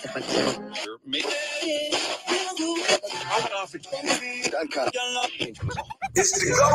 It's the go.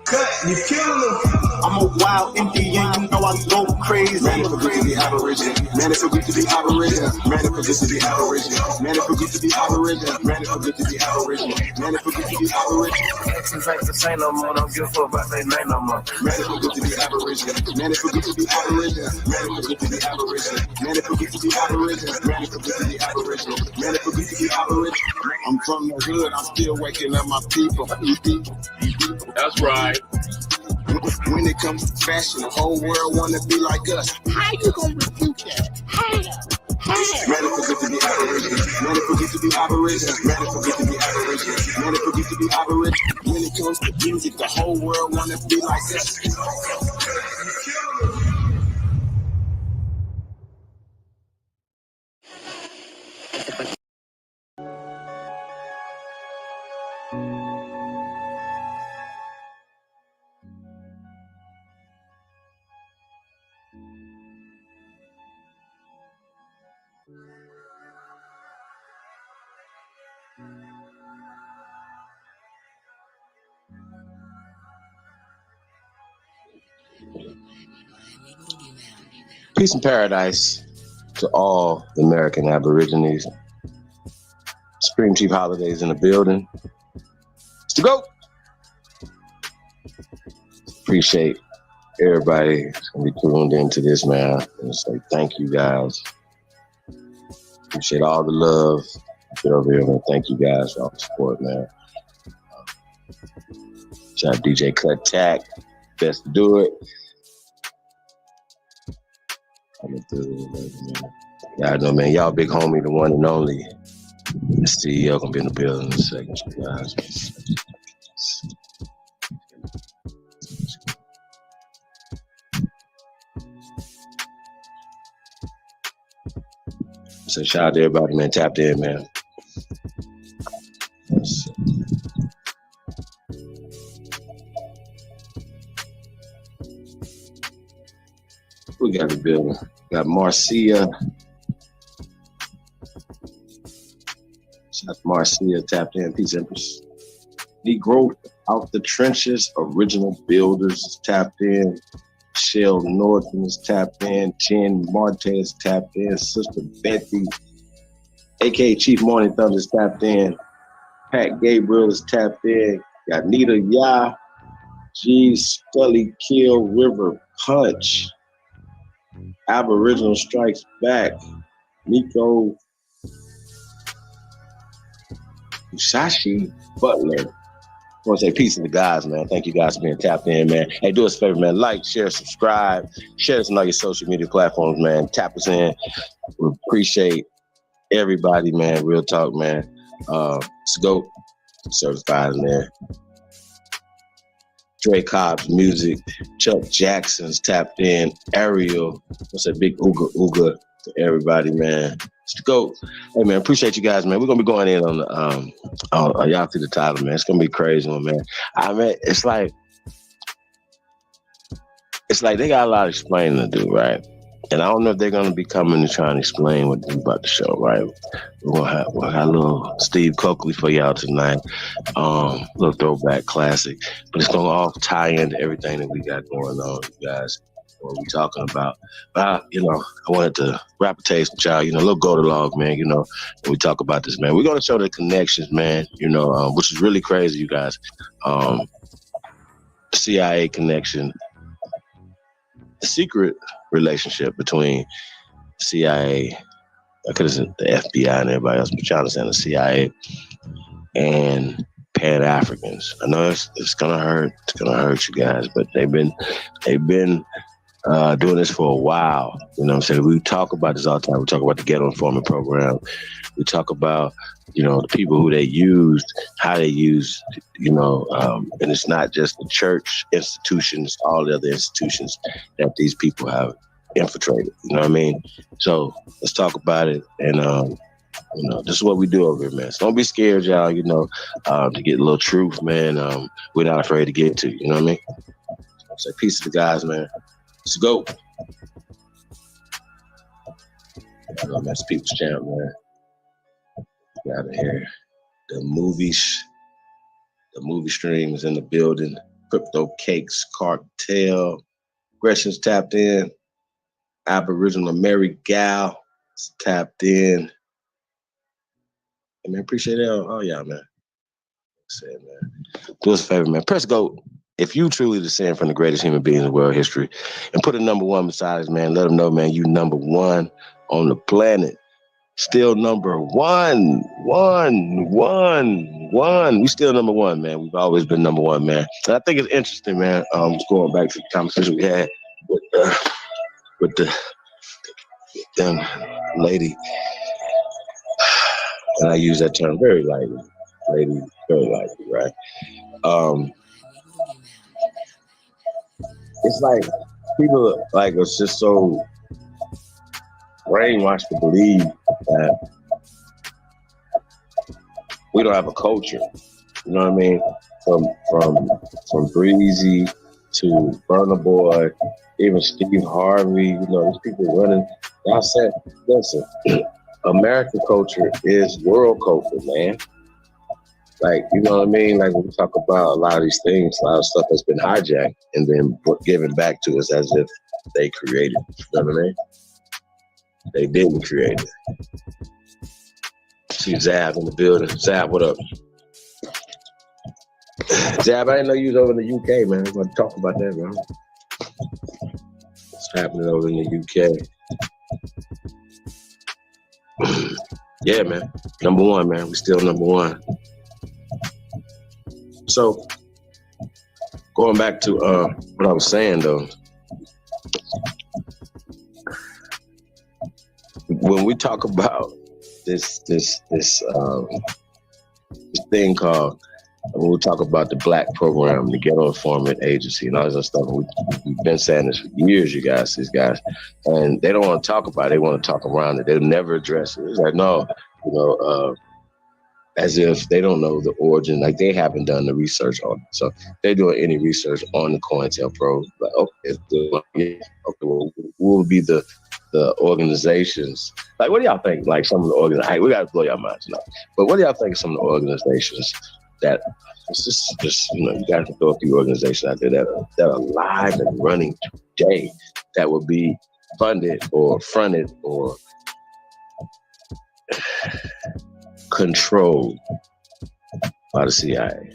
Cut, you killing them. I'm a wild Indian, you know I go crazy. Man, it forget to be aborigine. Man, it forget to be aborigine. Man, it forget to be aborigine. Man, it forget to be aborigine. Man, it forget to be aborigine. Man, it forget to be aborigine. Since ain't the same no more, don't give a fuck about their name no more. Man, it forget to be aborigine. Man, it forget to be aborigine. Man, it forget to be aborigine. Man, it forget to be aborigine. Man, it forget to be aborigine. Man, it forget to be aborigine. I'm from the hood, I'm still waking up my people. That's right. When it comes to fashion, the whole world wanna be like us. How you gonna refute that? How? Man, it forget to be aborigine. Man, it forget to be aborigine. Man, it forget to be aborigine. Man, it forget to be aborigine. When it comes to music, the whole world wanna be like us. Peace and paradise to all the American Aborigines. Supreme Chief Holidays in the building. It's the GOAT. Appreciate everybody that's gonna be tuned into this, man. And say thank you guys. Appreciate all the love. Get over here, man. Thank you guys for all the support, man. Shout out DJ Kuttack. Best to do it. Y'all know, man, y'all big homie, the one and only. The CEO gonna be in the building in a second, guys. So shout out to everybody, man, tapped in, man. We got the building. Got Marcia. Shout out to Marcia, tapped in. Peace, Empress. Negro out the trenches. Original Builders is tapped in. Shell Norton is tapped in. Jen Marte is tapped in. Sister Betty, aka Chief Morning Thunder, is tapped in. Pat Gabriel is tapped in. Got Nita Ya, G Scully Kill River Punch. Aboriginal Strikes Back. Nico Ushashi Butler. I want to say peace to the guys, man. Thank you guys for being tapped in, man. Hey, do us a favor, man. Like, share, subscribe. Share us on all your social media platforms, man. Tap us in. We appreciate everybody, man. Real talk, man. Let's go. Certified in there. Dre Cobb's music. Chuck Jackson's tapped in. Ariel. What's that big ooga to everybody, man. Let's go. Hey, man, appreciate you guys, man. We're going to be going in on the, y'all see the title, man. It's going to be a crazy one, man. I mean, it's like they got a lot of explaining to do, right? And I don't know if they're going to be coming to try and explain what they do about the show, right? We'll have a little Steve Coakley for y'all tonight. Little throwback classic. But it's going to all tie into everything that we got going on, you guys. What we talking about. But, I wanted to rap a taste with y'all, a little go-to-log, man, when we talk about this, man. We're going to show the connections, man, which is really crazy, you guys. The C.I.A. connection, the secret relationship between C.I.A., I could have said the FBI and everybody else, but y'all understand the C.I.A. and Pan-Africans. I know it's gonna hurt. It's gonna hurt you guys, but they've been doing this for a while. You know what I'm saying? We talk about this all the time. We talk about the ghetto informant program. We talk about, the people who they used, how they used, and it's not just the church institutions, all the other institutions that these people have infiltrated. You know what I mean? So let's talk about it. And You know, this is what we do over here, man. So don't be scared, y'all, you know, to get a little truth, man. We're not afraid to get to, you know what I mean? So peace to the guys, man. Let's go. That's People's Champ, man. Get out of here. The movie stream is in the building. Crypto Cakes Cartel. Gresham's tapped in. Aboriginal Mary Gal is tapped in. Hey, man, appreciate it. All y'all, man. Say, man. Do us a favor, man. Press go. If you truly descend from the greatest human beings in world history, and put a number one beside us, man, let them know, man, you number one on the planet. Still number one. We still number one, man. We've always been number one, man. And I think it's interesting, man. Just going back to the conversation we had with the young lady, and I use that term very lightly. Lady, very lightly, right? It's like people like are just so brainwashed to believe that we don't have a culture. You know what I mean? From Breezy to Burna Boy, even Steve Harvey, you know, these people running. I said, listen, American culture is world culture, man. Like, you know what I mean? Like when we talk about a lot of these things, a lot of stuff that's been hijacked and then given back to us as if they created it. You know what I mean? They didn't create it. See Zab in the building. Zab, what up? Zab, I didn't know you was over in the UK, man. We're going to talk about that, man. What's happening over in the UK? Yeah, man. Number one, man. We still number one. So, going back to what I was saying, though. When we talk about this thing called, when we talk about the Black program, the Ghetto Informant Agency, and all this other stuff, we've been saying this for years, these guys, and they don't want to talk about it. They want to talk around it. They'll never address it. It's like, no, you know, as if they don't know the origin, like they haven't done the research on it. So they're doing any research on the COINTELPRO. Like, okay, well, what will be the organizations? Like, what do y'all think? Like some of the organizations, we got to blow your minds now. But what do y'all think of some of the organizations that it's just you know, you got to throw a few organizations out there that are alive and running today that would be funded or fronted or controlled by the CIA.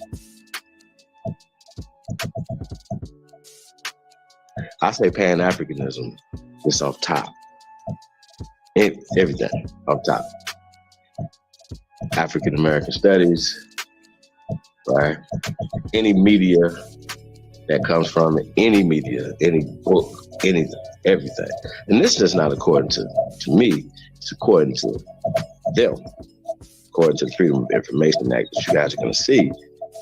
I say Pan-Africanism is off top. Everything off top. African American studies, right? Any media that comes from it, any media, any book, anything, everything. And this is not according to me, it's according to them. According to the Freedom of Information Act that you guys are going to see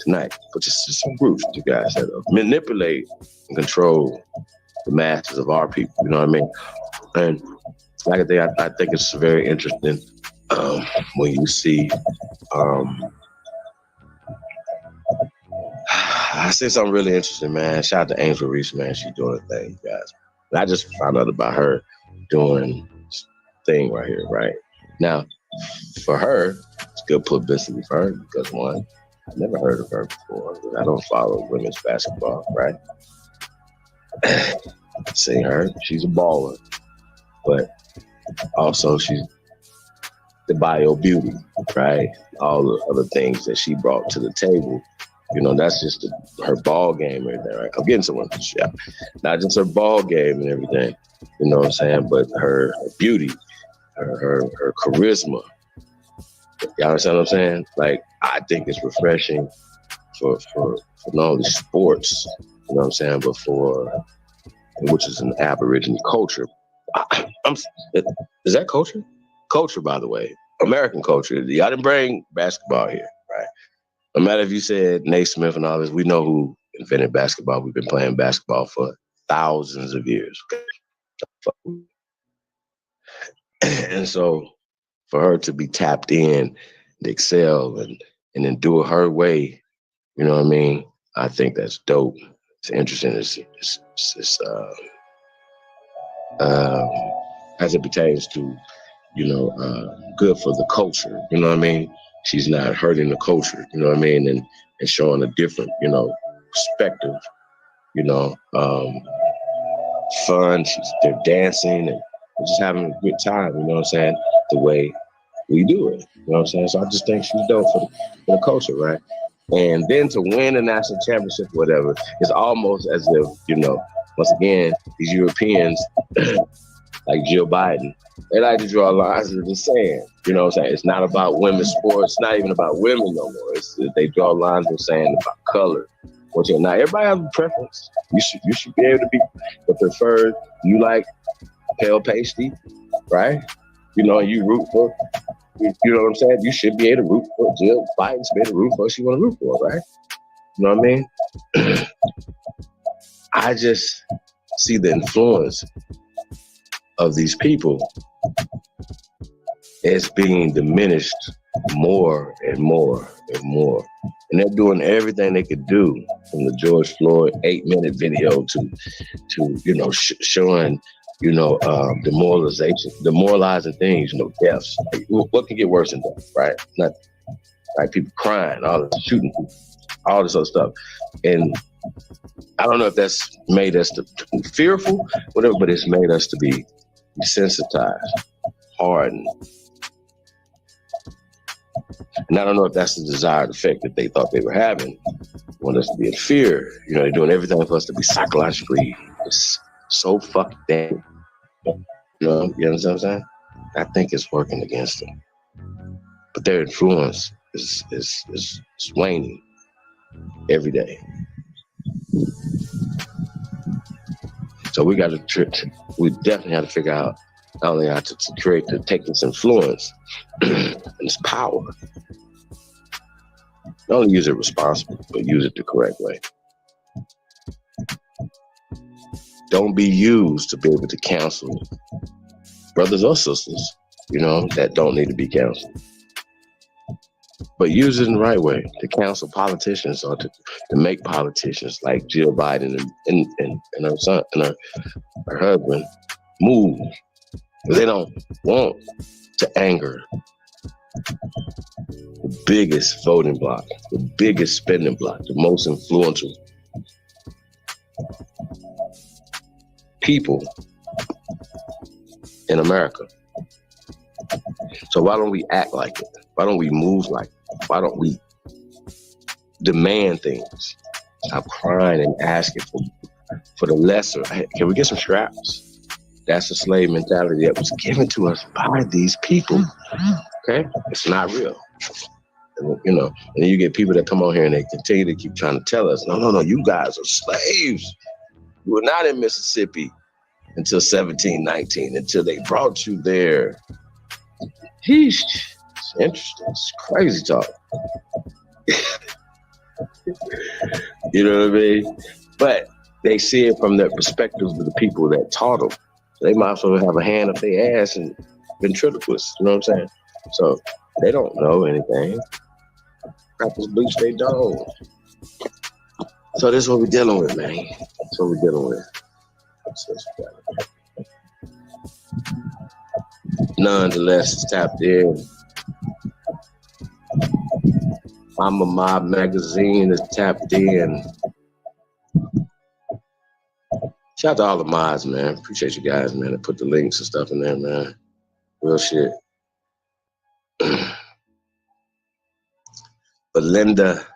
tonight, which is some groups, you guys, that manipulate and control the masses of our people. You know what I mean? And like I think it's very interesting when you see. I see something really interesting, man. Shout out to Angel Reese, man. She's doing a thing, you guys. And I just found out about her doing this thing right here, right now. For her, it's good publicity for her because one, I never heard of her before. I don't follow women's basketball, right? Seeing her, she's a baller, but also she's the bio beauty, right? All the other things that she brought to the table, you know, that's just her ball game and everything, right? I'm getting someone to shout. Not just her ball game and everything, you know what I'm saying, but her beauty, her charisma. Y'all understand what I'm saying? Like, I think it's refreshing for not only sports, you know what I'm saying, but for, which is an Aboriginal culture. Is that culture? Culture, by the way. American culture. Y'all didn't bring basketball here, right? No matter if you said Naismith and all this, we know who invented basketball. We've been playing basketball for thousands of years. And so for her to be tapped in, to excel and then do it her way. You know what I mean? I think that's dope. It's interesting. It's as it pertains to, good for the culture. You know what I mean? She's not hurting the culture. You know what I mean? And showing a different, perspective. Fun. They're dancing and just having a good time. You know what I'm saying? The way we do it. You know what I'm saying? So I just think she's dope for the culture, right? And then to win a national championship or whatever, it's almost as if, once again, these Europeans, like Jill Biden, they like to draw lines in the sand. You know what I'm saying? It's not about women's sports. It's not even about women no more. They draw lines in the sand about color. Now, everybody has a preference. You should be able to be the preferred. You like pale pasty, right? You root for, you know what I'm saying? You should be able to root for Jill Biden. Should be able to root for what you want to root for, right? You know what I mean? I just see the influence of these people as being diminished more and more and more. And they're doing everything they could do, from the George Floyd 8-minute video to showing, demoralizing things, deaths. What can get worse than death, right? Nothing. Right? People crying, all this shooting people, all this other stuff. And I don't know if that's made us to be fearful, whatever, but it's made us to be desensitized, hardened. And I don't know if that's the desired effect that they thought they were having. Want us to be in fear. They're doing everything for us to be psychologically so fucking damn. You understand what I'm saying? I think it's working against them. But their influence is waning every day. So we definitely have to figure out not only how to take this influence and this power. Not only use it responsibly, but use it the correct way. Don't be used to be able to counsel brothers or sisters, that don't need to be counseled. But use it in the right way to counsel politicians or to make politicians like Jill Biden and her son and her husband move. They don't want to anger the biggest voting bloc, the biggest spending bloc, the most influential people in America. So why don't we act like it? Why don't we move like it? Why don't we demand things? Stop crying and asking for the lesser. Hey, can we get some scraps? That's the slave mentality that was given to us by these people. Okay? It's not real. And, and then you get people that come on here and they continue to keep trying to tell us, no, you guys are slaves. You were not in Mississippi until 1719, until they brought you there. Heesh. It's interesting. It's crazy talk. You know what I mean? But they see it from the perspective of the people that taught them. They might as well have a hand up their ass and ventriloquists. You know what I'm saying? So they don't know anything. Rappers bleach they don't. So this is what we're dealing with, man. That's what we're dealing with. Nonetheless, it's tapped in. I'm a Mob magazine is tapped in. Shout out to all the mods, man. Appreciate you guys, man, that put the links and stuff in there, man. Real shit. Belinda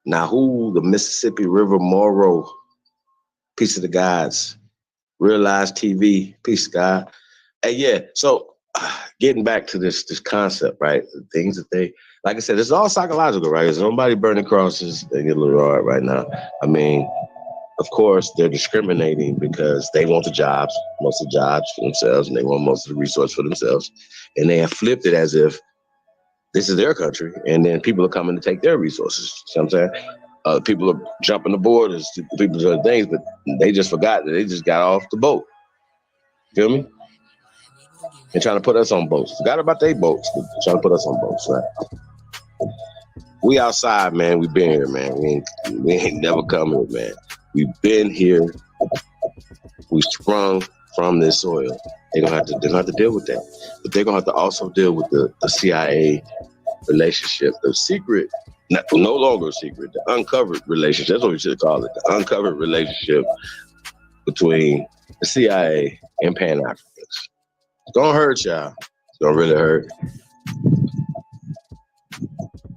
Nahu, the Mississippi River Moro, piece of the gods. Realize TV, peace, God. Hey, yeah. So, getting back to this concept, right? The things that they, like I said, it's all psychological, right? There's nobody burning crosses. They get a little hard right now. I mean, of course, they're discriminating because they want the jobs, most of the jobs for themselves, and they want most of the resources for themselves. And they have flipped it as if this is their country, and then people are coming to take their resources. You know what I'm saying? People are jumping the borders, people doing things, but they just forgot that they just got off the boat. Feel me? They're trying to put us on boats. Forgot about their boats. They're trying to put us on boats, right? We outside, man. We been here, man. We ain't never come here, man. We've been here. We sprung from this soil. They're gonna have to deal with that. But they're gonna have to also deal with the CIA relationship, the secret, no longer a secret, the uncovered relationship. That's what we should call it. The uncovered relationship between the CIA and Pan-Africans. It's gonna hurt y'all. It's gonna really hurt.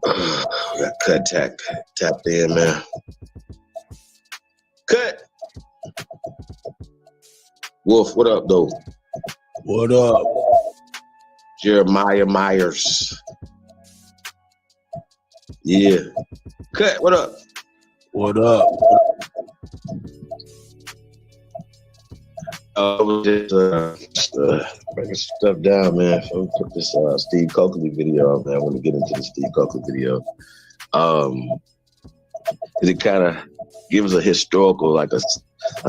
We got Kuttack tapped in, man. Cut. Wolf, what up, though? What up? Jeremiah Myers. Yeah. Cut, what up? What up? I was just breaking stuff down, man. So we put this Steve Coakley video up, man. I want to get into the Steve Coakley video. It kind of gives a historical, like a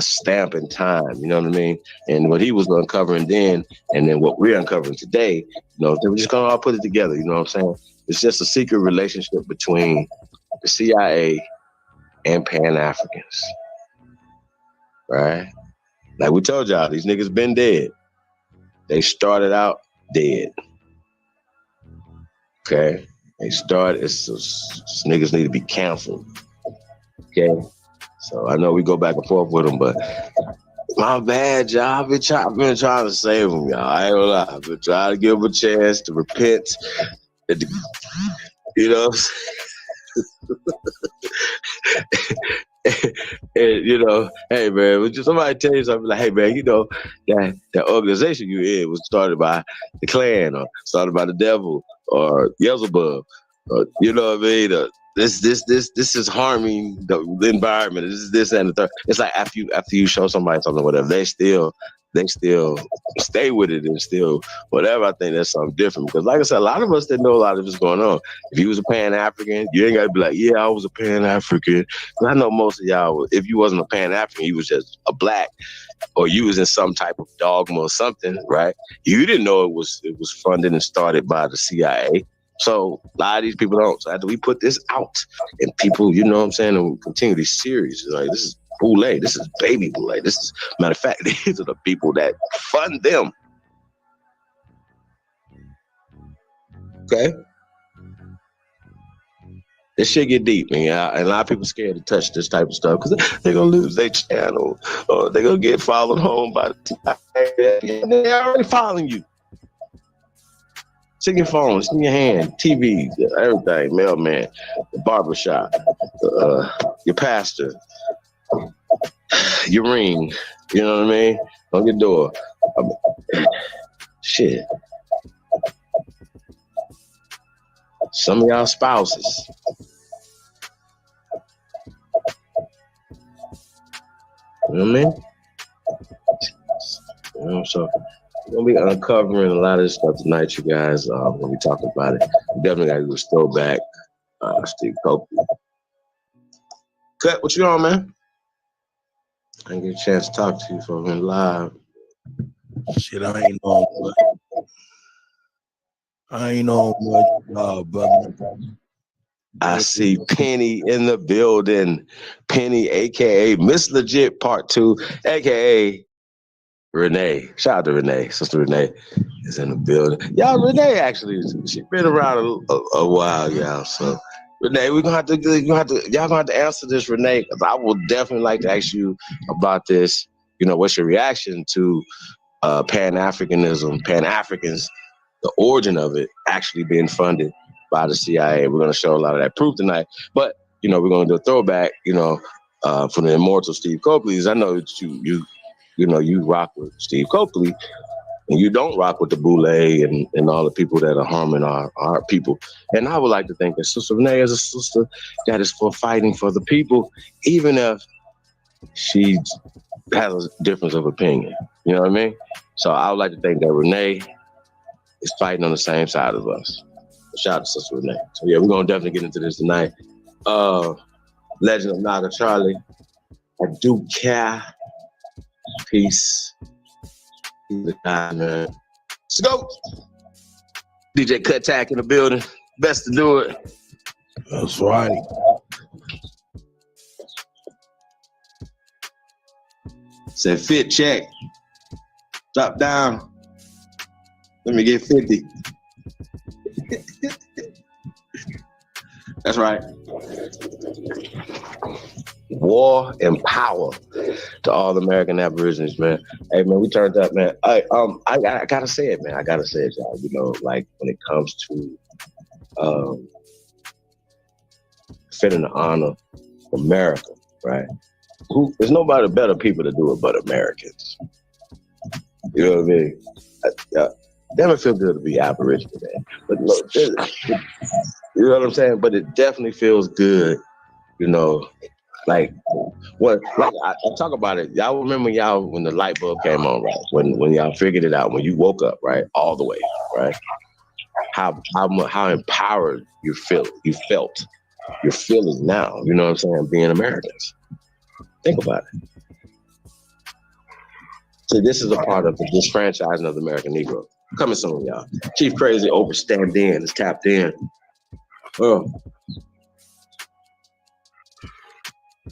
stamp in time, you know what I mean? And what he was uncovering then, and then what we're uncovering today, you know, we're just gonna all put it together, you know what I'm saying? It's just a secret relationship between the CIA and Pan-Africans, right? Like we told y'all, these niggas been dead. They started out dead. Okay? They started, niggas need to be canceled. Okay? So I know we go back and forth with them, but my bad, y'all. I've been trying to save them, y'all. I ain't gonna lie. I've been trying to give them a chance to repent. You know what I'm saying? And, you know, hey, man, would somebody tell you something like, hey, man, you know, that organization you in was started by the Klan or started by the devil or Beelzebub, or, you know what I mean? This is harming the environment. This and the third. It's like after you show somebody something, whatever, they still stay with it and still whatever. I think that's something different because, like I said, a lot of us didn't know a lot of what's going on. If you was a Pan-African, you ain't got to be like, yeah, I was a Pan-African. I know most of y'all, if you wasn't a Pan-African, you was just a black, or you was in some type of dogma or something, right? You didn't know it was funded and started by the CIA. So a lot of these people don't. So after we put this out and people, you know what I'm saying, and we continue these series, like this is Boule, this is baby Boule. This is, matter of fact, these are the people that fund them. Okay? This shit get deep, man. And a lot of people scared to touch this type of stuff because they're going to lose their channel or they're going to get followed home by the CIA. They're already following you. It's in your phone, it's in your hand, TV, everything, mailman, the barbershop, your pastor, your ring, you know what I mean? On your door. Shit. Some of y'all spouses. You know what I mean? You know, so we're going to be uncovering a lot of this stuff tonight, you guys. We're going to be talking about it. We definitely got to do a throwback. Steve Coakley. Cut, what you on, man? I didn't get a chance to talk to you for being live. Shit, I ain't on much, brother. I see Penny in the building. Penny, a.k.a. Miss Legit Part 2, a.k.a. Renee. Shout out to Renee. Sister Renee is in the building. Y'all, Renee actually, she's been around a while, y'all. So, Renee, y'all gonna have to answer this, Renee, because I will definitely like to ask you about this. You know, what's your reaction to Pan-Africanism, Pan-Africans, the origin of it actually being funded by the CIA? We're gonna show a lot of that proof tonight. But, you know, we're gonna do a throwback, you know, for the immortal Steve Coakley's. I know that you know, you rock with Steve Coakley, and you don't rock with the Boule and all the people that are harming our people. And I would like to think that Sister Renee is a sister that is for fighting for the people, even if she has a difference of opinion. You know what I mean? So I would like to think that Renee is fighting on the same side of us. Shout out to Sister Renee. So yeah, we're gonna definitely get into this tonight. Legend of Naga Charlie. I do care. Peace. He's a guy, man. Let's go. DJ Kuttack in the building. Best to do it. That's right. Said fit check. Drop down. Let me get 50. That's right. War and power to all the American Aborigines, man. Hey, man, we turned up, man. I gotta say it, man. I gotta say it, y'all. You know, like when it comes to fitting the honor of America, right? There's nobody better people to do it but Americans. You know what I mean? Damn, it feel good to be Aboriginal, man. But look, you know what I'm saying? But it definitely feels good, you know. Like I talk about it. Y'all remember when the light bulb came on, right? When y'all figured it out, when you woke up, right, all the way, right? How empowered you felt. You're feeling now. You know what I'm saying? Being Americans. Think about it. So this is a part of the disfranchising of the American Negro. Coming soon, y'all. Chief Crazy overstand in is tapped in. Oh.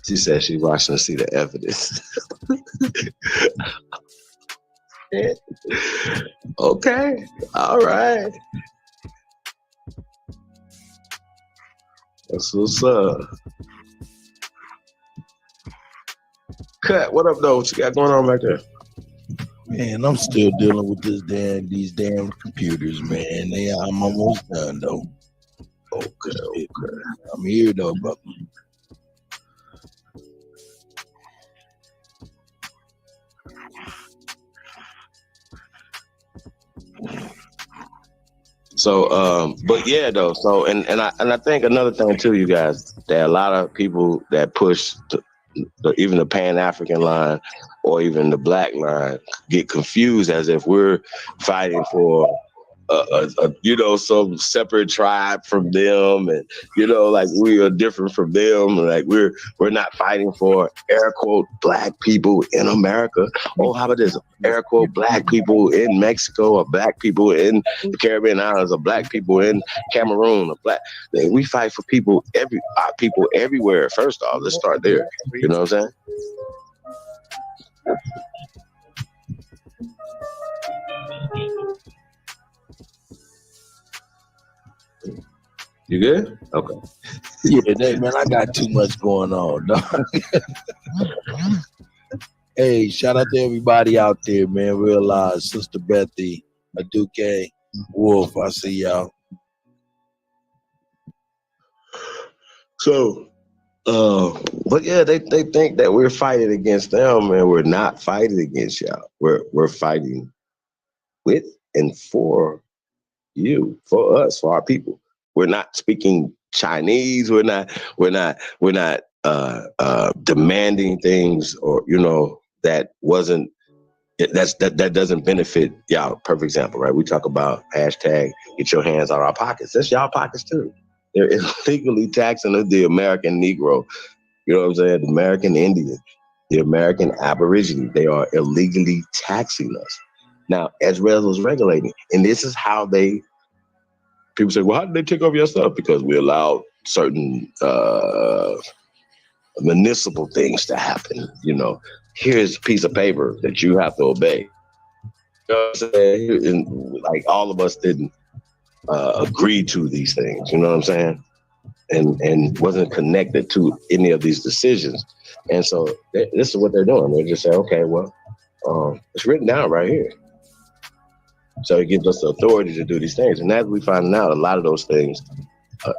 She said she's watching to see the evidence. Okay. All right. That's what's up. Cut. What up, though? What you got going on back there? Man, I'm still dealing with these damn computers, man. I'm almost done though. Okay. I'm here though, brother. So, but yeah, though. So, and I think another thing too, you guys, that a lot of people that push even the Pan-African line or even the Black line get confused as if we're fighting for some separate tribe from them, and like we are different from them, and like we're not fighting for air quote Black people in America. Oh, how about this? Air quote Black people in Mexico, or Black people in the Caribbean islands, or Black people in Cameroon, or we fight for our people everywhere. First off, let's start there. You know what I'm saying? You good? Okay. Yeah, man, I got too much going on, dog. Hey, shout out to everybody out there, man. Realize, Sister Bethy, Aduke, Wolf, I see y'all. So, but yeah, they think that we're fighting against them, and we're not fighting against y'all. We're fighting with and for you, for us, for our people. We're not speaking Chinese. We're not demanding things, or that doesn't benefit y'all. Perfect example, right? We talk about hashtag get your hands out of our pockets. That's y'all pockets too. They're illegally taxing the American Negro. You know what I'm saying? The American Indian, the American Aborigine. They are illegally taxing us. Now, as well as regulating. And this is how people say, well, how did they take over your stuff? Because we allowed certain municipal things to happen. Here's a piece of paper that you have to obey. You know what I'm saying? And like all of us didn't agree to these things. You know what I'm saying? And wasn't connected to any of these decisions. And so this is what they're doing. They're just saying, okay, well, it's written down right here. So it gives us the authority to do these things. And as we find out, a lot of those things,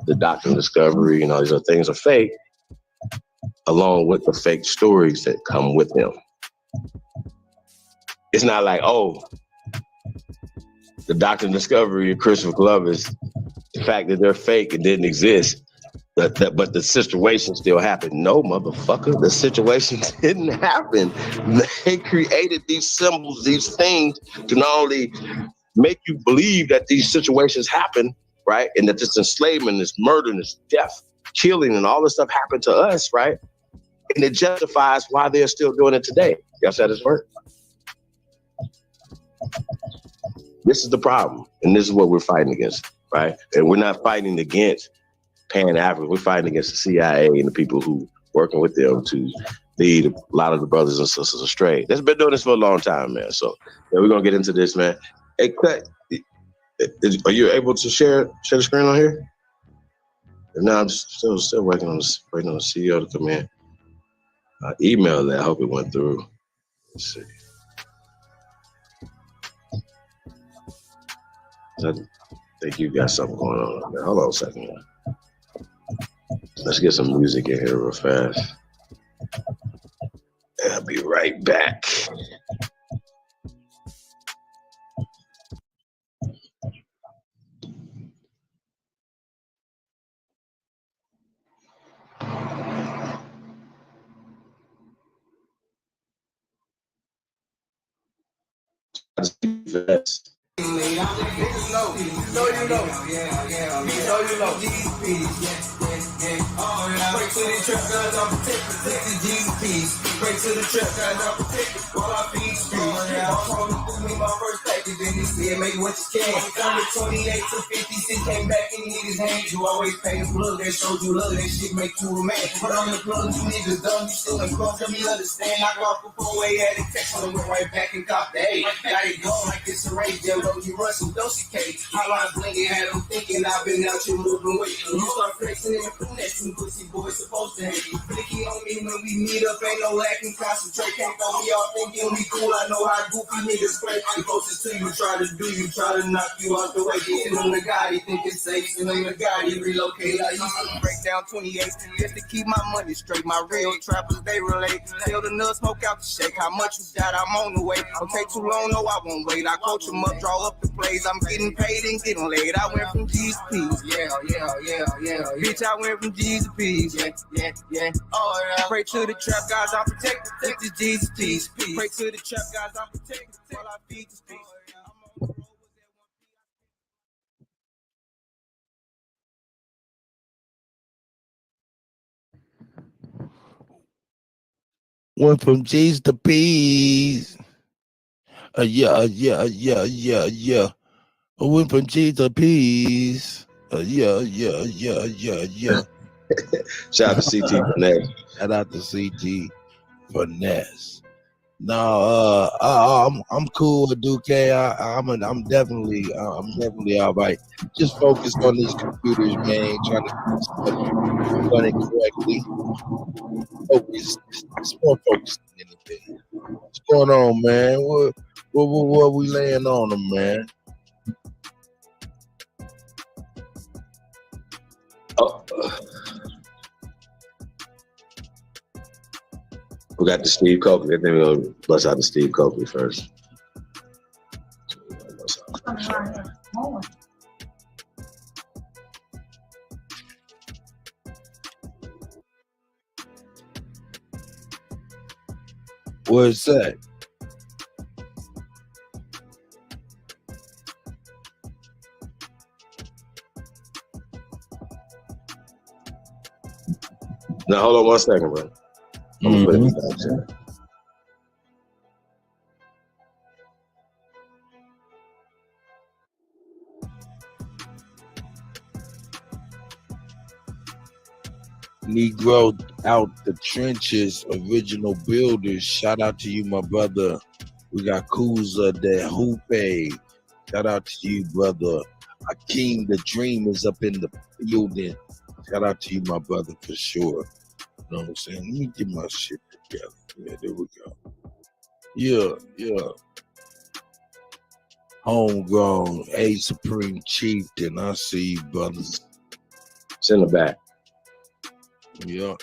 the doctrine of discovery, these are things are fake, along with the fake stories that come with them. It's not like, the doctrine of discovery of Christopher Columbus, the fact that they're fake and didn't exist, but the situation still happened. No, motherfucker, the situation didn't happen. They created these symbols, these things, to not only make you believe that these situations happen, right? And that this enslavement, this murder, and this death, killing, and all this stuff happened to us, right? And it justifies why they're still doing it today. Y'all said it's work. This is the problem, and this is what we're fighting against, right? And we're not fighting against Pan-Africa. We're fighting against the CIA and the people who working with them to lead a lot of the brothers and sisters astray. They've been doing this for a long time, man. So yeah, we're gonna get into this, man. Hey, are you able to share the screen on here? No, I'm still waiting on the CEO to come in. I emailed that. I hope it went through. Let's see. I think you got something going on there. Hold on a second. Let's get some music in here real fast. I'll be right back. Pray to the trap guys, I'm protected. Let the Jesus peace. Pray to the trap guys, I'm protected. While I feed streets. I'm calling through me my first package, and he said, make what you can. From the 28 to 56, came back and hit his hands. You always pay the plug, that showed you love, that shit make you a man. Put on the plug, you niggas dumb, you still ain't close, let me understand. I got off the 4-way, had a text, so I went right back and copped the 8. Got it going like it's a race, Jell, you run some dosey cake. How I blinking, had them thinking I've been out here moving weight. You start flexing and finessing, pussy boys supposed to hate. Blicky on me when we meet up, ain't no lacking, concentrate. Can't throw me off thinking we cool, I know how goofy niggas play. The closest to you try to do, you try to knock you out the way. Getting on the guy, he think it's safe, still on the guy, he relocate. I used to break down 28 just to keep my money straight. My real trappers, they relate. Tell the nut, smoke out the shake. How much you got, I'm on the way. Don't take too long, no, I won't wait. I coach them up, draw up the plays. I'm getting paid and getting laid. I went from G's to P's. Yeah. Bitch, I went from G's to P's. Yeah. Oh, yeah. Pray to the trap guys, I'm protected. Let the Jesus peace. Pray to the trap guys, I'm protected. While I feed the streets. Went from G's to P's. Yeah. I went from G's to P's. Yeah. Shout out to CT Finesse. Shout out to CT Finesse. No, I'm cool with Duke. I'm definitely all right. Just focused on these computers, man. Trying to run it correctly. It's more focused than anything. What's going on, man? What we laying on them, man? We got the Steve Coakley. I think we'll bust out the Steve Coakley first. What's that? Now hold on 1 second, bro. I'm gonna put it down. Negro out the trenches, original builders. Shout out to you, my brother. We got Kuzza, the Hoope. Shout out to you, brother. Akeem, the dream is up in the building. Shout out to you, my brother, for sure. You know what I'm saying? Let me get my shit together. Yeah, there we go. Yeah. Homegrown, A Supreme Chieftain. I see you, brothers. It's in the back. Yeah.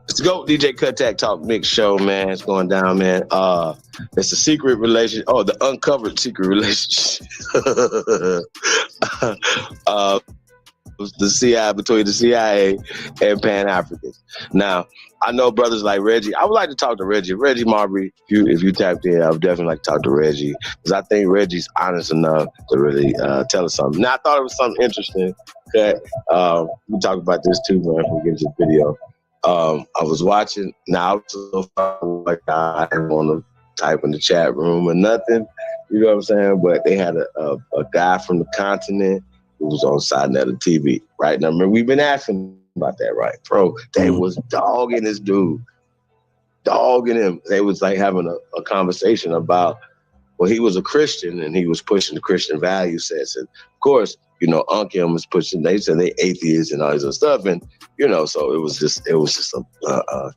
Let's go, DJ Kuttack Talk Mix Show, man. It's going down, man. It's a secret relationship. Oh, the uncovered secret relationship. The C.I.A. between the C.I.A. and Pan-Africans. Now, I know brothers like Reggie. I would like to talk to Reggie Marbury. If you tapped in, I would definitely like to talk to Reggie because I think Reggie's honest enough to really tell us something. Now, I thought it was something interesting. Okay, we talk about this too, man. When we get to the video. I was watching. Now I was so far like I didn't want to type in the chat room or nothing. You know what I'm saying? But they had a guy from the continent who was on the side of the TV, right? Now remember, we've been asking about that, right, bro? They was dogging this dude, dogging him. They was like having a conversation about. Well, he was a Christian and he was pushing the Christian value sets. And of course, you know, Uncle was pushing, they said they atheists and all this other stuff. And, you know, so it was just a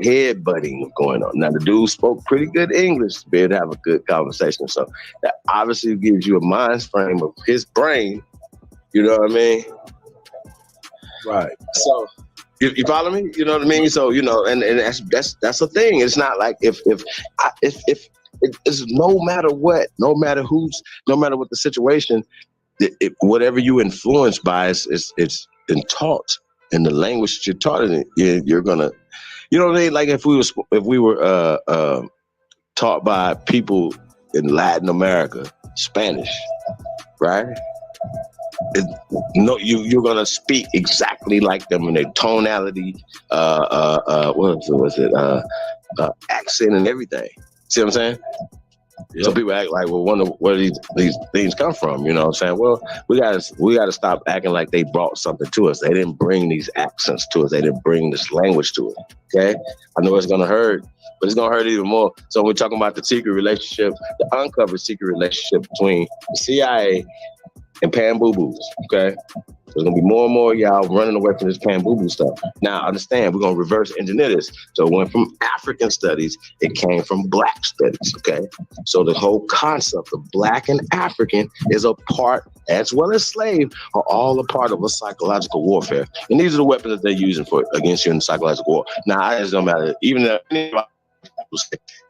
head butting going on. Now, the dude spoke pretty good English to be able to have a good conversation. So that obviously gives you a mind frame of his brain. You know what I mean? Right. So you follow me? You know what I mean? So, you know, and that's the thing. It's not like if it's no matter what, no matter what the situation, whatever you influenced by, it's been taught in the language that you're taught in. You're gonna, you know what I mean? Like if we were taught by people in Latin America Spanish, right? You're gonna speak exactly like them in their tonality, accent and everything. See what I'm saying? Yep. So people act like, well, wonder where these things come from. You know what I'm saying? Well, we gotta stop acting like they brought something to us. They didn't bring these accents to us. They didn't bring this language to us. Okay? I know it's gonna hurt, but it's gonna hurt even more. So we're talking about the secret relationship, the uncovered secret relationship between the CIA and Pan Boo Boos. Okay? There's gonna be more and more y'all running away from this Pan Boo Boo stuff. Now, understand, we're gonna reverse engineer this. So it went from African studies, it came from Black studies. Okay, so the whole concept of Black and African is a part, as well as slave, are all a part of a psychological warfare. And these are the weapons that they're using against you in psychological war. Now, I just don't matter. Even if anybody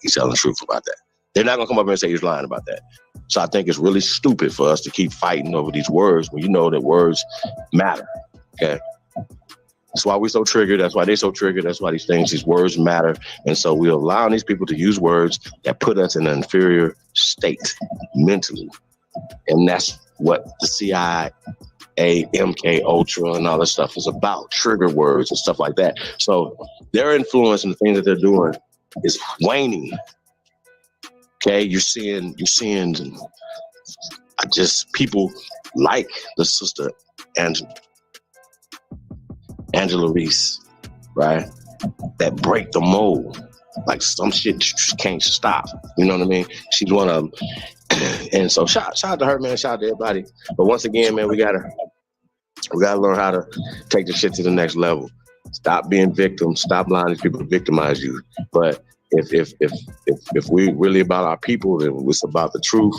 he's telling the truth about that, they're not gonna come up and say he's lying about that. So I think it's really stupid for us to keep fighting over these words when you know that words matter. Okay. That's why we're so triggered. That's why they're so triggered. That's why these words matter. And so we're allowing these people to use words that put us in an inferior state mentally. And that's what the C.I.A, MK Ultra and all this stuff is about, trigger words and stuff like that. So their influence and the things that they're doing is waning. Okay, you're seeing just people like the sister Angela Reese, right? That break the mold. Like some shit just can't stop. You know what I mean? She's one of them. And so shout out to her, man. Shout out to everybody. But once again, man, we gotta learn how to take the shit to the next level. Stop being victims. Stop allowing these people to victimize you. But if we really about our people, then it's about the truth.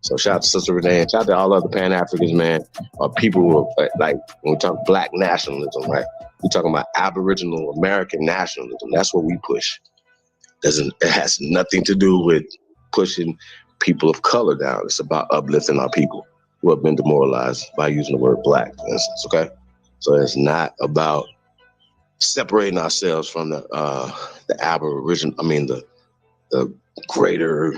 So shout out to Sister Renee and shout out to all other Pan-Africans, man. People who are, like when we talk Black nationalism, right? We're talking about Aboriginal American nationalism. That's what we push. It has nothing to do with pushing people of color down. It's about uplifting our people who have been demoralized by using the word Black, for instance, okay? So it's not about separating ourselves from the Aboriginal, the greater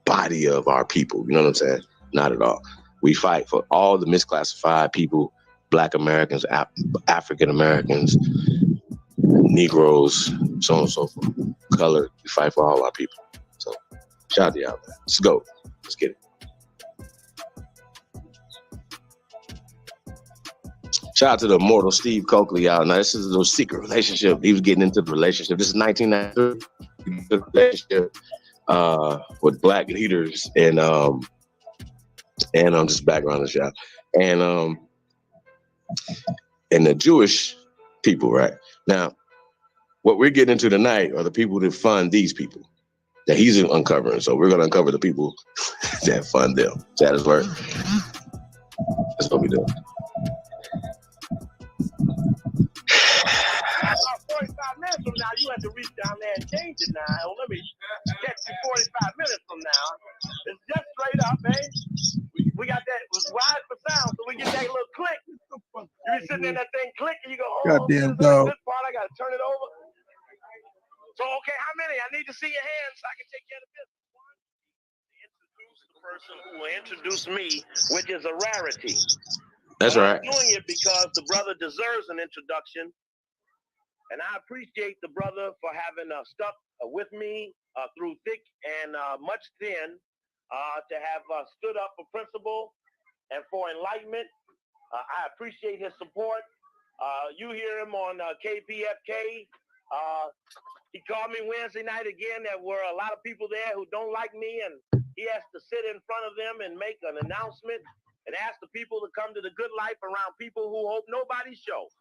body of our people. You know what I'm saying? Not at all. We fight for all the misclassified people, Black Americans, African Americans, Negroes, so on and so forth. Colored. We fight for all our people. So shout out to y'all, man. Let's go. Let's get it. Shout out to the immortal Steve Coakley, y'all. Now, this is a little secret relationship. He was getting into the relationship. This is 1993. Relationship with Black leaders and just background this, y'all. And the Jewish people, right? Now, what we're getting into tonight are the people that fund these people that he's uncovering. So we're going to uncover the people that fund them. That is where that's what we do. 45 minutes from now, you have to reach down there and change it now. Let me catch you 45 minutes from now. It's just straight up, man. We got that. It was wide for sound, so we get that little click. You be sitting in that thing click, and you go, oh, Goddamn dog. This part, I got to turn it over. So, okay, how many? I need to see your hands so I can take care of this. One, introduce the person who will introduce me, which is a rarity. That's right. I'm doing it because the brother deserves an introduction. And I appreciate the brother for having stuck with me through thick and much thin to have stood up for principle and for enlightenment. I appreciate his support. You hear him on KPFK. He called me Wednesday night again. There were a lot of people there who don't like me, and he has to sit in front of them and make an announcement and ask the people to come to the good life around people who hope nobody shows.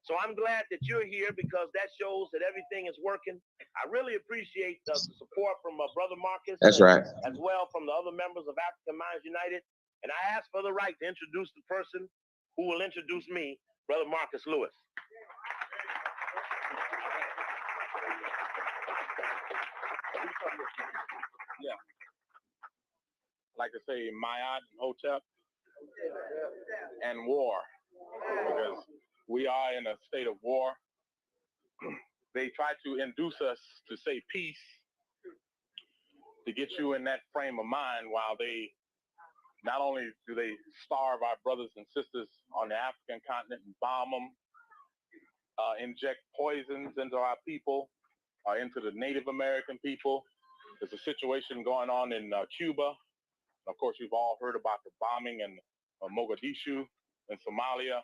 So I'm glad that you're here because that shows that everything is working. I really appreciate the support from Brother Marcus. That's right. As well from the other members of African Minds United. And I ask for the right to introduce the person who will introduce me, Brother Marcus Lewis. Yeah. Like to say Mayat, Hotep, and war, because we are in a state of war. They try to induce us to say peace to get you in that frame of mind, while they not only do they starve our brothers and sisters on the African continent and bomb them, inject poisons into our people, into the Native American people. There's a situation going on in Cuba. Of course, you've all heard about the bombing in Mogadishu in Somalia.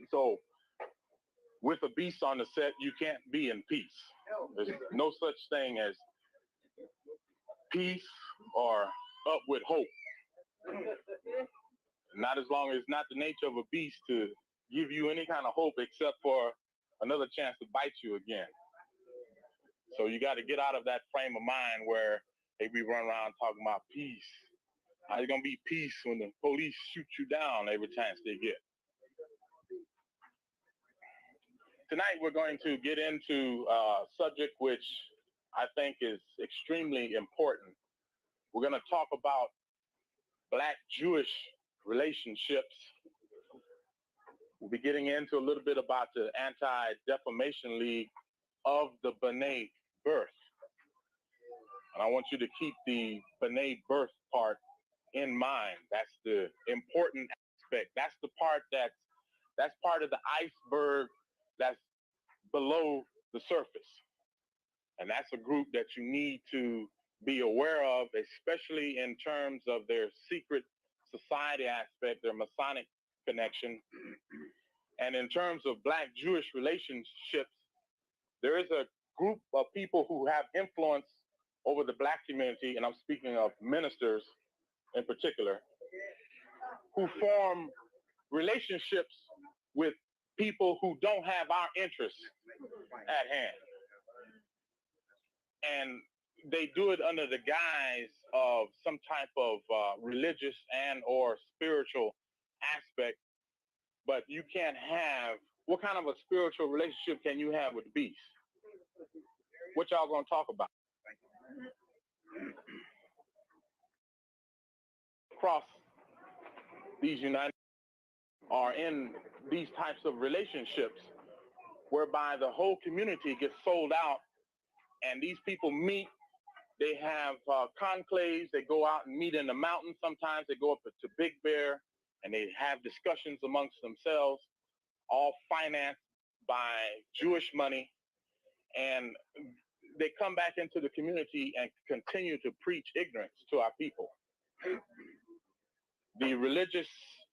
So with a beast on the set, you can't be in peace. There's no such thing as peace or up with hope. Not as long as it's not the nature of a beast to give you any kind of hope except for another chance to bite you again. So you got to get out of that frame of mind where they be running around talking about peace. How you gonna be peace when the police shoot you down every chance they get? Tonight we're going to get into a subject which I think is extremely important. We're going to talk about Black-Jewish relationships. We'll be getting into a little bit about the Anti-Defamation League of the B'nai birth. And I want you to keep the B'nai birth part in mind. That's the important aspect. That's the part that's part of the iceberg that's below the surface. And that's a group that you need to be aware of, especially in terms of their secret society aspect, their Masonic connection. And in terms of Black-Jewish relationships, there is a group of people who have influence over the Black community, and I'm speaking of ministers in particular, who form relationships with people who don't have our interests at hand. And they do it under the guise of some type of religious and or spiritual aspect, but you can't have, what kind of a spiritual relationship can you have with the beast? What y'all gonna talk about? Across these United are in these types of relationships whereby the whole community gets sold out, and these people meet. They have conclaves. They go out and meet in the mountains. Sometimes they go up to Big Bear and they have discussions amongst themselves, all financed by Jewish money. And they come back into the community and continue to preach ignorance to our people. The religious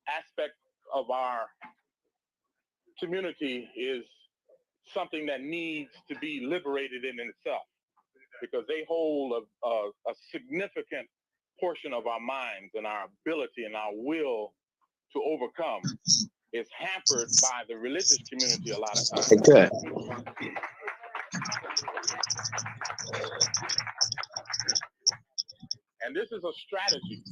aspect of our community is something that needs to be liberated in itself, because they hold a significant portion of our minds, and our ability and our will to overcome is hampered by the religious community a lot of times. Okay. And this is a strategy.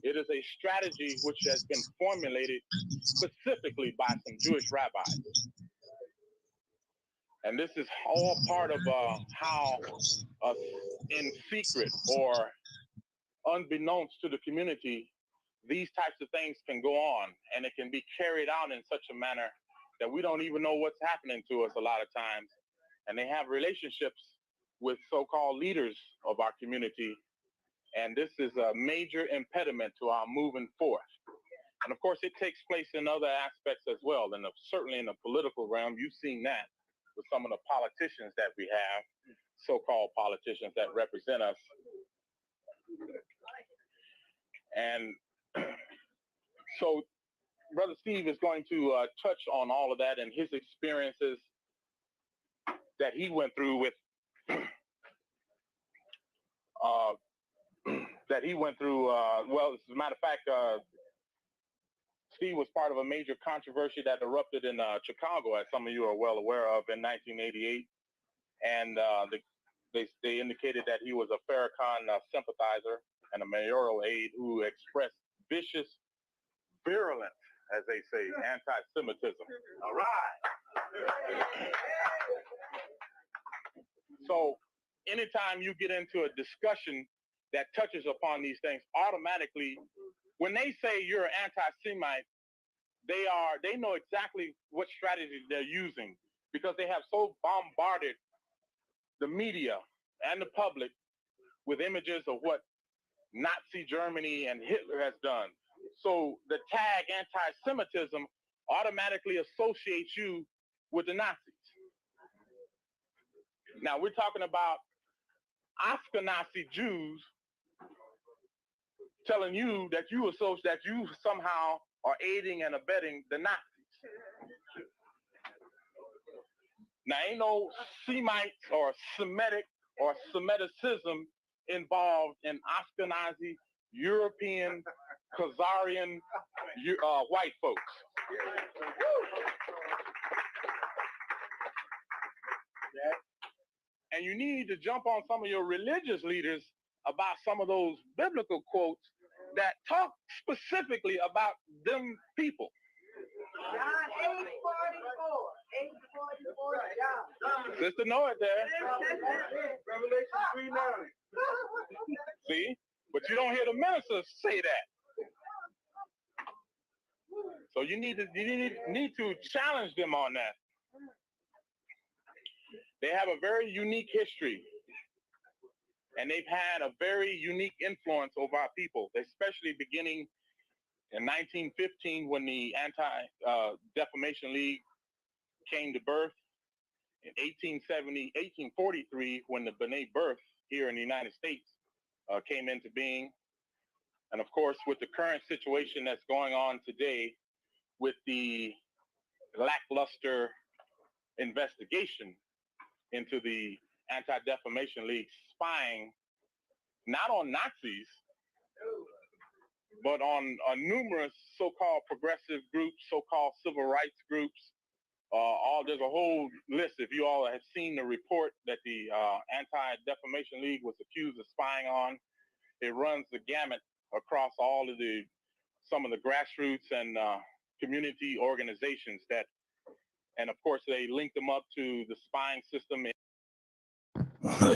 It is a strategy which has been formulated specifically by some Jewish rabbis. And this is all part of how in secret or unbeknownst to the community, these types of things can go on, and it can be carried out in such a manner that we don't even know what's happening to us a lot of times. And they have relationships with so-called leaders of our community. And this is a major impediment to our moving forth. And of course, it takes place in other aspects as well. And certainly in the political realm, you've seen that. with some of the politicians that we have, so-called politicians that represent us. And so Brother Steve is going to touch on all of that and his experiences that he went through with well, as a matter of fact, Steve was part of a major controversy that erupted in Chicago, as some of you are well aware of, in 1988. And they indicated that he was a Farrakhan sympathizer and a mayoral aide who expressed vicious, virulent, as they say, anti-Semitism. All right. So anytime you get into a discussion that touches upon these things, automatically, when they say you're an anti-Semite, they know exactly what strategy they're using, because they have so bombarded the media and the public with images of what Nazi Germany and Hitler has done. So the tag anti-Semitism automatically associates you with the Nazis. Now we're talking about Ashkenazi Jews telling you that you somehow are aiding and abetting the Nazis. Now ain't no Semites or Semitic or Semiticism involved in Ashkenazi, European, Khazarian, white folks. And you need to jump on some of your religious leaders about some of those biblical quotes that talk specifically about them people. John 8:44. Sister know it there. Revelation 3:9. See? But you don't hear the ministers say that. So you need to challenge them on that. They have a very unique history, and they've had a very unique influence over our people, especially beginning in 1915 when the Anti-Defamation League came to birth, in 1843 when the B'nai B'rith here in the United States came into being, and of course with the current situation that's going on today with the lackluster investigation into the Anti-Defamation League spying not on Nazis, but on numerous so-called progressive groups, so-called civil rights groups. There's a whole list. If you all have seen the report that the Anti-Defamation League was accused of spying on, it runs the gamut across all of some of the grassroots and community organizations and of course they link them up to the spying system.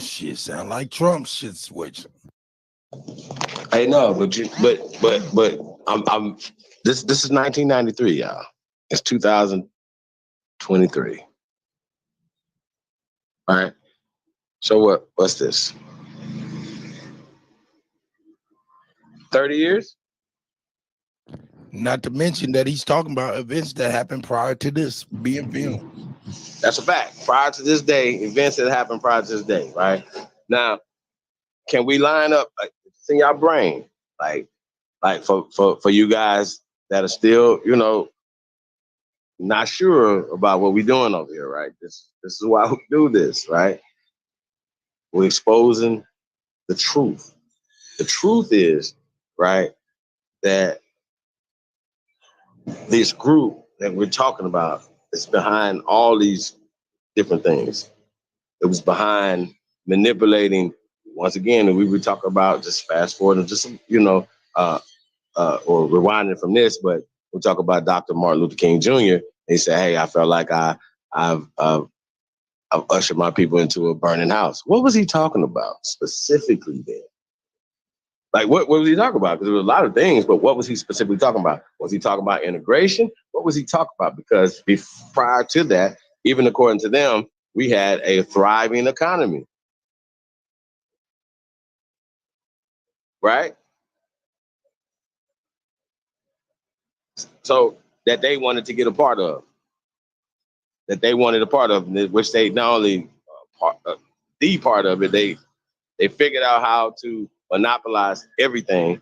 Shit sound like Trump shit switching. Hey, no, but I'm this is 1993, y'all. It's 2023. All right. So what's this? 30 years? Not to mention that he's talking about events that happened prior to this being filmed. That's a fact. Prior to this day, events that happened prior to this day, right? Now, can we line up, like, it's in your brain, like for you guys that are still, not sure about what we're doing over here, right? This is why we do this, right? We're exposing the truth. The truth is, right, that this group that we're talking about is behind all these different things. It was behind manipulating. Once again, we would talk about, just fast forward and just, or rewinding from this, but we talk about Dr. Martin Luther King Jr. He said, hey, I felt like I've ushered my people into a burning house. What was he talking about specifically there? Like, what was he talking about? Because there were a lot of things, but what was he specifically talking about? Was he talking about integration? What was he talking about? Because prior to that, even according to them, we had a thriving economy. Right? So that they wanted to get a part of. that they wanted a part of, which they not only the part of it, they figured out how to monopolize everything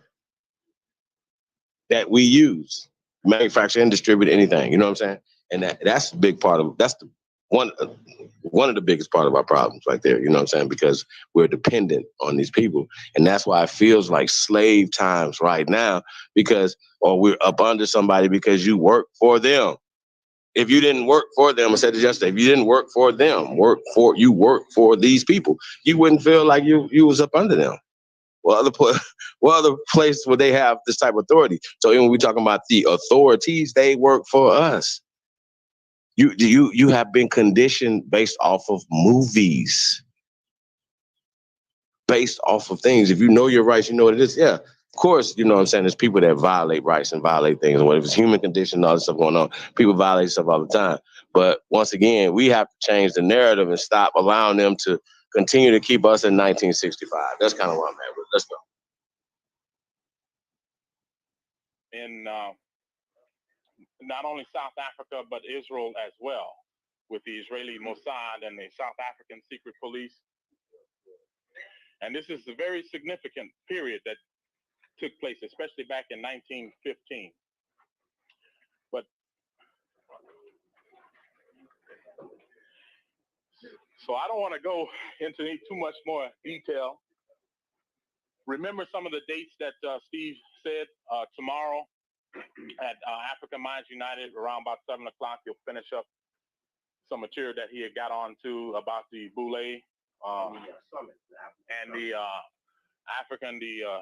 that we use, manufacture and distribute anything. You know what I'm saying? And that's a big part of that's the one of the biggest part of our problems right there. You know what I'm saying? Because we're dependent on these people, and that's why it feels like slave times right now. Because or we're up under somebody because you work for them. If you didn't work for them, I said it yesterday, if you didn't work for them, work for these people, you wouldn't feel like you was up under them. What other place would they have this type of authority? So when we talking about the authorities, they work for us. You have been conditioned based off of movies, based off of things. If you know your rights, you know what it is. Yeah, of course, you know what I'm saying. There's people that violate rights and violate things. And whatever it's human condition, all this stuff going on, people violate stuff all the time. But once again, we have to change the narrative and stop allowing them to continue to keep us in 1965. That's kind of where I'm at with it. Let's go. In not only South Africa, but Israel as well, with the Israeli Mossad and the South African secret police. And this is a very significant period that took place, especially back in 1915. But so I don't want to go into too much more detail. Remember some of the dates that Steve said. Tomorrow at African Minds United, around about 7 o'clock, he'll finish up some material that he had got on to about the Boule and the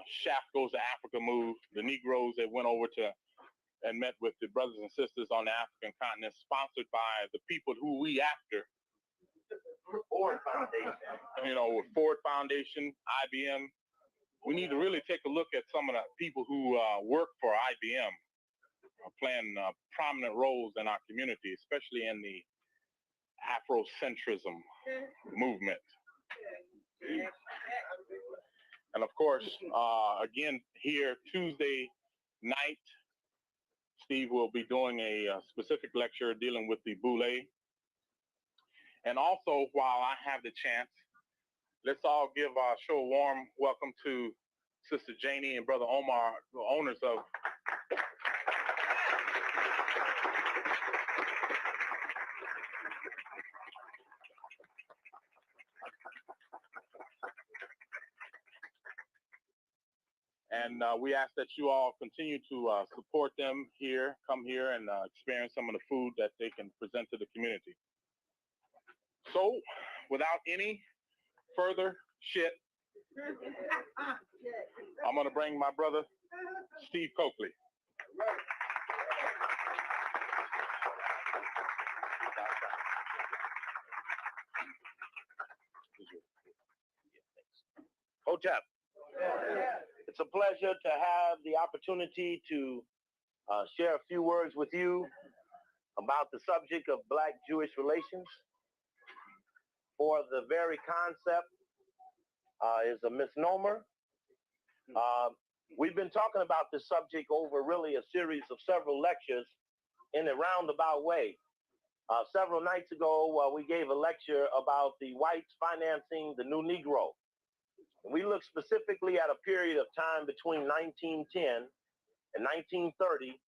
Shaft Goes to Africa move, the Negroes that went over to and met with the brothers and sisters on the African continent, sponsored by the people who we after. Ford Foundation. You know, with Ford Foundation, IBM. We need to really take a look at some of the people who work for IBM, playing prominent roles in our community, especially in the Afrocentrism movement. And of course, again, here Tuesday night, Steve will be doing a specific lecture dealing with the Boule. And also, while I have the chance, let's all give show a warm welcome to Sister Janie and Brother Omar, the owners of and we ask that you all continue to support them here, come here and experience some of the food that they can present to the community. So, without any further shit, I'm going to bring my brother, Steve Coakley. Hotep, it's a pleasure to have the opportunity to share a few words with you about the subject of Black-Jewish relations. For the very concept is a misnomer. We've been talking about this subject over really a series of several lectures in a roundabout way. Several nights ago, we gave a lecture about the whites financing the new Negro. We looked specifically at a period of time between 1910 and 1930,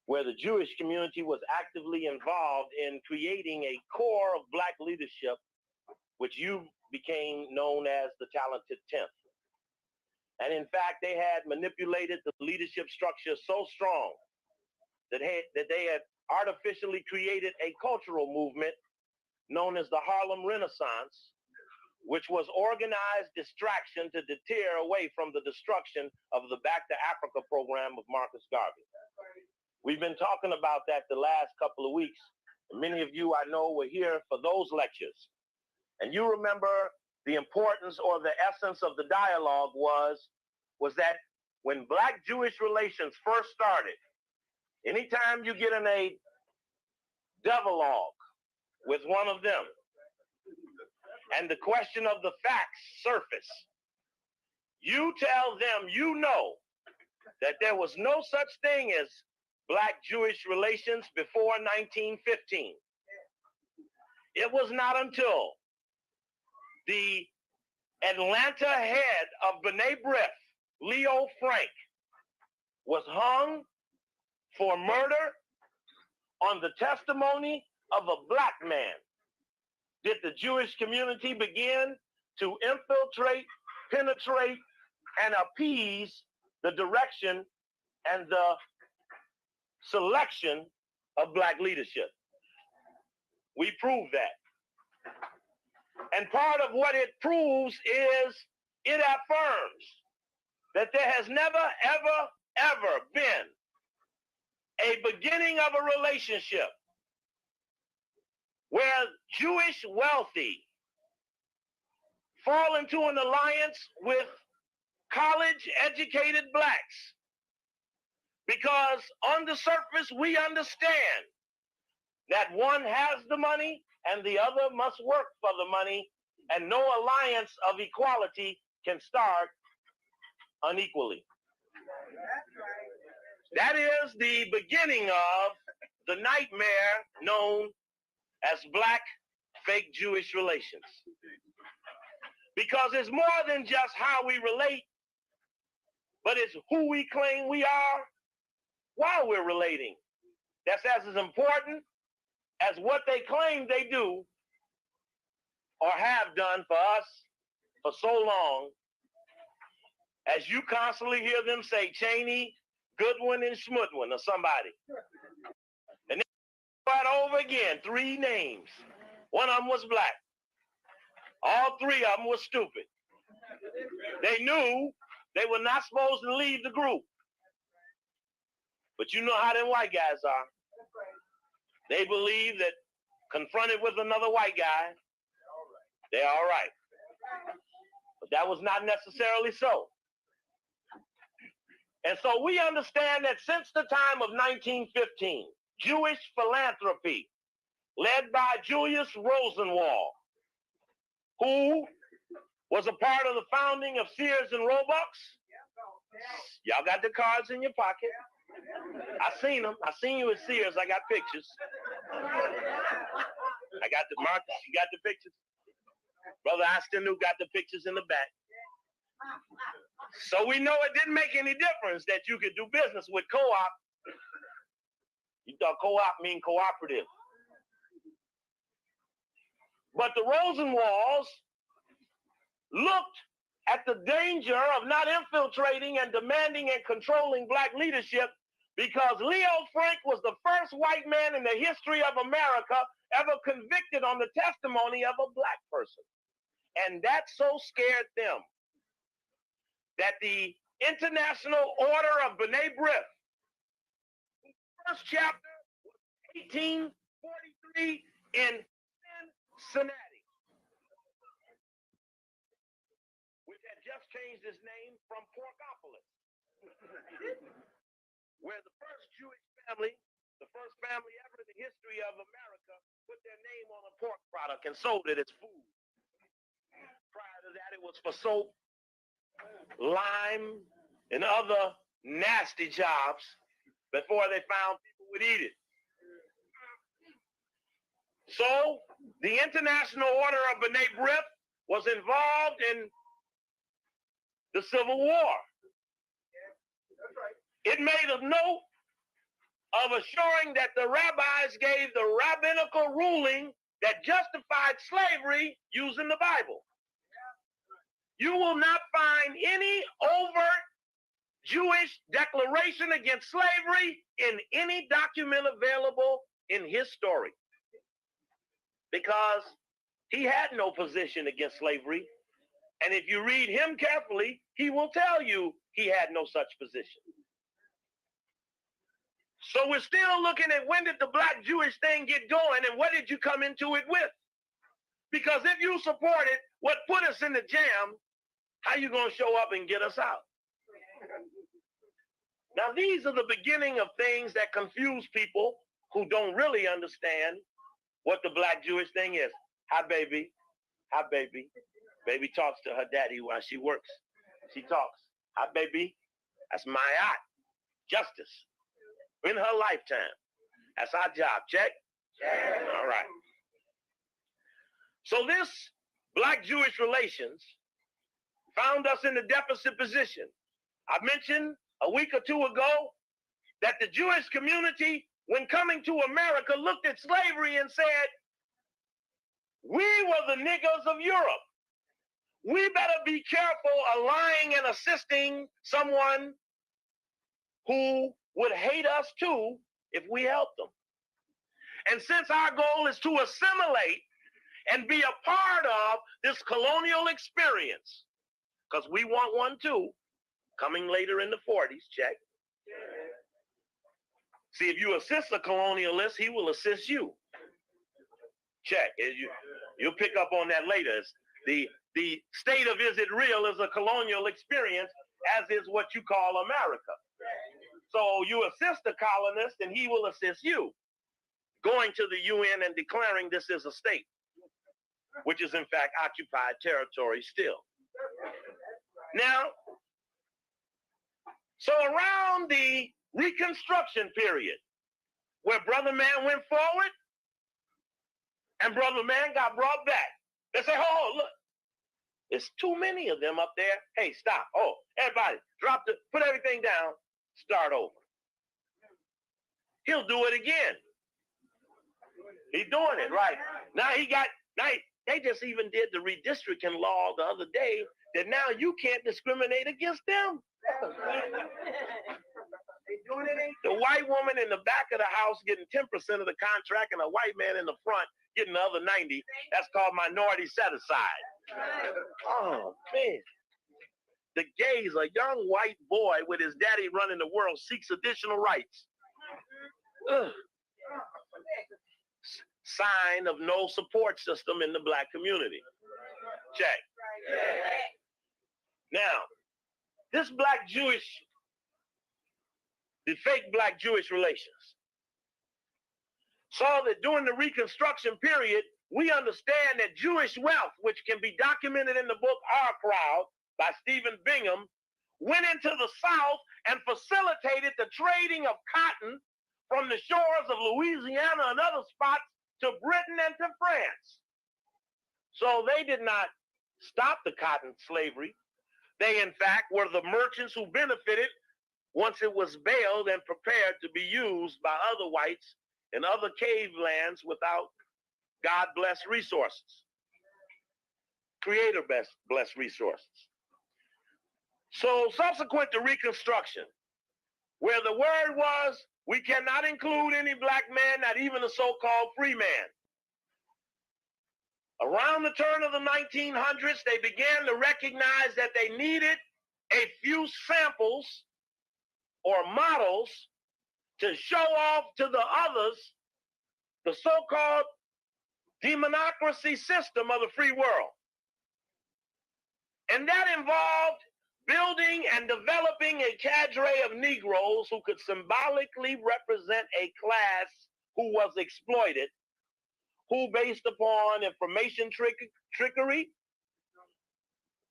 where the Jewish community was actively involved in creating a core of Black leadership, which you became known as the Talented Tenth. And in fact, they had manipulated the leadership structure so strong that they had artificially created a cultural movement known as the Harlem Renaissance, which was organized distraction to deter away from the destruction of the Back to Africa program of Marcus Garvey. We've been talking about that the last couple of weeks. Many of you I know were here for those lectures. And you remember the importance or the essence of the dialogue was that when Black-Jewish relations first started, anytime you get in a dialogue with one of them, and the question of the facts surface, you tell them you know that there was no such thing as Black-Jewish relations before 1915. it was not until the Atlanta head of B'nai B'rith, Leo Frank, was hung for murder on the testimony of a black man did the Jewish community begin to infiltrate, penetrate, and appease the direction and the selection of black leadership. We prove that. And part of what it proves is it affirms that there has never, ever, ever been a beginning of a relationship where Jewish wealthy fall into an alliance with college-educated blacks. Because on the surface, we understand that one has the money and the other must work for the money, and no alliance of equality can start unequally. That is the beginning of the nightmare known as black fake Jewish relations. Because it's more than just how we relate, but it's who we claim we are while we're relating. That's as important as what they claim they do or have done for us for so long, as you constantly hear them say Cheney, Goodwin, and Schmudwin or somebody. And then start over again, 3 names. One of them was black. All 3 of them were stupid. They knew they were not supposed to leave the group. But you know how them white guys are. They believe that confronted with another white guy, they're all right. But that was not necessarily so. And so we understand that since the time of 1915, Jewish philanthropy, led by Julius Rosenwald, who was a part of the founding of Sears and Roebuck. Y'all got the cards in your pocket. I seen them. I seen you at Sears. I got pictures. I got the Marcus. You got the pictures? Brother Aston who got the pictures in the back. So we know it didn't make any difference that you could do business with co-op. You thought co-op mean cooperative. But the Rosenwalds looked at the danger of not infiltrating and demanding and controlling black leadership, because Leo Frank was the first white man in the history of America ever convicted on the testimony of a black person. And that so scared them that the International Order of B'nai B'rith, first chapter was 1843 in Cincinnati, which had just changed its name from Porkopolis, where the first Jewish family, the first family ever in the history of America, put their name on a pork product and sold it as food. Prior to that, it was for soap, lime, and other nasty jobs before they found people would eat it. So the International Order of B'nai B'rith was involved in the Civil War. It made a note of assuring that the rabbis gave the rabbinical ruling that justified slavery using the Bible. You will not find any overt Jewish declaration against slavery in any document available in his story, because he had no position against slavery. And if you read him carefully, he will tell you he had no such position. So we're still looking at, when did the black Jewish thing get going, and what did you come into it with? Because if you supported what put us in the jam, how you going to show up and get us out? Now, these are the beginning of things that confuse people who don't really understand what the black Jewish thing is. Hi, baby. Hi, baby. Baby talks to her daddy while she works. She talks. Hi, baby. That's my aunt. Justice. In her lifetime. That's our job. Check? Check. All right. So this black-Jewish relations found us in a deficit position. I mentioned a week or two ago that the Jewish community, when coming to America, looked at slavery and said, we were the niggers of Europe. We better be careful allying and assisting someone who would hate us too if we help them. And since our goal is to assimilate and be a part of this colonial experience, because we want one too, coming later in the 40s, check. See, if you assist a colonialist, he will assist you. Check. You'll pick up on that later. The state of is it real is a colonial experience, as is what you call America. So you assist the colonist and he will assist you. Going to the UN and declaring this is a state, which is in fact occupied territory still. Now, so around the Reconstruction period, where Brother Man went forward and Brother Man got brought back, they say, oh, look, there's too many of them up there. Hey, stop. Oh, everybody, put everything down, start over. He'll do it again. He's doing it, right. Now they just even did the redistricting law the other day that now you can't discriminate against them. The white woman in the back of the house getting 10% of the contract and a white man in the front getting the other 90. That's called minority set aside. Oh, man. The gays, a young white boy with his daddy running the world, seeks additional rights. Ugh. Sign of no support system in the black community. Check. Now, this the fake black-Jewish relations, saw that during the Reconstruction period, we understand that Jewish wealth, which can be documented in the book Our Crowd by Stephen Bingham, went into the South and facilitated the trading of cotton from the shores of Louisiana and other spots to Britain and to France. So they did not stop the cotton slavery. They, in fact, were the merchants who benefited once it was baled and prepared to be used by other whites in other cave lands without God-blessed resources. Creator-blessed resources. So subsequent to Reconstruction, where the word was, we cannot include any black man, not even a so-called free man. Around the turn of the 1900s, they began to recognize that they needed a few samples or models to show off to the others the so-called democracy system of the free world. And that involved building and developing a cadre of Negroes who could symbolically represent a class who was exploited, who, based upon information trickery,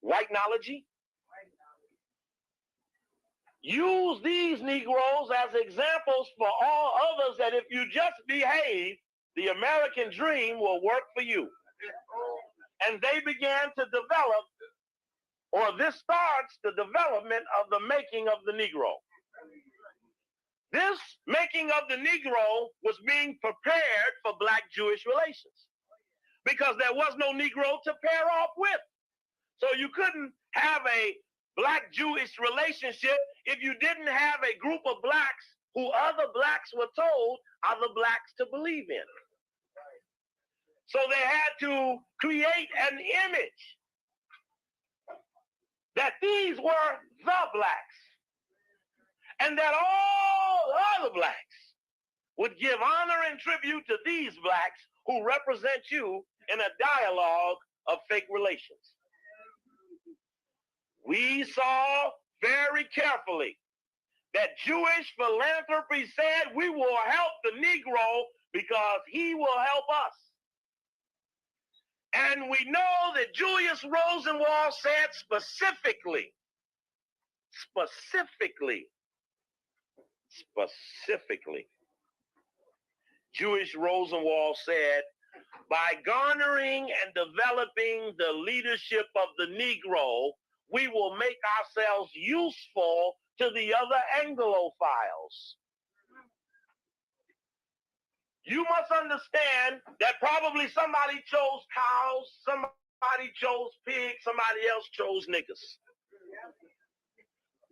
white-knowledge, use these Negroes as examples for all others that if you just behave, the American dream will work for you. And they began to develop, or this starts the development of the making of the Negro. This making of the Negro was being prepared for black-Jewish relations because there was no Negro to pair off with. So you couldn't have a black-Jewish relationship if you didn't have a group of blacks who other blacks were told other blacks to believe in. So they had to create an image that these were the blacks and that all other blacks would give honor and tribute to these blacks who represent you in a dialogue of fake relations. We saw very carefully that Jewish philanthropy said we will help the Negro because he will help us. And we know that Julius Rosenwald said specifically, Jewish Rosenwald said by garnering and developing the leadership of the Negro, we will make ourselves useful to the other Anglophiles. You must understand that probably somebody chose cows, somebody chose pigs, somebody else chose niggas.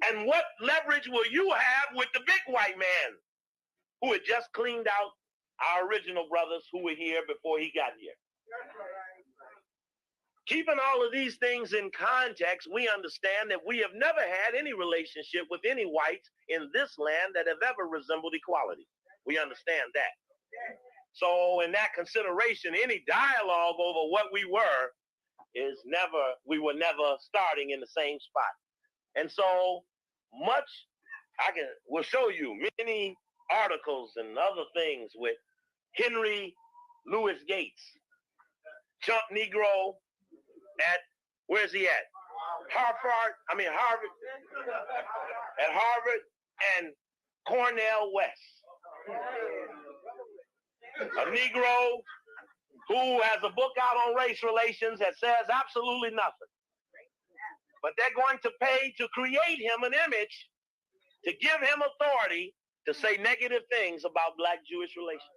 And what leverage will you have with the big white man who had just cleaned out our original brothers who were here before he got here? Keeping all of these things in context, we understand that we have never had any relationship with any whites in this land that have ever resembled equality. We understand that. So in that consideration, any dialogue over what we were we were never starting in the same spot. And so much, will show you many articles and other things with Henry Louis Gates, chump Negro at, where's he at? Harvard, at Harvard and Cornell West. A Negro who has a book out on race relations that says absolutely nothing. But they're going to pay to create him an image, to give him authority to say negative things about Black-Jewish relations.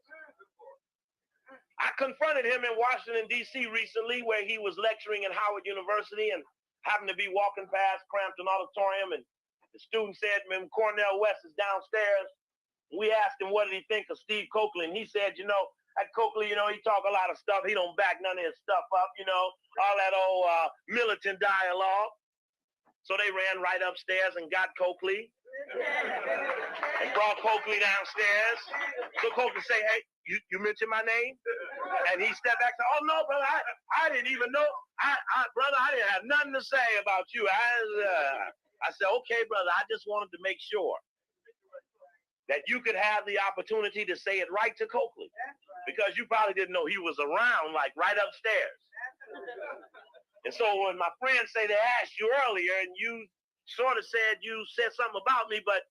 I confronted him in Washington, D.C. recently where he was lecturing at Howard University and happened to be walking past Crampton Auditorium, and the student said, "Man, Cornell West is downstairs." We asked him what did he think of Steve Coakley, and he said, that Coakley, he talk a lot of stuff. He don't back none of his stuff up, all that old militant dialogue. So they ran right upstairs and got Coakley and brought Coakley downstairs. So Coakley say, "Hey, you mentioned my name?" And he stepped back and said, "Oh, no, brother, I didn't even know. Brother, I didn't have nothing to say about you." I said, "Okay, brother, I just wanted to make sure that you could have the opportunity to say it right to Coakley, because you probably didn't know he was around, like right upstairs." And so when my friends say they asked you earlier and you sort of said you said something about me, but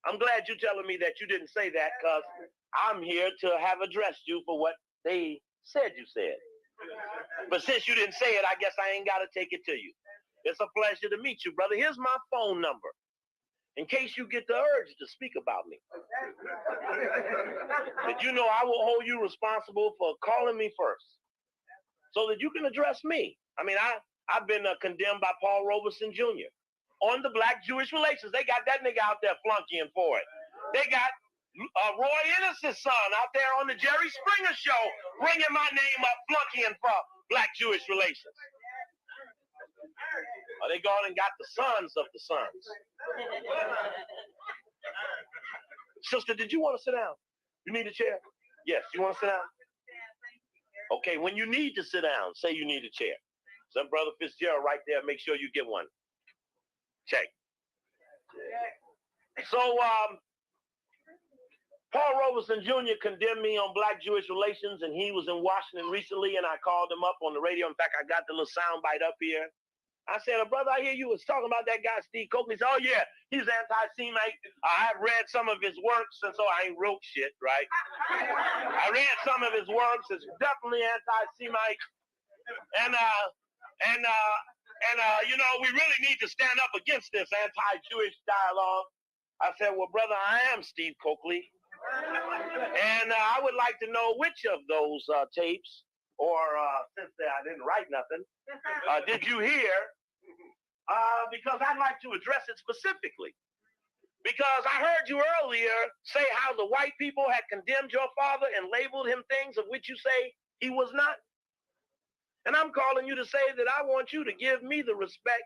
I'm glad you're telling me that you didn't say that, because I'm here to have addressed you for what they said you said. But since you didn't say it, I guess I ain't got to take it to you. It's a pleasure to meet you, brother. Here's my phone number, in case you get the urge to speak about me. But I will hold you responsible for calling me first so that you can address me. I've been condemned by Paul Robeson Jr. on the Black-Jewish relations. They got that nigga out there flunkying for it. They got Roy Innocent's son out there on the Jerry Springer show bringing my name up, flunkying for Black-Jewish relations. They gone and got the sons of the sons. Sister, did you want to sit down? You need a chair? Yes, you want to sit down? Okay, when you need to sit down, say you need a chair. Some Brother Fitzgerald right there, make sure you get one. Check. So, Paul Robeson Jr. condemned me on Black-Jewish relations, and he was in Washington recently, and I called him up on the radio. In fact, I got the little sound bite up here. I said, "Brother, I hear you was talking about that guy, Steve Coakley." He said, "Oh, yeah, he's anti-Semite. I've read some of his works, and so I ain't wrote shit, right? I read some of his works. It's definitely anti-Semite. And we really need to stand up against this anti-Jewish dialogue." I said, "Well, brother, I am Steve Coakley. And I would like to know which of those tapes, or since I didn't write nothing, did you hear? Because I'd like to address it specifically. Because I heard you earlier say how the white people had condemned your father and labeled him things of which you say he was not. And I'm calling you to say that I want you to give me the respect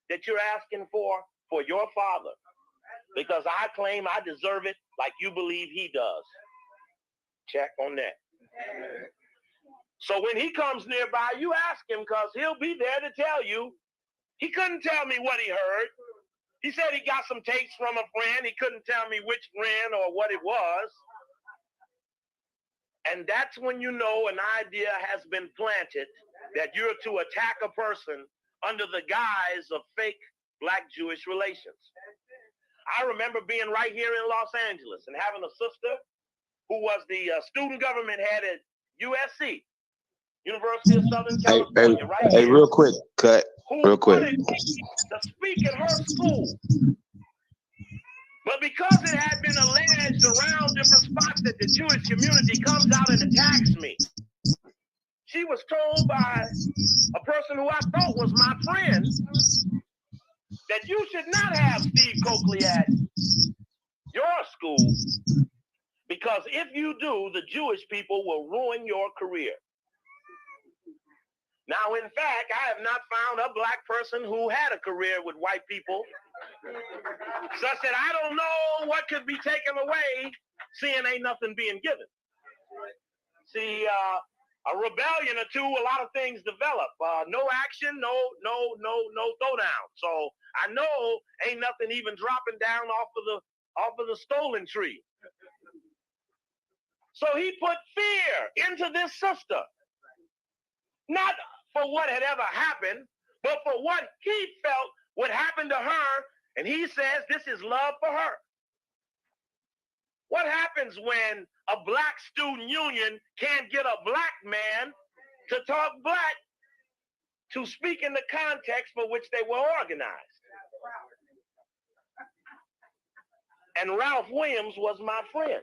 that you're asking for your father. Because I claim I deserve it like you believe he does." Check on that. So when he comes nearby, you ask him, because he'll be there to tell you. He couldn't tell me what he heard. He said he got some tapes from a friend. He couldn't tell me which friend or what it was. And that's when you know an idea has been planted that you're to attack a person under the guise of fake Black-Jewish relations. I remember being right here in Los Angeles and having a sister who was the student government head at USC. University of Southern Hey, California, right hey, here, real quick, cut. who Real quick. wanted me to speak at her school. But because it had been alleged around different spots that the Jewish community comes out and attacks me, she was told by a person who I thought was my friend that you should not have Steve Coakley at your school, because if you do, the Jewish people will ruin your career. Now, in fact, I have not found a black person who had a career with white people, such that I don't know what could be taken away, seeing ain't nothing being given. See, a rebellion or two, a lot of things develop. No action, no throwdown. So I know ain't nothing even dropping down off of the stolen tree. So he put fear into this sister, not for what had ever happened, but for what he felt would happen to her. And he says this is love for her. What happens when a black student union can't get a black man to talk black, to speak in the context for which they were organized? And Ralph Williams was my friend.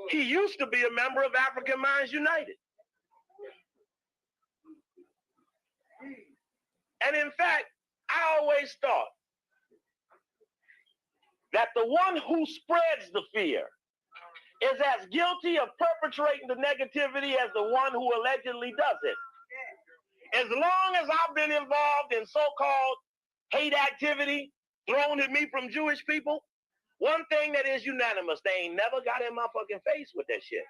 He used to be a member of African Minds United. And in fact, I always thought that the one who spreads the fear is as guilty of perpetrating the negativity as the one who allegedly does it. As long as I've been involved in so-called hate activity thrown at me from Jewish people, one thing that is unanimous, they ain't never got in my fucking face with that shit.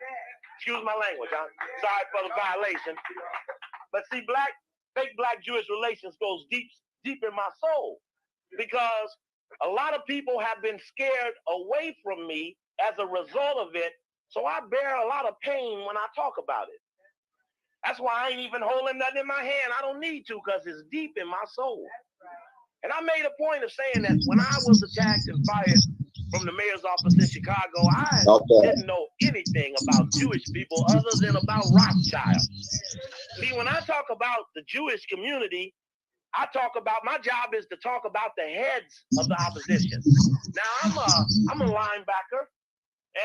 Excuse my language, I'm sorry for the violation. But see, fake black Jewish relations goes deep in my soul, because a lot of people have been scared away from me as a result of it. So I bear a lot of pain when I talk about it. That's why I ain't even holding nothing in my hand. I don't need to, because it's deep in my soul. And I made a point of saying that when I was attacked and fired from the mayor's office in Chicago, I didn't know anything about Jewish people other than about Rothschild. See, when I talk about the Jewish community, I talk about, my job is to talk about the heads of the opposition. Now, I'm a linebacker,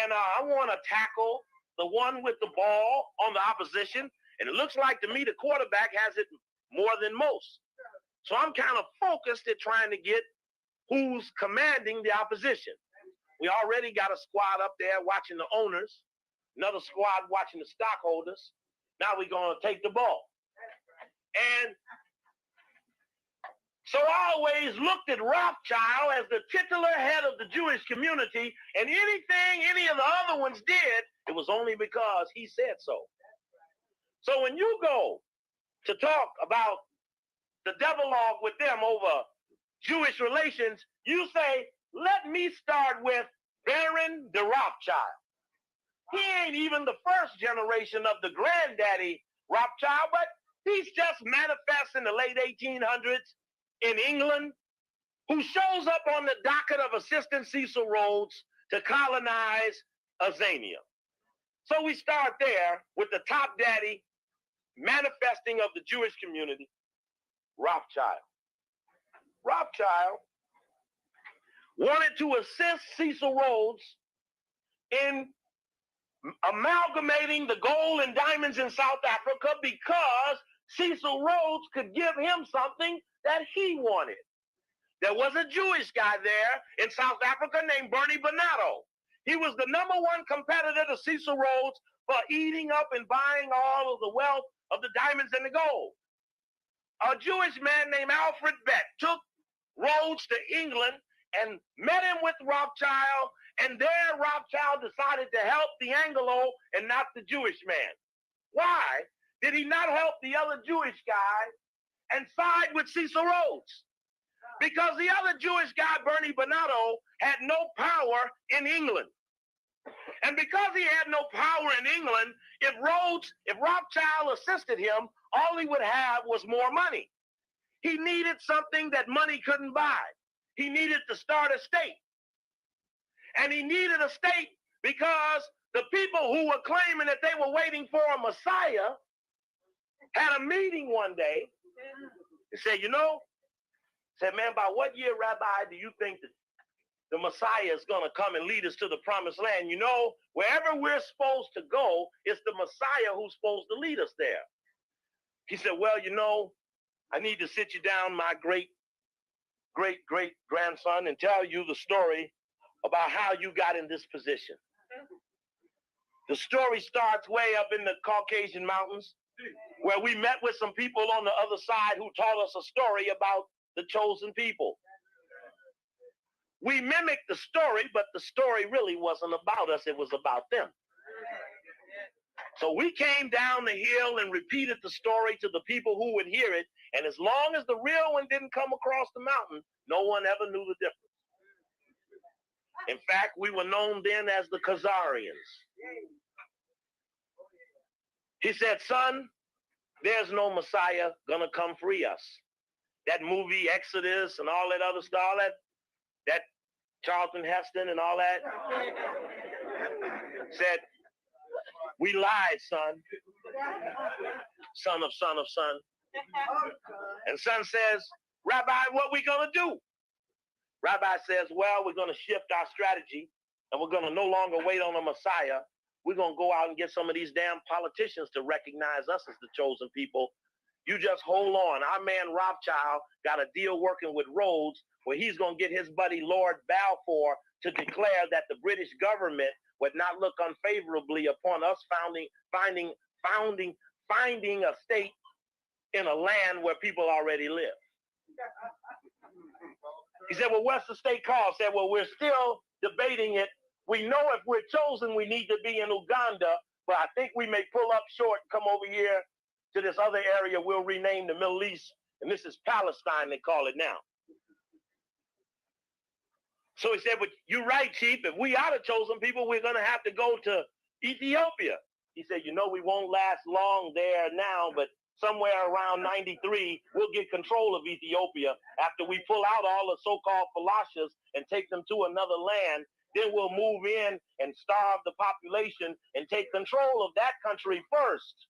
and I want to tackle the one with the ball on the opposition, and it looks like to me the quarterback has it more than most. So I'm kind of focused at trying to get who's commanding the opposition. We already got a squad up there watching the owners, another squad watching the stockholders. Now we're going to take the ball. And so I always looked at Rothschild as the titular head of the Jewish community, and anything any of the other ones did, it was only because he said so. So when you go to talk about the devalogue with them over Jewish relations, you say, let me start with Baron de Rothschild. He ain't even the first generation of the granddaddy Rothschild, but he's just manifest in the late 1800s in England, who shows up on the docket of Assistant Cecil Rhodes to colonize Azania. So we start there with the top daddy manifesting of the Jewish community, Rothschild. Rothschild wanted to assist Cecil Rhodes in amalgamating the gold and diamonds in South Africa, because Cecil Rhodes could give him something that he wanted. There was a Jewish guy there in South Africa named Bernie Bonato. He was the #1 competitor to Cecil Rhodes for eating up and buying all of the wealth of the diamonds and the gold. A Jewish man named Alfred Beck took Rhodes to England and met him with Rothschild, and there Rothschild decided to help the Anglo and not the Jewish man. Why did he not help the other Jewish guy and side with Cecil Rhodes? Because the other Jewish guy, Bernie Bonato, had no power in England. And because he had no power in England, if Rothschild assisted him, all he would have was more money. He needed something that money couldn't buy. He needed to start a state. And he needed a state because the people who were claiming that they were waiting for a Messiah had a meeting one day and said, man, by what year, Rabbi, do you think that the Messiah is going to come and lead us to the promised land? Wherever we're supposed to go, it's the Messiah who's supposed to lead us there. He said, well, I need to sit you down, my great grandson, and tell you the story about how you got in this position. The story starts way up in the Caucasian mountains, where we met with some people on the other side who taught us a story about the chosen people. We mimicked the story, but the story really wasn't about us. It was about them. So we came down the hill and repeated the story to the people who would hear it. And as long as the real one didn't come across the mountain, no one ever knew the difference. In fact, we were known then as the Khazarians. He said, son, there's no Messiah gonna come free us. That movie Exodus and all that other stuff, all that Charlton Heston and all that, said, we lied, son. Son of son of son. And son says, Rabbi, what we gonna do? Rabbi says, well, we're gonna shift our strategy and we're gonna no longer wait on a Messiah. We're gonna go out and get some of these damn politicians to recognize us as the chosen people. You just hold on. Our man Rothschild got a deal working with Rhodes where he's gonna get his buddy Lord Balfour to declare that the British government would not look unfavorably upon us finding a state in a land where people already live. He said, well, what's the state called? I said, well, we're still debating it. We know if we're chosen, we need to be in Uganda, but I think we may pull up short and come over here to this other area we'll rename the Middle East, and this is Palestine, they call it now. So he said, but you're right, Chief. If we are the chosen people, we're going to have to go to Ethiopia. He said, we won't last long there now, but somewhere around 93, we'll get control of Ethiopia. After we pull out all the so-called Falashas and take them to another land, then we'll move in and starve the population and take control of that country first.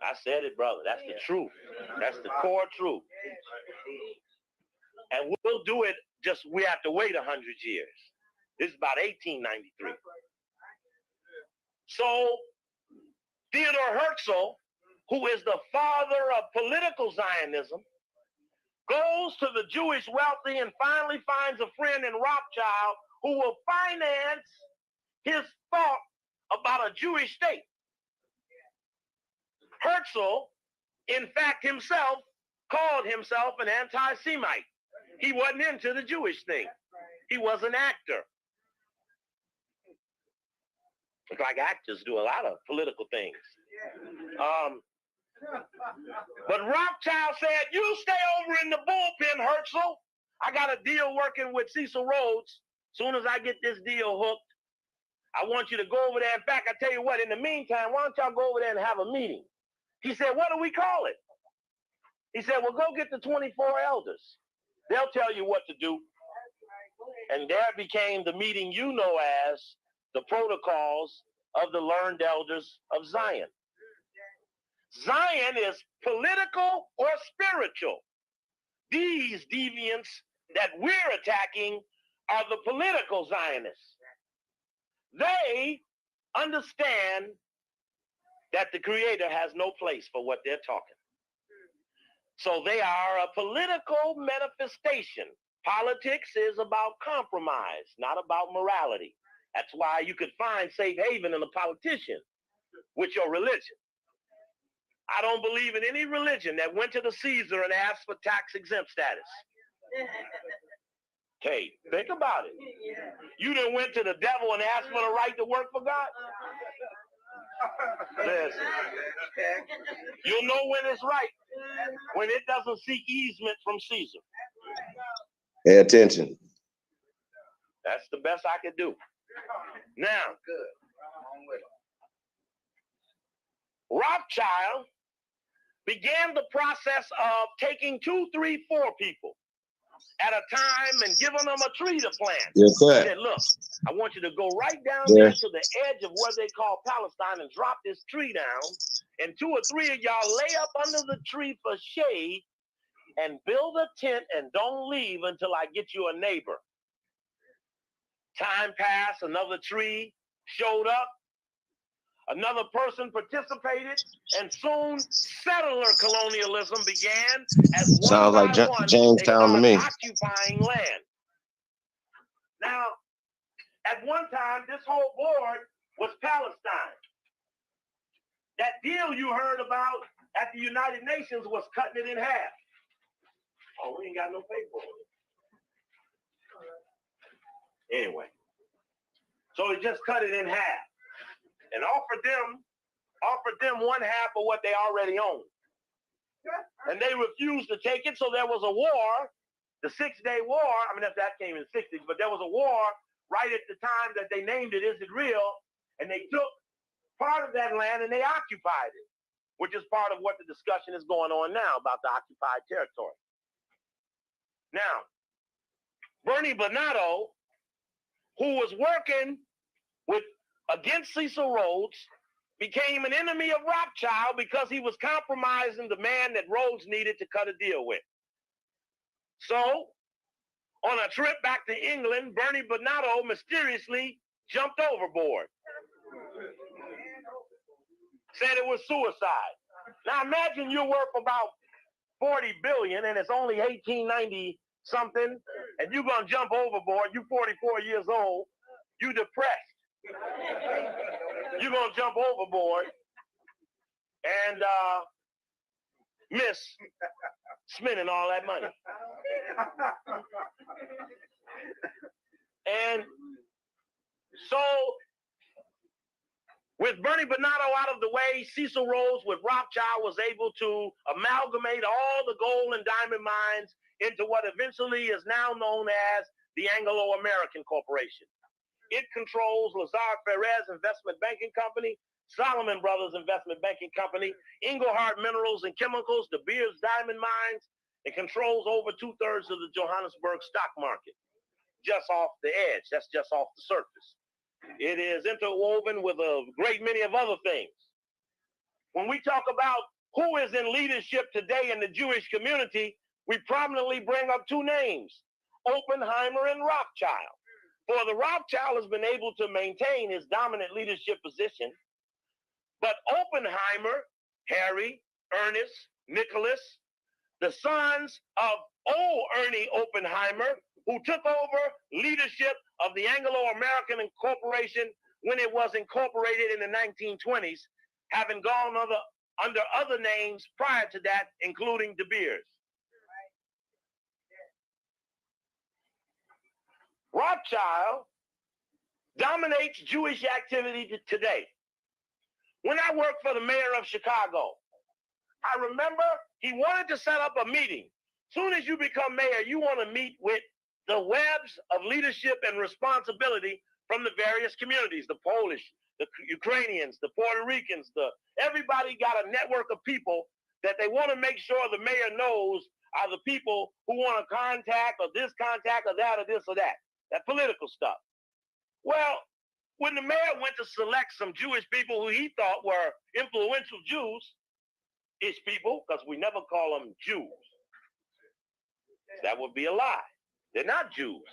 I said it, brother. That's the truth. That's the core truth. And we'll do it, we have to wait 100 years. This is about 1893. So Theodor Herzl, who is the father of political Zionism, goes to the Jewish wealthy and finally finds a friend in Rothschild who will finance his thought about a Jewish state. Herzl, in fact, himself called himself an anti-Semite. He wasn't into the Jewish thing. He was an actor. It's like actors do a lot of political things. But Rothschild said, you stay over in the bullpen, Herzl. I got a deal working with Cecil Rhodes. Soon as I get this deal hooked, I want you to go over there. In fact, I tell you what, in the meantime, why don't y'all go over there and have a meeting? He said, what do we call it? He said, well, go get the 24 elders. They'll tell you what to do. And there became the meeting you know as the protocols of the learned elders of Zion. Zion is political or spiritual. These deviants that we're attacking are the political Zionists. They understand that the Creator has no place for what they're talking. So they are a political manifestation. Politics is about compromise, not about morality. That's why you could find safe haven in a politician with your religion. I don't believe in any religion that went to the Caesar and asked for tax-exempt status. Hey, think about it. You done went to the devil and asked for the right to work for God? Listen, you'll know when it's right, when it doesn't seek easement from Caesar. Pay attention. That's the best I could do. Now, Rothschild began the process of taking 2, 3, 4 people at a time and given them a tree to plant. Yes, He sir. said, look, I want you to go right down Yeah. there to the edge of what they call Palestine and drop this tree down. And 2 or 3 of y'all lay up under the tree for shade and build a tent and don't leave until I get you a neighbor. Time passed, another tree showed up, another person participated, and soon settler colonialism began as one Sounds by like one Jamestown to they me. started occupying land. Now, at one time, this whole board was Palestine. That deal you heard about at the United Nations was cutting it in half. Oh, we ain't got no paper on it. Anyway, so he just cut it in half and offered them 1/2 of what they already owned. And they refused to take it, so there was a war, the 6-day war. I mean, if that came in the 60s, but there was a war right at the time that they named it, Is It Real? And they took part of that land and they occupied it, which is part of what the discussion is going on now about the occupied territory. Now, Bernie Bernardo, who was working against Cecil Rhodes, became an enemy of Rothschild because he was compromising the man that Rhodes needed to cut a deal with. So, on a trip back to England, Bernie Bernardo mysteriously jumped overboard. Said it was suicide. Now imagine you're worth about 40 billion and it's only 1890 something, and you're gonna jump overboard. You 44 years old, you depressed. You're gonna jump overboard and miss spending all that money. And so, with Bernie Bernardo out of the way, Cecil Rhodes with Rothschild was able to amalgamate all the gold and diamond mines into what eventually is now known as the Anglo-American Corporation. It controls Lazar Perez Investment Banking Company, Solomon Brothers Investment Banking Company, Engelhardt Minerals and Chemicals, De Beers Diamond Mines. It controls over 2/3 of the Johannesburg stock market. Just off the edge, that's just off the surface. It is interwoven with a great many of other things. When we talk about who is in leadership today in the Jewish community, we prominently bring up 2 names, Oppenheimer and Rothschild. For the Rothschild has been able to maintain his dominant leadership position, but Oppenheimer, Harry, Ernest, Nicholas, the sons of old Ernie Oppenheimer, who took over leadership of the Anglo-American Corporation when it was incorporated in the 1920s, having gone under other names prior to that, including De Beers. Rothschild dominates Jewish activity today. When I worked for the mayor of Chicago, I remember he wanted to set up a meeting. Soon as you become mayor, you want to meet with the webs of leadership and responsibility from the various communities, the Polish, the Ukrainians, the Puerto Ricans, everybody got a network of people that they want to make sure the mayor knows are the people who want to contact or this contact or that or this or that political stuff. Well, when the mayor went to select some Jewish people who he thought were influential Jews-ish people, because we never call them Jews. That would be a lie. They're not Jews.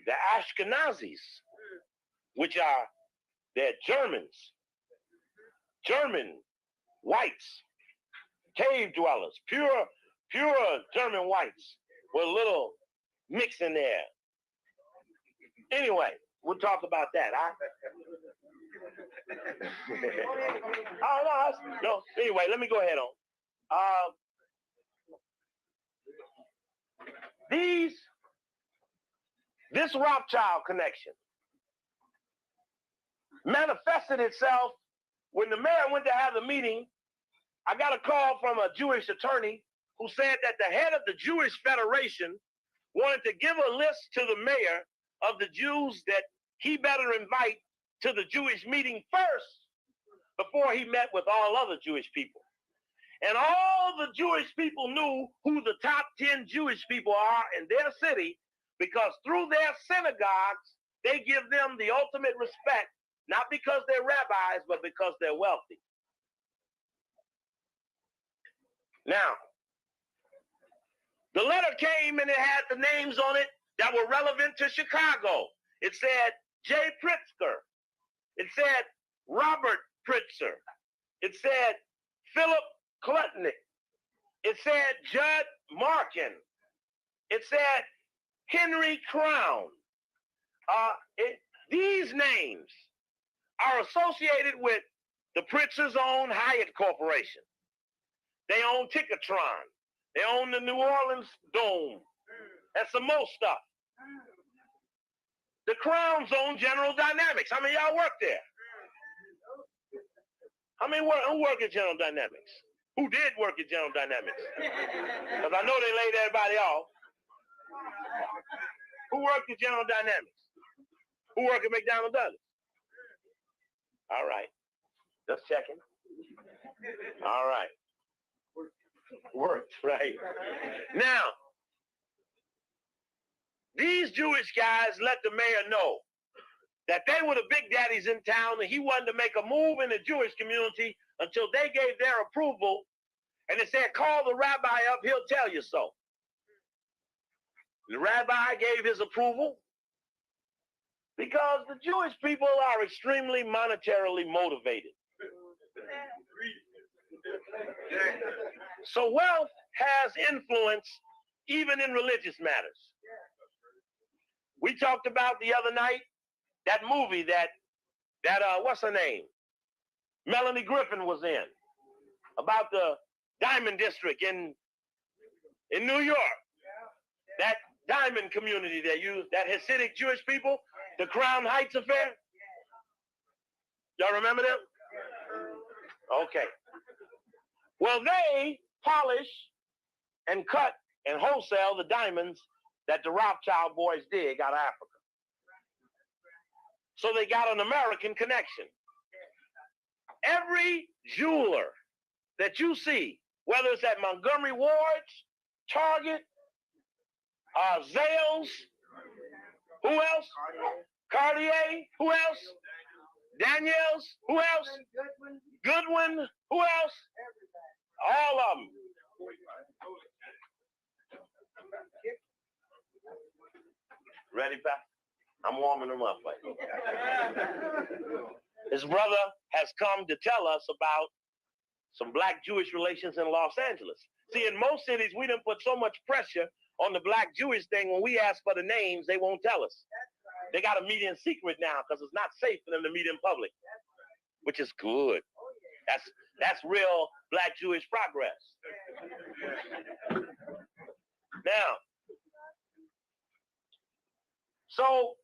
They're Ashkenazis, they're Germans, German whites, cave dwellers, pure German whites with a little mix in there. Anyway, we'll talk about that. No. Anyway, let me go ahead on. This Rothschild connection manifested itself when the mayor went to have the meeting. I got a call from a Jewish attorney who said that the head of the Jewish Federation wanted to give a list to the mayor of the Jews that he better invite to the Jewish meeting first before he met with all other Jewish people. And all the Jewish people knew who the top 10 Jewish people are in their city, because through their synagogues, they give them the ultimate respect, not because they're rabbis, but because they're wealthy. Now, the letter came and it had the names on it that were relevant to Chicago. It said J. Pritzker. It said Robert Pritzker. It said Philip Klutnick. It said Judd Markin. It said Henry Crown. These names are associated with the Pritzker's own Hyatt Corporation. They own Ticketron. They own the New Orleans Dome. And some more stuff. The Crowns own General Dynamics. How many of y'all work there? How many who work at General Dynamics? Who did work at General Dynamics? Because I know they laid everybody off. Who worked at General Dynamics? Who worked at McDonald Douglas? All right. Just checking. All right. Worked, right. Now, these Jewish guys let the mayor know that they were the big daddies in town and he wanted to make a move in the Jewish community until they gave their approval. And they said, call the rabbi up, he'll tell you so. The rabbi gave his approval because the Jewish people are extremely monetarily motivated. So wealth has influence even in religious matters. We talked about the other night that movie that what's her name? Melanie Griffin was in, about the Diamond District in New York. That diamond community that Hasidic Jewish people, the Crown Heights affair. Y'all remember them? Okay. Well, they polish and cut and wholesale the diamonds that the Rothschild boys dig out of Africa. So they got an American connection. Every jeweler that you see, whether it's at Montgomery Ward's, Target, Zales, who else? Cartier, who else? Daniels, who else? Goodwin, who else? All of them. Ready, Pat? I'm warming them up right now. His brother has come to tell us about some Black-Jewish relations in Los Angeles. See, in most cities, we done put so much pressure on the Black-Jewish thing. When we ask for the names, they won't tell us. They got to meet in secret now because it's not safe for them to meet in public, which is good. That's real Black-Jewish progress. Now, so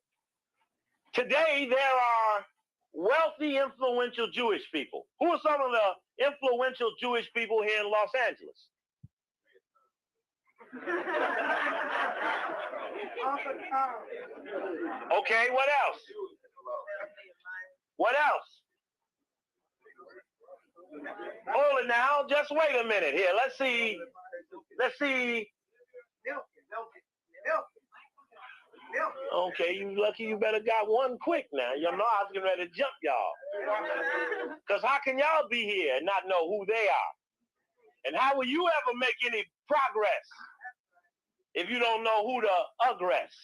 today there are wealthy, influential Jewish people. Who are some of the influential Jewish people here in Los Angeles? Okay, what else? What else? Hold it now. Just wait a minute here. Let's see. Okay, you lucky you better got one quick now. You know I was getting ready to jump y'all. Because how can y'all be here and not know who they are? And how will you ever make any progress if you don't know who to aggress?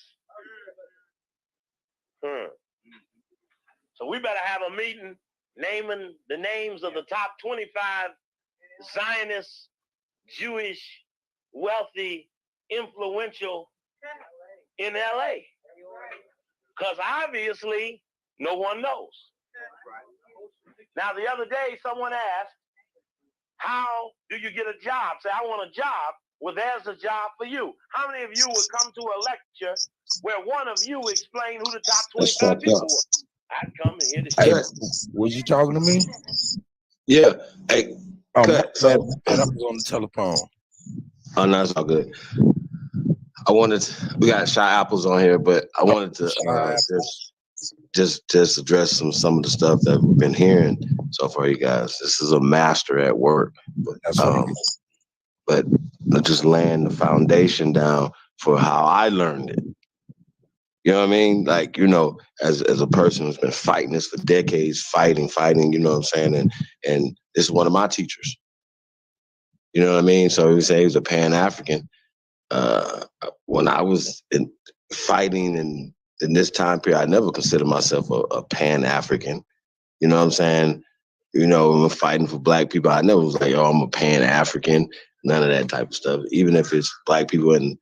So we better have a meeting naming the names of the top 25 Zionist, Jewish, wealthy, influential in LA. Because obviously no one knows. Now the other day someone asked, how do you get a job? Say, I want a job. Well, there's a job for you. How many of you would come to a lecture where one of you explain who the top 25 people were? I'd come and hear the shit. Hey, was you talking to me? Yeah. Hey, Oh, Cut. man, I was on the telephone. Oh, no, it's all good. We got Shy Apples on here, but I wanted to just address some of the stuff that we've been hearing. so far, you guys. This is a master at work. That's right. But just laying the foundation down for how I learned it. You know what I mean? Like, you know, as a person who's been fighting this for decades, fighting, you know what I'm saying? And this is one of my teachers. You know what I mean? So he say he was a Pan-African. When I was fighting in this time period, I never considered myself a Pan-African. You know what I'm saying? You know, when fighting for black people, I never was like, oh, I'm a Pan-African. None of that type of stuff. Even if it's black people in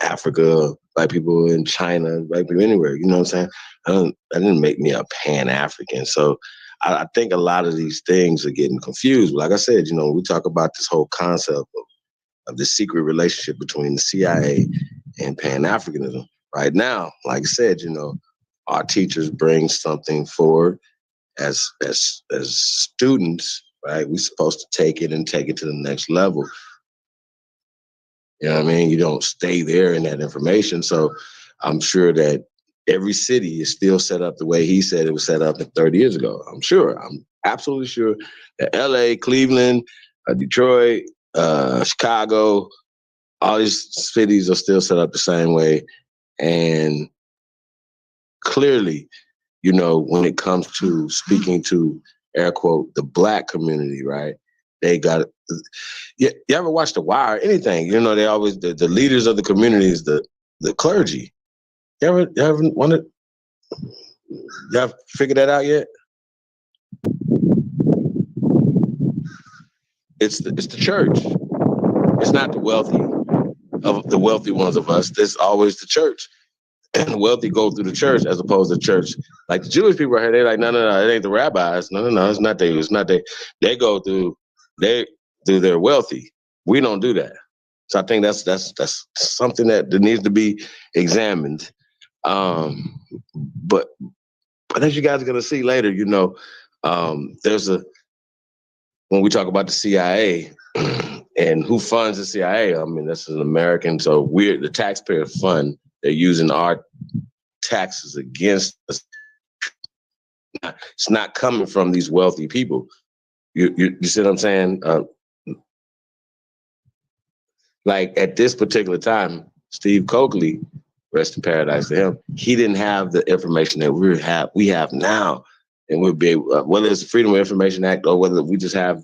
Africa, black people in China, black people anywhere, you know what I'm saying? That didn't make me a Pan-African. So I think a lot of these things are getting confused. Like I said, you know, we talk about this whole concept of the secret relationship between the CIA and Pan-Africanism. Right now, like I said, you know, our teachers bring something forward as students, right? We're supposed to take it to the next level. You know what I mean? You don't stay there in that information. So I'm sure that every city is still set up the way he said it was set up 30 years ago. I'm absolutely sure that LA, Cleveland, Detroit, Chicago, all these cities are still set up the same way. And clearly, you know, when it comes to speaking to, air quote, the black community, right? They got, you ever watch The Wire or anything? You know, they always, the leaders of the communities, the clergy. You ever wanted, you have figured that out yet? It's the church. It's not the wealthy ones of us. It's always the church. And the wealthy go through the church as opposed to church. Like the Jewish people right here, they're like, no, it ain't the rabbis. No, it's not they. It's not they. They go through their wealthy. We don't do that. So I think that's something that needs to be examined. But as you guys are gonna see later, you know, when we talk about the CIA and who funds the CIA, I mean, this is an American, so the taxpayer fund. They're using our taxes against us. It's not coming from these wealthy people. You see what I'm saying? Like at this particular time, Steve Coakley, rest in paradise to him, he didn't have the information that we have now. And we'll be able, whether it's the Freedom of Information Act or whether we just have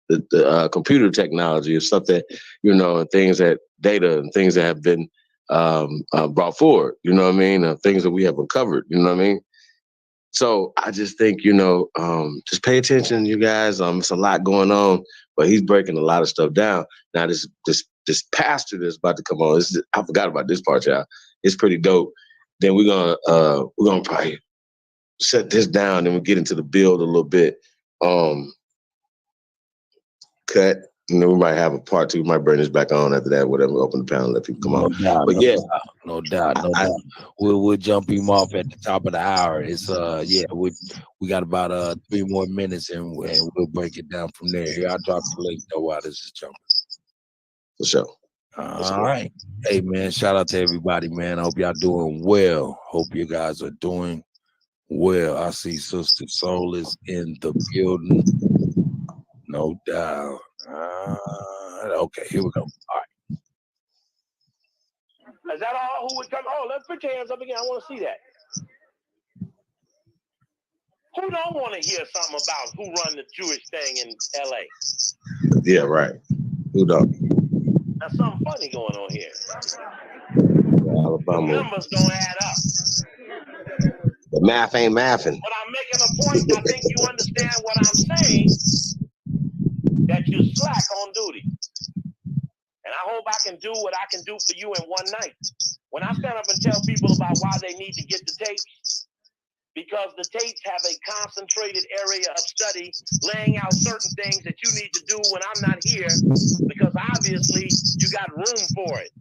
the computer technology or something, you know, and things that data and things that have been brought forward, you know what I mean? Things that we have uncovered, you know what I mean? So I just think, you know, just pay attention, you guys. It's a lot going on, but he's breaking a lot of stuff down. Now this pastor that's about to come on, I forgot about this part, y'all. It's pretty dope. Then we're gonna probably set this down, and we'll get into the build a little bit. Cut. And then we might have a part two. We might bring this back on after that, whatever. Open the panel, let people come on. No doubt. We'll jump him off at the top of the hour. It's we got about 3 more minutes, and we'll break it down from there. Here, I'll drop the link though while this is jumping. For sure. All right. Hey man, shout out to everybody, man. I hope y'all doing well. Hope you guys are doing well. I see Sister Soul is in the building. No doubt. Okay, here we go. All right. Is that all? Who would come? Oh, let's put your hands up again. I want to see that. Who don't want to hear something about who run the Jewish thing in LA? Yeah, right. Who don't? There's something funny going on here. Alabama. The numbers don't add up. The math ain't mathing. But I'm making a point. I think you understand what I'm saying. That you slack on duty. And I hope I can do what I can do for you in one night. When I stand up and tell people about why they need to get the tapes, because the tapes have a concentrated area of study laying out certain things that you need to do when I'm not here, because obviously you got room for it.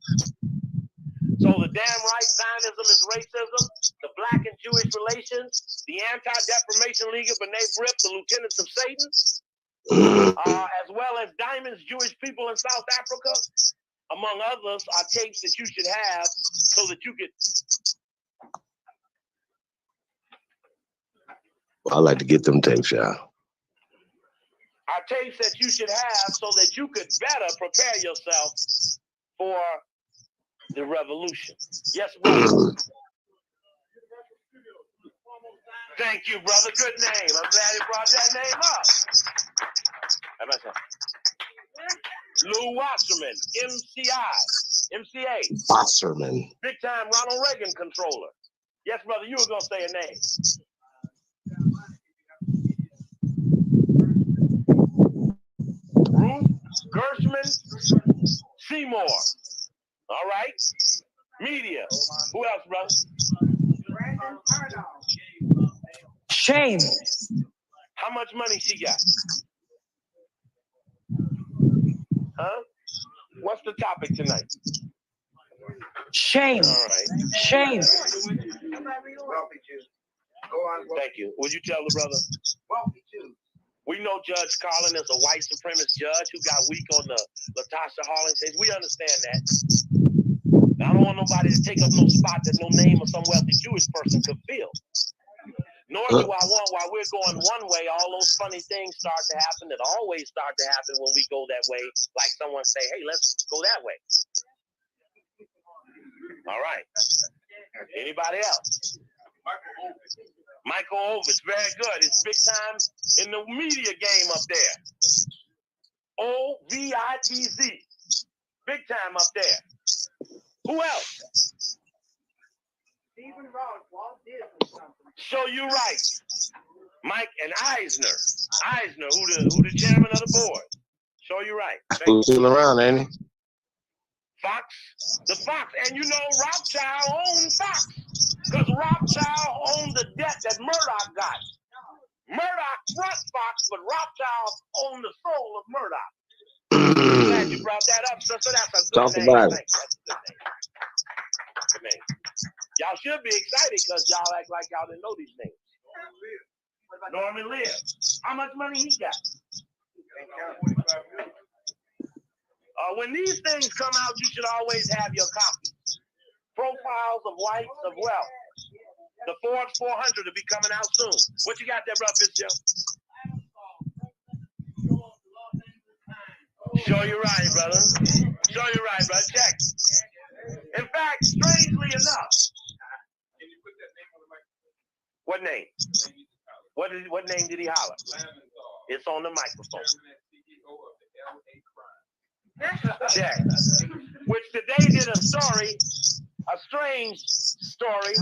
So the damn right Zionism is racism, the black and Jewish relations, the Anti-Defamation League of B'nai B'rith, the lieutenants of Satan, as well as Diamond's Jewish people in South Africa, among others, are tapes that you should have so that you could. I like to get them tapes, y'all. tapes that you should have so that you could better prepare yourself for the revolution. Yes, brother. Thank you, brother. Good name. I'm glad he brought that name up. How about that? Lou Wasserman, MCA. Wasserman. Big time Ronald Reagan controller. Yes, brother, you were going to say a name. Ruth Gershman Seymour. All right. Media. Who else, brother? Brandon Turnoff. Shame. How much money she got? Huh? What's the topic tonight? Shame. All right. Shame. Wealthy Jews. Go on. Thank you. Would you tell the brother? Wealthy Jews. We know Judge Carlin is a white supremacist judge who got weak on the Latasha Harlan case. We understand that. I don't want nobody to take up no spot that no name of some wealthy Jewish person could fill. Nor do I want, while we're going one way, all those funny things start to happen that always start to happen when we go that way. Like someone say, hey, let's go that way. All right. Anybody else? Michael Ovitz, very good. It's big time in the media game up there. OVITZ. Big time up there. Who else? Stephen Ross, Walt Disney Company. Show you right. Mike and Eisner. Eisner, who the chairman of the board. Show you right. Who's still around, ain't he? Fox. The Fox. And you know Rothschild owned Fox. Because Rothschild owned the debt that Murdoch got. Murdoch front Fox, but Rothschild owned the soul of Murdoch. Glad you brought that up, sister. That's a good Talk name. about it. That's a good name. Good name. Y'all should be excited because y'all act like y'all didn't know these names. Norman Lear. How much money he got? When these things come out, you should always have your copies. Profiles of whites of wealth. The Forbes 400 will be coming out soon. What you got there, brother Fitzgerald? Show you right, brother. Show you right, brother. Check. In fact, strangely enough. What name? What name did he holler? It's on the microphone. Check. Which today did a story, a strange story,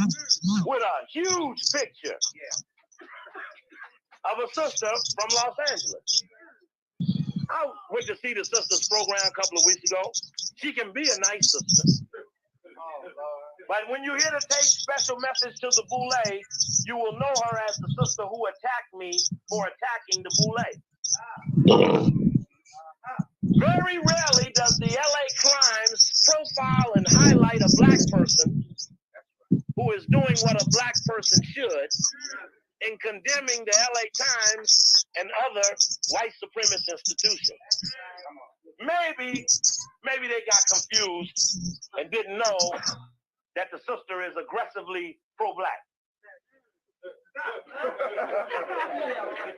with a huge picture of a sister from Los Angeles. I went to see the sister's program a couple of weeks ago. She can be a nice sister. But when you hear the tape special message to the Boule, you will know her as the sister who attacked me for attacking the Boule. Very rarely does the LA Crimes profile and highlight a black person who is doing what a black person should in condemning the LA Times and other white supremacist institutions. Maybe they got confused and didn't know that the sister is aggressively pro-black.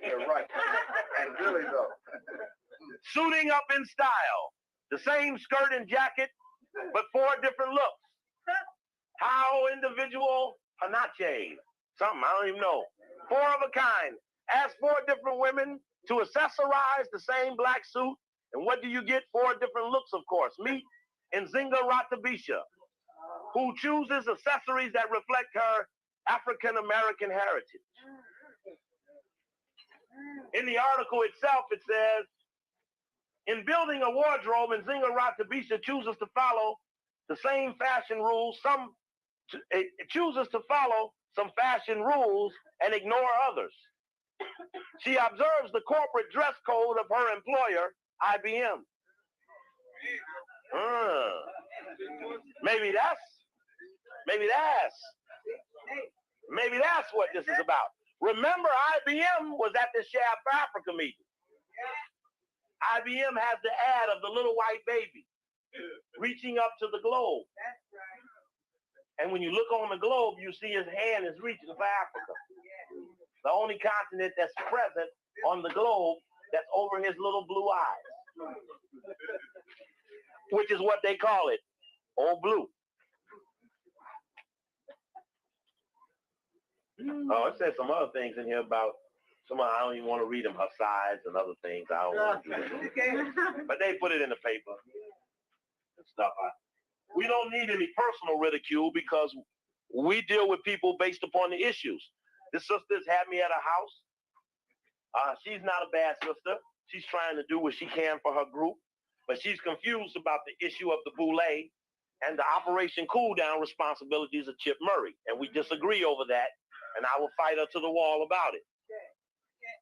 You're right. And really though. Suiting up in style. The same skirt and jacket, but 4 different looks. How individual Panache. Something, I don't even know. 4 of a kind. Ask 4 different women to accessorize the same black suit. And what do you get? 4 different looks, of course. Meet Nzinga Ratabisha, who chooses accessories that reflect her African-American heritage. In the article itself, it says, in building a wardrobe, Nzinga Ratabisha chooses to follow the same fashion rules. It chooses to follow some fashion rules and ignore others. She observes the corporate dress code of her employer, IBM. Maybe that's what this is about. Remember, IBM was at the Shab for Africa meeting. IBM has the ad of the little white baby reaching up to the globe. And when you look on the globe, you see his hand is reaching for Africa. The only continent that's present on the globe that's over his little blue eyes, which is what they call it, old blue. Oh, it says some other things in here about someone. I don't even want to read them, her size and other things. I don't want to do it. But they put it in the paper and stuff. We don't need any personal ridicule because we deal with people based upon the issues. The sisters had me at her house. She's not a bad sister. She's trying to do what she can for her group, but she's confused about the issue of the boule and the Operation Cool Down responsibilities of Chip Murray. And we disagree over that, and I will fight her to the wall about it.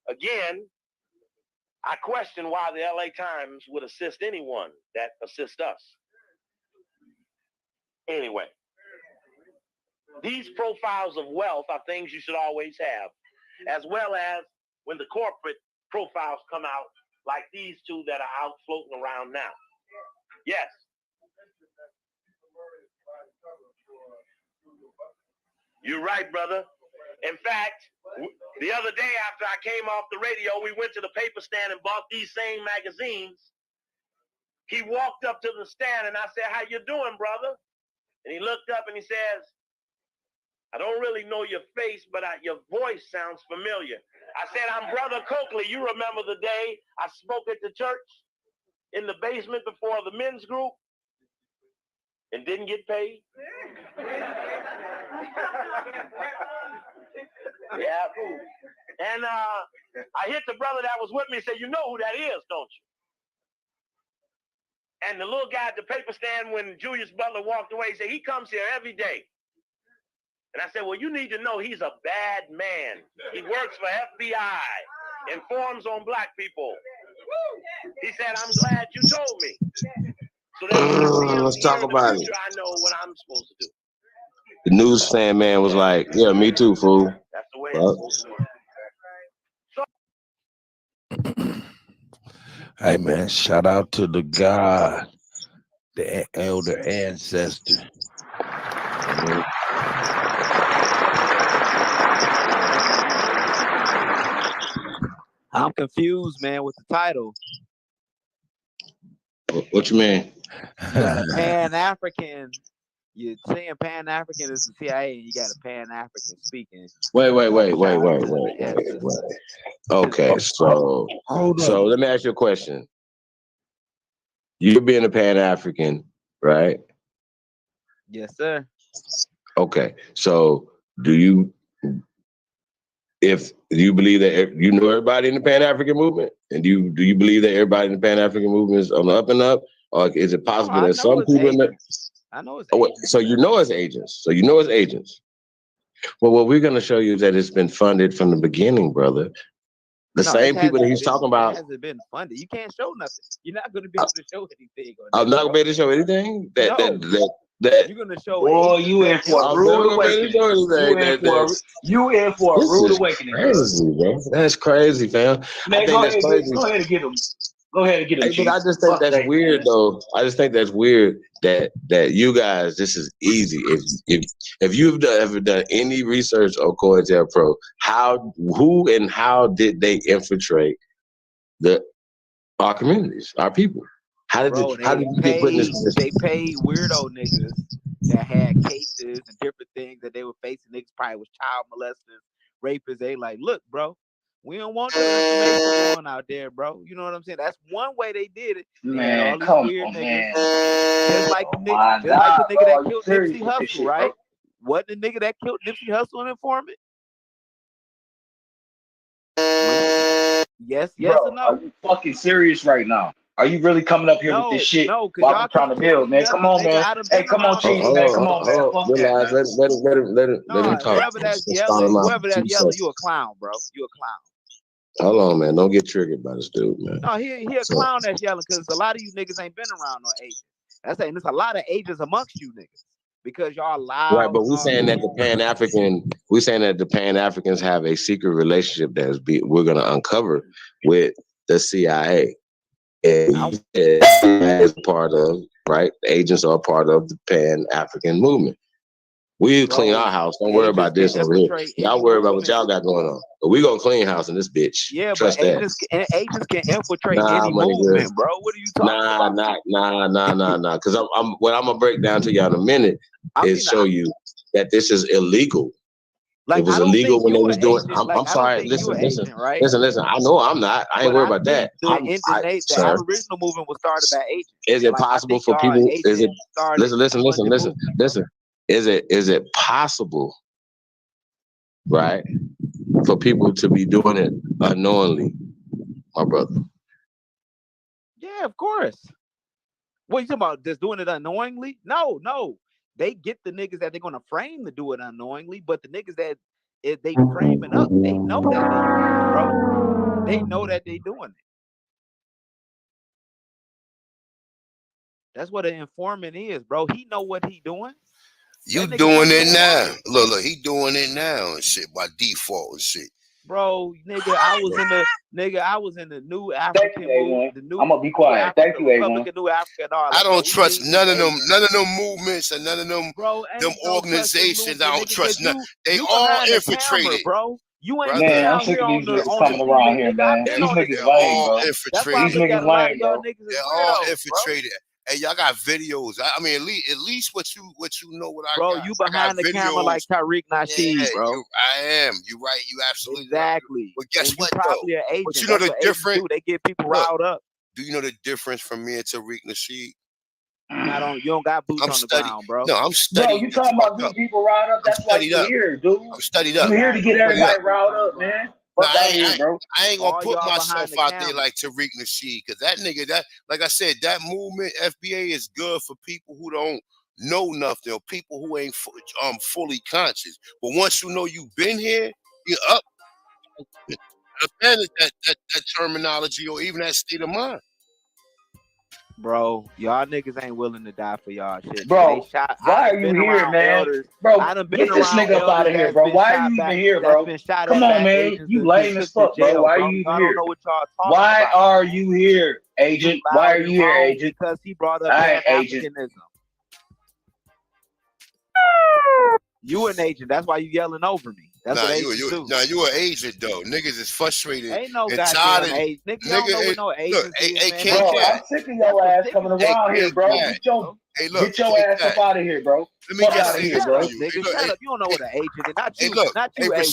Again, I question why the LA Times would assist anyone that assists us. Anyway, these profiles of wealth are things you should always have, as well as when the corporate profiles come out, like these two that are out floating around now. Yes. You're right, brother. In fact, the other day after I came off the radio, we went to the paper stand and bought these same magazines. He walked up to the stand and I said, "How you doing, brother?" And he looked up and he says, "I don't really know your face, but your voice sounds familiar." I said, "I'm Brother Coakley. You remember the day I spoke at the church in the basement before the men's group and didn't get paid?" Yeah. And I hit the brother that was with me and said, "You know who that is, don't you?" And the little guy at the paper stand, when Julius Butler walked away, he said, "He comes here every day." And I said, "Well, you need to know he's a bad man. He works for FBI, informs on black people." He said, "I'm glad you told me. So that Let's talk about it. I know what I'm supposed to do." The newsstand man was like, "Yeah, me too, fool." That's the way it's supposed to work. Hey man, shout out to the God, the elder ancestor. I'm confused, man, with the title. What you mean? Pan-African. You're saying Pan-African is the C.I.A. and you got a Pan-African speaking. Wait. Okay, so let me ask you a question. You're being a Pan-African, right? Yes, sir. Okay, so do you believe that you know everybody in the Pan-African movement, and do you believe that everybody in the Pan-African movement is on the up and up, or is it possible that some people in the I know it's agents. So you know it's agents. Well, what we're going to show you is that it's been funded from the beginning, brother. The same people that he's talking about. It hasn't been funded. You can't show nothing. You're not going to be able to show anything. I'm not going to be able to show anything? You're going to show. Oh, you in for a rude awakening. You in for a rude awakening. Crazy, bro. That's crazy, fam. Man, go ahead and get them. Go ahead and get them. But I just think that's weird, though. I just think that's weird that you guys, this is easy. If you've ever done any research on COINTELPRO, who and how did they infiltrate our communities, our people? How did you get put in this position? They paid weirdo niggas that had cases and different things that they were facing. Niggas probably was child molesters, rapists. They like, look, bro, we don't want your information going out there, bro. You know what I'm saying? That's one way they did it. Man, come on, man. Just like the nigga that killed Nipsey Hussle, right? What the nigga that killed Nipsey Hussle an informant? Yes, bro, or no? Are you fucking serious right now? Are you really coming up here with this shit while I'm trying to build, man? Come on, man. Hey, come on, Cheesy, man. Come on, man. Fuck that, man. Let him talk. Whoever that's yelling, you a clown, bro. You a clown. Hold on, man. Don't get triggered by this dude, man. No, he a clown that's yelling because a lot of you niggas ain't been around no agents. That's saying there's a lot of agents amongst you niggas because y'all loud. Right, but we're saying that the Pan-Africans have a secret relationship we're gonna uncover with the CIA. And as part of, right, the agents are part of the Pan-African movement. We clean our house. Don't worry about this over here. Y'all worry about what y'all got going on. But we gonna clean house in this bitch. Yeah, trust but that. agents can infiltrate any movement, bro. What are you talking about? Nah. Because what I'm gonna break down to y'all in a minute is show you that this is illegal. Like, it was illegal when they was doing. I'm sorry. Listen, right? Listen. I know I'm not. I ain't worried about that. The Aboriginal movement was started by agents. Is it possible for people? Is it? Listen. Is it possible, right, for people to be doing it unknowingly, my brother? Yeah, of course. What you talking about? Just doing it unknowingly? No. They get the niggas that they're gonna frame to do it unknowingly, but the niggas that if they framing up, they know that they doing it, bro. They know that they doing it. That's what an informant is, bro. He know what he doing. You doing it now. Look, he doing it now and shit by default and shit. Bro, nigga, I was in the new African movement. I'm gonna be quiet. Thank you, Republic of New Africa and all that. I don't trust none of them movements and none of them organizations. I don't trust none. They all infiltrated, bro. You ain't man. I'm sick of these niggas coming around here, man. These niggas lame, bro. These niggas lame, bro. They're all infiltrated. Hey, y'all got videos. I mean, at least what you know what I got. Bro, you behind the camera like Tariq Nasheed, bro. I am. You right. You absolutely exactly. Right. But guess what? Probably an agent. But you know the difference. They get people riled up. Do you know the difference from me and Tariq Nasheed? You don't got boots on the ground, bro. No, I'm studying. Bro, you talking about getting people riled up? That's why you're here, dude. I'm studied up. You're here to get everybody riled up, man. I ain't gonna put myself out there like Tariq Nasheed, because that nigga, like I said, that movement, FBA, is good for people who don't know nothing or people who ain't fully conscious. But once you know you've been here, you're up. Abandon that terminology or even that state of mind. Bro, y'all niggas ain't willing to die for y'all shit. Bro, why are you here, man? Bro, get this nigga up out of here, bro. Why are you even here, bro? Come on, man. You lame as fuck, bro. Why are you even here? Why are you here, agent? Why are you here, agent? Because he brought up Africanism. You an agent. That's why you yelling over me. That's what agents do. You an agent though. Niggas is frustrated. Ain't no goddamn agent. Niggas don't know what no agent is, bro, I'm sick of your ass coming around here, bro. Get your ass up out of here, bro. Let me get out of here, bro. Nigga, shut up. You don't know what an agent is. Not you, A1. Not you, A1.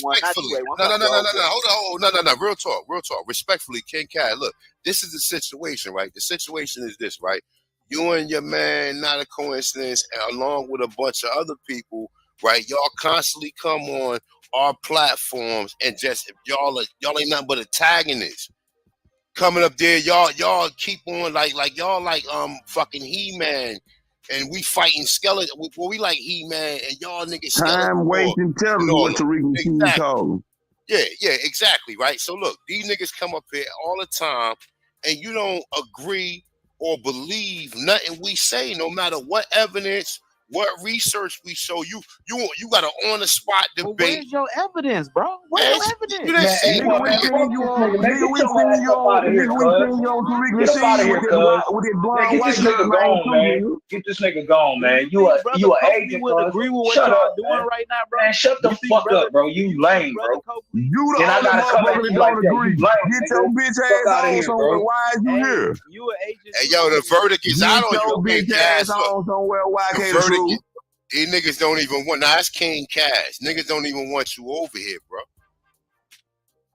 No. Real talk. Respectfully, King Cat. Look, this is the situation, right? The situation is this, right? You and your man, not a coincidence, and along with a bunch of other people, right? Y'all constantly come on our platforms and just y'all ain't nothing but antagonists. Coming up there, y'all keep on like y'all like fucking He-Man, and we fighting skeleton. Well, we like He-Man, and y'all niggas time wasting. Tell me what Tariq Nasheed told. Yeah, exactly, right. So look, these niggas come up here all the time, and you don't agree or believe nothing we say, no matter what evidence, what research we show you. You got an on the spot debate. Well, where's your evidence, bro? Where's your evidence? You didn't see Get out of here, cuz. Get this nigga gone, man. Get this nigga gone, man. You an agent, cuz. Agree with what y'all doing right now, bro. Man, shut the fuck up, bro. You lame, bro. You the only motherfucker that don't agree. Get your bitch ass out of here, bro. Why is you here? You an agent. Hey, yo, the verdict is out on your bitch ass on somewhere. Why can't the these niggas don't even want. Nah, that's King Cash. Niggas don't even want you over here, bro.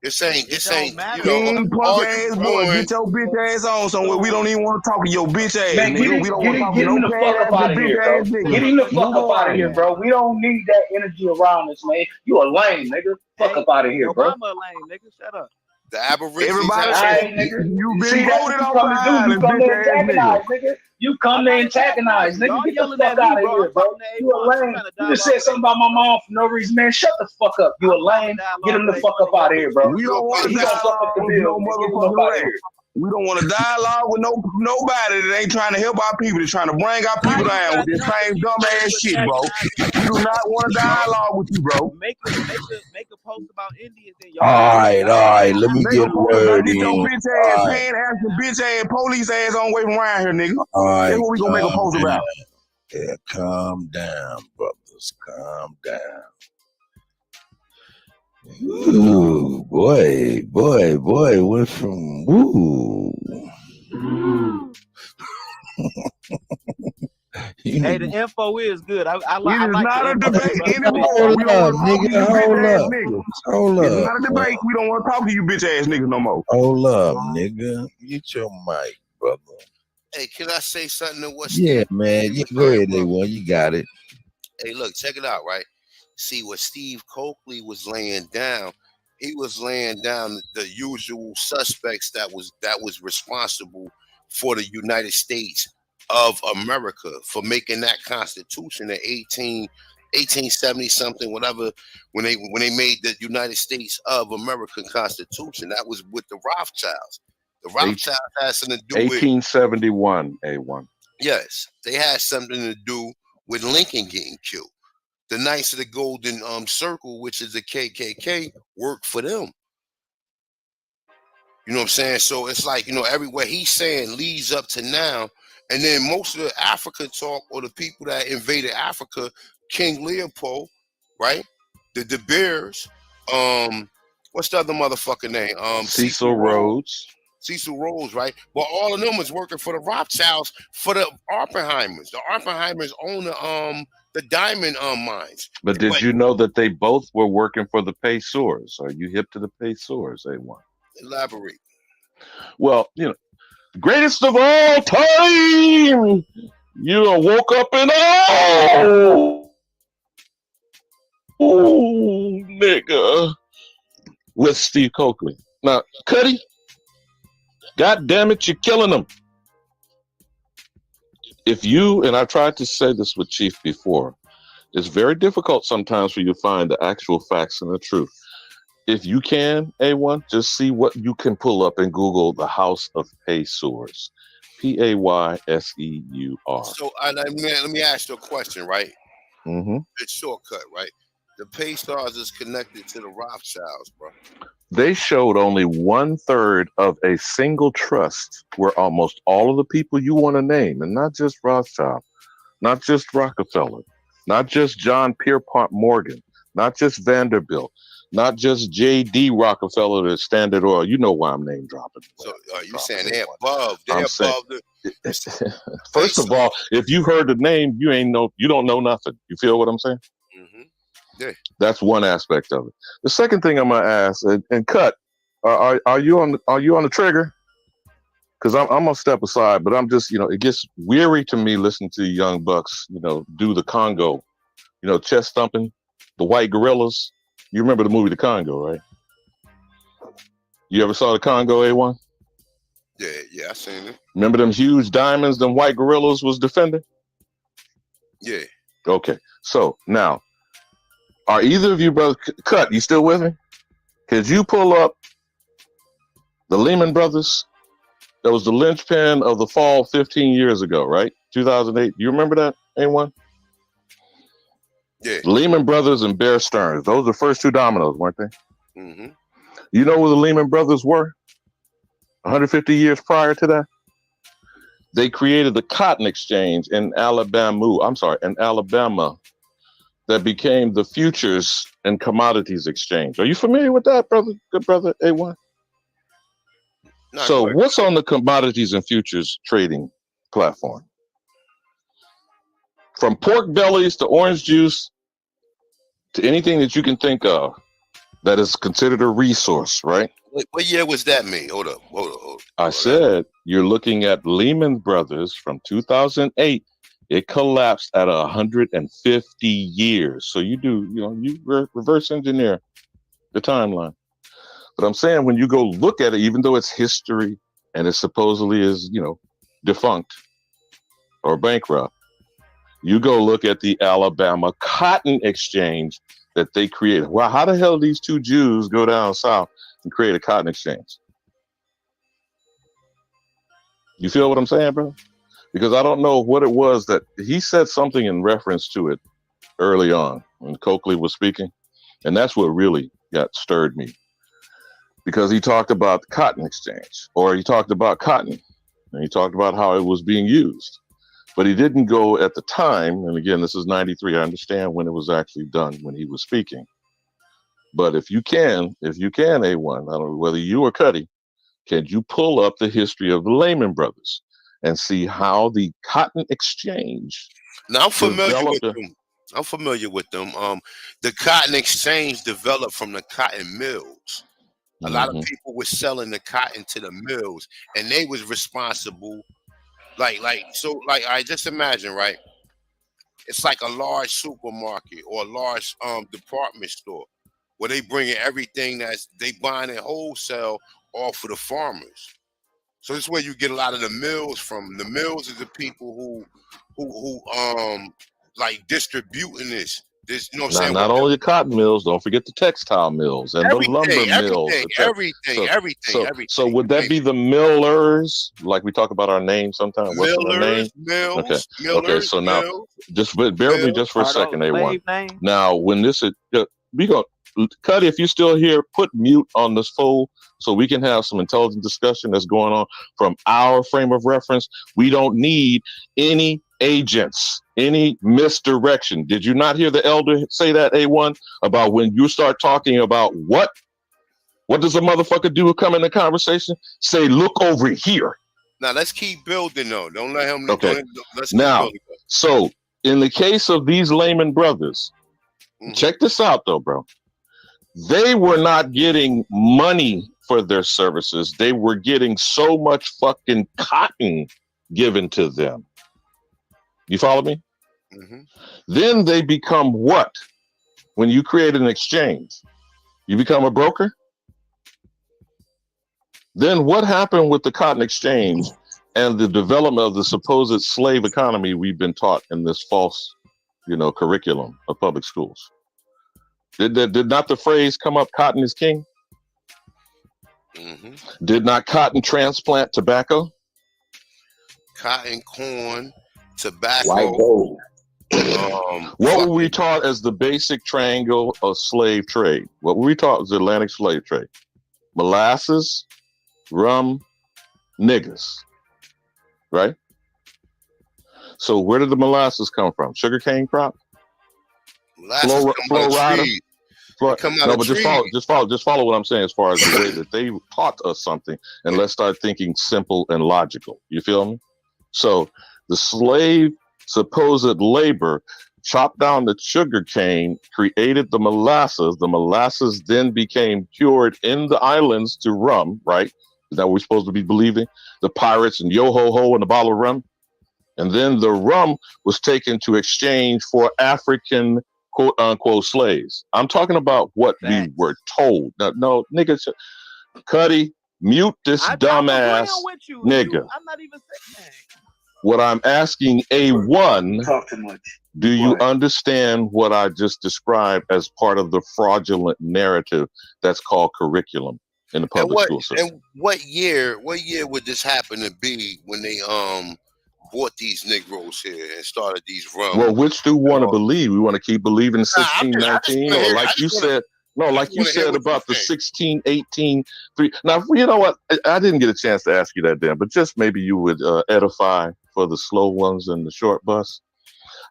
This ain't. King punk ass boy, get your bitch ass on somewhere. We don't even want to talk to your bitch ass, man, nigga. We don't want to talk to no the fuck up out of here, bro. Get him the fuck up out of here, bro. We don't need that energy around us, man. You a lame, nigga. Fuck up out of here, bro. I'm a lame, nigga. Shut up. The Aborigines. Everybody, you been voted on by you come there antagonize, nigga. You come there antagonize, nigga. Get the fuck out of here, bro. You a lame. You just said something about my mom for no reason, man. Shut the fuck up. You a lame. Get him the fuck up out of here, bro. We don't want to dialogue with no motherfucker. We don't want to dialogue with nobody that ain't trying to help our people. They're trying to bring our people down with this same dumb ass shit, bro. We do not want to dialogue with you, bro. Make a post about Indians and y'all. All right. Let me get a word in. Get your bitch ass, pan-ass, bitch ass, police ass on way from around here, nigga. All right. That's what we gonna make a post about. Yeah, calm down, brother. brothers. Calm down. Ooh, boy. Went from woo. Hey, the info is good. I It like is the not a info. debate anymore. Hold We don't up, want to talk to you nigga. bitch Hold ass up. niggas. Hold It's up. not a debate. We don't want to talk to you bitch ass niggas no more. Hold up, nigga. Get your mic, brother. Hey, can I say something to what Yeah, Steve? man. Yeah, go ahead, A1. You got it. Hey, look, check it out, right? See what Steve Coakley was laying down. He was laying down the usual suspects that was responsible for the United States of America for making that Constitution in 1870 something, whatever, when they made the United States of America Constitution. That was with the Rothschilds. The Rothschilds had something to do with 1871, A1. Yes, they had something to do with Lincoln getting killed. The Knights of the Golden Circle, which is the KKK, worked for them. You know what I'm saying? So it's like, everywhere he's saying leads up to now. And then most of the Africa talk, or the people that invaded Africa, King Leopold, right? The De Beers, what's the other motherfucker name? Cecil Rhodes. Cecil Rhodes, right? But all of them was working for the Rothschilds, for the Oppenheimers. The Oppenheimers own the diamond mines. But did you know that they both were working for the Pacers? Are you hip to the Pacers, A1? Elaborate. Well, greatest of all time. You done woke up and nigga, with Steve Coakley. Now, Cuddy, God damn it, you're killing them. If you, and I tried to say this with Chief before, it's very difficult sometimes for you to find the actual facts and the truth. If you can, A1, just see what you can pull up and Google the House of Payseurs. Payseur. So let me ask you a question, right? Mm-hmm. It's shortcut, right? The Payseurs is connected to the Rothschilds, bro. They showed only 1/3 of a single trust where almost all of the people you want to name, and not just Rothschild, not just Rockefeller, not just John Pierpont Morgan, not just Vanderbilt, not just J.D. Rockefeller, the Standard Oil. You know why I'm name dropping. So you saying they're above? They're above the. First of all, if you heard the name, you don't know nothing. You feel what I'm saying? Mm-hmm. Yeah. That's one aspect of it. The second thing I'm gonna ask, and Cut, are you on the trigger? Because I'm gonna step aside, but I'm just, it gets weary to me listening to young bucks, do the Congo, chest thumping, the white gorillas. You remember the movie The Congo, right? You ever saw The Congo, A1? Yeah, I seen it. Remember them huge diamonds them white gorillas was defending? Yeah. Okay, so now, are either of you brothers, Cut, you still with me? Could you pull up the Lehman Brothers? That was the linchpin of the fall 15 years ago, right? 2008. You remember that, A1? Yeah. Lehman Brothers and Bear Stearns. Those are the first two dominoes, weren't they? Mm-hmm. You know where the Lehman Brothers were 150 years prior to that? They created the cotton exchange in Alabama that became the futures and commodities exchange. Are you familiar with that, brother? Good brother, A1? So what's on the commodities and futures trading platform? From pork bellies to orange juice to anything that you can think of that is considered a resource, right? What year was that made? Hold up. I said you're looking at Lehman Brothers from 2008. It collapsed at 150 years. So you reverse engineer the timeline. But I'm saying when you go look at it, even though it's history and it supposedly is, defunct or bankrupt, you go look at the Alabama Cotton Exchange that they created. Well, how the hell did these two Jews go down south and create a cotton exchange? You feel what I'm saying, bro? Because I don't know what it was that he said something in reference to it early on when Coakley was speaking. And that's what really stirred me. Because he talked about the cotton exchange, or he talked about cotton, and he talked about how it was being used. But he didn't go at the time. And again, this is 93. I understand when it was actually done, when he was speaking. But if you can, A1, I don't know whether you or Cuddy, can you pull up the history of the Lehman Brothers and see how the cotton exchange Now I'm familiar with developed? them. I'm familiar with them. The cotton exchange developed from the cotton mills. A lot of people were selling the cotton to the mills, and they was responsible. Like I just imagine, right? It's like a large supermarket or a large department store where they bringing everything that's they buying it wholesale off of the farmers. So this is where you get a lot of the mills from. The mills is the people who like distributing this. You know what I'm saying? Not only the cotton mills, don't forget the textile mills and the lumber mills. Everything. So would that be the millers? Like we talk about our name sometimes. What's their name? Okay. So now, just bear with me just for a second, A1. Now, when this is, we go, Cuddy, if you're still here, put mute on this fool so we can have some intelligent discussion that's going on from our frame of reference. We don't need any agents, any misdirection. Did you not hear the elder say that, A1, about when you start talking about what does a motherfucker do to come in the conversation? Say, look over here. Now let's keep building though. Don't let him. Okay. Let's now, keep building. So in the case of these Lehman Brothers, check this out though, bro. They were not getting money for their services. They were getting so much fucking cotton given to them. You follow me? Then they become what? When you create an exchange, you become a broker? Then what happened with the cotton exchange and the development of the supposed slave economy we've been taught in this false, curriculum of public schools? Did not the phrase come up, cotton is king? Did not cotton transplant tobacco? Cotton, corn, tobacco. White gold. What were we taught as the basic triangle of slave trade? What were we taught as the Atlantic slave trade? Molasses, rum, niggas. Right? So where did the molasses come from? Sugarcane crop? Molasses Florida? Just follow what I'm saying as far as the way that they taught us something, and let's start thinking simple and logical. You feel me? So the slave supposed labor chopped down the sugar cane, created the molasses. The molasses then became cured in the islands to rum, right? Is that what we're supposed to be believing? The pirates and yo-ho-ho and a bottle of rum. And then the rum was taken to exchange for African quote-unquote slaves. I'm talking about what we were told. No, nigga, Cuddy, mute this dumbass nigga. I'm not even saying that. What I'm asking, A1, talk too much. Do you understand what I just described as part of the fraudulent narrative that's called curriculum in the public school system? And what year would this happen to be when they brought these Negroes here and started these rum? Well, which do we want to believe? We want to keep believing 1619, or like you said? No, like you said about the 1618. Now, you know what? I didn't get a chance to ask you that then, but just maybe you would edify for the slow ones in the short bus.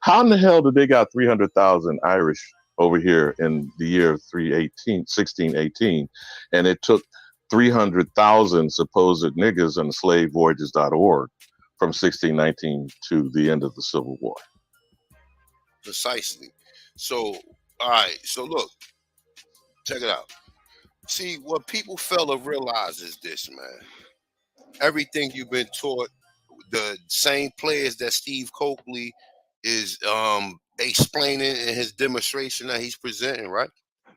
How in the hell did they got 300,000 Irish over here in the year of 1618, and it took 300,000 supposed niggas on slavevoyages.org from 1619 to the end of the Civil War? Precisely. So, all right. So look, check it out. See, what people fail to realize is this, man. Everything you've been taught, the same players that Steve Coakley is explaining in his demonstration that he's presenting, right?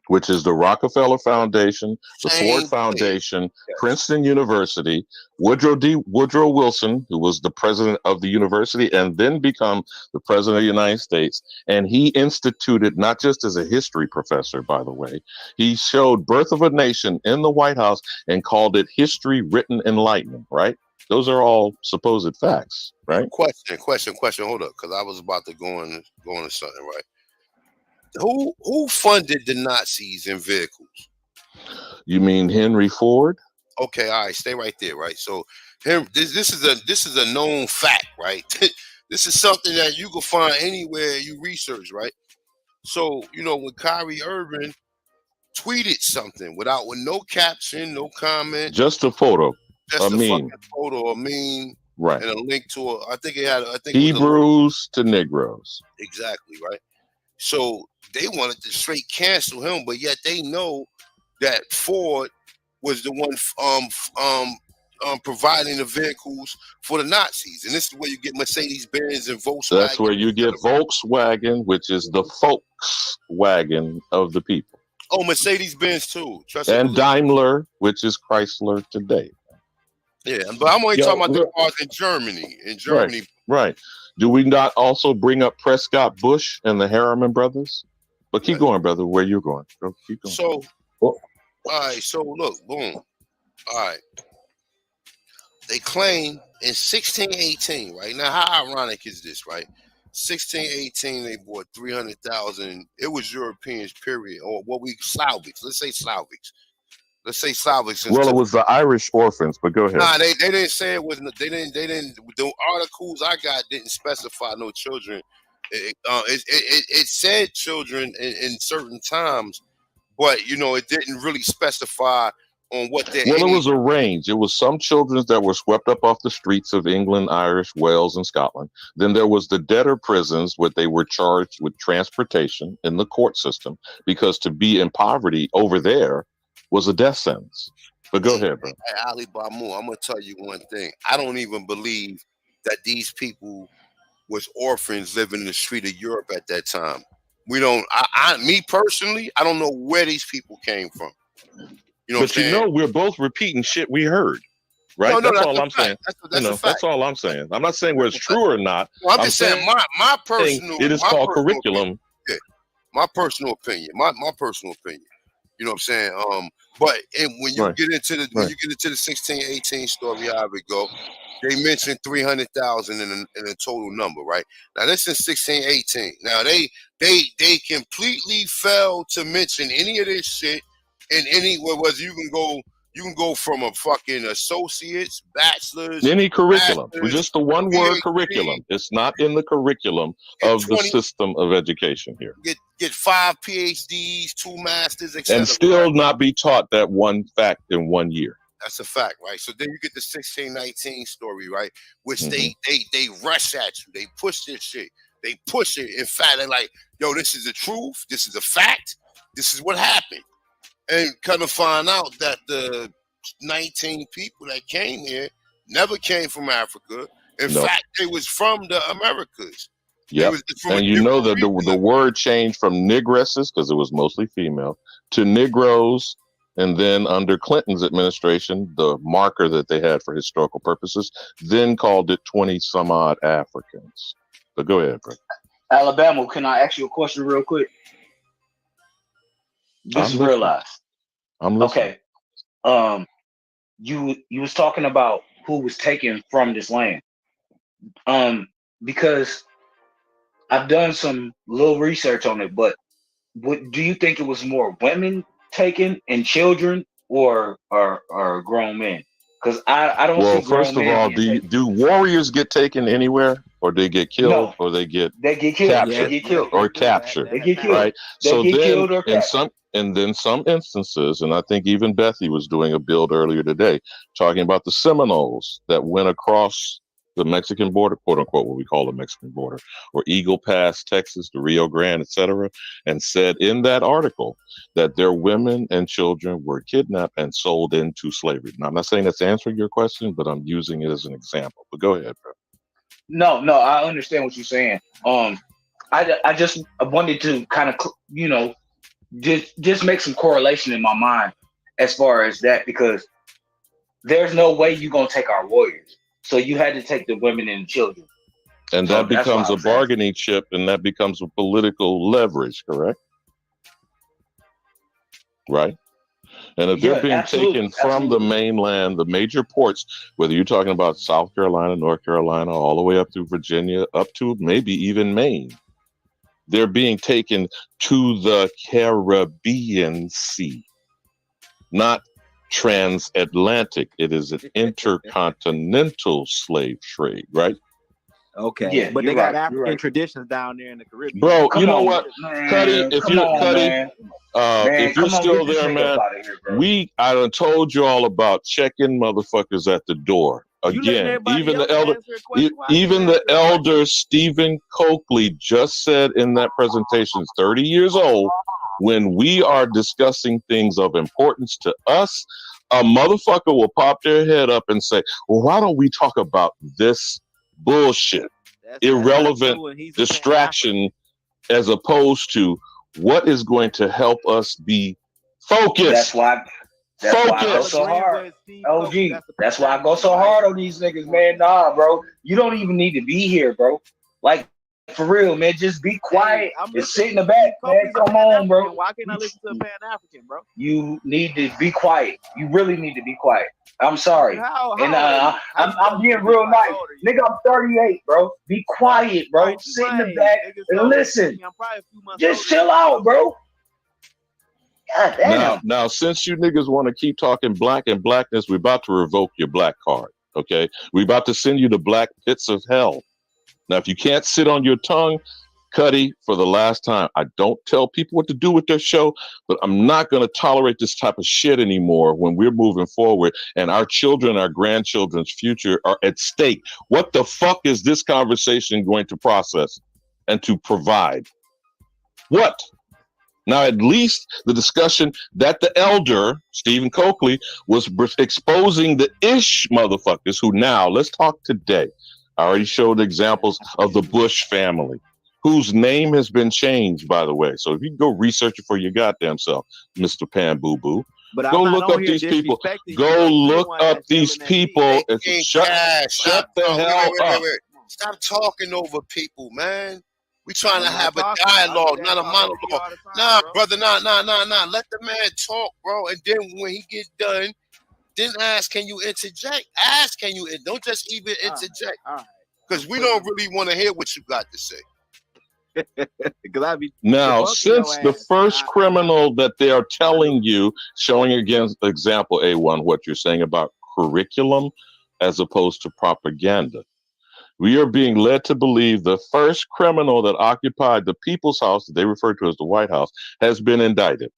Which is the Rockefeller Foundation, the Ford Foundation, Princeton University, Woodrow Wilson, who was the president of the university and then become the president of the United States. And he instituted, not just as a history professor, by the way, he showed Birth of a Nation in the White House and called it History Written Enlightenment, right? Those are all supposed facts, right? Question. Hold up, because I was about to go into something, right? Who funded the Nazis in vehicles? You mean Henry Ford? Okay, all right, stay right there, right? So this is a known fact, right? This is something that you can find anywhere you research, right? So, when Kyrie Irving tweeted something with no caption, no comment, just a photo, just a meme, fucking photo, a meme, right? And a link to I think it Hebrews to Negroes. Exactly, right? So they wanted to straight cancel him, but yet they know that Ford was the one providing the vehicles for the Nazis, and this is where you get Mercedes-Benz and Volkswagen. That's where you get Volkswagen, which is the Volkswagen of the people. Oh, Mercedes-Benz too. And Daimler, which is Chrysler today. Yeah, but I'm only talking about the cars in Germany. Right. Do we not also bring up Prescott Bush and the Harriman brothers? But keep going, brother. Where you going? Keep going. So, all right. So look, boom. All right. They claim in 1618, right? Now, how ironic is this, right? 1618, they bought 300,000. It was Europeans, period, or what we Slavics. Let's say Slavics. Well, it was the Irish orphans, but go ahead. Nah, they didn't say it was. They didn't. The articles I got didn't specify no children. It said children in certain times, but it didn't really specify on what their. Well, it was a range. It was some children that were swept up off the streets of England, Irish, Wales, and Scotland. Then there was the debtor prisons where they were charged with transportation in the court system, because to be in poverty over there was a death sentence. But go ahead, bro. Ali Bamu, I'm gonna tell you one thing. I don't even believe that these people was orphans living in the street of Europe at that time. We don't. Me personally, I don't know where these people came from. But we're both repeating shit we heard, right? No, that's all I'm saying. That's all I'm saying. I'm not saying whether it's true or not. Well, I'm just saying my personal. It is called curriculum. Yeah, my personal opinion. My personal opinion. You know what I'm saying? But when you get into the 1618 story, how it go, they mentioned 300,000 in a total number, right? Now this is 1618. Now they completely failed to mention any of this shit in anywhere. Whether you can go from a fucking associate's, bachelor's, any curriculum, just the one word curriculum. It's not in the curriculum of the system of education here. Get 5 PhDs, 2 masters, etc. And still not be taught that one fact in 1 year. That's a fact, right? So then you get the 1619 story, right? Which they rush at you. They push this shit. They push it. In fact, they're like, yo, this is the truth. This is a fact. This is what happened. And kind of find out that the 19 people that came here never came from Africa. In fact, they was from the Americas. Yeah, and you know that the word changed from negresses, because it was mostly female, to Negroes, and then under Clinton's administration, the marker that they had for historical purposes, then called it 20 some odd Africans. But go ahead, bro. Alabama, can I ask you a question real quick? This is realized. I'm listening. Okay. You was talking about who was taken from this land. Because I've done some little research on it, but do you think it was more women taken and children or grown men? Because I don't see grown first of all, do warriors get taken anywhere, or they get killed, or they get killed, captured, they get killed, or captured? They get killed, right? They So get then, killed or captured. in some instances, and I think even Bethy was doing a build earlier today, talking about the Seminoles that went across the Mexican border, quote unquote, what we call the Mexican border, or Eagle Pass, Texas, the Rio Grande, etc., and said in that article that their women and children were kidnapped and sold into slavery. Now, I'm not saying that's answering your question, but I'm using it as an example. But go ahead, bro. No, I understand what you're saying. I just wanted to kind of, just make some correlation in my mind as far as that, because there's no way you're gonna take our warriors. So you had to take the women and the children. And that becomes a bargaining chip, and that becomes a political leverage, correct? Right? And if they're being taken from the mainland, the major ports, whether you're talking about South Carolina, North Carolina, all the way up through Virginia, up to maybe even Maine, they're being taken to the Caribbean Sea, not transatlantic. It is an intercontinental slave trade, right? Okay, Yeah, but you're they got right. You're African right. traditions down there in the Caribbean. Bro, Come you know on, what, man. Cuddy? If Come you're on, Cuddy, man. if you're Come on, still get this there, nigga man, up out of here, bro. I done told you all about checking motherfuckers at the door. You letting Again, everybody even the else elder, answer a question? Why I can't even answer the a question? elder Stephen Coakley just said in that presentation, 30 years old, when we are discussing things of importance to us, a motherfucker will pop their head up and say, well, why don't we talk about this bullshit, irrelevant distraction, as opposed to what is going to help us be focused? That's why I go so hard. OG. That's why I go so hard on these niggas, man. Nah, bro. You don't even need to be here, bro. Like, for real, man. Just be quiet and sit in the back, man. Come on, bro. Why can't I listen to a Pan-African, bro? You need to be quiet. You really need to be quiet. I'm sorry. I'm being real nice. Nigga, I'm 38, bro. Be quiet, bro. Sit in the back and listen. Just chill out, bro. God damn. Now, since you niggas want to keep talking black and blackness, we're about to revoke your black card. Okay, we're about to send you to black pits of hell. Now, if you can't sit on your tongue, Cuddy, for the last time, I don't tell people what to do with their show, but I'm not going to tolerate this type of shit anymore when we're moving forward and our children, our grandchildren's future are at stake. What the fuck is this conversation going to process and to provide? What? Now, at least the discussion that the elder, Stephen Coakley, was exposing the ish motherfuckers who now, let's talk today. I already showed examples of the Bush family, whose name has been changed, by the way. So if you can go research it for your goddamn self, Mr. Pan Boo Boo. But go look up these people. Go look up these people. Shut the hell up. Wait. Stop talking over people, man. We trying to have a dialogue, not a monologue. Nah, brother, nah. Let the man talk, bro. And then when he get done, then ask, can you interject? Ask, can you? Don't just even interject. Because we don't really want to hear what you got to say. Now, since the first criminal that they are telling you, showing again example A1, what you're saying about curriculum as opposed to propaganda. We are being led to believe the first criminal that occupied the People's House, that they refer to as the White House, has been indicted.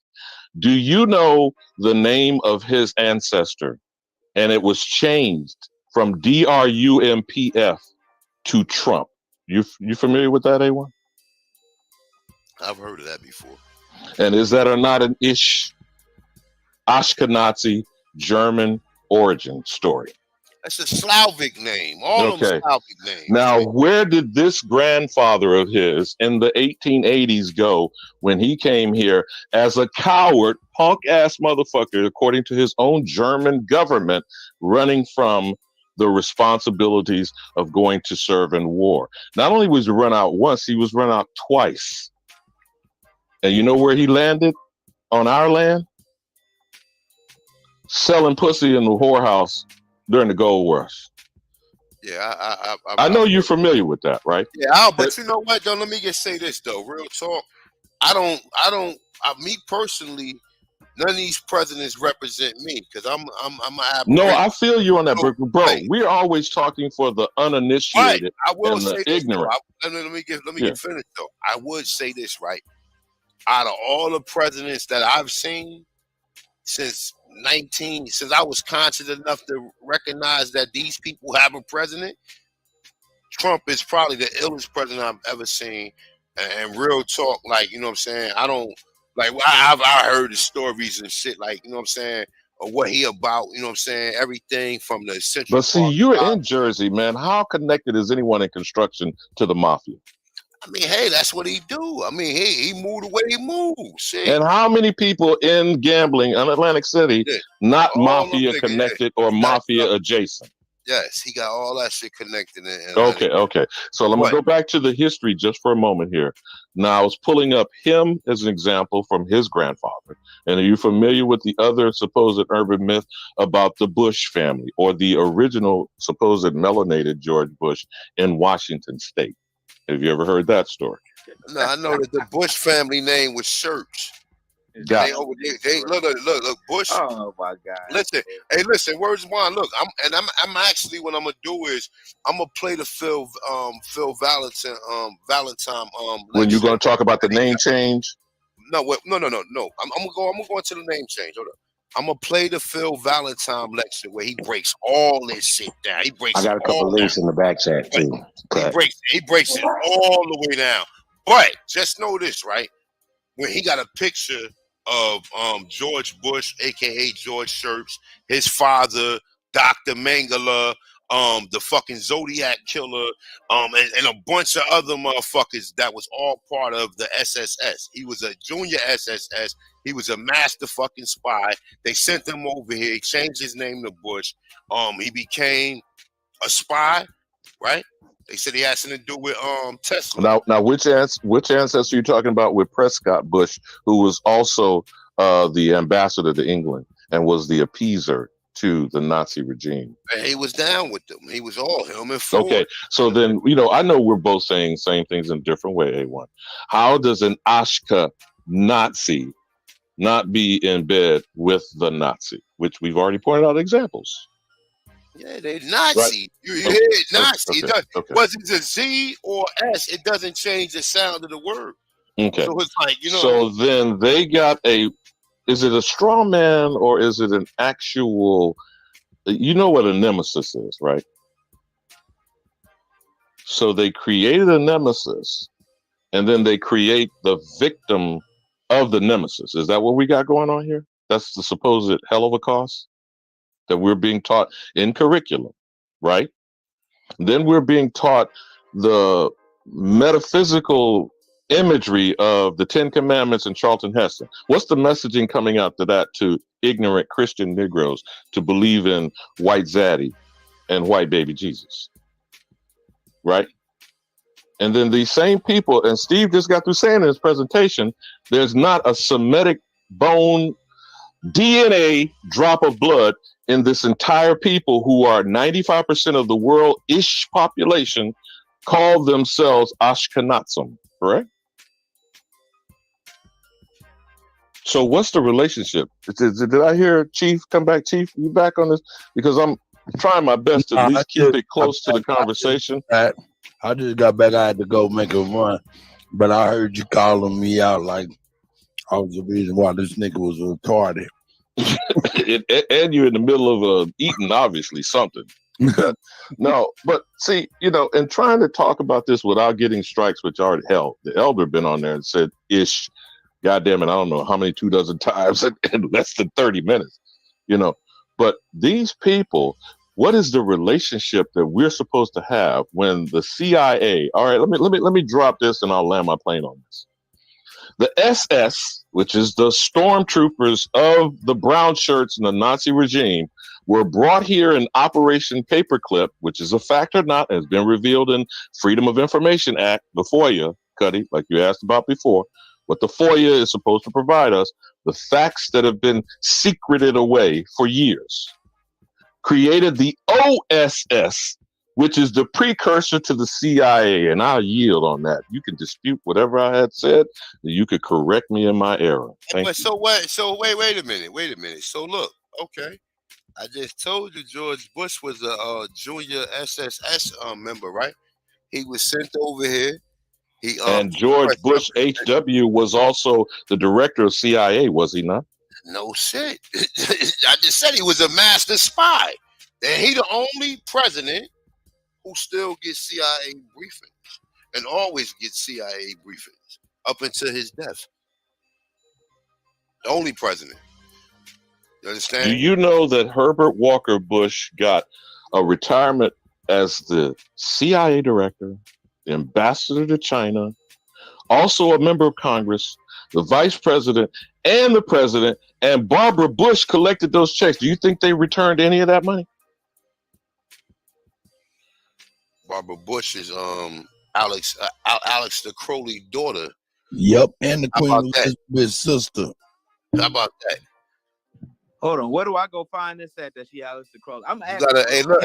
Do you know the name of his ancestor? And it was changed from DRUMPF to Trump. You familiar with that, A1? I've heard of that before. And is that or not an Ashkenazi German origin story? That's a Slavic name. All of them Slavic names. Now, where did this grandfather of his in the 1880s go when he came here as a coward, punk-ass motherfucker, according to his own German government, running from the responsibilities of going to serve in war? Not only was he run out once, he was run out twice. And you know where he landed on our land? Selling pussy in the whorehouse during the gold rush. Yeah, I know you're familiar with that, right? Yeah, but you know what, though? Let me just say this, though. Real talk. Me personally, none of these presidents represent me because I'm No, I feel you on that, bro. We're always talking for the uninitiated I will and say the this, ignorant. let me get finished, though. I would say this, right? Out of all the presidents that I've seen since I was conscious enough to recognize that these people have a president, Trump is probably the illest president I've ever seen. And real talk, like, you know what I'm saying? I don't, like, I heard the stories and shit, like, you know what I'm saying? Or what he about, you know what I'm saying? Everything from the Central But see, you're in Jersey, man. How connected is anyone in construction to the mafia? I mean, hey, that's what he do. I mean, he moved the way he moves. Shit. And how many people in gambling in Atlantic City not mafia connected or mafia adjacent? Yes, he got all that shit connected. Okay. So let me go back to the history just for a moment here. Now, I was pulling up him as an example from his grandfather. And are you familiar with the other supposed urban myth about the Bush family or the original supposed melanated George Bush in Washington State? Have you ever heard that story? No, I know that the Bush family name was Church. Yeah. They look, Bush. Oh my God. Listen, hey, listen, words of mine. Look, I'm actually what I'm gonna do is I'm gonna play the Phil Valentine When you lecture. gonna talk about the name change? No. I'm gonna go into the name change. Hold up. I'm gonna play the Phil Valentine lecture where he breaks all this shit down. He breaks I got a couple links in the back chat too. He breaks it all the way down. But just know this, right? When he got a picture of George Bush, aka George Sherps, his father, Dr. Mengele, the fucking Zodiac killer, and a bunch of other motherfuckers that was all part of the SSS. He was a junior SSS. He was a master fucking spy. They sent him over here. He changed his name to Bush. He became a spy, right? They said he had something to do with Tesla. Now, which ancestor are you talking about with Prescott Bush, who was also the ambassador to England and was the appeaser to the Nazi regime? And he was down with them. He was all him and Ford. Okay, so then I know we're both saying same things in a different way. A1, how does an Ashka Nazi not be in bed with the Nazi, which we've already pointed out examples? Yeah, they're Nazi. Right. You hear it, Nazi. Okay. Whether it's a Z or S, it doesn't change the sound of the word. Okay. So it's like, So then they got is it a straw man or is it an actual, you know what a nemesis is, right? So they created a nemesis and then they create the victim of the nemesis. Is that what we got going on here? That's the supposed hell of a cost that we're being taught in curriculum, right? Then we're being taught the metaphysical imagery of the Ten Commandments and Charlton Heston. What's the messaging coming out to that to ignorant Christian Negroes to believe in white zaddy and white baby Jesus, right? And then these same people, and Steve just got through saying in his presentation, there's not a Semitic bone DNA drop of blood in this entire people who are 95% of the world-ish population call themselves Ashkenazim, correct? So what's the relationship? Did I hear Chief come back? Chief, you back on this? Because I'm trying my best to at least keep it close to the conversation. I just got back. I had to go make a run, but I heard you calling me out like I was the reason why this nigga was retarded. And you're in the middle of eating, obviously, something. No, but see, and trying to talk about this without getting strikes, which already hell, the elder been on there and said ish, goddamn it, I don't know how many 24 times in less than 30 minutes, But these people, what is the relationship that we're supposed to have when the CIA? All right, let me drop this and I'll land my plane on this. The SS, which is the stormtroopers of the brown shirts in the Nazi regime, were brought here in Operation Paperclip, which is a fact or not, has been revealed in Freedom of Information Act, the FOIA, Cuddy, like you asked about before. What the FOIA is supposed to provide us, the facts that have been secreted away for years. Created the OSS, which is the precursor to the CIA, and I'll yield on that. You can dispute whatever I had said. You could correct me in my error. Thank you. So what? So wait a minute. So look, okay, I just told you George Bush was a junior SSS member, right? He was sent over here. And George Bush H.W. was also the director of CIA, was he not? No shit. I just said he was a master spy. And he the only president who still gets CIA briefings and always gets CIA briefings up until his death. The only president. You understand? Do you know that Herbert Walker Bush got a retirement as the CIA director, the ambassador to China, also a member of Congress, the vice president, and the president, and Barbara Bush collected those checks? Do you think they returned any of that money? Barbara Bush is Alex the Crowley daughter. Yep, and the Queen Elizabeth's sister. How about that? Hold on, where do I go find this at? That she Alex the Crowley. I'm asking. Hey, look,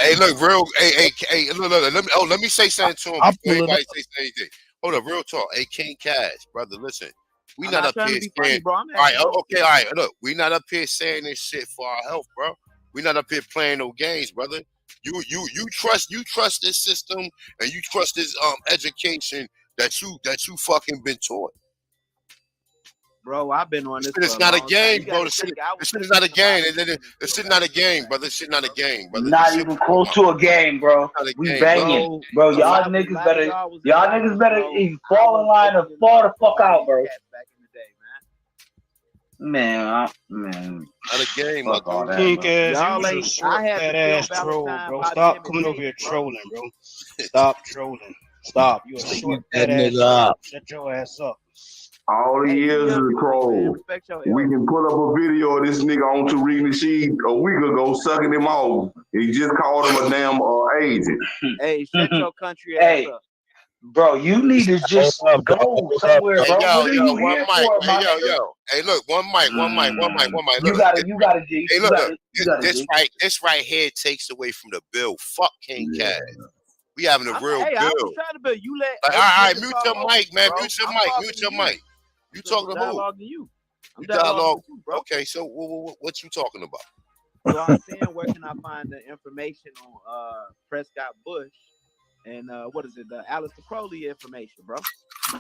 let me say something to him before anybody says anything. Hold up, real talk. Hey, King Cash, brother, listen. We I'm not not up trying here to be funny, saying, bro. I'm all right, asking real okay, shit. all right. Look, we not up here saying this shit for our health, bro. We not up here playing no games, brother. You trust this system and you trust this education that you fucking been taught. Bro, I've been on This this shit for is a not a long time. game, You bro. gotta This shit think I was is not a thinking about game. it This shit not a game, brother. This shit not a game, brother. This Not shit even close to a game, bro. not a We game, banging, bro. A Y'all lot niggas of better, y'all was y'all excited, niggas better bro. I fall in was line or opening fall the up fuck all out, these bro. cats back in the day, Man, not a game, my fuck all dude. that, Kink bro. ass, Y'all you's a ain't. short, I had fat to feel ass troll, Valentine bro. by the Stop coming over invitation, here bro. trolling, bro. Stop trolling. Stop. You a short, Get that fat ass nigga troll. up. Shut your ass up. All the Hey, be years of young the and troll. respect your We elders. can put up a video of this nigga on Tariq Nasheed a week ago sucking him off. He just called him a damn agent. Hey, shut your country ass Hey, up. bro, you need to just go somewhere, Hey, bro. yo, What are you one here mic. for, Hey, my nigga? yo. Hey, look, one mic. You Look, got it, you got it, G. hey, You look, got look. it, you got it, This G. right here takes away from the bill. Fuck King Cash. We having a real I was bill. trying to be. You let Like, all eight right, niggas mute talk your over mic, you, man. bro. Mute your I'm mic. talking Mute to your you. mic. You talking to who? Dialogue to you. I'm You dialoguing dialogue. with you, bro. Okay, so what you talking about? So I'm saying, where can I find the information on Prescott Bush and what is it, the Aleister Crowley information, bro?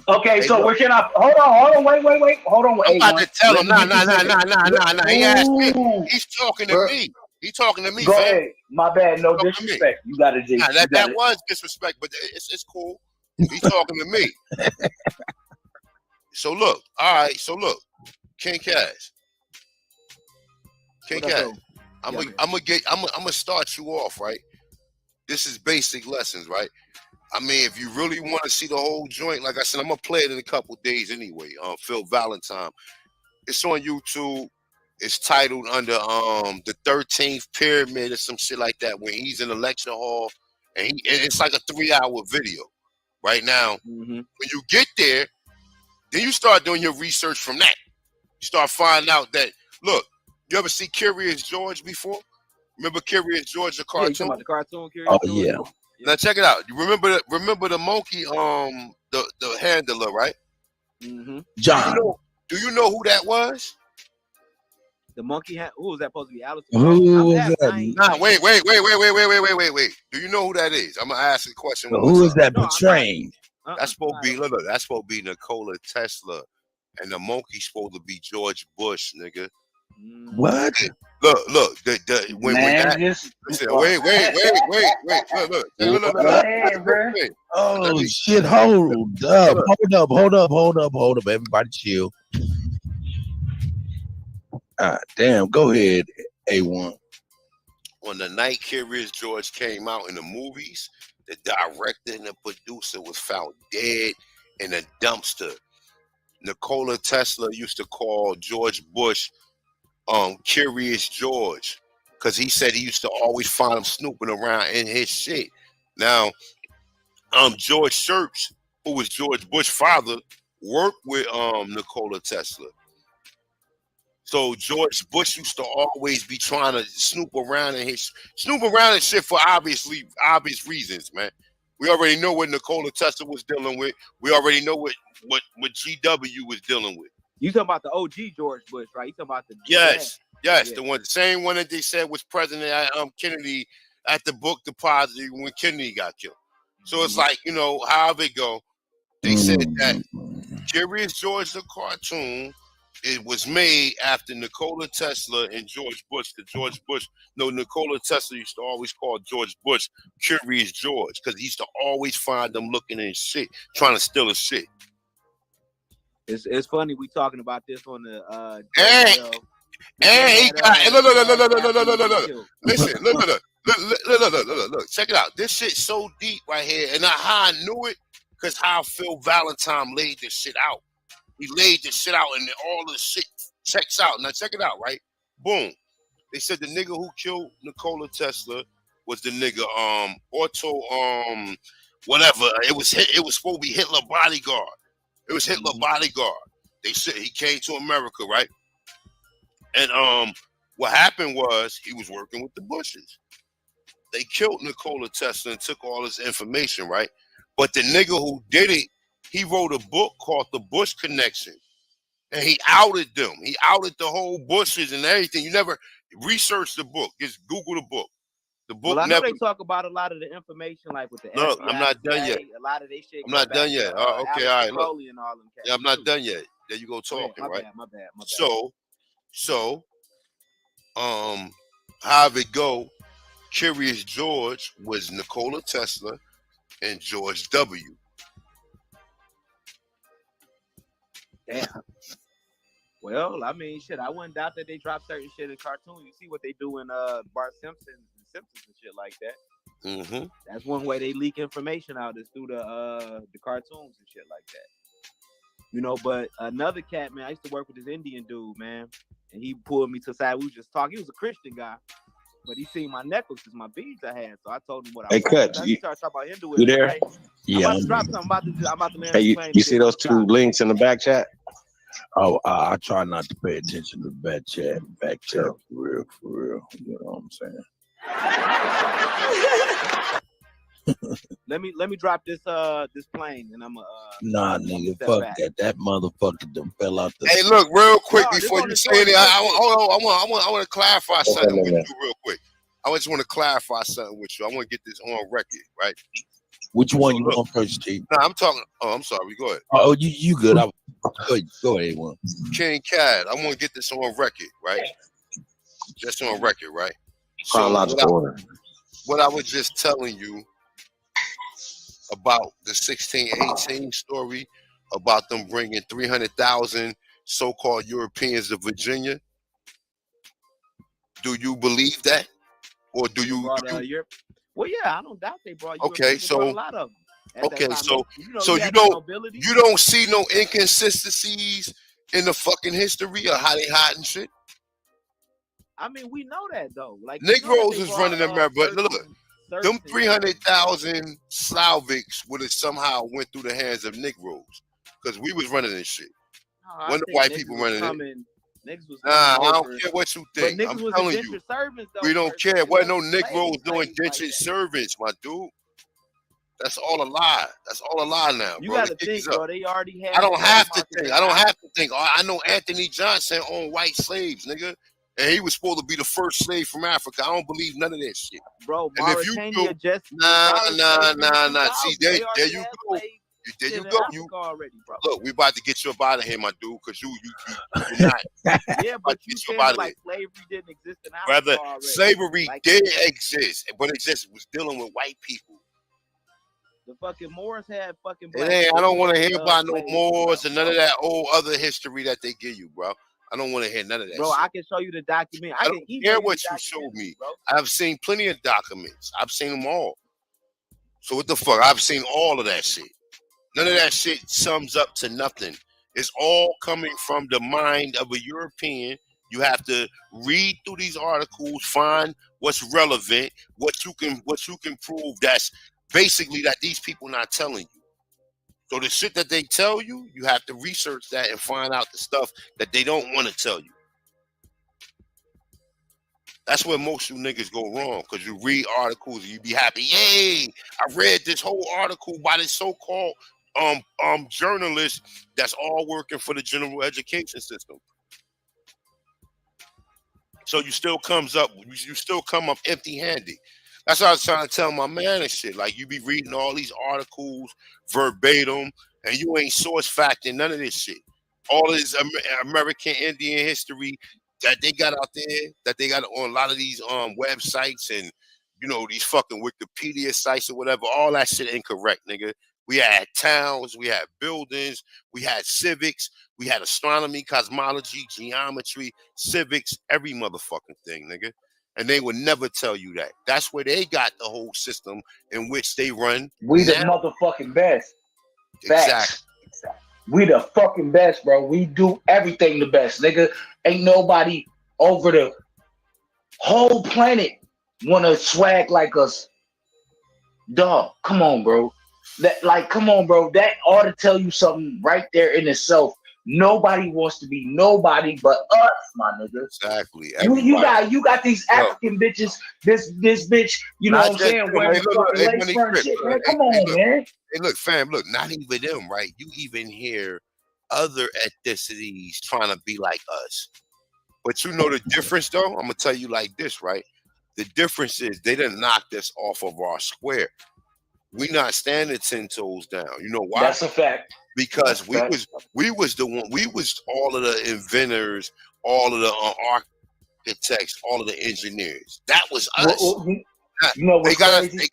Okay, Hey, so look. where can I hold on, wait, hold on, I'm about A1. to tell Let him, me get this nigga. He asked me. Ooh, He's talking to bro. me. He's talking to me, Go fam. ahead. My bad, no Talking to me. disrespect. You got it, G. Nah, You got that it. was disrespect, but it's cool. He's talking to me. So look, all right. So look, King Cash. King What up, Cash. though? I'm Yeah, gonna start you off, right? This is basic lessons, right? I mean, if you really want to see the whole joint, like I said, I'm gonna play it in a couple days anyway. Phil Valentine. It's on YouTube. It's titled under the 13th Pyramid or some shit like that. When he's in the lecture hall, and it's like a 3-hour video. Right now, when you get there, then you start doing your research from that. You start finding out that, look, you ever see Curious George before? Remember Curious George, the Yeah, you talking cartoon? about the cartoon Curious George? Yeah. Now check it out. You remember the monkey, the handler, right? John. Do you know who that was? The monkey who was that supposed to be? Aleister Who Crowley? was that? Nah, wait. Do you know who that is? I'm gonna ask the question one Who more is time. that betraying? That's supposed to be that's supposed to be Nikola Tesla, and the monkey's supposed to be George Bush, nigga. What? Look, when that just listen, wait, look, go ahead, bro. Oh shit! Hold up! Everybody chill. Damn. Go ahead, A1. When the night Curious George came out in the movies, the director and the producer was found dead in a dumpster. Nikola Tesla used to call George Bush Curious George, because he said he used to always find him snooping around in his shit. Now, George Church, who was George Bush's father, worked with Nikola Tesla. So George Bush used to always be trying to snoop around and shit for obvious reasons, man. We already know what Nikola Tesla was dealing with. We already know what GW was dealing with. You talking about the OG George Bush, right? You talking about the Yes, the same one that they said was President Kennedy at the book deposit when Kennedy got killed. So it's like, however it go, they said that Curious George the cartoon, it was made after Nikola Tesla and George Bush. Nikola Tesla used to always call George Bush Curious George, because he used to always find them looking in shit, trying to steal his shit. It's funny we talking about this on the look. Listen, look. Check it out. This shit's so deep right here, and how I knew it, because how Phil Valentine laid this shit out. He laid this shit out, and all the shit checks out. Now check it out, right? Boom. They said the nigga who killed Nikola Tesla was the nigga Otto whatever. It was supposed to be Hitler bodyguard. It was Hitler bodyguard. They said he came to America, right? And what happened was he was working with the Bushes. They killed Nikola Tesla and took all his information, right? But the nigga who did it, he wrote a book called The Bush Connection. And he outed them. He outed the whole Bushes and everything. You never research the book. Just Google the book. The book Well, I know never. they talk about a lot of the information, like with the Look, FBI, I'm not done CIA, yet. a lot of they shit. I'm not done yet. Okay, all right. Look. And all them Yeah, I'm not done yet. There you go talking, my right? bad, my bad. So, how it go? Curious George was Nikola Tesla and George W. Damn. Well, I mean, shit, I wouldn't doubt that they drop certain shit in cartoons. You see what they do in Bart Simpson and Simpsons and shit like that. Mm-hmm. That's one way they leak information out is through the cartoons and shit like that. You know, but another cat, man, I used to work with this Indian dude, man, and he pulled me to the side. We was just talking. He was a Christian guy, but he seen my necklaces, my beads I had, so I told him what I wanted. He started talking about Hinduism. You there? Right? Yeah. I'm about to drop something. I'm about to land. Hey, you see those two links in the back chat? Oh, I try not to pay attention to the back chat. For real. You know what I'm saying? Let me drop this plane and I'm nah, nigga, fuck back. That motherfucker done fell out the. Hey, look, real quick before you say it, I want to clarify something with you real quick. I just want to clarify something with you. I want to get this on record, right? Which one you want first, Chief? No, I'm talking. Oh, I'm sorry. Go ahead. Oh, you good? Go ahead, one. King Cat, I want to get this on record, right? Just on record, right? Chronological order. What I was just telling you about the 1618 story, about them bringing 300,000 so-called Europeans to Virginia. Do you believe that, or do you? Well, yeah, I don't doubt they brought. Okay, so a lot of them. Okay, so you don't see no inconsistencies in the fucking history of how they hiding shit. I mean, we know that though. Like Negroes is running America, but look, them 300,000 Slavics would have somehow went through the hands of Negroes because we was running this shit. When the white people running it. Nah, I don't care what you think. I'm telling you, we don't care. What no Negroes doing indentured servants, my dude. That's all a lie. That's all a lie now, you bro. Gotta think, bro. They already had. I don't have to think. I don't have to think. I know Anthony Johnson owned white slaves, nigga, and he was supposed to be the first slave from Africa. I don't believe none of that shit, bro. And if you do, nah. See, there you go. There you go. You already, bro. Look, we about to get you up out of here, my dude, because you're not. Yeah, but you saying like slavery didn't exist in Africa. Brother, already. slavery did exist, but it just was dealing with white people. The fucking Moors had fucking. I don't want to hear about no Moors and none of that old other history that they give you, bro. I don't want to hear none of that. Bro, shit. I can show you the document. I don't care what you showed me. Bro. I've seen plenty of documents. I've seen them all. So what the fuck? I've seen all of that shit. None of that shit sums up to nothing. It's all coming from the mind of a European. You have to read through these articles, find what's relevant, what you can prove that's basically that these people not telling you. So the shit that they tell you, you have to research that and find out the stuff that they don't want to tell you. That's where most of you niggas go wrong, because you read articles and you be happy. Yay! I read this whole article by this so-called journalist that's all working for the general education system. So you still come up empty-handed. That's what I was trying to tell my man and shit. Like, you be reading all these articles verbatim, and you ain't source facting none of this shit. All this American Indian history that they got out there, that they got on a lot of these websites and, you know, these fucking Wikipedia sites or whatever, all that shit incorrect, nigga. We had towns, we had buildings, we had civics, we had astronomy, cosmology, geometry, civics, every motherfucking thing, nigga. And they would never tell you that. That's where they got the whole system in which they run. We the motherfucking best. Exactly. We the fucking best, bro. We do everything the best, nigga. Ain't nobody over the whole planet wanna swag like us. Dog, come on, bro. Come on, bro. That ought to tell you something right there in itself. Nobody wants to be nobody but us, my nigga. Exactly. You got these African bitches. This bitch, you know what I'm saying? Wearing fucking lace front shit, man. Come on, man. Hey, look, fam. Look, not even them, right? You even hear other ethnicities trying to be like us. But you know the difference, though? I'm going to tell you like this, right? The difference is they done knocked us off of our square. We not standing 10 toes down. You know why? That's a fact. Because we was the one. We was all of the inventors, all of the architects, all of the engineers. That was us. You know what's crazy? They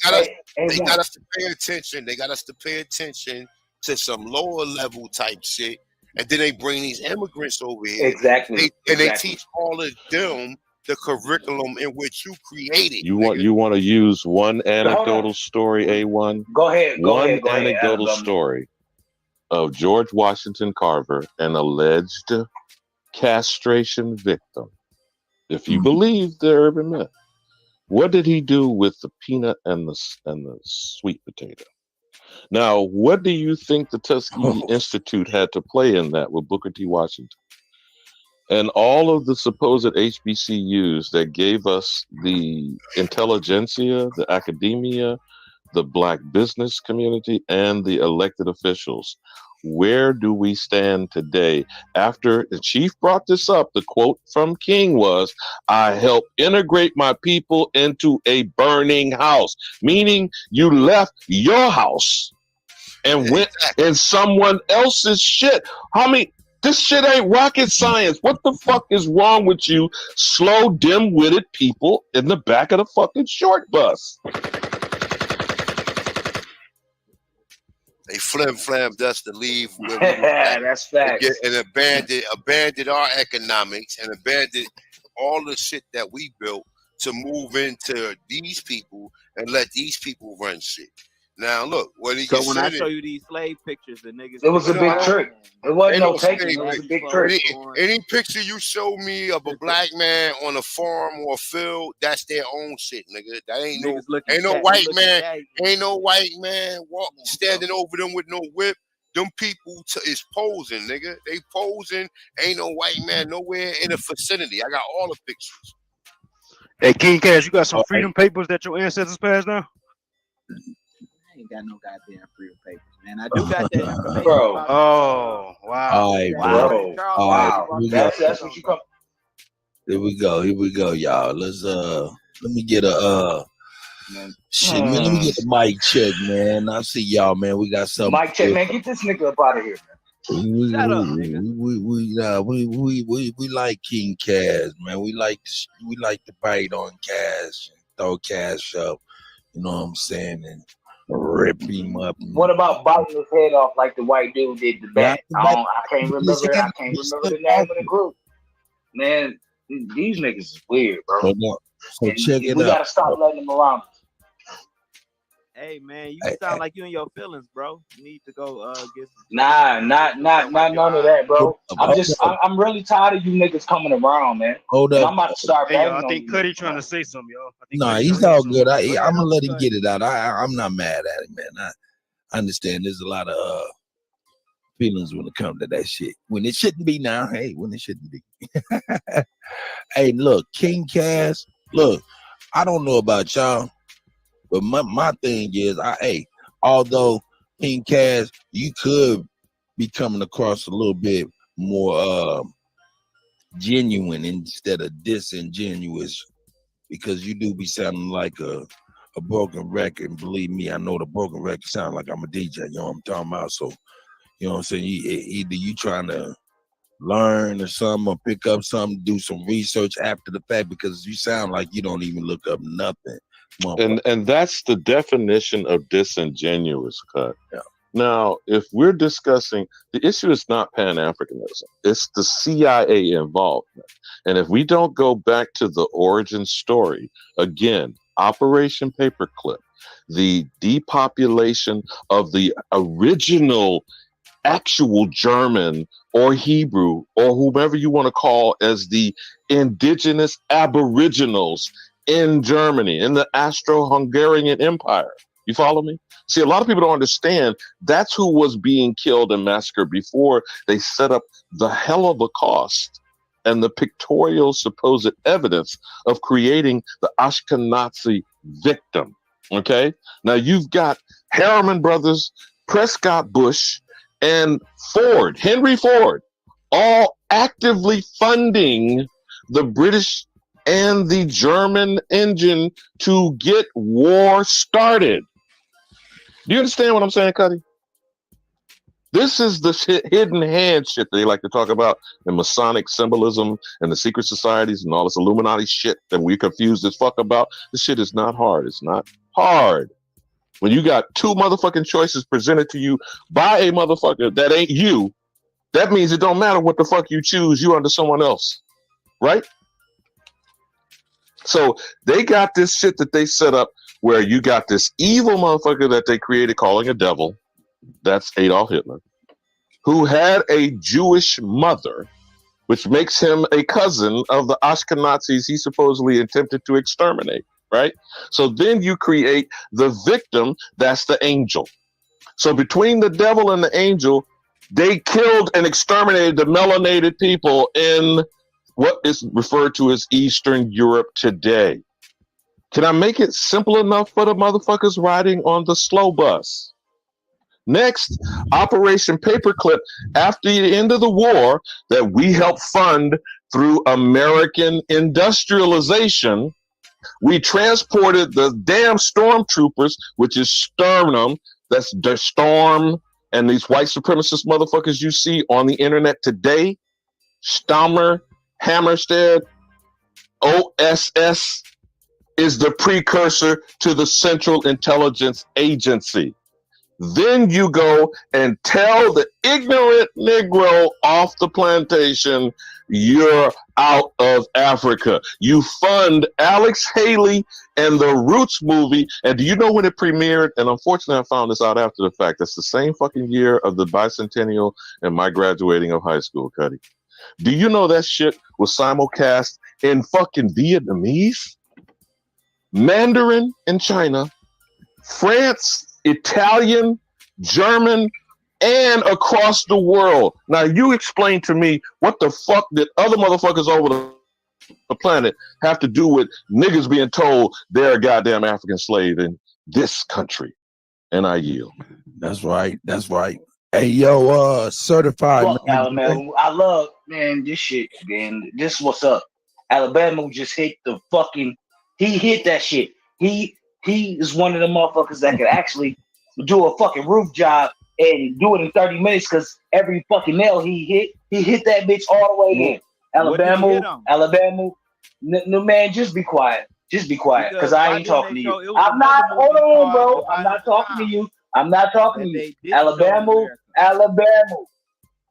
got us to pay attention. They got us to pay attention to some lower level type shit, and then they bring these immigrants over here. Exactly. They teach all of them the curriculum in which you created. You want to use one anecdotal story, A1? Go ahead. One anecdotal story of George Washington Carver, an alleged castration victim. If you believe the urban myth, what did he do with the peanut and the sweet potato? Now, what do you think the Tuskegee Institute had to play in that with Booker T. Washington? And all of the supposed HBCUs that gave us the intelligentsia, the academia, the black business community, and the elected officials. Where do we stand today? After the chief brought this up, the quote from King was, "I helped integrate my people into a burning house," meaning you left your house and went in someone else's shit. This shit ain't rocket science. What the fuck is wrong with you slow, dim-witted people in the back of the fucking short bus? They flim-flammed us to leave. That's facts. And abandoned our economics and abandoned all the shit that we built to move into these people and let these people run shit. Now look, when I show you these slave pictures, the niggas. It was a big trick. It wasn't no taking. It was a big trick. Any picture you show me of a black man on a farm or a field, that's their own shit, nigga. That ain't no white man. Ain't no white man standing over them with no whip. Them people is posing, nigga. They posing. Ain't no white man nowhere in the vicinity. I got all the pictures. Hey, King Cash, you got some freedom papers that your ancestors passed down? I ain't got no goddamn freedom papers, man. I do got that information. Bro. Oh, wow. All right, bro. Wow. That's what you come. Here we go, y'all. Let me get a shit, man. Let me get the mic check, man. I see y'all, man. We got something. Mic check, man. Get this nigga up out of here, man. Shut up, nigga. We like King Cash, man. We like to bite on Cash, throw Cash up. You know what I'm saying? And rip him up. What about biting his head off like the white dude did the back? I can't remember. I can't remember the name of the group. Man, these niggas is weird, bro. So check it out. We gotta stop letting them around. Hey man, you sound like you in your feelings, bro. You need to go get some. Nah, not none of that, bro. I'm really tired of you niggas coming around, man. Hold up. I'm about to start. Hey, I think Cuddy trying to say something, y'all. Nah, he's all good. I'm gonna let him get it out. I'm not mad at him, man. I understand there's a lot of feelings when it comes to that shit. When it shouldn't be now, hey, when it shouldn't be. Hey, look, King Cash, look, I don't know about y'all, but my thing is, although King Cash, you could be coming across a little bit more genuine instead of disingenuous, because you do be sounding like a broken record. And believe me, I know the broken record sound like I'm a DJ. You know what I'm talking about? So, you know what I'm saying? Either you trying to learn or something, or pick up something, do some research after the fact, because you sound like you don't even look up nothing. And that's the definition of disingenuous, Cut. Yeah. Now, if we're discussing, the issue is not Pan-Africanism, it's the CIA involvement. And if we don't go back to the origin story, again, Operation Paperclip, the depopulation of the original actual German or Hebrew or whomever you want to call as the indigenous aboriginals in Germany, in the Austro-Hungarian Empire. You follow me? See, a lot of people don't understand that's who was being killed and massacred before they set up the hell of a cost and the pictorial supposed evidence of creating the Ashkenazi victim. Okay? Now you've got Harriman Brothers, Prescott Bush, and Ford, Henry Ford, all actively funding the British and the German engine to get war started. Do you understand what I'm saying, Cuddy? This is the hidden hand shit they like to talk about in Masonic symbolism and the secret societies and all this Illuminati shit that we confused as fuck about. This shit is not hard. It's not hard. When you got two motherfucking choices presented to you by a motherfucker that ain't you, that means it don't matter what the fuck you choose, you under someone else, right? So they got this shit that they set up where you got this evil motherfucker that they created calling a devil. That's Adolf Hitler, who had a Jewish mother, which makes him a cousin of the Ashkenazis he supposedly attempted to exterminate, right? So then you create the victim, that's the angel. So between the devil and the angel, they killed and exterminated the melanated people in what is referred to as Eastern Europe today. Can I make it simple enough for the motherfuckers riding on the slow bus? Next, Operation Paperclip, after the end of the war that we helped fund through American industrialization, we transported the damn stormtroopers, which is Sternum, that's the Storm, and these white supremacist motherfuckers you see on the internet today, Stammer, Hammerstead, OSS, is the precursor to the Central Intelligence Agency. Then you go and tell the ignorant Negro off the plantation, you're out of Africa. You fund Alex Haley and the Roots movie. And do you know when it premiered? And unfortunately, I found this out after the fact. That's the same fucking year of the bicentennial and my graduating of high school, Cuddy. Do you know that shit was simulcast in fucking Vietnamese, Mandarin in China, France, Italian, German, and across the world? Now you explain to me what the fuck did other motherfuckers over the planet have to do with niggas being told they're a goddamn African slave in this country? And I yield. That's right. That's right. Hey, yo, certified. Fuck Alabama. I love, man, this shit, man. This is what's up. Alabama just hit the fucking, he hit that shit. He is one of the motherfuckers that could actually do a fucking roof job and do it in 30 minutes because every fucking nail he hit that bitch all the way in. Alabama, no man, just be quiet. Just be quiet because I ain't talking to you. I'm not, hold on, bro. I'm not talking to you. I'm not talking to you. Alabama.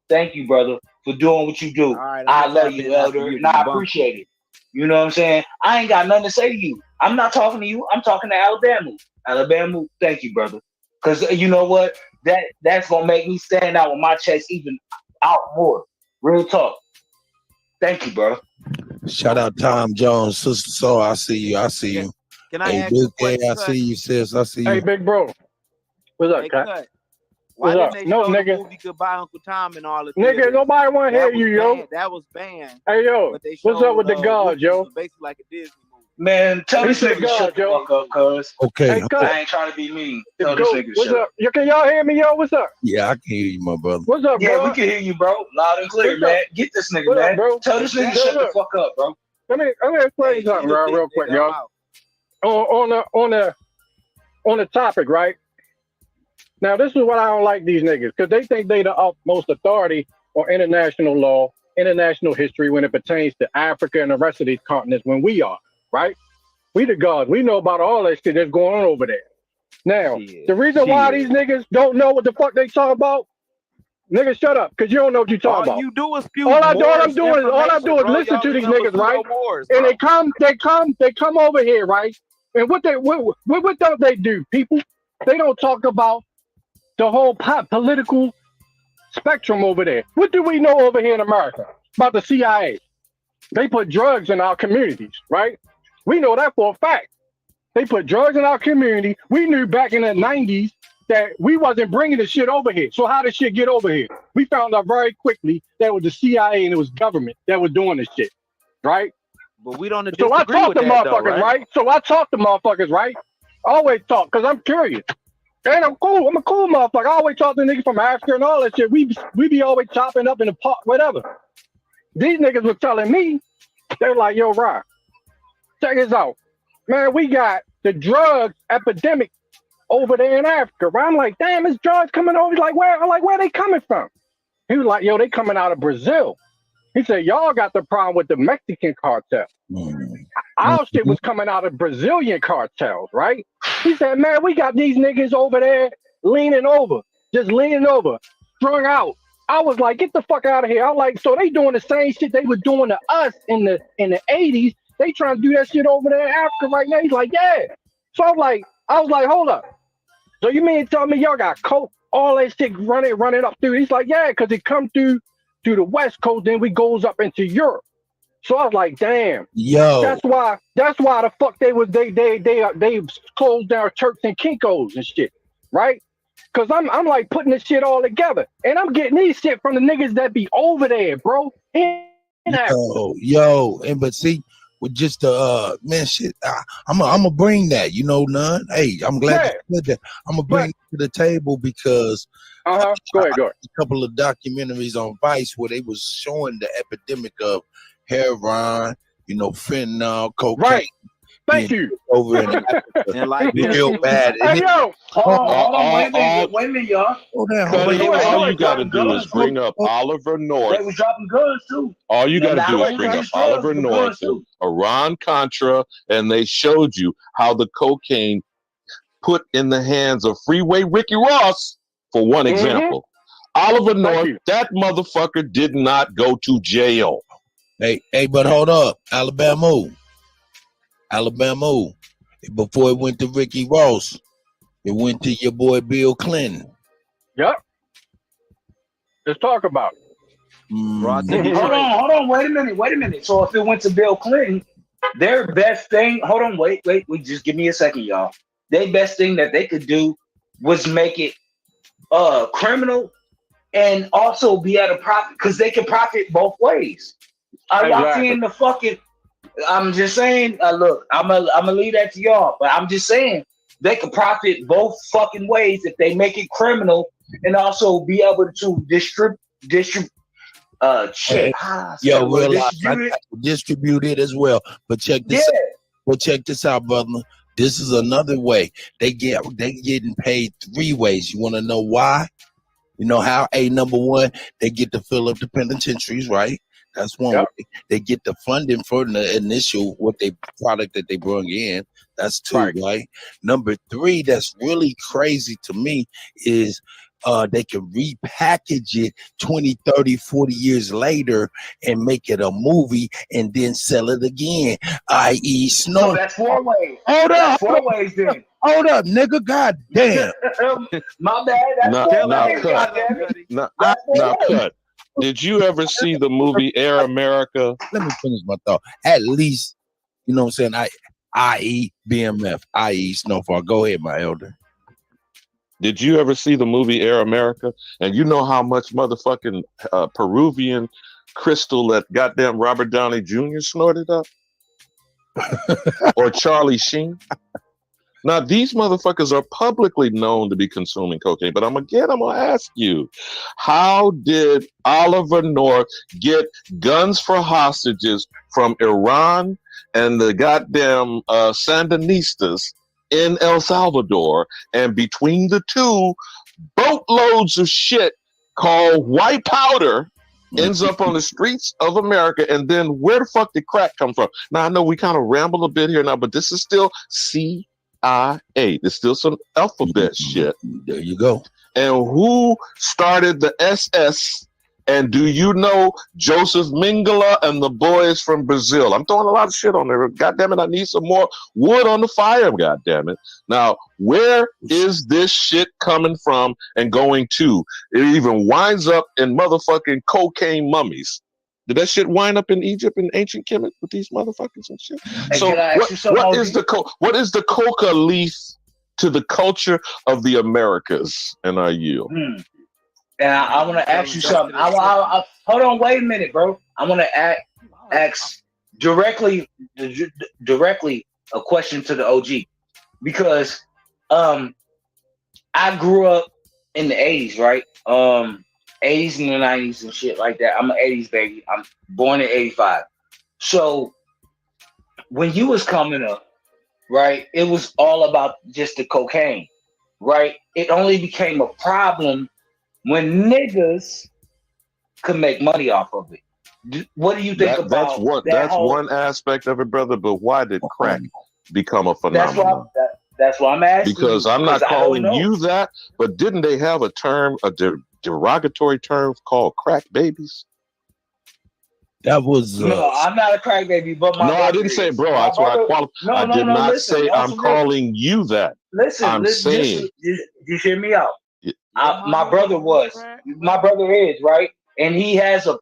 Thank you, brother, for doing what you do. Right, I love you, Elder, and I appreciate it. You know what I'm saying? I ain't got nothing to say to you. I'm not talking to you. I'm talking to Alabama. Alabama, thank you, brother. Because you know what? That's going to make me stand out with my chest even out more. Real talk. Thank you, bro. Shout out Tom Jones, Sister Soul. I see you. I see you. Can I ask you a question? I see you, sis. I see you. Hey, big bro. What's up, Cut? Why didn't they show the movie Goodbye Uncle Tom and all the nigga, nobody want to hear you, yo. That was banned. Hey, yo, what's up with the guards, yo? Basically like a Disney movie. Man, tell this nigga to shut the fuck up, cuz. Okay. Hey, I ain't trying to be mean. Tell this nigga what's up? Can y'all hear me, yo? What's up? Yeah, I can hear you, my brother. What's up, bro? Yeah, we can hear you, bro. Loud and clear, man. Get this nigga, man. Bro? Tell this nigga shut the fuck up, bro. Let me explain something, real quick, y'all. On the topic, right? Now, this is what I don't like these niggas, because they think they the utmost authority on international law, international history when it pertains to Africa and the rest of these continents when we are, right? We the gods. We know about all that shit that's going on over there. Now, the reason why these niggas don't know what the fuck they talk about, niggas shut up, because you don't know what you talking about. You do is spew all I'm doing is listen to these niggas, right? And they come over here, right? And what don't they do, people? They don't talk about the whole political spectrum over there. What do we know over here in America about the C.I.A.? They put drugs in our communities, right? We know that for a fact. They put drugs in our community. We knew back in the 90s that we wasn't bringing the shit over here. So how did shit get over here? We found out very quickly that it was the CIA and it was government that was doing this shit, right? But we don't So I talk to motherfuckers, right? So I talk to motherfuckers, right? I always talk because I'm curious. And I'm cool. I'm a cool motherfucker. I always talk to niggas from Africa and all that shit. We be always chopping up in the park, whatever. These niggas were telling me, they're like, yo, Rob, check this out. Man, we got the drugs epidemic over there in Africa. Right? I'm like, damn, it's drugs coming over. He's like, where? I'm like, where they coming from? He was like, yo, they coming out of Brazil. He said, y'all got the problem with the Mexican cartel. Our shit was coming out of Brazilian cartels, right? He said, man, we got these niggas over there just leaning over, strung out. I was like, get the fuck out of here. I was like, so they doing the same shit they were doing to us in the 80s. They trying to do that shit over there in Africa right now. He's like, yeah. So I was like, hold up. So you mean tell me y'all got coke, all that shit running up through? He's like, yeah, because it come through the West Coast, then we goes up into Europe. So I was like, damn. Yo. That's why the fuck they closed down Turks and Kinkos and shit, right? Cause I'm like putting this shit all together, and I'm getting these shit from the niggas that be over there, bro. But see, with just the man shit, I'm gonna bring that, none. Hey, I'm glad you said that. I'm gonna bring it to the table because go ahead. A couple of documentaries on Vice where they was showing the epidemic of heroin, fentanyl, cocaine. Right. Thank you. Over in real bad. Hey, yo, hold on, wait a minute, y'all. All you got to do is bring up Oliver North. They was dropping guns too. All you got to do is bring up Oliver North, Iran-Contra, and they showed you how the cocaine put in the hands of Freeway Ricky Ross, for one example. Oliver North, that motherfucker did not go to jail. Hey, but hold up, Alabama. Before it went to Ricky Ross, it went to your boy Bill Clinton. Yep. Let's talk about it. Hold on. Wait a minute. So if it went to Bill Clinton, their best thing. Hold on. Wait. Just give me a second, y'all. Their best thing that they could do was make it criminal and also be at a profit because they can profit both ways. Are y'all seeing the fucking? I'm just saying. Look, I'm gonna leave that to y'all, but I'm just saying they could profit both fucking ways if they make it criminal and also be able to distribute. Distribute it as well. But check this out. Well, check this out, brother. This is another way they getting paid 3 ways. You want to know why? You know how? Number one, they get to fill up the penitentiaries, right? That's one way. They get the funding for the initial product that they bring in. That's 2, right? Number 3, that's really crazy to me is they can repackage it 20, 30, 40 years later and make it a movie and then sell it again, i.e. Snow. So that's 4 ways. Hold up. 4 ways then. Hold up, nigga. God damn. My bad. That's now, Cut. Did you ever see the movie Air America? Let me finish my thought. At least, you know what I'm saying? I.e. BMF, i.e. Snowfall. Go ahead, my elder. Did you ever see the movie Air America? And you know how much motherfucking Peruvian crystal that goddamn Robert Downey Jr. snorted up? Or Charlie Sheen? Now, these motherfuckers are publicly known to be consuming cocaine, but I'm gonna ask you, how did Oliver North get guns for hostages from Iran and the goddamn Sandinistas in El Salvador, and between the two, boatloads of shit called white powder ends up on the streets of America, and then where the fuck did crack come from? Now, I know we kind of ramble a bit here now, but this is still C.I.A. There's still some alphabet shit. There you go. And who started the SS? And do you know Joseph Mengele and the boys from Brazil? I'm throwing a lot of shit on there. God damn it, I need some more wood on the fire, god damn it. Now, where is this shit coming from and going to? It even winds up in motherfucking cocaine mummies. Did that shit wind up in Egypt and ancient Kemet with these motherfuckers and shit? Hey, so what is the coca leaf to the culture of the Americas? And I yield. And I want to ask you something. I hold on, wait a minute, bro. I want to ask directly a question to the OG because I grew up in the 80s, right? 80s and the 90s and shit like that. I'm an 80s baby. I'm born in 85. So when you was coming up, right, it was all about just the cocaine, right? It only became a problem when niggas could make money off of it. What do you think That's about what that that's whole? one aspect of it, brother. But why did crack become a That's why. phenomenon? That's why I'm asking Because you I'm because not I don't calling know. you that, but didn't they have a term, a derogatory term called crack babies? That was No, I'm not a crack baby, but my No, I brother didn't say, is. bro. My That's why I brother. qualified. I No, did no. not Listen, say on I'm some real. calling you that. Listen, I'm saying. just hear me out. Y- My brother was. My brother is right, and he has a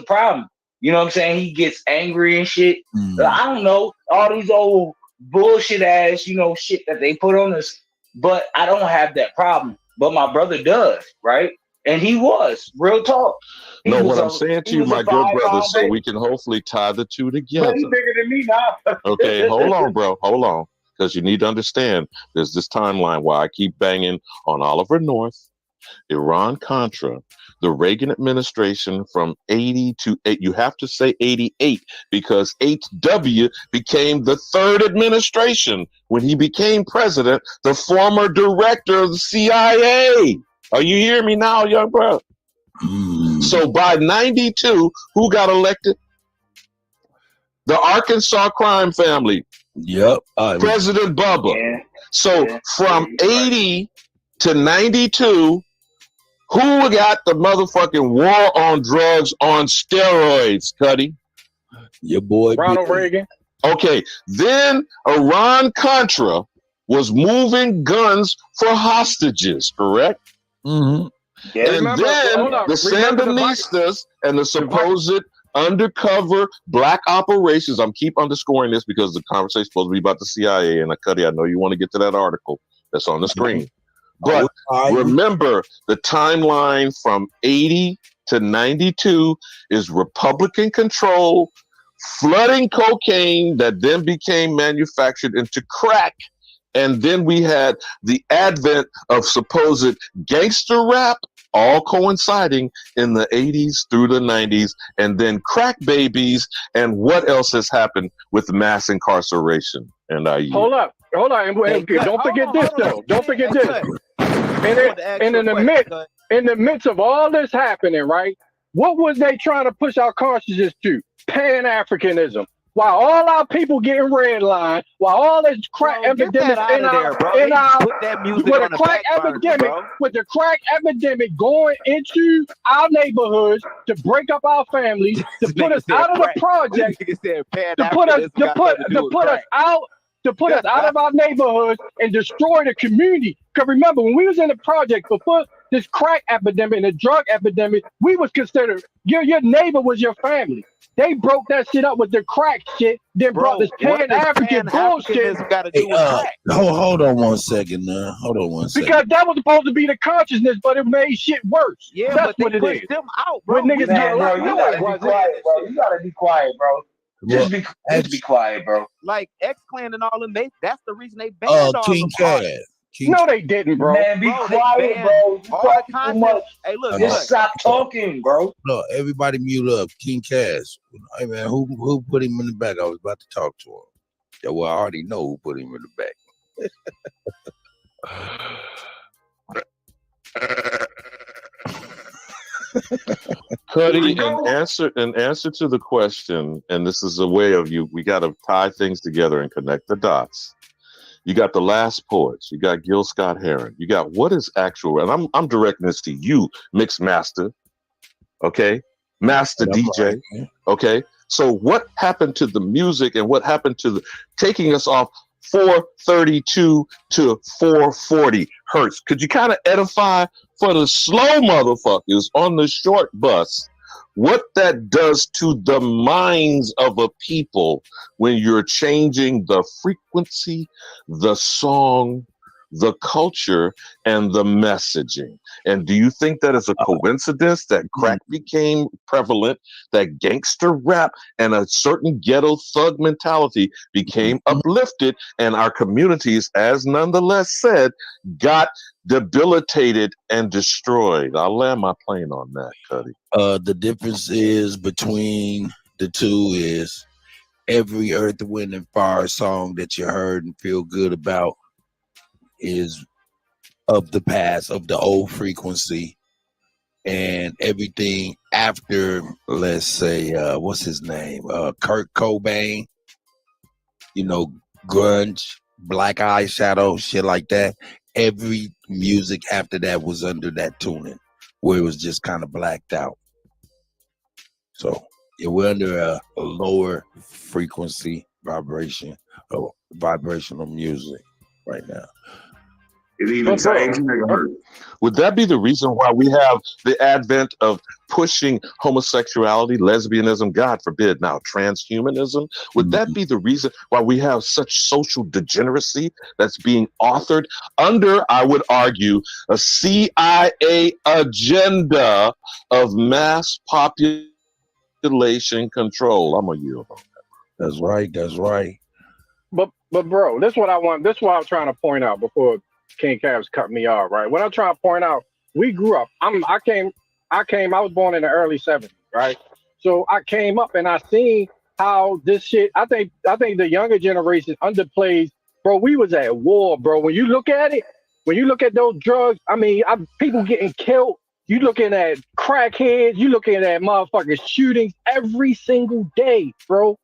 problem. You know what I'm saying? He gets angry and shit. I don't know all these old bullshit ass, shit that they put on us. But I don't have that problem. But my brother does, right? And he was real talk. He No, was what I'm a saying he to you, was a my good brother, 5 pound so baby, we can hopefully tie the two but together. he's bigger than me now. Okay, hold on, bro. Hold on. Because you need to understand there's this timeline why I keep banging on Oliver North, Iran Contra, the Reagan administration from 80 to 8. You have to say 88 because HW became the third administration when he became president, the former director of the CIA. Are you hearing me now, young bro? So by 92, who got elected? The Arkansas crime family. Yep. President Bubba. Yeah. So from 80 to 92, who got the motherfucking war on drugs on steroids, Cuddy? Your boy Ronald Reagan. Okay, then Iran Contra was moving guns for hostages, correct? Mm-hmm. Yeah. And then the Sandinistas and the supposed undercover black operations. I'm keep underscoring this because the conversation is supposed to be about the CIA. And Cuddy, I know you want to get to that article that's on the screen. But remember, the timeline from 80 to 92 is Republican control, flooding cocaine that then became manufactured into crack. And then we had the advent of supposed gangster rap, all coinciding in the 80s through the 90s, and then crack babies. And what else has happened with mass incarceration? And Hold up. And don't forget this though. Don't forget this. And in the midst of all this happening, right? What was they trying to push our consciousness to? Pan-Africanism. While all our people getting redlined, while all this crack epidemic with the crack epidemic going into our neighborhoods to break up our families, to put us out of the project, to put us out of our neighborhoods and destroy the community. Because remember, when we was in the project before this crack epidemic and the drug epidemic, we was considered your neighbor was your family. They broke that shit up with the crack shit, then brought this Pan-African bullshit. Hold on one second now. Hold on one second. Because that was supposed to be the consciousness, but it made shit worse. Yeah, that's but what they it pushed is. them out, bro. You gotta be quiet, bro. You gotta be quiet, bro. Just be quiet, bro. Like X-Clan and all them, that's the reason they banned all King them. No, they didn't, bro. Man, be quiet, bro. You talk too much. Hey, look, just stop talking, bro. No, everybody mute up. King Cash. Hey man, who put him in the back? I was about to talk to him. Yeah, well, I already know who put him in the back. Cuddy, in answer to the question, and this is a way of we got to tie things together and connect the dots. You got the last poets. You got Gil Scott Heron. You got what is actual, and I'm directing this to you, mix master. Okay, master DJ. Right. Okay, so what happened to the music and what happened to taking us off 432 to 440 hertz? Could you kind of edify for the slow motherfuckers on the short bus what that does to the minds of a people when you're changing the frequency, the song, the culture and the messaging. And do you think that is a coincidence that crack became prevalent, that gangster rap and a certain ghetto thug mentality became uplifted, and our communities, as nonetheless said, got debilitated and destroyed? I'll land my plane on that, Cuddy. The difference is between the two is every Earth, Wind, and Fire song that you heard and feel good about is of the past, of the old frequency, and everything after, let's say, what's his name? Kurt Cobain, grunge, black eyeshadow, shit like that. Every music after that was under that tuning where it was just kind of blacked out. So we're under a lower frequency vibration or vibrational music right now. It even changed. Would that be the reason why we have the advent of pushing homosexuality, lesbianism, God forbid, now transhumanism? Would that be the reason why we have such social degeneracy that's being authored under, I would argue, a CIA agenda of mass population control? I'm a yield on that. That's right. That's right. But bro, this is what I want. This is what I'm trying to point out before King Cavs cut me off. Right. What I'm trying to point out, we grew up. I was born in the early 70s. Right. So I came up and I seen how this shit. I think the younger generation underplays. Bro, we was at war, bro. When you look at it, when you look at those drugs, I mean, people getting killed. You looking at crackheads. You looking at motherfuckers shootings every single day, bro.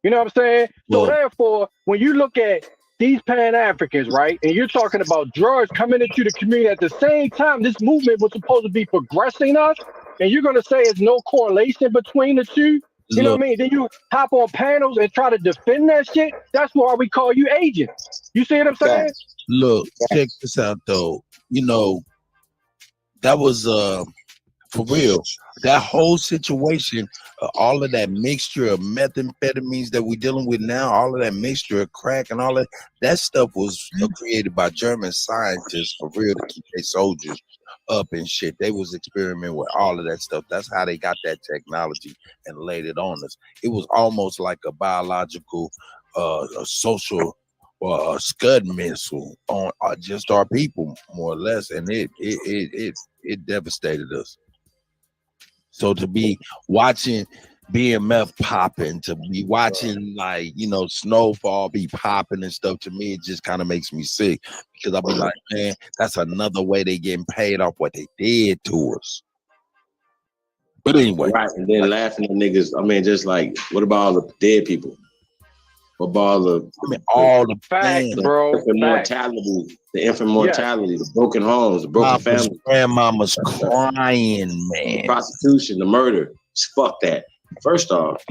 You know what I'm saying? So therefore, when you look at these Pan-Africans, right, and you're talking about drugs coming into the community at the same time, this movement was supposed to be progressing us, and you're going to say there's no correlation between the two? You know what I mean? Then you hop on panels and try to defend that shit. That's why we call you agents. You see what I'm saying? Look, check this out, though. That was for real. That whole situation, all of that mixture of methamphetamines that we're dealing with now, all of that mixture of crack and all that stuff was created by German scientists for real to keep their soldiers up and shit. They was experimenting with all of that stuff. That's how they got that technology and laid it on us. It was almost like a biological, a social scud missile on just our people, more or less, and it devastated us. So to be watching BMF popping, to be watching Snowfall be popping and stuff, to me it just kind of makes me sick, because I'll be like, man, that's another way they getting paid off what they did to us. But anyway, right, and then laughing at niggas. I mean, just like, what about all the dead people? What about all the facts, bro? The infant mortality, the broken homes, the broken families, grandmama's crying, man. The prostitution, the murder. Fuck that. First off,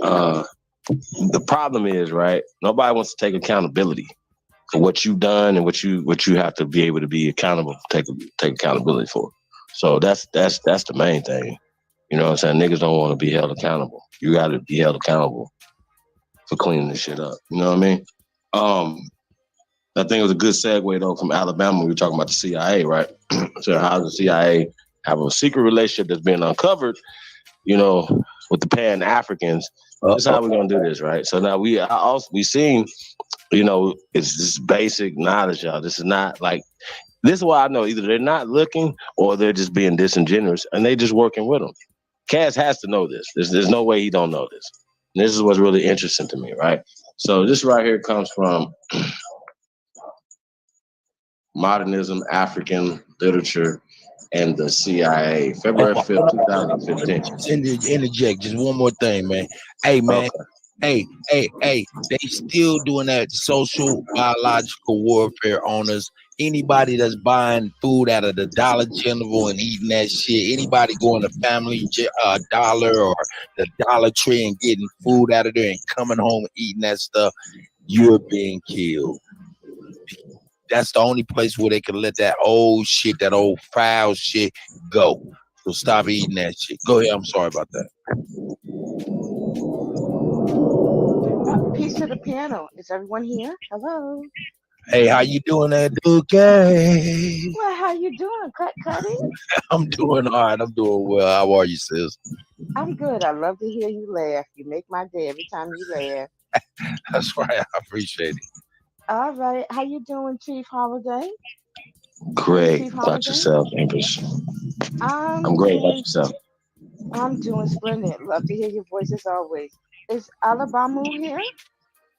the problem is, right, nobody wants to take accountability for what you've done and what you have to be able to be accountable, take accountability for. So that's the main thing. You know what I'm saying? Niggas don't want to be held accountable. You got to be held accountable for cleaning this shit up. You know what I mean? I think it was a good segue though from Alabama. We were talking about the CIA, right? So how does the CIA have a secret relationship that's been uncovered, with the Pan-Africans? That's how we're gonna do this, right? So now we seen, it's this basic knowledge, y'all. This is not like, this is why I know either they're not looking or they're just being disingenuous and they just working with them. Cass has to know this. There's no way he don't know this. And this is what's really interesting to me, right? So this right here comes from Modernism, African Literature, and the CIA, February 5th, 2015. Interject just one more thing, man. Hey, man. Okay. Hey, they still doing that social biological warfare on us. Anybody that's buying food out of the Dollar General and eating that shit, anybody going to Family Dollar or the Dollar Tree and getting food out of there and coming home and eating that stuff, you're being killed. That's the only place where they can let that old shit, that old foul shit go. So stop eating that shit. Go ahead. I'm sorry about that. Peace to the panel. Is everyone here? Hello. Hey, how you doing there, Duque? Well, how you doing, Cuddy? I'm doing all right. I'm doing well. How are you, sis? I'm good. I love to hear you laugh. You make my day every time you laugh. That's right. I appreciate it. All right. How you doing, Chief Holiday? Great. Chief About Holiday? yourself, Empress. I'm I'm great. About doing yourself. I'm doing splendid. Love to hear your voice as always. Is Alabama here?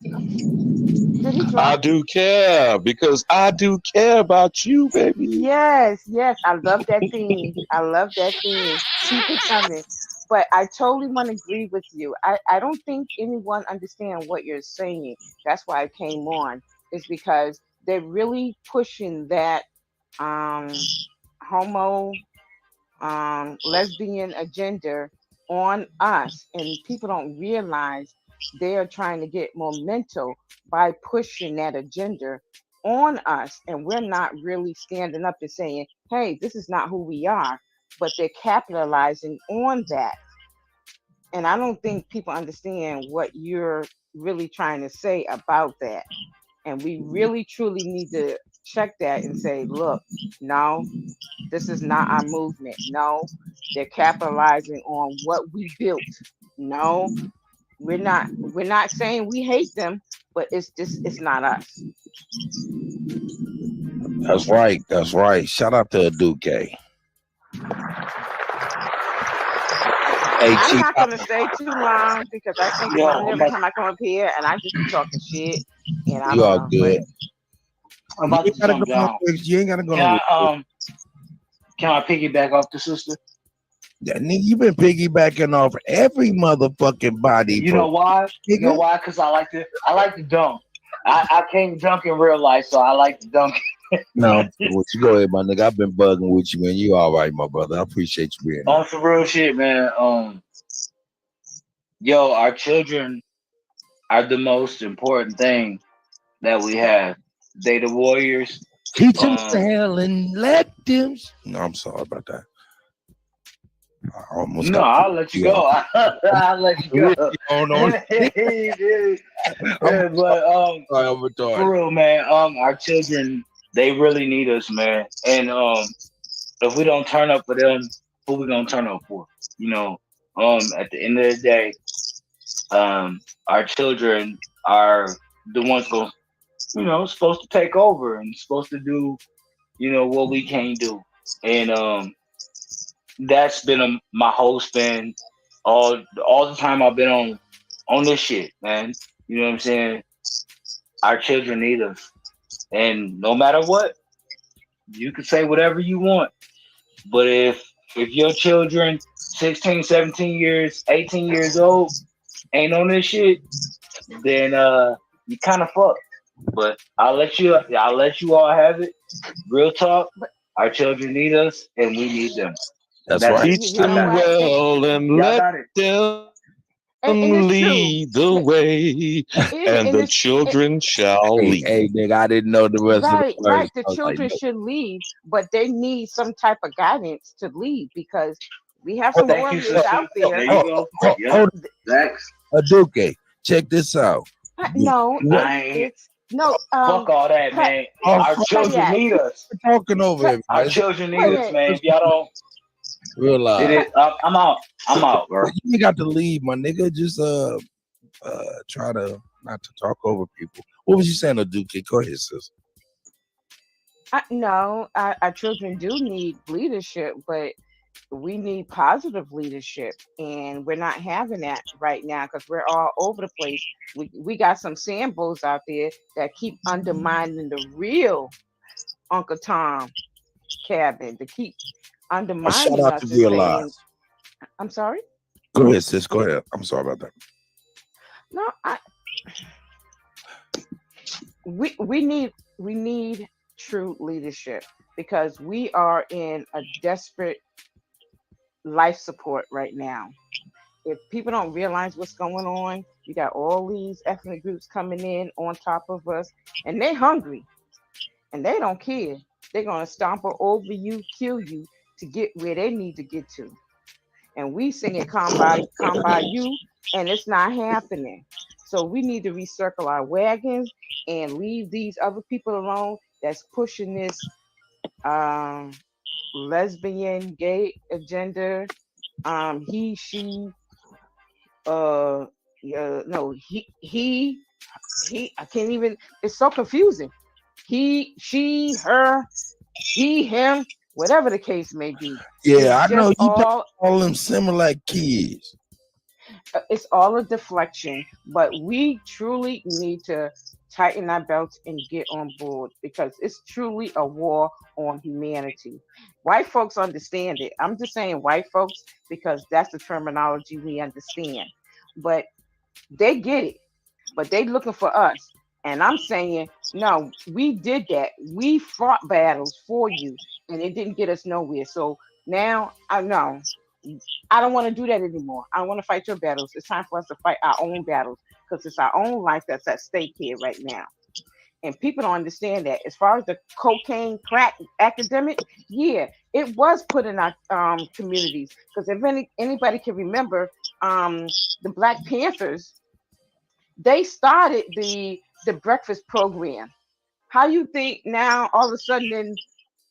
Did he I drop? do care because I do care about you, baby. Yes, yes. I love that theme. I love that theme. Keep it coming. But I totally want to agree with you. I don't think anyone understand what you're saying. That's why I came on. Is because they're really pushing that homo lesbian agenda on us, and people don't realize they are trying to get momentum by pushing that agenda on us, and we're not really standing up and saying, hey, this is not who we are, but they're capitalizing on that. And I don't think people understand what you're really trying to say about that. And we really truly need to check that and say, look, no, this is not our movement. No, they're capitalizing on what we built. No, we're not saying we hate them, but it's not us. That's right. That's right. Shout out to Duque. Hey, I'm Chief. not gonna stay too long because I see Splendid every time I come up here and I just be talking shit and I You don't all know. good. I'm You about ain't to gotta jump go no down. You ain't gotta go Can no can I piggyback off the sister? Yeah, nigga, you been piggybacking off every motherfucking body You for know why? You know nigga. why? Because I like to dunk. I can't dunk in real life, so I like to dunk. No, what you go ahead, my nigga. I've been bugging with you, man. You all right, my brother. I appreciate you being here. On some real shit, man. Yo, our children are the most important thing that we have. They the warriors. Teach them to hell and let them. No, I'm sorry about that. I almost No, got I'll let you go. I'll let you go. But for real, man, our children, they really need us, man. And if we don't turn up for them, who we gonna turn up for? You know, at the end of the day, our children are the ones going, supposed to take over and supposed to do, what we can't do. And that's been my whole span, all the time I've been on this shit, man. You know what I'm saying? Our children need us, and no matter what, you can say whatever you want, but if your children 16, 17 years, 18 years old ain't on this shit, then you kind of fucked. But I'll let you all have it. Real talk. Our children need us, and we need them. That's right. Teach them well and let them And it's true. lead the way, and the children shall lead. Hey, nigga, I didn't know the rest of the Right, words. right. The I was like, children no. should lead, but they need some type of guidance to lead because we have Well, some thank you, warriors sister. out there. There you go. Yeah. Hold Next. Duque, check this out. No, it's no. Fuck all that, man. Our children need us. We're talking over everybody. Our children need us, man. If y'all don't realize, I'm out. I'm out, bro. You ain't got to leave, my nigga. Just try to not to talk over people. What was you saying, Duque? Go ahead, sis. No, our children do need leadership, but we need positive leadership, and we're not having that right now because we're all over the place. We got some Sambos out there that keep undermining the real Uncle Tom cabin, to keep Shout undermining out to us and saying, realize. I'm sorry? Go ahead, sis. Go ahead. I'm sorry about that. No, we need true leadership because we are in a desperate life support right now. If people don't realize what's going on, you got all these ethnic groups coming in on top of us, and they're hungry and they don't care. They're gonna stomp over you, kill you to get where they need to get to. And we singing come by you, and it's not happening. So we need to recircle our wagons and leave these other people alone that's pushing this um, lesbian, gay agenda. He, she, no, he. I can't even. It's so confusing. He, she, her, he, him, whatever the case may be. Yeah, It's I know just you probably all call them similar kids. it's all a deflection, but we truly need to tighten our belts and get on board because it's truly a war on humanity. White folks understand it. I'm just saying white folks because that's the terminology we understand. But they get it, but they looking for us. And I'm saying, no, we did that. We fought battles for you, and it didn't get us nowhere. So now I know I don't want to do that anymore. I don't want to fight your battles. It's time for us to fight our own battles because it's our own life that's at stake here right now. And people don't understand that. As far as the cocaine crack academic, yeah, it was put in our communities. Because if anybody can remember, the Black Panthers, they started the breakfast program. How you think now all of a sudden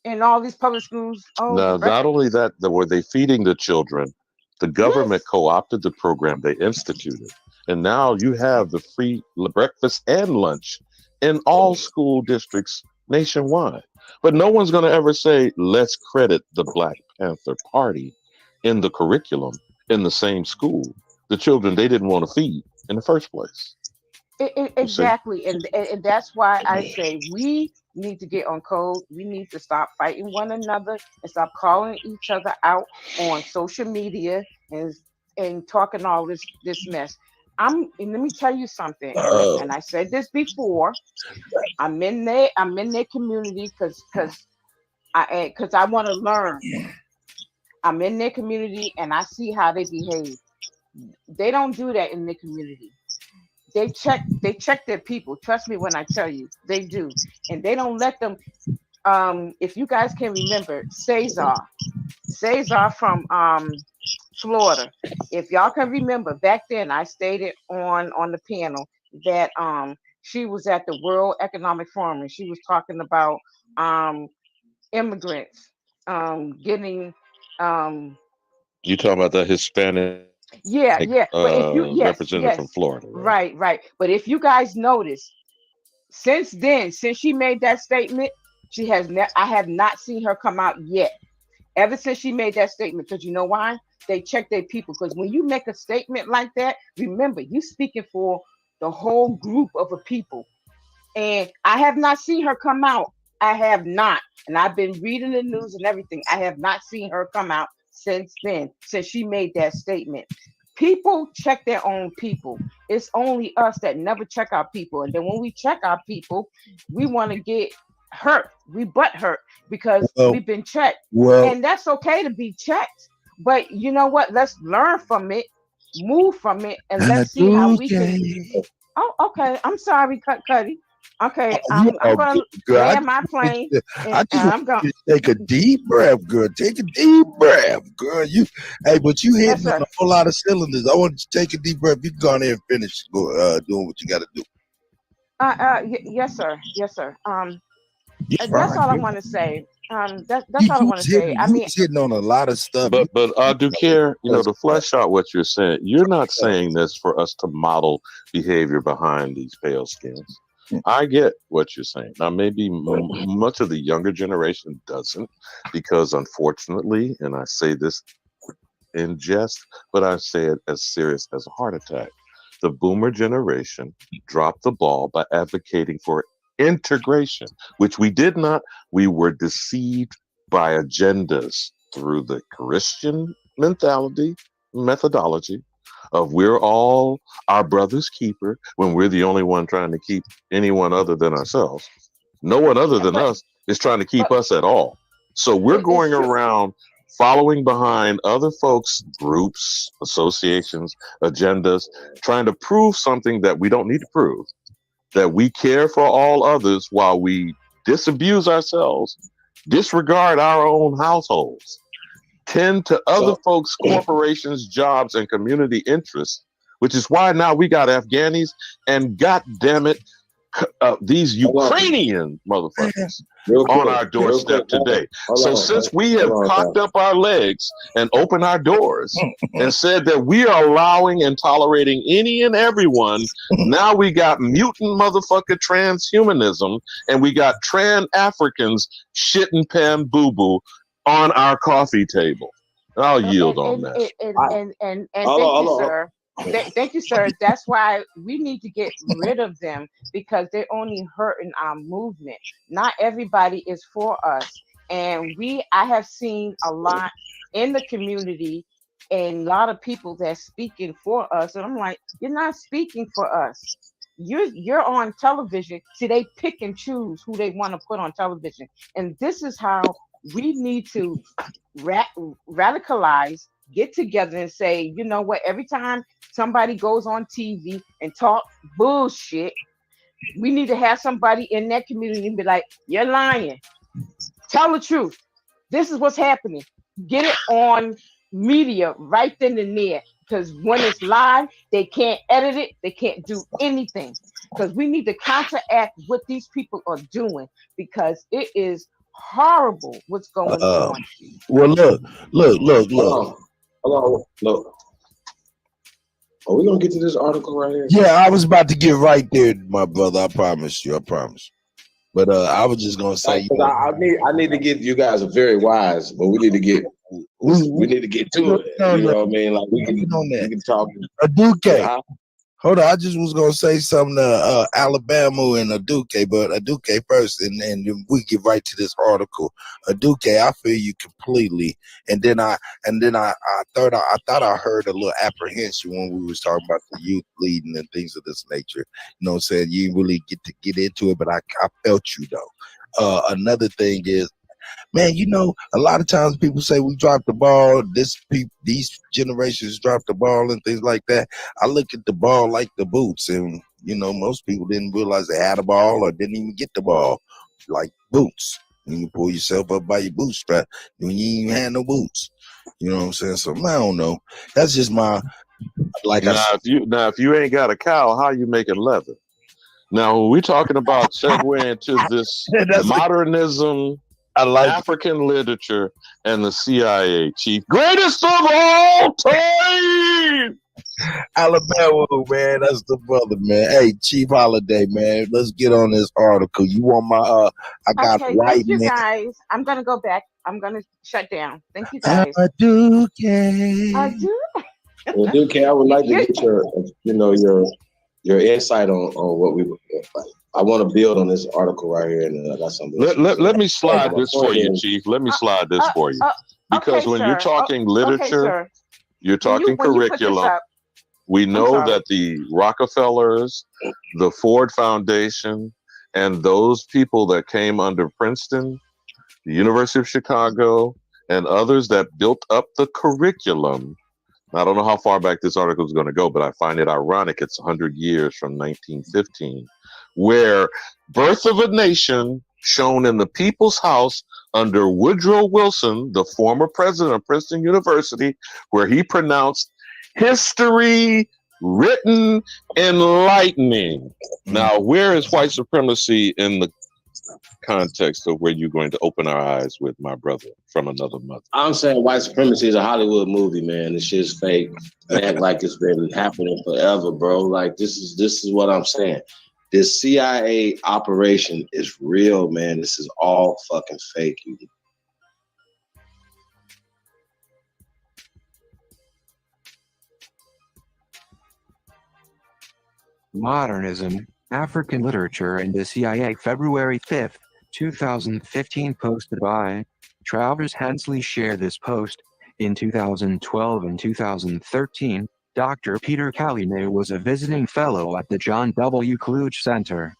in all these public schools, oh, the Now, not breakfast, only that, were they feeding the children? The government yes, co-opted the program they instituted, and now you have the free breakfast and lunch in all school districts nationwide. But no one's going to ever say, "Let's credit the Black Panther Party in the curriculum in the same school." The children they didn't want to feed in the first place. You see? Exactly, and that's why I say we need to get on code. We need to stop fighting one another and stop calling each other out on social media and talking all this mess. And let me tell you something, and I said this before. I'm in their community because I want to learn. I'm in their community and I see how they behave. They don't do that in their community. They check their people. Trust me when I tell you, they do. And they don't let them if you guys can remember Cesar from Florida. If y'all can remember back then I stated on the panel that she was at the World Economic Forum and she was talking about um immigrants getting um You talking about the Hispanic yeah, but if you representative from yes, Florida, right? right, but if you guys notice since then, since she made that statement, I have not seen her come out yet. Ever since she made that statement, because you know why? They check their people. Because when you make a statement like that, remember you speaking for the whole group of a people. And I have not seen her come out. I have not. And I've been reading the news and everything. I have not seen her come out since then, since she made that statement. People check their own people. It's only us that never check our people. And then when we check our people, we want to get hurt. We butt hurt because Well, we've been checked. well, And that's okay to be checked. But you know what? Let's learn from it, move from it, and and the let's see how dudes we can. came. Oh, okay. I'm sorry, Cuddy. Oh, Okay, you I'm all gonna good, girl. land my plane I just and want I'm going. you to take a deep breath, girl. Take a deep breath, girl. But you Yes, hitting on sir. a whole lot of cylinders. I want you to take a deep breath. You can go on there and finish doing what you got to do. Yes, sir. Yes, sir. You're That's fine, all I girl. want to say. That's all I You want to say. I mean, was hitting on a lot of stuff. But do care, to flesh out what you're saying, you're not saying this for us to model behavior behind these pale skins. I get what you're saying. Now, maybe much of the younger generation doesn't, because unfortunately, and I say this in jest, but I say it as serious as a heart attack. The boomer generation dropped the ball by advocating for integration, which we did not. We were deceived by agendas through the Christian methodology of we're all our brother's keeper when we're the only one trying to keep anyone other than ourselves. No one other than but us is trying to keep but us at all. So we're it's going true. around following behind other folks, groups, associations, agendas, trying to prove something that we don't need to prove, that we care for all others while we disabuse ourselves, disregard our own households, tend to other So, folks' corporations, jobs, and community interests which is why now we got Afghanis and God damn it, these Ukrainian motherfuckers on our doorstep today. So since we have cocked up our legs and opened our doors and said that we are allowing and tolerating any and everyone, now we got mutant motherfucker transhumanism and we got trans Africans shitting pan boo boo on our coffee table. I'll yield on that. And thank you, sir. Thank you, sir. That's why we need to get rid of them because they're only hurting our movement. Not everybody is for us. And I have seen a lot in the community and a lot of people that's speaking for us. And I'm like, you're not speaking for us. You're on television. See, they pick and choose who they want to put on television. And this is how we need to radicalize, get together and say, you know what, every time somebody goes on TV and talk bullshit, we need to have somebody in that community and be like, you're lying. Tell the truth. This is what's happening. Get it on media right then and there. Because when it's live, they can't edit it. They can't do anything. Because we need to counteract what these people are doing because it is horrible what's going on. Well, look. Hold on, look. Are we gonna get to this article right here? Yeah, I was about to get right there, my brother. I promise you. But I was just gonna say, I need to get you guys are very wise, but we need to get to it. You know what I mean? Like we can talk. Aduke. Hold on, I just was gonna say something to Alabama and Aduke, but Aduke first, and then we get right to this article. Aduke, I feel you completely, and then I thought I heard a little apprehension when we was talking about the youth leading and things of this nature. You know what I'm saying? You didn't really get into it, but I felt you though. Another thing is, man, you know, a lot of times people say we dropped the ball. These generations dropped the ball and things like that. I look at the ball like the boots, and you know, most people didn't realize they had a ball or didn't even get the ball, like boots. You can pull yourself up by your bootstrap when you ain't even had no boots. You know what I'm saying? So I don't know. That's just my if you ain't got a cow, how you making leather? Now when we talking about segueing to this modernism. I like African literature and the C.I.A. chief, greatest of all time. Alabama, man, that's the brother, man. Hey, Chief Holiday, man, let's get on this article. You want my I got okay, thank you guys. I'm gonna go back. I'm gonna shut down. Thank you guys. I do. Well, Duke, I would like to get your insight on what we like. I want to build on this article right here, and I got something. Let me slide this for you, Chief. Let me slide this for you, because when you're talking literature, you're talking curriculum. We know that the Rockefellers, the Ford Foundation, and those people that came under Princeton, the University of Chicago, and others that built up the curriculum. I don't know how far back this article is going to go, but I find it ironic. It's 100 years from 1915, where Birth of a Nation, shown in the People's House under Woodrow Wilson, the former president of Princeton University, where he pronounced history written enlightening. Now, where is white supremacy in the context of where you're going to open our eyes with my brother from another mother? I'm saying white supremacy is a Hollywood movie, man. This shit's fake. They act like it's been happening forever, bro. Like this is what I'm saying. This CIA operation is real, man. This is all fucking fake. Modernism, African Literature and the CIA, February 5th, 2015, posted by Travers Hensley. Share this post. In 2012 and 2013, Dr. Peter Kalina was a visiting fellow at the John W. Kluge Center.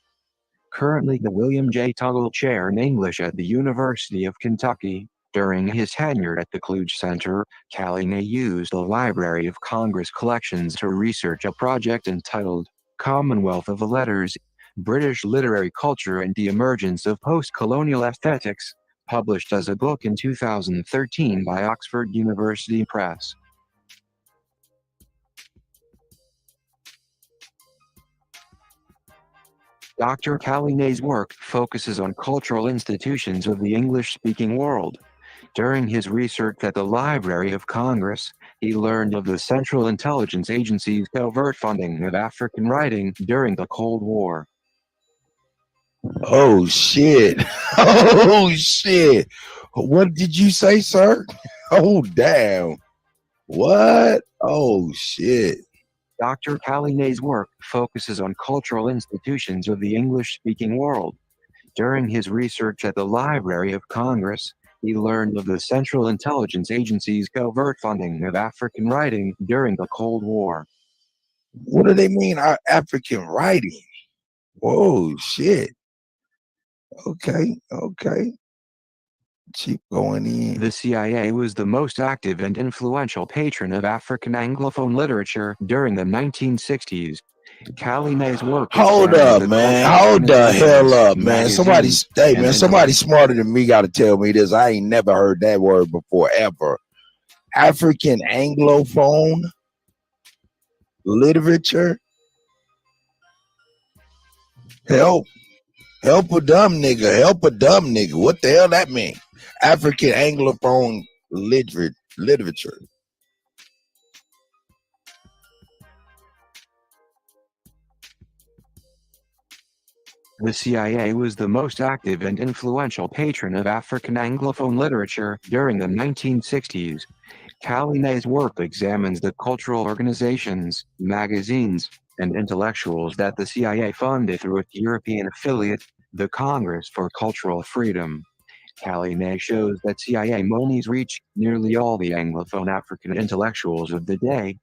Currently the William J. Tuggle Chair in English at the University of Kentucky. During his tenure at the Kluge Center, Kalina used the Library of Congress collections to research a project entitled Commonwealth of the Letters, British Literary Culture and the Emergence of Post-Colonial Aesthetics, published as a book in 2013 by Oxford University Press. Dr. Callinay's work focuses on cultural institutions of the English-speaking world. During his research at the Library of Congress, he learned of the Central Intelligence Agency's covert funding of African writing during the Cold War. Oh shit. Oh shit. What did you say, sir? Oh damn. What? Oh shit. Dr. Callinay's work focuses on cultural institutions of the English-speaking world. During his research at the Library of Congress, he learned of the Central Intelligence Agency's covert funding of African writing during the Cold War. What do they mean, African writing? Whoa, shit. Okay. Keep going in. The CIA was the most active and influential patron of African Anglophone literature during the 1960s. Callinay's work. Hold up, man. Hold the hell up, man. Somebody smarter than me got to tell me this. I ain't never heard that word before, ever. African Anglophone literature. Help a dumb nigga. Help a dumb nigga. What the hell that mean? African Anglophone literature. The CIA was the most active and influential patron of African Anglophone literature during the 1960s. Callinay's work examines the cultural organizations, magazines, and intellectuals that the CIA funded through its European affiliate, the Congress for Cultural Freedom. Callinay shows that CIA monies reach nearly all the Anglophone African intellectuals of the day.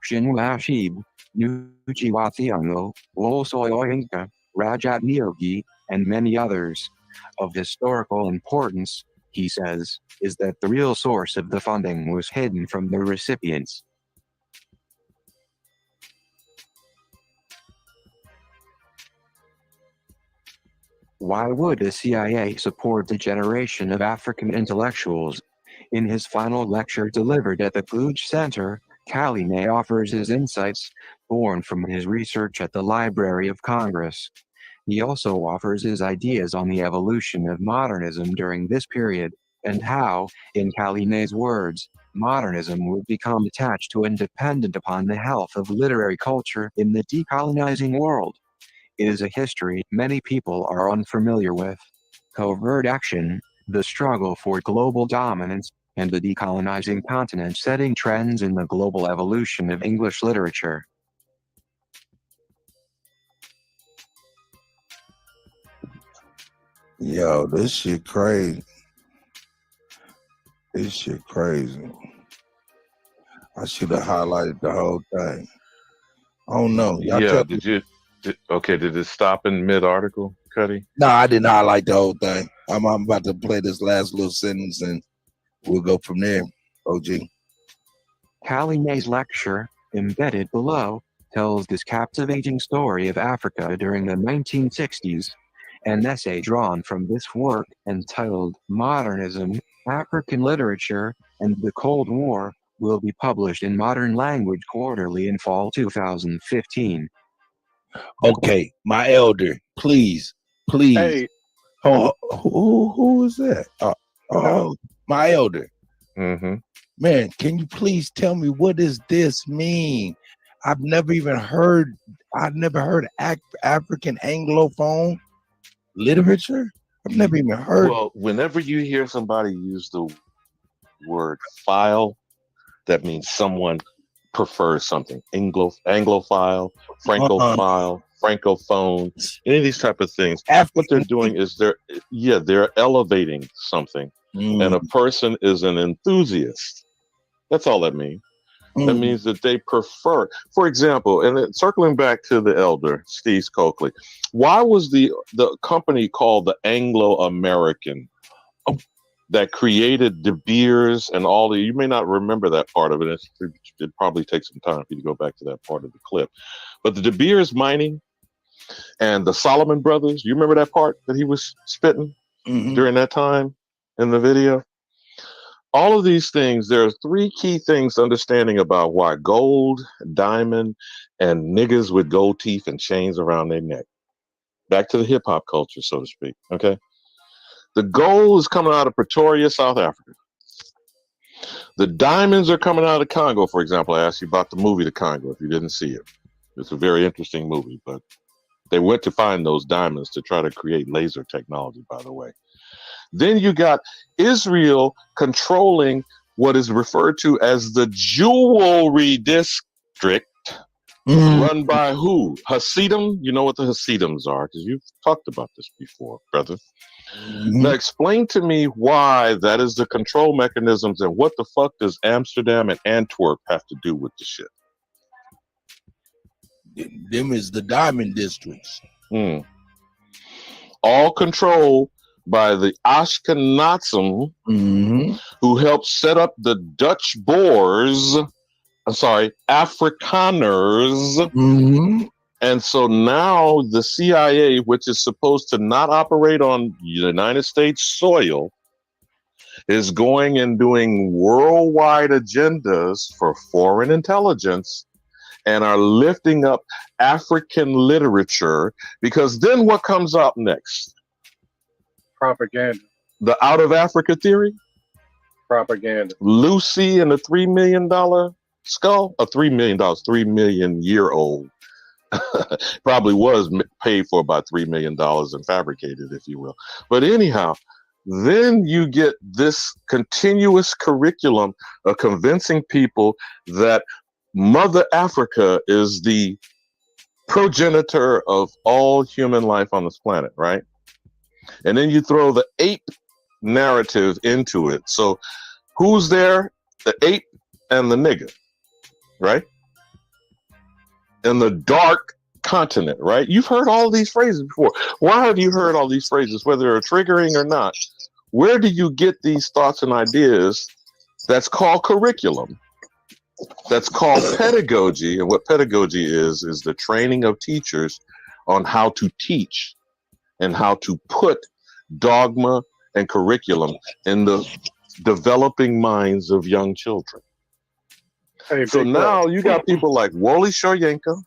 Chinua Achebe, Ngugi wa Thiong'o, Wosoyinka, Rajat Nyogi, and many others. Of historical importance, he says, is that the real source of the funding was hidden from the recipients. Why would the CIA support the generation of African intellectuals? In his final lecture delivered at the Kluge Center, Callinay offers his insights, born from his research at the Library of Congress. He also offers his ideas on the evolution of modernism during this period, and how, in Callinay's words, modernism would become attached to and dependent upon the health of literary culture in the decolonizing world. It is a history many people are unfamiliar with. Covert action, the struggle for global dominance, and the decolonizing continent setting trends in the global evolution of English literature. Yo, this shit crazy. I should have highlighted the whole thing. Oh no. Did it stop in mid-article, Cuddy? No, I didn't highlight the whole thing. I'm about to play this last little sentence and we'll go from there, OG. Callinay's lecture, embedded below, tells this captivating story of Africa during the 1960s. An essay drawn from this work, entitled Modernism, African Literature, and the Cold War, will be published in Modern Language Quarterly in fall 2015. Okay, my elder, please. Hey. Oh, who is that? My elder. Mm-hmm. Man, can you please tell me what does this mean? I've never heard African Anglophone literature. I've never even heard. Well, whenever you hear somebody use the word file, that means someone prefers something. Anglophile, Francophile, Francophone, any of these type of things. What they're doing is they're elevating something, and a person is an enthusiast. That's all that means. That means that they prefer. For example, and circling back to the elder, Steve Coakley, why was the company called the Anglo-American that created De Beers and all the, you may not remember that part of it. It probably takes some time for you to go back to that part of the clip. But the De Beers mining and the Solomon brothers, you remember that part that he was spitting during that time in the video? All of these things, there are three key things understanding about why gold, diamond, and niggas with gold teeth and chains around their neck. back to the hip hop culture, so to speak. Okay. The gold is coming out of Pretoria, South Africa. The diamonds are coming out of Congo, for example. I asked you about the movie The Congo, if you didn't see it. It's a very interesting movie, but they went to find those diamonds to try to create laser technology, by the way. Then you got Israel controlling what is referred to as the jewelry district, run by who? Hasidim? You know what the Hasidims are, because you've talked about this before, brother. Now explain to me why that is the control mechanisms and what the fuck does Amsterdam and Antwerp have to do with the shit? Them is the diamond districts. All controlled by the Ashkenazim, who helped set up the Dutch Boers, Afrikaners. And so now the CIA, which is supposed to not operate on United States soil, is going and doing worldwide agendas for foreign intelligence and are lifting up African literature, because then what comes up next? Propaganda. The out of Africa theory? Propaganda. Lucy and the $3 million skull? $3 million, 3 million year old. Probably was paid for by $3 million and fabricated, if you will. But anyhow, then you get this continuous curriculum of convincing people that Mother Africa is the progenitor of all human life on this planet, right? And then you throw the ape narrative into it. So who's there? The ape and the nigger, right? In the dark continent, right? You've heard all these phrases before. Why have you heard all these phrases, whether they're triggering or not? Where do you get these thoughts and ideas? That's called curriculum. That's called pedagogy. And what pedagogy is the training of teachers on how to teach and how to put dogma and curriculum in the developing minds of young children. Hey, so now you got people like Wally Shoyenka.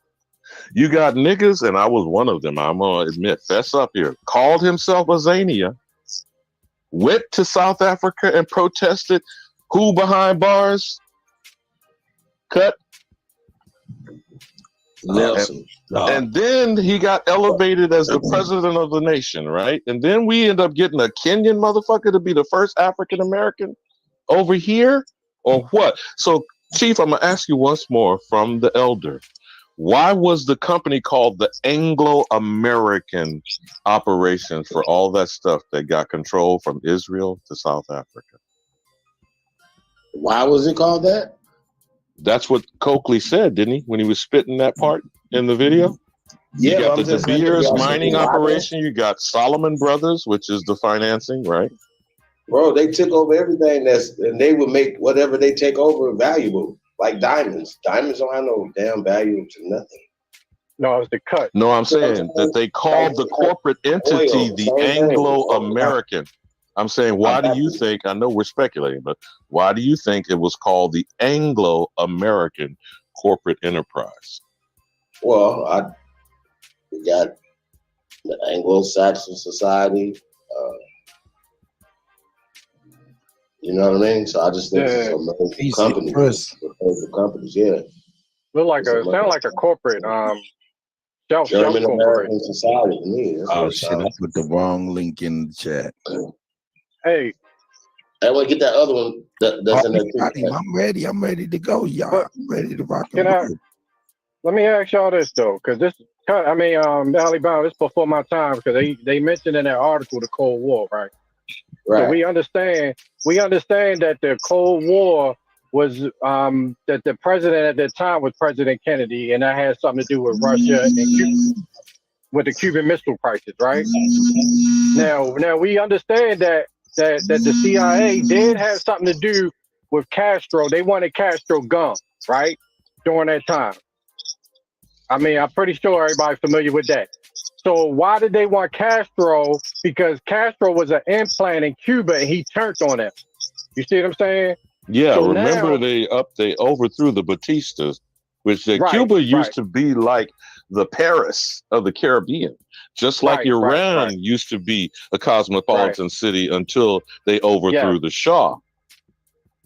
You got niggas, and I was one of them, I'm going to admit, fess up here, called himself a Zania, went to South Africa and protested. Who behind bars? Cut. Nelson. And then he got elevated as the president of the nation, right? And then we end up getting a Kenyan motherfucker to be the first African American over here, or what? So, Chief, I'm gonna ask you once more from the elder. Why was the company called the Anglo-American Operations for all that stuff that got control from Israel to South Africa? Why was it called that? That's what Coakley said, didn't he? When he was spitting that part in the video? Yeah, you got the De Beers mining operation. You got Solomon Brothers, which is the financing, right? Bro, they took over everything and they would make whatever they take over valuable, like diamonds. Diamonds don't have no damn value to nothing. No, it's the cut. No, I'm saying that they called the corporate entity the Anglo-American. I'm saying, why do you think, I know we're speculating, but why do you think it was called the Anglo-American corporate enterprise? Well, we got the Anglo-Saxon society. You know what I mean? So I just think it's American companies, yeah. Sound like a corporate German American society to me. Oh shit! I put the wrong link in the chat. Hey, I want to get that other one. That's in there. I'm ready. I'm ready to go, y'all. I'm ready to rock and roll. Let me ask y'all this though, because this, Valley Bound, this before my time, because they mentioned in that article the Cold War, right? Right. So we understand that the Cold War was that the president at that time was President Kennedy, and that had something to do with Russia and Cuba, with the Cuban Missile Crisis, right? Now we understand that the CIA did have something to do with Castro. They wanted Castro gone, right? During that time. I mean, I'm pretty sure everybody's familiar with that. So why did they want Castro? Because Castro was an implant in Cuba and he turned on it. You see what I'm saying? Yeah, so remember they overthrew the Batistas, which Right, Cuba used right, to be like the Paris of the Caribbean, just like right, right, right, Iran used to be a right. cosmopolitan city until they Yes, overthrew the Shah.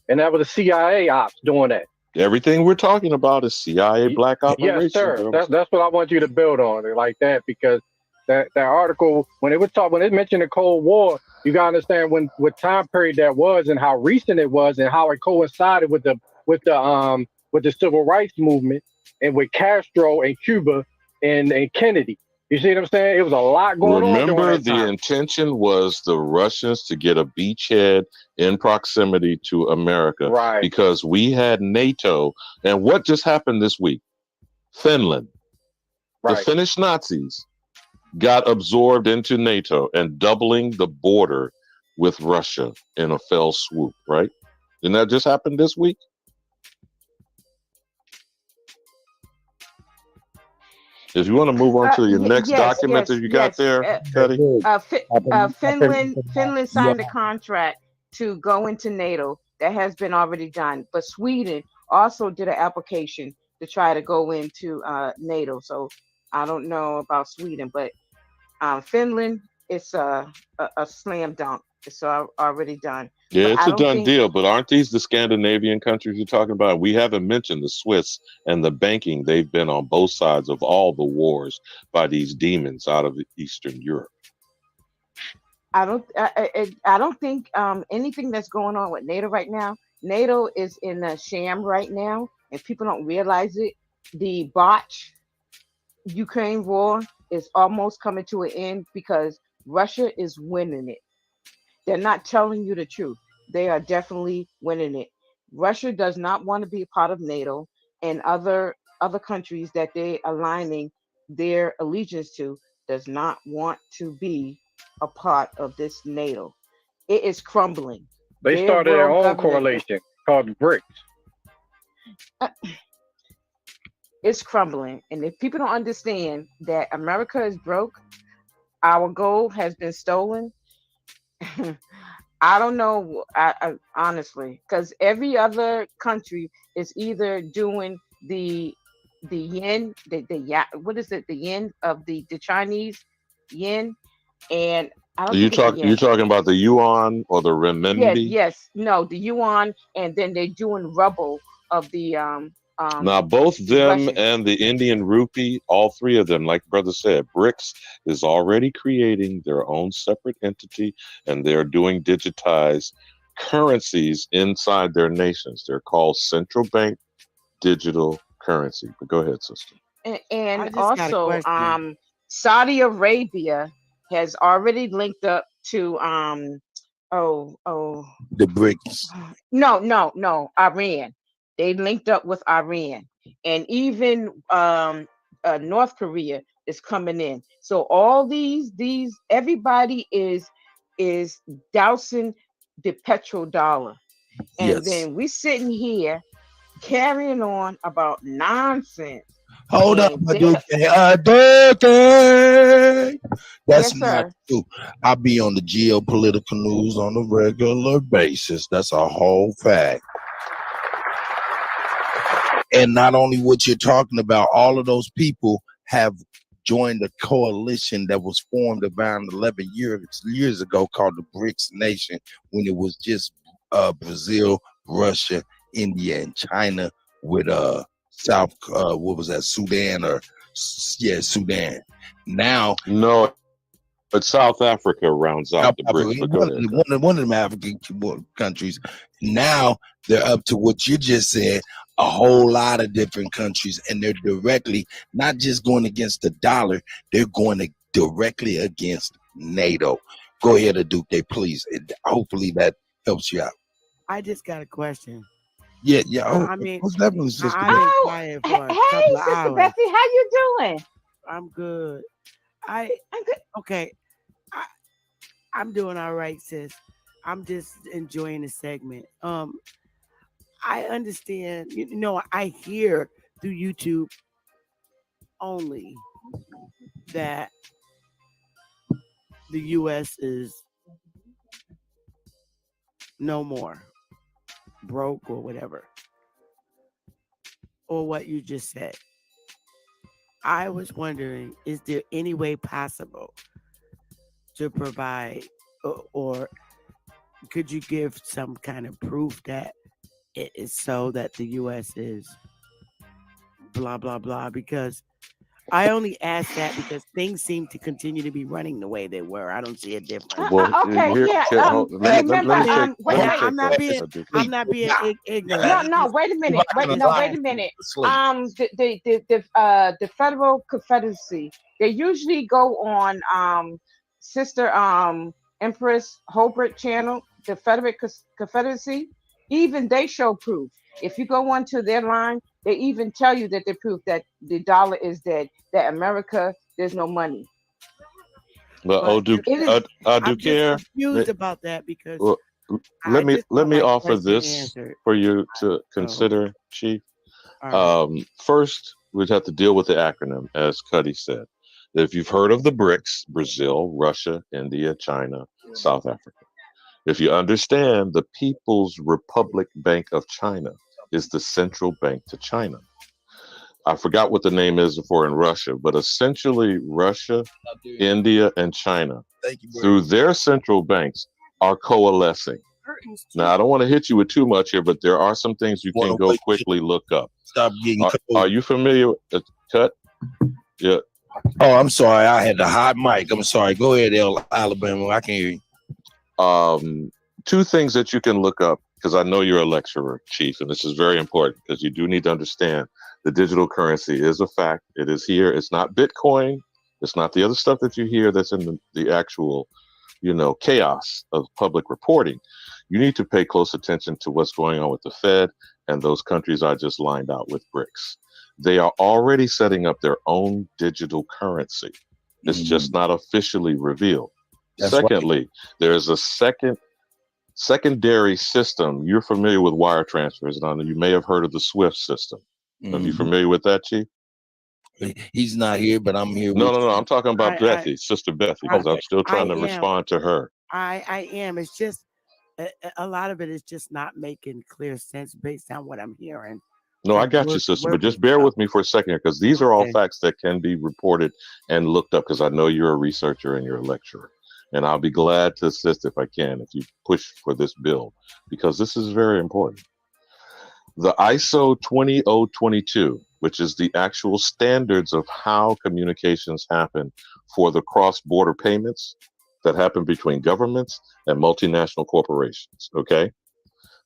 and that was the CIA ops doing that. Everything we're talking about is CIA black Yes, operation, sir. bro. That's what I want you to build on it like that, because that article, when it mentioned the Cold War, you gotta understand what time period that was and how recent it was and how it coincided with the civil rights movement and with Castro and Cuba and Kennedy. You see what I'm saying? It was a lot going on during Remember, that the time. intention was the Russians to get a beachhead in proximity to America Right, because we had NATO. And what just happened this week? Finland, the right. Finnish Nazis got absorbed into NATO and doubling the border with Russia in a fell swoop, right? Didn't that just happen this week? If you want to move on to your next document that you got there, Cuddy. Finland signed a contract to go into NATO. That has been already done. But Sweden also did an application to try to go into NATO. So I don't know about Sweden, but Finland, it's a slam dunk. It's already done. Yeah, But it's I a don't done think deal, but aren't these the Scandinavian countries you're talking about? We haven't mentioned the Swiss and the banking they've been on both sides of all the wars by these demons out of Eastern Europe. I don't think anything that's going on with NATO right now. NATO is in a sham right now, and people don't realize it. The botch Ukraine war is almost coming to an end because Russia is winning it. They're not telling you the truth. They are definitely winning it. Russia does not want to be a part of NATO, and other countries that they aligning their allegiance to does not want to be a part of this NATO. It is crumbling. They Their started their world own government is coalition called BRICS. uh, it's crumbling. And if people don't understand that America is broke, our gold has been stolen. I don't know. I honestly, because every other country is either doing the yen, what is it? The yen of the Chinese yen, and I don't think it's the You're yen. talking about the yuan or the Yes, renminbi? yes, no, the yuan, and then they're doing rubble of Now, both the them Russian. and the Indian rupee, all three of them, like brother said, BRICS is already creating their own separate entity, and they're doing digitized currencies inside their nations. They're called central bank digital currency. But go ahead, sister. And I just got a also question. Saudi Arabia has already linked up to oh The BRICS. no, Iran. They linked up with Iran, and even North Korea is coming in. So all these everybody is dousing the petrodollar, and Yes. then we sitting here carrying on about nonsense. Hold up, And my they, dude. Dude. That's yes, not sir. true. I be on the geopolitical news on a regular basis. That's a whole fact. And not only what you're talking about, all of those people have joined a coalition that was formed around 11 years ago called the BRICS Nation, when it was just Brazil, Russia, India, and China with South what was that, Sudan, or Sudan. Now No, but South Africa rounds out South the Africa, BRICS. But go ahead. one of them African countries. Now they're up to what you just said, a whole lot of different countries, and they're directly not just going against the dollar, they're going directly against NATO. Go ahead, Aduke, please. Hopefully that helps you out. I just got a question. Yeah, yeah. Oh, I mean, most definitely, sister. I've been quiet for a couple Hey, of Sister hours. Bessie, how you doing? I'm good. I'm good. Okay. I'm doing all right, sis. I'm just enjoying the segment. I understand. You know, I hear through YouTube only that the U.S. is no more broke or whatever. or what you just said. I was wondering, is there any way possible to provide, or could you give some kind of proof that it is so that the U.S. is blah, blah, blah? Because I only ask that because things seem to continue to be running the way they were. I don't see a difference. Well, Okay, here, yeah. let Remember, me take wait, let me wait. take I'm not that. being Duke. ignorant. No, I'm no, just wait a minute. Wait a minute. The Federal Confederacy, they usually go on Sister Empress Holbrook channel, the Federal Confederacy. Even they show proof. If you go onto their line, they even tell you that they prove that the dollar is dead, that America, there's no money. But but Duke, it is, I'm just Duke, confused about that because well, I just let want me my offer question this answered. for you to So, consider, Chief. all right. First, we'd have to deal with the acronym, as Cuddy said. If you've heard of the BRICS, Brazil, Russia, India, China, South Africa. If you understand, the People's Republic Bank of China is the central bank to China. I forgot what the name is for in Russia, but essentially Russia, India, and China, through their central banks, are coalescing. Now, I don't want to hit you with too much here, but there are some things you can go quickly look up. Stop getting cold. Are you familiar with the cut? Yeah. Oh, I'm sorry. I had the hot mic. I'm sorry. Go ahead, Alabama. I can hear you. Two things that you can look up, because I know you're a lecturer, Chief, and this is very important because you do need to understand the digital currency is a fact. It is here. It's not Bitcoin. It's not the other stuff that you hear that's in the actual, chaos of public reporting. You need to pay close attention to what's going on with the Fed and those countries I just lined out with BRICS. They are already setting up their own digital currency. It's just not officially revealed. That's Secondly, there's a secondary system. You're familiar with wire transfers, and I know you may have heard of the SWIFT system. Are you familiar with that, Chief? He's not here, but I'm here. No. I'm talking about Bethy, Sister Bethy, because I'm still trying to respond to her. I am. It's just a lot of it is just not making clear sense based on what I'm hearing. No, I got you, sister, but just bear with me for a second here, because these are all facts that can be reported and looked up, because I know you're a researcher and you're a lecturer. And I'll be glad to assist if I can, if you push for this bill, because this is very important. The ISO 20022, which is the actual standards of how communications happen for the cross-border payments that happen between governments and multinational corporations, okay?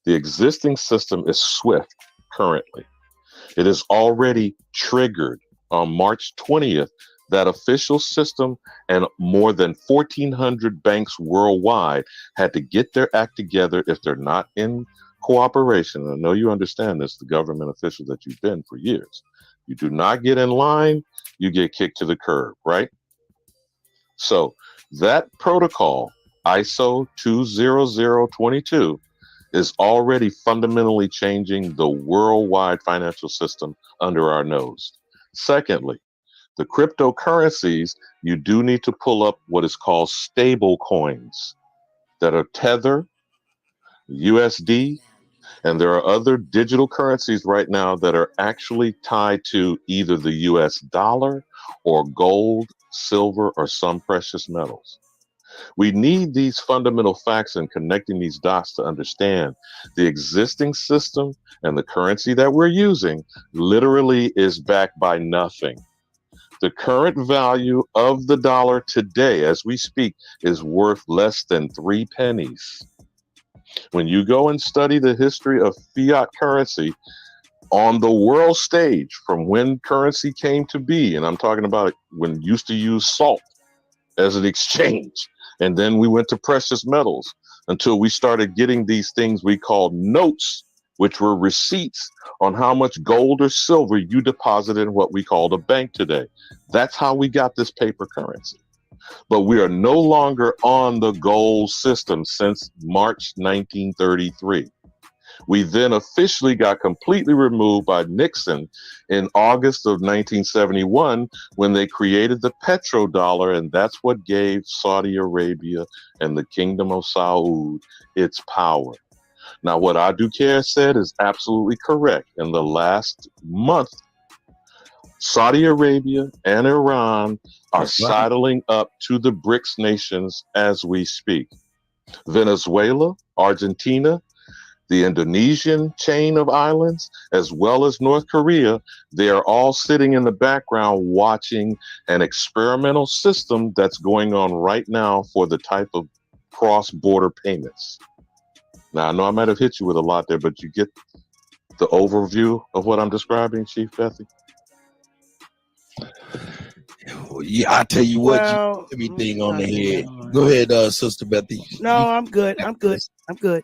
The existing system is SWIFT currently. It is already triggered on March 20th. That official system and more than 1,400 banks worldwide had to get their act together if they're not in cooperation. I know you understand this, the government official that you've been for years. You do not get in line, you get kicked to the curb, right? So that protocol, ISO 20022, is already fundamentally changing the worldwide financial system under our nose. Secondly, the cryptocurrencies, you do need to pull up what is called stable coins that are Tether, USD, and there are other digital currencies right now that are actually tied to either the US dollar or gold, silver, or some precious metals. We need these fundamental facts and connecting these dots to understand the existing system and the currency that we're using literally is backed by nothing. The current value of the dollar today, as we speak, is worth less than 3 pennies. When you go and study the history of fiat currency on the world stage, from when currency came to be, and I'm talking about when we used to use salt as an exchange, and then we went to precious metals until we started getting these things we called notes, which were receipts on how much gold or silver you deposited in what we called a bank today. That's how we got this paper currency. But we are no longer on the gold system since March 1933. We then officially got completely removed by Nixon in August of 1971 when they created the petrodollar, and that's what gave Saudi Arabia and the Kingdom of Saud its power. Now, what I do care said is absolutely correct. In the last month, Saudi Arabia and Iran are sidling up to the BRICS nations as we speak. Venezuela, Argentina, the Indonesian chain of islands, as well as North Korea, they are all sitting in the background watching an experimental system that's going on right now for the type of cross-border payments. Now, I know I might have hit you with a lot there, but you get the overview of what I'm describing, Chief Bethy? Yeah, I tell you what, Well, everything on the head. Go ahead, Sister Bethy. No, I'm good. I'm good. I'm good.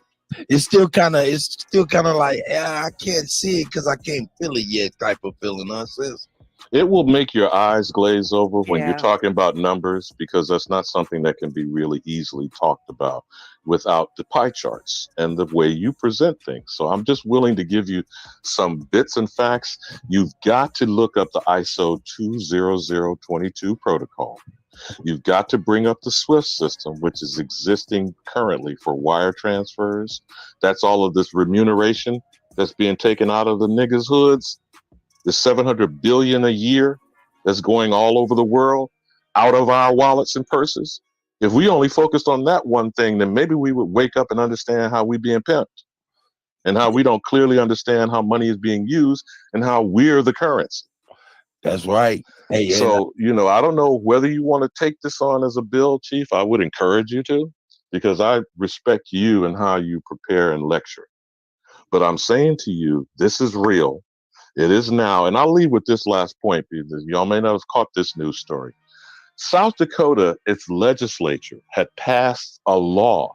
It's still kind of like I can't see it because I can't feel it yet type of feeling, sis. It will make your eyes glaze over when you're Yeah. talking about numbers, because that's not something that can be really easily talked about without the pie charts and the way you present things. So I'm just willing to give you some bits and facts. You've got to look up the ISO 20022 protocol. You've got to bring up the SWIFT system, which is existing currently for wire transfers. That's all of this remuneration that's being taken out of the niggas' hoods. The 700 billion a year that's going all over the world out of our wallets and purses. If we only focused on that one thing, then maybe we would wake up and understand how we being pimped and how we don't clearly understand how money is being used and how we're the currency. That's right. Hey, so, I don't know whether you want to take this on as a bill, Chief. I would encourage you to, because I respect you and how you prepare and lecture. But I'm saying to you, this is real. It is now. And I'll leave with this last point, because y'all may not have caught this news story. South Dakota, its legislature had passed a law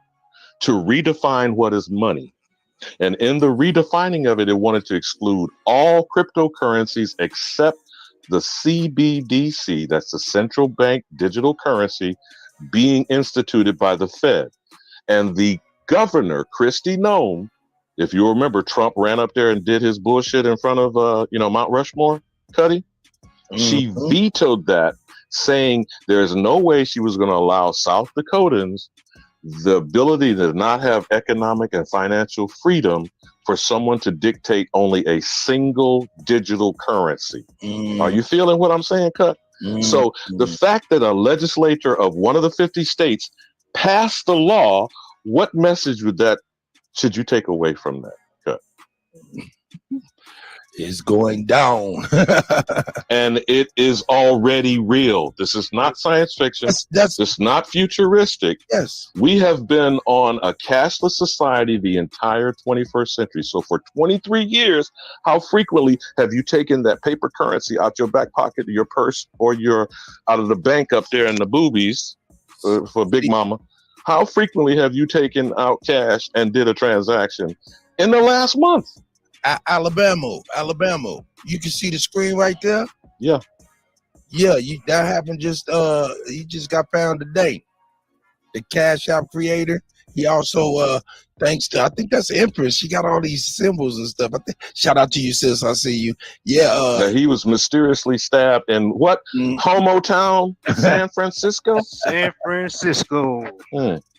to redefine what is money. And in the redefining of it, it wanted to exclude all cryptocurrencies except the CBDC, that's the central bank digital currency, being instituted by the Fed. And the governor, Kristi Noem, if you remember, Trump ran up there and did his bullshit in front of, Mount Rushmore, Cuddy. She vetoed that, saying there's no way she was going to allow South Dakotans the ability to not have economic and financial freedom for someone to dictate only a single digital currency. Are you feeling what I'm saying, Cut? So the fact that a legislature of one of the 50 states passed the law, what message should you take away from that, Cut? It's going down. And it is already real. This is not science fiction. It's not futuristic. Yes. We have been on a cashless society the entire 21st century. So for 23 years, how frequently have you taken that paper currency out your back pocket of your purse or out of the bank up there in the boobies for Big Mama? How frequently have you taken out cash and did a transaction in the last month? Alabama. You can see the screen right there. Yeah. Yeah, that happened he just got found today. The Cash App creator. He also, thanks to, I think that's Empress. She got all these symbols and stuff. Shout out to you, sis. I see you. Yeah. He was mysteriously stabbed in what? Homo Town, San Francisco? San Francisco.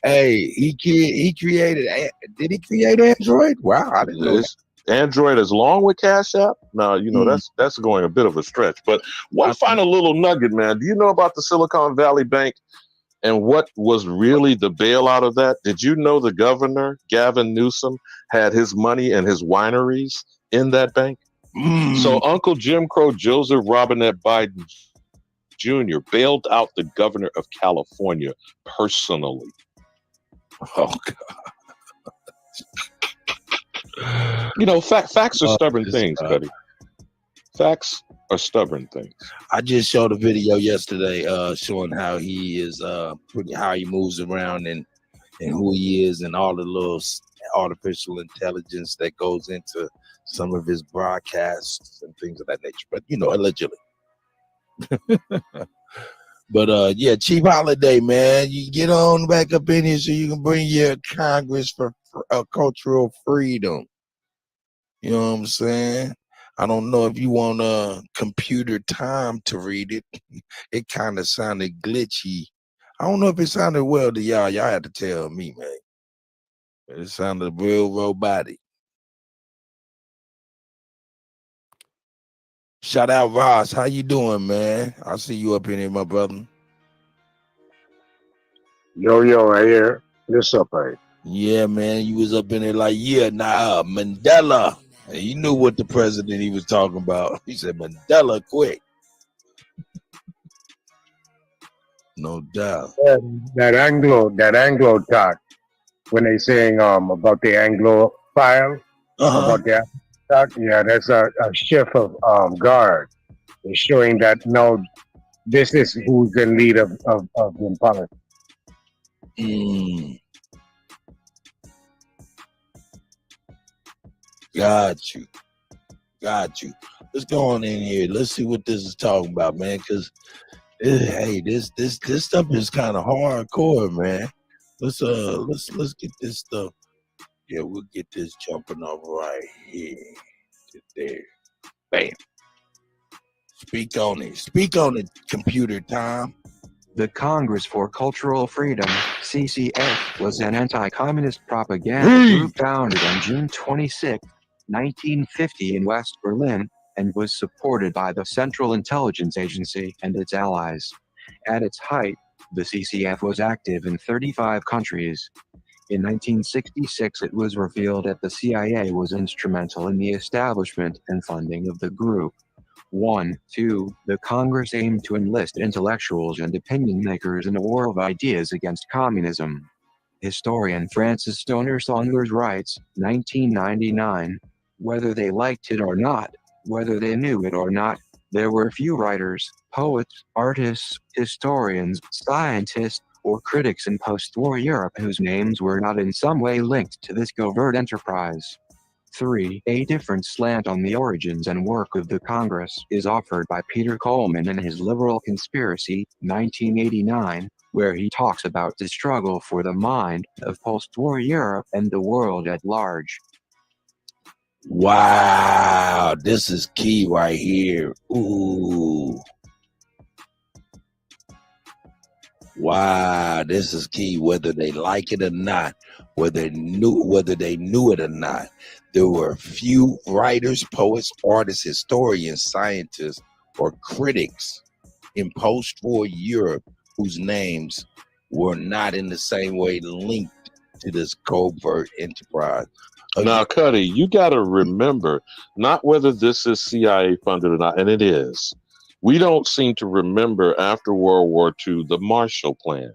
Hey, he created, did he create Android? Wow, I didn't know that. Android as long with Cash App? Now, that's going a bit of a stretch. But one final little nugget, man. Do you know about the Silicon Valley Bank and what was really the bailout of that? Did you know the governor, Gavin Newsom, had his money and his wineries in that bank? So Uncle Jim Crow Joseph Robinette Biden Jr. bailed out the governor of California personally. Oh, God. Facts are stubborn things, Cuddy. Facts are stubborn things. I just showed a video yesterday showing how he is how he moves around and who he is and all the little artificial intelligence that goes into some of his broadcasts and things of that nature. But allegedly. But yeah, Chief Holiday, man, you get on back up in here so you can bring your Congress for cultural freedom. You know what I'm saying? I don't know if you want computer time to read it. It kind of sounded glitchy. I don't know if it sounded well to y'all. Y'all had to tell me, man. It sounded real robotic. Shout out Ross. How you doing, man? I see you up in here, my brother. Yo, right here. What's up, hey? Yeah, man. You was up in there like, Mandela. And he knew what the president he was talking about. He said, Mandela, quick. No doubt. That Anglo talk when they saying about the Anglo file about the talk, yeah, that's a shift of guard. It's showing that no, this is who's in lead of in politics. Got you. Let's go on in here. Let's see what this is talking about, man. Because hey, this stuff is kind of hardcore, man. Let's get this stuff. Yeah, we'll get this jumping off right here to there. Bam. Speak on it, computer time. The Congress for Cultural Freedom, CCF, was an anti-communist propaganda group founded on June 26, 1950 in West Berlin, and was supported by the Central Intelligence Agency and its allies. At its height, the CCF was active in 35 countries. In 1966, it was revealed that the CIA was instrumental in the establishment and funding of the group. 1. 2. The Congress aimed to enlist intellectuals and opinion makers in a war of ideas against communism. Historian Francis Stoner Saunders writes, 1999, whether they liked it or not, whether they knew it or not, there were few writers, poets, artists, historians, scientists, or critics in post-war Europe whose names were not in some way linked to this covert enterprise. 3. A different slant on the origins and work of the Congress is offered by Peter Coleman in his Liberal Conspiracy, 1989, where he talks about the struggle for the mind of post-war Europe and the world at large. Wow, this is key right here. Ooh. Wow, this is key. Whether they like it or not, whether they knew it or not, there were few writers, poets, artists, historians, scientists, or critics in post-war Europe whose names were not in the same way linked to this covert enterprise. Now, Cuddy, you got to remember, not whether this is CIA funded or not, and it is. We don't seem to remember after World War II the Marshall Plan.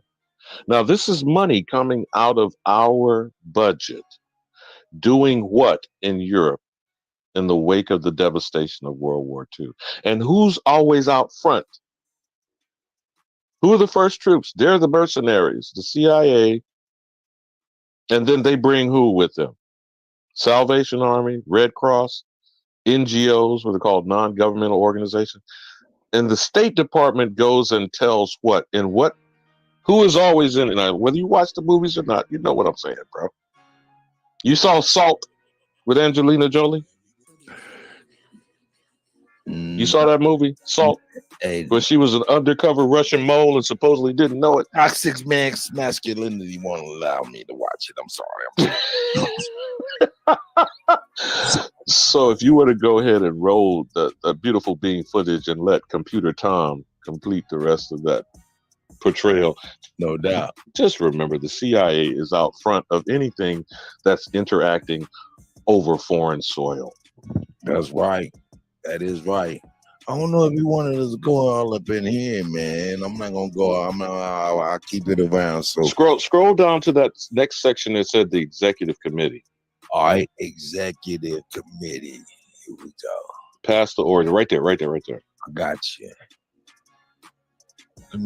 Now, this is money coming out of our budget. Doing what in Europe in the wake of the devastation of World War II? And who's always out front? Who are the first troops? They're the mercenaries, the CIA. And then they bring who with them? Salvation Army, Red Cross, NGOs, what are called non-governmental organizations. And the State Department goes and tells what? And what? Who is always in it? Now, whether you watch the movies or not, you know what I'm saying, bro. You saw Salt with Angelina Jolie? You saw that movie, Salt? Where she was an undercover Russian mole and supposedly didn't know it. Toxic masculinity won't allow me to watch it. I'm sorry. So if you were to go ahead and roll the beautiful being footage and let Computer Tom complete the rest of that portrayal, no doubt. Just remember the CIA is out front of anything that's interacting over foreign soil. That's right. That is right. I don't know if you wanted us to go all up in here, man. I'm not gonna go. I'll keep it around. So scroll down to that next section that said the executive committee. All right, executive committee. Here we go. Pass the order. Right there. I got you. Let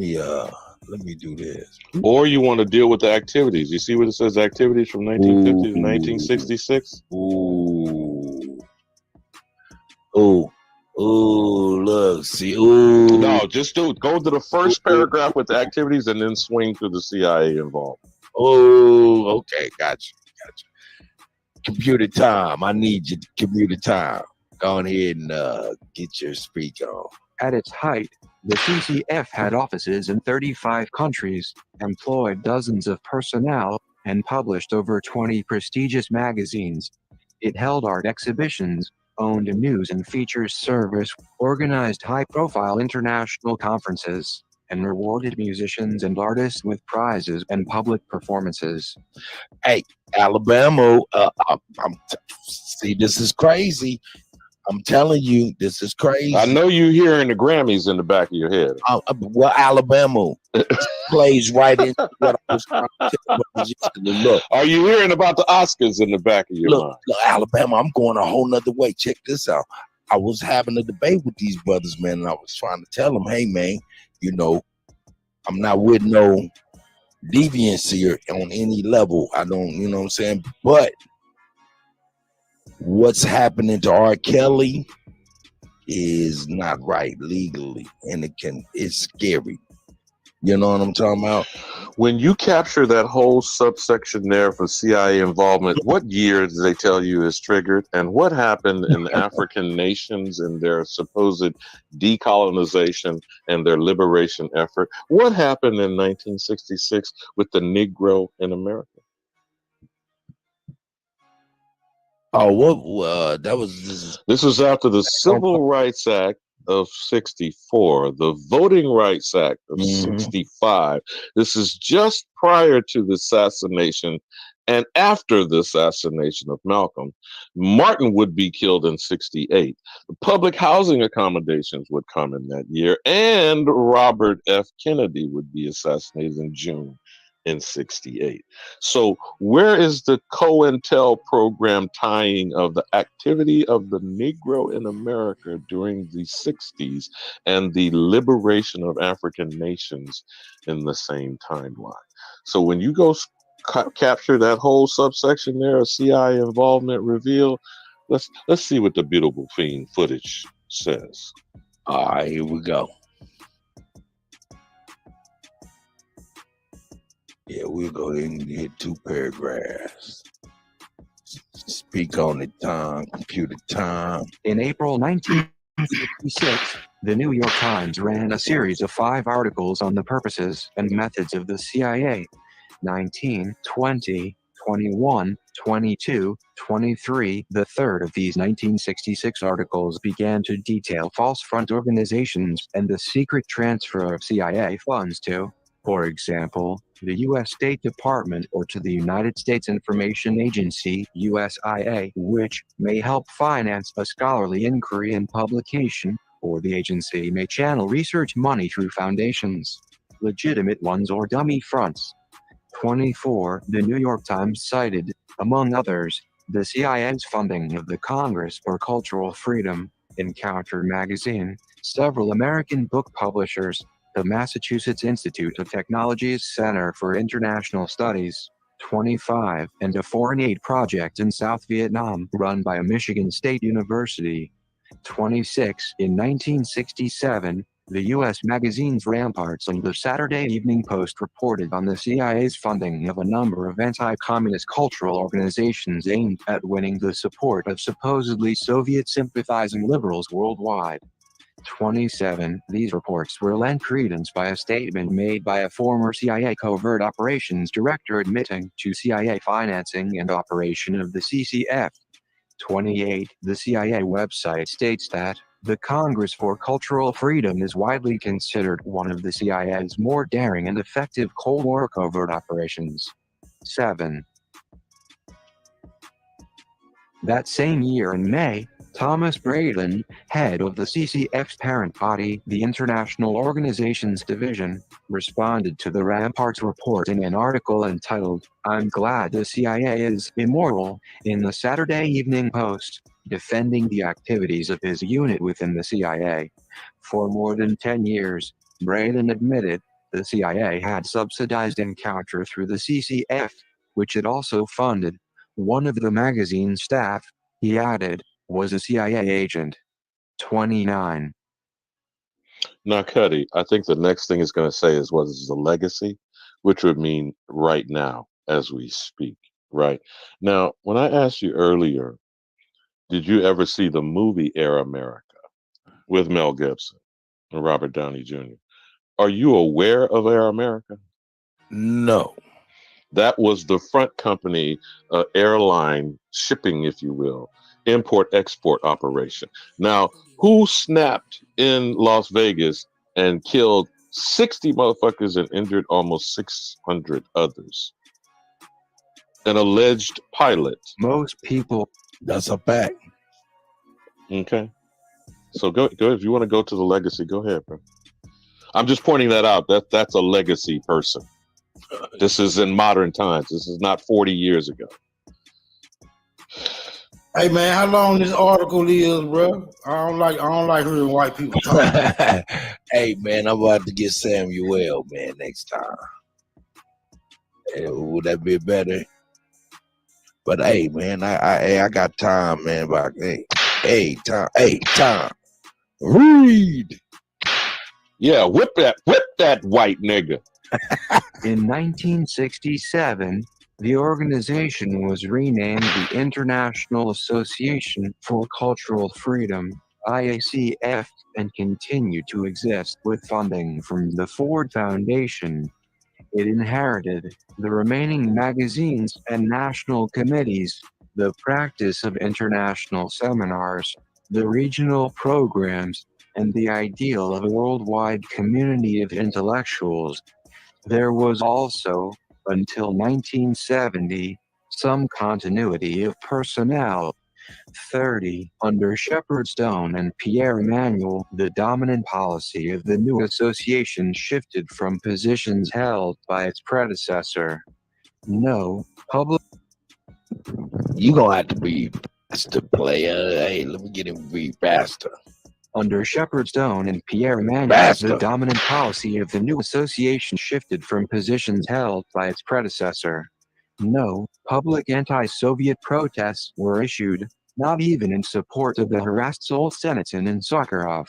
me do this. Or you want to deal with the activities. You see what it says, activities from 1950 to 1966? Ooh, look, see, ooh. No, just go to the first paragraph with the activities and then swing to the CIA involved. Oh, okay, gotcha. Computer time. I need you, computer time. Go ahead and get your speaker on. At its height, the CCF had offices in 35 countries, employed dozens of personnel, and published over 20 prestigious magazines. It held art exhibitions, owned a news and features service, organized high-profile international conferences, and rewarded musicians and artists with prizes and public performances. Hey, Alabama, see, this is crazy. I'm telling you, this is crazy. I know you hearing the Grammys in the back of your head. Well, Alabama plays right into what I was trying to tell brothers yesterday. Look, are you hearing about the Oscars in the back of your mind? Look, Alabama, I'm going a whole nother way. Check this out. I was having a debate with these brothers, man, and I was trying to tell them, hey, man, you know, I'm not with no deviancy on any level. I don't, you know what I'm saying? But what's happening to R. Kelly is not right legally, and it's scary. You know what I'm talking about? When you capture that whole subsection there for CIA involvement, what year did they tell you is triggered? And what happened in African nations and their supposed decolonization and their liberation effort? What happened in 1966 with the Negro in America? Oh, that was... This was after the Civil Rights Act of 64, the Voting Rights Act of 65. This is just prior to the assassination and after the assassination of Malcolm. Martin would be killed in 68. The public housing accommodations would come in that year, and Robert F. Kennedy would be assassinated in June in 68. So where is the COINTEL program tying of the activity of the Negro in America during the 60s and the liberation of African nations in the same timeline? So when you go capture that whole subsection there of CIA involvement reveal, let's see what the Beautiful Fiend footage says. All right, here we go. Yeah, we'll go ahead and hit 2 paragraphs. Speak on it, time, computer time. In April 1966, the New York Times ran a series of 5 articles on the purposes and methods of the CIA. 19, 20, 21, 22, 23. The third of these 1966 articles began to detail false front organizations and the secret transfer of CIA funds to, for example, the U.S. State Department or to the United States Information Agency, USIA, which may help finance a scholarly inquiry and publication, or the agency may channel research money through foundations, legitimate ones or dummy fronts. 24. The New York Times cited, among others, the CIA's funding of the Congress for Cultural Freedom, Encounter magazine, several American book publishers, the Massachusetts Institute of Technology's Center for International Studies, 25, and a foreign aid project in South Vietnam run by a Michigan State University. 26. In 1967, the U.S. magazines Ramparts and the Saturday Evening Post reported on the CIA's funding of a number of anti-communist cultural organizations aimed at winning the support of supposedly Soviet-sympathizing liberals worldwide. 27. These reports were lent credence by a statement made by a former CIA covert operations director admitting to CIA financing and operation of the CCF. 28. The CIA website states that the Congress for Cultural Freedom is widely considered one of the CIA's more daring and effective Cold War covert operations. 7. That same year in May, Thomas Braden, head of the CCF's parent body, the International Organizations Division, responded to the Ramparts report in an article entitled, "I'm Glad the CIA is Immoral," in the Saturday Evening Post, defending the activities of his unit within the CIA. For more than 10 years, Braden admitted the CIA had subsidized Encounter through the CCF, which it also funded. One of the magazine's staff, he added, was a CIA agent. 29. Now, Cuddy, I think the next thing it's going to say is what is the legacy, which would mean right now as we speak, right? Now, when I asked you earlier, did you ever see the movie Air America with Mel Gibson and Robert Downey Jr.? Are you aware of Air America? No. That was the front company, airline shipping, if you will, import-export operation. Now, who snapped in Las Vegas and killed 60 motherfuckers and injured almost 600 others? An alleged pilot. Most people. That's a fact. Okay. So go if you want to go to the legacy, go ahead, bro. I'm just pointing that out. That's a legacy person. This is in modern times. This is not 40 years ago. Hey man, how long this article is, bro? I don't like hearing white people talk. Hey man, I'm about to get Samuel, man, next time. Would that be better? But hey man, I got time, man. But hey, time. Read. Yeah, whip that white nigga. In 1967, the organization was renamed the International Association for Cultural Freedom, IACF, and continued to exist with funding from the Ford Foundation. It inherited the remaining magazines and national committees, the practice of international seminars, the regional programs, and the ideal of a worldwide community of intellectuals. There was also, until 1970, some continuity of personnel. 30. Under Shepard Stone and Pierre Emmanuel, the dominant policy of the new association shifted from positions held by its predecessor. No public. You gonna have to be faster, player. Hey, let me get him to be faster. Under Shepard Stone and Pierre Emmanuel, the dominant policy of the new association shifted from positions held by its predecessor. No public anti-Soviet protests were issued, not even in support of the harassed Solzhenitsyn and Sakharov.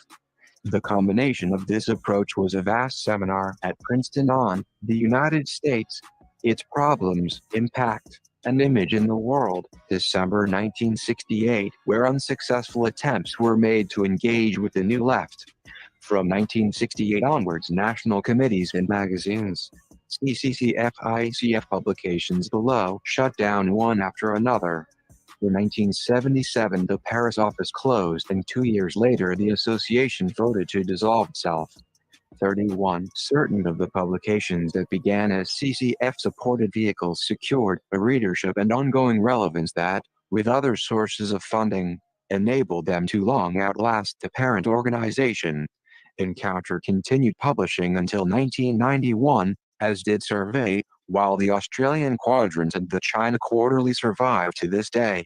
The combination of this approach was a vast seminar at Princeton on the United States, its problems, impact, and image in the world, December 1968, where unsuccessful attempts were made to engage with the New Left. From 1968 onwards, national committees and magazines, CCCF, ICF publications below, shut down one after another. In 1977, the Paris office closed, and 2 years later, the association voted to dissolve itself. 31. Certain of the publications that began as CCF-supported vehicles secured a readership and ongoing relevance that, with other sources of funding, enabled them to long outlast the parent organization. Encounter continued publishing until 1991, as did Survey, while the Australian Quadrant and the China Quarterly survive to this day.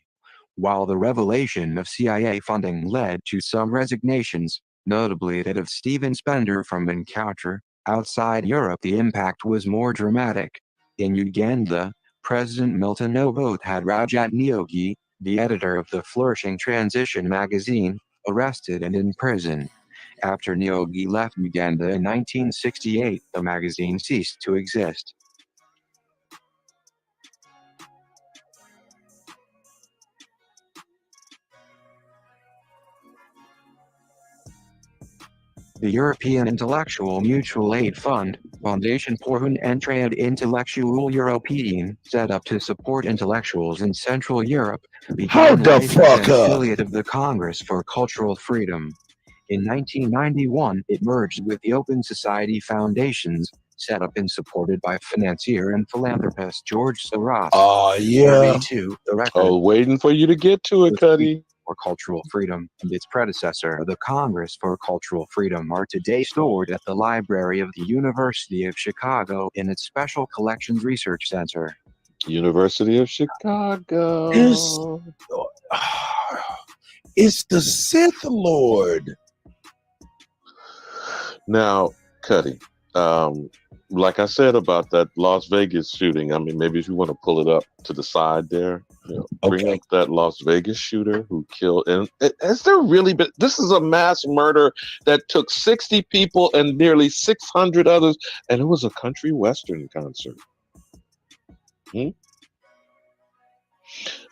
While the revelation of CIA funding led to some resignations, notably that of Stephen Spender from Encounter, outside Europe the impact was more dramatic. In Uganda, President Milton Obote had Rajat Nyogi, the editor of the flourishing Transition magazine, arrested and in prison. After Nyogi left Uganda in 1968, the magazine ceased to exist. The European Intellectual Mutual Aid Fund, Foundation pour une entraide intellectuelle européenne, set up to support intellectuals in Central Europe, became an affiliate of the Congress for Cultural Freedom. In 1991, it merged with the Open Society Foundations, set up and supported by financier and philanthropist George Soros. Oh, yeah. 32, the record. Oh, waiting for you to get to it, Cuddy. For Cultural Freedom and its predecessor, the Congress for Cultural Freedom, are today stored at the Library of the University of Chicago in its Special Collections Research Center. University of Chicago. It's the Sith Lord. Now, Cuddy, like I said about that Las Vegas shooting, I mean, maybe if you want to pull it up to the side there, bring up that Las Vegas shooter who killed. And has there really been? This is a mass murder that took 60 people and nearly 600 others, and it was a country western concert.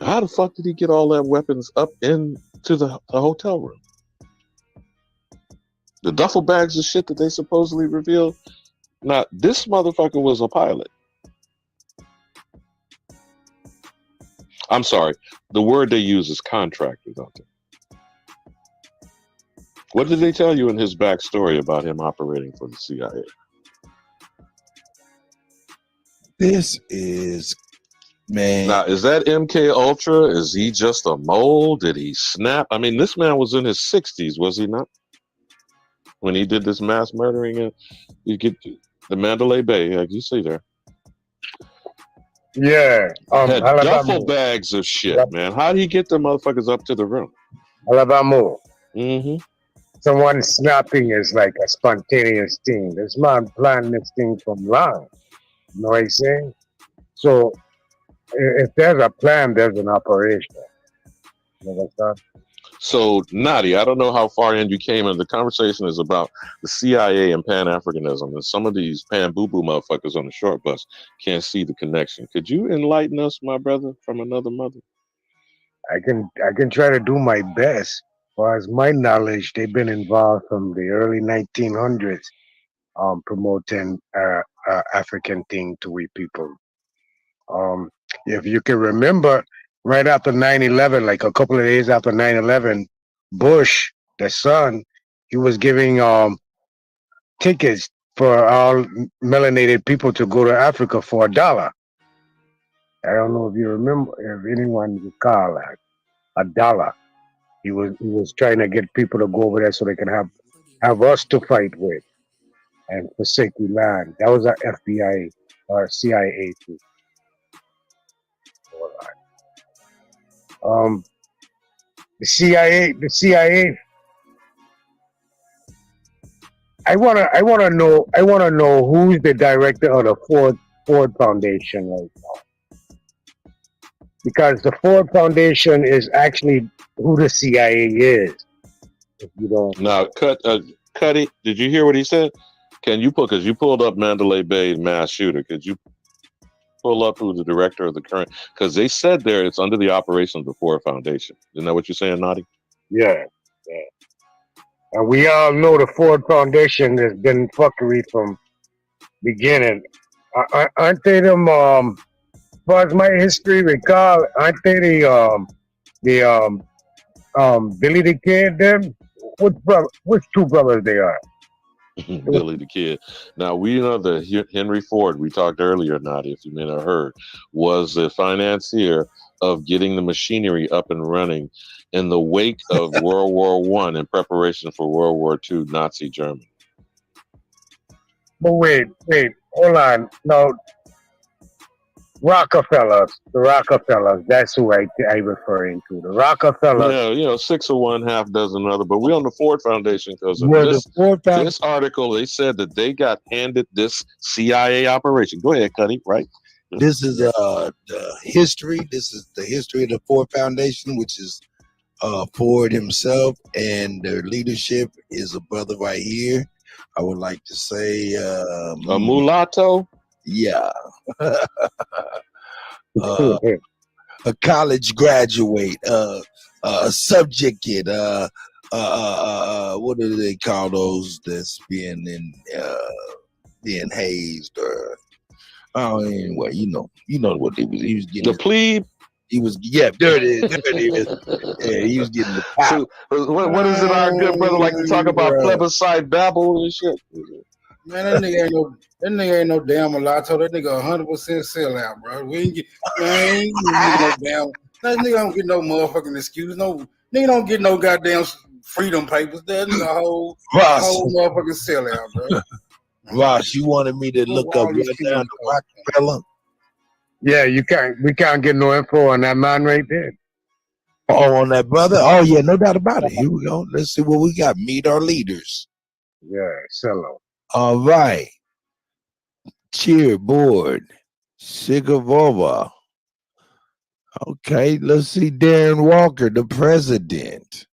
How the fuck did he get all that weapons up into the hotel room? The duffel bags of shit that they supposedly revealed. Now, this motherfucker was a pilot. I'm sorry. The word they use is contractor, don't they? What did they tell you in his backstory about him operating for the CIA? This is, man. Now, is that MK Ultra? Is he just a mole? Did he snap? I mean, this man was in his 60s, was he not? When he did this mass murdering, you get the Mandalay Bay, like you see there. Yeah. Had duffel Alabama. bags of shit, man. How do you get the motherfuckers up to the room? Alabama. Mm-hmm. Someone snapping is like a spontaneous thing. This man planned this thing from long. You know what I'm saying? So if there's a plan, there's an operation. You understand? So, Nadi, I don't know how far in you came, and the conversation is about the CIA and Pan-Africanism, and some of these pan-boo-boo motherfuckers on the short bus can't see the connection. Could you enlighten us, my brother, from another mother? I can try to do my best. As far as my knowledge, they've been involved from the early 1900s, promoting African thing to we people. If you can remember, right after 9/11, like a couple of days after 9/11, Bush, the son, he was giving tickets for all melanated people to go to Africa for $1. I don't know if you remember, if anyone recall that. $1. He was trying to get people to go over there so they can have us to fight with and forsake the land. That was our FBI or CIA too. The CIA. I wanna know who's the director of the Ford Foundation right now, because the Ford Foundation is actually who the CIA is. If you don't Now, Cuddy, did you hear what he said? Can you because you pulled up Mandalay Bay mass shooter? Could you pull up who the director of the current? Because they said there it's under the operation of the Ford Foundation. Isn't that what you're saying, Nadi? Yeah. And we all know the Ford Foundation has been fuckery from beginning. Aren't they them? As far as my history recall, aren't they the Billy the Kid? Them? Which two brothers they are? Billy the Kid. Now we know that Henry Ford, we talked earlier, Nadi, if you may have heard, was the financier of getting the machinery up and running in the wake of World War I in preparation for World War II Nazi Germany. But wait, hold on. No, the Rockefellers. That's who I'm referring to. The Rockefellers. Yeah, 6 of one, half dozen other. But we on the Ford Foundation because of this article. They said that they got handed this CIA operation. Go ahead, Cuddy. Right. This is the history. This is the history of the Ford Foundation, which is Ford himself, and their leadership is a brother right here. I would like to say a mulatto. Yeah. A college graduate, a subjected, what do they call those that's being hazed or anyway, you know what he was getting. The plebe. He was there it is. Yeah, he was getting the pop. So, what is it our good brother like to talk about plebiscite babble and shit? Man, that nigga ain't no damn mulatto. That nigga 100% sellout, bro. We ain't get no damn. That nigga don't get no motherfucking excuse. No nigga don't get no goddamn freedom papers. That nigga whole motherfucking sellout, bro. Ross, you wanted me to look up right down to Rockefeller? Yeah, we can't get no info on that man right there. Oh, on that brother? Oh yeah, no doubt about it. Here we go. Let's see what we got. Meet our leaders. Yeah, cello. All right. Cheer board. Sigavova. Okay, let's see Darren Walker, the president.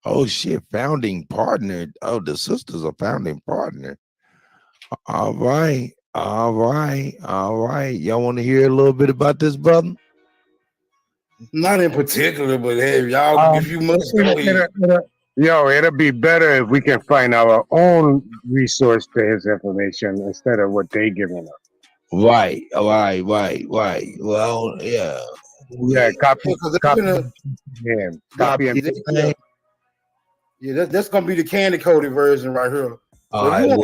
Oh shit, founding partner. Oh, the sister's a founding partner. All right. Y'all want to hear a little bit about this, brother? Not in particular, but hey, y'all, if you must go ahead. It'll be better if we can find our own resource to his information instead of what they giving us. Right. Well, yeah. Yeah, copy him. his name. Yeah, that's gonna be the candy coated version right here. All So if right, you want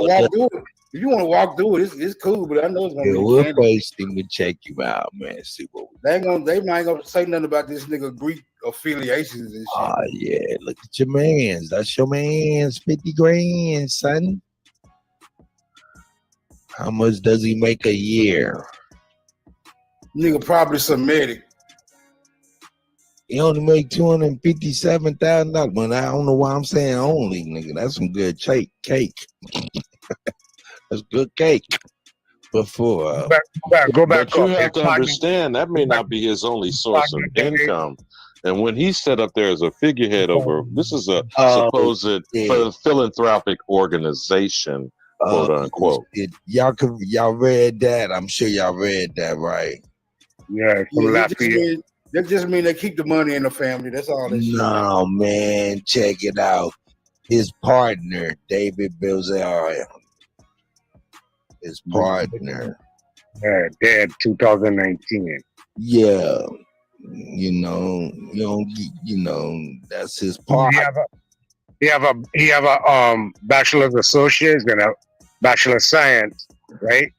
to well, walk through it, it's cool. But I know it's gonna be the we'll candy. post him and check you out, man. See what They might gonna say nothing about this nigga Greek affiliations and shit. Oh yeah, look at your man's. That's your man's 50 grand, son. How much does he make a year? Nigga probably Semitic. He only make $257,000, but I don't know why I'm saying only, nigga. That's some good cake. That's good cake. Before go back but you up. have It's to understand that may not be his only source of income. And when he's set up there as a figurehead over, this is a supposed philanthropic organization, quote unquote. Y'all read that? I'm sure y'all read that, right? Yeah, that just mean they keep the money in the family. That's all that shit. No, man, check it out. His partner, David Bilzerian. His partner. Yeah, dead 2019. Yeah. You know, that's his partner. He have a bachelor's associates and a bachelor of science, right?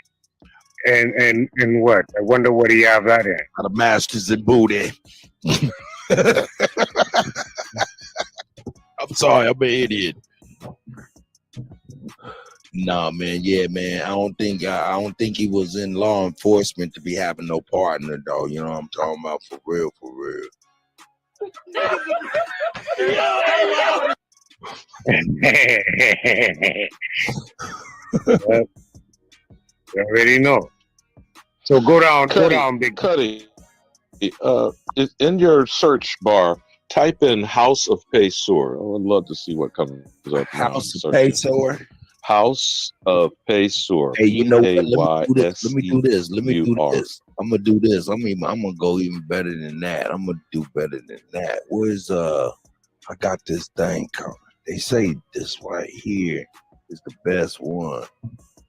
And what? I wonder what he have that in. A master's in booty. I'm sorry, I'm an idiot. Nah, man, yeah, man. I don't think he was in law enforcement to be having no partner, though. You know what I'm talking about? For real. You already know. So go down, big Cuddy. In your search bar, type in House of Paysor. I would love to see what comes up. House of Paysor. House of Paysor. Hey, you know what? Let me do this. I'm gonna do this. I'm gonna go even better than that. I'm gonna do better than that. Where's I got this thing coming. They say this right here is the best one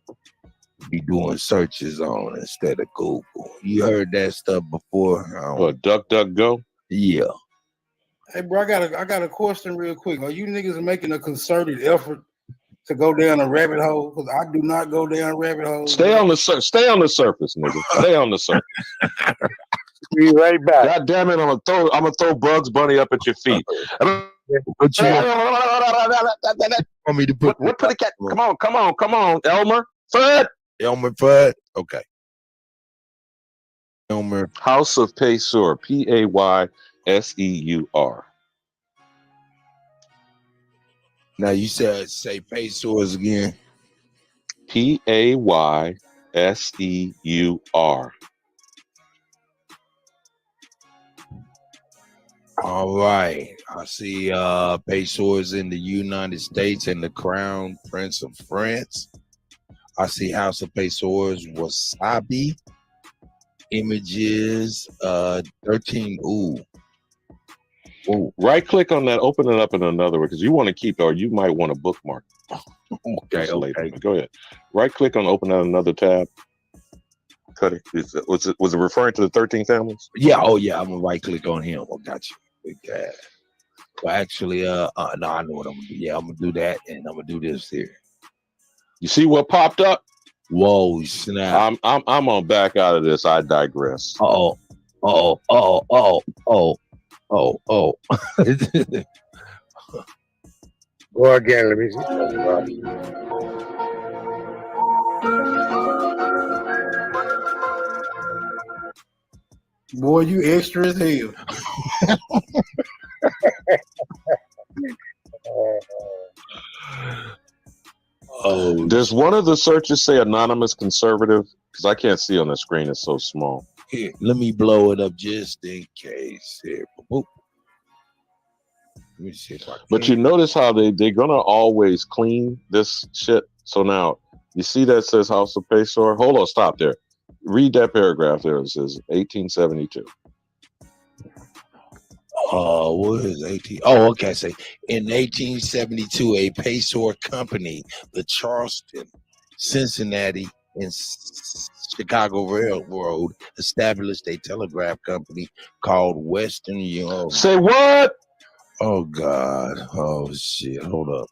to be doing searches on instead of Google. You heard that stuff before? What, DuckDuckGo? Yeah. Hey, bro, I got a question real quick. Are you niggas making a concerted effort to go down a rabbit hole? Because I do not go down rabbit holes. Stay on the surface, nigga. Stay on the surface. Be right back. God damn it! I'm gonna throw Bugs Bunny up at your feet. Want me to put the cat? Come on, Elmer Fudd. Okay. Elmer. House of Paysor. Payseur. Now you say Paysors again. Payseur. All right. I see Paysors in the United States and the Crown Prince of France. I see House of Paysors Wasabi. Images 13. Ooh. Right click on that, open it up in another way because you want to keep, or you might want to bookmark. Okay. Go ahead. Right click on open out another tab. Cut it. Was it referring to the 13 families? Yeah. Oh yeah. I'm gonna right click on him. I got you. Okay. Well, actually, no, I know what I'm gonna do. Yeah, I'm gonna do that, and I'm gonna do this here. You see what popped up? Whoa, snap! I'm gonna back out of this. I digress. Oh. Go again. Let me see. Boy, you extra as hell. Does one of the searches say anonymous conservative? Because I can't see on the screen. It's so small. Here, let me blow it up just in case. Here. Let me see if I can. But you notice how they're gonna always clean this shit. So now you see that says House of Paysor. Hold on, stop there. Read that paragraph there. It says 1872. What is 18? Oh, okay. Say in 1872, a Paysor company, the Charleston, Cincinnati, in Chicago Railroad established a telegraph company called Western Union. Say what? Oh God! Oh shit! Hold up.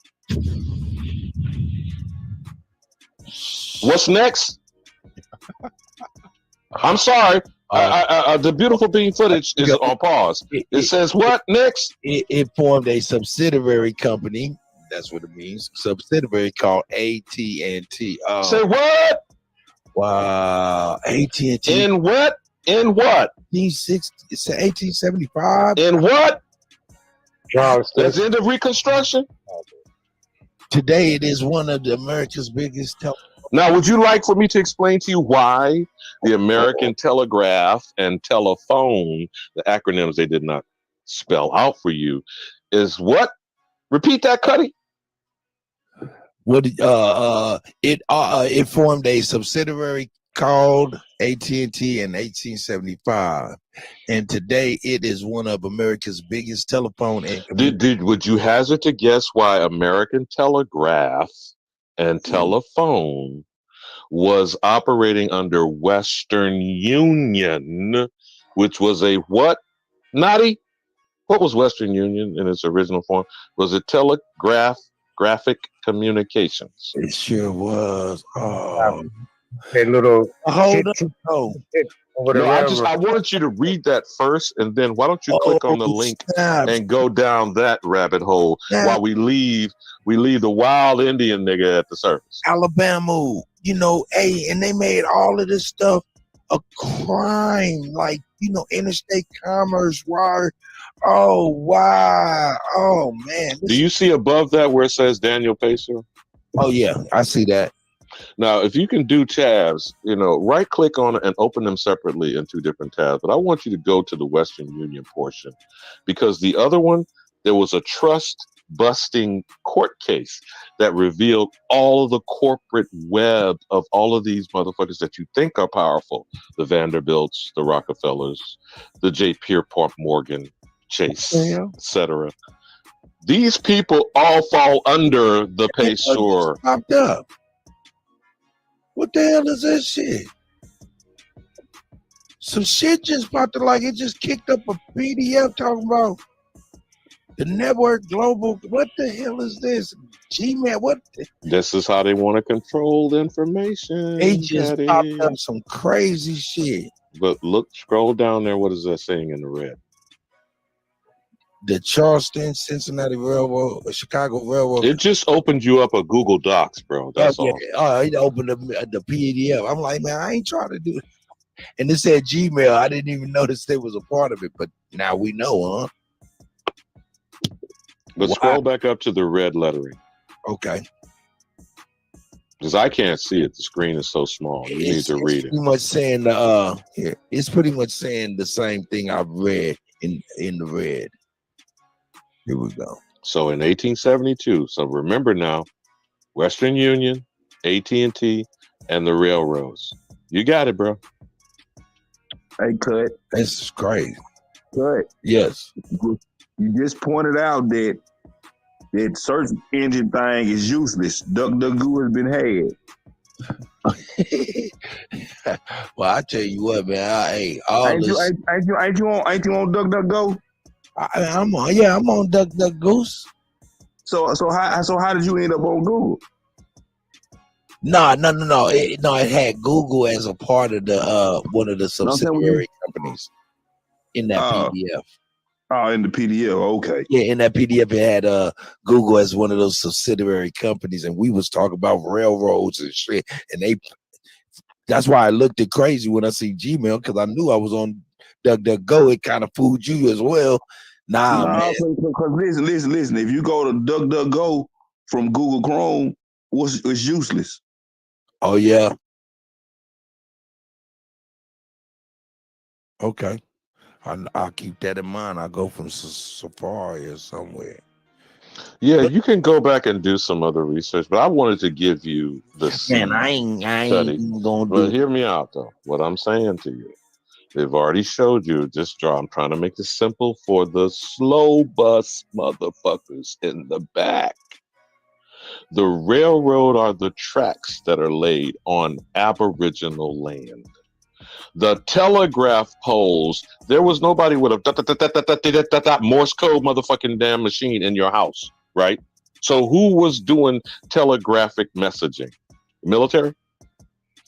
What's next? I'm sorry. The beautiful bean footage is on pause. It says what next? It formed a subsidiary company. That's what it means. Subsidiary called AT&T. Say what? Wow. AT&T. In what? In what? 1875. In what? Charleston. That's the end of Reconstruction. Today, it is one of the America's biggest Now, would you like for me to explain to you why the American Telegraph and Telephone, the acronyms they did not spell out for you, is what? Repeat that, Cuddy. What? It formed a subsidiary called AT&T in 1875, and today it is one of America's biggest telephone and Would you hazard to guess why American Telegraph and Telephone was operating under Western Union, which was a what? Naughty? What was Western Union in its original form? Was it Telegraphic Communications? It sure was. Oh, a little hold up. Over the No, railroad. I wanted you to read that first, and then why don't you click on the link and go down that rabbit hole while we leave the wild Indian nigga at the surface. Alabama, and they made all of this stuff a crime, like interstate commerce, wire. Oh wow! Oh man! Do you see above that where it says Daniel Pacer? Oh yeah, I see that. Now, if you can do tabs, right click on it and open them separately in two different tabs. But I want you to go to the Western Union portion, because the other one, there was a trust busting court case that revealed all of the corporate web of all of these motherfuckers that you think are powerful. The Vanderbilts, the Rockefellers, the J. Pierpont Morgan, Chase, etc. These people all fall under the Pacer. Popped up. What the hell is this shit? Some shit just popped up, like it just kicked up a PDF talking about the network global. What the hell is this? Gmail, what? This is how they want to control the information. They just popped up some crazy shit. But look, scroll down there. What is that saying in the red? The Charleston, Cincinnati Railroad, Chicago Railroad. It just opened you up a Google Docs, bro. That's all. It opened the PDF. I'm like, man, I ain't trying to do it. And it said Gmail. I didn't even notice they was a part of it, but now we know, huh? But scroll back up to the red lettering. Okay. Because I can't see it. The screen is so small. You need to read it. Pretty much saying it's pretty much saying the same thing I've read in the red. Here we go. So in 1872, so remember now, Western Union, AT&T, and the railroads. You got it, bro. Hey, Cut. This is crazy. Cut. Yes. You just pointed out that search engine thing is useless. DuckDuckGo has been had. Well, I tell you what, man. Ain't you on DuckDuckGo? I'm on DuckDuckGo. So how did you end up on Google? No. It had Google as a part of the one of the subsidiary companies in that PDF. Oh, in the PDF, okay. Yeah, in that PDF it had Google as one of those subsidiary companies, and we was talking about railroads and shit. And that's why I looked at crazy when I see Gmail, because I knew I was on DuckDuckGo. It kind of fooled you as well. Man. Because listen. If you go to DuckDuckGo from Google Chrome, it's useless. Oh yeah. Okay. I'll keep that in mind. I'll go from Safari or somewhere. Yeah, you can go back and do some other research, but I wanted to give you the Man, I ain't gonna do. But hear me out though. What I'm saying to you, they've already showed you. I'm trying to make this simple for the slow bus motherfuckers in the back. The railroad are the tracks that are laid on Aboriginal land. The telegraph poles, there was nobody with a Morse code motherfucking damn machine in your house, right? So who was doing telegraphic messaging? Military?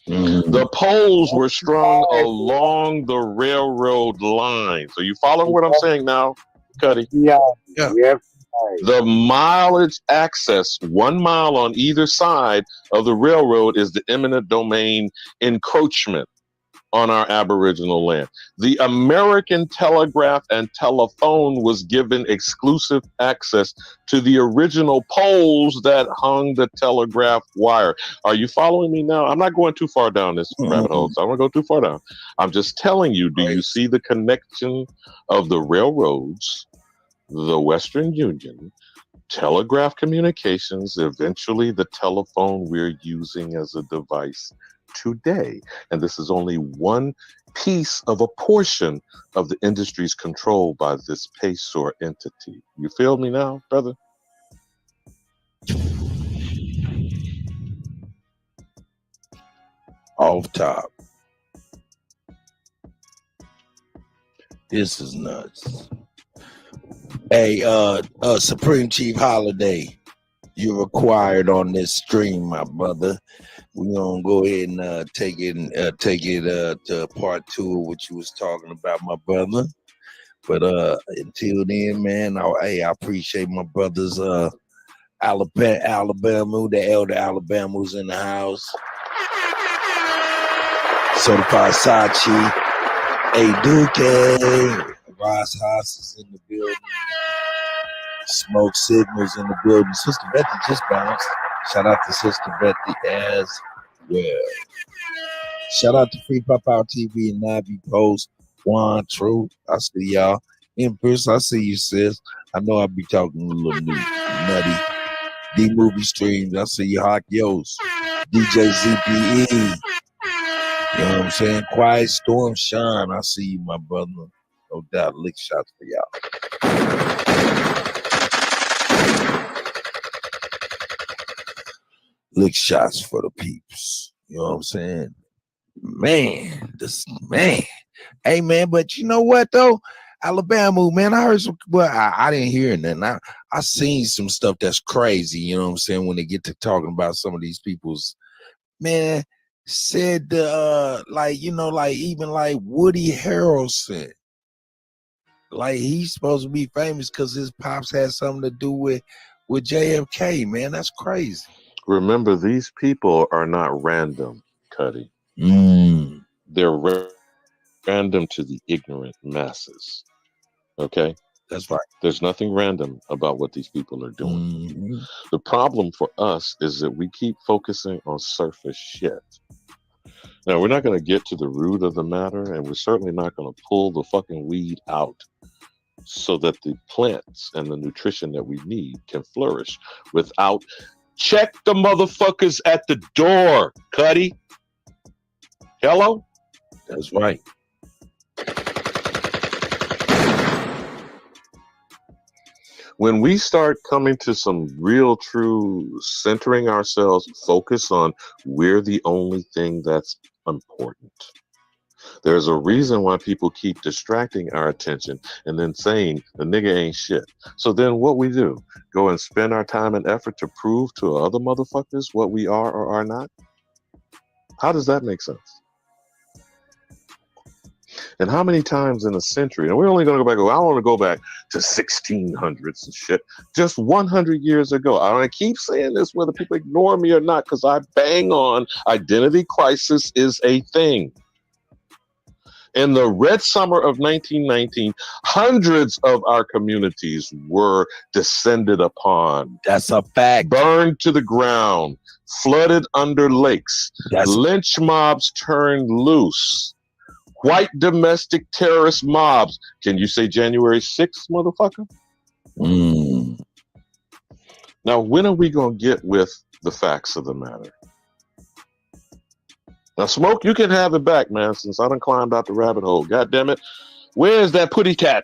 The poles were strung along the railroad lines. Are you following what I'm saying now, Cuddy? Yeah. Yep. The mileage access, 1 mile on either side of the railroad, is the eminent domain encroachment on our Aboriginal land. The American telegraph and telephone was given exclusive access to the original poles that hung the telegraph wire. Are you following me now? I'm not going too far down this rabbit hole, so I don't want to go too far down. I'm just telling you, do you see the connection of the railroads, the Western Union, telegraph communications, eventually the telephone we're using as a device today? And this is only one piece of a portion of the industries controlled by this PaySor entity. You feel me now, brother? Off top. This is nuts. Hey, Supreme Chief Holiday, you're required on this stream, my brother. We're gonna go ahead and take it to part 2 of what you was talking about, my brother. But until then, man, I appreciate my brothers. Alabama, the elder Alabama's in the house. Certified Sachi, A Duque, Ross Haas is in the building. Smoke Signals in the building. Sister Betty just bounced. Shout out to Sister Betty as well. Shout out to Free Pop Out TV and Navi Post. Juan True. I see y'all. Empress, I see you, sis. I know I'll be talking a little nutty. D Movie Streams. I see you, Hawk Yos. DJ ZPE. You know what I'm saying? Quiet Storm Shine. I see you, my brother. No doubt. Lick shots for y'all. Lick shots for the peeps. You know what I'm saying? Man. Hey, man, but you know what, though? Alabama, man, I heard some, well, I didn't hear nothing. I seen some stuff that's crazy, you know what I'm saying, when they get to talking about some of these people's, man, said, like, you know, like, even like Woody Harrelson, like, he's supposed to be famous because his pops had something to do with JFK, man. That's crazy. Remember, these people are not random, Cuddy. They're random to the ignorant masses. Okay? That's right. There's nothing random about what these people are doing. The problem for us is that we keep focusing on surface shit. Now, we're not going to get to the root of the matter, and we're certainly not going to pull the fucking weed out so that the plants and the nutrition that we need can flourish without check the motherfuckers at the door, Cuddy. Hello? That's right. When we start coming to some real true centering ourselves, focus on we're the only thing that's important. There's a reason why people keep distracting our attention and then saying the nigga ain't shit. So then what we do? Go and spend our time and effort to prove to other motherfuckers what we are or are not? How does that make sense? And how many times in a century, and we're only going to go back, I don't want to go back to 1600s and shit, just 100 years ago. I keep saying this whether people ignore me or not because I bang on identity crisis is a thing. In the Red Summer of 1919, hundreds of our communities were descended upon. That's a fact. Burned to the ground, flooded under lakes, lynch mobs turned loose. White domestic terrorist mobs. Can you say January 6th, motherfucker? Now, when are we going to get with the facts of the matter? Now, Smoke, you can have it back, man, since I done climbed out the rabbit hole. God damn it. Where's that putty cat?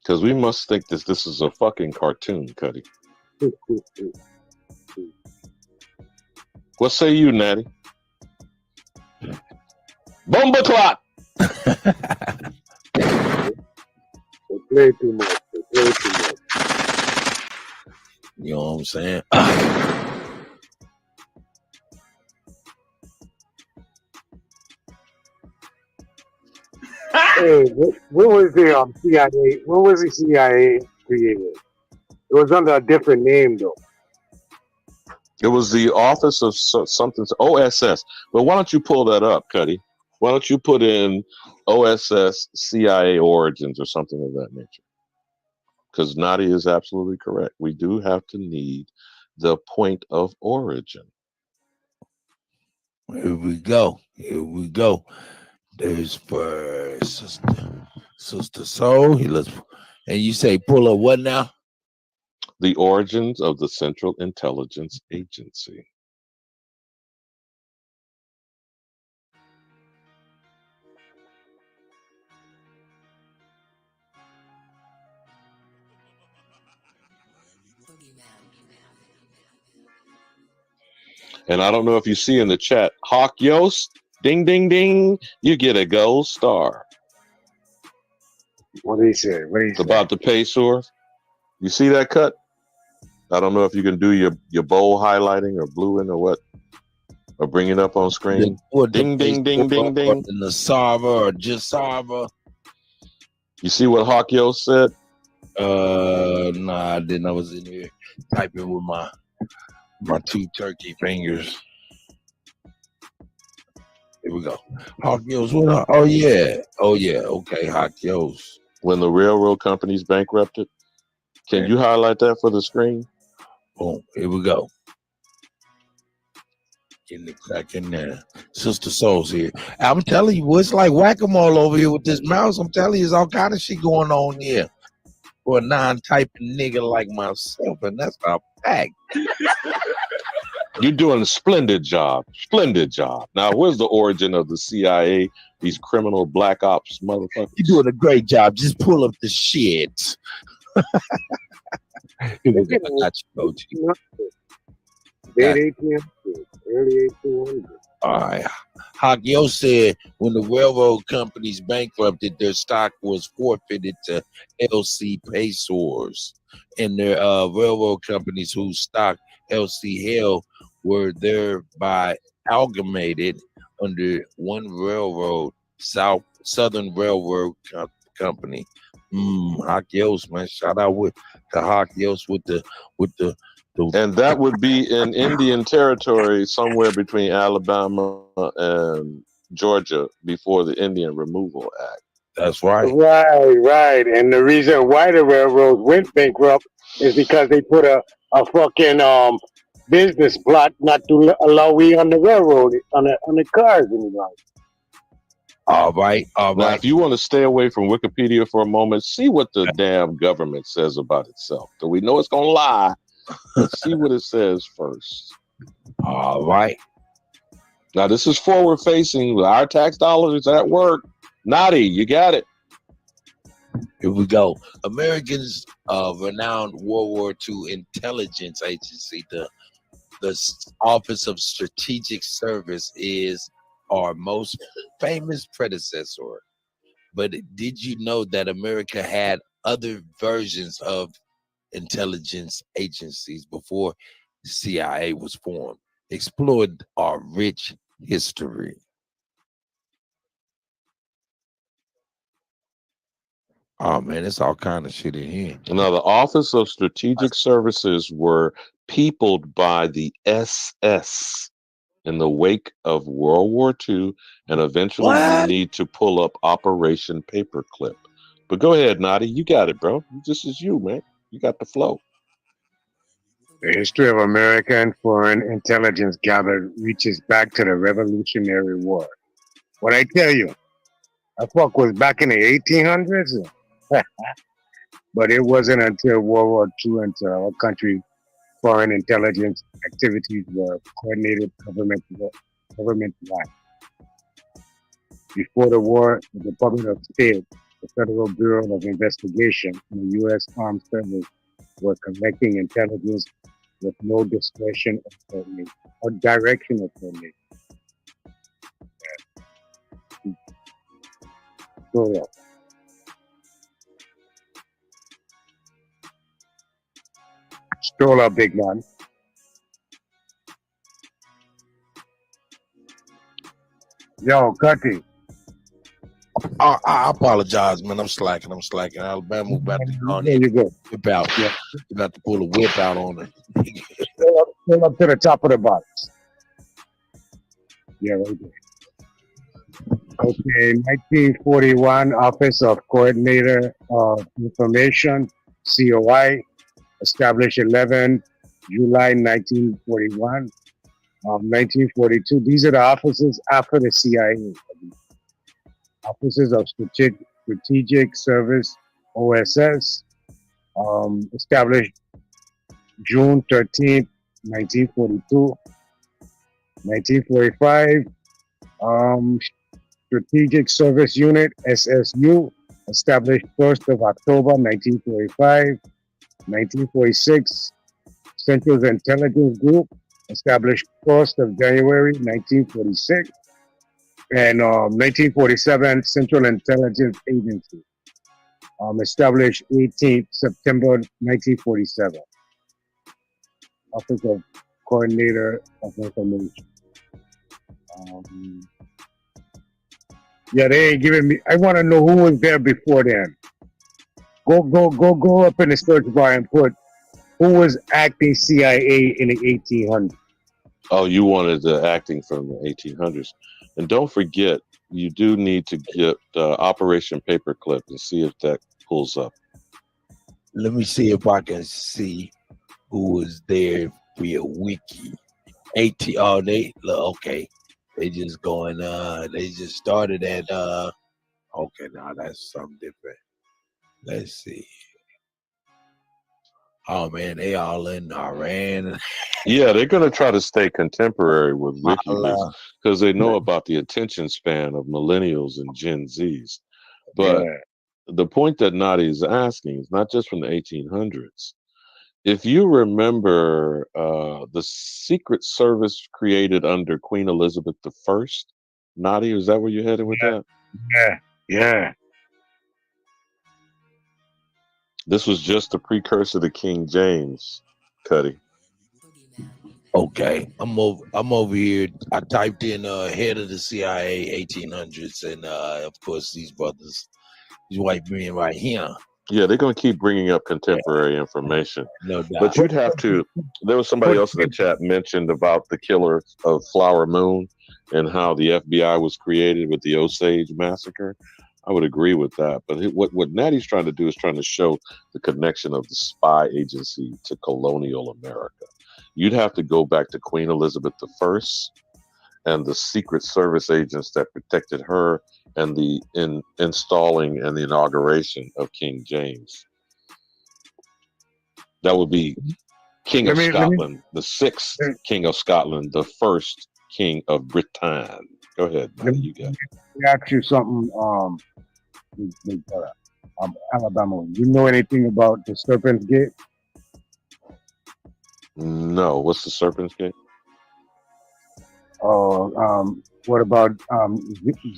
Because we must think this is a fucking cartoon, Cuddy. What say you, Natty? Bomba clock! They play too much. You know what I'm saying? Hey, when was the CIA? When was the CIA created? It was under a different name though. It was the Office of something, OSS. But why don't you pull that up, Cuddy? Why don't you put in OSS CIA origins or something of that nature? Because Nadia is absolutely correct. We do have to need the point of origin. Here we go. There's for Sister Soul. And you say pull up what now? The origins of the Central Intelligence Agency. And I don't know if you see in the chat, Hawk Yost, ding, ding, ding, you get a gold star. What did he say? About the Pacers. You see that cut? I don't know if you can do your bold highlighting or bluing or what, or bring it up on screen. Ding, ding, ding, ding, ding. The Nasava or Jasava. You see what Hawk Yost said? Nah, I didn't. I was in here typing with my two turkey fingers. Here we go. Hawk Yost, what up? Oh yeah. Okay, Hawk Yost. When the railroad companies bankrupted. Can you highlight that for the screen? Boom. Here we go. Getting the crack in there. Sister Soul's here. I'm telling you, it's like whack-a-mole over here with this mouse. I'm telling you, there's all kind of shit going on here for a non-typing nigga like myself, and that's a fact. You're doing a splendid job. Now, where's the origin of the CIA? These criminal black ops motherfuckers. You're doing a great job. Just pull up the shit. I got you, OG. Late 1800s, early 1800s. All right. Hawk Yost said when the railroad companies bankrupted, their stock was forfeited to LC Pacers, and their railroad companies whose stock LC held were thereby amalgamated under one railroad, Southern Railroad Company. Hawk Yost, man, shout out to Hawk Yost with the. And that would be in Indian Territory, somewhere between Alabama and Georgia, before the Indian Removal Act. That's right. Right. And the reason why the railroads went bankrupt is because they put a fucking business plot not to allow we on the railroad on the cars anymore. All right. Now, if you want to stay away from Wikipedia for a moment, see what the damn government says about itself. So we know it's gonna lie. Let's see what it says first. All right. Now, this is forward facing. Our tax dollars at work. Naughty, you got it. Here we go. Americans' renowned World War II intelligence agency, the Office of Strategic Service, is our most famous predecessor. But did you know that America had other versions of intelligence agencies before the CIA was formed? Explored our rich history. Oh man, it's all kind of shit in here. Now, the Office of Strategic Services were peopled by the SS in the wake of World War II, and eventually we need to pull up Operation Paperclip. But go ahead, Nadi, you got it, bro. This is you, man. You got the flow. The history of American foreign intelligence gathered reaches back to the Revolutionary War. What I tell you, that fuck was back in the 1800s. But it wasn't until World War II until our country foreign intelligence activities were coordinated government-wide. Before the war, the Department of State the Federal Bureau of Investigation and the U.S. Armed Services were collecting intelligence with no discretion or direction of coordination. So, stroll up, big man. Yo, Cutty. I apologize, man. I'm slacking. Alabama about to go on There you go. Whip out. Yeah. About to pull a whip out on it. Stroll up to the top of the box. Yeah, right there. Okay, 1941, Office of Coordinator of Information, COI, established 11 July 1941. 1942, these are the offices after the CIA. Offices of Strategic Service, OSS, established June 13th, 1942. 1945, Strategic Service Unit, SSU, established 1st of October 1945. 1946, Central Intelligence Group, established 1st of January 1946. And 1947, Central Intelligence Agency, established 18th September 1947. Office of Coordinator of Information. Yeah, they ain't giving me. I want to know who was there before then. Go up in the search bar and put who was acting CIA in the 1800s. Oh, you wanted the acting from the 1800s. And don't forget, you do need to get Operation Paperclip and see if that pulls up. Let me see if I can see who was there via wiki. Okay. They just going they just started at okay, now that's something different. Let's see. Oh man, they all in Iran. Yeah, they're going to try to stay contemporary with Wiki because they know about the attention span of millennials and Gen Zs. But the point that Nadi is asking is not just from the 1800s. If you remember the Secret Service created under Queen Elizabeth I, Nadi, is that where you're headed with that? Yeah. This was just a precursor to King James, Cuddy. Okay, I'm over here. I typed in head of the CIA 1800s, and of course these brothers, these white men right here. Yeah, they're going to keep bringing up contemporary information. No doubt. But you'd have to. There was somebody else in the chat mentioned about the killer of Flower Moon and how the FBI was created with the Osage massacre. I would agree with that. But what Natty's trying to do is trying to show the connection of the spy agency to colonial America. You'd have to go back to Queen Elizabeth I and the Secret Service agents that protected her and the installing and the inauguration of King James. That would be King of Scotland, the 6th King of Scotland, the 1st King of Britain. Go ahead, Natty, you got it. Let me ask you something, Alabama. You know anything about the Serpent's Gate? No. What's the Serpent's Gate? What about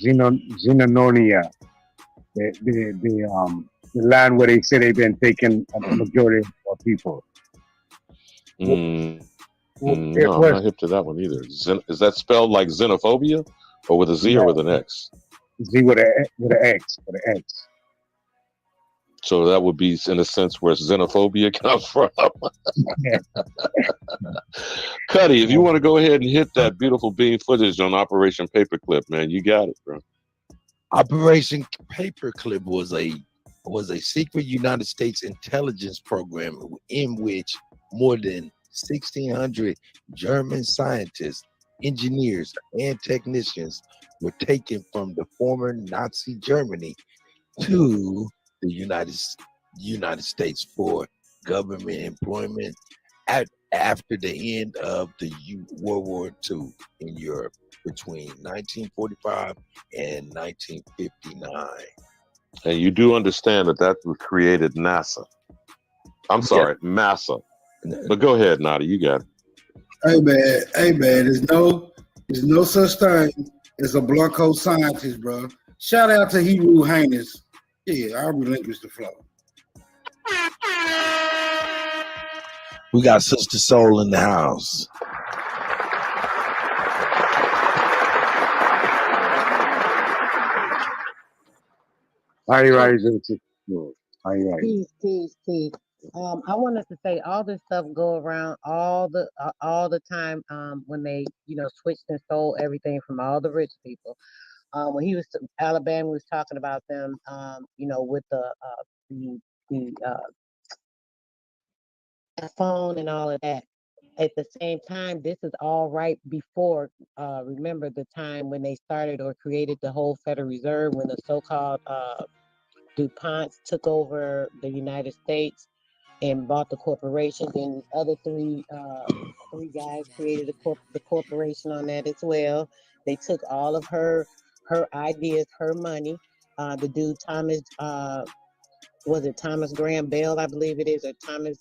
Xenononia? The land where they say they've been taking a majority of people. No, I'm not hip to that one either. Is that spelled like xenophobia, or with a Z or with an X? Z with an X. So that would be in a sense where xenophobia comes from. Cuddy, if you want to go ahead and hit that beautiful beam footage on Operation Paperclip, man, you got it, bro. Operation Paperclip was a secret United States intelligence program in which more than 1,600 German scientists, engineers, and technicians were taken from the former Nazi Germany to the United States for government employment after the end of the World War II in Europe between 1945 and 1959. And you do understand that created NASA. I'm sorry, massa. But go ahead, Nadi, you got it. Hey man, there's no such thing as a Blanco scientist, bro. Shout out to Hebrew Heinous. Yeah, I relinquish the floor. We got Sister Soul in the house. How you rising? How you rising? Peace. I wanted to say all this stuff go around all the time. When they switched and stole everything from all the rich people. When he was Alabama was talking about them. With the phone and all of that. At the same time, this is all right before, remember the time when they started or created the whole Federal Reserve, when the so-called DuPonts took over the United States and bought the corporation. Then the other three guys created the corporation on that as well. They took all of her ideas, her money. The dude Thomas, was it Thomas Graham Bell, I believe it is, or Thomas,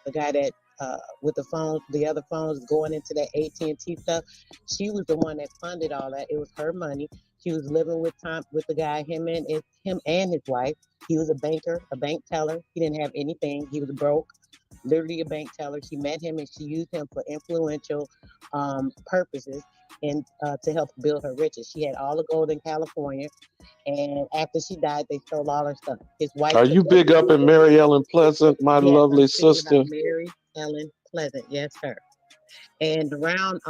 the guy that with the phones, the other phones going into that AT&T stuff. She was the one that funded all that. It was her money. She was living with the guy, him and his wife. He was a banker, a bank teller. He didn't have anything. He was broke, literally a bank teller. She met him and she used him for influential purposes and to help build her riches. She had all the gold in California. And after she died, they stole all her stuff. His wife. Are you big up in Mary Ellen Pleasant, my lovely sister? Mary Ellen Pleasant, yes, sir. And around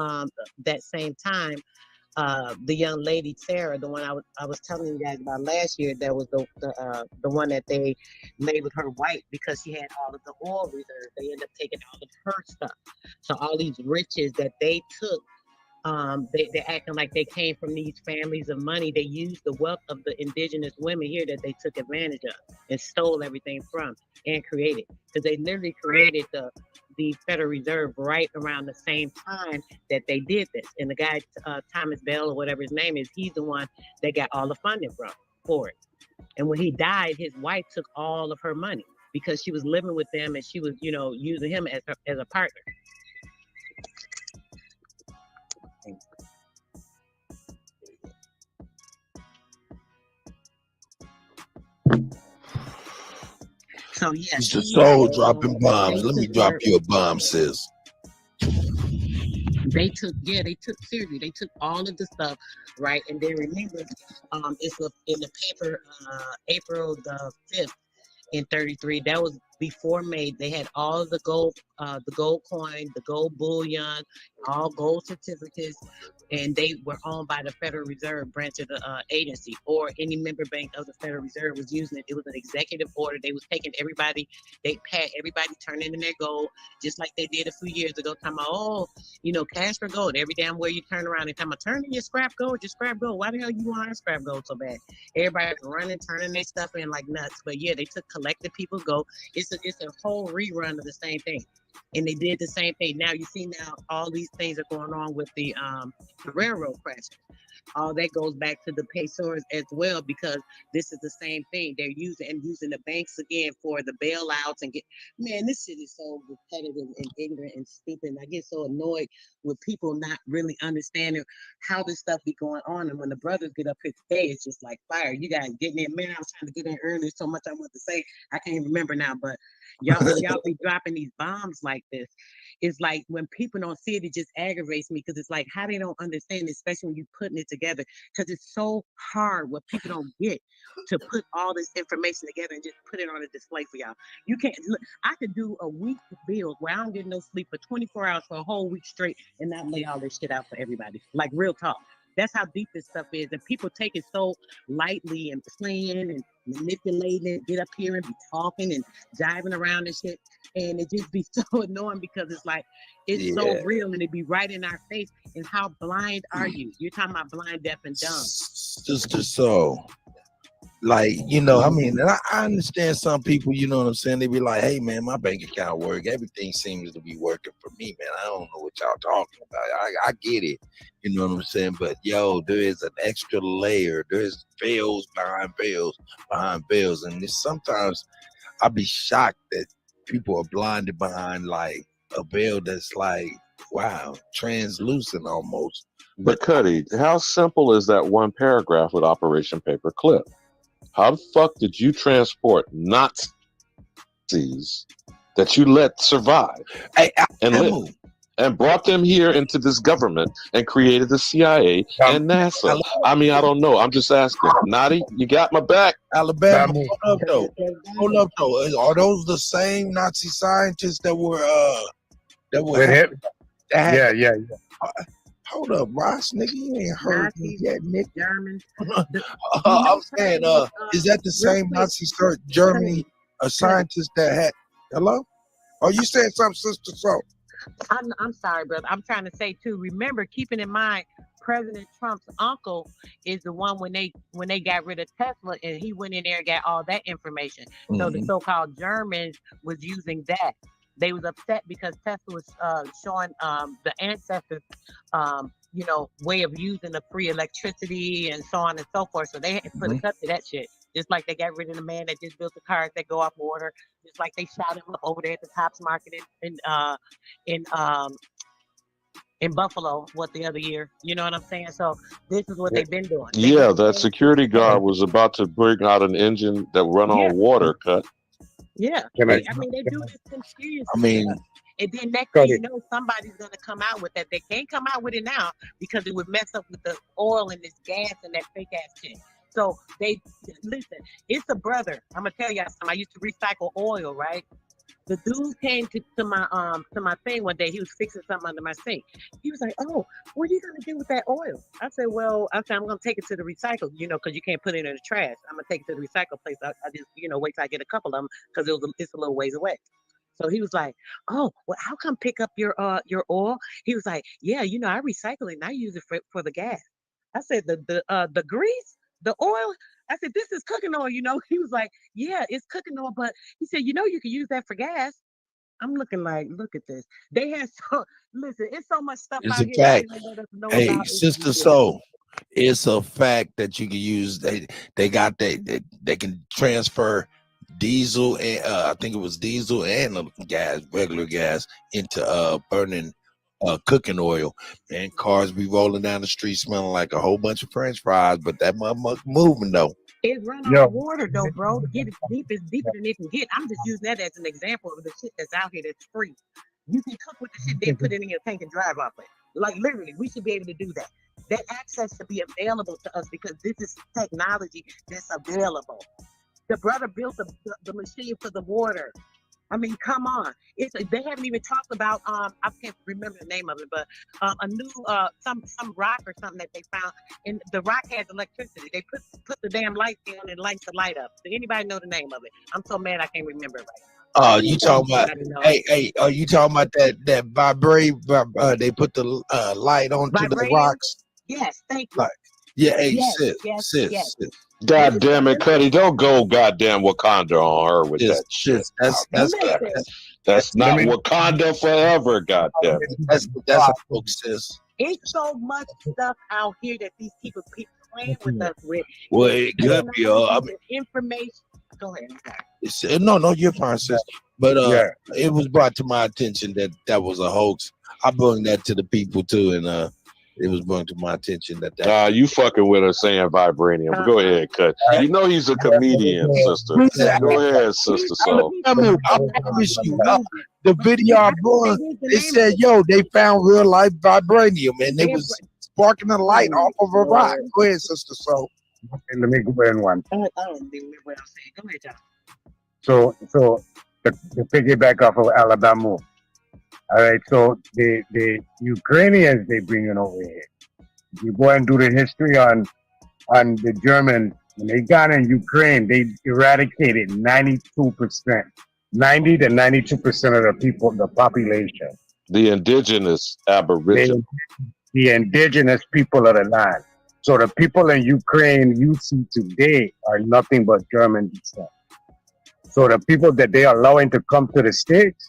that same time, the young lady Sarah, the one I was telling you guys about last year, that was the one that they labeled her white because she had all of the oil reserves. They ended up taking all of her stuff. So all these riches that they took. They're acting like they came from these families of money. They used the wealth of the indigenous women here that they took advantage of and stole everything from and created. Because they literally created the Federal Reserve right around the same time that they did this. And the guy, Thomas Bell or whatever his name is, he's the one that got all the funding for it. And when he died, his wife took all of her money because she was living with them and she was, using him as a partner. So yeah, it's the Soul dropping bombs. Let me drop you a bomb, sis. They took seriously. They took all of the stuff, right? And then remember, it's in the paper, April the 5th in 33. That was before May. They had all of the gold coin, the gold bullion, all gold certificates, and they were owned by the Federal Reserve branch of the agency, or any member bank of the Federal Reserve was using it. It was an executive order. They was taking everybody, they had everybody turning in their gold, just like they did a few years ago, talking about, cash for gold. Every damn where you turn around and talking about turning your scrap gold. Why the hell you want our scrap gold so bad? Everybody's running, turning their stuff in like nuts. But yeah, they took collected people's gold. It's a whole rerun of the same thing. And they did the same thing. Now you see all these things are going on with the railroad crashes. All that goes back to the pesos as well, because this is the same thing. They're using the banks again for the bailouts and this shit is so repetitive and ignorant and stupid. And I get so annoyed with people not really understanding how this stuff be going on. And when the brothers get up here today, it's just like fire. You guys getting in. Man, I was trying to get in earlier. So much I want to say, I can't even remember now. But y'all be dropping these bombs like this. It's like when people don't see it, it just aggravates me because it's like how they don't understand, especially when you're putting it together. Because it's so hard what people don't get to put all this information together and just put it on a display for y'all. You can't look. I could do a week of bills where I don't get no sleep for 24 hours for a whole week straight and not lay all this shit out for everybody. Like real talk. That's how deep this stuff is. And people take it so lightly and playing and manipulating it, get up here and be talking and jiving around and shit. And it just be so annoying because it's like, it's so real and it be right in our face. And how blind are you? You're talking about blind, deaf, and dumb. Sister Soul. Like, I understand some people, you know what I'm saying? They be like, hey man, my bank account work. Everything seems to be working for me, man. I don't know what y'all talking about. I get it. You know what I'm saying? But yo, there is an extra layer. There's veils behind veils behind veils. And sometimes I'll be shocked that people are blinded behind like a veil that's like, wow, translucent almost. But Cuddy, how simple is that one paragraph with Operation Paperclip? How the fuck did you transport Nazis that you let survive and live, and brought them here into this government and created the CIA and NASA? I mean, I don't know. I'm just asking. Naughty, you got my back. Alabama, hold up though. Hold up though. Are those the same Nazi scientists that were With him? Yeah. Hold up, Ross, nigga, you ain't heard me yet, nigga. German. I'm saying, is that the same Nazi Germany scientist that had? Hello? Are you saying something, Sister Soul? I'm sorry, brother. I'm trying to say too. Remember, keeping in mind, President Trump's uncle is the one when they got rid of Tesla, and he went in there and got all that information. So the so-called Germans was using that. They was upset because Tesla was showing the ancestors, way of using the free electricity and so on and so forth. So they had to put a cut to that shit. Just like they got rid of the man that just built the cars that go off water. Just like they shot him up over there at the Tops Market in Buffalo, the other year. You know what I'm saying? So this is what they've been doing. Yeah, that security guard was about to bring out an engine that run on water, Cut. Yeah, they do this conspiracy. And then next thing you know, somebody's gonna come out with that. They can't come out with it now because it would mess up with the oil and this gas and that fake ass shit. So they listen. It's a brother. I'm gonna tell y'all something. I used to recycle oil, right? The dude came to my thing one day. He was fixing something under my sink. He was like, "Oh, what are you gonna do with that oil?" I said, I'm gonna take it to the recycle, because you can't put it in the trash. I'm gonna take it to the recycle place. I just, wait till I get a couple of them because it's a little ways away. So he was like, "Oh, well, how come pick up your oil?" He was like, "Yeah, I recycle it and I use it for the gas." I said, "The grease, the oil." I said, "This is cooking oil, He was like, "Yeah, it's cooking oil, but," he said, "you can use that for gas." I'm looking like, look at this. They have listen, it's so much stuff It's out a here fact. that they let us know Hey, about. Sister Soul, it's a fact that you can use. They can transfer diesel and I think it was diesel and gas, regular gas, into burning cooking oil. And cars be rolling down the street smelling like a whole bunch of French fries, but that motherfucker moving though. It run on water though, bro. To get it deep is deeper than it can get. I'm just using that as an example of the shit that's out here that's free. You can cook with the shit, then put it in your tank and drive off it. Like literally, we should be able to do that. That access should be available to us because this is technology that's available. The brother built the machine for the water. I mean, come on. They haven't even talked about I can't remember the name of it, but a new some rock or something that they found, and the rock has electricity. They put the damn lights on and lights the light up. Does anybody know the name of it? I'm so mad I can't remember it right now. You talking about? Hey, are you talking about that vibrate? They put the light onto the rocks. Yes, thank you. Yeah, hey, yes. sis. God damn it, Cuddy, don't go goddamn Wakanda on her with that shit. That's not Wakanda forever, goddamn it. That's a book, sis. It's so much stuff out here that these people playing with us with. Well, it could be information. Go ahead. No, you're fine, sis. But it was brought to my attention that was a hoax. I brought that to the people too, and it was brought to my attention that you fucking with her saying vibranium. But go ahead, Cut. You know he's a comedian, sister. Go ahead, Sister Soul. I promise you, the video I brought, they said, they found real life vibranium, and they was sparking a light off of a rock. Go ahead, Sister Soul. Let me go in one. I don't remember what I'm saying. Go ahead, John. So the piggyback off of Alabama. All right, so the Ukrainians they bringing over here. You go and do the history on the Germans. When they got in Ukraine, they eradicated 92%, 90 to 92% of the people, the population. The indigenous Aborigine. The indigenous people of the land. So the people in Ukraine you see today are nothing but German descent. So the people that they are allowing to come to the States,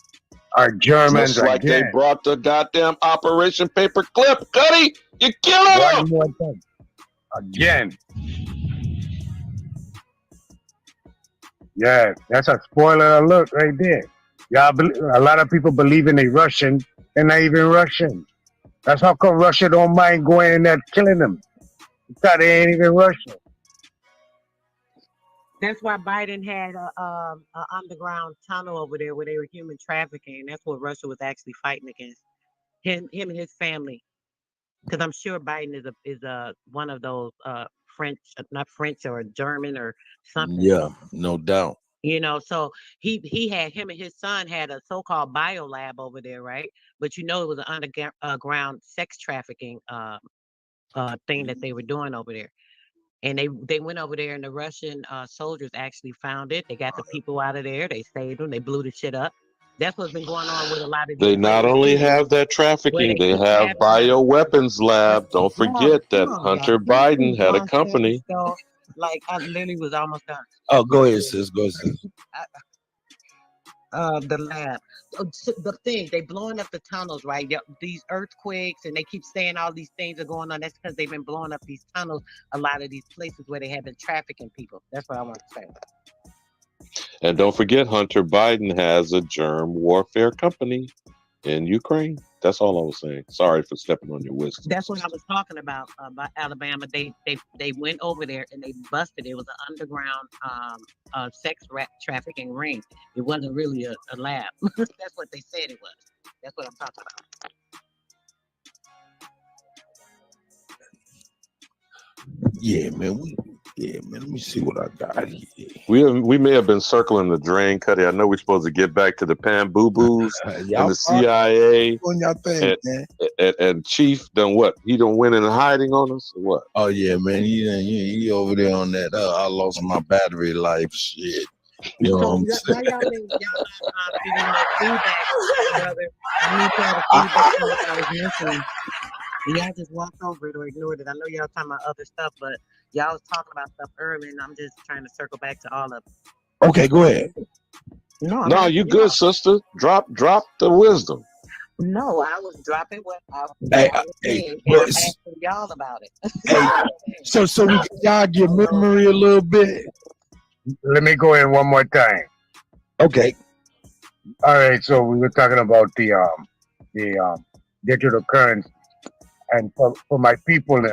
are Germans Just like they again. brought the goddamn Operation Paperclip. Cuddy, you kill One him! more time. Again. Yeah, that's a spoiler alert right there. A lot of people believe in the Russian. They're not even Russian. That's how come Russia don't mind going in there killing them. Because they ain't even Russian. That's why Biden had a underground tunnel over there where they were human trafficking. That's what Russia was actually fighting against. Him and his family. Because I'm sure Biden is one of those French, not French or German or something. Yeah, no doubt. You know, so he had him and his son had a so-called bio lab over there, right? But it was an underground sex trafficking thing that they were doing over there. And they went over there and the Russian soldiers actually found it. They got the people out of there. They saved them. They blew the shit up. That's what's been going on with a lot of these They not places only too, have that where trafficking, they they keep have having them. bioweapons lab. Don't Y'all, forget that come on, y'all. Hunter Can we Biden move had a on serious company. though? Like I literally was almost done. Oh, go ahead, sis. Go ahead, sis. The lab. The thing, they blowing up the tunnels, right? These earthquakes, and they keep saying all these things are going on. That's because they've been blowing up these tunnels, a lot of these places where they have been trafficking people. That's what I want to say. And don't forget, Hunter Biden has a germ warfare company in Ukraine. That's all I was saying. Sorry for stepping on your wisdom. That's what I was talking about Alabama. They went over there and they busted. It was an underground sex trafficking ring. It wasn't really a lab. That's what they said it was. That's what I'm talking about. Yeah, man. Let me see what I got here. We may have been circling the drain, Cuddy. I know we're supposed to get back to the Pan Boo Boos and the CIA. Doing y'all thing, man. And Chief done what? He done went in hiding on us or what? Oh yeah, man. He over there on that. I lost my battery life shit. You know what I'm saying? Why y'all didn't give me no feedback, brother? I need y'all to feedback on what I was mentioning. Y'all just walked over it or ignored it. I know y'all talking about other stuff, but y'all was talking about stuff earlier, and I'm just trying to circle back to all of it. Okay, go ahead. No, you good, sister. Drop the wisdom. No, I was dropping what I was saying, and I'm asking y'all about it. Hey, so we can y'all get memory a little bit. Let me go in one more time. Okay. All right. So we were talking about the digital currency, and for my people, then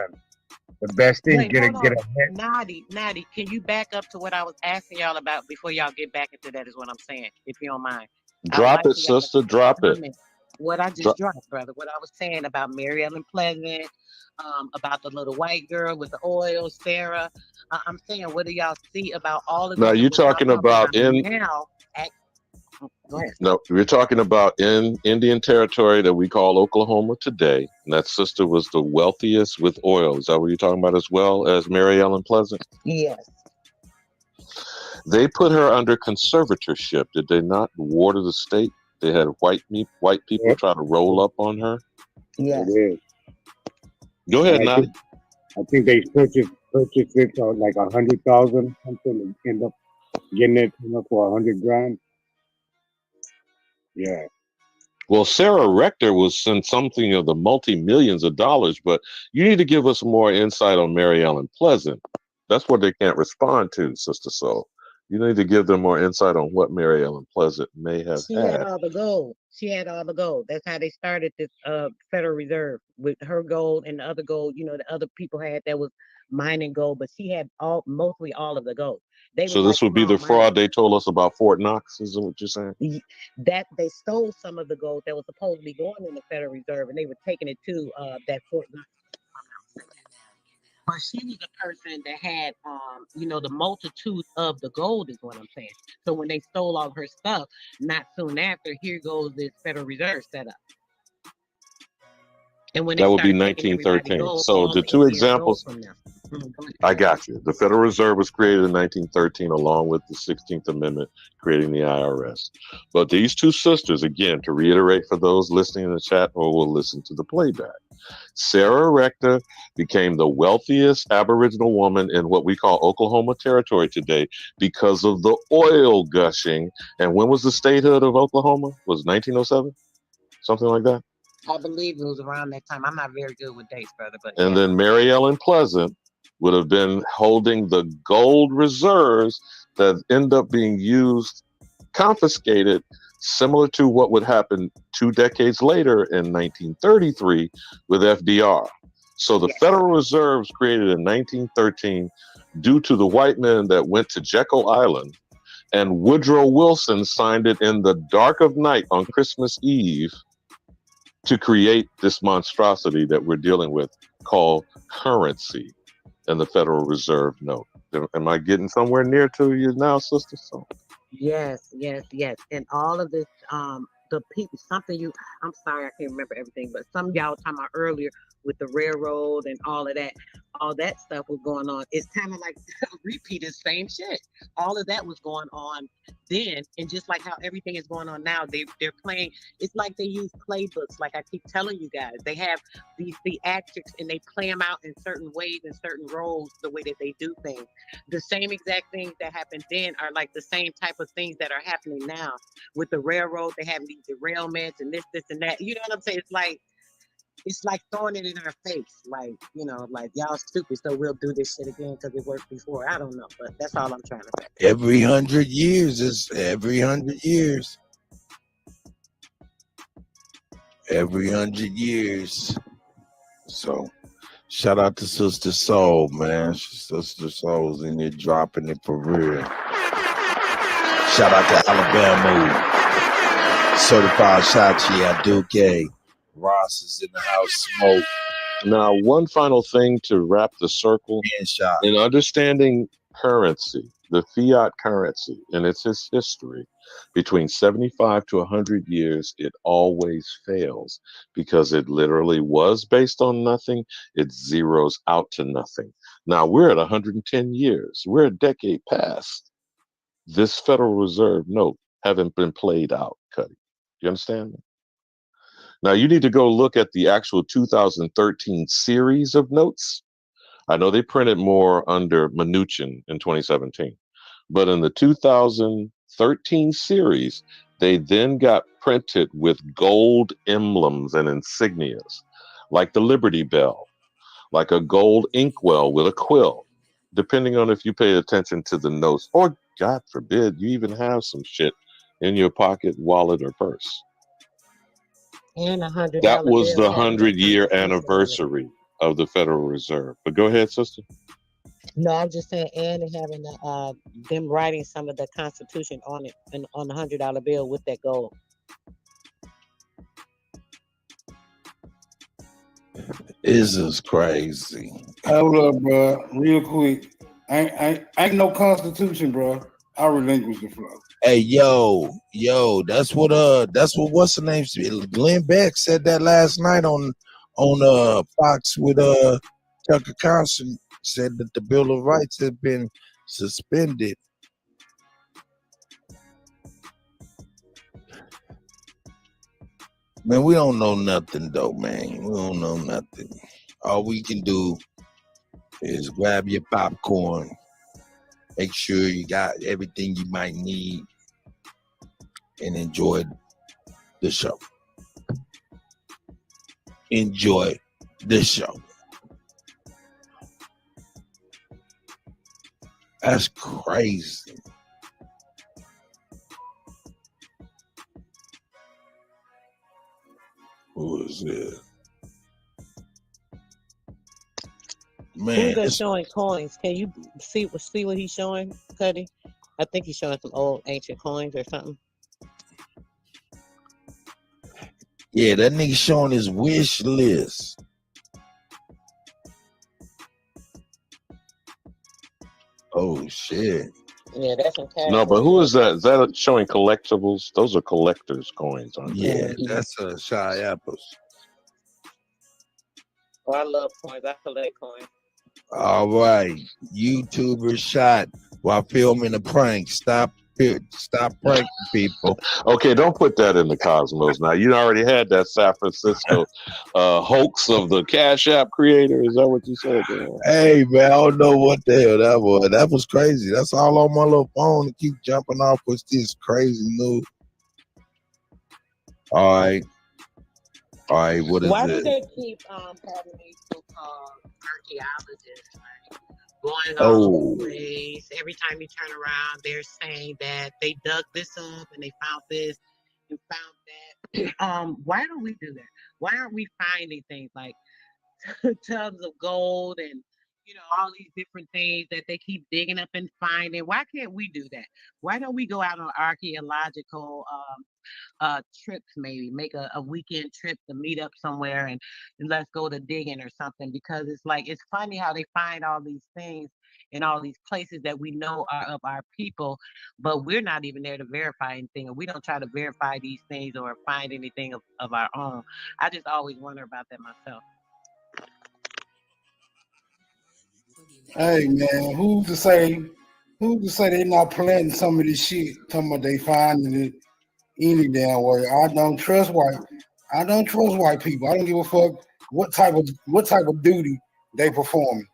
the best thing Wait, get hold a on. Naughty, can you back up to what I was asking y'all about before y'all get back into that is what I'm saying, if you don't mind. Drop it, sister. Drop it. What I just dropped, brother. What I was saying about Mary Ellen Pleasant, about the little white girl with the oil, Sarah. I'm saying, what do y'all see about all of Now this? you're talking about now. Go ahead. No, we're talking about in Indian territory that we call Oklahoma today. And that sister was the wealthiest with oil. Is that what you're talking about as well as Mary Ellen Pleasant? Yes. They put her under conservatorship. Did they not? Ward of the state. They had white people try to roll up on her. Yes. Go ahead, Nadi. I think they purchased it for like 100,000 something, and end up getting it for 100 grand. Yeah. Well, Sarah Rector was something of the multi-millions of dollars, but you need to give us more insight on Mary Ellen Pleasant. That's what they can't respond to, Sister Soul. You need to give them more insight on what Mary Ellen Pleasant may have She had all the gold. That's how they started this Federal Reserve, with her gold and the other gold, the other people had that was mining gold, but she had mostly all of the gold. So this would be the fraud they told us about Fort Knox, is what you're saying? That they stole some of the gold that was supposed to be going in the Federal Reserve, and they were taking it to that Fort Knox. But she was a person that had, the multitude of the gold is what I'm saying. So when they stole all her stuff, not soon after, here goes this Federal Reserve set up. And when that would be 1913. So the two examples, I got you. The Federal Reserve was created in 1913 along with the 16th Amendment creating the IRS. But these two sisters, again, to reiterate for those listening in the chat or will listen to the playback, Sarah Rector became the wealthiest Aboriginal woman in what we call Oklahoma Territory today because of the oil gushing. And when was the statehood of Oklahoma? Was it 1907? Something like that? I believe it was around that time. I'm not very good with dates, brother, but And yeah. then Mary Ellen Pleasant would have been holding the gold reserves that end up being used, confiscated, similar to what would happen 2 decades later in 1933 with FDR. So the Federal Reserves created in 1913 due to the white men that went to Jekyll Island, and Woodrow Wilson signed it in the dark of night on Christmas Eve to create this monstrosity that we're dealing with called currency and the Federal Reserve note. Am I getting somewhere near to you now, sister? So. Yes. And all of this, the people, I'm sorry, I can't remember everything, but some of y'all were talking about earlier with the railroad and all that stuff was going on. It's kind of like a repeat of the same shit. All of that was going on then, and just like how everything is going on now, they're playing. It's like they use playbooks. Like I keep telling you guys, they have these theatrics and they play them out in certain ways and certain roles, the way that they do things. The same exact things that happened then are like the same type of things that are happening now with the railroad. They have these derailments and this and that. You know what I'm saying? It's like throwing it in our face, like, like y'all stupid, so we'll do this shit again because it worked before. I don't know, but that's all I'm trying to say. Every 100 years is every 100 years. Every 100 years. So, shout out to Sister Soul, man. Sister Soul's in there dropping it for real. Shout out to Alabama. Certified Shachi Aduke. Ross is in the house. Smoke. Now, one final thing to wrap the circle in understanding currency, the fiat currency, and its history between 75 to 100 years, it always fails because it literally was based on nothing. It zeroes out to nothing. Now, we're at 110 years. We're a decade past this Federal Reserve note having been played out, Cuddy. You understand me? Now, you need to go look at the actual 2013 series of notes. I know they printed more under Mnuchin in 2017, but in the 2013 series, they then got printed with gold emblems and insignias, like the Liberty Bell, like a gold inkwell with a quill, depending on if you pay attention to the notes, or God forbid, you even have some shit in your pocket, wallet, or purse. And $100 That was bill the having that 100-year Constitution on it. anniversary of the Federal Reserve. But go ahead, sister. No, I'm just saying, and having them writing some of the Constitution on it and on the $100 bill with that gold. This is crazy. Hold up, bro. Real quick. Ain't no Constitution, bro. I relinquish the flow. Hey, yo, that's what what's the name? Glenn Beck said that last night on Fox with Tucker Carlson. Said that the Bill of Rights had been suspended. Man, we don't know nothing though, man. We don't know nothing. All we can do is grab your popcorn, make sure you got everything you might need, and enjoy the show. Enjoy the show. That's crazy. Who is it? Man, Who's that showing coins? Can you see what he's showing, Cuddy? I think he's showing some old ancient coins or something. Yeah, that nigga showing his wish list. Oh shit. Yeah, that's some cash. No, but who is that? Is that showing collectibles? Those are collectors' coins, aren't they? Yeah, that's C.I.A. Oh, I love coins. I collect coins. All right. YouTuber shot while filming a prank. Stop pranking people. Okay, don't put that in the cosmos now. You already had that San Francisco hoax of the Cash App creator. Is that what you said? Hey man, I don't know what the hell that was. That was crazy. That's all on my little phone to keep jumping off with this crazy news. All right. What is Why do it? they keep having these so-called archaeologists going all over the place? Every time you turn around, they're saying that they dug this up and they found this and found that. Why don't we do that? Why aren't we finding things like tons of gold and all these different things that they keep digging up and finding? Why can't we do that? Why don't we go out on archaeological trips, maybe make a weekend trip to meet up somewhere and let's go to digging or something? Because it's funny how they find all these things in all these places that we know are of our people, but we're not even there to verify anything, or we don't try to verify these things or find anything of our own. I just always wonder about that myself. Hey man, who's to say they're not planting some of this shit? Talking about they finding it any damn way. I don't trust white people. I don't give a fuck what type of duty they performing.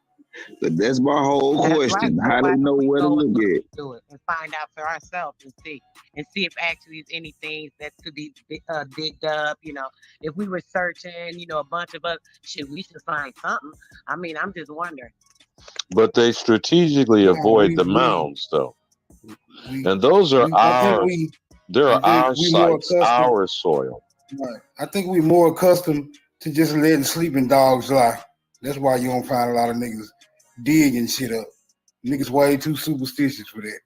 That's my whole question. Right. How they know where to look at? Do it and find out for ourselves and see if actually there's anything that could be digged up. If we were searching, a bunch of us, we should find something. I mean, I'm just wondering. But they strategically avoid the mounds, though, and those are our sites, our soil. Right. I think we're more accustomed to just letting sleeping dogs lie. That's why you don't find a lot of niggas digging shit up. Niggas way too superstitious for that.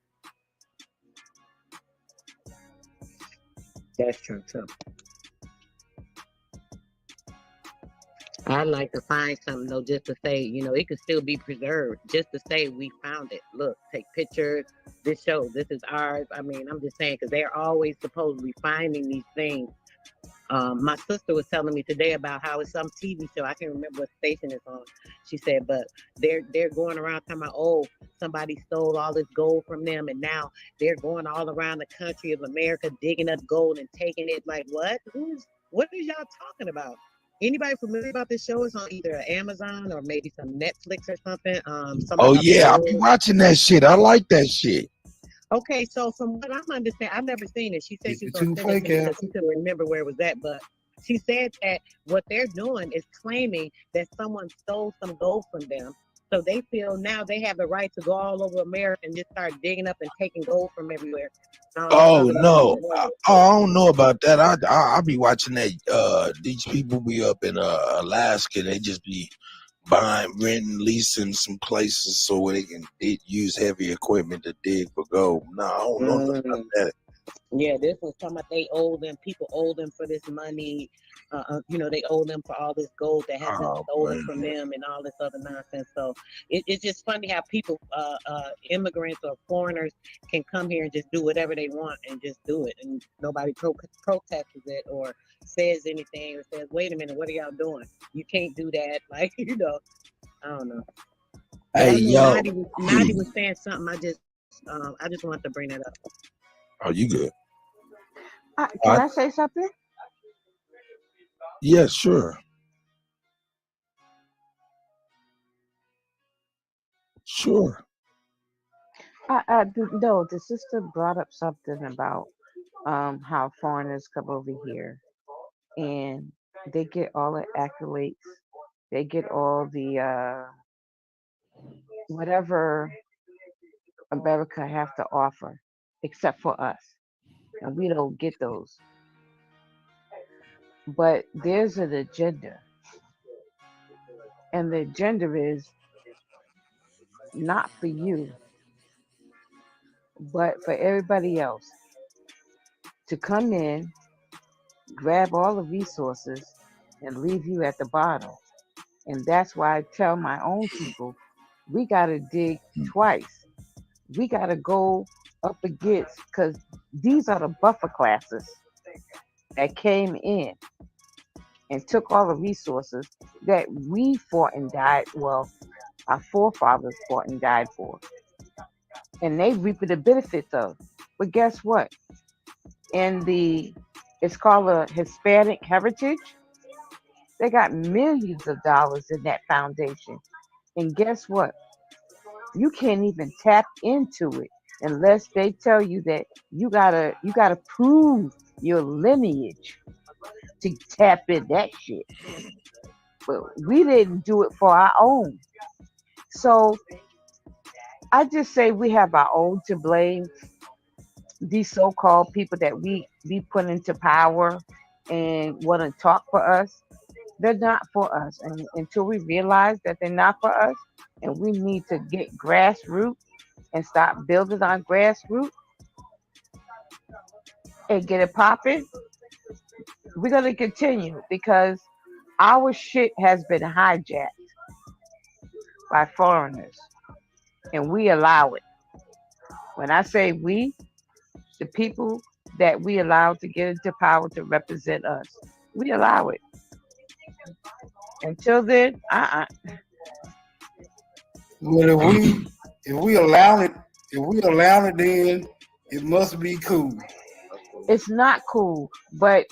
That's true too. I'd like to find something though, just to say, it could still be preserved. Just to say we found it. Look, take pictures. This is ours. I mean, I'm just saying because they're always supposed to be finding these things. My sister was telling me today about how it's some TV show. I can't remember what station it's on. She said, but they're going around talking about, oh, somebody stole all this gold from them, and now they're going all around the country of America digging up gold and taking it. Like, what? What are y'all talking about? Anybody familiar about this show? It's on either Amazon or maybe some Netflix or something. Oh yeah, I'll be watching that shit. I like that shit. Okay, so from what I'm understanding, I've never seen it. She said she was going to send it to me because she couldn't remember where it was at, but she said that what they're doing is claiming that someone stole some gold from them. So they feel now they have the right to go all over America and just start digging up and taking gold from everywhere. Oh no, I don't know about that. I'll be watching that. These people be up in Alaska. They just be renting, leasing some places so they can use heavy equipment to dig for gold. No, I don't know nothing about that. Yeah, this was talking about people owe them for this money. They owe them for all this gold that has been stolen from them and all this other nonsense. So it's just funny how people, immigrants or foreigners, can come here and just do whatever they want and just do it, and nobody protests it or says anything or says, "Wait a minute, what are y'all doing? You can't do that." Like, I don't know. Hey, yo, Nadi was saying something. I just wanted to bring that up. Oh, you good? Can I say something? Yeah, sure. Sure. No, the sister brought up something about how foreigners come over here and they get all the accolades. They get all the whatever America have to offer, except for us, and we don't get those. But there's an agenda, and the agenda is not for you, but for everybody else to come in, grab all the resources, and leave you at the bottom. And that's why I tell my own people, we got to dig twice. We got to go up against, because these are the buffer classes that came in and took all the resources that we fought and died. Well, our forefathers fought and died for, and they reap the benefits of. But guess what? It's called a Hispanic heritage. They got millions of dollars in that foundation, and guess what? You can't even tap into it unless they tell you that you gotta prove your lineage to tap in that shit. But we didn't do it for our own. So I just say we have our own to blame. These so-called people that we put into power and want to talk for us, they're not for us. And until we realize that they're not for us, and we need to get grassroots and start building on grassroots and get it popping, we're gonna continue because our shit has been hijacked by foreigners, and we allow it. When I say we, the people that we allow to get into power to represent us, we allow it. Until then, But if we allow it, then it must be cool. It's not cool, but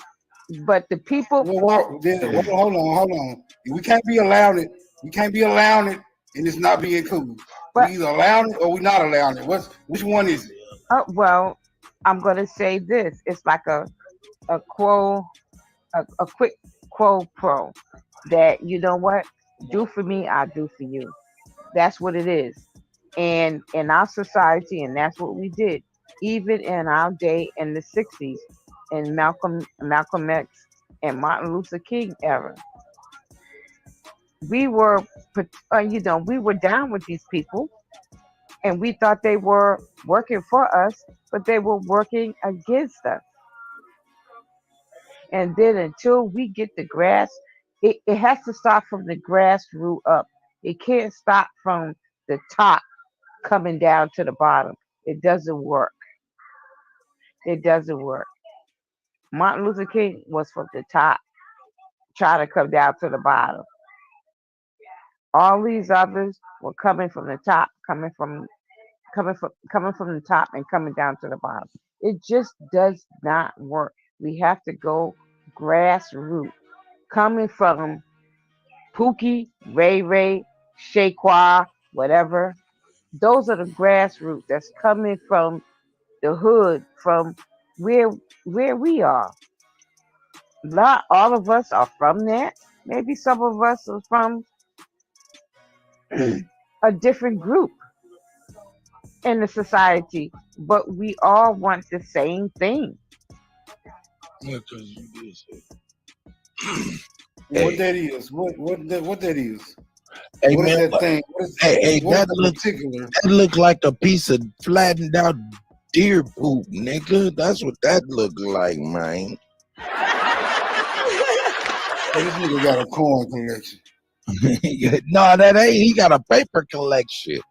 the people. Well, hold on. We can't be allowing it. We can't be allowing it, and it's not being cool. But, we either allowing it or we not allowing it. Which one is it? Well, I'm gonna say this. It's like a quick quo pro that you know what, do for me, I do for you. That's what it is. And in our society, and that's what we did. Even in our day in the 60s, in Malcolm X and Martin Luther King era, we were, we were down with these people, and we thought they were working for us, but they were working against us. And then until we get the grass, it has to start from the grassroots up. It can't stop from the top coming down to the bottom. It doesn't work. It doesn't work. Martin Luther King was from the top, trying to come down to the bottom. All these others were coming from the top, coming from the top and coming down to the bottom. It just does not work. We have to go grassroots, coming from Pookie, Ray, Shaquan, whatever. Those are the grassroots that's coming from the hood, from where we are. Not all of us are from that. Maybe some of us are from a different group in the society, but we all want the same thing. Yeah, because you did say. What that is? What that is? Hey what man, is that thing? That look like a piece of flattened out deer poop, nigga. That's what that look like, man. This nigga got a corn collection. No, that ain't. He got a paper collection.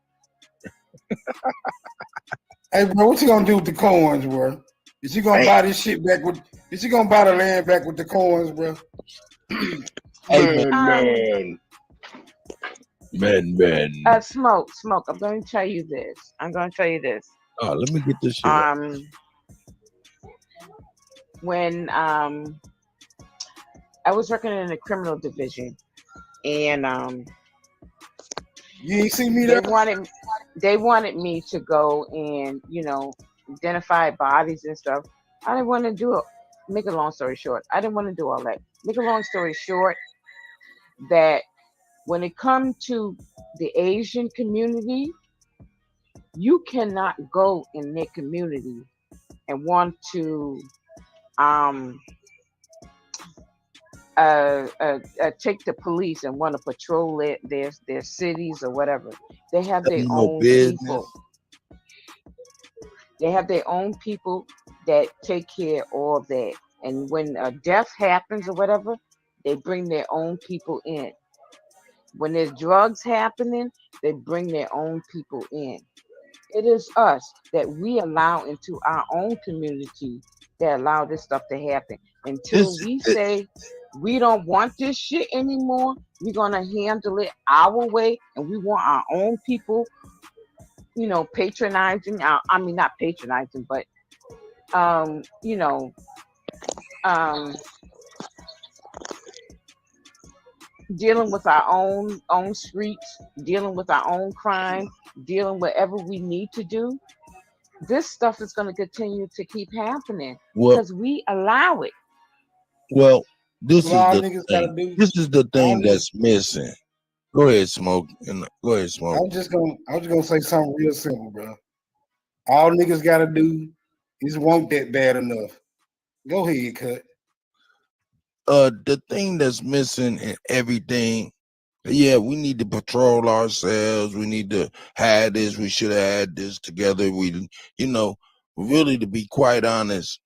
Hey, bro, what you gonna do with the coins, bro? Is you gonna buy this shit back with? Is you gonna buy the land back with the coins, bro? Man. Smoke. I'm going to tell you this. Oh, let me get this shit. When I was working in the criminal division, and you ain't see me there. They wanted me to go and identify bodies and stuff. I didn't want to do it. Make a long story short, I didn't want to do all that. Make a long story short, that when it comes to the Asian community, you cannot go in their community and want to take the police and want to patrol their cities or whatever. They have their own people. They have their own people that take care of all that. And when a death happens or whatever, they bring their own people in. When there's drugs happening, they bring their own people in. It is us that we allow into our own community that allow this stuff to happen. Until we say we don't want this shit anymore, We're gonna handle it our way, and we want our own people, patronizing. I mean, not patronizing, but you know, um, dealing with our own streets, dealing with our own crime, dealing whatever we need to do. This stuff is going to continue to keep happening Well, because we allow it. well, this What is all the niggas gotta thing. do, This is the all thing niggas, that's missing. Go ahead, smoke. And go ahead, I smoke. was just gonna say something real simple, bro. All niggas gotta do is want that bad enough. Go ahead, cut. The thing that's missing in everything, yeah, we need to patrol ourselves. We need to have this. We should have had this together. You know, really, to be quite honest,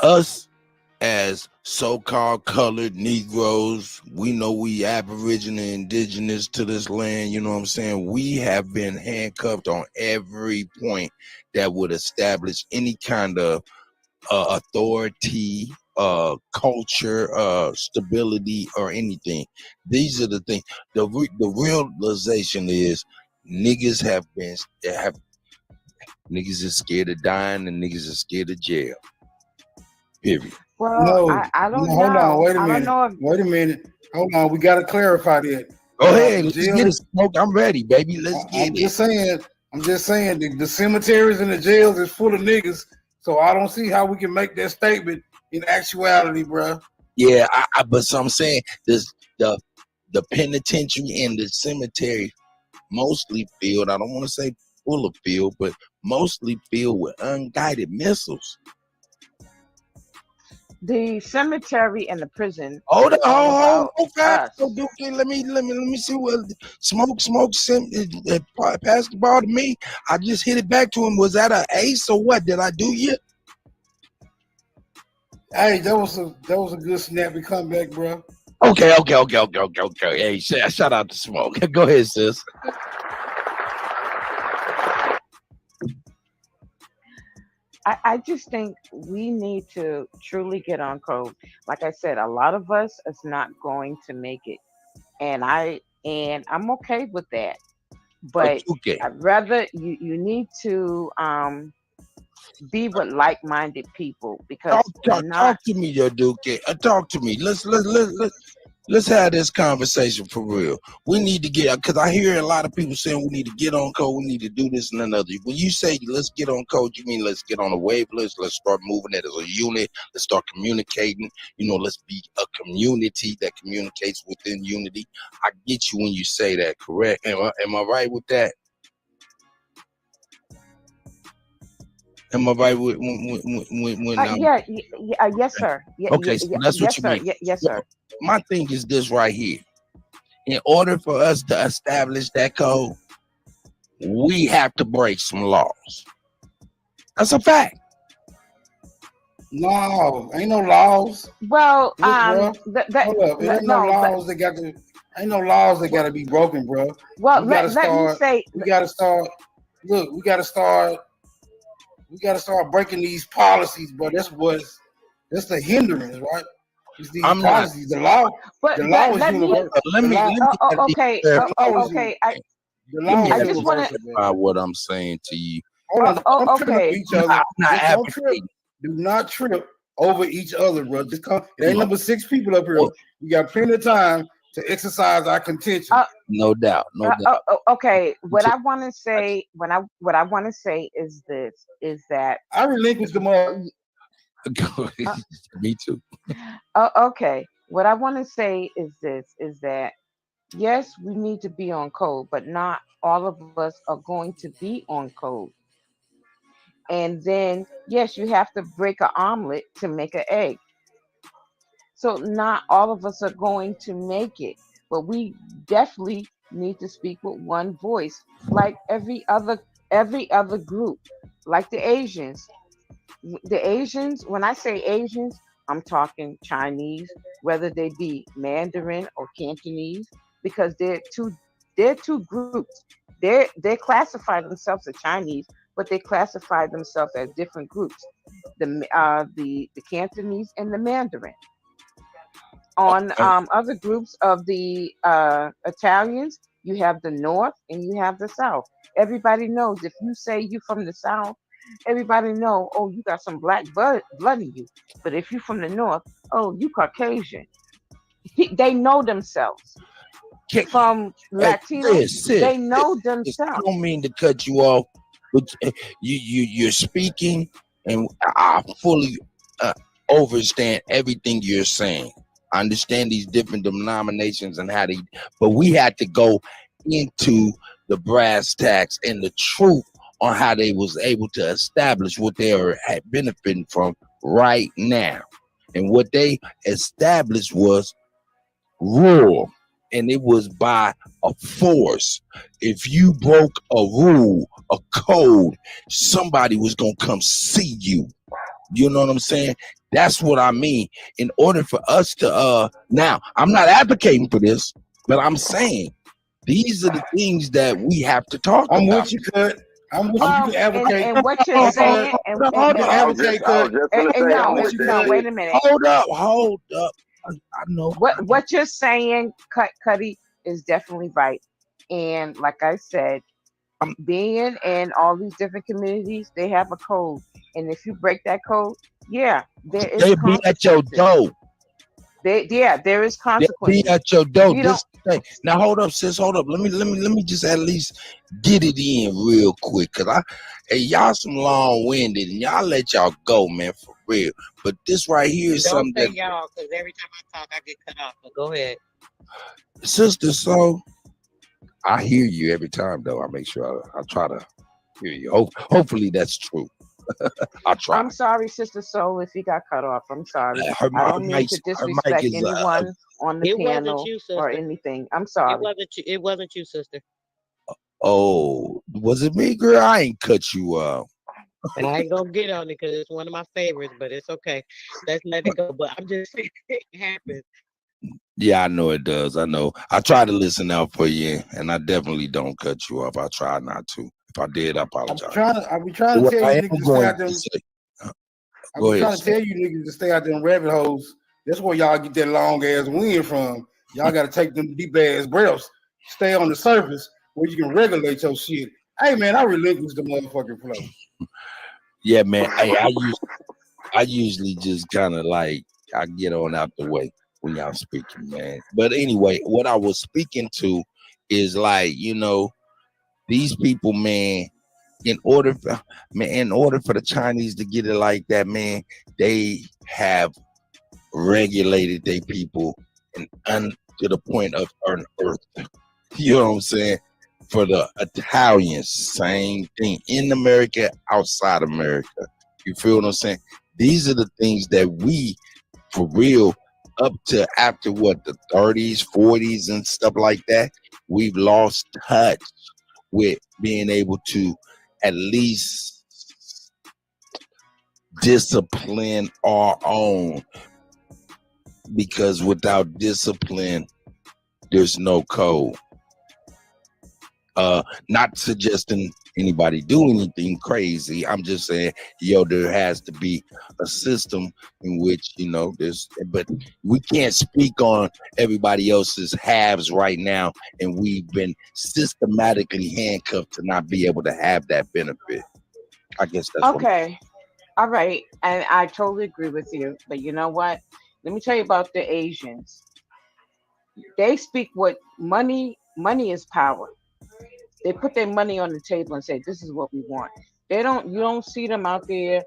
us as so-called colored Negroes, we know we Aboriginal and indigenous to this land. You know what I'm saying? We have been handcuffed on every point that would establish any kind of authority, culture, stability, or anything. These are the things. The realization is niggas niggas is scared of dying and niggas is scared of jail. Period. Well, No, I no, don't hold on, know. wait a I don't minute. know if Wait a minute. Hold on, we gotta clarify that. Go Now ahead, the let's get it, jails, smoke. I'm ready, baby. Let's get I'm it. just saying the cemeteries and the jails is full of niggas. So I don't see how we can make that statement in actuality, bro. Yeah, but so I'm saying this the penitentiary and the cemetery mostly filled. I don't want to say full of filled, but mostly filled with unguided missiles. the cemetery and the prison Hold is on, all about hold fast. us. Okay, let me see what smoke sent passed the ball to me. I just hit it back to him. Was that an ace or what? Did I do you? Hey, that was a good snappy comeback, bro. Okay. Hey, shout out to Smoke. Go ahead, sis. I just think we need to truly get on code. Like I said, a lot of us is not going to make it, and I'm okay with that. But Okay. I'd rather you need to be with like-minded people because Talk to me, yo, Duke. Talk to me. Let's have this conversation for real. We need to get, because I hear a lot of people saying we need to get on code, we need to do this and another. When you say let's get on code, you mean let's get on a wave list, let's start moving it as a unit, let's start communicating, let's be a community that communicates within unity. I get you when you say that, correct? Am I right with that? Am I right with when yes, sir. Okay, so that's what Yes, you sir. mean. Yes, Well, sir. my thing is this right here. In order for us to establish that code, we have to break some laws. That's a fact. No, ain't no laws. Well, Look, bro. hold up. It ain't no laws that got to. Ain't no laws that got to be broken, bro. Well, we gotta let me say. We gotta start. Look, we gotta start breaking these policies, bro. That's the hindrance, right? It's these policies. The law is universal. Okay. I just want to what I'm saying to you. Hold on, don't trip over okay. each other. Don't trip. Do not trip over each other, bro. Just come. It ain't number 6 people up here. We got plenty of time to exercise our contention. No doubt. Okay. What I want to say, what I want to say is this: is that I relinquish the mother. Me too. Okay. What I want to say is this: is that yes, we need to be on code, but not all of us are going to be on code. And then, yes, you have to break an omelet to make an egg. So not all of us are going to make it, but we definitely need to speak with one voice, like every other group, like the Asians. The Asians, when I say Asians, I'm talking Chinese, whether they be Mandarin or Cantonese, because they're two groups. They classify themselves as Chinese, but they classify themselves as different groups. The Cantonese and the Mandarin. On other groups of the Italians, you have the North and you have the South. Everybody knows if you say you from the South, everybody know, oh, you got some black blood in you. But if you from the North, oh, you Caucasian. They know themselves. From Latinos, Sis, they know I themselves. don't mean to cut you off, but you're speaking, and I fully understand everything you're saying. I understand these different denominations and how they, but we had to go into the brass tacks and the truth on how they was able to establish what they are benefiting from right now. And what they established was rule, and it was by a force. If you broke a rule, a code, somebody was gonna come see you. You know what I'm saying? That's what I mean. In order for us to now, I'm not advocating for this, but I'm saying these are the things that we have to talk about. I'm with you, Cut. I'm with you. You can advocate. And what you're saying, and advocate, Cut. no, wait a minute. Hold up. I know what you're saying, Cuddy, is definitely right. And like I said, being in all these different communities, they have a code, and if you break that code, yeah, there is they be at your door. There is consequences. Be at your door. This thing. Now hold up, sis. Hold up. Let me just at least get it in real quick, cause y'all some long winded, and y'all let y'all go, man, for real. But this right here is something that y'all, cause every time I talk, I get cut off. But go ahead, sister. So I hear you every time, though. I make sure I try to hear you. Hopefully that's true. I'll try. I'm sorry, Sister Soul, if you got cut off. I'm sorry. I don't mean to disrespect anyone on the panel or anything. I'm sorry. It wasn't you, sister. Oh, was it me, girl? I ain't cut you off. And I ain't gonna get on it because it's one of my favorites, but it's okay. Let's let it go. But I'm just saying it happens. Yeah, I know it does. I know. I try to listen out for you, and I definitely don't cut you off. I try not to. If I did, I apologize. I'll be trying to tell you niggas to stay out there. I'll be trying to tell you niggas to stay out there in rabbit holes. That's where y'all get that long ass wind from. Y'all got to take them deep ass breaths. Stay on the surface where you can regulate your shit. Hey man, I relinquish the motherfucking flow. Yeah, man. Hey, I usually just kind of like I get on out the way when y'all speaking, man. But anyway, what I was speaking to is like, these people, man, in order for the Chinese to get it like that, man, they have regulated their people and to the point of unearth. You know what I'm saying? For the Italians, same thing in America, outside America. You feel what I'm saying? These are the things that we, for real, up to after the 30s, 40s, and stuff like that, we've lost touch with being able to at least discipline our own. Because without discipline, there's no code. Not suggesting anybody do anything crazy. I'm just saying, there has to be a system in which, but we can't speak on everybody else's halves right now. And we've been systematically handcuffed to not be able to have that benefit. I guess that's okay. All right. And I totally agree with you. But you know what? Let me tell you about the Asians. They speak what money is power. They put their money on the table and say, this is what we want. You don't see them out there,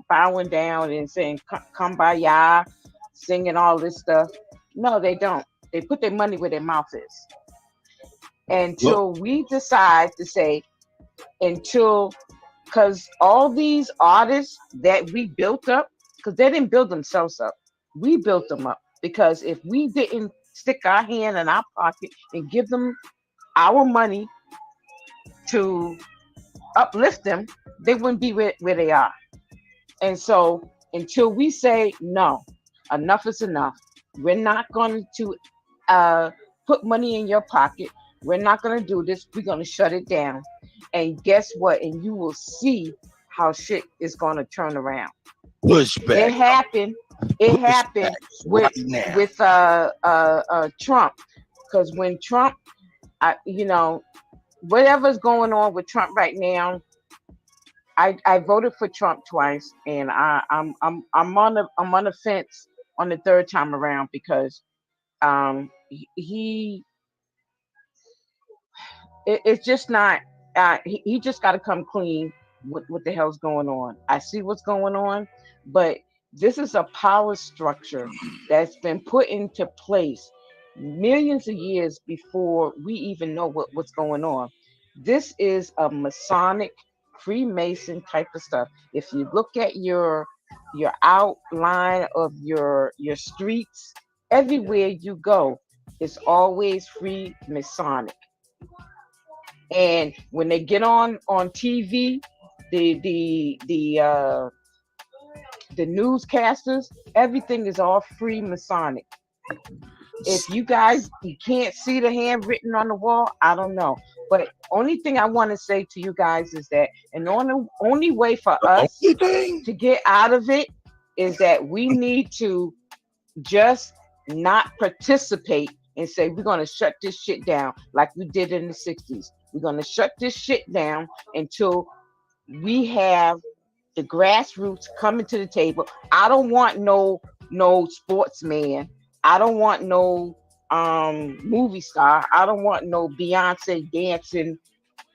bowing down and saying kumbaya, singing all this stuff. No, they don't. They put their money where their mouth is. Until we decide to say, because all these artists that we built up, because they didn't build themselves up, we built them up. Because if we didn't stick our hand in our pocket and give them our money to uplift them, they wouldn't be where they are. And so until we say, no, enough is enough, we're not going to put money in your pocket. We're not going to do this. We're going to shut it down. And guess what? And you will see how shit is going to turn around. Pushback. It happened. It happened with Trump, because when Trump, whatever's going on with Trump right now, I voted for Trump twice, and I'm on the fence on the third time around because he it's just not. He just got to come clean with what the hell's going on. I see what's going on, but this is a power structure that's been put into place millions of years before we even know what's going on. This is a Masonic, Freemason type of stuff. If you look at your outline of your streets, everywhere you go, it's always Freemasonic. And when they get on TV, the newscasters, everything is all Freemasonic. If you guys you can't see the handwritten on the wall, I don't know. But only thing I want to say to you guys is that, and the only way for us to get out of it is that we need to just not participate and say we're going to shut this shit down like we did in the 60s. We're going to shut this shit down until we have the grassroots coming to the table. I don't want no sportsman. I don't want no movie star. I don't want no Beyonce dancing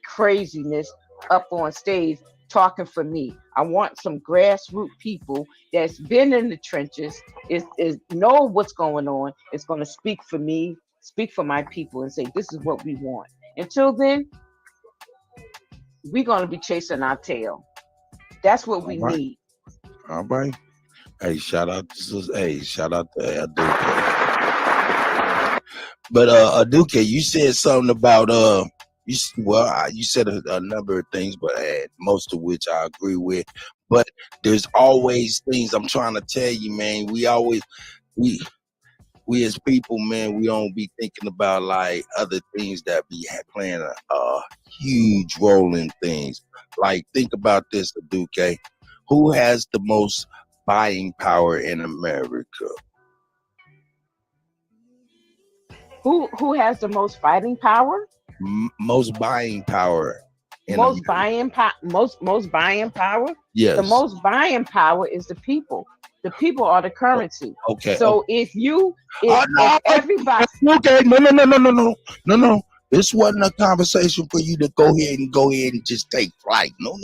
craziness up on stage talking for me. I want some grassroots people that's been in the trenches, is know what's going on. It's going to speak for me, speak for my people, and say this is what we want. Until then, we're going to be chasing our tail. That's what we need. All right. Hey, shout out to Aduke. But Aduke, you said something about you said a number of things, but most of which I agree with. But there's always things I'm trying to tell you, man. We as people, man, we don't be thinking about like other things that be playing a huge role in things. Like, think about this, Aduke. Who has the most buying power in America? Who has the most fighting power? Most buying power. Most buying power. Yes. The most buying power is the people. The people are the currency. Okay. So if everybody, okay, no. This wasn't a conversation for you to go ahead and just take flight. No.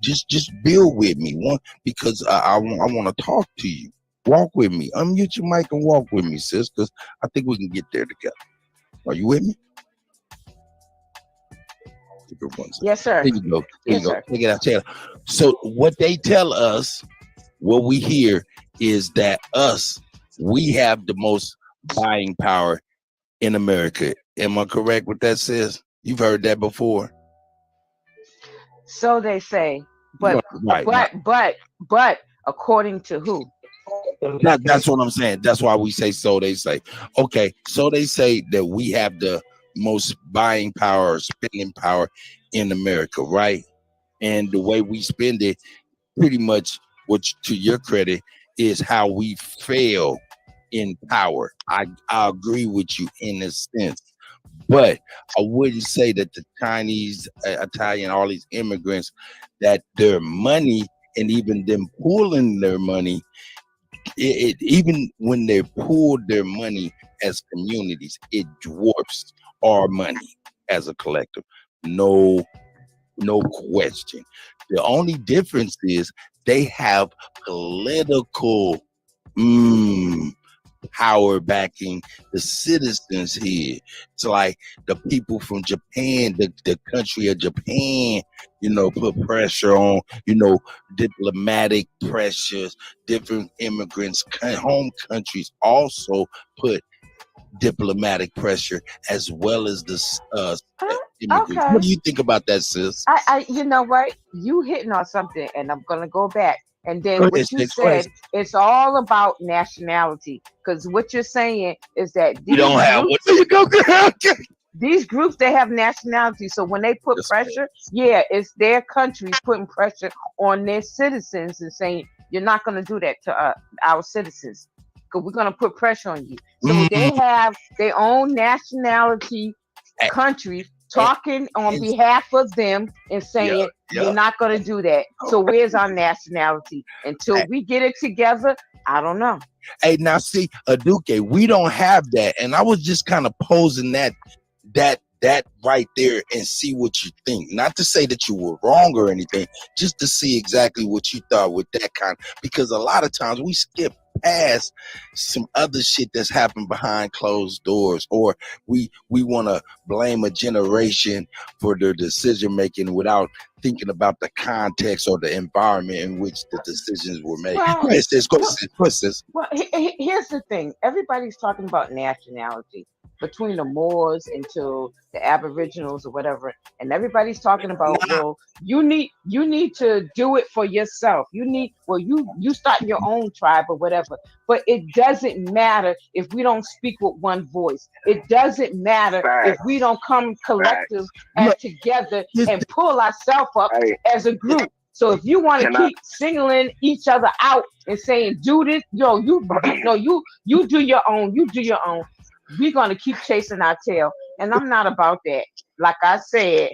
Just build with me, because I want to talk to you. Walk with me. Unmute your mic and walk with me, sis, because I think we can get there together. Are you with me? Yes, sir. There you go. Yes, sir. Take it out, Taylor. So what they tell us, what we hear is that we have the most buying power in America. Am I correct with that, sis? You've heard that before. So they say, but according to who? That's what I'm saying. That's why we say so they say. Okay, so they say that we have the most buying power or spending power in America, right? And the way we spend it, pretty much, which to your credit, is how we fail in power. I agree with you in a sense. But I wouldn't say that the Chinese, Italian, all these immigrants, that their money and even them pooling their money, even when they pooled their money as communities, it dwarfs our money as a collective. No question. The only difference is they have political power backing the citizens here. It's like the people from Japan, the country of Japan, put pressure on, diplomatic pressures. Different immigrants, home countries also put diplomatic pressure, as well as the immigrants. Okay. What do you think about that, sis? You know what? You hitting on something, and I'm gonna go back. And then what you said, it's all about nationality. Because what you're saying is that you don't have. There you go, girl. these groups, they have nationality. So when they put pressure, yeah, it's their country putting pressure on their citizens and saying, you're not going to do that to our citizens because we're going to put pressure on you. So they have their own nationality countries talking on behalf of them and saying, you're not going to do that. So where's our nationality? Until we get it together, I don't know. Hey, now see, Aduke, we don't have that. And I was just kind of posing that right there and see what you think. Not to say that you were wrong or anything, just to see exactly what you thought with that kind. Because a lot of times we skip past some other shit that's happened behind closed doors, or we want to blame a generation for their decision making without thinking about the context or the environment in which the decisions were made. Well, Here's the thing. Everybody's talking about nationality between the Moors into the Aboriginals or whatever, and everybody's talking about, well, you need to do it for yourself. You start your own tribe or whatever. But it doesn't matter if we don't speak with one voice. It doesn't matter if we don't come collective and together and pull ourselves up as a group. So if you want to keep singling each other out and saying, do this, you do your own, we're going to keep chasing our tail. And I'm not about that. Like I said,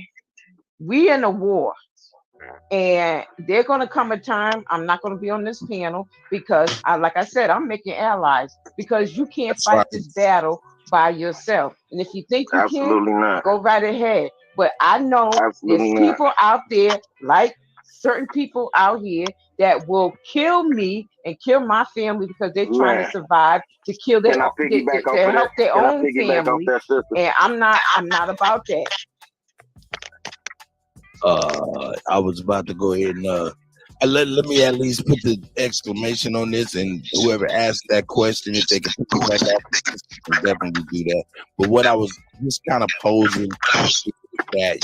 we in a war. And they're going to come a time, I'm not going to be on this panel because, like I said, I'm making allies because you can't fight this battle by yourself. And if you think you can, go right ahead. But I know there's people out there, like certain people out here, that will kill me and kill my family because they're trying to survive, to kill their to help their own family. And I'm not about that. I was about to go ahead and let me at least put the exclamation on this, and whoever asked that question, if they can put it back up, can definitely do that. But what I was just kind of posing that,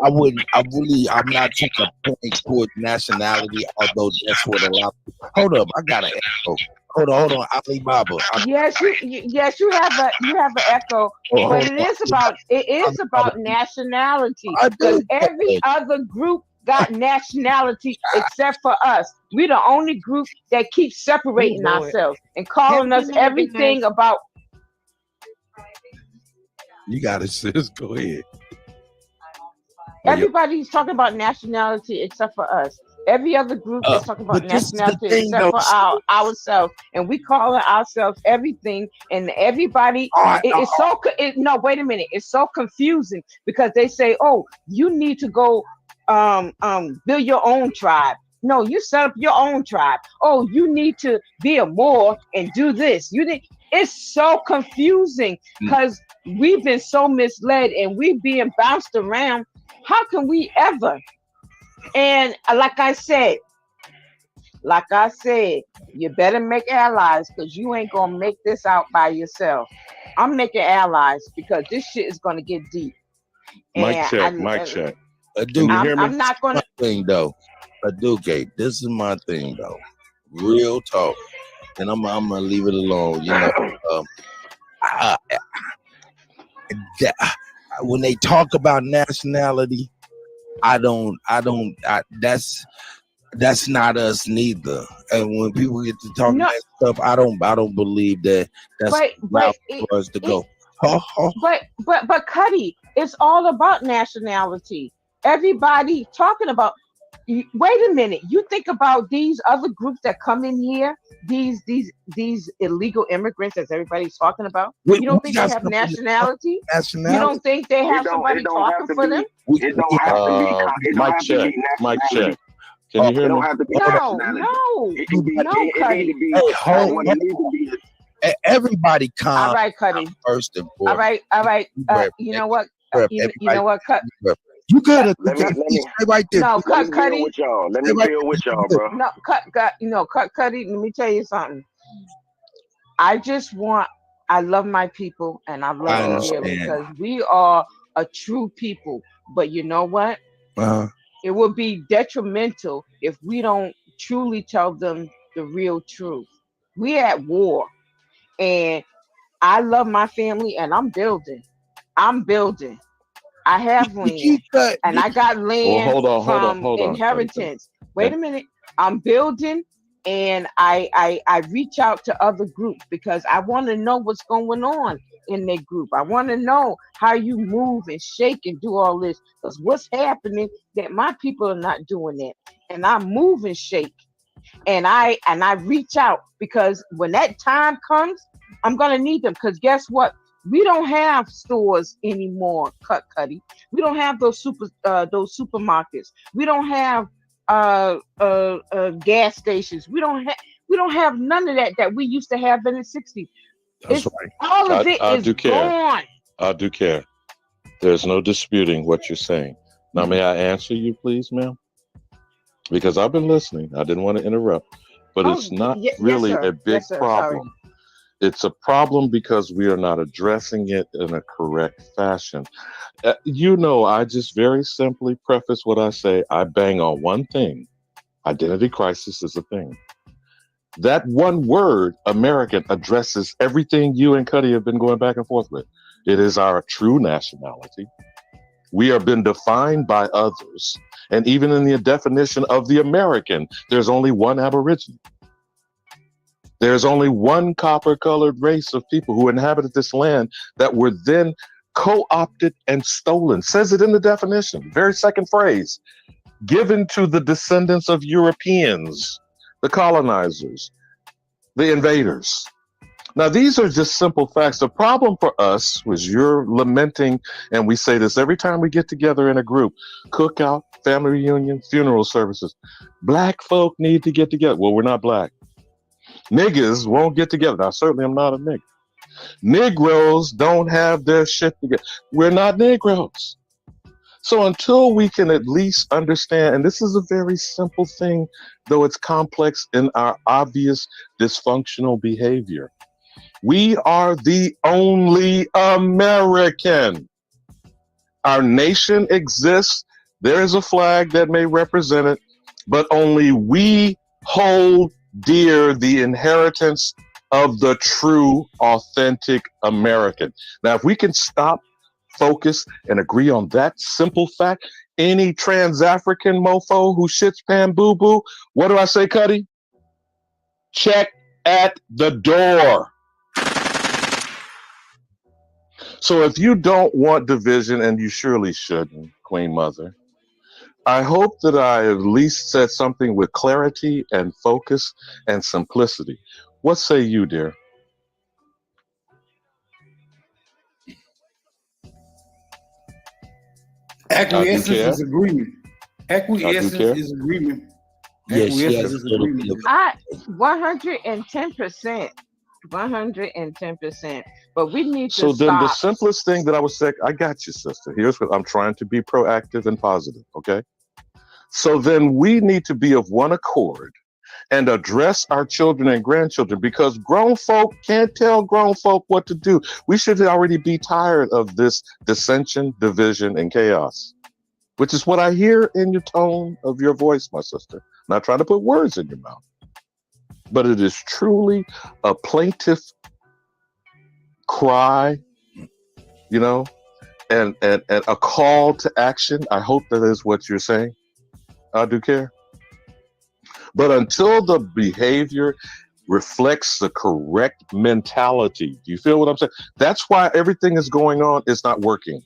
I'm not trying to point towards nationality, although that's what a lot of people. Hold up, I got an echo. Hold on, Alibaba. Yes, you have an echo, but it is about nationality because every other group got nationality except for us. We're the only group that keeps separating ourselves and calling us everything about. You got it, sis. Go ahead. Everybody's talking about nationality except for us. Every other group is talking about nationality except for ourselves, and we call ourselves everything. And everybody, no, wait a minute, it's so confusing because they say, "Oh, you need to go build your own tribe." No, you set up your own tribe. Oh, you need to be a Moor and do this. It's so confusing because we've been so misled and we're being bounced around. How can we ever? And like I said, you better make allies because you ain't gonna make this out by yourself. I'm making allies because this shit is gonna get deep. Mic check. I'm not gonna. Thing though, Aduke, this is my thing though. Real talk, and I'm gonna leave it alone. When they talk about nationality, that's not us neither. And when people get to talk that stuff, I don't believe that that's for us to go. But Cuddy, it's all about nationality. Everybody talking about. Wait a minute. You think about these other groups that come in here, these illegal immigrants, as everybody's talking about. You don't think they have nationality? You don't think they have somebody talking for them? It don't have to be. Mic check. Mic check. Can you hear me? No, Cuddy. Everybody calm. All right, Cuddy. First and all foremost. right. You know what? You know what? You gotta let me right there. No, Cuddy. Let me deal with y'all, bro. No, Cuddy. Let me tell you something. I love my people, and I love them here because we are a true people. But you know what? It would be detrimental if we don't truly tell them the real truth. We're at war, and I love my family, and I'm building. I'm building. I have land, and I got Well, land from hold on, Cuddy. inheritance. Wait And a minute. I'm building, and I reach out to other groups because I want to know what's going on in their group. I want to know how you move and shake and do all this. Because what's happening that my people are not doing that. And I move and shake, and I reach out because when that time comes, I'm gonna need them. Because guess what? We don't have stores anymore, Cuddy. We don't have those supermarkets. We don't have gas stations. We don't have none of that we used to have in the 60s. that's It's right. all of it I is do care. gone. I do care. There's no disputing what you're saying. Now, may I answer you, please, ma'am? Because I've been listening. I didn't want to interrupt, but Oh, it's not yes, really sir. a big Yes, sir. Sorry. problem. It's a problem because we are not addressing it in a correct fashion. I just very simply preface what I say. I bang on one thing: identity crisis is a thing. That one word, American, addresses everything you and Cuddy have been going back and forth with. It is our true nationality. We have been defined by others. And even in the definition of the American, there's only one Aborigine. There's only one copper colored race of people who inhabited this land that were then co opted and stolen. Says it in the definition, very second phrase, given to the descendants of Europeans, the colonizers, the invaders. Now, these are just simple facts. The problem for us was you're lamenting, and we say this every time we get together in a group: cookout, family reunion, funeral services. Black folk need to get together. Well, we're not black. Niggas won't get together. Now, certainly I'm not a nigga. Negroes don't have their shit together. We're not Negroes. So until we can at least understand, and this is a very simple thing, though it's complex in our obvious dysfunctional behavior. We are the only American. Our nation exists. There is a flag that may represent it, but only we hold dear the inheritance of the true, authentic American. Now, if we can stop, focus, and agree on that simple fact, any trans-African mofo who shits pan boo-boo, what do I say, Cuddy? Check at the door. So if you don't want division, and you surely shouldn't, Queen Mother, I hope that I at least said something with clarity and focus and simplicity. What say you, dear? Acquiescence care. is agreement. Acquiescence care. is agreement. Yes, she Acquiescence has a is little agreement. bit of. I 110%. 110%. But we need to So then the stop. simplest thing that I would say, I got you, sister. Here's what I'm trying to be proactive and positive, okay? So then we need to be of one accord and address our children and grandchildren, because grown folk can't tell grown folk what to do. We should already be tired of this dissension, division, and chaos, which is what I hear in your tone of your voice, my sister. Not trying to put words in your mouth, but it is truly a plaintive cry, you know, and a call to action. I hope that is what you're saying. I do care. But until the behavior reflects the correct mentality, do you feel what I'm saying? That's why everything is going on. It's not working.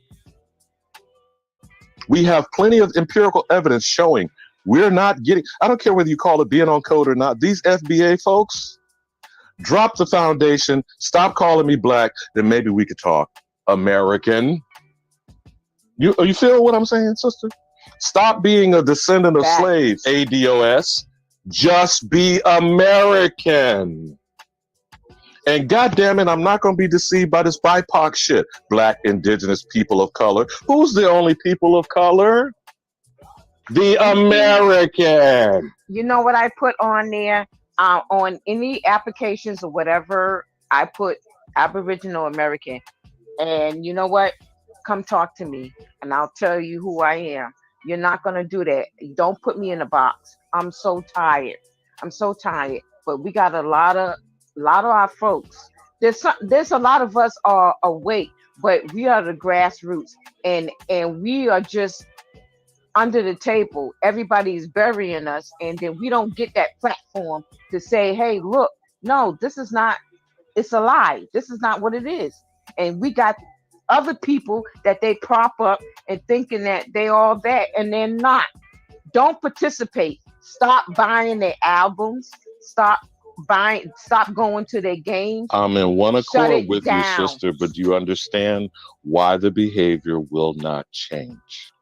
We have plenty of empirical evidence showing we're not getting, I don't care whether you call it being on code or not. These FBA folks, drop the foundation, stop calling me black, then maybe we could talk American. You feel what I'm saying, sister? Stop being a descendant of slaves, ADOS. Just be American. And goddamn it, I'm not going to be deceived by this BIPOC shit. Black, indigenous, people of color. Who's the only people of color? The American. You know what I put on there? On any applications or whatever, I put Aboriginal American. And you know what? Come talk to me and I'll tell you who I am. You're not going to do that. Don't put me in a box. I'm so tired. I'm so tired. But we got a lot of our folks there's a lot of us are awake, but we are the grassroots, and we are just under the table. Everybody's burying us, and then we don't get that platform to say, hey, look, no, this is not, it's a lie. This is not what it is. And we got other people that they prop up and thinking that they all that, and they're not. Don't participate. Stop buying their albums. Stop going to their games. I'm in one Shut accord it with you, down. sister, but do you understand why the behavior will not change?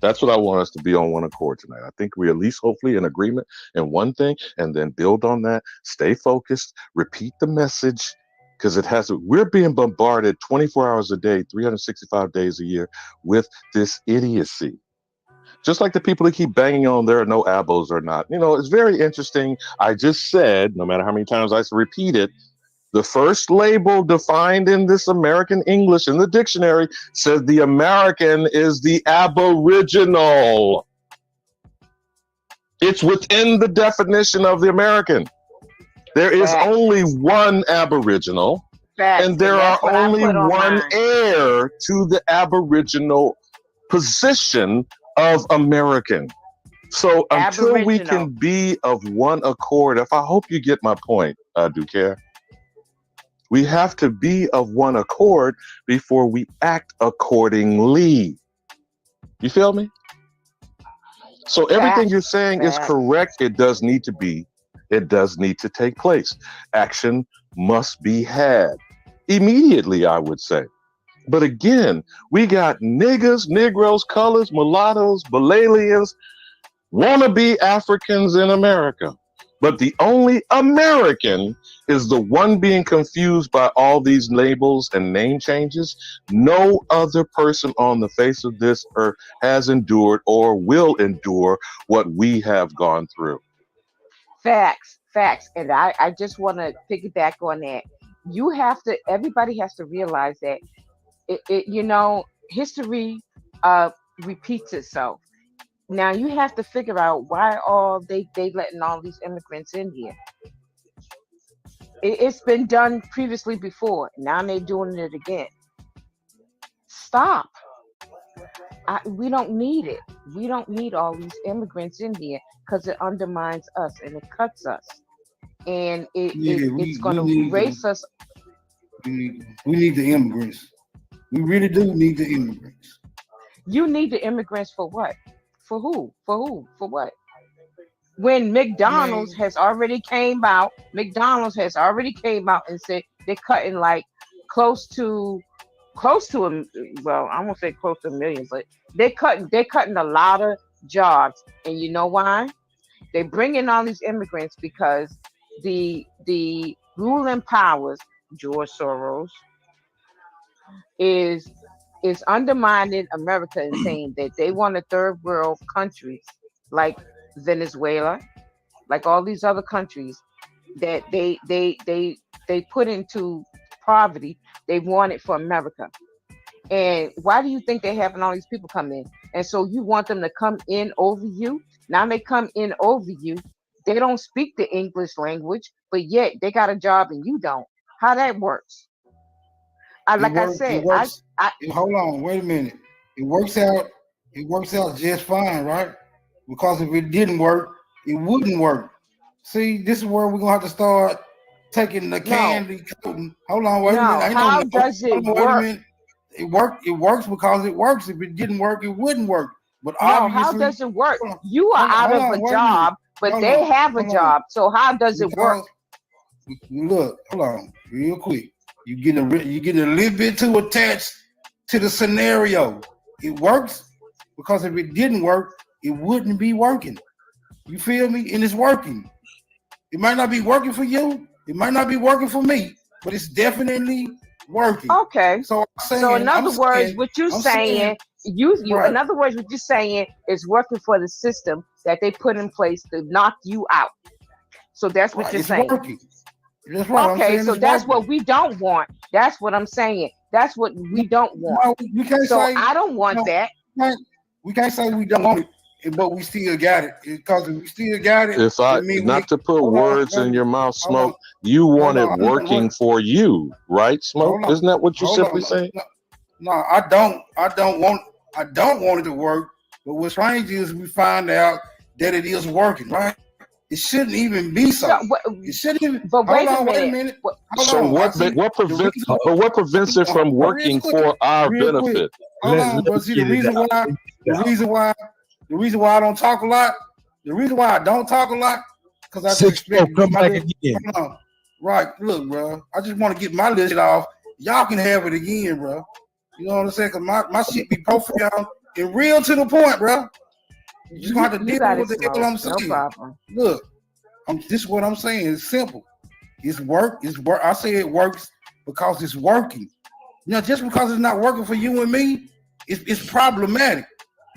That's what I want us to be on one accord tonight. I think we at least hopefully in agreement in one thing, and then build on that. Stay focused. Repeat the message, because we're being bombarded 24 hours a day, 365 days a year with this idiocy. Just like the people that keep banging on there are no abos or not. It's very interesting. I just said, no matter how many times I repeat it, the first label defined in this American English in the dictionary says the American is the aboriginal. It's within the definition of the American. There is only one aboriginal, and there are only one heir to the aboriginal position of American. So until we can be of one accord, I hope you get my point, Duque. We have to be of one accord before we act accordingly. You feel me? So everything you're saying is correct. It does need to be. It does need to take place. Action must be had immediately, I would say. But again, we got niggas, Negroes, colors, mulattoes, Balalians, wannabe Africans in America. But the only American is the one being confused by all these labels and name changes. No other person on the face of this earth has endured or will endure what we have gone through. Facts. And I just want to piggyback on that. Everybody has to realize that history repeats itself. Now you have to figure out why they letting all these immigrants in here. It's been done previously before. Now they're doing it again. Stop. We don't need it. We don't need all these immigrants in here because it undermines us and it cuts us. And it's going to erase us. We need the immigrants. We really do need the immigrants. You need the immigrants for what? For who? For what? When McDonald's has already came out and said they're cutting like close to well, I won't say close to millions, but they're cutting a lot of jobs. And you know why? They bring in all these immigrants because the ruling powers, George Soros, is undermining America and saying that they want a third world countries like Venezuela, like all these other countries that they put into poverty. They want it for America. And why do you think they're having all these people come in? And so you want them to come in over you? Now they come in over you. They don't speak the English language, but yet they got a job and you don't. How that works? Hold on, wait a minute. It works out just fine, right? Because if it didn't work, it wouldn't work. See, this is where we're gonna have to start taking the candy coating. Hold on, wait a minute. How does it work? It works because it works. If it didn't work, it wouldn't work. But how does it work? You are out of a job, but they have a job. So how does it work? Look, hold on, real quick. You getting a little bit too attached to the scenario. It works because if it didn't work, it wouldn't be working. You feel me? And it's working. It might not be working for you. It might not be working for me, but it's definitely working. Okay. So in other words, what you're saying is working for the system that they put in place to knock you out. So that's what you're saying. Working. That's right. Okay, so that's what we don't want. That's what I'm saying. That's what we don't want. No, we can't so say, I don't want that. We can't say we don't want it. but we still got it. Because if we still got it, If I, it means not to put words in your mouth, Smoke, you want it working for you, right, Smoke? Isn't that what you're simply saying? No, I don't want it to work. But what's strange is we find out that it is working, right? It shouldn't even be so. It shouldn't even. But wait a minute. So what prevents it from working for our benefit? Hold on, but see the reason why I don't talk a lot, because I just expect to come back again. Right, look, bro. I just want to get my list off. Y'all can have it again, bro. You know what I'm saying? Cause my shit be profound and real to the point, bro. You just gonna have to deal with what the hell I'm saying. No problem. Look, this is what I'm saying. It's simple. It's work. I say it works because it's working. You know, just because it's not working for you and me, it's problematic.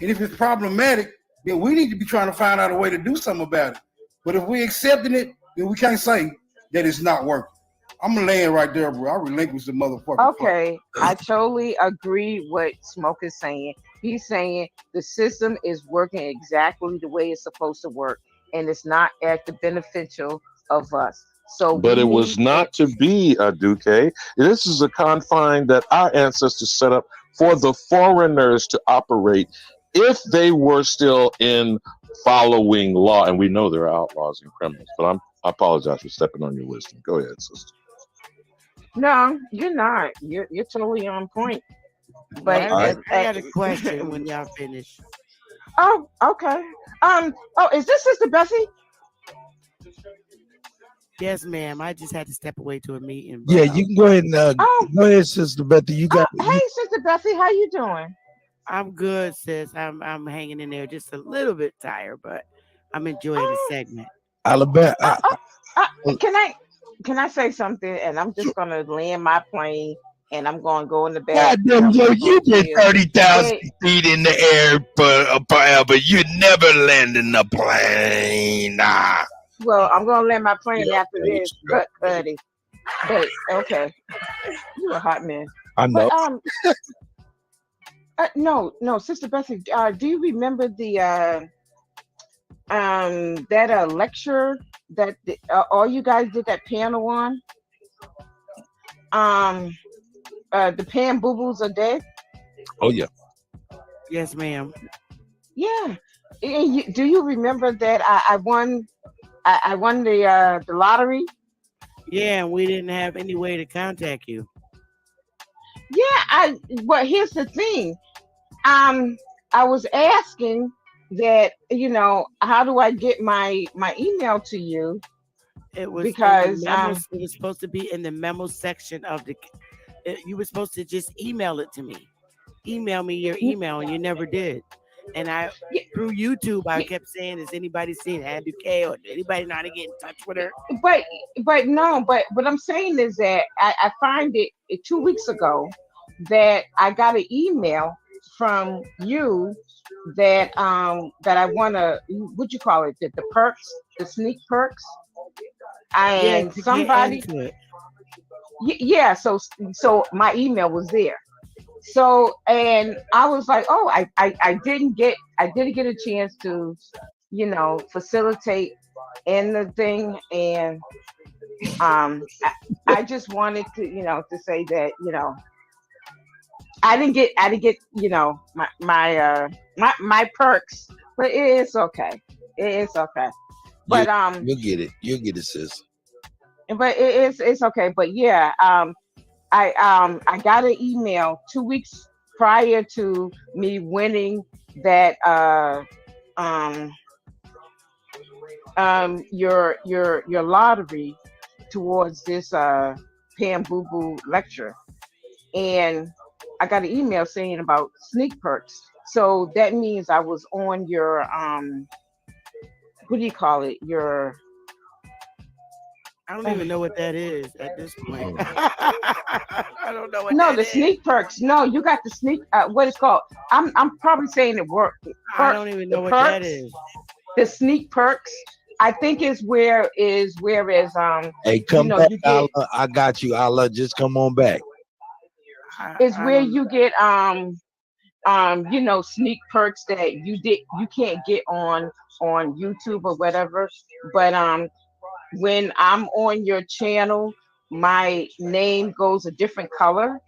And if it's problematic, then we need to be trying to find out a way to do something about it. But if we're accepting it, then we can't say that it's not working. I'm gonna land right there, bro. I relinquish the motherfucker. Okay, I totally agree what Smoke is saying. He's saying the system is working exactly the way it's supposed to work, and it's not at the beneficial of us. So, but it was not to be a Duque. This is a confine that our ancestors set up for the foreigners to operate if they were still in following law. And we know there are outlaws and criminals, but I apologize for stepping on your wisdom. Go ahead, sister. No, you're not. You're totally on point. But I got a question when y'all finish. Oh, okay. Oh, is this Sister Bessie? Yes, ma'am. I just had to step away to a meeting. Yeah, you can go ahead and go ahead, Sister Betty. You got. Hey, Sister Bessie, how you doing? I'm good, sis. I'm hanging in there, just a little bit tired, but I'm enjoying the segment. Alabama. Can I say something? And I'm just gonna land my plane, and I'm gonna go in the back. Goddamn, yo, you did 30,000 feet in the air forever. You never landing the plane. Nah. Well, I'm gonna land my plane after this, but Cuddy. But okay, you a hot man. I know. But, no, Sister Bessie. Do you remember the that lecture that all you guys did that panel on? The Pan Boo Boos are dead. Oh yeah. Yes, ma'am. Yeah. Do you remember that I won? I won the lottery. Yeah, and we didn't have any way to contact you. Yeah, well, here's the thing. I was asking that, how do I get my email to you? It was because it was supposed to be in the memo section of the. You were supposed to just email it to me. Email me your email, and you never did. And through YouTube, I kept saying, "Has anybody seen Abby K or anybody know how to get in touch with her?" But what I'm saying is that I find it 2 weeks ago that I got an email from you that I want to, what you call it, the perks, the sneak perks, and somebody, yeah. So my email was there. So, and I was like, oh, I didn't get a chance to, facilitate in the thing. And I just wanted to, to say that, I didn't get, my perks, but it's okay. It's okay. But you'll get it. You'll get it, sis. But it's okay. But yeah, I got an email 2 weeks prior to me winning that your lottery towards this Pan Boo Boo lecture, and I got an email saying about sneak perks. So that means I was on your what do you call it? Your I don't even know what that is at this point. I don't know what no, that the is. sneak perks. No, you got the sneak. What it's called? I'm probably saying it work. I don't even know what that is. The sneak perks. I think is where is Hey, come back, Allah. I got you, Allah. Just come on back. It's where you get sneak perks that you can't get on YouTube or whatever. But when I'm on your channel, my name goes a different color.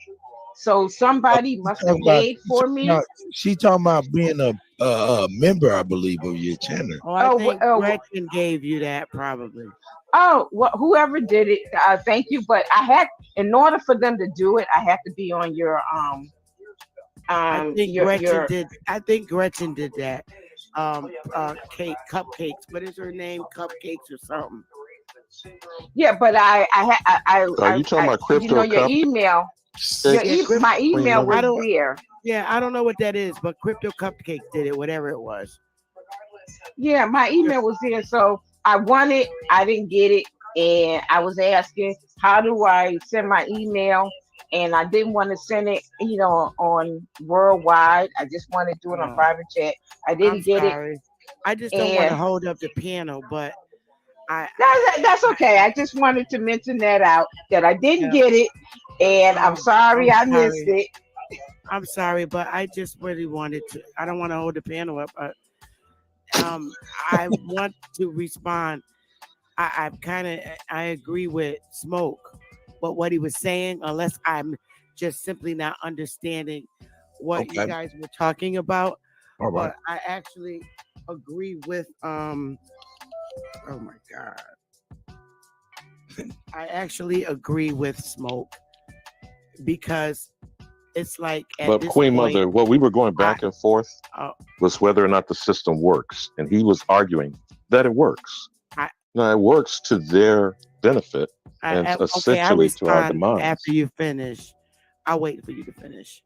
So somebody must have paid for me. She talking about being a member, I believe, of your channel. Oh, I think Gretchen gave you that probably. Oh, well, whoever did it, thank you. But in order for them to do it, I have to be on your I think Gretchen did that. Cupcakes. What is her name? Cupcakes or something. Yeah, but Are you talking about crypto? your email. My email was there. Yeah, I don't know what that is, but Crypto Cupcakes did it, whatever it was. Yeah, my email was there, so I won it. I didn't get it, and I was asking, how do I send my email? And I didn't want to send it, on worldwide. I just wanted to do it on private chat. I didn't get it. I just don't want to hold up the piano, but that's okay. I just wanted to mention that out that I didn't get it, and I'm sorry I missed it. I'm sorry, but I just really wanted to. I don't want to hold the piano up. I want to respond. I agree with Smoke, but what he was saying, unless I'm just simply not understanding what you guys were talking about. All right. But I actually agree with oh my God. I actually agree with Smoke because it's like But Queen Mother, what we were going back and forth was whether or not the system works. And he was arguing that it works. Now, it works to their benefit and essentially to our demise. After you finish, I'll wait for you to finish.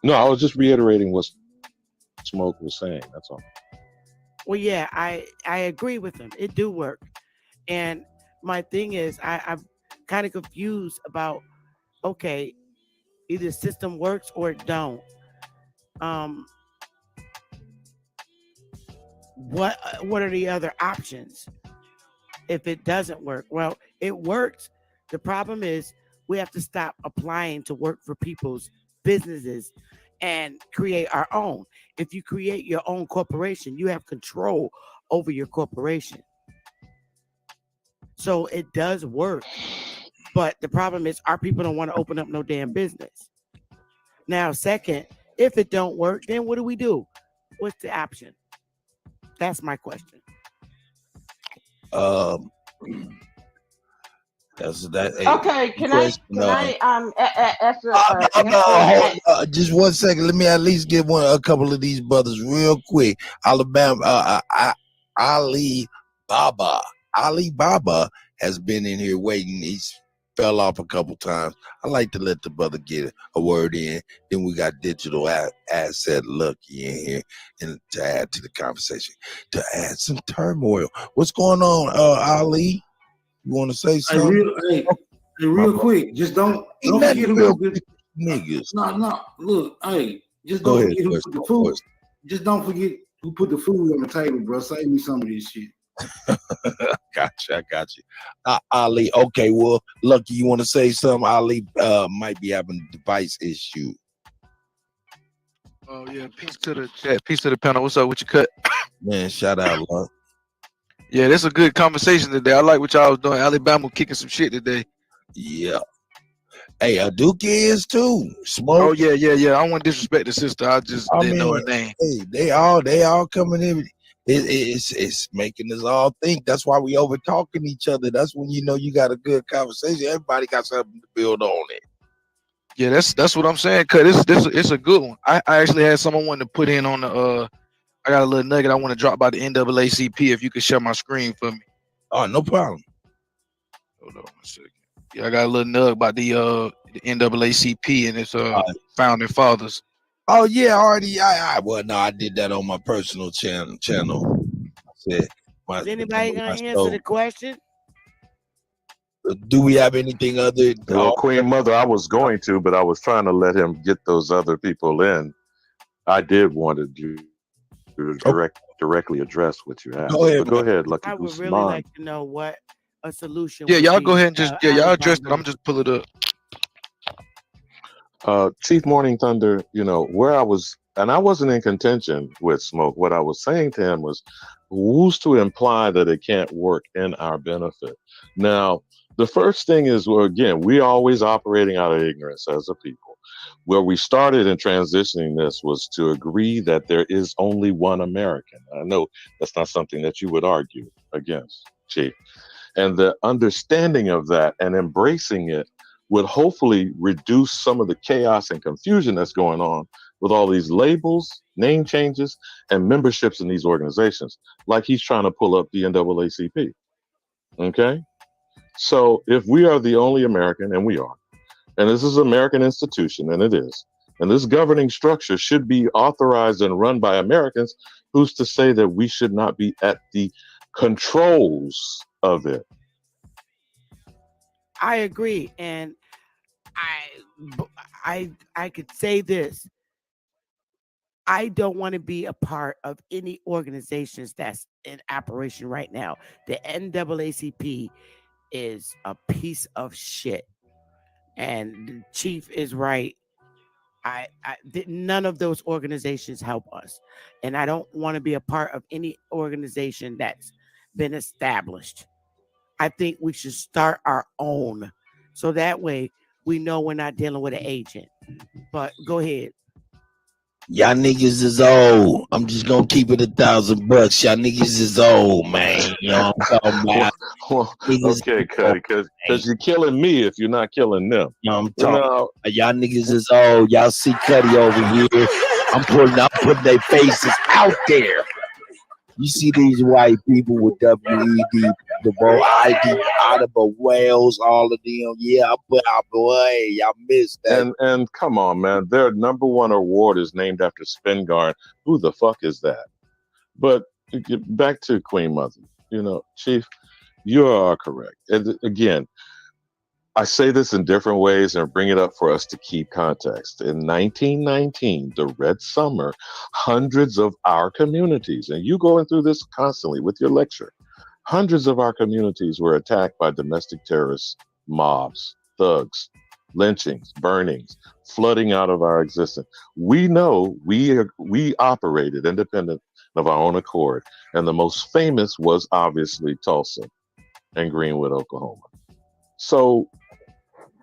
No, I was just reiterating what Smoke was saying. That's all. Well, yeah, I agree with him. It do work. And my thing is, I'm kind of confused about, okay, either the system works or it don't. What are the other options if it doesn't work? Well, it works. The problem is we have to stop applying to work for people's businesses and create our own. If you create your own corporation, you have control over your corporation. So it does work. But the problem is our people don't want to open up no damn business. Now, second, if it don't work, then what do we do? What's the option? That's my question. That's that. Okay, can I just 1 second. Let me at least get a couple of these brothers real quick. Alabama, Alibaba has been in here waiting. He's fell off a couple times. I like to let the brother get a word in. Then we got digital asset Lucky in here, and to add to the conversation, to add some turmoil. What's going on, Ali? You want to say something? Real quick, just don't forget who put the niggas. No. Look, just don't forget who put the food. Just don't forget who put the food on the table, bro. Save me some of this shit. Gotcha, I got you. Ali, okay, well, Lucky, you want to say something? Ali might be having a device issue. Oh, yeah, peace to the chat, peace to the panel. What's up with your cut? Man, shout out, Luck. Yeah, that's a good conversation today. I like what y'all was doing. Alabama kicking some shit today. Yeah. Hey, Duke is too. Smoke. Oh, yeah. I don't want to disrespect the sister. I just didn't know her name. Hey, they all coming in. It's making us all think. That's why we over talking each other. That's when you know you got a good conversation. Everybody got something to build on it. Yeah, that's what I'm saying. Cause it's a good one. I actually had someone wanting to put in on the I got a little nugget I want to drop by the NAACP. If you could share my screen for me. Oh, no problem. Hold on 1 second. Yeah, I got a little nug about the NAACP and its founding fathers. Oh yeah, already. I did that on my personal channel. Is anybody gonna answer the question? Do we have anything other? Well, Queen Mother, I was going to, but I was trying to let him get those other people in. I did want to directly address what you asked. Go ahead, Lucky. I would really like to know what a solution. Yeah, y'all go ahead and just y'all address it. I'm just pull it up. Chief Morning Thunder, where I was, and I wasn't in contention with Smoke. What I was saying to him was, who's to imply that it can't work in our benefit? Now, the first thing is, well, again, we're always operating out of ignorance as a people. Where we started in transitioning this was to agree that there is only one American. I know that's not something that you would argue against, Chief. And the understanding of that and embracing it would hopefully reduce some of the chaos and confusion that's going on with all these labels, name changes, and memberships in these organizations, like he's trying to pull up the NAACP. Okay? So if we are the only American, and we are, and this is an American institution, and it is, and this governing structure should be authorized and run by Americans, who's to say that we should not be at the controls of it? I agree, and I could say this. I don't want to be a part of any organizations that's in operation right now. The NAACP is a piece of shit, and the Chief is right. None of those organizations help us, and I don't want to be a part of any organization that's been established. I think we should start our own, so that way we know we're not dealing with an agent. But go ahead. Y'all niggas is old. I'm just gonna keep it $1,000. Y'all niggas is old, man. You know what I'm talking about? Okay, Cuddy, because you're killing me if you're not killing them. You know what I'm talking about? Y'all niggas is old. Y'all see Cuddy over here. I'm putting their faces out there. You see these white people with WED, the ID, Audible Wales, all of them. Yeah, but boy, y'all missed that. And come on, man, their number one award is named after Spingarn. Who the fuck is that? But back to Queen Mother. Chief, you are correct. And again, I say this in different ways and bring it up for us to keep context. In 1919, the Red Summer, hundreds of our communities, and you going through this constantly with your lecture, hundreds of our communities were attacked by domestic terrorists, mobs, thugs, lynchings, burnings, flooding out of our existence. We know we operated independent of our own accord, and the most famous was obviously Tulsa and Greenwood, Oklahoma. So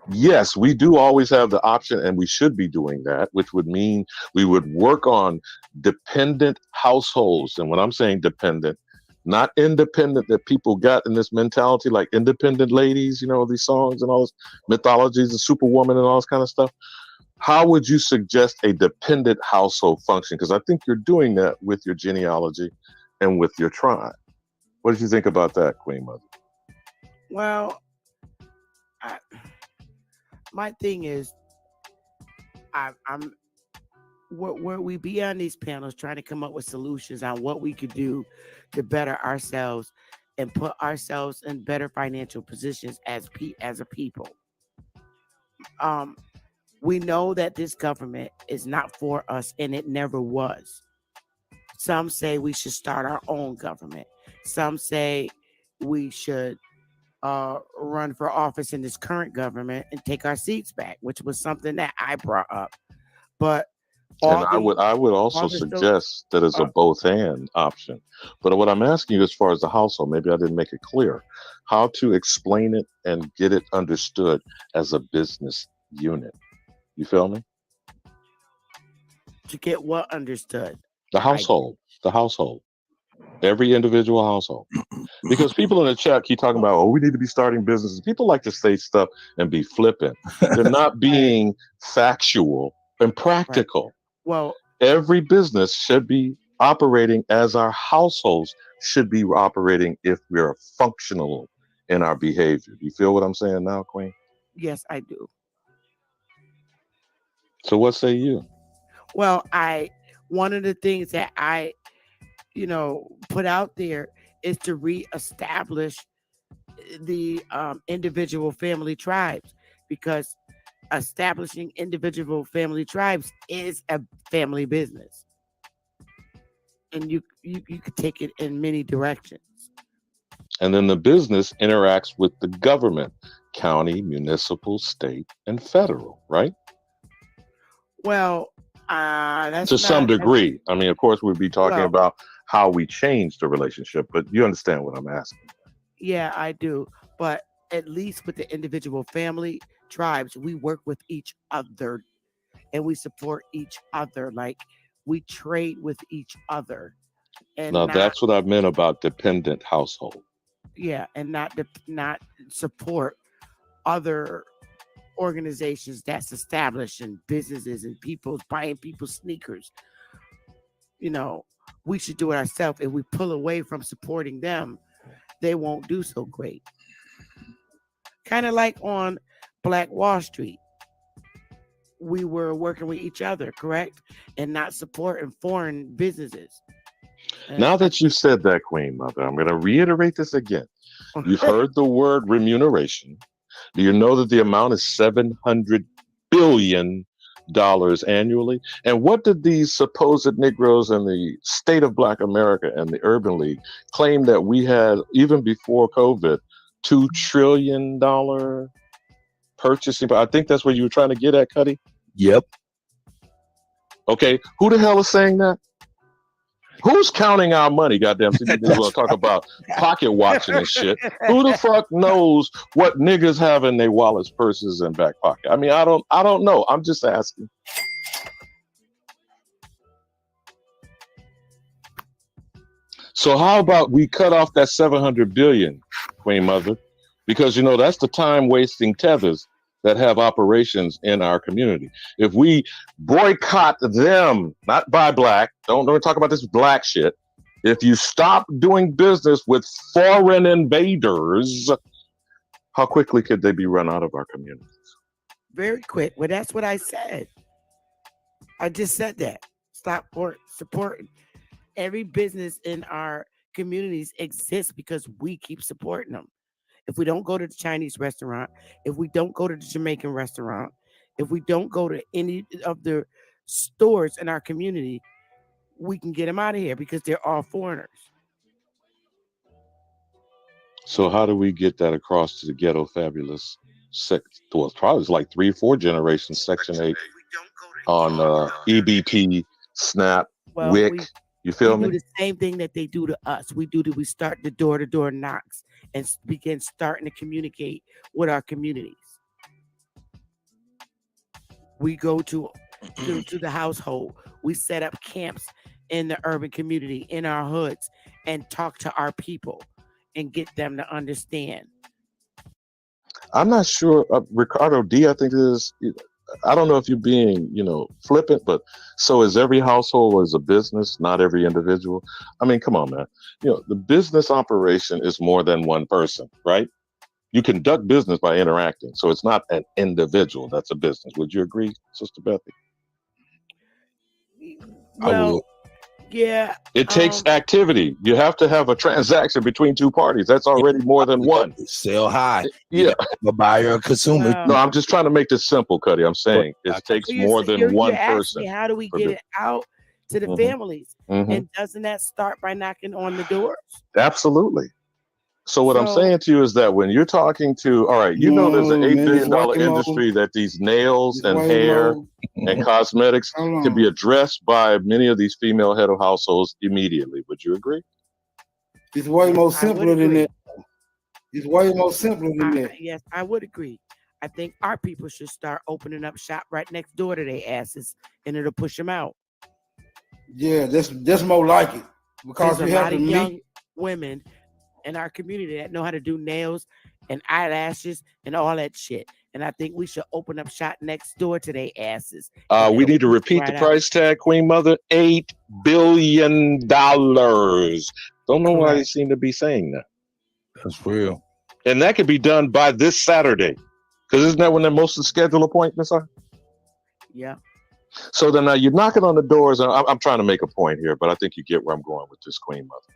yes, we do always have the option, and we should be doing that, which would mean we would work on dependent households. And when I'm saying dependent, not independent that people got in this mentality, like independent ladies, these songs and all this mythologies, the superwoman and all this kind of stuff. How would you suggest a dependent household function? Because I think you're doing that with your genealogy and with your tribe. What did you think about that, Queen Mother? Well, my thing is, I'm where we be on these panels trying to come up with solutions on what we could do to better ourselves and put ourselves in better financial positions as a people. We know that this government is not for us, and it never was. Some say we should start our own government. Some say we should run for office in this current government and take our seats back, which was something that I brought up. But I would also suggest that it's a both and option. But what I'm asking you as far as the household, maybe I didn't make it clear, how to explain it and get it understood as a business unit. You feel me? To get what understood? The household. Every individual household. Because people in the chat keep talking about, we need to be starting businesses. People like to say stuff and be flippant. They're not being factual and practical. Right. Well, every business should be operating as our households should be operating if we're functional in our behavior. Do you feel what I'm saying now, Queen? Yes, I do. So what say you? Well, one of the things that I put out there is to reestablish the individual family tribes, because establishing individual family tribes is a family business, and you could take it in many directions. And then the business interacts with the government, county, municipal, state, and federal, right? Well, that's to some not. degree. I mean, of course, we'd be talking about how we change the relationship, but you understand what I'm asking. Yeah, I do. But at least with the individual family tribes, we work with each other and we support each other. Like we trade with each other and Now, not, that's what I meant about dependent household. yeah, and not support other organizations that's established and businesses and people's buying people's sneakers. You know, we should do it ourselves. If we pull away from supporting them, they won't do so great. Kind of like on Black Wall Street. We were working with each other, correct? And not supporting foreign businesses. Now that you said that, Queen Mother, I'm going to reiterate this again. You've heard the word remuneration. Do you know that the amount is $700 billion annually? And what did these supposed Negroes in the state of Black America and the Urban League claim that we had even before COVID? $2 trillion purchasing. I think that's where you were trying to get at, Cuddy. Yep. Okay. Who the hell is saying that? Who's counting our money? Goddamn, see, niggas want to talk about pocket watching and shit. Who the fuck knows what niggas have in their wallets, purses, and back pocket? I mean, I don't know. I'm just asking. So how about we cut off that 700 billion, Queen Mother? Because, you know, that's the time wasting tethers that have operations in our community. If we boycott them, not buy black, don't talk about this black shit. If you stop doing business with foreign invaders, how quickly could they be run out of our communities? Very quick. Well, that's what I said. I just said that. Stop supporting. Every business in our communities exists because we keep supporting them. If we don't go to the Chinese restaurant, if we don't go to the Jamaican restaurant, if we don't go to any of the stores in our community, we can get them out of here because they're all foreigners. So how do we get that across to the ghetto fabulous well, it's probably like 3 or 4 generations, Section 8 on EBT, SNAP, WIC. You feel me? We do the same thing that they do to us. We start the door-to-door knocks and begin starting to communicate with our communities. We go to the household. We set up camps in the urban community, in our hoods, and talk to our people and get them to understand. I'm not sure, Ricardo D, I think it is. I don't know if you're being, flippant, but so is every household as a business, not every individual. I mean, come on, man. The business operation is more than one person, right? You conduct business by interacting. So it's not an individual that's a business. Would you agree, Sister Bethy? Well, yeah. It takes activity. You have to have a transaction between two parties. That's already more than one. Sell high. Yeah. A buyer or consumer. No, I'm just trying to make this simple, Cuddy. I'm saying it takes more than one person. Me, how do we get it out to the families? And doesn't that start by knocking on the doors? Absolutely. So what I'm saying to you is that when you're talking to, all right, there's an $8 billion industry that these nails and hair and cosmetics can be addressed by many of these female head of households immediately. Would you agree? It's way more simpler than that. It's way more simpler than that. Yes, I would agree. I think our people should start opening up shop right next door to their asses, and it'll push them out. Yeah, that's more like it because there's we a have lot to of young women in our community that know how to do nails and eyelashes and all that shit. And I think we should open up shop next door to their asses. We need to repeat the price tag, Queen Mother. $8 billion. Don't know why they seem to be saying that. That's real. And that could be done by this Saturday. Because isn't that when the most of the scheduled appointments are? Yeah. So then you're knocking on the doors. And I'm trying to make a point here, but I think you get where I'm going with this, Queen Mother.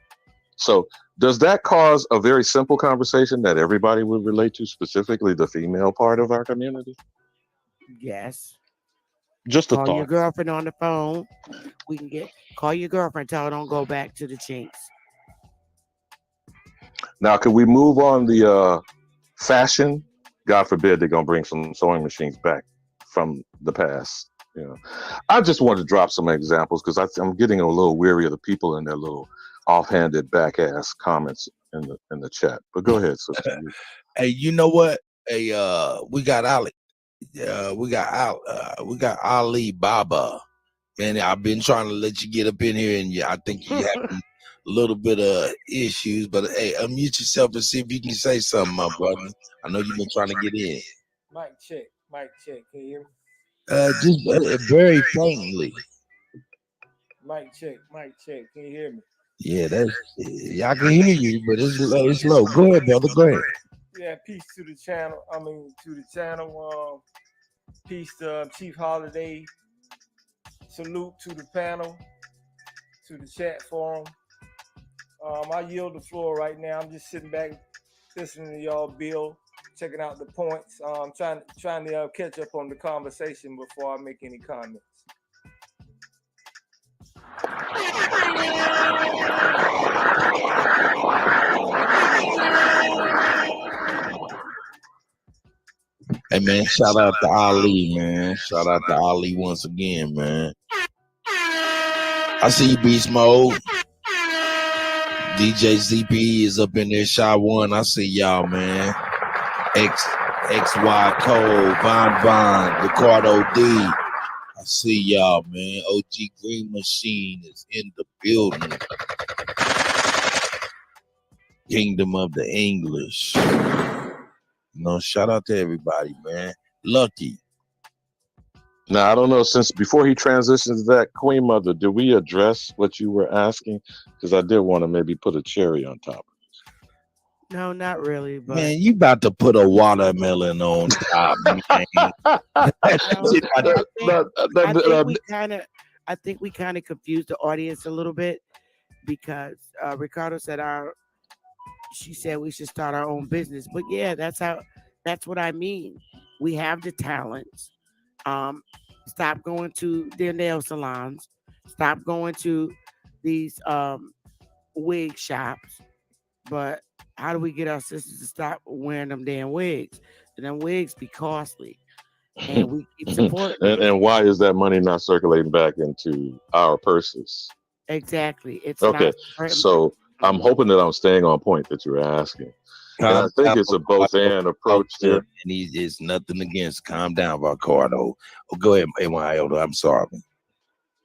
So does that cause a very simple conversation that everybody would relate to, specifically the female part of our community? Yes. Just a call thought. your girlfriend on the phone. We can call your girlfriend, tell her don't go back to the chinks. Now, could we move on the fashion? God forbid they're going to bring some sewing machines back from the past. You know, I just wanted to drop some examples because I'm getting a little weary of the people and their little offhanded back ass comments in the chat. But go ahead, sister. Hey, you know what? Hey, we got Ali. We got Ali Baba. Man, I've been trying to let you get up in here, and I think you having a little bit of issues. But hey, unmute yourself and see if you can say something, my brother. I know you've been trying to get in. Mic check. Can you hear me? Just very faintly. Mic check. Can you hear me? Yeah, I can hear you, but it's low. Go ahead, brother. Go ahead. Yeah, peace to the channel. Peace to Chief Holiday. Salute to the panel, to the chat forum. I yield the floor right now. I'm just sitting back, listening to y'all build, checking out the points. Trying to catch up on the conversation before I make any comments. Hey man, shout out to Ali, man. Shout out to Ali once again, man. I see you, Beast Mode. DJ ZP is up in there. Shot One. I see y'all, man. XY Cole, Von, Ricardo D. I see y'all, man. OG Green Machine is in the building. Kingdom of the English. Shout out to everybody, man. Lucky. Now, I don't know, since before he transitions to that, Queen Mother, did we address what you were asking? Because I did want to maybe put a cherry on top. No, not really. But man, you about to put a watermelon on top, man. I think we kind of confused the audience a little bit because Ricardo said she said we should start our own business. But yeah, that's what I mean. We have the talents. Stop going to their nail salons. Stop going to these wig shops. But how do we get our sisters to stop wearing them damn wigs? And them wigs be costly. And we keep supporting and why is that money not circulating back into our purses? Exactly. It's okay. So I'm hoping that I'm staying on point that you're asking. And I think it's a both and approach here. And it's nothing against. Calm down, Ricardo. Go ahead, I'm sorry.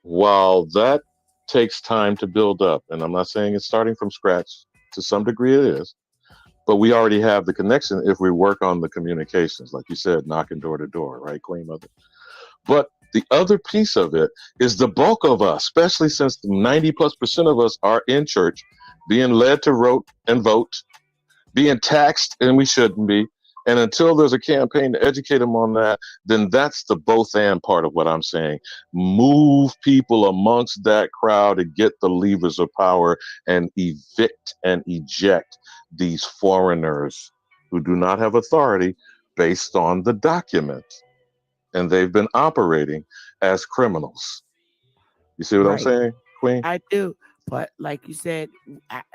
While that takes time to build up, and I'm not saying it's starting from scratch, to some degree it is, but we already have the connection if we work on the communications, like you said, knocking door to door, right, Queen Mother? But the other piece of it is the bulk of us, especially since 90+% of us are in church, being led to vote, being taxed, and we shouldn't be. And until there's a campaign to educate them on that, then that's the both and part of what I'm saying. Move people amongst that crowd and get the levers of power and evict and eject these foreigners who do not have authority based on the document. And they've been operating as criminals. You see what I'm saying, Queen? I do. But like you said,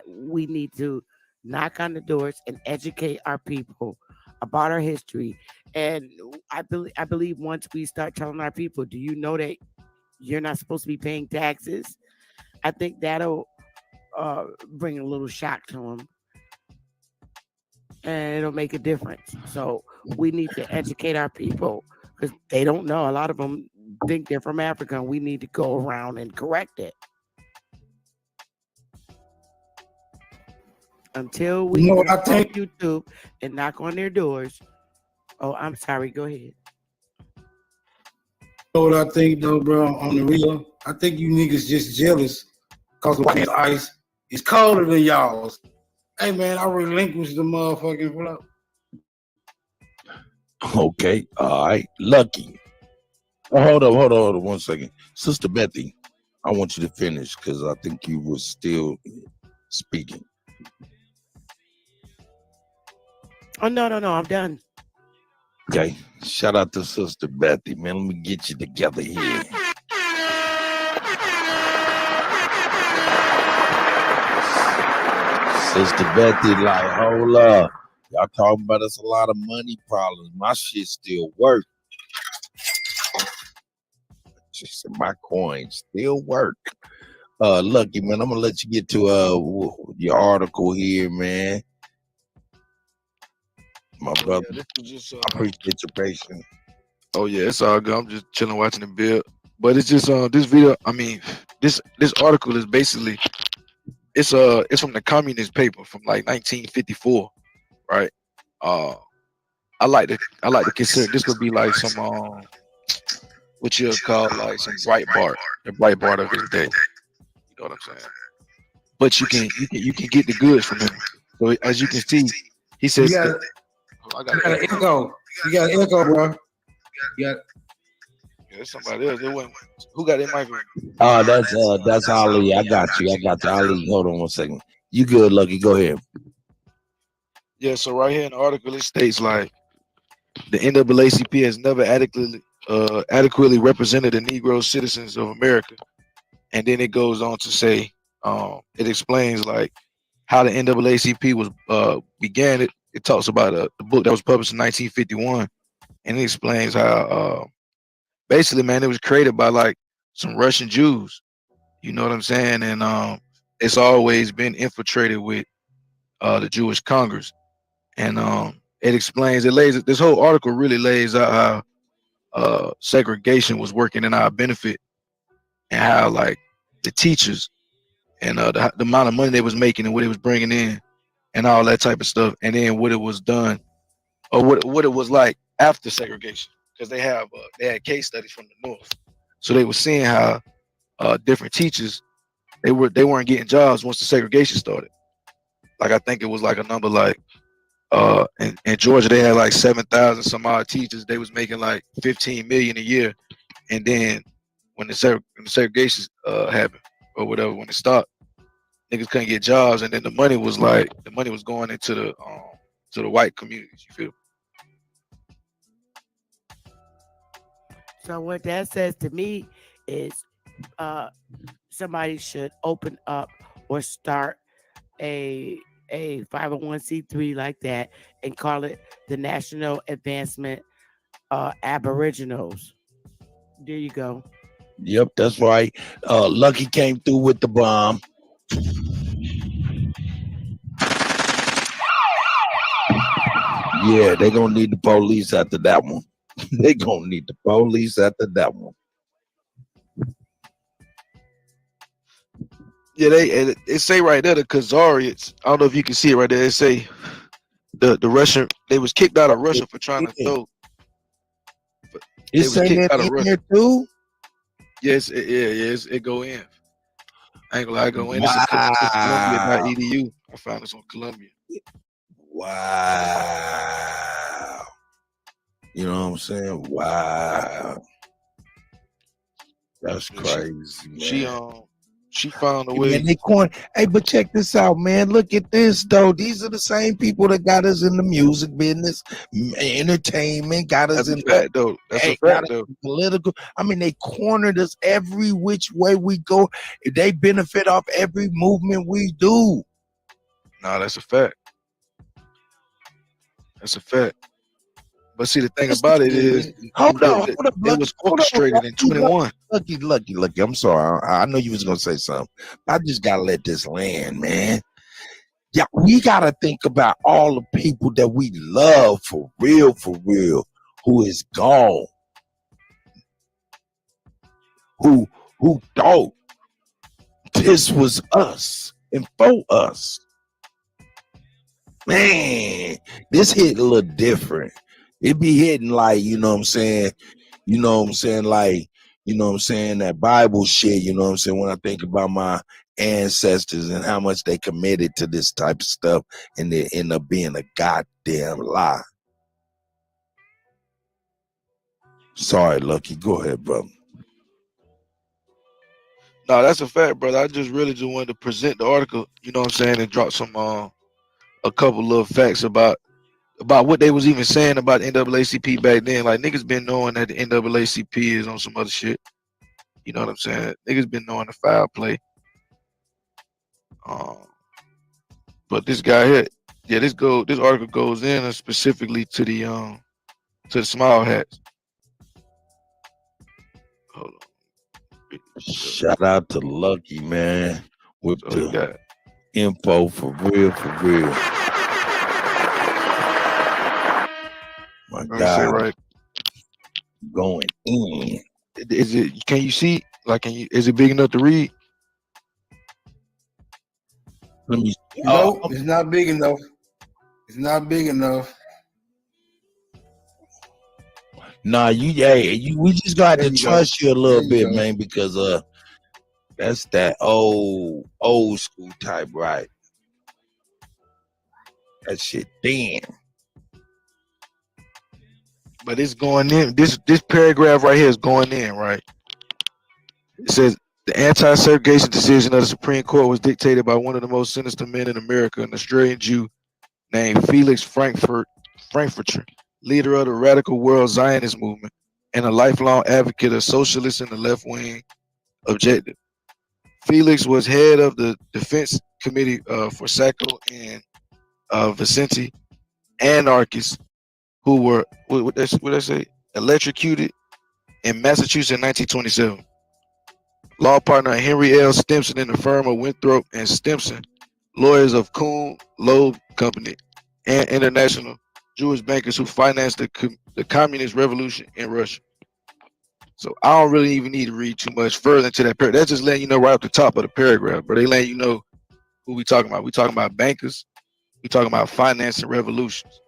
we need to knock on the doors and educate our people about our history. And I believe once we start telling our people, do you know that you're not supposed to be paying taxes? I think that'll bring a little shock to them. And it'll make a difference. So we need to educate our people because they don't know. A lot of them think they're from Africa, and we need to go around and correct it. Until we get on YouTube and knock on their doors. Oh, I'm sorry. Go ahead. You know what I think, though, bro? On the real, I think you niggas just jealous because the ice is colder than y'all's. Hey, man, I relinquished the motherfucking flow. Okay, all right, Lucky. Hold on 1 second. Sister Bethy, I want you to finish because I think you were still speaking. Oh, no, I'm done. Okay, shout out to Sister Bethy, man. Let me get you together here. Sister Bethy, like, hold up. Y'all talking about us a lot of money problems. My shit still work. She said my coins still work. Lucky man, I'm gonna let you get to your article here, man. My brother, Yeah, this was just I appreciate your patience. oh yeah, it's all good. I'm just chilling watching the build. But it's just this video, I mean, this article is basically it's from the communist paper from like 1954, right? Uh I like to consider this could be like some what you'll call like some Breitbart, the Breitbart of his day. You know what I'm saying? But you can get the goods from him. So as you can see, he You says got, I you got an echo. You got an echo, bro. You got. Yeah, there's somebody else. It wasn't, who got their microphone? That's Ali. I got you. Ali. Hold on one second. You good, Lucky? Go ahead. Yeah, so right here in the article it states like the NAACP has never adequately represented the Negro citizens of America. And then it goes on to say, it explains like how the NAACP was began. It talks about the book that was published in 1951, and it explains how basically, man, it was created by like some Russian Jews. You know what I'm saying? And it's always been infiltrated with the Jewish Congress. And it explains, it lays this whole article really lays out how segregation was working in our benefit, and how like the teachers and the amount of money they was making and what it was bringing in and all that type of stuff, and then what it was done or what it was like after segregation, because they had case studies from the North, so they were seeing how different teachers they weren't getting jobs once the segregation started. Like I think it was like a number like in Georgia they had like 7,000 some odd teachers. They was making like 15 million a year, and then when the segregation happened or whatever, when it stopped, niggas couldn't get jobs, and then the money was going into the white communities. You feel? So what that says to me is somebody should open up or start a 501c3 like that and call it the National Advancement Aboriginals. There you go. Yep, that's right. Lucky came through with the bomb. Yeah, they gonna need the police after that one. They gonna need the police after that one. Yeah, they say right there the Khazarians. I don't know if you can see it right there. They say the Russian, they was kicked out of Russia for trying to throw. They was kicked out of Russia too. Yes, it go in. I ain't gonna lie, go in. It's Columbia.edu. I found this on Columbia. Wow. You know what I'm saying? Wow. That's crazy, man. She found a way. Man, they hey, but check this out, man. Look at this, though. These are the same people that got us in the music business, entertainment, got us in fact, though. That's a fact, though. Political. I mean, they cornered us every which way we go. They benefit off every movement we do. Nah, that's a fact. That's a fact. But see, the thing about it is, hold up, it was orchestrated in 21. Lucky. I'm sorry. I know you was gonna say something. I just gotta let this land, man. Yeah, we gotta think about all the people that we love for real, who is gone. Who thought this was us and for us. Man, this hit a little different. It be hitting like, you know what I'm saying? You know what I'm saying? Like, you know what I'm saying? That Bible shit, you know what I'm saying? When I think about my ancestors and how much they committed to this type of stuff, and they end up being a goddamn lie. Sorry, Lucky. Go ahead, brother. No, that's a fact, brother. I just really just wanted to present the article, you know what I'm saying, and drop some a couple of facts about what they was even saying about NAACP back then. Like niggas been knowing that the NAACP is on some other shit. You know what I'm saying? Niggas been knowing the foul play. But this guy here, yeah, this article goes in specifically to the small hats. Hold on. Shout out to Lucky, man, with So we the got info for real, for real. My let me say God, right. going in. Is it? Can you see? Like, is it big enough to read? Let me. No, it's not big enough. It's not big enough. Nah, we just got to trust you a little bit, man, because that's that old school type, right? That shit, damn. But it's going in. This paragraph right here is going in, right? It says the anti-segregation decision of the Supreme Court was dictated by one of the most sinister men in America, an Australian Jew named Felix Frankfurter, leader of the radical world Zionist movement and a lifelong advocate of socialists and the left-wing objective. Felix was head of the defense committee for Sacco and Vicente, anarchists who were what they say electrocuted in Massachusetts in 1927. Law partner Henry L. Stimson in the firm of Winthrop and Stimson, lawyers of Kuhn Loeb Company, and international Jewish bankers who financed the communist revolution in Russia. So I don't really even need to read too much further into that paragraph. That's just letting you know right off the top of the paragraph, but they letting you know who we talking about. We talking about bankers. We talking about financing revolutions.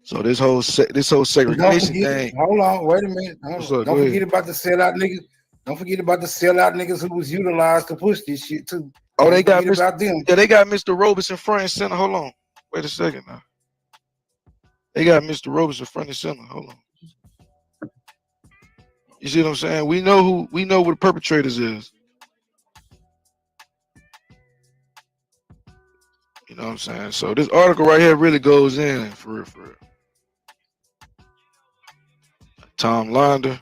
So this whole segregation thing. Hold on, wait a minute. What's up? Don't forget about the sellout niggas. Don't forget about the sellout niggas who was utilized to push this shit too. Oh, they got about them. Yeah, they got Mr. Robeson front and center. Hold on. Wait a second now. They got Mr. Robeson front and center. Hold on. You see what I'm saying? We know who the perpetrators is. You know what I'm saying? So this article right here really goes in for real. Tom Launder.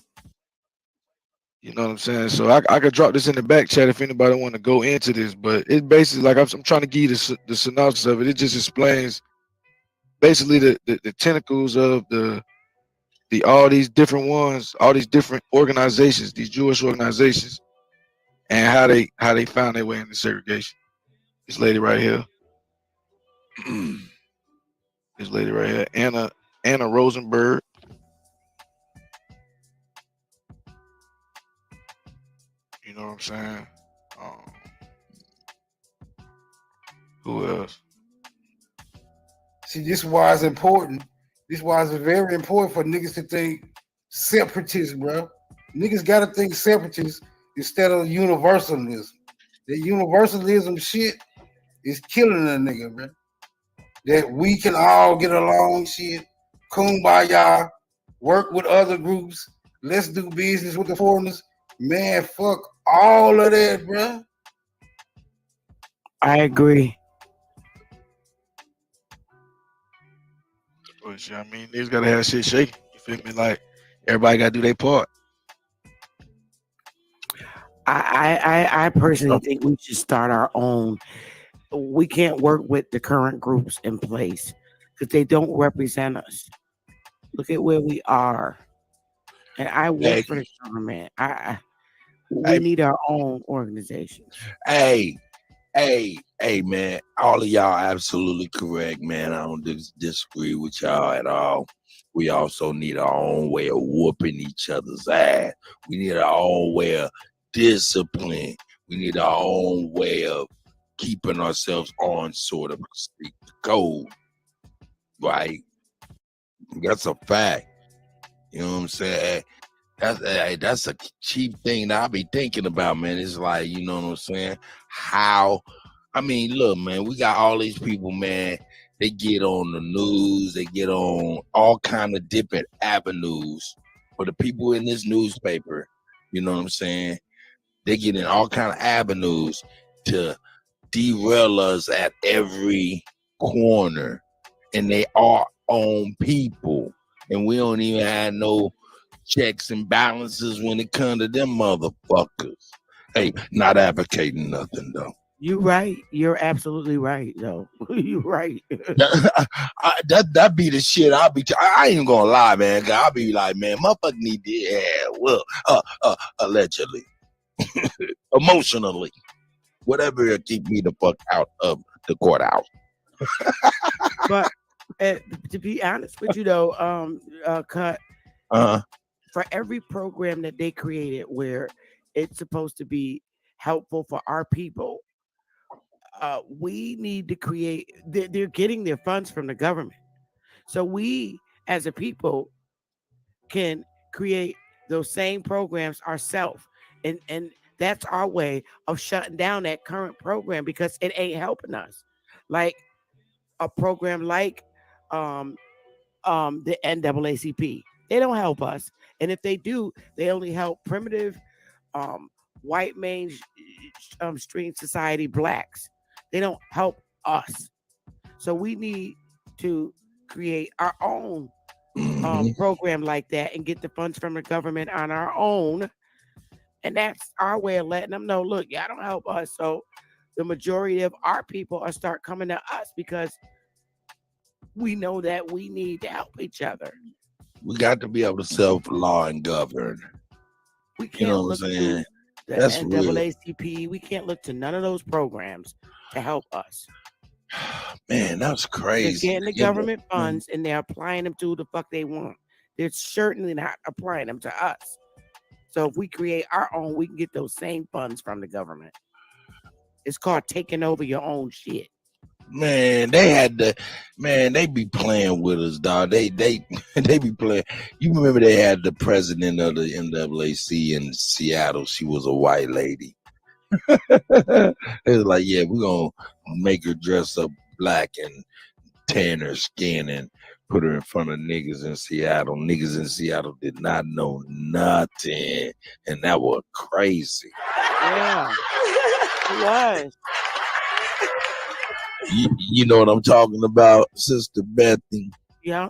You know what I'm saying? So I could drop this in the back chat if anybody want to go into this, but it's basically like I'm trying to give you the synopsis of it. It just explains basically the tentacles of the all these different ones, all these different organizations, these Jewish organizations, and how they found their way into segregation. This lady right here. This lady right here, Anna Rosenberg. You know what I'm saying? Who else? See, this is why it's important. This is why it's very important for niggas to think separatist, bro. Niggas gotta think separatist instead of universalism. The universalism shit is killing a nigga, bro. That we can all get along, shit, kumbaya, work with other groups, let's do business with the foreigners. Man, fuck all of that, bro. I agree. Which, I mean, niggas gotta have shit shaking. You feel me? Like everybody gotta do their part. I personally think we should start our own. We can't work with the current groups in place because they don't represent us. Look at where we are. And I work for the government. We need our own organization. Hey, man, all of y'all absolutely correct, man. I don't disagree with y'all at all. We also need our own way of whooping each other's ass. We need our own way of discipline. We need our own way of keeping ourselves on sort of street code, right? That's a fact. You know what I'm saying? That's a cheap thing that I be thinking about, man. It's like, you know what I'm saying? I mean, look, man, we got all these people, man. They get on the news, they get on all kind of different avenues. For the people in this newspaper, you know what I'm saying? They get in all kind of avenues to derail us at every corner, and they are own people, and we don't even have no checks and balances when it comes to them motherfuckers. Hey, not advocating nothing though. You're right. You're absolutely right, though. You right. That be the shit. I ain't gonna lie, man. I'll be like, man, motherfucker need to, yeah, well, allegedly, emotionally, whatever will keep me the fuck out of the courthouse. But to be honest with you, though, Cut, for every program that they created where it's supposed to be helpful for our people, we need to create. They're getting their funds from the government, so we, as a people, can create those same programs ourselves, and that's our way of shutting down that current program because it ain't helping us. Like a program like the NAACP, they don't help us, and if they do, they only help primitive white mainstream society blacks. They don't help us, so we need to create our own program like that and get the funds from the government on our own. And that's our way of letting them know, look, y'all don't help us. So the majority of our people are start coming to us because we know that we need to help each other. We got to be able to self-law and govern. We can't You know what I'm look saying? to the That's real. NAACP. We can't look to none of those programs to help us. Man, that's They're crazy. getting the government funds and they're applying them to who the fuck they want. They're certainly not applying them to us. So if we create our own, we can get those same funds from the government. It's called taking over your own shit. Man, they be playing with us, dog. They be playing. You remember they had the president of the NAACP in Seattle. She was a white lady. It was like, yeah, we're gonna make her dress up black and tan her skin and put her in front of niggas in Seattle. Niggas in Seattle did not know nothing, and that was crazy. Yeah, it was. You know what I'm talking about, Sister Bethy? Yeah.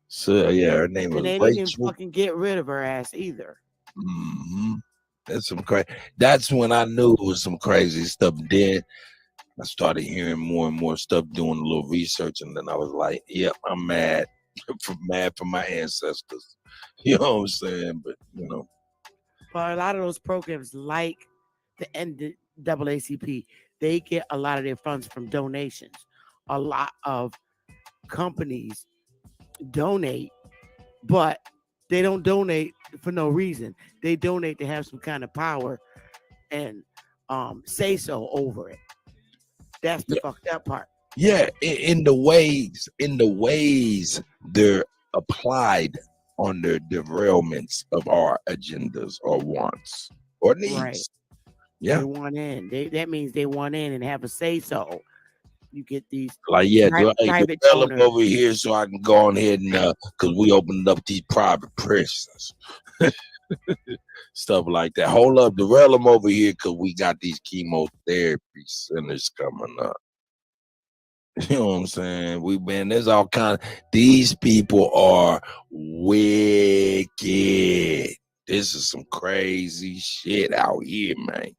So yeah, her name was And they didn't even Rachel. fucking get rid of her ass either. Mm-hmm. That's some crazy. That's when I knew it was some crazy stuff. Then I started hearing more and more stuff, doing a little research, and then I was like, "Yep, I'm mad, mad for my ancestors." You know what I'm saying? But you know, But a lot of those programs, like the NAACP, they get a lot of their funds from donations. A lot of companies donate, but they don't donate for no reason. They donate to have some kind of power and say so over it. That's the fucked up part. yeah, in the ways they're applied on the derailments of our agendas or wants or needs. Right. Yeah. They want in. That means they want in and have a say so. You get these Like, yeah, private develop donors. over here so I can go on ahead and because we opened up these private prisons. Stuff like that. Hold up, derail them over here because we got these chemotherapy centers coming up. You know what I'm saying? There's all kind of, these people are wicked. This is some crazy shit out here, man.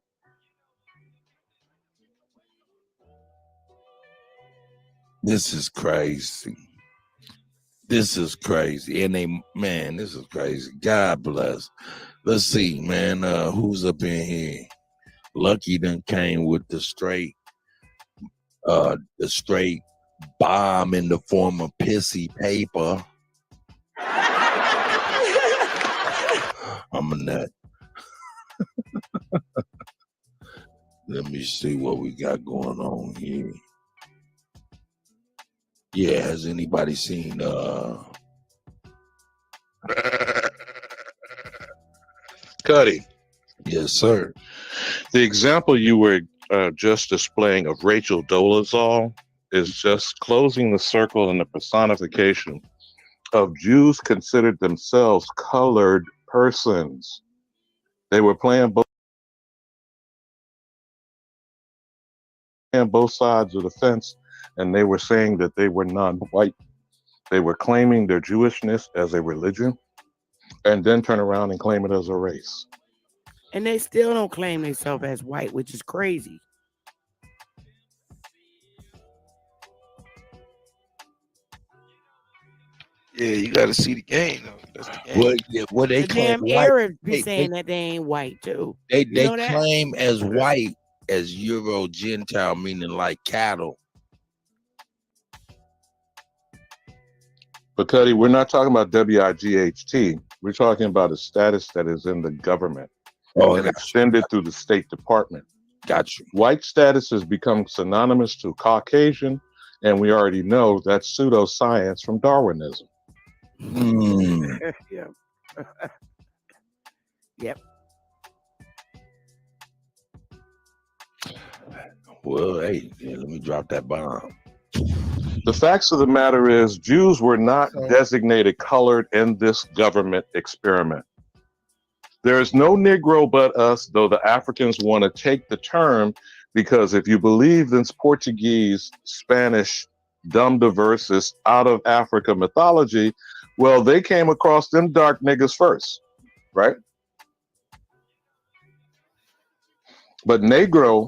This is crazy. This is crazy. And this is crazy. God bless. Let's see, man. Who's up in here? Lucky done came with the straight bomb in the form of pissy paper. I'm a nut. Let me see what we got going on here. Yeah, has anybody seen Cuddy? Yes, sir. The example you were just displaying of Rachel Dolezal is just closing the circle in the personification of Jews considered themselves colored persons. They were playing both sides of the fence, and they were saying that they were non-white. They were claiming their Jewishness as a religion, and then turn around and claim it as a race. And they still don't claim themselves as white, which is crazy. Yeah, you got to see the game though. That's the game. What they The claim damn white. Arabs be saying that they ain't white too. They You know that? claim as white as Euro Gentile, meaning like cattle. But Cuddy, we're not talking about WIGHT. We're talking about a status that is in the government and extended through the State Department. Got you. White status has become synonymous to Caucasian, and we already know that's pseudoscience from Darwinism. Yep. Yep. Well, hey, let me drop that bomb. The facts of the matter is Jews were not designated colored in this government experiment. There is no Negro but us, though the Africans want to take the term because if you believe this Portuguese, Spanish, dumb diversus out of Africa mythology, well, they came across them dark niggas first, right? But Negro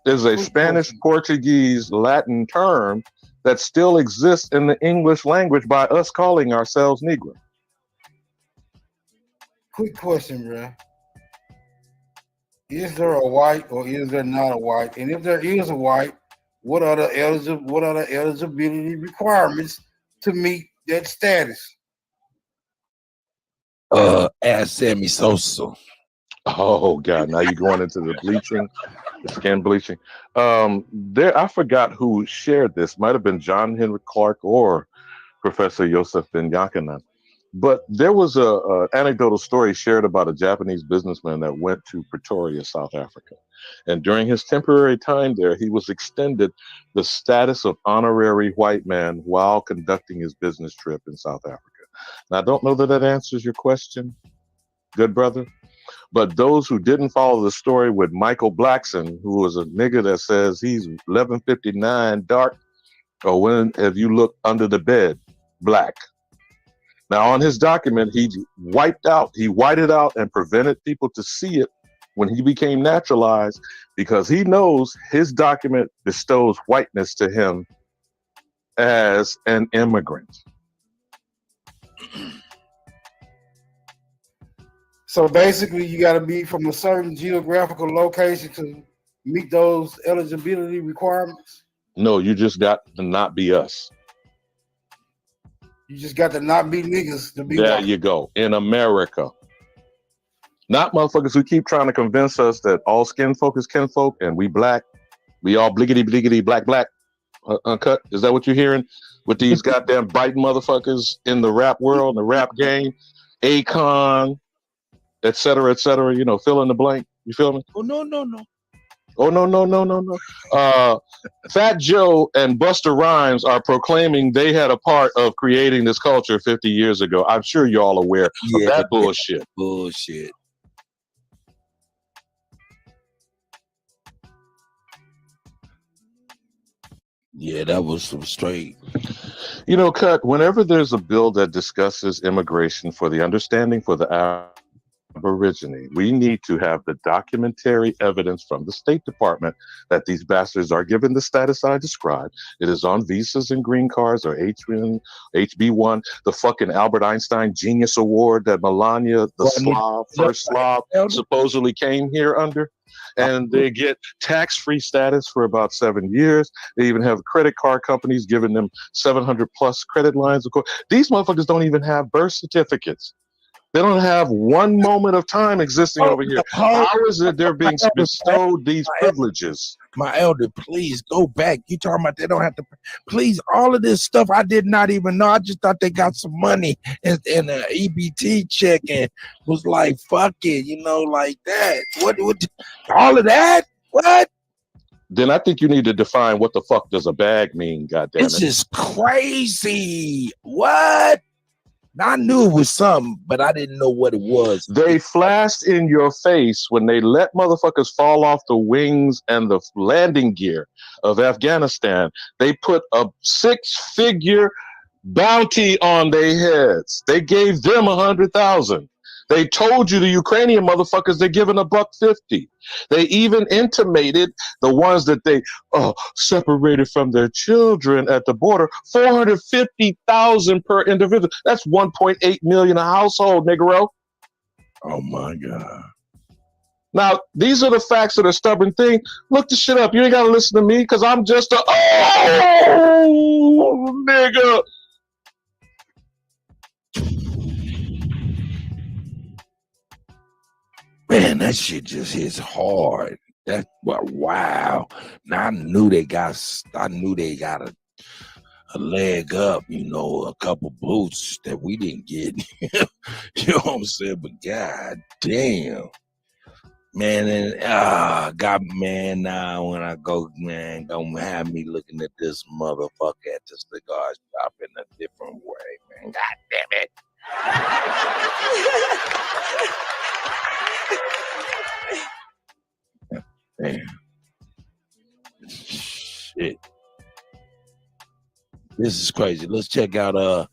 is a Spanish, Portuguese, Latin term that still exists in the English language by us calling ourselves Negro. Quick question, bro. Is there a white or is there not a white? And if there is a white, what are the eligibility requirements to meet that status? Ask Sammy Sosa. Oh God! Now you're going into the bleaching, the skin bleaching. I forgot who shared this. Might have been John Henry Clark or Professor Yosef Ben Yakinen. But there was a anecdotal story shared about a Japanese businessman that went to Pretoria, South Africa, and during his temporary time there, he was extended the status of honorary white man while conducting his business trip in South Africa. Now, I don't know that answers your question, good brother. But those who didn't follow the story with Michael Blackson, who was a nigga that says he's 1159 dark, or when have you looked under the bed, black. Now on his document, he whited out and prevented people to see it when he became naturalized because he knows his document bestows whiteness to him as an immigrant. So basically, you got to be from a certain geographical location to meet those eligibility requirements. No, you just got to not be us. You just got to not be niggas to be There white. you go. In America. Not motherfuckers who keep trying to convince us that all skin folk is kinfolk and we black. We all bliggity black. Uncut. Is that what you're hearing with these goddamn biting motherfuckers in the rap world, the rap game? Akon, et cetera, you know, fill in the blank. You feel me? Oh, no. Oh, no. Fat Joe and Busta Rhymes are proclaiming they had a part of creating this culture 50 years ago. I'm sure you're all aware of that bullshit. Bullshit. Yeah, that was some straight. You know, Cut, whenever there's a bill that discusses immigration for the understanding for the Aborigine, we need to have the documentary evidence from the State Department that these bastards are given the status I described. It is on visas and green cards or HB1, the fucking Albert Einstein Genius Award that Melania, the first Slav, supposedly came here under. And they get tax-free status for about 7 years. They even have credit card companies giving them 700 plus credit lines. Of course, these motherfuckers don't even have birth certificates. They don't have one moment of time existing over here. How is it they're being bestowed these privileges? My elder, please go back. You talking about they don't have to? Please, all of this stuff I did not even know. I just thought they got some money and an EBT check and was like, fuck it, you know, like that. What? All of that? What? Then I think you need to define what the fuck does a bag mean. Goddamn it! This is crazy. What? I knew it was something, but I didn't know what it was. They flashed in your face when they let motherfuckers fall off the wings and the landing gear of Afghanistan. They put a 6-figure bounty on their heads. They gave them 100,000. They told you the Ukrainian motherfuckers they're giving $1.50. They even intimated the ones that they separated from their children at the border, 450,000 per individual. That's 1.8 million a household, Negro. Oh my God. Now, these are the facts of the stubborn thing. Look the shit up. You ain't gotta listen to me because I'm just a nigga. Man, that shit just hits hard. That wow. Now I knew they got a leg up, a couple boots that we didn't get. You know what I'm saying? But god damn. Man, and now when I go, man, gonna have me looking at this motherfucker at the cigar shop in a different way, man. God damn it. Man. Shit. This is crazy. Let's check out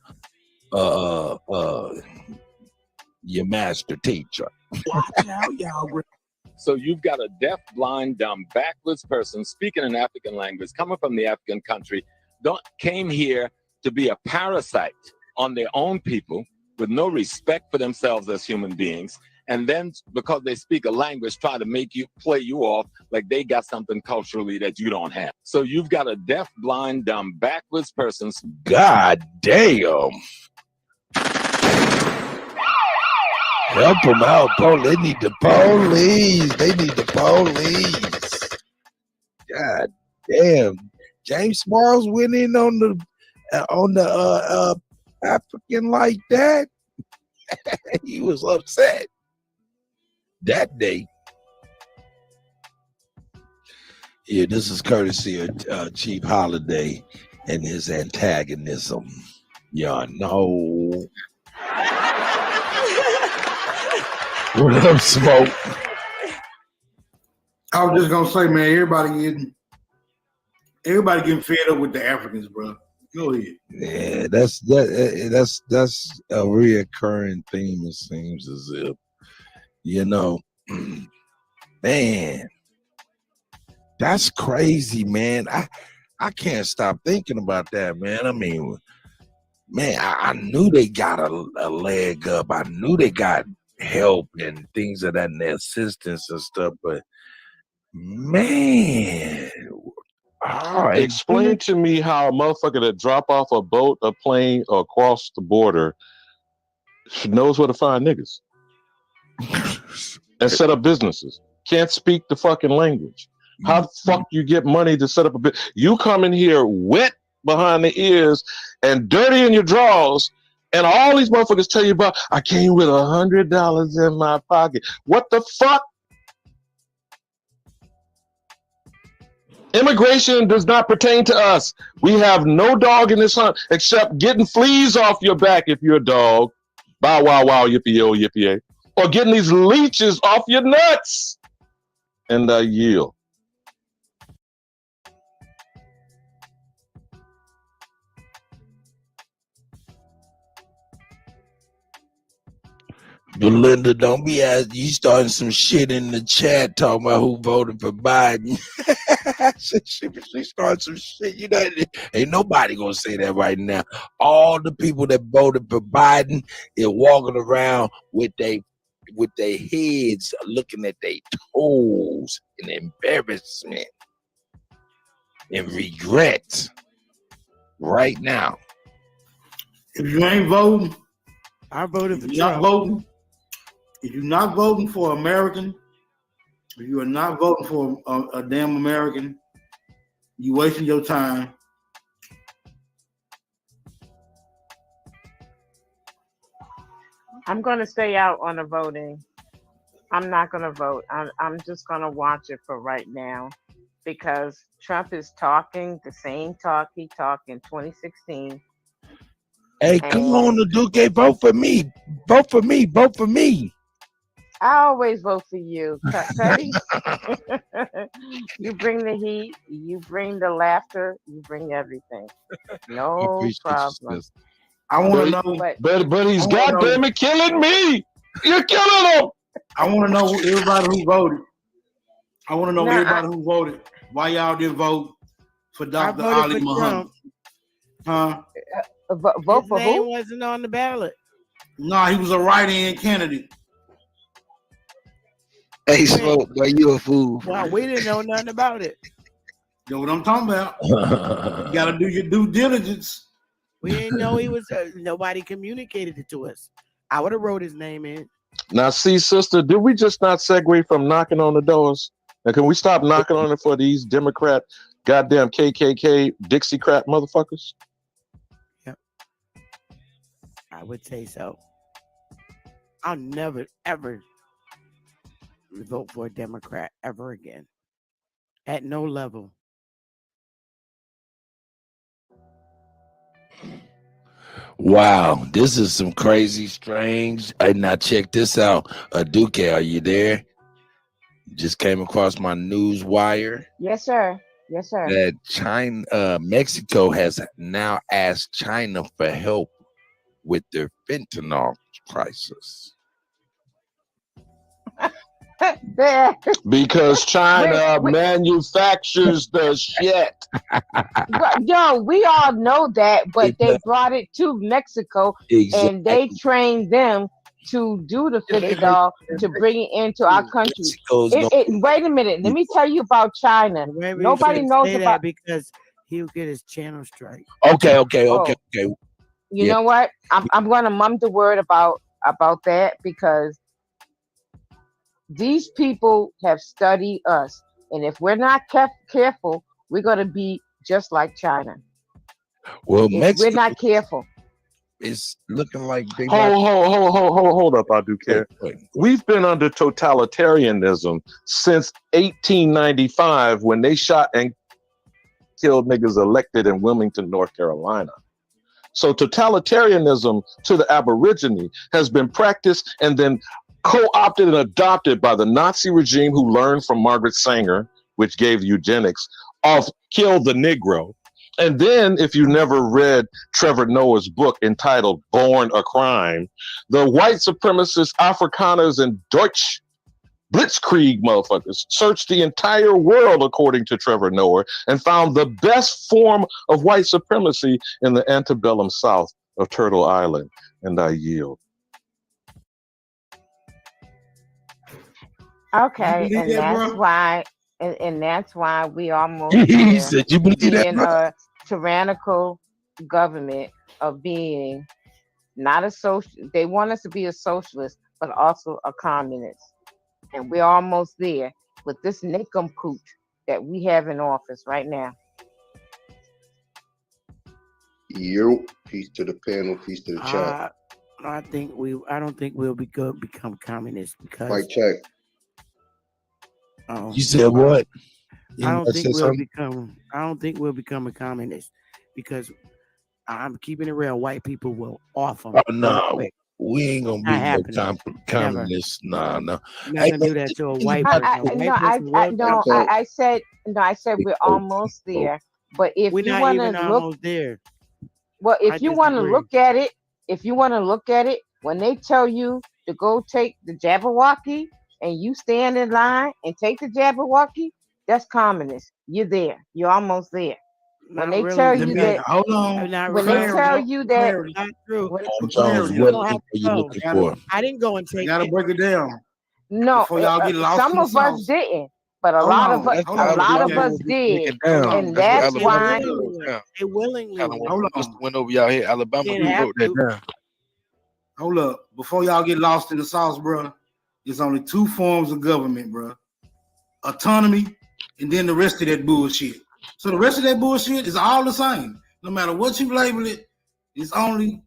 your master teacher. Watch out, y'all. So you've got a deaf, blind, dumb, backwards person speaking an African language, coming from the African country, came here to be a parasite on their own people with no respect for themselves as human beings. And then because they speak a language, try to play you off like they got something culturally that you don't have. So you've got a deaf, blind, dumb, backwards person. God damn. Help them out, They need the police. They need the police. God damn. James Smalls went in on the African like that. He was upset that day. Yeah, this is courtesy of Chief Holiday and his antagonism. Y'all know. What up, Smoke? I was just gonna say, man, everybody getting fed up with the Africans, bro. Go ahead. Yeah, that's a reoccurring theme. It seems as if, man, that's crazy, man. I can't stop thinking about that, man. I mean, man, I knew they got a leg up. I knew they got help and things of that and their assistance and stuff, but man, explain to me how a motherfucker that drop off a boat, a plane, or cross the border knows where to find niggas and set up businesses. Can't speak the fucking language. How the fuck you get money to set up a business? You come in here wet behind the ears and dirty in your drawers, and all these motherfuckers tell you about, I came with $100 in my pocket. What the fuck? Immigration does not pertain to us. We have no dog in this hunt except getting fleas off your back if you're a dog. Bow wow wow yippee-yo yippee-yay. Or getting these leeches off your nuts. And I yield. Belinda, don't be asking. You starting some shit in the chat talking about who voted for Biden. she started some shit. Ain't nobody gonna say that right now. All the people that voted for Biden is walking around with their heads looking at their toes in embarrassment and regret right now. If you ain't voting, I voted for Trump. If you're not voting for American, if you are not voting for a damn American, you wasting your time. I'm going to stay out on the voting. I'm not going to vote. I'm just going to watch it for right now because Trump is talking the same talk he talked in 2016. Hey, come on, the Duque, vote for me. Vote for me. Vote for me. I always vote for you, Cuddy. You bring the heat, you bring the laughter, you bring everything. No problem. I want to know, but he's goddamn it killing me. You're killing them. I want to know everybody who voted. I want to know No, everybody who voted. Why y'all didn't vote for Dr. voted Ali for Muhammad? Huh? Vote His for name who? wasn't on the ballot. No, he was a write-in candidate. Hey, Smoke, boy, you a fool. Well, we didn't know nothing about it. That's what I'm talking about. You got to do your due diligence. We didn't know he was. Nobody communicated it to us. I would have wrote his name in. Now, see, sister, did we just not segue from knocking on the doors? Now, can we stop knocking on it for these Democrat, goddamn KKK, Dixiecrat motherfuckers? Yep. I would say so. I'll never, ever vote for a Democrat ever again. At no level. Wow, this is some crazy, strange. Hey, now check this out. Duke, are you there? Just came across my news wire Yes, sir. Yes, sir. that Mexico has now asked China for help with their fentanyl crisis. Because China manufactures the shit. Yo, we all know that, but they brought it to Mexico and they trained them to do the fentanyl to bring it into our country. Wait a minute, let me tell you about China. Maybe Nobody knows say about that because he'll get his channel strike. Okay. You know what? I'm gonna mum the word about that because these people have studied us, and if we're not careful, we're gonna be just like China. Well, If Mexico, we're not careful. it's looking like they Hold up, I do care. We've been under totalitarianism since 1895 when they shot and killed niggas elected in Wilmington, North Carolina. So totalitarianism to the Aborigine has been practiced and then co-opted and adopted by the Nazi regime, who learned from Margaret Sanger, which gave eugenics, of kill the Negro. And then, if you never read Trevor Noah's book entitled Born a Crime, the white supremacist Afrikaners and Deutsch Blitzkrieg motherfuckers searched the entire world, according to Trevor Noah, and found the best form of white supremacy in the antebellum South of Turtle Island. And I yield. Okay, and that, that's bro? why, and that's why we almost He said, "You believe that, being bro?" a tyrannical government of being not a social. They want us to be a socialist, but also a communist, and we're almost there with this nincompoop that we have in office right now. Yo, peace to the panel, peace to the chat. I don't think we'll become communists because. Mic check. You said what? I don't think we'll become a communist because I'm keeping it real. White people will off them. Oh no, we ain't gonna be no communists. No. You're not gonna do that to a white person. I said we're almost there. But if we're you not want even to almost look there. Well, if you want to look at it, when they tell you to go take the Jabberwocky and you stand in line and take the Jabberwocky, that's communist. You're there. You're almost there. When they tell you that, hold on. When they tell you that, not true. What for? I didn't go and take. You gotta break it down. No, before y'all get lost some in the of us sauce. didn't, but a lot of us did, and that's why they willingly went over y'all here, Alabama. We wrote that down. Hold up, before y'all get lost in the sauce, bro. There's only two forms of government, bro: autonomy, and then the rest of that bullshit. So the rest of that bullshit is all the same. No matter what you label it, it's only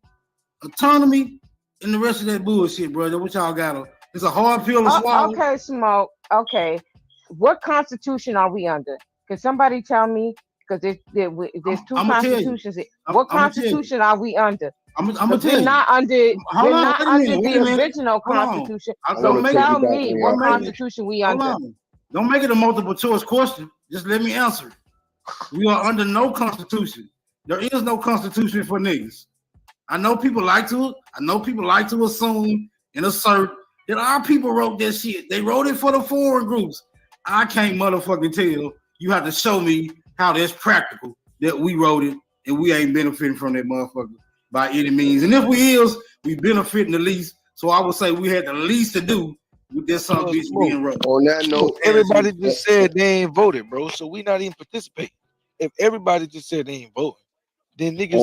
autonomy and the rest of that bullshit, brother. What y'all got? It's a hard pill to swallow. Okay, Smoke. Okay, what constitution are we under? Can somebody tell me? Because there's two constitutions. What constitution are we under? I'm gonna tell you. We're not under the original constitution. So tell me what constitution we under. Don't make it a multiple choice question. Just let me answer. We are under no constitution. There is no constitution for niggas. I know people like to assume and assert that our people wrote that shit. They wrote it for the foreign groups. I can't motherfucking tell. You have to show me how that's practical that we wrote it and we ain't benefiting from that motherfucker by any means. And if we is, we benefiting the least. So I would say we had the least to do with this some bitch being wrote. On that note, everybody just said they ain't voted, bro. So we not even participating. If everybody just said they ain't voting, then niggas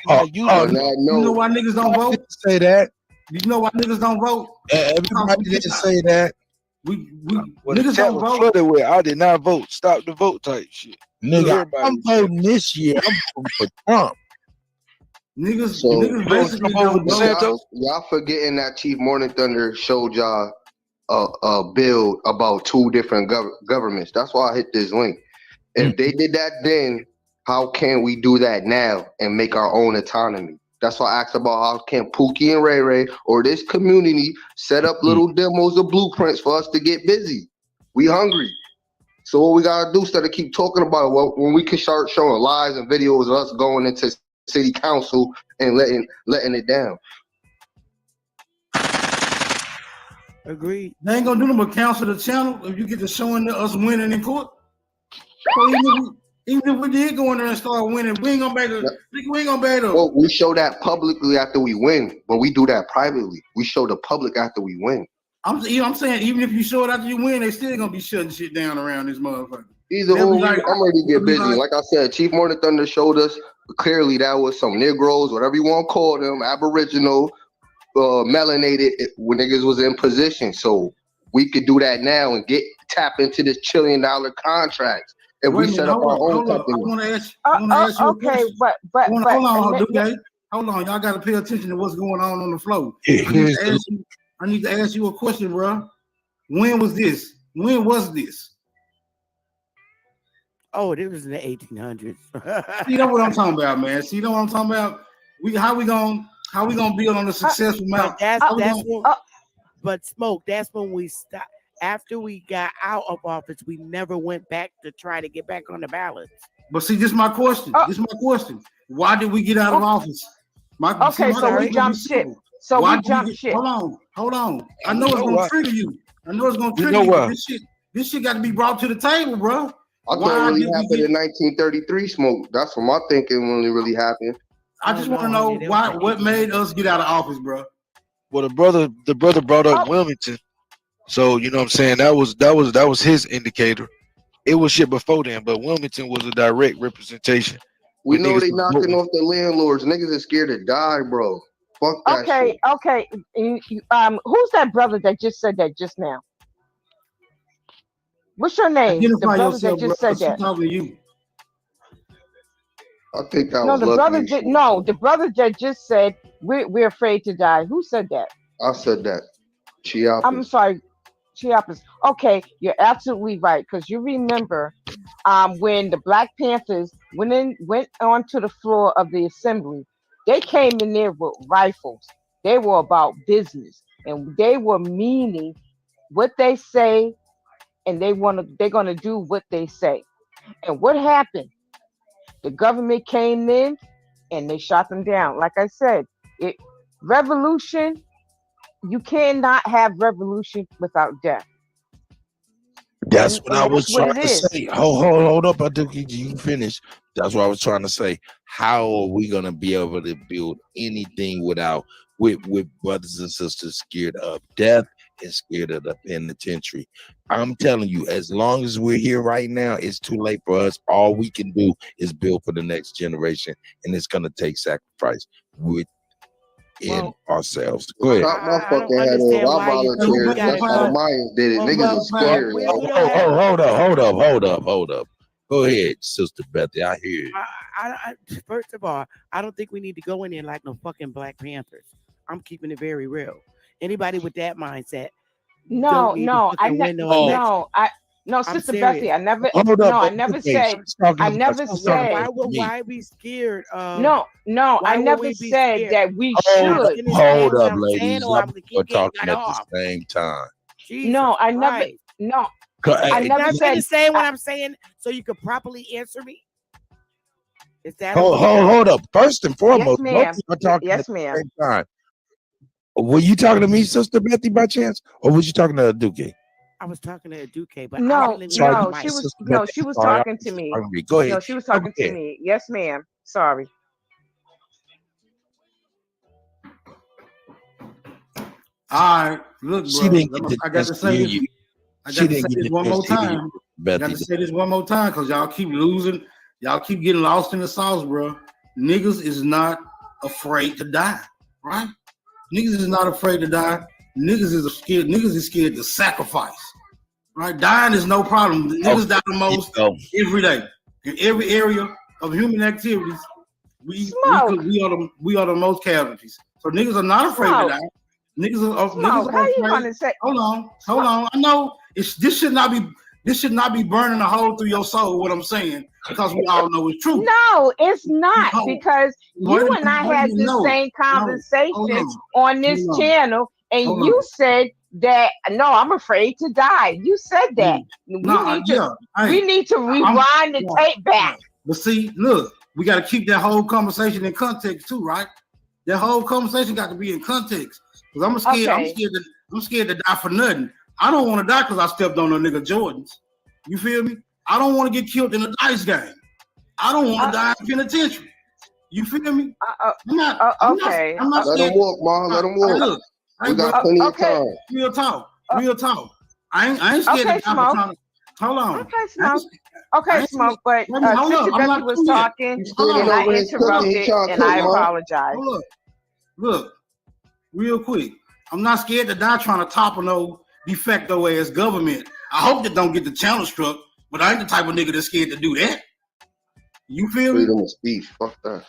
not using it. You know why niggas don't vote? Say that. You know why niggas don't vote? Everybody didn't say that. We Well, the niggas chat don't was vote. flooded with I did not vote. Stop the vote type shit. Nigga, I'm voting this year. I'm voting for Trump. Niggas, So, niggas basically don't vote. Y'all forgetting that Chief Morning Thunder showed y'all a bill about two different governments. That's why I hit this link. If they did that then, how can we do that now and make our own autonomy? That's why I asked about how can Pookie and Ray Ray or this community set up little demos or blueprints for us to get busy. We hungry. So what we gotta do instead of keep talking about it, well, when we can start showing lives and videos of us going into city council and letting it down. Agreed. They ain't gonna do them but cancel the channel if you get to showing us winning in court. So even if we did go in there and start winning, we ain't gonna be able to. Well, we show that publicly after we win, but we do that privately. We show the public after we win. I'm saying even if you show it after you win, they still gonna be shutting shit down around this motherfucker. Either or, I'm ready to get busy. Like I said, Chief Morning Thunder showed us clearly that was some Negroes, whatever you want to call them, Aboriginal, melanated when niggas was in position. So we could do that now and tap into this $1 trillion contracts. If we set up our own company. I want to ask you a question. Hold on, y'all got to pay attention to what's going on the floor. I need to ask you a question, bro. When was this? When was this? Oh, it was in the 1800s. See, that's what I'm talking about, man. See, you know what I'm talking about? How we gonna build on the successful mount? But Smoke, that's when we stopped. After we got out of office, we never went back to try to get back on the ballots. But see, this is my question. Why did we get out of office? So we jumped ship. Hold on. I know it's gonna trigger you. This shit got to be brought to the table, bro. I thought it really happened in 1933, Smoke. That's what my thinking when it really happened. I just want to know what made us get out of office, bro. Well, the brother brought up Wilmington. So you know what I'm saying, that was his indicator. It was shit before then, but Wilmington was a direct representation. We know they knocking off the landlords. Niggas are scared to die, bro. Fuck that shit. Okay. Who's that brother that just said that just now? What's your name? Identify the brother yourself, that just bro. said that. Talking to you. I think that No, was the brother that just said we're afraid to die. Who said that? I said that. C.I.A. I'm sorry, Chiapas. Okay, you're absolutely right, because you remember when the Black Panthers went onto the floor of the assembly, they came in there with rifles. They were about business, and they were meaning what they say, and they're gonna do what they say. And what happened? The government came in and they shot them down. Like I said, revolution. You cannot have revolution without death. That's what I was trying to say. Hold up. I think you finish. That's what I was trying to say. How are we gonna be able to build anything with brothers and sisters scared of death and scared of the penitentiary? I'm telling you, as long as we're here right now, it's too late for us. All we can do is build for the next generation, and it's gonna take sacrifice within ourselves. Go ahead. Stop my fucking head off. I volunteered. That's how the Mayans did it. Niggas are scared. Hold up. Go ahead, Sister Bethy. I hear you. First of all, I don't think we need to go in there like no fucking Black Panthers. I'm keeping it very real. Anybody with that mindset. No, Sister Bethy, I never said. Why be scared of? I never said that we should. Hold up, ladies. We're talking at the same time. I never said. Saying what I'm saying, so you could properly answer me. Is that hold up? First and foremost, yes, ma'am. we're talking at the same time. Were you talking to me, Sister Betty, by chance, or was you talking to Duque? I was talking to Duque, but I No, relinquished Sorry, my no, mic. she was Sister no, Betty. she was Sorry, I talking to was me. talking to me. Go ahead. No, she was No, go talking to ahead. me. Yes, ma'am. Sorry. All right, look, She bro. didn't get the I got chance to to say hear this. you. I She got to say didn't get this the one chance more to hear you, time. I got Betty. to say this one more time because y'all keep losing. Y'all keep getting lost in the sauce, bro. Niggas is not afraid to die, right? Niggas is not afraid to die. Niggas is scared. Niggas is scared to sacrifice, right? Dying is no problem. Niggas die the most every day in every area of human activities. We are the most casualties. So niggas are not afraid to die. Niggas are Smoke, how you gonna say? Hold on. I know this should not be burning a hole through your soul. What I'm saying, because we all know it's true. No, it's not, because Wait you a and I minute, had this same conversation on this Hold on. channel, and Hold you on. said that no, I'm afraid to die. You said that. We need to rewind the tape back. But see, look, we got to keep that whole conversation in context too, right? That whole conversation got to be in context. Because I'm scared. Okay. I'm scared to die for nothing. I don't want to die because I stepped on a nigga Jordans. You feel me? I don't want to get killed in a dice game. I don't want to die in penitentiary. You feel me? I'm not okay. Let him walk, Mom. Let him walk. Look, we got plenty of time. Real talk. I ain't scared to die for trying to. Hold on. Okay, Smoke. Okay, Smoke, but Sister Becky was talking, and I interrupted, and I apologize. Look, real quick. I'm not scared to die trying to topple no de facto ass government. I hope that don't get the channel struck, but I ain't the type of nigga that's scared to do that. You feel me? Freedom of speech. Fuck that.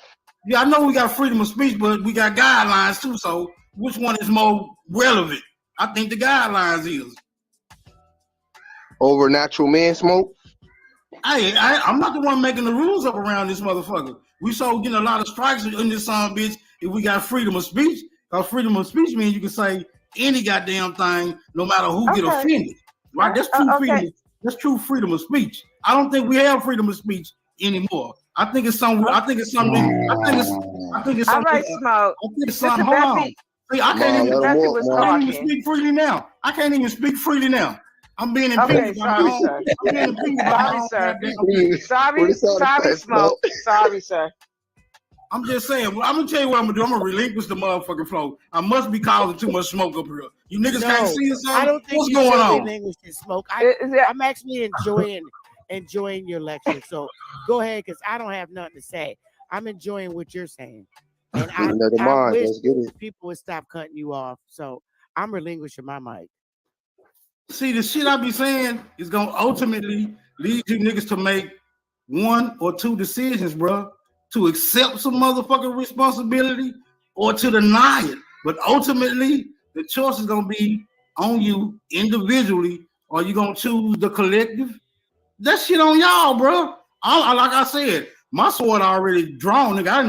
Yeah, I know we got freedom of speech, but we got guidelines too. So which one is more relevant? I think the guidelines is. Over natural man smoke? I'm not the one making the rules up around this motherfucker. We getting a lot of strikes in this bitch if we got freedom of speech. Because freedom of speech means you can say any goddamn thing, no matter who get offended. Right? That's true freedom. That's true freedom of speech. I don't think we have freedom of speech anymore. I think it's something. All right, Smoke. Hold on. See, I can't even speak freely now. I'm being impeded by my own. Sir. I'm being impeded by my own. Sorry, Smoke. Sorry, sir. I'm just saying. I'm gonna tell you what I'm gonna do. I'm gonna relinquish the motherfucking flow. I must be causing too much smoke up here. You niggas can't see us. I don't think what's going on? Relinquish the smoke. I'm actually enjoying your lecture. So go ahead, because I don't have nothing to say. I'm enjoying what you're saying, and I wish people would stop cutting you off. So I'm relinquishing my mic. See, the shit I be saying is gonna ultimately lead you niggas to make one or two decisions, bro. To accept some motherfucking responsibility or to deny it. But ultimately, the choice is gonna be on you individually, or you gonna choose the collective. That shit on y'all, bro. Like I said, my sword already drawn, nigga. I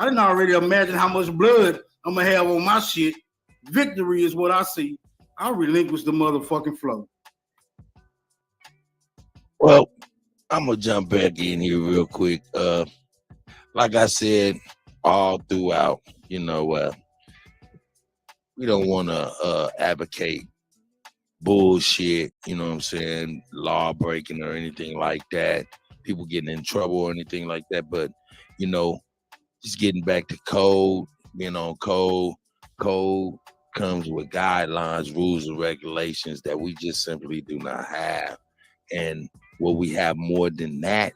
didn't already imagine how much blood I'm gonna have on my shit. Victory is what I see. I'll relinquish the motherfucking flow. Well, I'm gonna jump back in here real quick. Like I said, all throughout, we don't want to advocate bullshit, you know what I'm saying, law breaking or anything like that, people getting in trouble or anything like that. But, just getting back to code, code comes with guidelines, rules, and regulations that we just simply do not have. And what we have more than that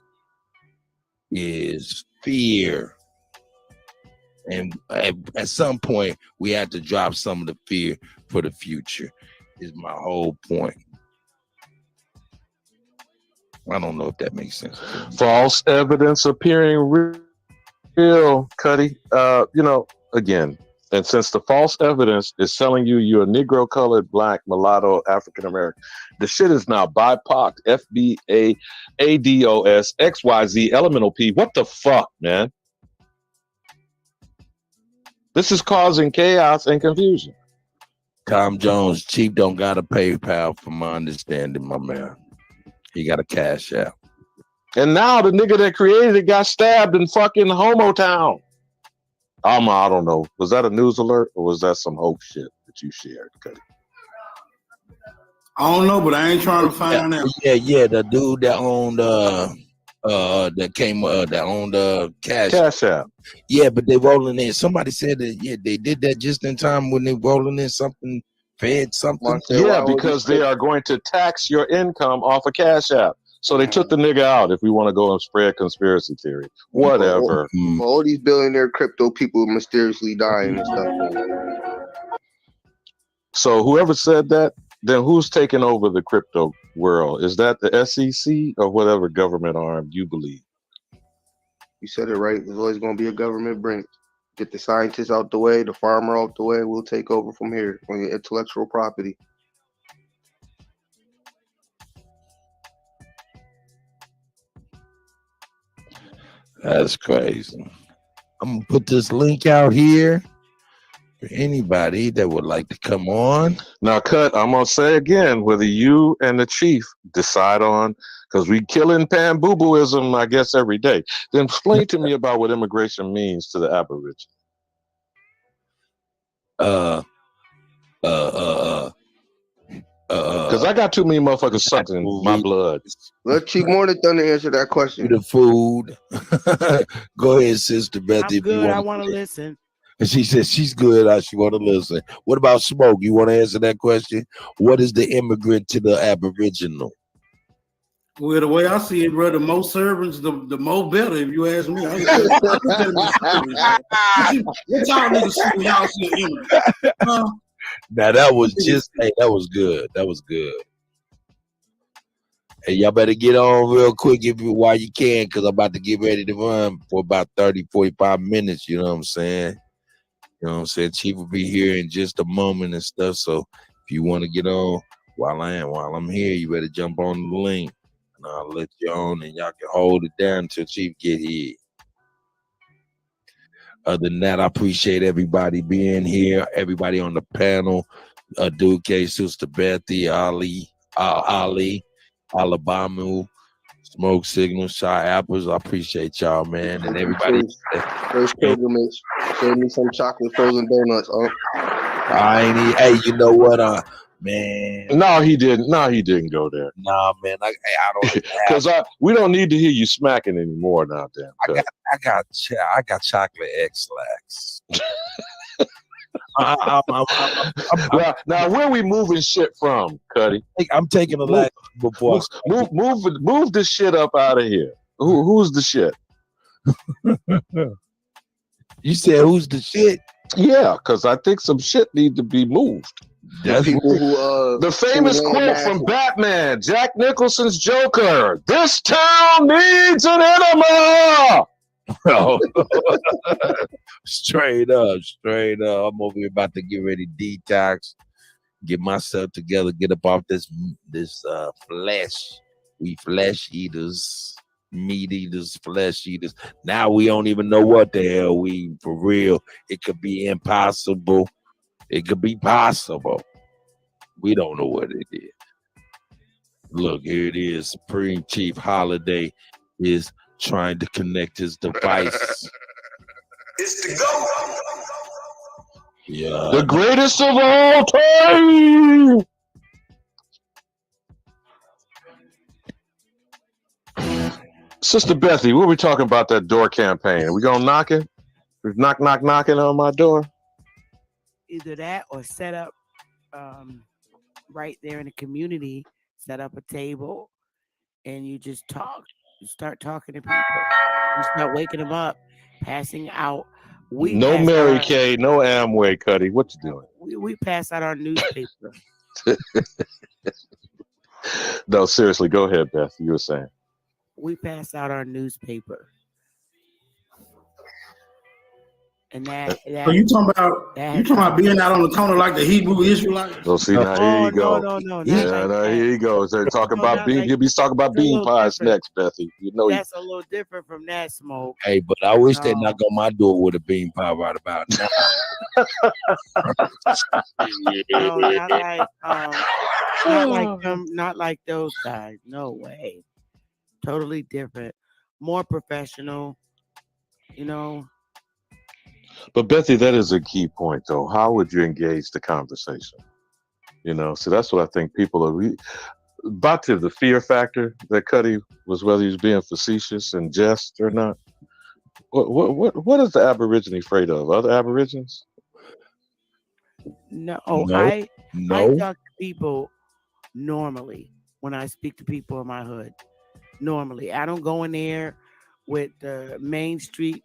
is fear. And at some point, we have to drop some of the fear for the future, is my whole point. I don't know if that makes sense. False evidence appearing real, Cuddy. Again, and since the false evidence is telling you you're a Negro, colored, black, mulatto, African American, the shit is now BIPOC, FBA, ADOS, XYZ, elemental P. What the fuck, man? This is causing chaos and confusion. Tom Jones, Chief don't got a PayPal, from my understanding, my man. He got a cash out. And now the nigga that created it got stabbed in fucking Homo Town. I don't know. Was that a news alert or was that some hoax shit that you shared, Cuddy? I don't know, but I ain't trying to find out. Yeah. The dude that owned that owned Cash App. Yeah, but they rolling in. Somebody said that they did that just in time when they rolling in something, fed something. Yeah, because they are going to tax your income off of Cash App. So they took the nigga out if we want to go and spread conspiracy theory. Whatever. All these billionaire crypto people mysteriously dying and stuff. So whoever said that, then who's taking over the crypto world? Is that the SEC or whatever government arm you believe? You said it right. There's always going to be a government branch. Get the scientists out the way, the farmer out the way. We'll take over from here on your intellectual property. That's crazy. I'm gonna put this link out here for anybody that would like to come on. Now, Cut, I'm gonna say again, whether you and the chief decide on, because we killing pan-boo-booism, I guess, every day. Then explain to me about what immigration means to the Aborigines. Because I got too many motherfuckers sucking my blood. Let Chief Morning Thunder answer that question. The food. Go ahead, Sister Beth. I'm good. I want to listen. And she says she's good. She want to listen. What about Smoke? You want to answer that question? What is the immigrant to the Aboriginal? Well, the way I see it, bro, the more servants, the more better. If you ask me, what y'all niggas see when y'all see an immigrant? Now that was just that was good. That was good. Hey, y'all better get on real quick while you can, because I'm about to get ready to run for about 30, 45 minutes. You know what I'm saying? You know what I'm saying? Chief will be here in just a moment and stuff. So if you want to get on while I'm here, you better jump on the link. And I'll let you on and y'all can hold it down until Chief get here. Other than that, I appreciate everybody being here, everybody on the panel, Duke, Sister Bethy, Ali, Alabama, Smoke Signal, Shy Apples. I appreciate y'all, man, and everybody. First pilgrimage. Save me some chocolate frozen donuts. Hey, you know what, man? No, he didn't. No, he didn't go there. Nah, man, I don't. Because we don't need to hear you smacking anymore now, damn. I got chocolate X-Lax. Now where are we moving shit from, Cuddy? I'm taking a lax before. Move this shit up out of here. Who's the shit? You said who's the shit? Yeah, because I think some shit need to be moved. That's people who the famous quote from Batman, Jack Nicholson's Joker: "This town needs an enema." Straight up. I'm over here about to get ready to detox, get myself together, get up off this flesh. We flesh eaters, meat eaters, flesh eaters. Now we don't even know what the hell we for real. It could be impossible. It could be possible. We don't know what it is. Look, here it is. Supreme Chief Holiday is trying to connect his device. It's the GOAT. Yeah. The greatest of all time. Sister Bethy, what are we talking about that door campaign? Are we gonna knock it? We're knocking on my door. Either that or set up right there in the community, set up a table and you just talk. You start talking to people. You start waking them up, passing out. No Mary Kay, no Amway, Cuddy. What you doing? We pass out our newspaper. No, seriously, go ahead, Beth. You were saying. We pass out our newspaper. And that So you talking about being out on the corner like the Hebrew Israelites? Oh, see, now here you go. No, yeah, now here you go. So talk about bean. He'll be talking about bean pies next, Bethy. You know that's a little different from that, Smoke. Hey, but I wish they knock on my door with a bean pie right about now. No, not like them, not like those guys. No way. Totally different. More professional, you know. But Bethy, that is a key point, though. How would you engage the conversation? So that's what I think people are. Back to the fear factor that Cuddy was, whether he was being facetious and jest or not. What is the Aborigine afraid of? Other Aborigines? No, No, I no. talk to people normally when I speak to people in my hood. Normally, I don't go in there with the Main Street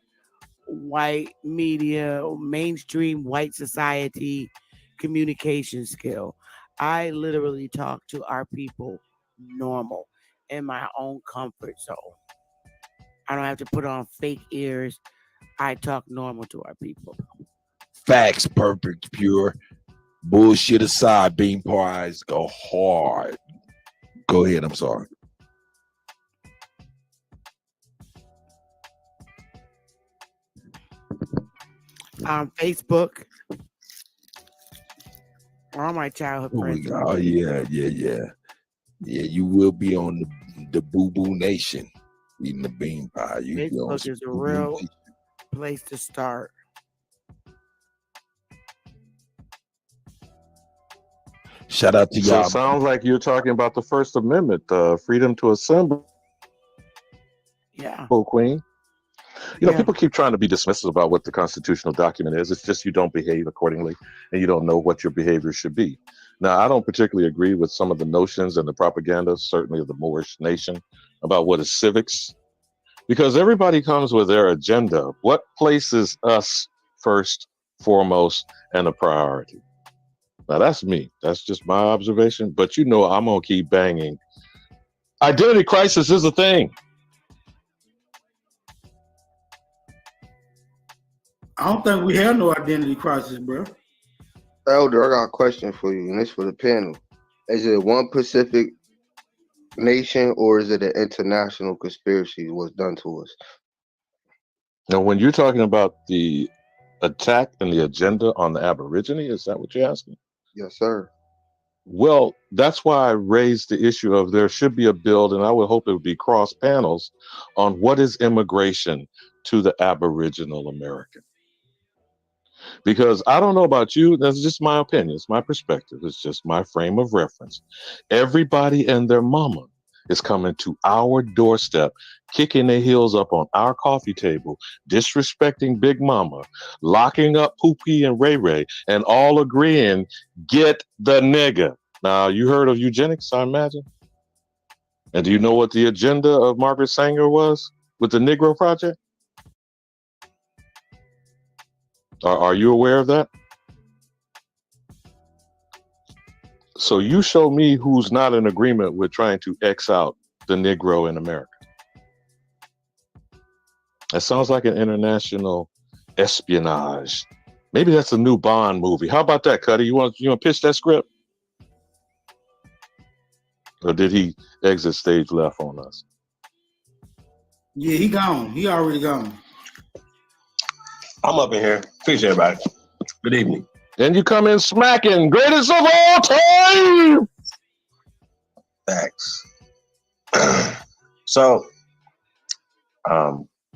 white media, mainstream white society communication skill. I literally talk to our people normal in my own comfort zone. I don't have to put on fake ears. I talk normal to our people. Facts, perfect, pure. Bullshit aside, bean pies go hard. Go ahead. I'm sorry. On Facebook, all my childhood friends. Oh yeah. You will be on the Boo Boo Nation eating the bean pie. Facebook is a real place to start. Shout out to So y'all. it sounds like you're talking about the First Amendment, freedom to assemble. Yeah. Queen. People keep trying to be dismissive about what the constitutional document is. It's just you don't behave accordingly and you don't know what your behavior should be. Now, I don't particularly agree with some of the notions and the propaganda, certainly of the Moorish nation, about what is civics, because everybody comes with their agenda. What places us first, foremost, and a priority? Now, that's me. That's just my observation. But I'm going to keep banging. Identity crisis is a thing. I don't think we have no identity crisis, bro. Elder, I got a question for you, and it's for the panel. Is it one Pacific nation, or is it an international conspiracy what's done to us? Now, when you're talking about the attack and the agenda on the Aborigine, is that what you're asking? Yes, sir. Well, that's why I raised the issue of there should be a bill, and I would hope it would be cross panels, on what is immigration to the Aboriginal American. Because I don't know about you, that's just my opinion, it's my perspective, it's just my frame of reference. Everybody and their mama is coming to our doorstep, kicking their heels up on our coffee table, disrespecting Big Mama, locking up Pookie and Ray Ray, and all agreeing, get the nigga. Now, you heard of eugenics, I imagine? And do you know what the agenda of Margaret Sanger was with the Negro Project? Are you aware of that? So you show me who's not in agreement with trying to X out the Negro in America. That sounds like an international espionage. Maybe that's a new Bond movie. How about that, Cuddy? You want to pitch that script? Or did he exit stage left on us? Yeah, he gone. He already gone. I'm up in here. Peace, everybody. Good evening. And you come in smacking, greatest of all time. Thanks. So,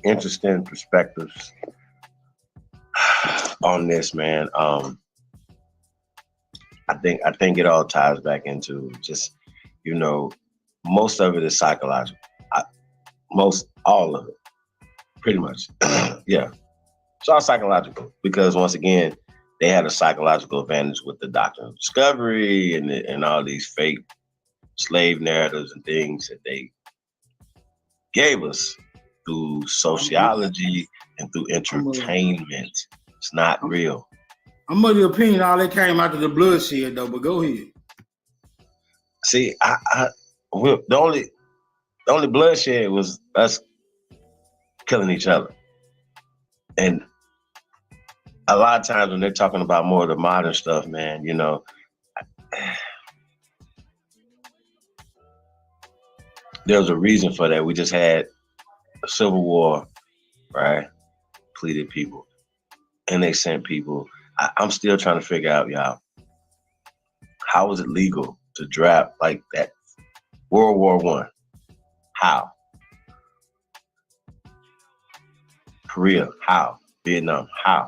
interesting perspectives on this, man. I think it all ties back into just, most of it is psychological. All of it, pretty much. Yeah. It's all psychological because once again, they had a psychological advantage with the doctrine of discovery and all these fake slave narratives and things that they gave us through sociology and through entertainment. It's not real. I'm of the opinion all that came out of the bloodshed though, but go ahead. See, the only bloodshed was us killing each other. And a lot of times when they're talking about more of the modern stuff, man, there's a reason for that. We just had a civil war, right? Pleaded people. And they sent people. I'm still trying to figure out, y'all, how was it legal to draft like that? World War I. How? Korea, how? Vietnam, how?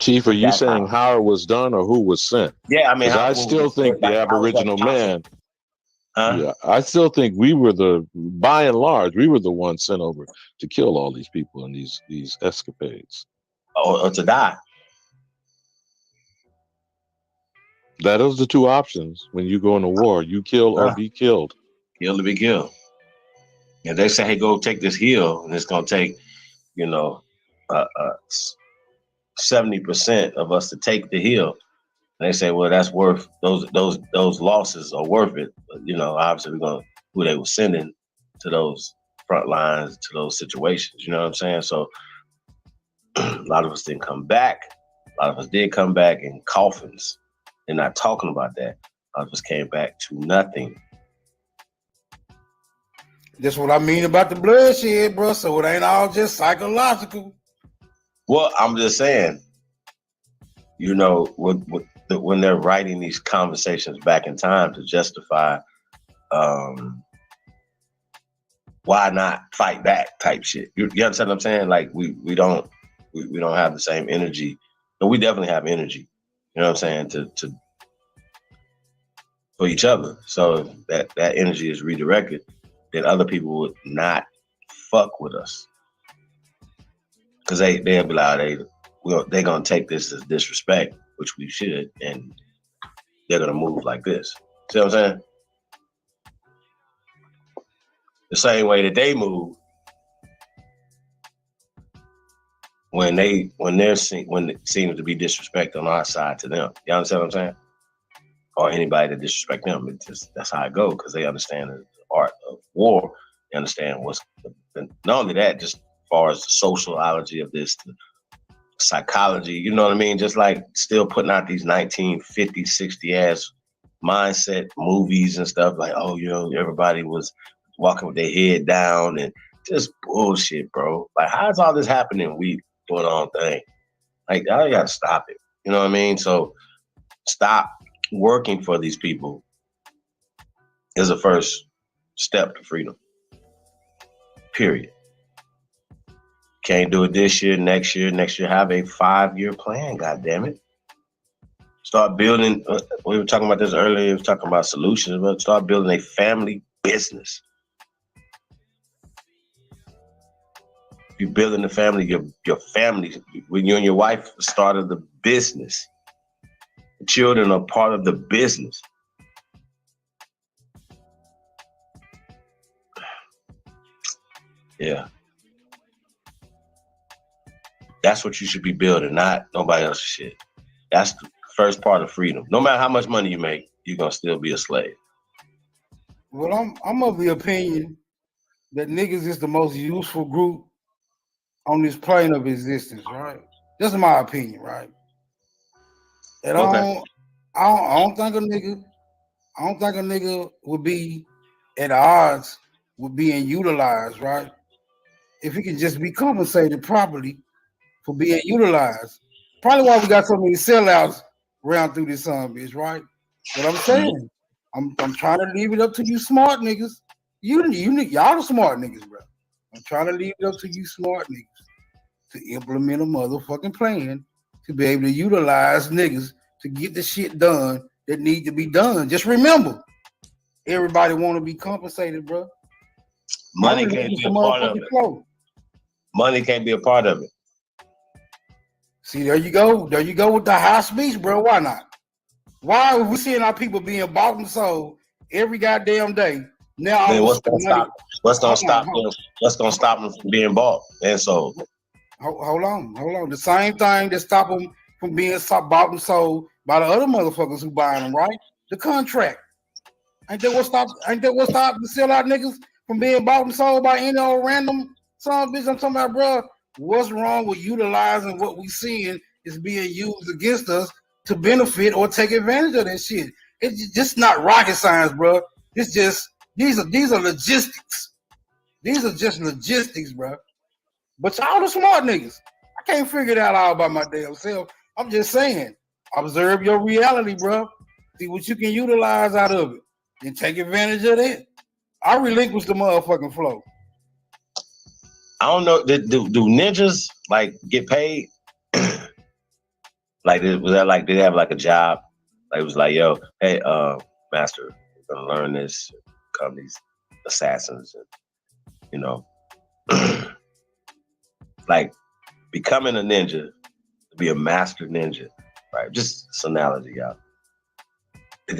Chief, are you saying how it was done or who was sent? Yeah, I mean, I still think the Aboriginal man. Huh? Yeah, I still think we were by and large, we were the ones sent over to kill all these people in these escapades. Or to die. That is the two options when you go into war: you kill or be killed. Kill to be killed. And they say, hey, go take this hill, and it's gonna take, 70% of us to take the hill. And they say, well, that's worth those losses are worth it. But, obviously we're gonna who they were sending to those front lines, to those situations. You know what I'm saying? So a lot of us didn't come back. A lot of us did come back in coffins. They're not talking about that. A lot of us came back to nothing. That's what I mean about the bloodshed, bro. So it ain't all just psychological. Well, I'm just saying, when they're writing these conversations back in time to justify why not fight back type shit. You understand what I'm saying? Like we don't have the same energy. But we definitely have energy. You know what I'm saying? To for each other. So if that energy is redirected, then other people would not fuck with us. Because they'll be like, they're gonna take this as disrespect, which we should, and they're gonna move like this. See what I'm saying? The same way that they move when it seems to be disrespect on our side to them. You understand what I'm saying? Or anybody that disrespect them. That's how it goes, because they understand the art of war. They understand not only that, just as far as the sociology of this, the psychology, you know what I mean? Just like still putting out these 1950, 60 ass mindset movies and stuff like, everybody was walking with their head down and just bullshit, bro. Like, how is all this happening? We doing our own thing. Like, I gotta stop it. You know what I mean? So stop working for these people is the first step to freedom. Period. Can't do it this year, next year. Have a 5-year plan, goddammit. Start building, we were talking about this earlier, we were talking about solutions, but start building a family business. If you're building a family, your family, when you and your wife started the business, the children are part of the business. Yeah. That's what you should be building, not nobody else's shit. That's the first part of freedom. No matter how much money you make, you're gonna still be a slave. Well, I'm of the opinion that niggas is the most useful group on this plane of existence, right? That's my opinion, right? And Okay. I don't think a nigga would be at odds with being utilized, right? If he can just be compensated properly for being utilized. Probably why we got so many sellouts around through this bitch, right? What I'm saying, I'm trying to leave it up to you smart niggas. Y'all the smart niggas, bro. I'm trying to leave it up to you smart niggas to implement a motherfucking plan to be able to utilize niggas to get the shit done that need to be done. Just remember, everybody want to be compensated, bro. Money can't be a part of it. Money can't be a part of it. See, there you go. There you go with the high speech, bro. Why not? Why are we seeing our people being bought and sold every goddamn day? Now, man, what's gonna stop them? What's gonna stop them from being bought and sold? Hold on. The same thing that stop them from being bought and sold by the other motherfuckers who buying them, right? The contract. Ain't that what stop the sellout niggas from being bought and sold by any old random son of a bitch? I'm talking about, bro. What's wrong with utilizing what we seeing is being used against us to benefit or take advantage of that shit? It's just not rocket science, bro. It's just these are logistics. These are just logistics, bro. But y'all the smart niggas. I can't figure it out all by my damn self. I'm just saying, observe your reality, bro. See what you can utilize out of it and take advantage of that. I relinquish the motherfucking flow. I don't know. Do ninjas like get paid? Like, was that like, did they have like a job? Like, it was like, yo, hey, master, we're gonna learn this, become these assassins, and you know, like becoming a ninja, to be a master ninja, right? Just this analogy, y'all. Did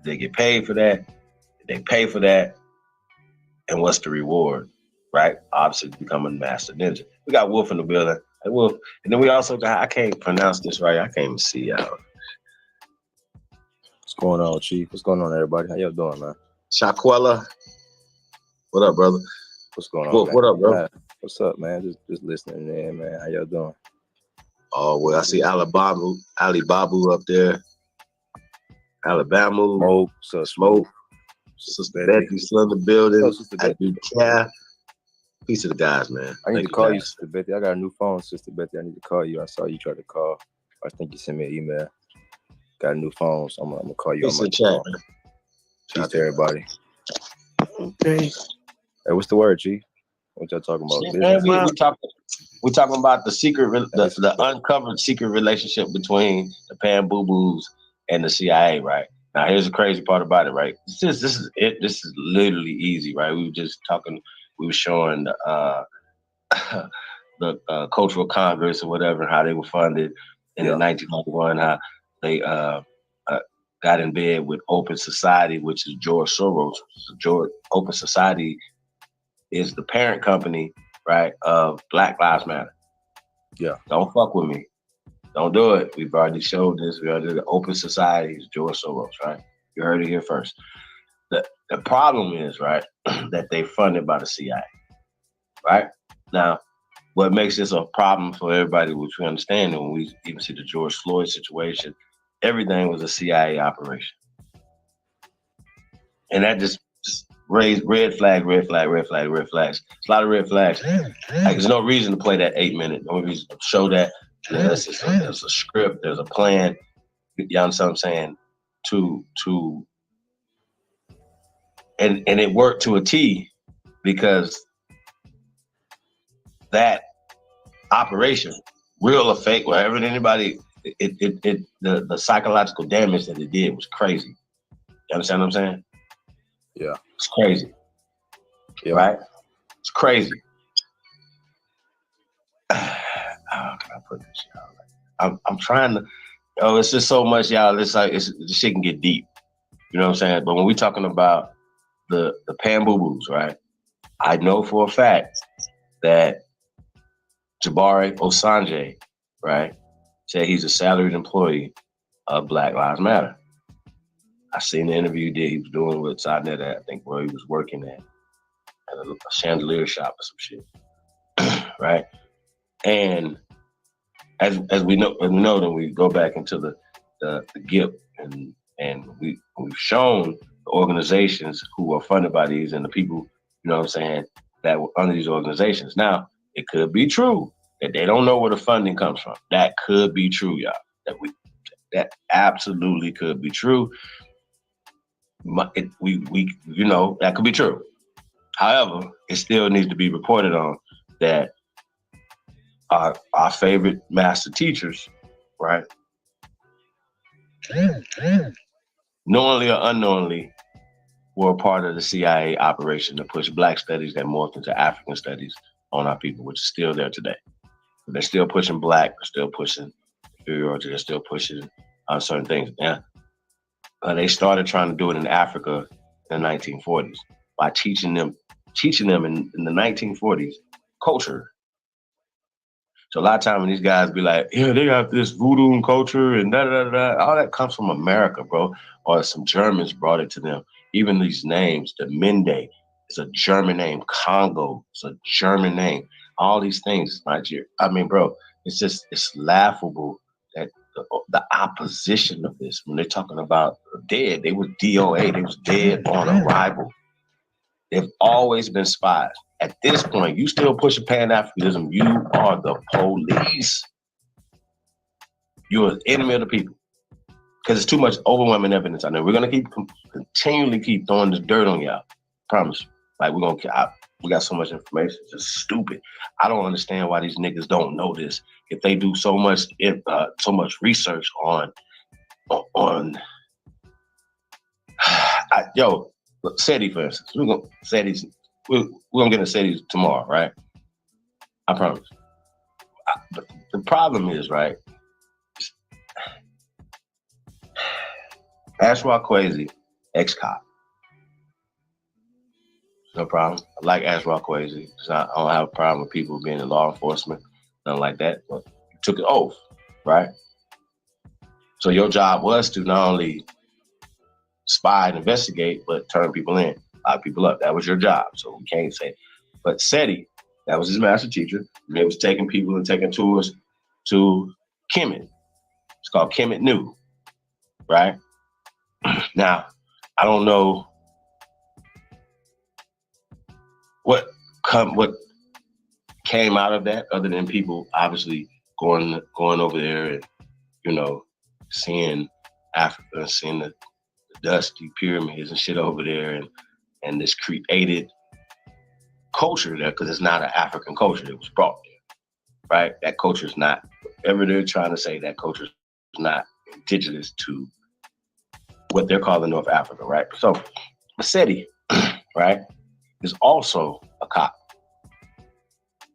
they get paid for that? Did they pay for that? And what's the reward, right? Obviously, becoming a master ninja. We got Wolf in the building. Hey, Wolf. And then we also got, I can't pronounce this right. I can't even see y'all. What's going on, Chief? What's going on, everybody? How y'all doing, man? Shaquella. What up, brother? What's going on, Wolf, man? what up, bro? Man, what's up, man? Just listening in, man. How y'all doing? Oh, well, I see Ali Babu up there. Alabama. Smoke. Sister Betty's still in the building. I do care. Peace to the guys, man. I need Thank to call you, guys. Sister Betty. I got a new phone, Sister Betty. I need to call you. I saw you try to call. I think you sent me an email. Got a new phone, so I'm gonna call you Peace on my to chat, phone. man. Peace to everybody. Okay. Hey, what's the word, Chief? What y'all talking about? Man, we talking about the secret, the uncovered secret relationship between the Pan Boo Boos and the C.I.A. Right now, here's the crazy part about it. Right, this is it. This is literally easy. Right, we were just talking. We were showing the Cultural Congress or whatever, how they were funded in 1991. How they got in bed with Open Society, which is George Soros. Open Society is the parent company, right, of Black Lives Matter. Yeah. Don't fuck with me. Don't do it. We've already showed this. We already did the Open Society is George Soros, right? You heard it here first. The problem is, right, that they funded by the C.I.A. Right? Now, what makes this a problem for everybody, which we understand, and when we even see the George Floyd situation, everything was a C.I.A. operation. And that just raised red flags. It's a lot of red flags. Like, there's no reason to play that 8 minute. No reason to show that. There's a script. There's a plan. You understand what I'm saying? And it worked to a T, because that operation, real or fake, whatever anybody, the psychological damage that it did was crazy. You understand what I'm saying? Yeah. It's crazy. Yeah. Right? It's crazy. How can I put this, y'all? I'm trying to, it's just so much, y'all. It's like, this shit can get deep. You know what I'm saying? But when we're talking about the Pan Boo Boos, right? I know for a fact that Jabari Osanjay, right, said he's a salaried employee of Black Lives Matter. I seen the interview he was doing with Sidnet, I think, where he was working at a chandelier shop or some shit, right? And as we know, then we go back into the GIP, and we've shown the organizations who are funded by these and the people, you know what I'm saying, that were under these organizations. Now, it could be true that they don't know where the funding comes from. That could be true, y'all. That absolutely could be true. We you know, that could be true. However, it still needs to be reported on that our favorite master teachers, right, knowingly or unknowingly, were a part of the C.I.A. operation to push Black studies that morphed into African studies on our people, which is still there today. They're still pushing Black, they're still pushing inferiority, they're still pushing certain things. Yeah. They started trying to do it in Africa in the 1940s by teaching them in the 1940s culture. So a lot of time when these guys be like, yeah, they got this voodoo and culture and da-da-da-da, all that comes from America, bro. Or some Germans brought it to them. Even these names, the Mende is a German name. Congo is a German name. All these things, Nigeria. I mean, bro, it's laughable that the opposition of this, when they're talking about dead, they were DOA, they was dead on arrival. They've always been spies. At this point, you still pushing Pan-Africanism, you are the police. You're an enemy of the people. Because it's too much overwhelming evidence. I know we're gonna continually keep throwing this dirt on y'all. Promise. Like, we're gonna, We got so much information, it's just stupid. I don't understand why these niggas don't know this. If they do so much research on SETI, for instance. We're gonna get into SETI tomorrow, right? I promise. But the problem is, right? Ashwa Kwesi, ex-cop. No problem. I like Ashwa Kwesi. I don't have a problem with people being in law enforcement, nothing like that. But you took an oath, right? So your job was to not only spy and investigate, but turn people in, lock people up. That was your job. So we can't say. But SETI, that was his master teacher. And they was taking people and taking tours to Kemet. It's called Kemet New, right? Now, I don't know what came out of that, other than people obviously going over there and, you know, seeing Africa, seeing the dusty pyramids and shit over there, and this created culture there, because it's not an African culture that was brought there, right? That culture is not, whatever they're trying to say, that culture is not indigenous to what they're calling North Africa, right? So SETI, right, is also a cop.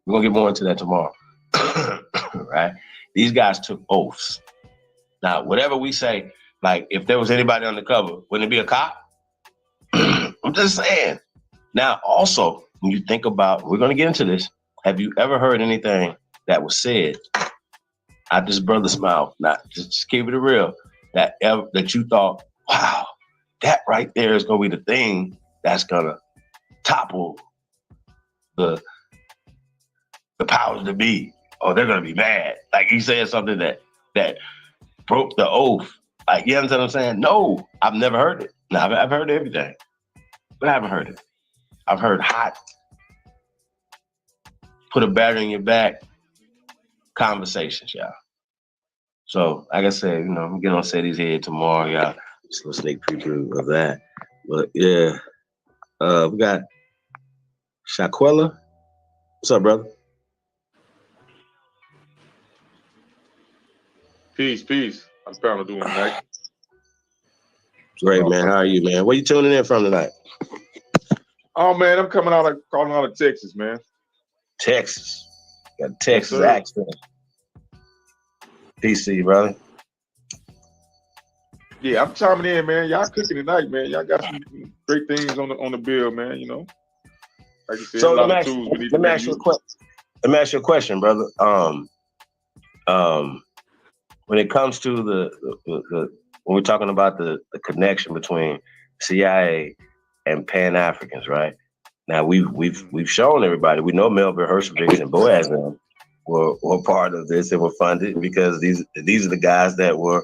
We're gonna get more into that tomorrow, right? These guys took oaths. Now, whatever we say, like if there was anybody on the cover, wouldn't it be a cop? I'm just saying. Now, also, when you think about, we're gonna get into this. Have you ever heard anything that was said out this brother's mouth? Not just keep it real. That you thought, wow, that right there is gonna be the thing that's gonna topple the powers that be, or they're gonna be mad. Like he said something that broke the oath. Like, you understand what I'm saying? No, I've never heard it. Now, I've heard everything, but I haven't heard it. I've heard hot, put a battery in your back conversations, y'all. So, like I said, you know, I'm getting on SETI's head tomorrow, y'all. Just a sneak preview of that. But yeah, we got Shaquella. What's up, brother? Peace. I'm proud of doing tonight. Great, man. How are you, man? Where you tuning in from tonight? Oh man, I'm calling out of Texas, man. Texas. Got a Texas accent. Peace to you, brother. Yeah, I'm chiming in, man. Y'all cooking tonight, man. Y'all got some great things on the bill, man. You know, like you said, So a lot let of tools we need me to ask you a question, brother. When it comes to the when we're talking about the connection between C.I.A. and Pan Africans, right? Now we've shown everybody. We know Melvin Hershovich and Boaz were part of this and were funded, because these are the guys that were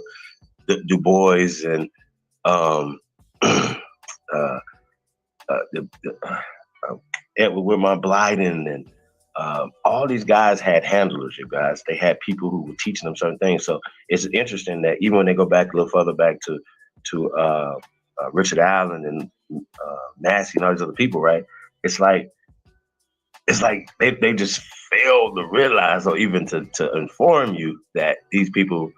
Du Bois and Edward Whitmore Blyden and all these guys had handlers, you guys. They had people who were teaching them certain things. So it's interesting that even when they go back a little further back to Richard Allen and Massey and all these other people, right? It's like they just failed to realize, or even to inform you, that these people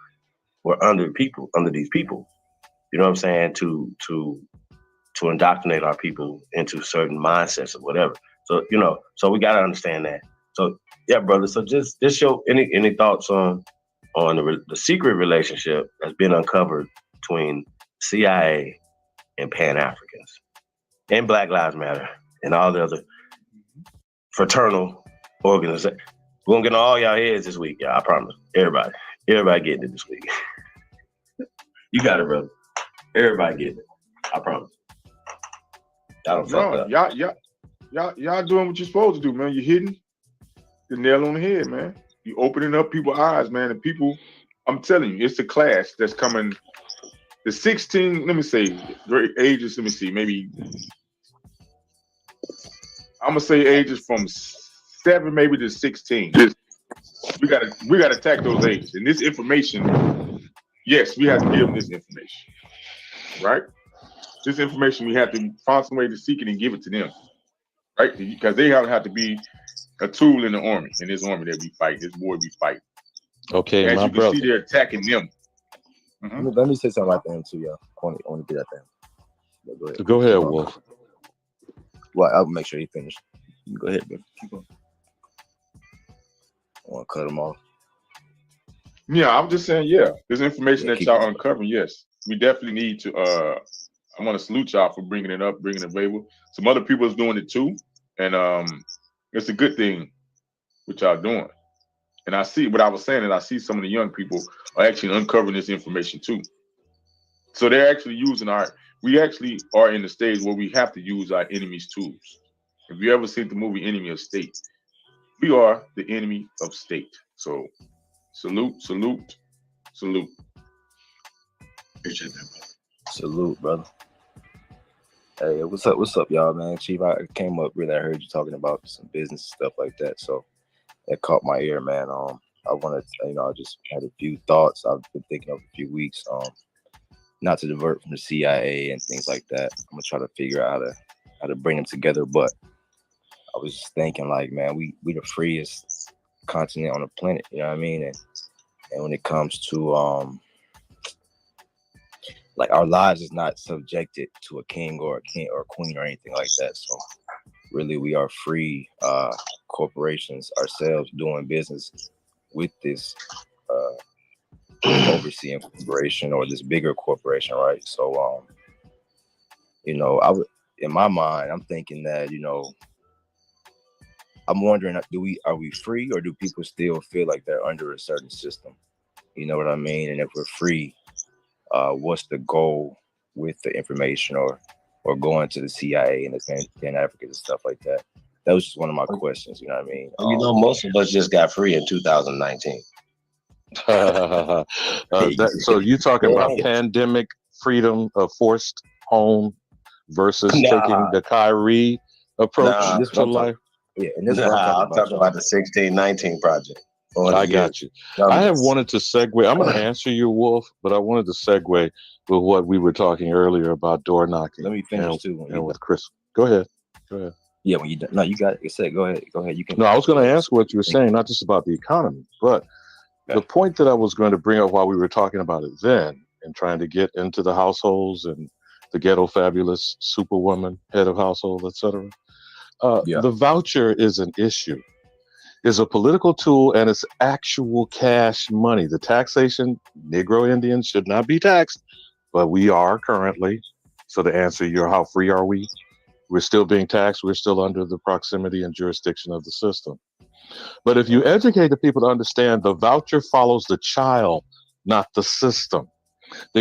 were under these people. You know what I'm saying? To indoctrinate our people into certain mindsets or whatever. So, you know, so we got to understand that. So, yeah, brother. So just show any thoughts on the secret relationship that's been uncovered between CIA and Pan Africans and Black Lives Matter and all the other fraternal organizations. We're gonna get on all y'all heads this week, y'all. I promise. Everybody getting it this week. You got it, brother. Everybody getting it. I promise. Y'all don't fuck up. Y'all doing what you're supposed to do, man. You're hitting the nail on the head, man. You opening up people's eyes, man. And people, I'm telling you, it's a class that's coming. The 16, let me say, ages, let me see, maybe, I'm gonna say ages from 7 maybe to 16. We gotta attack those ages. And this information, yes, we have to give them this information, right? This information, we have to find some way to seek it and give it to them. right? Because they don't have to be a tool in the army. In this army that we fight, this war we fight. Okay, As my you can see, brother. they're attacking them. Mhm. Let me say something right there too, y'all. I want to get at that. Yeah, go ahead. Go ahead, Keep on. Wolf. Well, I'll make sure he finished. Go ahead, bro. Keep on. I want to cut him off. Yeah, I'm just saying, yeah, this information Yeah, that keep y'all going. uncovering, yes, we definitely need to. I want to salute y'all for bringing it up, bringing it available. Some other people is doing it too, and it's a good thing what y'all doing. And I see what I was saying, and I see some of the young people are actually uncovering this information too. So they're actually using our. We actually are in the stage where we have to use our enemy's tools. If you ever seen the movie Enemy of State, we are the enemy of state. So salute, salute, salute. Appreciate that. Salute, brother. Hey, what's up? What's up, y'all, man? Chief, I came up really. I heard you talking about some business stuff like that, so that caught my ear, man. I wanted, I just had a few thoughts I've been thinking of a few weeks. Not to divert from the CIA and things like that. I'm gonna try to figure out how to bring them together. But I was just thinking, like, man, we the freest continent on the planet. You know what I mean? And when it comes to like our lives is not subjected to a king or a queen or anything like that. So really, we are free corporations ourselves doing business with this overseeing corporation or this bigger corporation, right? So I would, in my mind, I'm thinking that I'm wondering, are we free, or do people still feel like they're under a certain system? You know what I mean? And if we're free, what's the goal with the information or going to the CIA and the Pan Africans and stuff like that? That was just one of my questions. You know what I mean? Most of us just got free in 2019. So you talking about pandemic freedom of forced home versus taking the Kyrie approach to life? Yeah, and this is what I'm talking about the 1619 project. I got you. I have wanted to segue. I'm going to answer you, Wolf, but I wanted to segue with what we were talking earlier about door knocking. Let me finish too. And with Chris. Go ahead. Yeah, when you no, you got it. Said, go ahead. You can. No, I was going to answer what you were saying, not just about the economy, but the point that I was going to bring up while we were talking about it then, and trying to get into the households and the ghetto fabulous superwoman, head of household, etc. The voucher is an issue. Is a political tool, and it's actual cash money. The taxation, Negro Indians should not be taxed, but we are currently. So to answer how free are we? We're still being taxed. We're still under the proximity and jurisdiction of the system. But if you educate the people to understand, the voucher follows the child, not the system.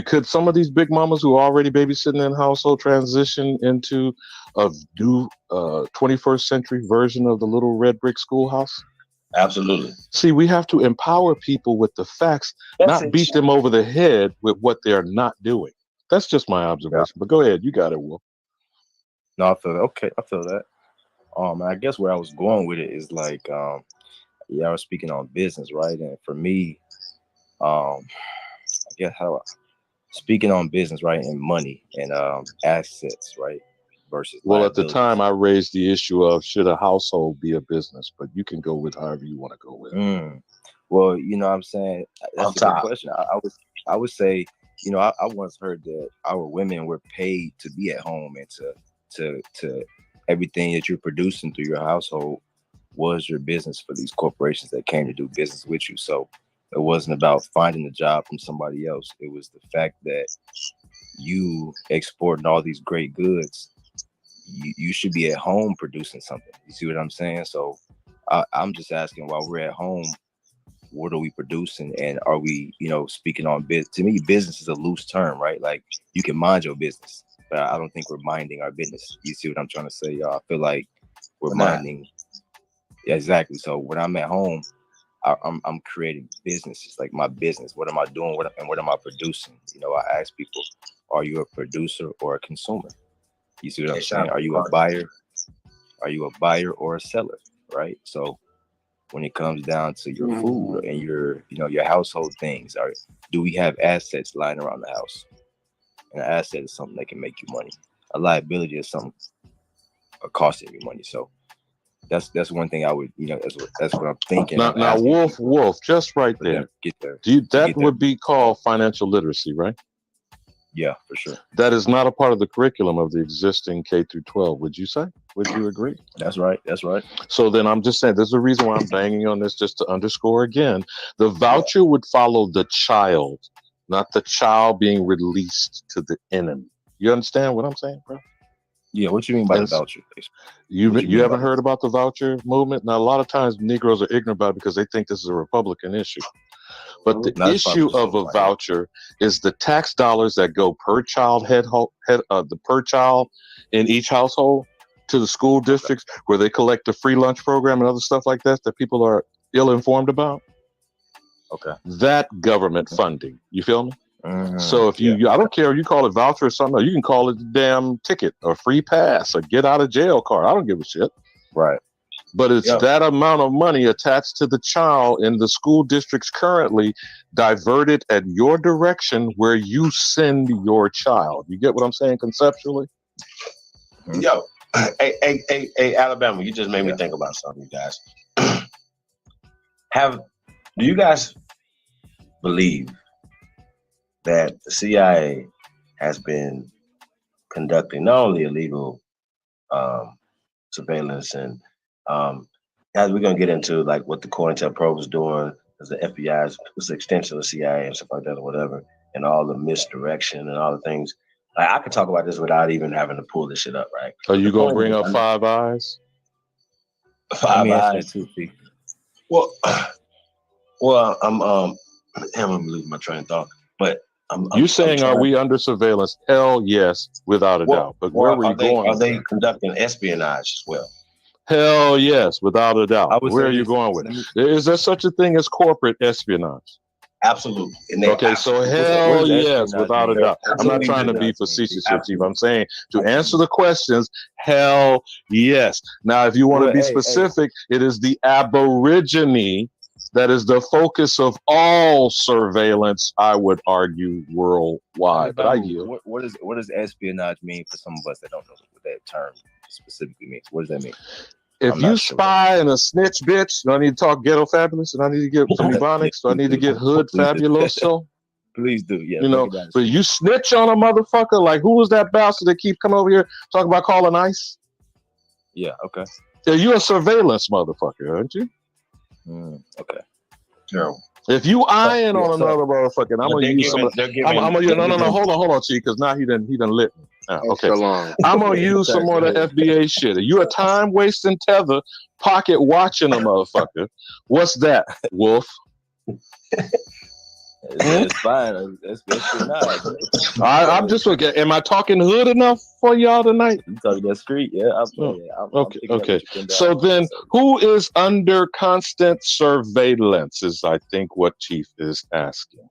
Could some of these big mamas who are already babysitting in household transition into a new 21st century version of the little red brick schoolhouse? Absolutely. See, we have to empower people with the facts, not beat them over the head with what they're not doing. That's just my observation. But go ahead, you got it, Will. No, I feel that. I guess where I was going with it is like, I was speaking on business, right? And for me, I guess speaking on business, right, and money and assets, right, versus well, at the liabilities. time, I raised the issue of should a household be a business, but you can go with however you want to go with. Well, you know what I'm saying? That's a good question. I would say, I once heard that our women were paid to be at home and to everything that you're producing through your household was your business for these corporations that came to do business with you. So it wasn't about finding a job from somebody else. It was the fact that you exporting all these great goods. You should be at home producing something. You see what I'm saying? So I'm just asking, while we're at home, what are we producing, and are we, speaking on business? To me, business is a loose term, right? Like, you can mind your business, but I don't think we're minding our business. You see what I'm trying to say, y'all? I feel like we're minding. Yeah, exactly. So when I'm at home, I'm creating business. It's like my business. What am I doing? What am I producing? I ask people, are you a producer or a consumer? You see what I'm saying? Are you a buyer? Are you a buyer or a seller? Right. So when it comes down to your food and your household things, do we have assets lying around the house? And an asset is something that can make you money. A liability is something cost any money. So that's one thing I would, that's what I'm thinking. Now, Wolf, just right there. Get there. That would be called financial literacy, right? Yeah, for sure. That is not a part of the curriculum of the existing K through 12. Would you say? Would you agree? That's right. That's right. So then I'm just saying, there's a reason why I'm banging on this, just to underscore again. The voucher would follow the child, not the child being released to the enemy. You understand what I'm saying, bro? Yeah, what you mean by the voucher? You haven't heard about the voucher movement? Now, a lot of times Negroes are ignorant about it because they think this is a Republican issue. But the issue of a voucher is the tax dollars that go per child the per child in each household to the school districts where they collect the free lunch program and other stuff like that people are ill-informed about. Okay. That government funding. You feel me? So if I don't care if you call it voucher or something, or you can call it the damn ticket or free pass or get out of jail card. I don't give a shit. Right. But it's that amount of money attached to the child in the school districts currently diverted at your direction where you send your child. You get what I'm saying conceptually? Yo, hey, Alabama, you just made me think about something, you guys. Do you guys believe that the CIA has been conducting not only illegal surveillance and as we're gonna get into like what the COINTELPRO was doing, as the FBI was an extension of the CIA and stuff like that or whatever, and all the misdirection and all the things. Like, I could talk about this without even having to pull this shit up, right? Are you gonna bring up Five Eyes? Five Eyes. Well, I'm losing my train of thought, but You saying are we under surveillance? Hell yes, without a doubt. But where were you going? Are they conducting espionage as well? Hell yes, without a doubt. Where are you going with it? Is there such a thing as corporate espionage? Absolutely. Okay, so hell yes, without a doubt. I'm not trying to be facetious here, Chief. I'm saying to answer the questions, hell yes. Now, if you want to be specific, it is the Aborigine that is the focus of all surveillance, I would argue, worldwide. But I yield. What does espionage mean for some of us that don't know what that term specifically means? What does that mean? If you spy and a snitch bitch, do I need to talk ghetto fabulous? And I need to get some ebonics? Do I need to get hood fabuloso? Please do, yeah. But you snitch on a motherfucker, like who was that bastard that keep coming over here talking about calling ICE? Yeah, okay. Yeah, you a surveillance motherfucker, aren't you? Okay. Terrible. If you eyeing on another motherfucker, I'm gonna use some. Hold on, Chief, because now he done lit me. Okay, I'm gonna use some more of the FBA shit. Are you a time wasting tether, pocket watching a motherfucker? What's that, Wolf? It's fine. That's not. I'm just looking. Am I talking hood enough for y'all tonight? You talking that street? Yeah. Okay. So then, who is under constant surveillance? Is I think what Chief is asking.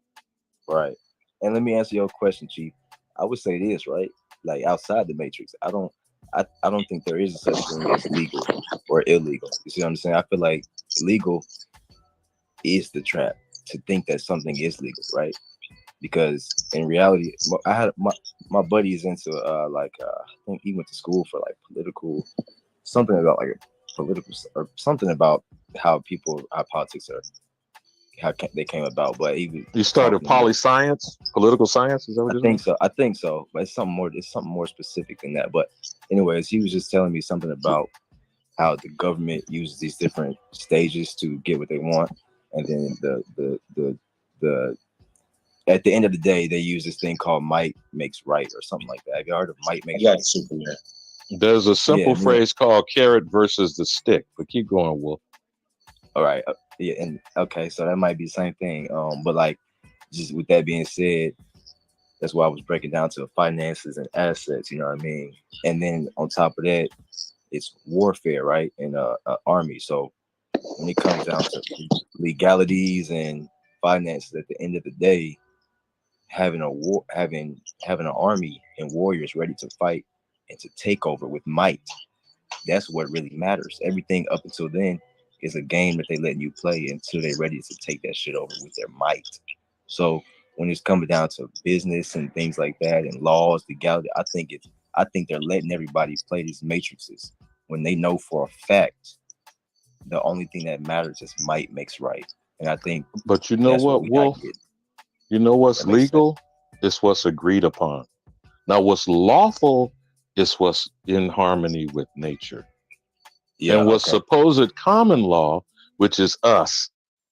Right. And let me answer your question, Chief. I would say this, right? Like outside the matrix, I don't think there is a such thing as legal or illegal. You see what I'm saying? I feel like legal is the trap. To think that something is legal, right? Because in reality, I had my buddy is into I think he went to school for like something about or something about how politics are, how they came about. But he started science, political science. Is that what I think so. But it's something more specific than that. But anyways, he was just telling me something about how the government uses these different stages to get what they want. And then the at the end of the day, they use this thing called might makes right or something like that. Have you heard of might makes right? Superman. There's a simple phrase called carrot versus the stick. But keep going, Wolf. All right. And okay, so that might be the same thing. But like, just with that being said, that's why I was breaking down to finances and assets. You know what I mean? And then on top of that, it's warfare, right? And army. So when it comes down to legalities and finances, at the end of the day, having an army and warriors ready to fight and to take over with might, that's what really matters. Everything up until then is a game that they let you play until they're ready to take that shit over with their might. So when it's coming down to business and things like that and laws, legality, I think they're letting everybody play these matrices when they know for a fact the only thing that matters is might makes right. And I think, but you know what, Wolf? You know what's legal? It's what's agreed upon. Now, what's lawful is what's in harmony with nature. Yeah, and what's supposed common law, which is us,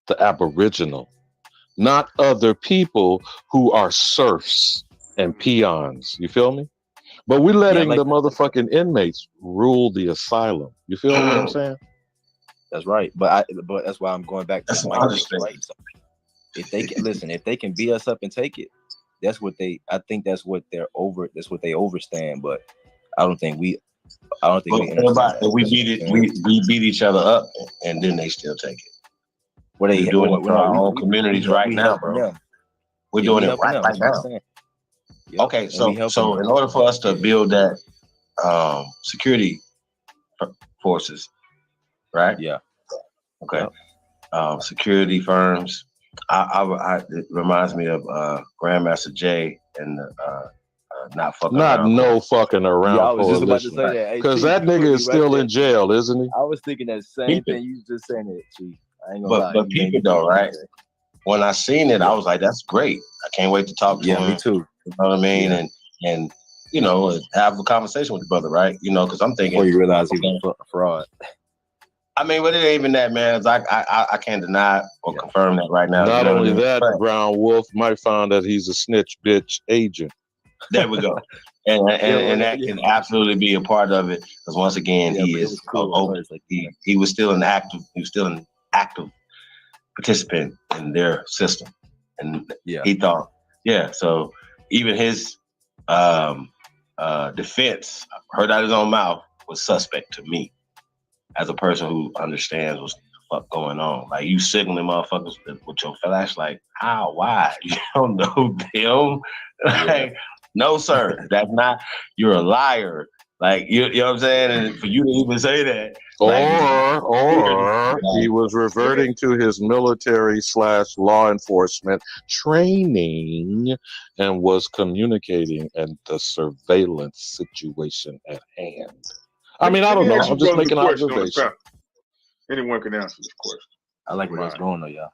the Aboriginal, not other people who are serfs and peons. You feel me? But we're letting the motherfucking inmates rule the asylum. You feel what I'm saying? That's right. But that's why I'm going back to might makes right. So if they can listen, if they can beat us up and take it, that's what they. I think that's what they're over. That's what they overstand. But I don't think we. I don't think we understand. If we beat it, we beat each other up, and then they still take it. What We're doing it for our own communities right now, bro. We're doing it right now. Okay, so in order for us to build that security forces, right? Yeah. Okay. Security firms. It reminds me of Grandmaster Jay and not fucking around. No fucking around. Yeah, I was just about to say that. Because that nigga is still in jail, isn't he? I was thinking that same thing you just saying it, Chief. I ain't gonna lie. But people though, right? When I seen it, I was like, "That's great! I can't wait to talk to him." Me too. You know what I mean? And you know, have a conversation with the brother, right? You know, because I'm thinking before you realize he was a fraud. I mean, but it ain't even that, man. I can't deny or confirm that right now. Not only that, Brown Wolf might find that he's a snitch bitch agent. There we go. And that can absolutely be a part of it, because once again, he is he was still an active participant in their system, and he thought, so even his defense, heard out his own mouth, was suspect to me as a person who understands what's the fuck going on. Like, you signaling motherfuckers with your flashlight, how, why? You don't know them. Like, no, sir, that's not. You're a liar. Like, you know what I'm saying? And for you to even say that, or he was reverting to his military / law enforcement training and was communicating in the surveillance situation at hand. I mean, I don't know. I'm just making an observation. Anyone can answer this question. I like where that's going though, y'all.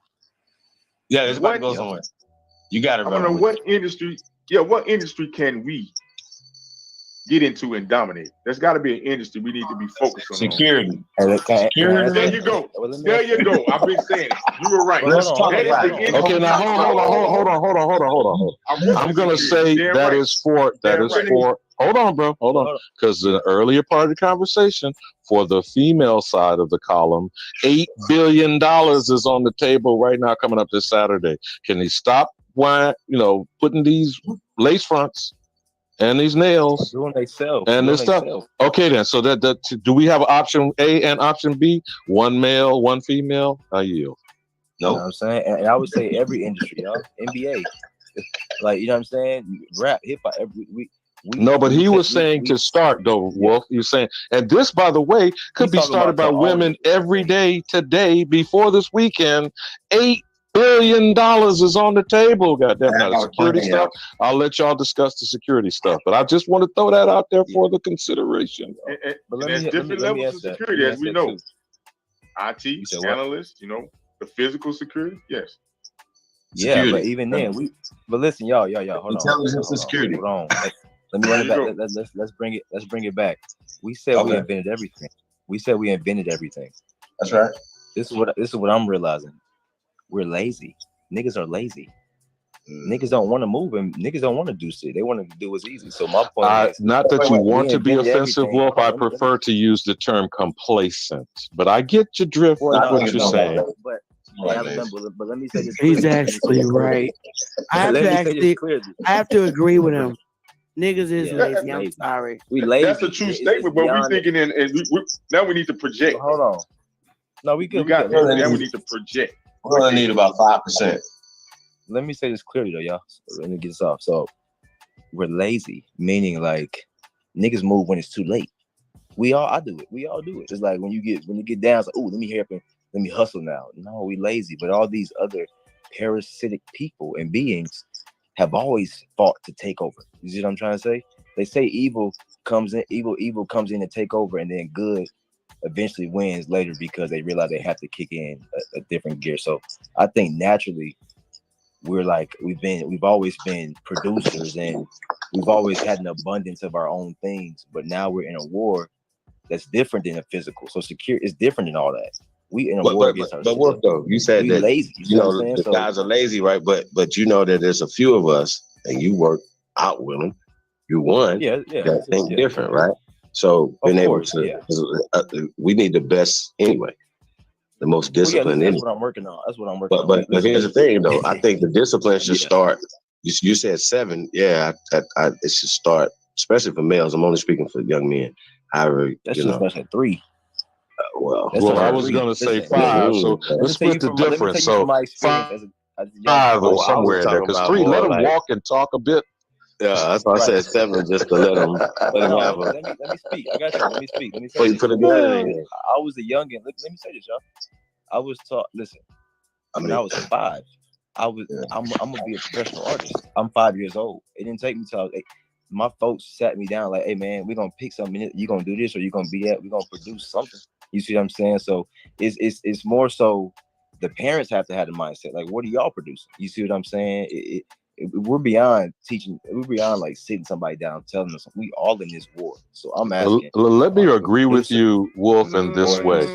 Yeah, it's about to go somewhere. You got it, I don't know what industry. Yeah, what industry can we get into and dominate? There's got to be an industry we need to be focused on. Security. Security. There you go. There you go. I've been saying it. You were right. Let's talk about it. Okay, now hold on. I'm gonna say that is for. Hold on, bro. Hold on. Because the earlier part of the conversation, for the female side of the column, $8 billion is on the table right now coming up this Saturday. Can he stop putting these lace fronts and these nails doing they sell and this stuff? Okay, then. So that do we have option A and option B? One male, one female? I yield. No, you know what I'm saying, and I would say every industry, y'all. NBA, like, you know what I'm saying, rap, hip hop, no, but he was saying to start though, Wolf. You're saying, and this, by the way, could be started by women every day today before this weekend. $8 billion is on the table. Goddamn, now the security stuff. I'll let y'all discuss the security stuff, but I just want to throw that out there for the consideration. But there's different levels of security, as we know. IT analysts, the physical security, yes. Yeah, security. But even then, but listen, y'all, hold on. Intelligence and security. Hold on. Let me run it back. Let's bring it back. We said we invented everything. That's right. This is what I'm realizing. We're lazy. Niggas are lazy. Niggas don't want to move and niggas don't want to do shit. They want to do what's easy. So my point is, not that you want to be offensive, Wolf. I prefer to use the term complacent, but I get your drift with what you're saying. But let me say this. He's actually right. I have to agree with him. Niggas is lazy. I'm sorry. We lazy. That's a true statement, but we're thinking now we need to project. Hold on. No, we good. Now we need to project. We're gonna need about 5%. Let me say this clearly though, y'all. Let me get this off. So we're lazy, meaning like niggas move when it's too late. I do it. We all do it. It's like when you get down, it's like, oh, let me let me hustle now. No, we lazy. But all these other parasitic people and beings have always fought to take over. You see what I'm trying to say? They say evil comes in, evil comes in to take over, and then good eventually wins later because they realize they have to kick in a different gear. So I think naturally we're like we've always been producers, and we've always had an abundance of our own things, but now we're in a war that's different than a physical. So secure is different than all that. We in a war against ourselves. But what though? You said we that lazy. you know the guys are lazy, right? But you know that there's a few of us, and you work out with them. You won. That think different, right? So being able to, we need the best anyway, the most disciplined. That's what I'm working on. That's what I'm working on. But here's the thing, though. I think the discipline should start. You said 7. Yeah, it should start, especially for males. I'm only speaking for young men. However, that should start at 3. Well, I was going to say 5. So let's split the difference. So 5 or somewhere in there, because 3, let them walk and talk a bit. Yeah, that's why I said 7, just to let them have a. Let me speak. I got you. Let me speak. Let me say Oh, you this. put it together. I was a youngin. Let me say this, y'all. I was taught. Listen, when I was 5, I'm gonna be a professional artist. I'm 5 years old. It didn't take me till my folks sat me down like, hey man, we're gonna pick something. You gonna do this or you gonna be that. We're gonna produce something. You see what I'm saying? So it's more so the parents have to have the mindset. Like, what are y'all producing? You see what I'm saying? We're beyond teaching. We're beyond like sitting somebody down, telling us we all in this war. So I'm asking. Let me agree with you, Wolf, in this way.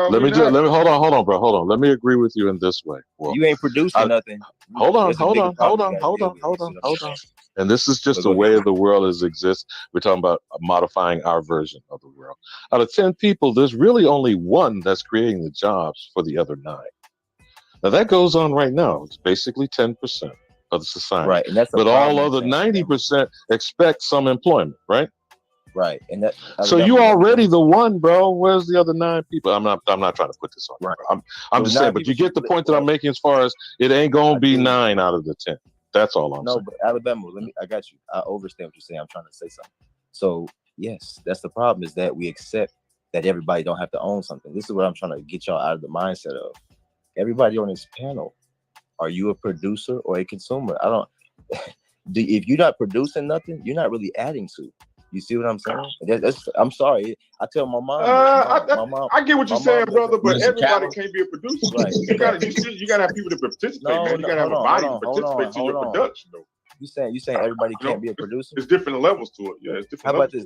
Let me hold on, bro. Hold on. Let me agree with you in this way, Wolf. You ain't producing nothing. Hold on. And this is just the way the world exists. We're talking about modifying our version of the world. Out of 10 people, there's really only 1 that's creating the jobs for the other 9. Now that goes on right now. It's basically 10% of the society. Right. And that's but all other 90% expect some employment, right? Right. And that so you already the 1, bro. Where's the other 9 people? I'm not trying to put this on. Right. I'm just saying, but you get the point that I'm making as far as it ain't gonna be 9 out of the 10. That's all I'm saying. No, but Alabama, I got you. I understand what you're saying. I'm trying to say something. So yes, that's the problem, is that we accept that everybody don't have to own something. This is what I'm trying to get y'all out of the mindset of. Everybody on this panel, are you a producer or a consumer? If you're not producing nothing, you're not really adding to. You see what I'm saying? I'm sorry. I tell my mom. I get what you're saying, brother, but everybody can't be a producer. Right. You gotta have people to participate, man. You gotta have a body to participate in your production, though. You saying everybody can't be a producer? There's different levels to it. Yeah, it's different. How about this?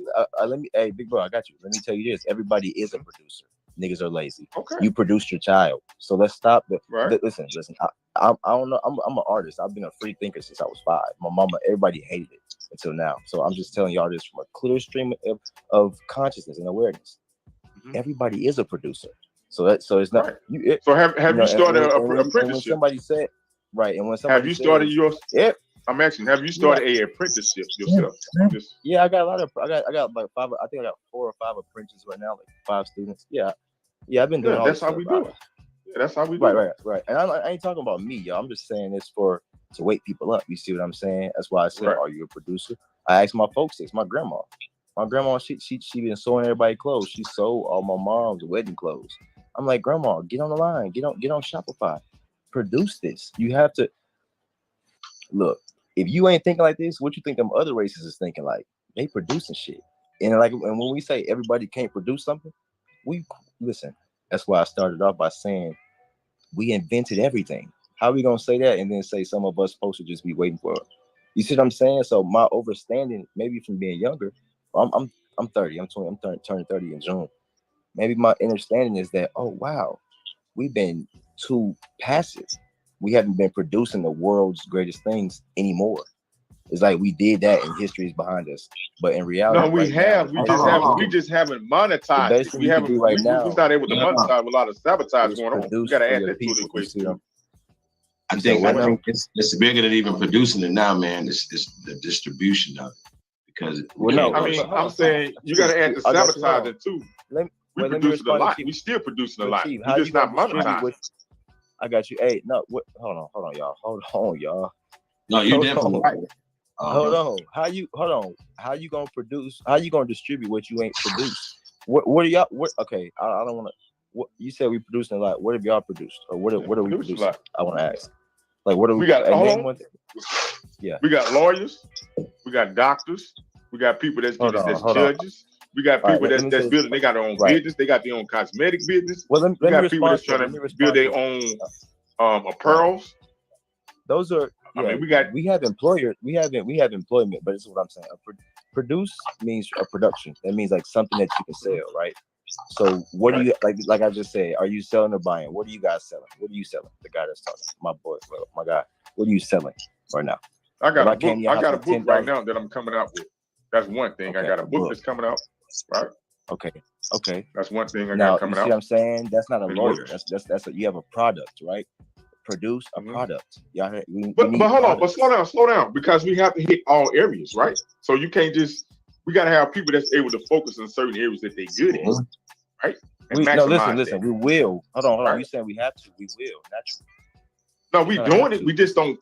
Hey, big bro, I got you. Let me tell you this. Everybody is a producer. Niggas are lazy. Okay. You produced your child. So let's stop. Listen. I don't know. I'm an artist. I've been a free thinker since I was 5. My mama, everybody hated it until now. So I'm just telling y'all this from a clear stream of consciousness and awareness. Mm-hmm. Everybody is a producer. So it's not. Right. So have you started an apprenticeship? When somebody said, right, and when somebody have you started yours? Yeah. I'm asking, have you started a apprenticeship yourself? Yeah, I got a lot of. I got like 5. I think I got 4 or 5 apprentices right now, like 5 students. Yeah, I've been doing all that's this how we do it. Yeah, that's how we do it. Right. And I ain't talking about me, y'all. I'm just saying this to wake people up. You see what I'm saying? That's why I said, are you a producer? I asked my folks this. My grandma, she been sewing everybody clothes. She sewed all my mom's wedding clothes. I'm like, Grandma, get on the line. Get on Shopify. Produce this. You have to look. If you ain't thinking like this, what you think them other races is thinking like? They producing shit. And when we say everybody can't produce something, listen. That's why I started off by saying we invented everything. How are we gonna say that and then say some of us supposed to just be waiting for it? You see what I'm saying? So my understanding, maybe from being younger, I'm 30. I'm turning 30 in June. Maybe my understanding is that, oh wow, we've been too passive. We haven't been producing the world's greatest things anymore. It's like we did that and history is behind us. But in reality, no, we just haven't monetized it. We haven't we're not able to monetize with a lot of sabotage going on. You gotta add that to the equation. I think it's bigger than even producing it now, man. It's the distribution of it. Because I'm saying you gotta add the sabotaging too. We producing a lot. We still producing a lot. We just not monetizing. I got you. Hey, no, hold on, y'all. Hold on, y'all. No, you definitely right. Hold on. How you gonna produce? How you gonna distribute what you ain't produced? What are y'all? Okay, I don't want to. What you said we producing a lot. What have y'all produced? Or what are we producing? I want to ask. Like, what are we? We got we got lawyers. We got doctors. We got people that's Hold on, that's hold on. judges. We got All right, people let me that's say building. They got their own right. business. They got their own cosmetic business. Well, We let me got people respond that's to it. trying Let me to build respond their to own apparels. Those are I mean, we have employer, we have employment, but this is what I'm saying. Produce means a production. That means like something that you can sell, right? So what do you like I just said, are you selling or buying? What are you guys selling? What are you selling? The guy that's talking, my boy, my guy. What are you selling right now? I got If a book. I got a book 10,000 right now that I'm coming out with. That's one thing. I got a book that's coming out. Right. Okay. That's one thing I Now got coming you see out. what I'm saying? That's not a Been lawyer. working. That's you have a product, right? Produce a product. Y'all, we But need hold on. products. But slow down, because we have to hit all areas, right? So you can't just. We got to have people that's able to focus on certain areas that they're good at, right? And maximize Listen. that. We will. Hold on. Right? You saying we have to? We will naturally. No, we doing it. We just don't.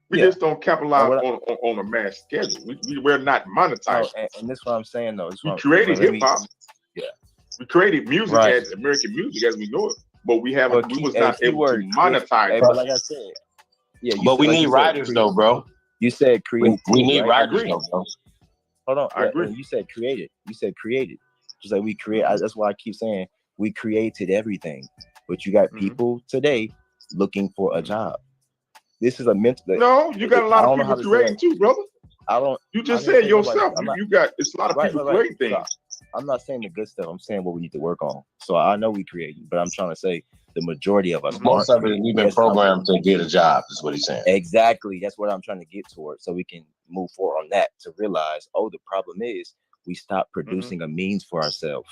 We Yeah. just don't capitalize What on a mass schedule. We're not monetized. And this is what I'm saying though. We created hip hop. Yeah. We created music Right. as American music as we know it, but we haven't. But we was not able to monetize. But like I said, yeah. But we need writers though, bro. You said create. We need right? writers though, bro. Hold on. I agree. And you said created. You said created. Just like we create. That's why I keep saying we created everything. But you got people today looking for a job. This is a mental. No, you got a lot of people creating too, brother. I don't. You just said yourself. You got. It's a lot of people creating things. So I'm not saying the good stuff. I'm saying what we need to work on. So I know we creating, but I'm trying to say the majority of us. Most of it, we've been programmed to get a job. Is what he's saying. Exactly. That's what I'm trying to get towards, so we can move forward on that. To realize, the problem is we stop producing a means for ourselves,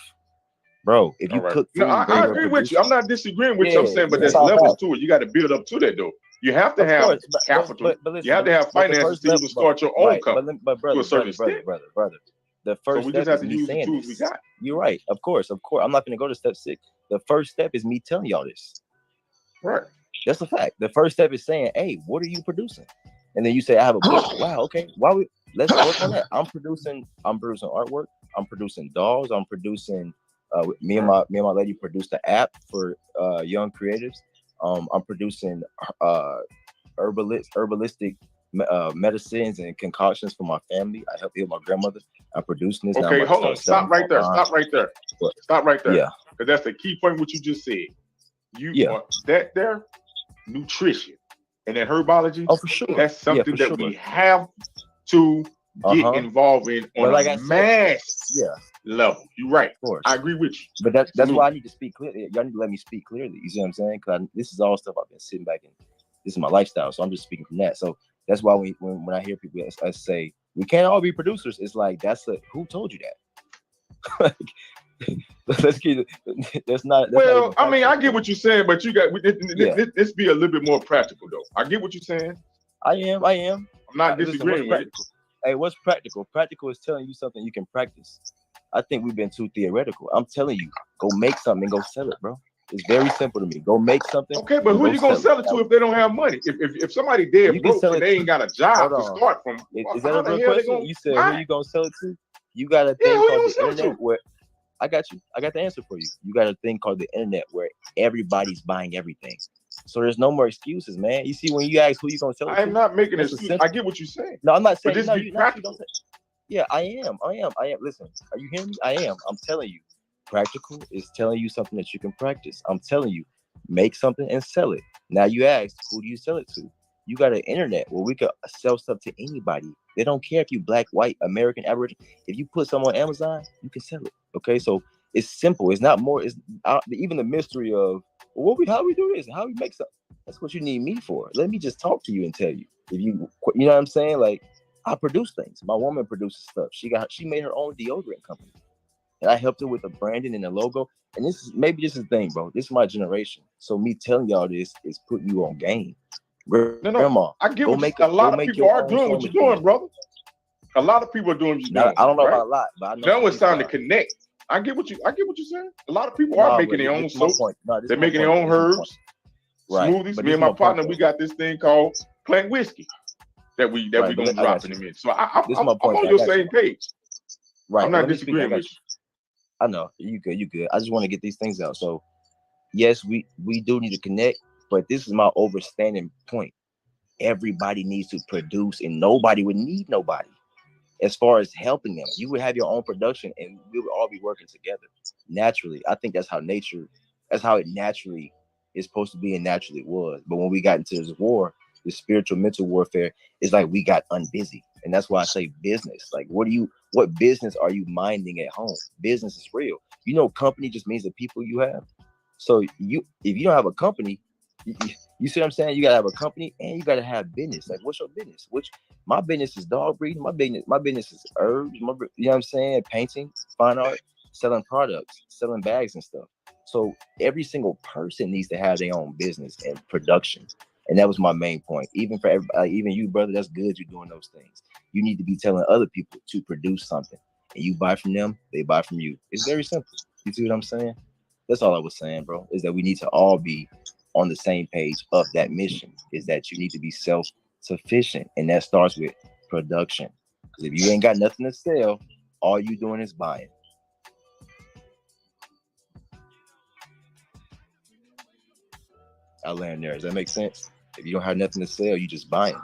bro. If you cook food, I agree with you. I'm not disagreeing with you. I'm saying, but there's levels to it. You got to build up to that, though. You have to have capital. But listen, you have to have finances to even start your own company. But brother, to a certain extent. brother. The first we step just have is to me use the saying tools this. we got. You're right. Of course. I'm not going to go to step 6. The first step is me telling y'all this. Right. That's a fact. The first step is saying, "Hey, what are you producing?" And then you say, "I have a book." Wow. Okay. Let's work on that. I'm producing artwork. I'm producing dolls. I'm producing. Me and my lady produced the app for young creatives. I'm producing herbalistic medicines and concoctions for my family. I help heal my grandmother. I'm producing this. Okay, now hold on. Stop right there. Stop right there. Stop right there. Yeah. Because that's the key point what you just said. That there, nutrition and that herbology. Oh, for sure. That's something that we have to get involved in on a mass level. You're right. Of course. I agree with you. But that's why I need to speak clearly. Y'all need to let me speak clearly. You see what I'm saying? Because this is all stuff I've been sitting back in. This is my lifestyle, so I'm just speaking from that. So that's why when I hear people say we can't all be producers, it's like who told you that? Let's keep it. That's not. Well, I mean, I get what you're saying, but you got let's be a little bit more practical, though. I get what you're saying. I am. I'm not disagreeing with it. Hey, what's practical? Practical is telling you something you can practice. I think we've been too theoretical. I'm telling you, go make something and go sell it, bro. It's very simple to me. Go make something. Okay, but who you gonna sell it to if they don't have money? If somebody dead broke and they ain't got a job to start from, is that a real question? You said who you gonna sell it to? You got a thing called the internet where I got you. I got the answer for you. You got a thing called the internet where everybody's buying everything. So there's no more excuses, man. You see, when you ask who you gonna sell it to, I'm not making excuses. I get what you're saying. No, I'm not saying. But just be practical. Yeah, I am. Listen, are you hearing me? I am. I'm telling you. Practical is telling you something that you can practice. I'm telling you, make something and sell it. Now you ask, who do you sell it to? You got an internet where we could sell stuff to anybody. They don't care if you black, white, American, Aboriginal. If you put something on Amazon, you can sell it. Okay, so it's simple. It's not more. It's even the mystery of how we do this, how we make something. That's what you need me for. Let me just talk to you and tell you. If you know what I'm saying? Like, I produce things. My woman produces stuff. She made her own deodorant company. And I helped her with the branding and the logo. And this is the thing, bro. This is my generation. So me telling y'all this is putting you on game. Grandma, I get a lot of people are doing what you're doing, brother. A lot of people are doing what you're doing. I don't know about a lot, but I know now it's time to connect. I get what you're saying. A lot of people are making their own soap. They're making their own herbs, smoothies. Me and my partner, we got this thing called plant whiskey that we gonna drop in a minute. So I'm on your same page. Right. I'm not disagreeing with you. I know you good. I just want to get these things out. So yes, we do need to connect, but this is my overstanding point. Everybody needs to produce, and nobody would need nobody. as far as helping them. You would have your own production, and we would all be working together naturally. I think that's how it naturally is supposed to be, and naturally was. But when we got into this war, the spiritual mental warfare, is like we got unbusy. And that's why I say business. Like, what business are you minding at home? Business is real. You know, company just means the people you have. So if you don't have a company, you see what I'm saying? You gotta have a company and you gotta have business. Like, what's your business? My business is dog breeding. My business is herbs. You know what I'm saying? Painting, fine art, selling products, selling bags and stuff. So every single person needs to have their own business and production. And that was my main point. Even for everybody, even you, brother, that's good you're doing those things. You need to be telling other people to produce something. And you buy from them, they buy from you. It's very simple. You see what I'm saying? That's all I was saying, bro, is that we need to all be on the same page of that mission, is that you need to be self-sufficient. And that starts with production. Because if you ain't got nothing to sell, all you doing is buying. I learned there. Does that make sense? If you don't have nothing to sell, you just buying.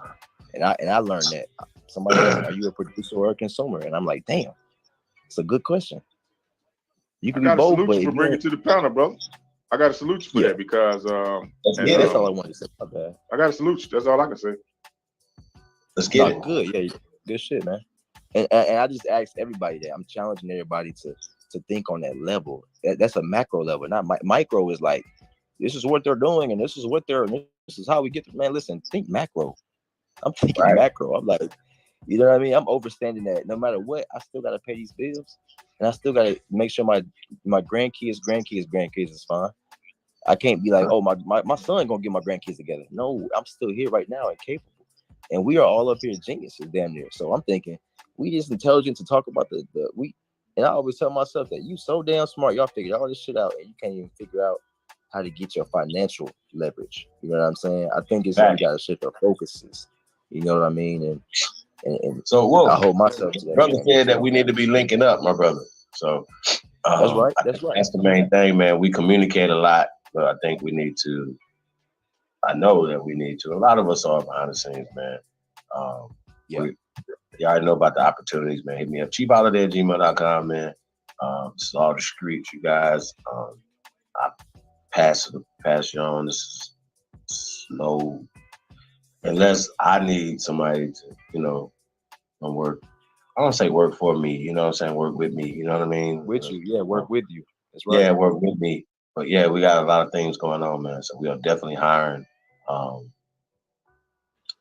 And I learned that. Somebody asked me, are you a producer or a consumer? And I'm like, damn, it's a good question. You can be both, but salute you for bringing it to the panel, brother. I got to salute you for that because that's all I wanted to say. My bad. I got to salute you. That's all I can say. Let's get it. Good, yeah, good shit, man. And I just asked everybody that. I'm challenging everybody to think on that level. That's a macro level, not micro. Is like, this is what they're doing, and this is how we get. Man, listen, think macro. I'm thinking macro. I'm like, you know what I mean? I'm overstanding that. No matter what, I still gotta pay these bills, and I still gotta make sure my grandkids is fine. I can't be like, oh, my son gonna get my grandkids together. No, I'm still here right now and capable, and we are all up here geniuses, damn near. So I'm thinking we just intelligent to talk about and I always tell myself that you so damn smart. Y'all figured all this shit out, and you can't even figure out how to get your financial leverage. You know what I'm saying? I think it's we gotta shift our focuses. You know what I mean? And so I hold myself to that. Brother said that we need to be linking up, my brother. So that's right. That's right. That's the main thing, man. We communicate a lot, but I think we need to. I know that we need to. A lot of us are behind the scenes, man. You already know about the opportunities, man. Hit me up, cheapholiday@gmail.com, man. This is all the streets, you guys. I pass you on. This is slow. Unless I need somebody to, work. I don't say work for me, you know what I'm saying? Work with me, you know what I mean? With you, yeah, work with you. That's right. Yeah, work with me. But yeah, we got a lot of things going on, man. So we are definitely hiring,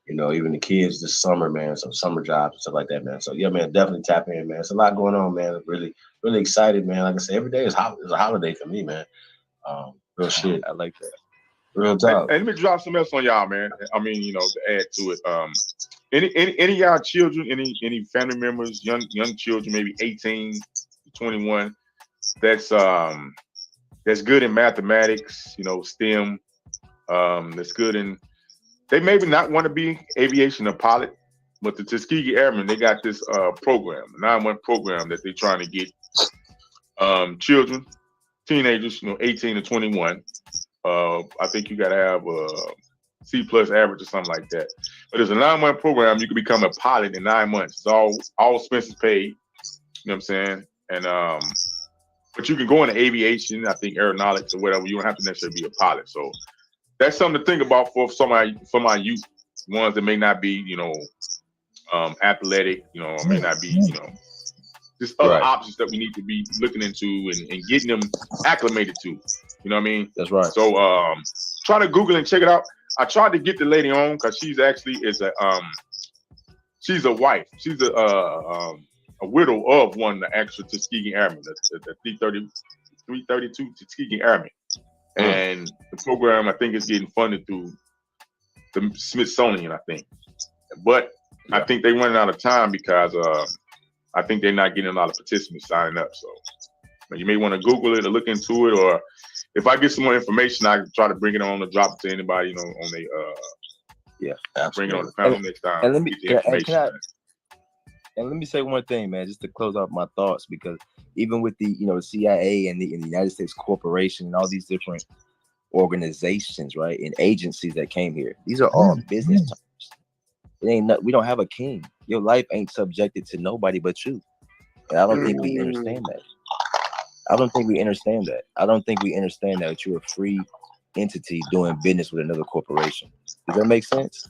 even the kids this summer, man. Some summer jobs and stuff like that, man. So yeah, man, definitely tap in, man. It's a lot going on, man. Really, really excited, man. Like I said, every day is a holiday for me, man. Real shit. I like that. Real talk. Hey, let me drop some else on y'all, man. I mean, to add to it. Any y'all children, any family members, young children, maybe 18 to 21, that's good in mathematics, STEM, that's good in. They maybe not want to be aviation or pilot, but the Tuskegee Airmen, they got this program, a 9-month program that they're trying to get children, teenagers, 18 to 21. I think you got to have a C+ average or something like that. But it's a 9-month program. You can become a pilot in 9 months. It's all expenses paid. You know what I'm saying? And but you can go into aviation, I think aeronautics or whatever. You don't have to necessarily be a pilot. So that's something to think about for my youth, ones that may not be, athletic, or may not be, just other options that we need to be looking into and getting them acclimated to. You know what I mean? That's right. So try to Google and check it out. I tried to get the lady on because she's actually she's a wife. She's a widow of one of the actual Tuskegee Airmen, the 332 Tuskegee Airmen. And the program, I think, is getting funded through the Smithsonian, I think. But I think they're running out of time because I think they're not getting a lot of participants signing up. So you may want to Google it or look into it, or if I get some more information, I can try to bring it on or drop it to anybody, on they bring it on the panel next time. And let me say one thing, man, just to close off my thoughts, because even with the CIA and the United States Corporation and all these different organizations, right, and agencies that came here, these are all business terms. We don't have a king. Your life ain't subjected to nobody but you. And I don't think we understand that. I don't think we understand that. I don't think we understand that you're a free entity doing business with another corporation. Does that make sense?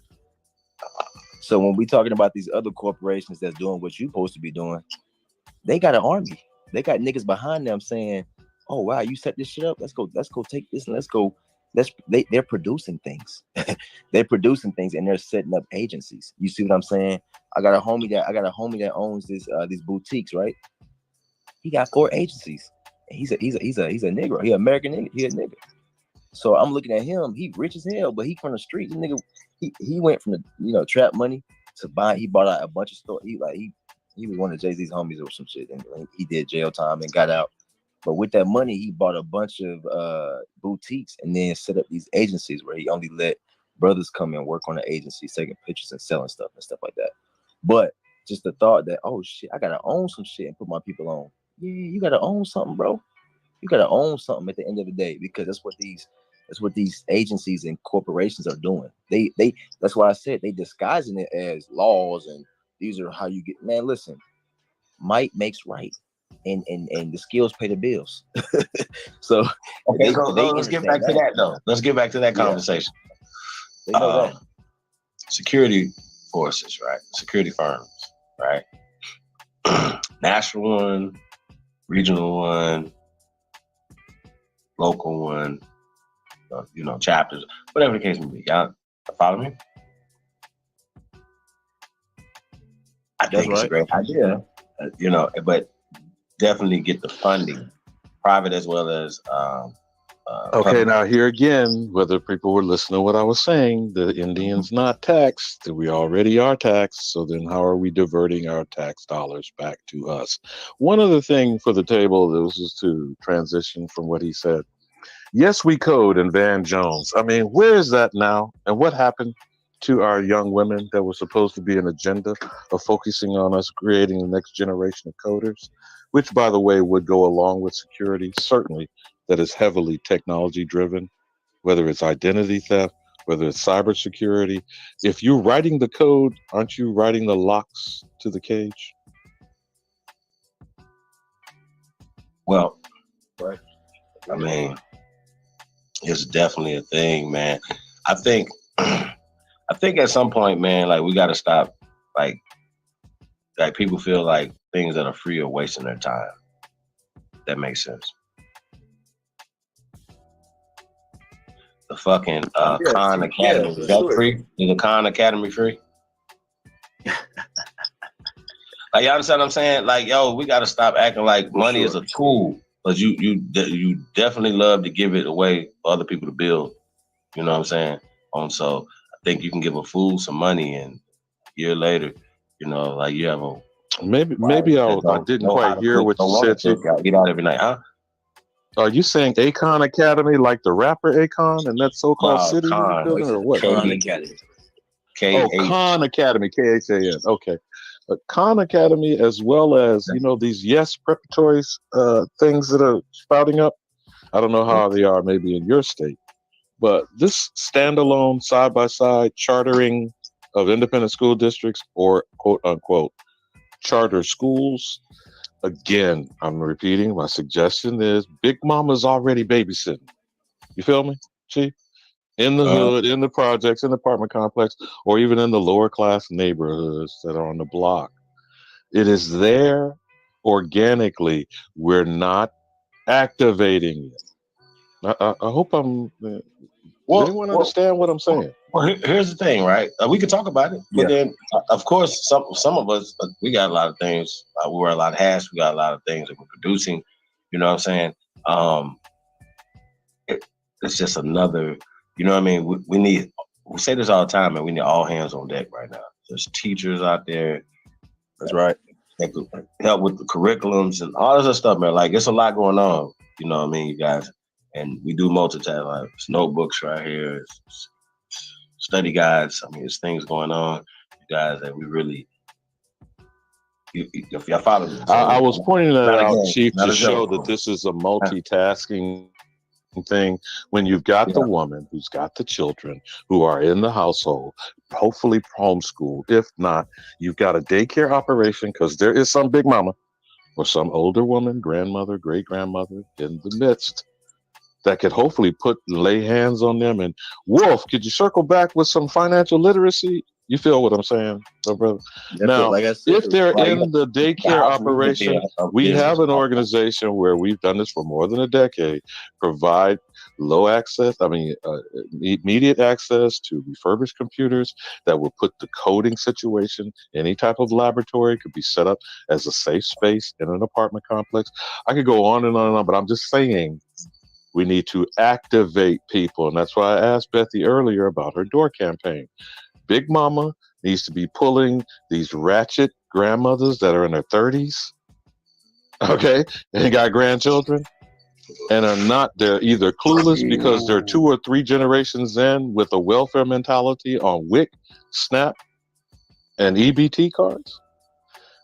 So when we talking about these other corporations that's doing what you're supposed to be doing, they got an army. They got niggas behind them saying, "Oh wow, you set this shit up. Let's go take this and let's go." They're producing things. They're producing things and they're setting up agencies. You see what I'm saying? I got a homie that owns these boutiques, right? He got 4 agencies. And he's a nigger. He American nigga. He a nigga. So I'm looking at him. He rich as hell, but he from the street. This nigga, he went from the trap money to buy. He bought out a bunch of stores. He was one of Jay-Z's homies or some shit, and he did jail time and got out. But with that money, he bought a bunch of boutiques and then set up these agencies where he only let brothers come and work on the agency, taking pictures and selling stuff and stuff like that. But just the thought that, oh shit, I gotta own some shit and put my people on. Yeah, you gotta own something, bro. You gotta own something at the end of the day, because that's what these agencies and corporations are doing. They that's why I said they disguising it as laws and these are how you get. Man, listen, might makes right, and the skills pay the bills. So okay, let's get back to that though. Let's get back to that conversation. They know that. Security forces, right? Security firms, right? National one, regional one, local one, chapters, whatever the case may be. Y'all follow me? I think it's a great idea, but definitely get the funding, private as well as Okay, public. now here again, whether people were listening to what I was saying, the Indians not taxed. We already are taxed. So then how are we diverting our tax dollars back to us? One other thing for the table, this is to transition from what he said. Yes, we code and Van Jones. I mean, where is that now? And what happened to our young women that were supposed to be an agenda of focusing on us creating the next generation of coders, which, by the way, would go along with security, certainly, that is heavily technology driven, whether it's identity theft, whether it's cybersecurity. If you're writing the code, aren't you writing the locks to the cage? Well, right. I mean, it's definitely a thing, man. I think at some point, man, like we got to stop, like people feel like things that are free are wasting their time. That makes sense. The fucking Khan Academy, is that free? Is the Khan Academy free? Like, you understand what I'm saying? Like, yo, we got to stop acting like money is a tool, but you definitely love to give it away for other people to build. You know what I'm saying? So I think you can give a fool some money, and a year later, like you have a maybe I didn't quite hear what you said. Get out every night, huh? Are you saying Akon Academy, like the rapper Akon and that so-called city you're building, or what? Khan Academy. Khan Academy, Khan. Okay. Khan Academy, as well as, these yes preparatory things that are sprouting up. I don't know how they are maybe in your state, but this standalone side-by-side chartering of independent school districts or quote-unquote charter schools. Again, I'm repeating, my suggestion is Big Mama's already babysitting. You feel me, Chief? In the hood, in the projects, in the apartment complex, or even in the lower class neighborhoods that are on the block. It is there organically. We're not activating it. I hope does anyone understand what I'm saying? Well, here's the thing, right? We can talk about it, but then, of course, some of us, we got a lot of things. We wear a lot of hats. We got a lot of things that we're producing. You know what I'm saying? It's just another. You know what I mean? We say this all the time, and we need all hands on deck right now. There's teachers out there. That's right. That could help with the curriculums and all this other stuff, man. Like, it's a lot going on. You know what I mean, you guys? And we do multitask. Like, it's notebooks right here. It's study guides. I mean, it's things going on, you guys, that we really. If y'all follow me. I was pointing that out, Chief, to show that this is a multitasking thing when you've got the woman who's got the children who are in the household, hopefully homeschooled. If not, you've got a daycare operation because there is some big mama or some older woman, grandmother, great grandmother in the midst that could hopefully lay hands on them. And Wolf, could you circle back with some financial literacy? You feel what I'm saying, brother? Now, like I said, if they're like, in the the daycare house needs to be operation, a we business. have an organization where we've done this for more than a decade, provide low access, immediate access to refurbished computers that will put the coding situation, any type of laboratory could be set up as a safe space in an apartment complex. I could go on and on and on, but I'm just saying we need to activate people. And that's why I asked Bethy earlier about her door campaign. Big Mama needs to be pulling these ratchet grandmothers that are in their 30s, okay, and got grandchildren, and they're either clueless because they're 2 or 3 generations in with a welfare mentality on WIC, SNAP, and EBT cards.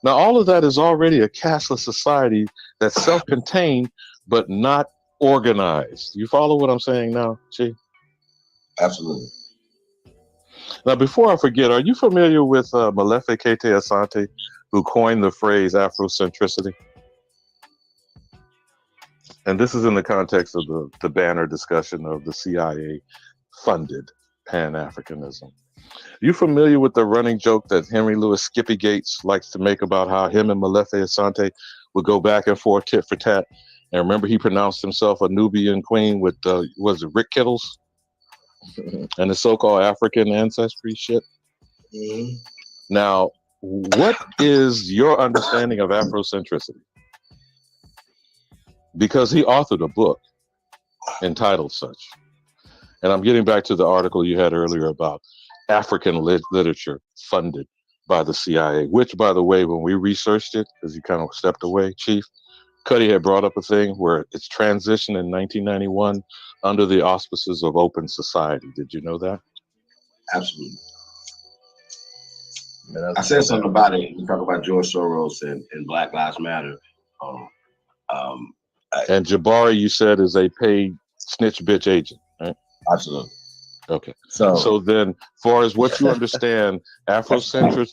Now, all of that is already a cashless society that's self-contained, but not organized. You follow what I'm saying now, Chief? Absolutely. Now, before I forget, are you familiar with Molefi Kete Asante, who coined the phrase Afrocentricity? And this is in the context of the banner discussion of the CIA funded Pan-Africanism. You familiar with the running joke that Henry Louis Skippy Gates likes to make about how him and Molefi Asante would go back and forth tit for tat? And remember, he pronounced himself a Nubian queen with, was it Rick Kittles? And the so-called African ancestry shit. Mm-hmm. Now, what is your understanding of Afrocentricity? Because he authored a book entitled such. And I'm getting back to the article you had earlier about African literature funded by the CIA, which, by the way, when we researched it, because you kind of stepped away, Chief, Cuddy had brought up a thing where it's transitioned in 1991 under the auspices of open society. Did you know that? Absolutely. I said something about it. We talk about George Soros and Black Lives Matter. And Jabari, you said, is a paid snitch bitch agent, right? Absolutely. Okay. So then, far as what you understand, Afrocentricity,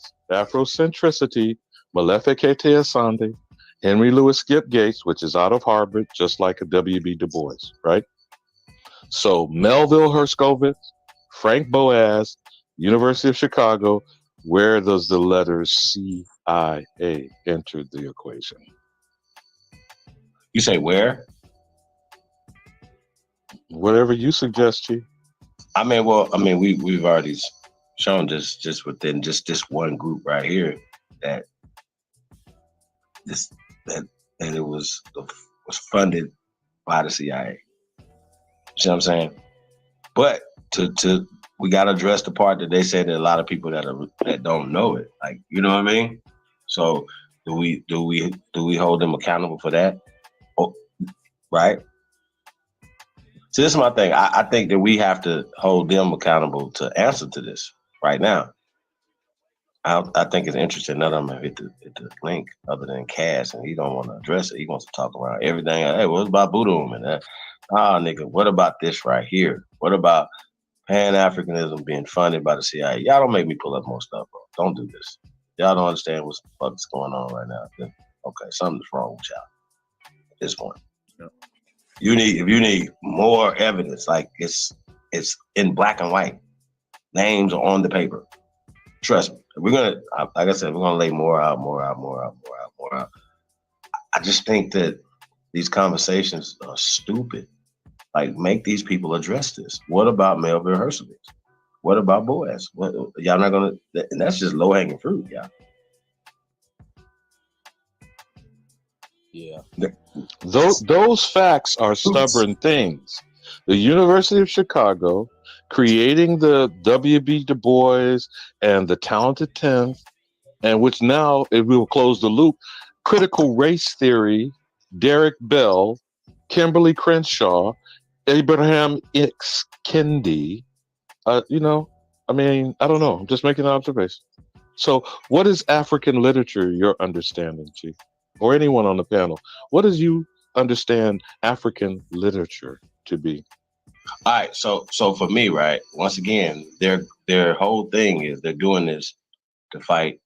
Molefi Kete Asante, Henry Louis Skip Gates, which is out of Harvard, just like a W.B. Du Bois, right? So Melville Herskovitz, Frank Boas, University of Chicago, where does the letter C.I.A. enter the equation? You say where? Whatever you suggest, Chief. We've already shown just within just this one group right here that it was funded by the CIA. You see what I'm saying? But we gotta address the part that they say that a lot of people that don't know it. Like, you know what I mean? So do we hold them accountable for that? Oh, right? So this is my thing. I think that we have to hold them accountable to answer to this right now. I think it's interesting. None of them have hit the link other than Cass, and he don't want to address it. He wants to talk around everything. Hey, what about Buddhism and that? Nigga, what about this right here? What about Pan-Africanism being funded by the CIA? Y'all don't make me pull up more stuff, bro. Don't do this. Y'all don't understand what the fuck is going on right now. Okay, something's wrong with y'all at this point. Yeah. If you need more evidence, like it's in black and white, names are on the paper. Trust me, we're gonna, like I said, we're gonna lay more out. I just think that these conversations are stupid. Like, make these people address this. What about Melville Herskovitz? What about Boaz? Y'all not gonna? And that's just low hanging fruit, y'all. Yeah. Those facts are stubborn things. The University of Chicago creating the W.B. Du Bois and the Talented 10th, and which now, if we will close the loop, critical race theory, Derek Bell, Kimberly Crenshaw, Abraham X. Kendi, I don't know. I'm just making an observation. So what is African literature, your understanding, Chief? Or anyone on the panel? What is you understand African literature to be? All right, so for me, right, once again, their whole thing is they're doing this to fight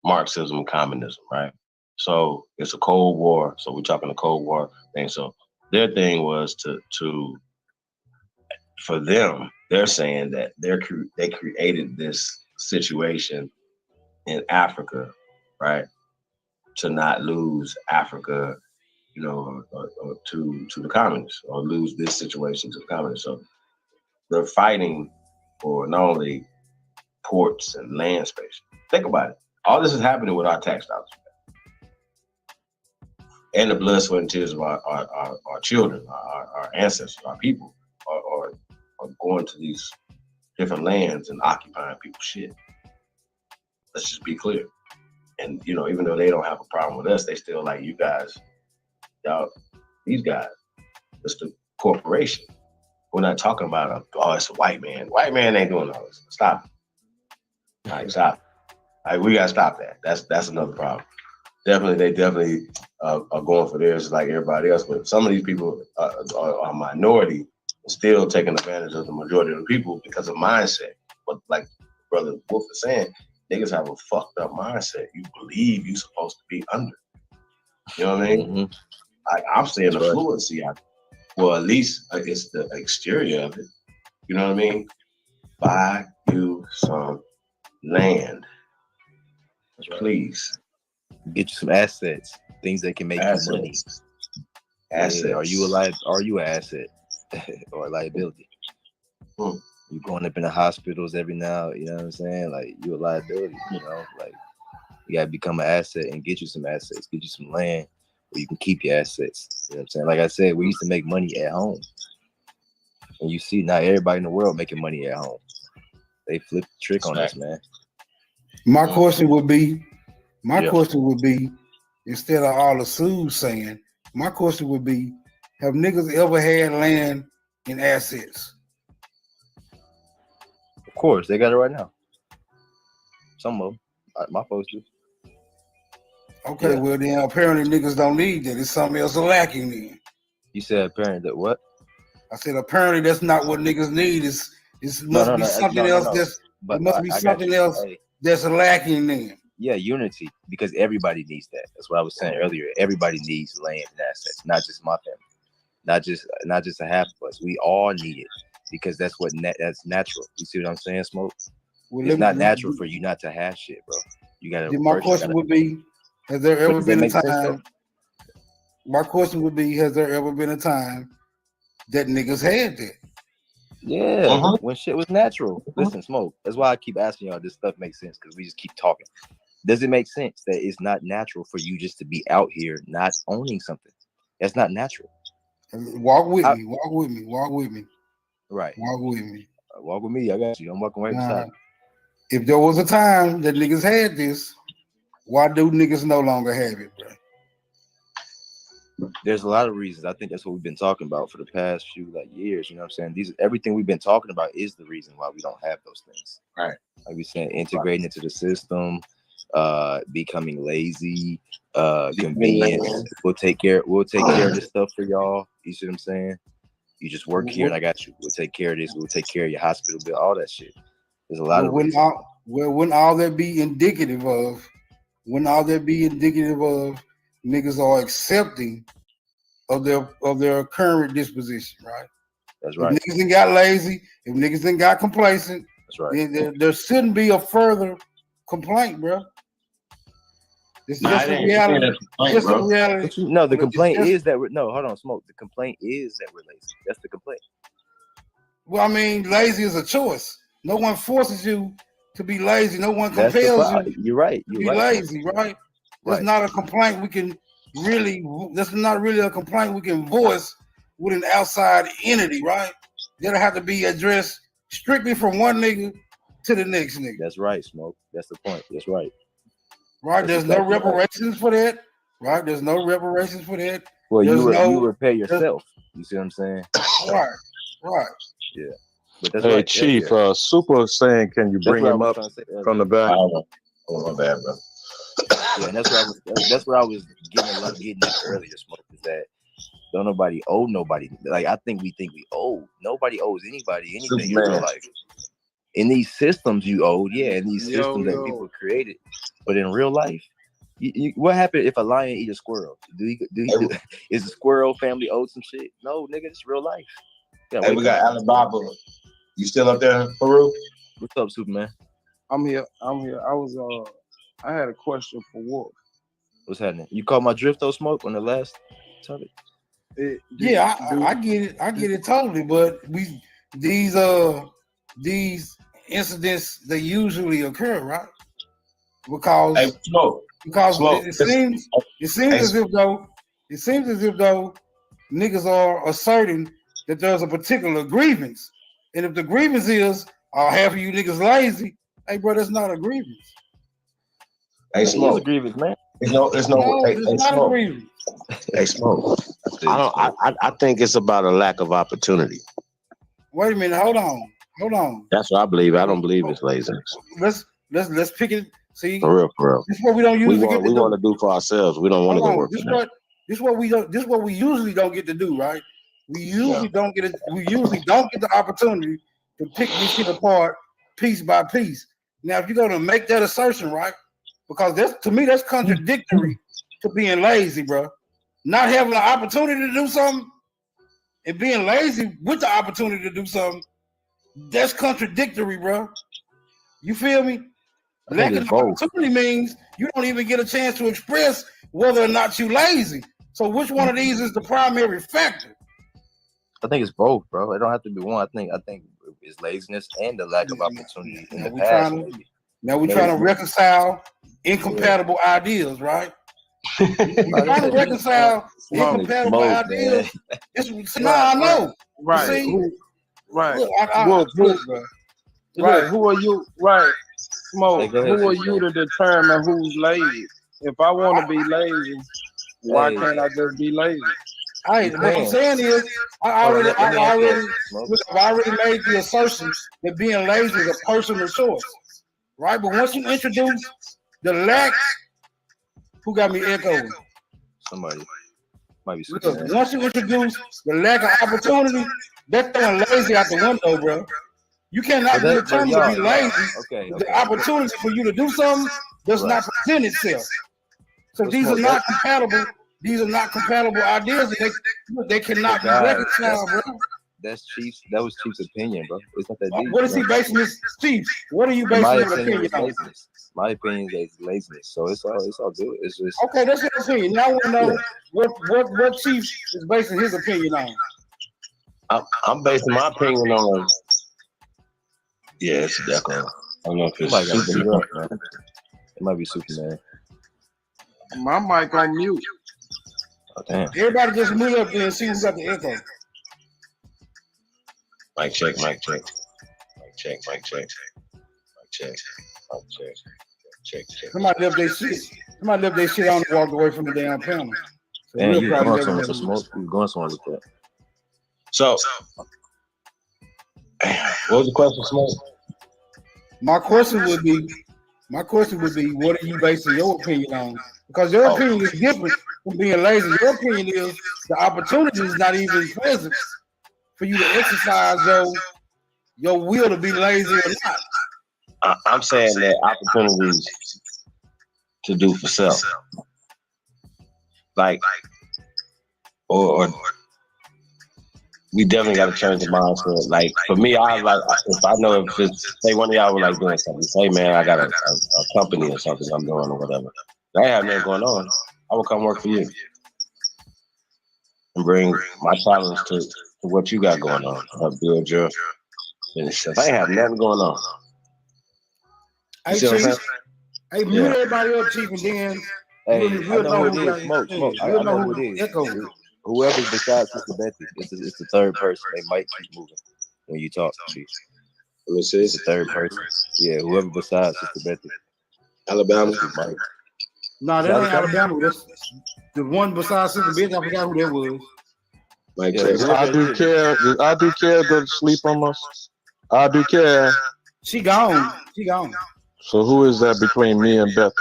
Marxism and communism, right? So it's a Cold War. So we're talking the Cold War thing. So their thing was to for them, they're saying that they created this situation in Africa, right, to not lose Africa, you know, or to the communists, or lose this situation to the communists. So they're fighting for not only ports and land space. Think about it. All this is happening with our tax dollars and the blood, sweat, and tears of our children, our ancestors, our people, are going to these different lands and occupying people's shit. Let's just be clear. And, you know, even though they don't have a problem with us, they still like, you guys, y'all, these guys, it's the corporation. We're not talking about, it's a white man. White man ain't doing all this. Stop it. All right, stop. All right, we got to stop that. That's another problem. They definitely are going for theirs like everybody else. But some of these people are a minority, still taking advantage of the majority of the people because of mindset. But like Brother Wolf is saying, niggas have a fucked up mindset. You believe you're supposed to be under. You know what I mean? Mm-hmm. I'm saying the fluency. Well, at least it's the exterior of it. You know what I mean? Buy you some land. Please. Get you some assets, things that can make you money. Assets. Yeah, are you an asset or a liability? You going up in the hospitals every now, you know what I'm saying? Like, you a liability, you know? Like, you gotta become an asset and get you some assets, get you some land where you can keep your assets. You know what I'm saying? Like I said, we used to make money at home. And you see now everybody in the world making money at home. They flip the trick on us, man. My question would be, instead of all the soothsaying, my question would be, have niggas ever had land and assets? Of course, they got it right now. Some of them. My folks do. Okay, well then apparently niggas don't need that. It's something else lacking then. You said apparently that what? I said apparently that's not what niggas need. It must be something else that's lacking then. Yeah, unity, because everybody needs that. That's what I was saying earlier. Everybody needs land and assets, not just my family, not just a half of us. We all need it because that's that's natural. You see what I'm saying, Smoke? Well, it's not natural for you not to have shit, bro. You gotta. My question would be, has there ever been a time? My question would be, has there ever been a time that niggas had that? Yeah, when shit was natural. Listen, Smoke. That's why I keep asking y'all this stuff makes sense, because we just keep talking. Does it make sense that it's not natural for you just to be out here not owning something? That's not natural. Walk with me. Right. Walk with me. Walk with me. I got you. I'm walking right beside you. If there was a time that niggas had this, why do niggas no longer have it, bro? There's a lot of reasons. I think that's what we've been talking about for the past few years. You know what I'm saying? Everything we've been talking about is the reason why we don't have those things. Right. Like we saying, integrating into the system, becoming lazy, convenience. We'll take care of this stuff for y'all. You see what I'm saying? You just work here and I got you. We'll take care of this. We'll take care of your hospital bill, all that shit. There's a lot of reasons. Wouldn't all that be indicative of niggas are accepting of their current disposition, right? That's right. If niggas ain't got lazy, if niggas ain't got complacent, that's right. Then there shouldn't be a further complaint, bro. It's just a reality. Just a reality. No, the complaint is that hold on, Smoke. The complaint is that we're lazy. That's the complaint. Well, I mean, lazy is a choice. No one forces you to be lazy. No one compels you. You're right. To be lazy, right? That's not a complaint we can really. That's not really a complaint we can voice with an outside entity, right? That'll have to be addressed strictly from one nigga to the next nigga. That's right, Smoke. That's the point. That's right. Right. There's no reparations for that. Right. There's no reparations for that. Well, you repair yourself. You see what I'm saying? Right. Yeah. But that's hey, Chief, Super saying, can you bring him up from the back? Oh, my bad, bro. Yeah, and that's what I was getting at earlier, Smoke, is that don't nobody owe nobody. Like I think we owe. Nobody owes anybody anything in real life. In these systems you owe, in these systems that people created. But in real life, what happened if a lion eat a squirrel? Is the squirrel family owed some shit? No, nigga, it's real life. Hey, we got Alibaba. You still up there, Farouk? What's up, Superman? I'm here. I had a question for Wolf. What's happening? You caught my drift though, Smoke, on the last topic? I get it. I get it totally. But these incidents, they usually occur, right? Because it seems as if though niggas are asserting that there's a particular grievance, and if the grievance is half of you niggas lazy, hey bro, that's not a grievance. Hey, Smoke. It's a grievance, man. It's not a grievance. Hey, Smoke. I think it's about a lack of opportunity. Wait a minute, hold on. That's what I believe. I don't believe it's laziness. Let's pick it. See, For real. This is what we don't usually we want to do for ourselves. We don't want to go work for them. This is what we usually don't get to do, right? We usually don't get the opportunity to pick this shit apart piece by piece. Now, if you're gonna make that assertion, right? Because to me that's contradictory to being lazy, bro. Not having the opportunity to do something and being lazy with the opportunity to do something, that's contradictory, bro. You feel me? Lack of opportunity means you don't even get a chance to express whether or not you lazy. So which one of these is the primary factor? I think it's both, bro. It don't have to be one. I think it's laziness and the lack of opportunity in the past. Now we're trying to reconcile incompatible ideas, right? We're trying to reconcile incompatible ideas. I know. Right. See? Right. Look, who are you? Right. Smoke. Who are you to determine who's lazy? If I want to be lazy, why can't I just be lazy? What I'm saying is, I already made the assertion that being lazy is a personal choice, right? But once you introduce the lack, who got me echoing? Somebody might be. Because once you introduce the lack of opportunity, that's throwing lazy out the window, bro. You cannot determine to be lazy. The opportunity for you to do something does not present itself. So these are not compatible. These are not compatible ideas. They cannot be reconciled, bro. That was Chief's opinion, bro. It's not that deep. What is he basing his Chief? What are you basing your opinion on? My opinion is laziness. So it's all good. It's just okay. That's your opinion. Now we know what Chief is basing his opinion on. I'm basing my opinion on. Yeah, it's definitely. I don't know if it's Superman. It might be Superman. My mic on mute. Oh, damn. Everybody just move up there and see who's got the echo. Mic check. Mic check. Somebody left their shit. Somebody left their shit on and walked away from the damn panel. So and you going somewhere with Smoke. You going somewhere with that. So, what was the question, Smoke? My question would be, what are you basing your opinion on? Because your opinion is different from being lazy. Your opinion is the opportunity is not even present for you to exercise your will to be lazy or not. I'm saying that opportunities to do for self, like, or we definitely got to change the mindset. Like for me, I like if I know if it's say one of y'all were like doing something, say man, I got a company or something I'm doing or whatever. I have nothing going on. I will come work for you and bring my talents to what you got going on. Help build your business. I ain't have nothing going on. Hey, Chief. Hey, mute everybody up, Chief, and then I know who it is. Smoke. I know who it is. Whoever's besides Sister Betty, it's the third person. They might keep moving when you talk, Chief. It's the third person. Yeah, whoever besides Sister Betty. Alabama. No, that ain't Alabama. That's the one besides Sister Betty. I forgot who that was. I do care go to sleep on us. I do care. She gone. So who is that between me and Betty?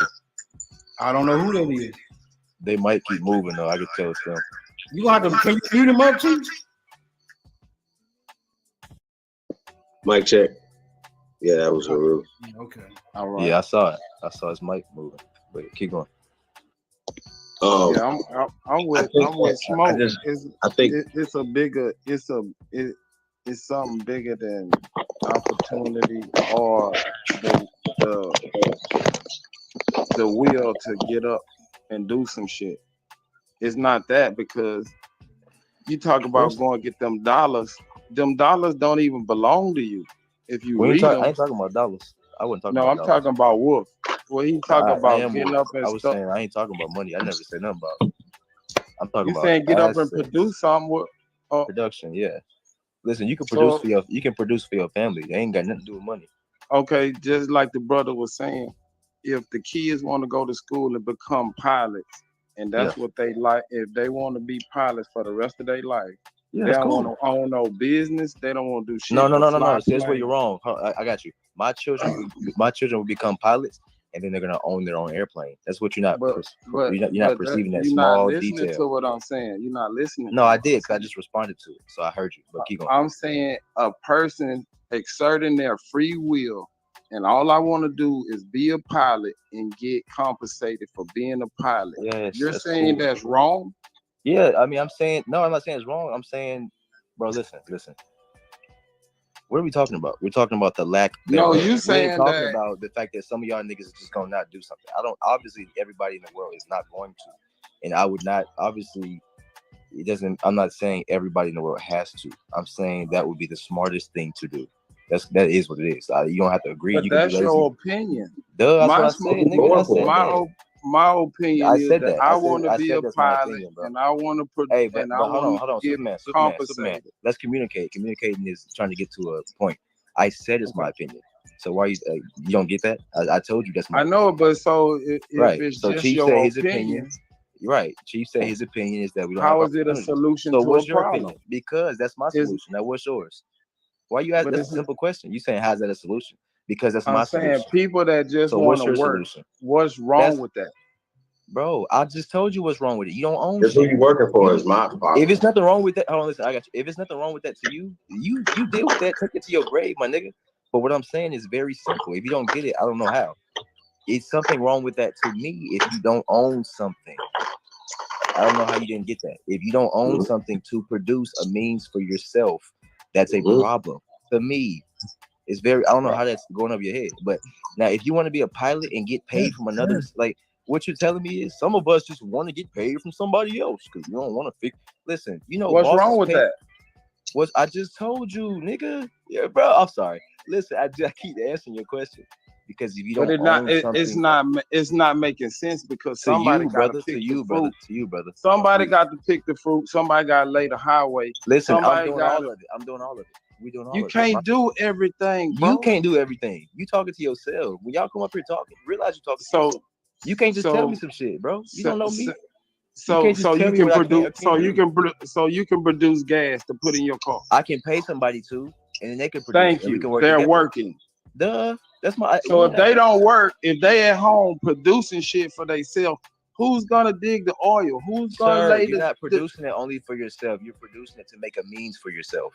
I don't know who that is. They might keep moving though. I can tell it's them. You gonna have to can you mute him up, Chief? Mic check. Yeah, that was Haru. Okay. All right. Yeah, I saw it. I saw his mic moving. But keep going. Yeah, I'm with Smoke. I think It's something bigger than opportunity or the will to get up and do some shit. It's not that, because you talk about going to get them dollars. Them dollars don't even belong to you. If you read them, I ain't talking about dollars. I wasn't talking no, about I'm dollars. talking about Wolf. Well, he talking I about am getting Wolf. up and I was stuff. saying I ain't talking about money. I never said nothing about it. I'm talking You about saying get up and assets. produce something with Production, yeah. Listen, you can produce for your family. They ain't got nothing to do with money. Okay, just like the brother was saying, if the kids want to go to school and become pilots, and that's what they like, if they want to be pilots for the rest of their life, Yeah, they that's don't cool. want to own no business. They don't want to do shit. No. fly See, that's where planes. you're wrong. I got you. My children will become pilots, and then they're gonna own their own airplane. That's what you're not. You're not perceiving that you're small not listening detail. to what I'm saying. You're not listening. No, I did, because I just responded to it, so I heard you. But keep going. I'm saying a person exerting their free will, and all I want to do is be a pilot and get compensated for being a pilot. Yes, You're that's saying cool. that's wrong? Yeah, I mean, I'm not saying it's wrong. I'm saying, bro, listen. What are we talking about? We're talking about the lack. No, you we ain't saying talking that about the fact that some of y'all niggas is just gonna not do something. Obviously everybody in the world is not going to, and I would not. Obviously, it doesn't. I'm not saying everybody in the world has to. I'm saying that would be the smartest thing to do. That is what it is. You don't have to agree. but You can that's be lazy. your opinion. Duh, that's My what I said, nigga. I said that. My opinion I is said that that. I want to be a that's my pilot, opinion, bro. and I want to put. Hey, but and I hold on, want to get Superman. compensated. Let's communicate. Communicating is trying to get to a point. I said it's my opinion. So why you don't get that? I told you that's my. I know, but so if right. it's So just Chief your said his opinion, right. Chief said his opinion is that we don't how have is it a opportunity. solution So to what's a your problem? opinion? Because that's my solution. Now what's yours? Why you ask? That's a simple question. You saying how's that a solution? Because that's my solution. I'm saying people that just so want what's to your work. solution? What's wrong with that? Bro, I just told you what's wrong with it. You don't own that's shit. who you working for is my problem. If it's nothing wrong with that, hold on, listen, I got you. If it's nothing wrong with that to you, you deal with that, take it to your grave, my nigga. But what I'm saying is very simple. If you don't get it, I don't know how. It's something wrong with that to me if you don't own something. I don't know how you didn't get that. If you don't own something to produce a means for yourself, that's a problem. To me, it's very, I don't know how that's going over your head. But now, if you want to be a pilot and get paid from another, like, what you're telling me is some of us just want to get paid from somebody else because you don't want to fix. Listen, you know what's wrong with that? What I just told you, nigga. Yeah, bro. I'm sorry. Listen, I keep answering your question because if you don't own something, it's not making sense because to somebody you, got brother, to pick to the you, fruit. brother, to you, brother. Somebody got to pick the fruit. Somebody got to lay the highway. Listen, somebody I'm doing all of it. I'm doing all of it. We doing all of it. You can't do everything, bro. You can't do everything. You talking to yourself. When y'all come up here talking, realize you talking. So you can't just tell me some shit, bro. You don't know me. So you can produce. So you can produce gas to put in your car. I can pay somebody to, and then they can produce. Thank you. We can work They're together. working. Duh. That's my. So if they don't work, if they at home producing shit for themselves, who's gonna dig the oil? Who's gonna lay you're not producing it only for yourself. You're producing it to make a means for yourself.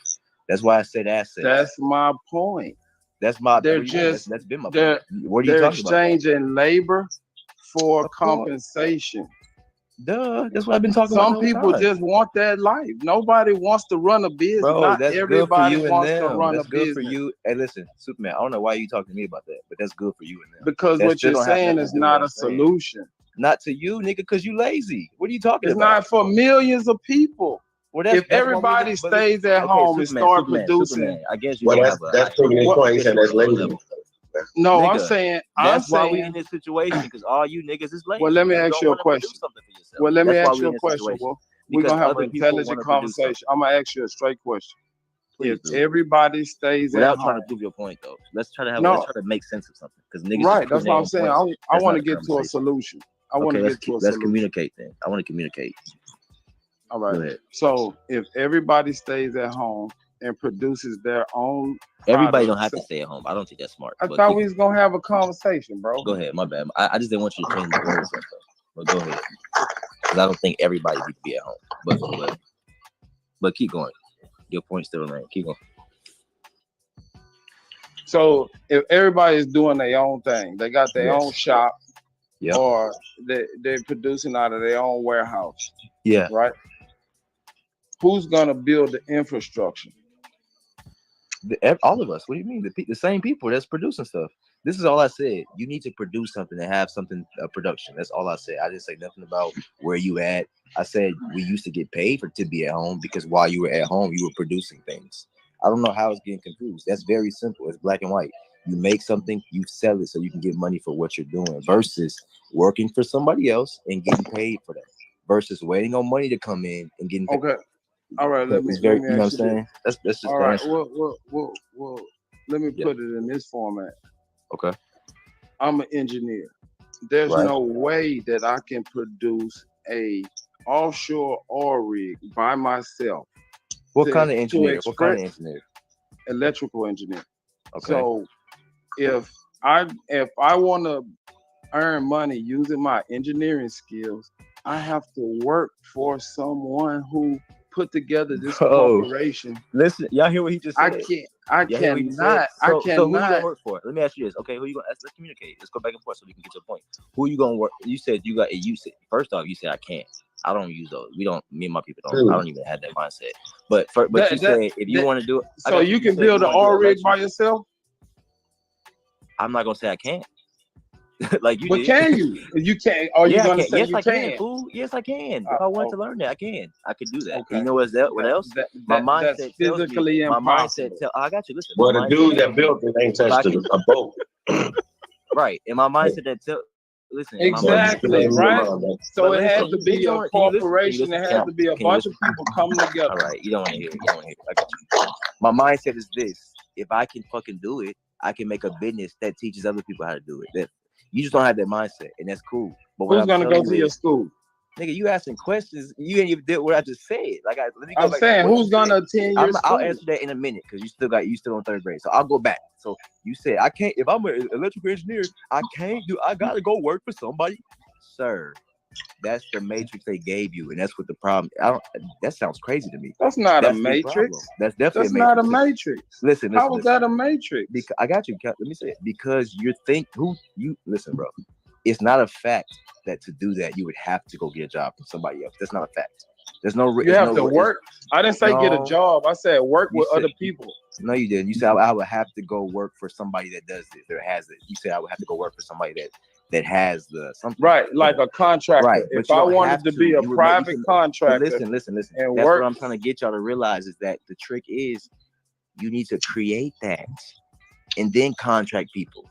That's why I said assets. That's my point. That's my. They're just. That's been my point. What are you they're talking about? exchanging labor for compensation. Duh. That's what I've been talking about. Some people time. just want that life. Nobody wants to run a business. Bro, Not that's everybody good for you wants and to them. run That's a good business. for you. Hey, listen, Superman. I don't know why you talking to me about that, but that's good for you and them. Because what you're saying is not a solution. Not to you, nigga, because you lazy. What are you talking It's about? not for millions of people. Well, if everybody stays at home and start producing, I guess you well, don't that's proving his point. He said that's lazy. No, nigga, I'm saying that's why we in this situation because all you niggas is lazy. Well, let me ask you a question. Well, let me ask you a question. Well, we're gonna have an intelligent conversation. I'm gonna ask you a straight question. If everybody stays at home, without trying to prove your point, though, let's try to have let's try to make sense of something because niggas. Right, that's what I'm saying. I want to get to a solution. I want to get to a solution. Let's communicate then. I want to communicate. All right. So if everybody stays at home and produces their own, everybody don't have to stay at home. I don't think that's smart. I thought we was gonna have a conversation, bro. Go ahead, my bad. I just didn't want you to change the words. But go ahead. because I don't think everybody needs to be at home. But keep going. Your point still remains. Keep going. So if everybody's doing their own thing, they got their own shop, or they're producing out of their own warehouse. Yeah. Right. Who's gonna build the infrastructure? All of us. What do you mean? The same people that's producing stuff. This is all I said. You need to produce something and have something production. That's all I said. I didn't say nothing about where you at. I said we used to get paid to be at home because while you were at home, you were producing things. I don't know how it's getting confused. That's very simple. It's black and white. You make something, you sell it so you can get money for what you're doing versus working for somebody else and getting paid for that versus waiting on money to come in and getting paid. Okay. All right. Let me you know what I'm ask you saying? this. That's just all the right. answer. Well, let me put it in this format. Okay. I'm an engineer. There's Right. no way that I can produce a offshore oil rig by myself. What kind of engineer? What kind of engineer? Electrical engineer. Okay. So if I want to earn money using my engineering skills, I have to work for someone who put together this corporation. Listen, y'all hear what he just said? I cannot. So who you gonna work for? Let me ask you this. Okay, who you gonna? Let's communicate. Let's go back and forth so we can get to the point. Who you gonna work? You said you got. You said first off, you said I can't. I don't use those. We don't. Me and my people don't. I don't even have that mindset. But you said if you want to do it, so you can build an oil rig by yourself. I'm not gonna say I can't. Like you but did. can you? You can't. Are you gonna say yes, you I can? Fool. Yes, I can. If I wanted to learn that, I can. I could do that. Okay. You know what else? My mindset that's tells physically me. impossible. My mindset I got you. Listen. Well, the dude that built it ain't touched a boat. Right. And my mindset that listen. Exactly. Right. So it has to be a corporation. It has to be a bunch of people coming together. All right. You don't want to hear it. You don't want to hear it. I got you. My mindset is this: if I can fucking do it, I can make a business that teaches other people how to do it. You just don't have that mindset, and that's cool. But who's gonna go to your school? Nigga, you asking questions. You ain't even did what I just said. Like I'm saying, who's gonna attend your school? I'll answer that in a minute because you still on third grade. So I'll go back. So you said I can't. If I'm an electrical engineer, I can't do. I gotta go work for somebody, sir. That's the matrix they gave you, and that's what the problem. That sounds crazy to me. That's not a matrix. That's definitely that's not a matrix. Listen. How was that a matrix? Because I got you. Let me say it. Because listen, bro. It's not a fact that to do that you would have to go get a job from somebody else. That's not a fact. There's no. You have to work. I didn't say get a job. I said work with other people. No, you didn't. You said I would have to go work for somebody that does this or has it. You said I would have to go work for somebody that has the something. Right, like a contractor. Right. If I wanted to be a private contractor, listen. And that's work. what I'm trying to get y'all to realize is that the trick is you need to create that and then contract people.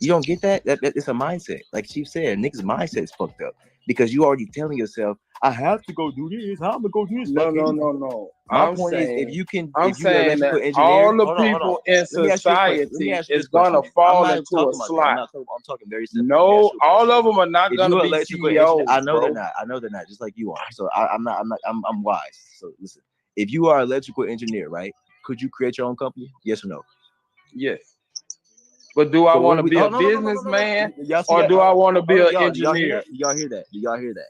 You don't get that? It's a mindset. Like Chief said, niggas' mindset is fucked up because you already telling yourself, I have to go do this. How am I gonna go do this? No. My point is, if you can, I'm saying that all the people in society is gonna fall into a slot. I'm talking very simple. No, all of them are not gonna be CEOs. I know they're not. I know they're not. Just like you are. So I'm wise. So listen, if you are an electrical engineer, right? Could you create your own company? Yes or no? Yes. But do I want to be a businessman or do I want to be an engineer? Do y'all hear that? Do y'all hear that?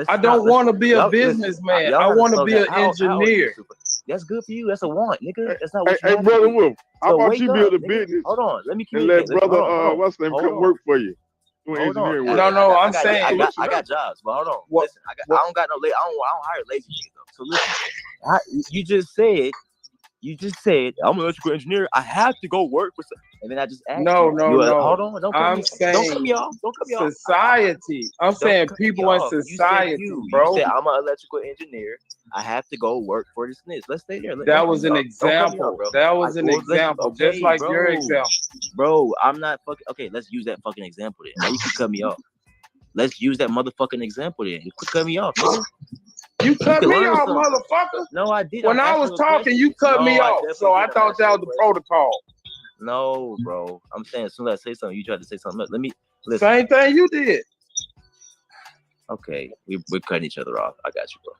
I don't want to be a businessman. I want to be an engineer. That's good for you. That's a want, nigga. That's not what you Hey, want. brother Wolf, how about you build a nigga. business? Hold on, let me and let communicate. brother what's his name come work for you. Hold on. No, I'm saying I got jobs, but hold on. Listen, I don't got no. I don't hire lazy niggas though. So listen, you just said I'm an electrical engineer. I have to go work for some, and then I just asked no. Hold on, don't I'm saying don't cut me off. Don't cut me off. Society. I'm saying people in society, bro. You said I'm an electrical engineer. I have to go work for this. Let's stay there. That was an example. That was an example, just like your example. Bro, I'm not fucking. Okay, let's use that fucking example then. Now you can cut me off. Let's use that motherfucking example then. You could cut me off, nigga. You cut me off, motherfucker. No, I did. When I was talking, you cut me off. So I thought that was the protocol. No, bro. I'm saying as soon as I say something, you tried to say something else. Let me listen. Same thing you did. Okay, we're cutting each other off. I got you, bro.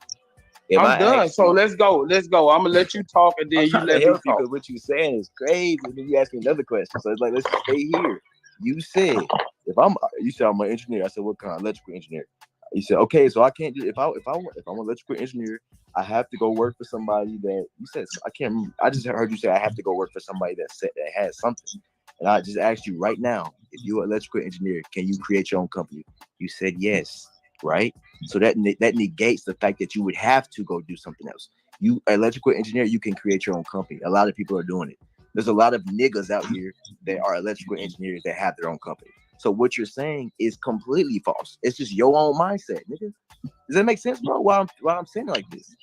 I'm done. So let's go. I'm gonna let you talk, and then you let me talk. Because what you're saying is crazy. And then you ask me another question. So it's like, let's stay here. You said I'm an engineer. I said, what kind? Electrical engineer. You said, okay, so I can't do if I'm an electrical engineer, I have to go work for somebody that you said I can't remember. I just heard you say I have to go work for somebody that has something. And I just asked you right now, if you're an electrical engineer, can you create your own company? You said yes, right? So that negates the fact that you would have to go do something else. You electrical engineer, you can create your own company. A lot of people are doing it. There's a lot of niggas out here that are electrical engineers that have their own company. So what you're saying is completely false. It's just your own mindset, nigga. Does that make sense, bro? Why I'm saying it like this?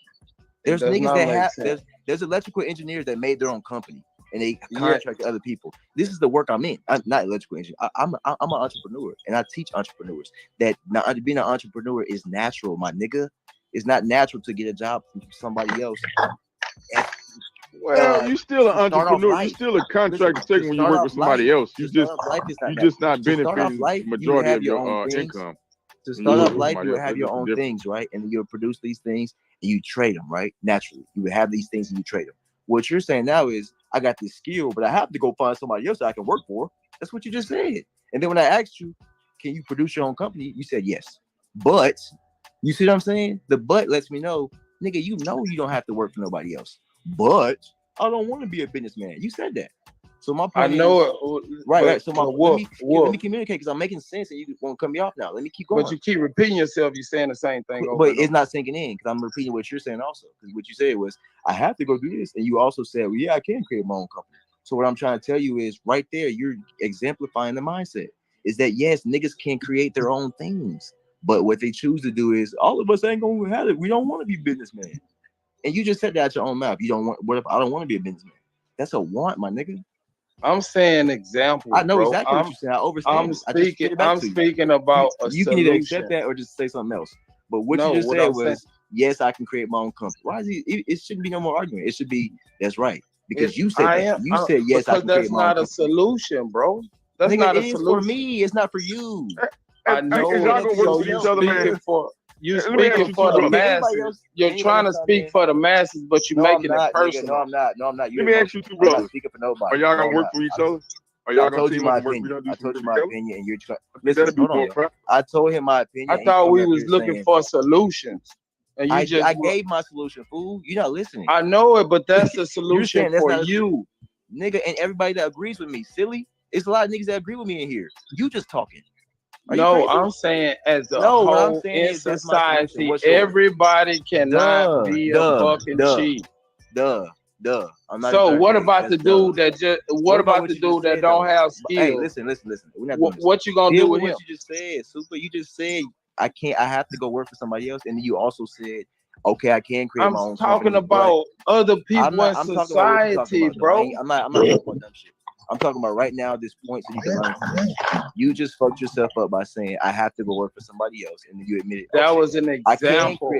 There's niggas that have there's electrical engineers that made their own company and they contract to other people. This is the work I'm in. I'm not electrical engineer. I'm an entrepreneur and I teach entrepreneurs that being an entrepreneur is natural, my nigga. It's not natural to get a job from somebody else. Well, you're still an entrepreneur. You're still a contractor taking when you work with somebody else. You just not benefiting the majority of your income. To start off life, you would have your own things, right? And you would produce these things and you trade them, right? Naturally, you would have these things and you trade them. What you're saying now is, I got this skill, but I have to go find somebody else that I can work for. That's what you just said. And then when I asked you, can you produce your own company? You said yes. But, you see what I'm saying? The but lets me know, nigga, you know you don't have to work for nobody else. But I don't want to be a businessman. You said that. So my point I know is, right. So let me communicate because I'm making sense and you won't cut me off now. Let me keep going. But you keep repeating yourself. You're saying the same thing over. But it's not sinking in because I'm repeating what you're saying also. Because what you said was, I have to go do this. And you also said, well, yeah, I can create my own company. So what I'm trying to tell you is right there, you're exemplifying the mindset. Is that yes, niggas can create their own things. But what they choose to do is all of us ain't gonna have it. We don't want to be businessmen. And you just said that out your own mouth. You don't want, what if I don't want to be a businessman? That's a want, my nigga. I'm saying example. I know bro. exactly what you said. I overstand. I'm speaking about a you solution. can either accept that or just say something else. But what you just said was, yes, I can create my own company. Why is it shouldn't be no more argument. It should be that's right. Because you said said yes, I can create my own company. That's not a solution, bro. That's Nigga, not a it is solution. for me. It's not for you. I know. Y'all gonna work with each other, man. You speaking for the masses. You're trying to speak for the masses, but you're making it personal. No, I'm not. No, I'm not. Let me ask you two brothers. I'm not speaking for nobody. Are y'all gonna work for each other? Are y'all gonna team up and work for each other? I told you my opinion, and you're trying. Listen, hold on. I told him my opinion. I thought we was looking for solutions, and you I gave my solution, fool. You're not listening. I know it, but that's the solution for you, nigga, and everybody that agrees with me. Silly, it's a lot of niggas that agree with me in here. You just talking. No, I'm saying as a whole in society, everybody cannot be a fucking chief. I'm not so what about the dude that just? What about the dude that don't have skills? Hey, listen. We're not doing this. What you gonna do with him? What you just said, Super. You just said I can't. I have to go work for somebody else, and then you also said, okay, I can create my own. I'm talking about other people in society, bro. I'm not talking about dumb shit. I'm talking about right now, this point, so you can learn. You just fucked yourself up by saying I have to go work for somebody else, and then you admitted that was an example.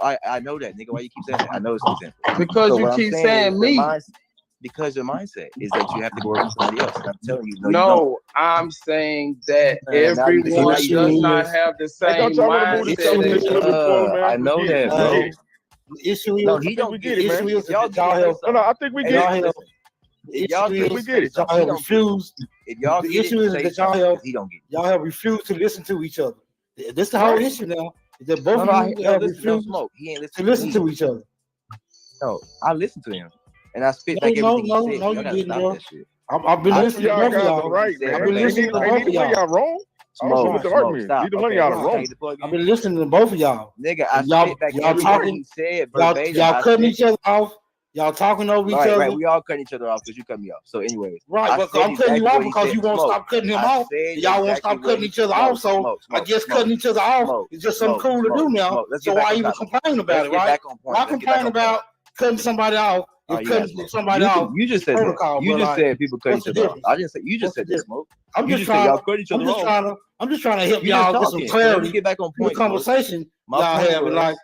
I know that, nigga. Why you keep saying that? I know it's an example. Because you keep saying me. Because your mindset is that you have to go work for somebody else. And I'm telling you, no, I'm saying that everyone does not have the same mindset. I know that, bro. The issue is, I think we get it, man. I think we get it. Y'all have refused. The issue is that y'all have refused to listen to each other. This is the whole issue now. That both of you have refused to listen to each other. No, I listened to him, and I spit back everything he said. No, you didn't, bro. I've been listening to both of y'all. I've been listening to both of y'all. Y'all wrong. I've been listening to both of y'all. Nigga, y'all talking. Y'all cutting each other off. Y'all talking over each other. Right, we all cutting each other off because you cut me off. So, anyways, right, but I'm cutting you off because you won't stop cutting him off. Y'all won't stop cutting each other off. So, I guess cutting each other off is just something cool to do now. So, why even complain about it, right? Why complain about cutting somebody off? Cutting somebody off. You just said that. You just said people cut each other off. I didn't say. You just said that, Smoke. I'm just trying to help y'all get some clarity. Get back on point. The conversation y'all have, like.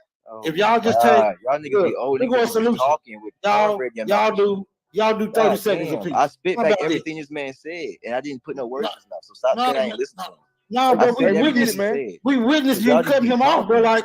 If y'all just take y'all niggas be old niggas talking with y'all do 30 seconds apiece. I spit back everything this man said, and I didn't put no words in his mouth. So stop saying I ain't listening to him. No, bro, we witnessed you cutting him off, bro. Like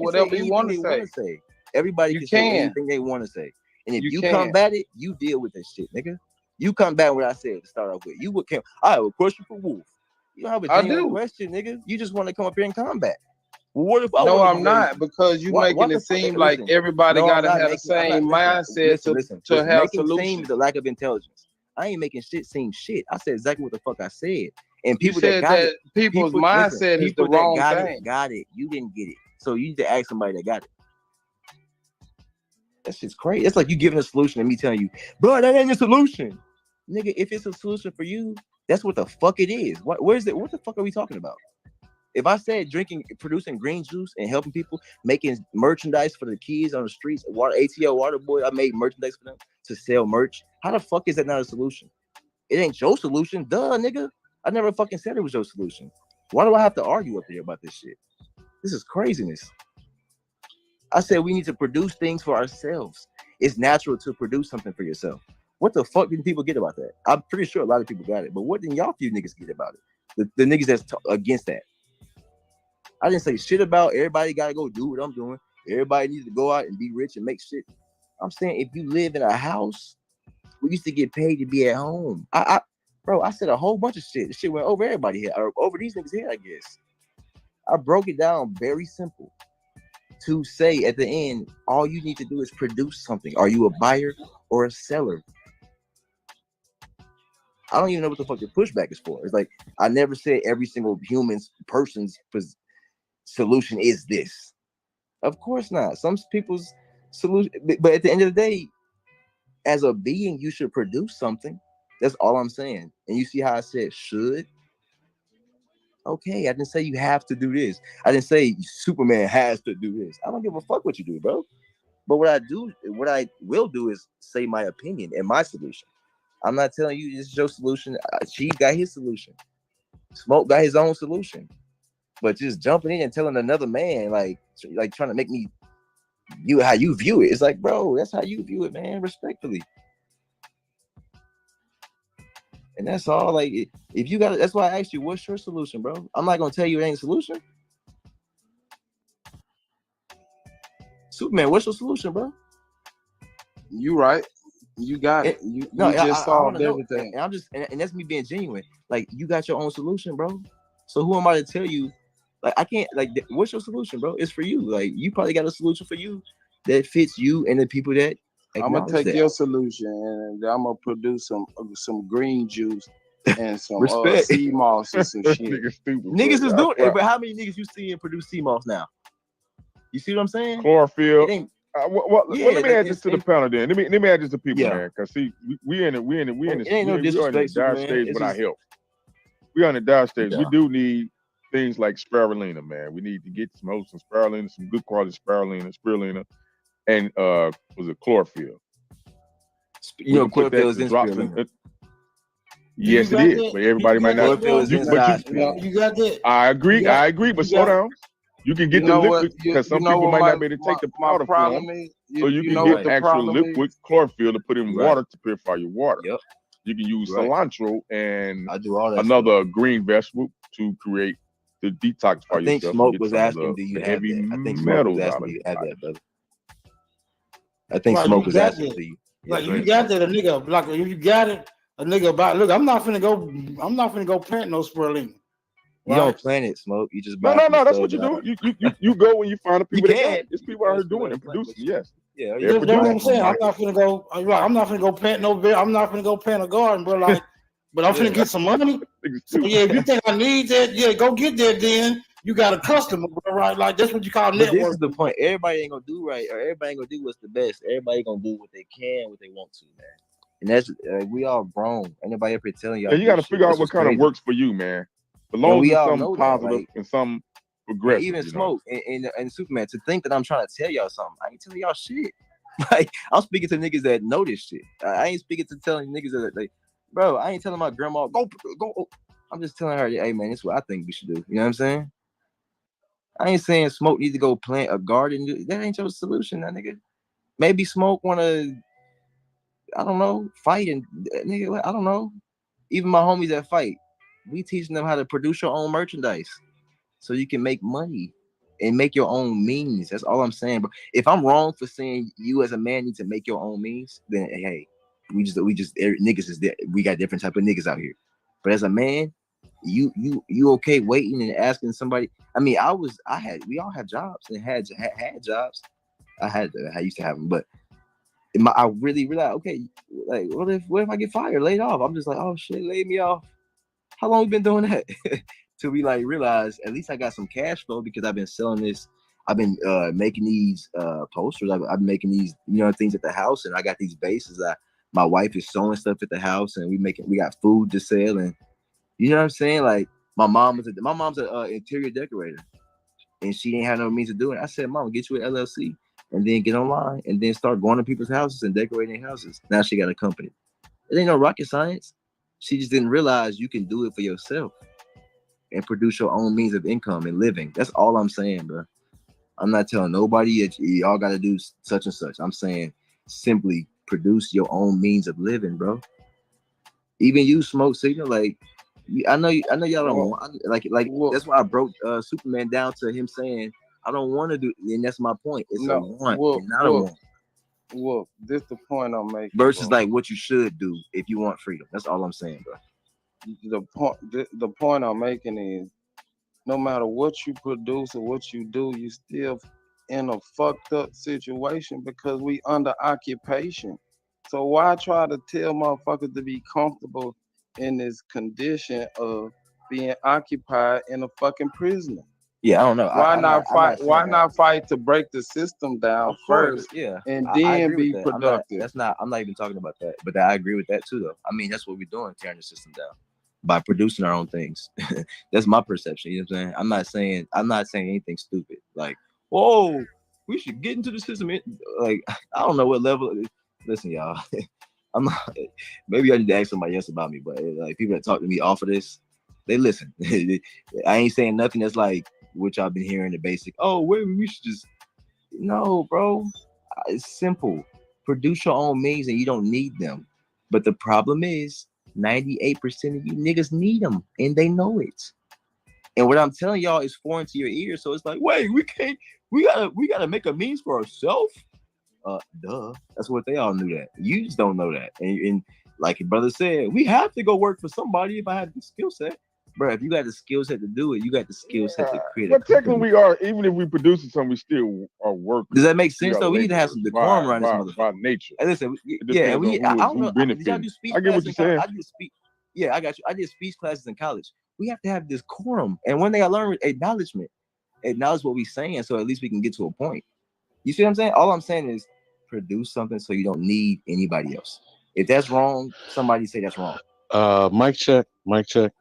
whatever you want to say. Everybody can say anything they want to say. And if you combat it, you deal with that shit, nigga. You combat what I said to start off with. You would come. I have a question for Wolf. You don't have a genuine question, nigga. You just want to come up here and combat. Well, what if I No, want to I'm not, because you making it seem like everybody gotta have the same mindset to have solutions. Seem the lack of intelligence. I ain't making shit seem shit. I said exactly what the fuck I said. And people that got it, people's mindset is the wrong thing. Got it. You didn't get it. So you need to ask somebody that got it. That shit's crazy. It's like you giving a solution and me telling you, bro, that ain't a solution. Nigga, if it's a solution for you, that's what the fuck it is. Where's it? What the fuck are we talking about? If I said producing green juice and helping people, making merchandise for the kids on the streets, ATL Water Boy, I made merchandise for them to sell merch. How the fuck is that not a solution? It ain't your solution. Duh, nigga. I never fucking said it was your solution. Why do I have to argue up here about this shit? This is craziness. I said we need to produce things for ourselves. It's natural to produce something for yourself. What the fuck did people get about that? I'm pretty sure a lot of people got it. But what did y'all few niggas get about it? The niggas that's against that. I didn't say shit about everybody got to go do what I'm doing. Everybody needs to go out and be rich and make shit. I'm saying if you live in a house, we used to get paid to be at home. Bro, I said a whole bunch of shit. The shit went over everybody here, or over these niggas' head, I guess. I broke it down very simple to say at the end, all you need to do is produce something. Are you a buyer or a seller? I don't even know what the fuck the pushback is for. It's like, I never said every single person's solution is this. Of course not. Some people's solution, but at the end of the day, as a being, you should produce something. That's all I'm saying. And you see how I said should? Okay, I didn't say you have to do this. I didn't say Superman has to do this. I don't give a fuck what you do, bro. But what I will do is say my opinion and my solution. I'm not telling you this is your solution. Chief got his solution. Smoke got his own solution. But just jumping in and telling another man, like trying to make me view how you view it. It's like, bro, that's how you view it, man, respectfully. And that's all. Like, if you got it, that's why I asked you, what's your solution, bro? I'm not gonna tell you it ain't a solution. Superman, what's your solution, bro? You right. You got it. You just solved everything. And I'm just, and that's me being genuine. Like, you got your own solution, bro. So who am I to tell you? Like, I can't. Like, what's your solution, bro? It's for you. Like, you probably got a solution for you that fits you and the people that. I'm gonna take your solution and I'm gonna produce some green juice and some sea moss and some shit. Niggas is doing it, but how many niggas you see and produce sea moss now? You see what I'm saying? Chlorophyll. Well, let me add this to the panel then. Let me add this to people, man. Because see, we in the dire stage with our health. We are in the dire stage. We do need things like spirulina, man. We need to get some spirulina, some good quality spirulina, and was it chlorophyll? You know, chlorophyll is in spirulina. Yes, it is. But everybody might not. You got that. I agree. But slow down. You can get the liquid because some people might not be able to take the powder form. So you can get actual liquid chlorophyll to put in water to purify your water. Yep. You can use cilantro and another green vegetable to create the detoxify yourself. I think Smoke was asking, do you have that? I think Smoke was asking, do you have that, brother? I think Smoke was asking, do you? Like, if you got that, a nigga, like, if you got it, a nigga about, look, I'm not finna go plant no spirulina. You don't plant it, Smoke. You just no. That's what you do. You go when you find the people that got it. There's people out here doing it and producing. Yes. Yeah, that's what I'm saying. I'm not finna go. I'm not finna go plant no. I'm not finna go plant a garden, but like, but I'm finna get some money. So yeah, if you think I need that, yeah, go get that. Then you got a customer, bro, right? Like that's what you call network. This is the point. Everybody ain't gonna do right, or everybody ain't gonna do what's the best. Everybody gonna do what they can, what they want to, man. And that's we all grown. Anybody up here telling y'all? Yeah, you got to figure out what kind of works for you, man. As long as some positive and some progressive. Even Smoke and Superman, to think that I'm trying to tell y'all something, I ain't telling y'all shit. Like, I'm speaking to niggas that know this shit. I ain't speaking to telling niggas that, like, bro, I ain't telling my grandma, go. I'm just telling her, hey, man, this is what I think we should do. You know what I'm saying? I ain't saying Smoke needs to go plant a garden. That ain't your solution, that nigga. Maybe Smoke want to, I don't know, fight and, nigga, I don't know. Even my homies that fight, we teaching them how to produce your own merchandise so you can make money and make your own means. That's all I'm saying. But if I'm wrong for saying you as a man need to make your own means, then hey, we just niggas is there. We got different type of niggas out here. But as a man, you okay waiting and asking somebody? I mean, we all have jobs and had jobs. I used to have them, but I really realized, okay, like what if I get fired, laid off? I'm just like, oh shit, laid me off. How long we been doing that? Till we like realize at least I got some cash flow because I've been selling this. I've been making these posters. I've been making these, things at the house, and I got these bases. My wife is sewing stuff at the house, and we got food to sell, and you know what I'm saying? Like my mom's an interior decorator, and she didn't have no means of doing it. I said, Mom, get you an LLC, and then get online, and then start going to people's houses and decorating houses. Now she got a company. It ain't no rocket science. She just didn't realize you can do it for yourself and produce your own means of income and living. That's all I'm saying, bro. I'm not telling nobody that y'all got to do such and such. I'm saying simply produce your own means of living, bro. Even you, Smoke Signal, like I know y'all don't want like that's why I broke Superman down to him saying I don't want to do, and that's my point. It's a want and not a want. Well, this the point I'm making. Versus bro. like what you should do if you want freedom. That's all I'm saying, bro. The point I'm making is no matter what you produce or what you do, you still in a fucked up situation because we under occupation. So why try to tell motherfuckers to be comfortable in this condition of being occupied in a fucking prisoner? Yeah, I don't know. Why not fight? Why not fight to break the system down first, yeah, and I then agree be with that. productive? I'm not even talking about that, but I agree with that too, though. I mean, that's what we're doing, tearing the system down by producing our own things. That's my perception. You know what I'm saying? I'm not saying anything stupid. Like, oh, we should get into the system. Like, I don't know what level. Listen, y'all. I'm not. Maybe I need to ask somebody else about me, but like people that talk to me off of this, they listen. I ain't saying nothing that's like what y'all been hearing the basic. Oh, wait, we should just no, bro. It's simple. Produce your own means, and you don't need them. But the problem is, 98% of you niggas need them, and they know it. And what I'm telling y'all is foreign to your ears. So it's like, wait, we can't. We gotta make a means for ourselves. Duh. That's what they all knew that. You just don't know that. And like your brother said, we have to go work for somebody if I have the skill set. Bro, if you got the skill set to do it, you got the skill set to create a But technically, company. we are. Even if we produce something, we still are workers. Does that make sense We are though? We need to have laborers some decorum around this by motherfucker. nature. Hey, listen, It yeah, depends on I don't who know. Did y'all benefiting. do speech I get what classes you're in college? saying. I did speech. Yeah, I got you. I did speech classes in college. We have to have decorum. And one thing I learned was acknowledgement. Acknowledge what we're saying so at least we can get to a point. You see what I'm saying? All I'm saying is produce something so you don't need anybody else. If that's wrong, somebody say that's wrong. Mic check. Mic check.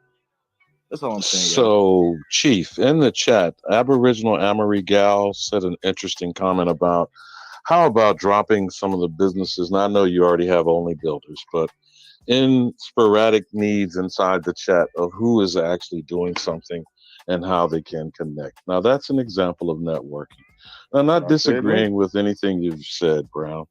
That's all I'm saying, So, Chief, in the chat, Aboriginal Amory Gal said an interesting comment about how about dropping some of the businesses. Now, I know you already have OnlyBuilders, but in sporadic needs inside the chat of who is actually doing something and how they can connect. Now, that's an example of networking. I'm not disagreeing with anything you've said, Brown.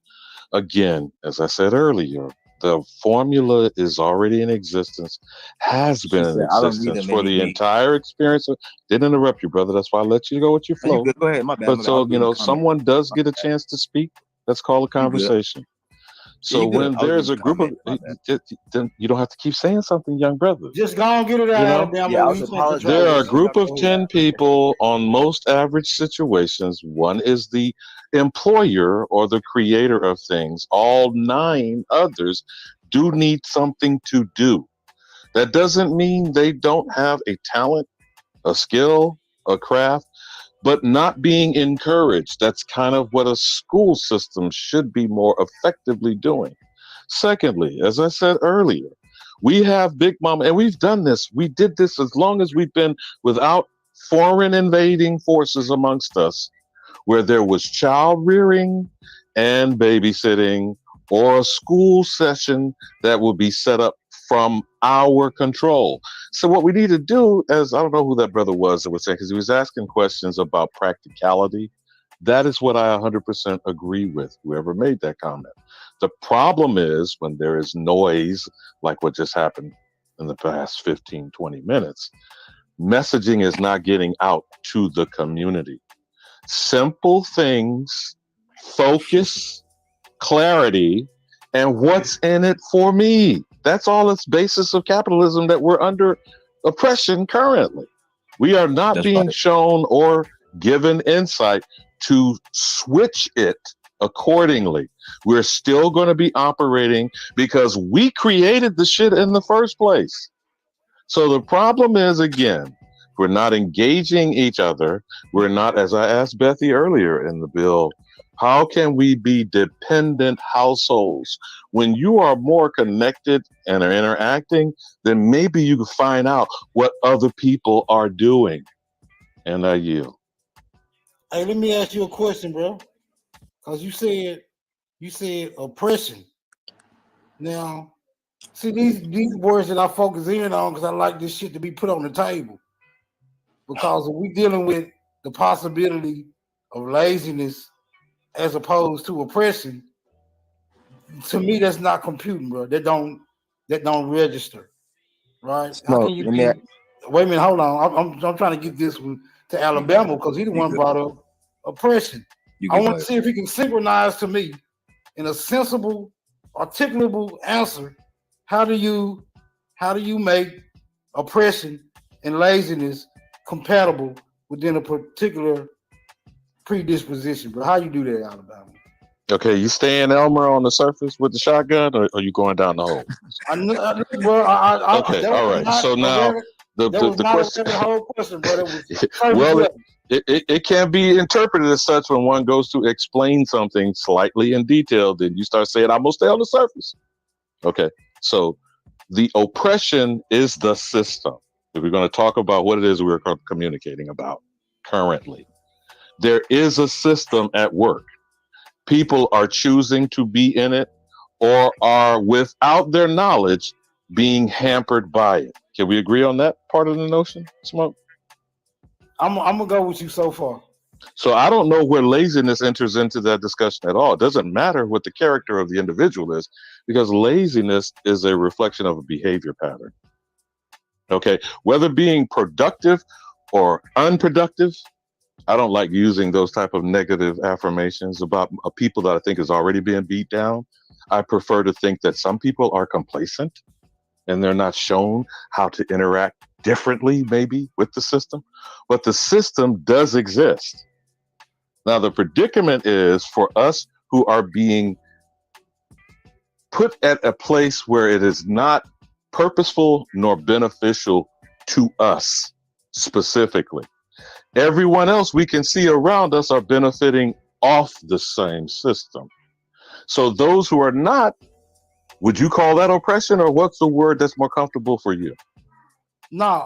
Again, as I said earlier, the formula is already in existence, has been in said, I don't need existence them for the anymore. entire experience. Didn't interrupt you, brother. That's why I let you go with your No, you flow. good. Go ahead. My bad. But so, you know, someone does My get a bad. chance to speak. Let's call a You good. conversation. So You good. when I was there's just a group of, comment. My bad. then you don't have to keep saying something, young brother. Just go and get it out, You know? Alabama. Yeah, I We was ain't trying to apologizing. There are a control group of you. 10 people on most average situations. One is the employer or the creator of things. All 9 others do need something to do. That doesn't mean they don't have a talent, a skill, a craft, but not being encouraged. That's kind of what a school system should be more effectively doing. Secondly, as I said earlier, we have Big Mama, and we've done this. We did this as long as we've been without foreign invading forces amongst us, where there was child rearing and babysitting or a school session that would be set up from our control. So what we need to do, as I don't know who that brother was that was saying, because he was asking questions about practicality. That is what I 100% agree with, whoever made that comment. The problem is when there is noise, like what just happened in the past 15, 20 minutes, messaging is not getting out to the community. Simple things, focus, clarity, and what's in it for me. That's all its basis of capitalism, that we're under oppression currently. We are not being shown or given insight to switch it accordingly. We're still going to be operating because we created the shit in the first place. So the problem is, again, we're not engaging each other. We're not, as I asked Bethy earlier in the bill, how can we be dependent households? When you are more connected and are interacting, then maybe you can find out what other people are doing. And I yield. Hey, let me ask you a question, bro. Because you said oppression. Now, See, these words that I focus in on because I like this shit to be put on the table. Because we dealing with the possibility of laziness as opposed to oppression, to me that's not computing, bro. That don't register, right? How Smoke. can you Let me. be? Wait a minute, hold on. I'm trying to get this one to Alabama because he the You one good? brought up oppression. You I good? Go want to ahead. see if he can synchronize to me in a sensible, articulable answer. How do you make oppression and laziness compatible within a particular predisposition, bro? How you do that, Alabama? Okay, you staying Elmer on the surface with the shotgun, or are you going down the hole? Bro, Okay, that all was right. not So a now rabbit. That the was not a question. rabbit hole question, bro. That was surface Well, level. it can be interpreted as such when one goes to explain something slightly in detail. Then you start saying, "I'm gonna stay on the surface." Okay, so the oppression is the system. If we're going to talk about what it is we're communicating about currently, there is a system at work. People are choosing to be in it or are, without their knowledge, being hampered by it. Can we agree on that part of the notion, Smoke? I'm gonna go with you so far. So I don't know where laziness enters into that discussion at all. It doesn't matter what the character of the individual is, because laziness is a reflection of a behavior pattern. Okay, whether being productive or unproductive, I don't like using those type of negative affirmations about people that I think is already being beat down. I prefer to think that some people are complacent and they're not shown how to interact differently, maybe with the system, but the system does exist. Now, the predicament is for us who are being put at a place where it is not purposeful nor beneficial to us specifically. Everyone else we can see around us are benefiting off the same system. So those who are not, would you call that oppression, or what's the word that's more comfortable for you? No,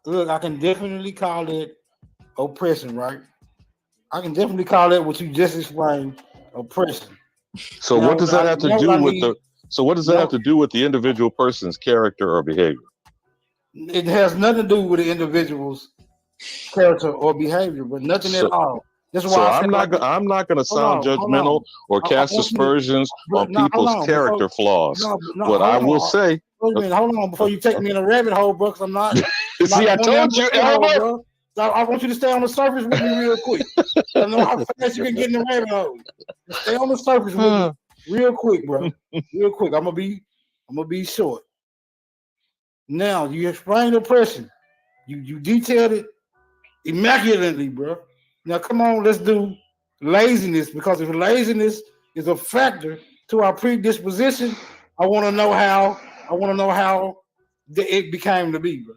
look, I can definitely call it oppression, right? I can definitely call it what you just explained, oppression. So now, what does that have to do with the? So what does that have no, to do with the individual person's character or behavior? it has nothing to do with the individual's character or behavior, but nothing at all. That's why So I said I'm not going to sound hold judgmental on. or I cast want you to, aspersions but on no, hold people's on. character flaws. What I Hold will on. say. Wait a minute, hold on before you take me in a rabbit hole, bro. Because I'm not. See, I going down told the you, rabbit hole, Elmer. bro. I want you to stay on the surface with me real quick. I know how fast you can get in the rabbit hole. Just stay on the surface with me real quick, bro. Real quick. I'm gonna be short. Now you explained oppression. You detailed it immaculately, bro. Now come on, let's do laziness, because if laziness is a factor to our predisposition, I want to know how it became to be, bro.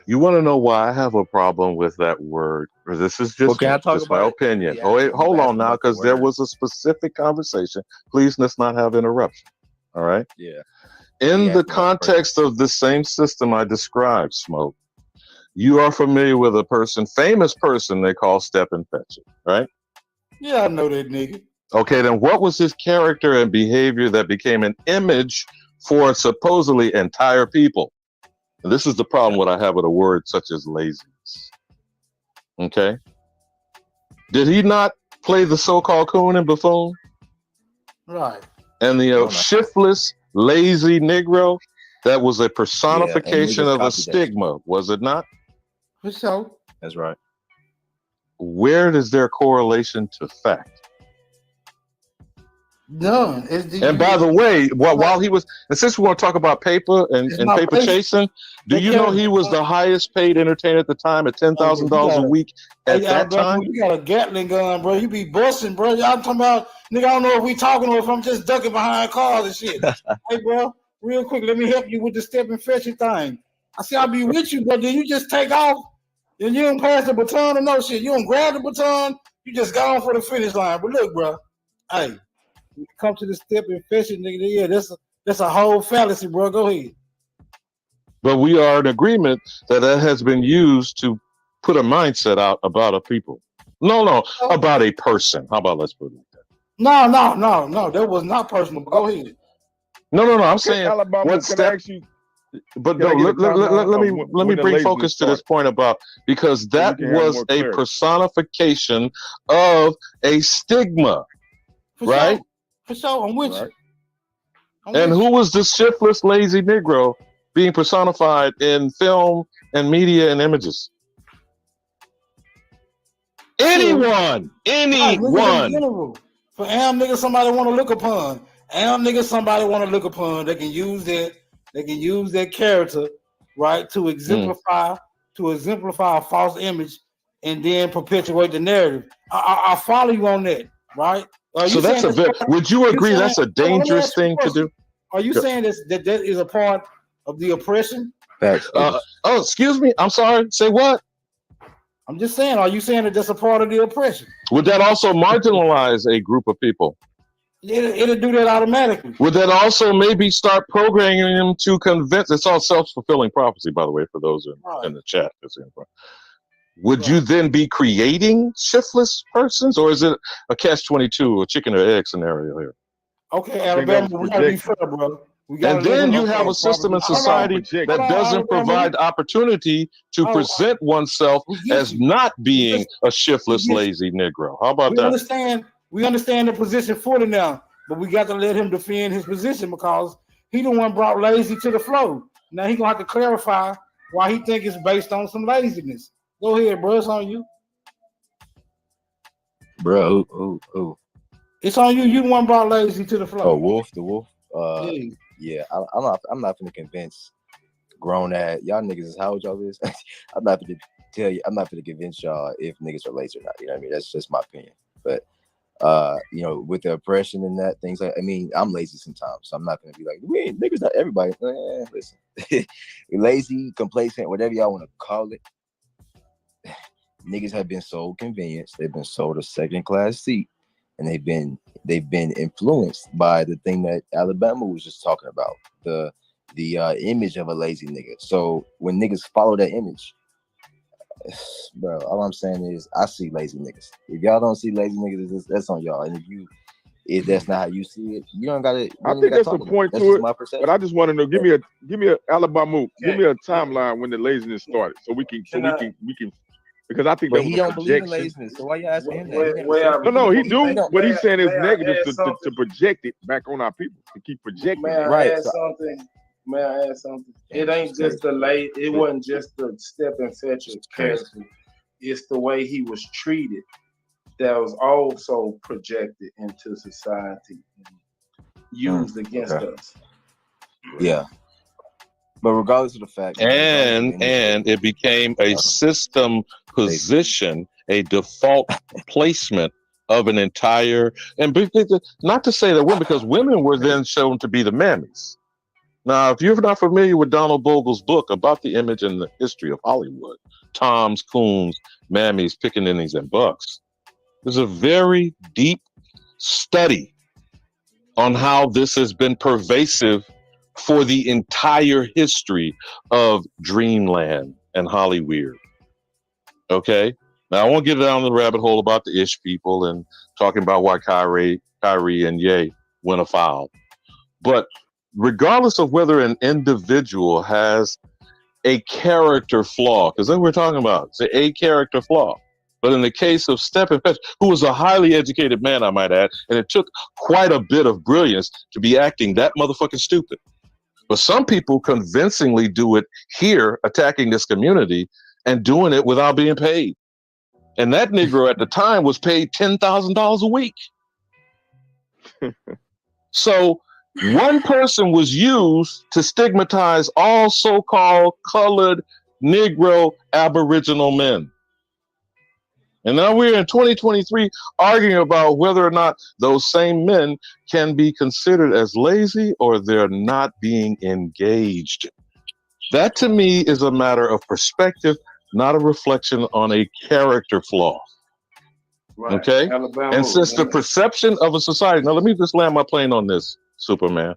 You want to know why I have a problem with that word? Or this is just Can I talk just my about it? opinion. Yeah, Oh, wait, I'm hold on asking now, about the because there word. was a specific conversation. Please, let's not have interruption. All right. Yeah. In the asked about context of the same system I described, Smoke, you are familiar with a famous person they call Step and Fetch It, right? Yeah, I know that nigga. Okay, then what was his character and behavior that became an image for supposedly entire people? And this is the problem what I have with a word such as laziness. Okay. Did he not play the so-called coon and buffoon? Right. And the shiftless, lazy Negro, that was a personification of a stigma, was it not? For sure. That's right. Where is their correlation to fact? None. And by the way, while he was, and since we want to talk about paper and paper chasing, do you know he was the highest paid entertainer at the time at $10,000 a week at that time? You got a Gatling gun, bro. You be busting, bro. Y'all talking about, nigga, I don't know if we talking or if I'm just ducking behind cars and shit. Hey, bro, real quick, let me help you with the step and fetch it thing. I see I'll be with you, but then you just take off and you don't pass the baton or no shit. You don't grab the baton, you just go on for the finish line. But look, bro, hey, when you come to the step and fetch it, nigga, yeah, that's a whole fallacy, bro. Go ahead. But we are in agreement that has been used to put a mindset out about a people. No, about a person. How about let's put it like that? No, that was not personal. But go ahead. No. I'm Okay, saying Alabama, what can I step? ask you? But Can no, I get a timeline let of me when the bring laziness focus to this started, point about, because so we that can have was more a clarity? personification of a stigma, For right? sure. For sure. I'm with Right. you. I'm And with you. who was this shiftless, lazy Negro being personified in film and media and images? True. Anyone, Right, niggas in anyone. general. For am niggas somebody want to look upon. Am niggas somebody want to look upon. They can use that character, right, to exemplify a false image and then perpetuate the narrative. I follow you on that, right? Are you So that's saying a that's very. part? Would you You agree saying? that's a Hold on, let me dangerous ask you a thing to question. do? Are you saying that is a part of the oppression? Facts. Oh, excuse me. I'm sorry. Say what? I'm just saying. Are you saying that that's a part of the oppression? Would that also marginalize a group of people? It'll do that automatically. Would that also maybe start programming them to convince? It's all self-fulfilling prophecy, by the way, for those in the chat. Would you then be creating shiftless persons, or is it a catch-22, a chicken or egg scenario here? Okay, I think that was Alabama, we gotta be projection. fair, bro. We And gotta let then him. you have Okay, a system in I think that was society projection. that doesn't provide opportunity to present oneself as not being a shiftless, lazy Negro. How about We that? understand. We understand the position fully now, but we got to let him defend his position because he the one brought lazy to the flow. Now he gonna have to clarify why he think it's based on some laziness. Go ahead, bro. It's on you. Bro, who? It's on you. You the one brought lazy to the flow. Oh, Wolf, the Wolf. Yeah. Yeah. I'm not gonna convince grown ass y'all niggas is how old y'all is. I'm not gonna tell you. I'm not gonna convince y'all if niggas are lazy or not. You know what I mean? That's just my opinion. But you know, with the oppression and that things like, I mean, I'm lazy sometimes, so I'm not gonna be like, we ain't niggas, not everybody. Listen, lazy, complacent, whatever y'all want to call it. Niggas have been sold convenience. They've been sold a second class seat, and they've been influenced by the thing that Alabama was just talking about, the image of a lazy nigga. So when niggas follow that image, bro, all I'm saying is I see lazy niggas. If y'all don't see lazy niggas, that's on y'all. And if that's not how you see it, you don't gotta. I think that's a point to it. But I just want to know. Give me a Alabama. Give me a timeline when the laziness started, so we can because I think But that he was a don't believe in projection. laziness. So why you asking him that? No, he do. don't. But he's saying it's may I negative add to something? project it back on our people, to keep projecting. May I it. add something? May I add something? It ain't just the late. It wasn't just the step and fetch character. It's the way he was treated that was also projected into society and used against us. Yeah. But regardless of the fact, And it became a system position, a default placement of an entire, and not to say that women, because women were then shown to be the mammies. Now, if you're not familiar with Donald Bogle's book about the image and the history of Hollywood, Toms, Coons, Mammies, Pickaninnies, and Bucks, there's a very deep study on how this has been pervasive for the entire history of Dreamland and Hollywood. Okay? Now, I won't get down the rabbit hole about the Ish people and talking about why Kyrie and Ye went afoul. But regardless of whether an individual has a character flaw, because that's what we're talking about, it's a character flaw. But in the case of Steppenfetch, who was a highly educated man, I might add, and it took quite a bit of brilliance to be acting that motherfucking stupid. But some people convincingly do it here, attacking this community, and doing it without being paid. And that Negro at the time was paid $10,000 a week. So one person was used to stigmatize all so-called colored Negro Aboriginal men. And now we're in 2023 arguing about whether or not those same men can be considered as lazy or they're not being engaged. That to me is a matter of perspective, not a reflection on a character flaw. Right. Okay? Alabama, And since the perception of a society, now let me just land my plane on this, Superman.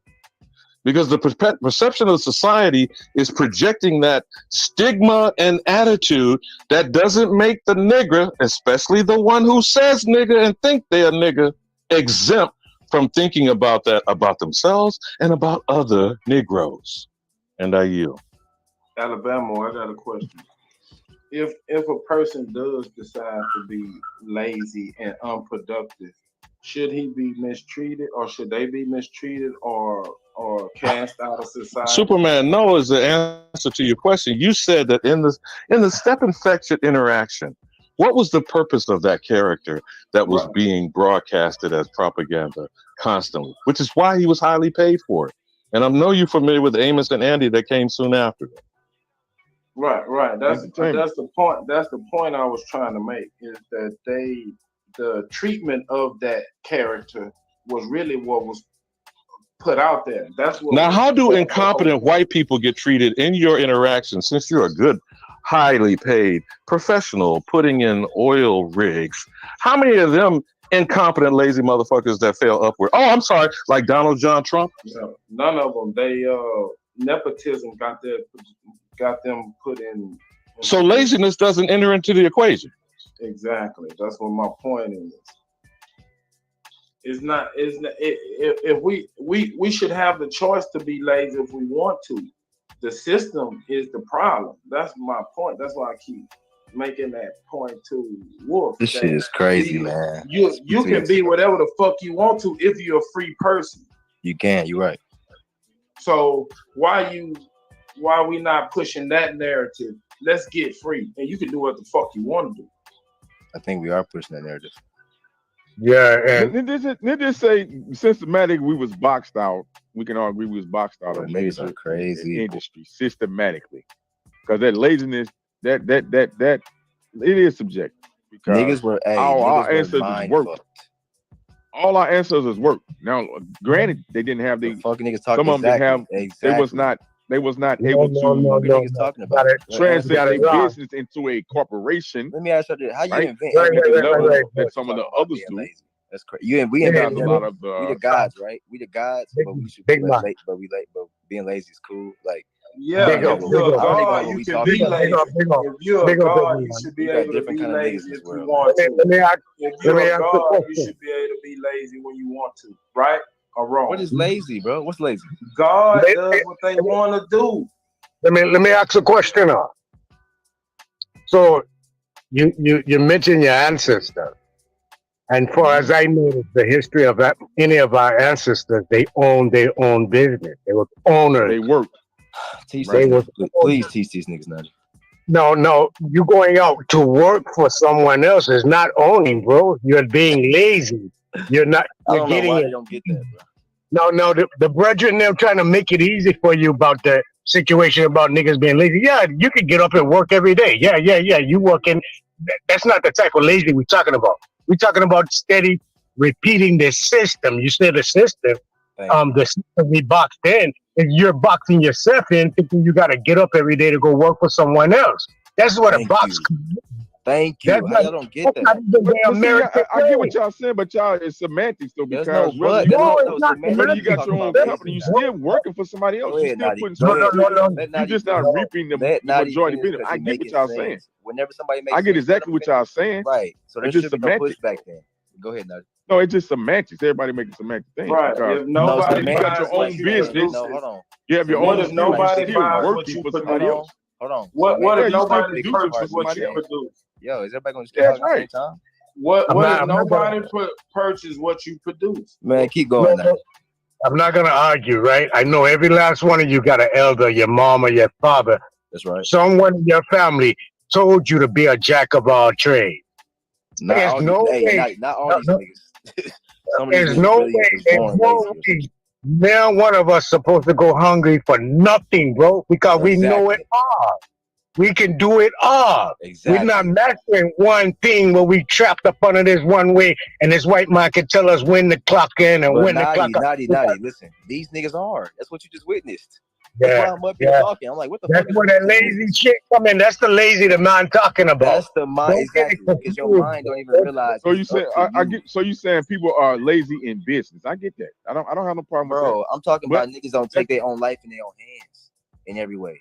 Because the perception of society is projecting that stigma and attitude that doesn't make the nigger, especially the one who says nigger and think they're a nigger, exempt from thinking about that about themselves and about other Negroes. And I yield. Alabama, I got a question. If a person does decide to be lazy and unproductive, should he be mistreated, or should they be mistreated, or cast out of society? Superman, no is the answer to your question. You said that in the step infection interaction, what was the purpose of that character that was being broadcasted as propaganda constantly, which is why he was highly paid for it. And I know you're familiar with Amos and Andy that came soon after that. Right. That's the point. That's the point I was trying to make, is that the treatment of that character was really what was put out there. That's what. Now, how do incompetent white people get treated in your interaction? Since you're a good, highly paid professional putting in oil rigs, how many of them incompetent, lazy motherfuckers that fell upward? Oh, I'm sorry, like Donald John Trump. No, none of them. They nepotism got them put in. So laziness doesn't enter into the equation. Exactly. That's what my point is. It's not. If we should have the choice to be lazy if we want to. The system is the problem. That's my point. That's why I keep making that point to Wolf. This shit is crazy, man. You can be whatever the fuck you want to if you're a free person. You can. You're right. So why we not pushing that narrative? Let's get free, and you can do what the fuck you want to do. I think we are pushing that narrative. Yeah, and they just say systematic. We was boxed out. We can all agree we was boxed out. Well, maybe it's crazy industry systematically, because that laziness, that it is subjective. Because niggas were our ancestors worked. All our ancestors worked. Now, granted, they didn't have the fucking niggas talking. Some of them didn't have. Exactly. They was not able to talking about translate their business into a corporation. Let me ask you, how you invent that some of the others do. That's crazy. We invent a lot of we the gods, right? We the gods, but we should be late. But being lazy is cool. Like yeah, if you're a god, you can be lazy. If you're a god, you should be able to be lazy if you want to. If you're a god, you should be able to be lazy when you want to, right? Or wrong. What is lazy, bro? What's lazy? God does what they want to do. Let me ask a question. So you mentioned your ancestors, and far as I know, the history of any of our ancestors, they owned their own business. They were owners. They worked. Please teach these niggas nothing. No, you going out to work for someone else is not owning, bro. You're being lazy. You're not. You're getting why it. they don't get that, bro. No, the brethren, they're trying to make it easy for you about the situation about niggas being lazy. Yeah, you can get up and work every day. Yeah. You working. That's not the type of lazy we're talking about. We're talking about steady repeating the system. You said the system. The system we boxed in. If you're boxing yourself in, thinking you got to get up every day to go work for someone else. That's what a box. Thank you. How y'all don't get that? I get what y'all saying, but y'all it's semantics though, because whether you got your own company, you still working for somebody else. You still putting you just not reaping the majority benefit. I get what y'all saying. Whenever somebody makes I get exactly what y'all saying. Right. So there's just semantics back then. Go ahead, Nudge. No, it's just semantics. Everybody making semantic things. Right. If nobody you got your own business. Hold on. You have your own. What if nobody buys what you for produce? somebody else? Hold on. What if nobody purchases what you produce? Yo, is everybody going to talk at the same time? What if nobody purchase what you produce? Man, keep going. I'm not gonna argue, right? I know every last one of you got an elder, your mom or your father. That's right. Someone in your family told you to be a jack of all trades. There's no way. Not all these niggas. There's no way. Now one of us supposed to go hungry for nothing, bro, because we know it all. We can do it all. Exactly. We're not mastering one thing where we trapped up under this one way, and this white man can tell us when the clock in and when the clock out. Naughty. Listen, these niggas are. That's what you just witnessed. That's why I'm up here talking. I'm like, what the fuck? That's where that lazy shit come in. That's the lazy the man talking about. That's the mind. Exactly. Because your mind don't even realize. So you say I get. So you saying people are lazy in business? I get that. I don't have no problem with that. Bro, I'm talking about niggas don't take their own life in their own hands in every way.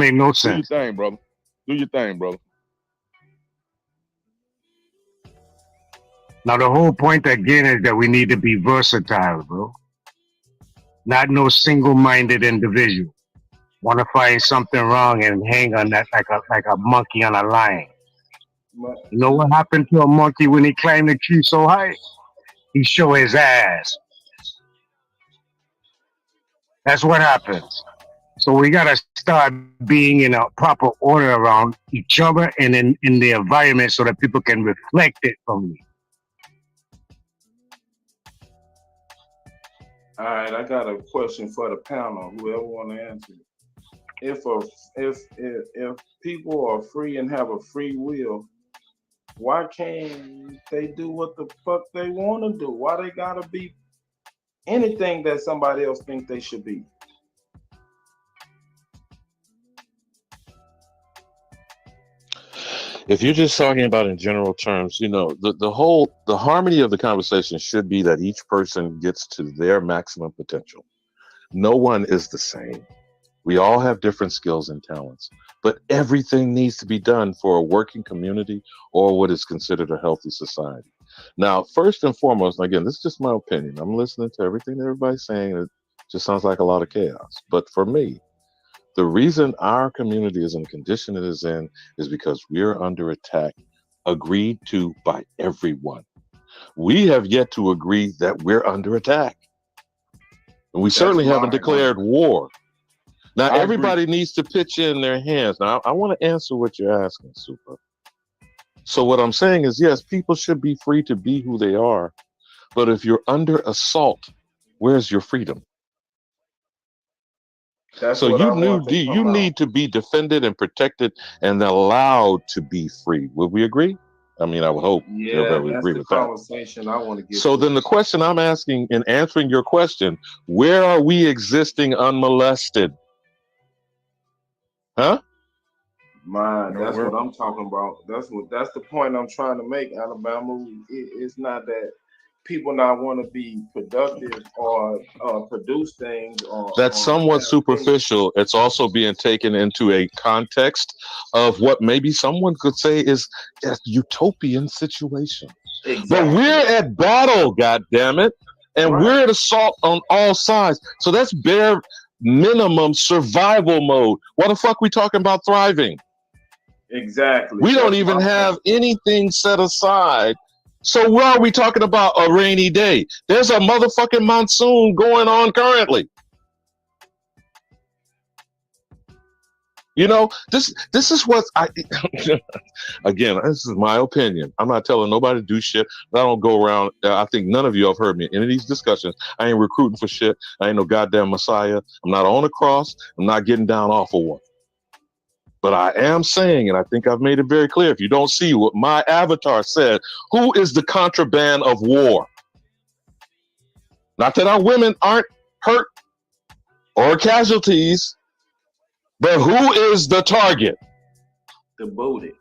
make no Do your sense. thing, brother. Do your thing, brother. Now the whole point again is that we need to be versatile, bro. Not no single-minded individual. Want to find something wrong and hang on that like a monkey on a line. You know what happened to a monkey when he climbed the tree so high? He show his ass. That's what happens. So we gotta start being in a proper order around each other and in the environment so that people can reflect it from me. All right, I got a question for the panel. Whoever want to answer it. If people are free and have a free will, why can't they do what the fuck they want to do? Why they gotta be anything that somebody else think they should be? If you're just talking about in general terms, the harmony of the conversation should be that each person gets to their maximum potential. No one is the same. We all have different skills and talents, but everything needs to be done for a working community or what is considered a healthy society. Now, first and foremost, and again, this is just my opinion. I'm listening to everything that everybody's saying. It just sounds like a lot of chaos. But for me, the reason our community is in the condition it is in is because we're under attack, agreed to by everyone. We have yet to agree that we're under attack. And we certainly haven't declared war. Now, everybody needs to pitch in their hands. Now, I want to answer what you're asking, Super. So what I'm saying is, yes, people should be free to be who they are. But if you're under assault, where's your freedom? That's So what you I want to you come out. need to be defended and protected and allowed to be free. Would we agree? I mean, I would hope Yeah, everybody would that's agree the with that. conversation I want to get So to. then the question I'm asking in answering your question, where are we existing unmolested? Huh? That's what I'm talking about. That's the point I'm trying to make, Alabama. It's not that people not want to be productive or produce things That's somewhat superficial. It's also being taken into a context of what maybe someone could say is a utopian situation. Exactly. But we're at battle, goddammit, and we're at assault on all sides. So that's bare minimum survival mode. Why the fuck we talking about thriving? Exactly. We don't even have anything set aside. So why are we talking about a rainy day? There's a motherfucking monsoon going on currently. You know, this is what I again, this is my opinion. I'm not telling nobody to do shit. I don't go around. I think none of you have heard me in any of these discussions. I ain't recruiting for shit. I ain't no goddamn messiah. I'm not on a cross. I'm not getting down off of one. But I am saying, and I think I've made it very clear, if you don't see what my avatar said, who is the contraband of war? Not that our women aren't hurt or casualties, but who is the target? The booty.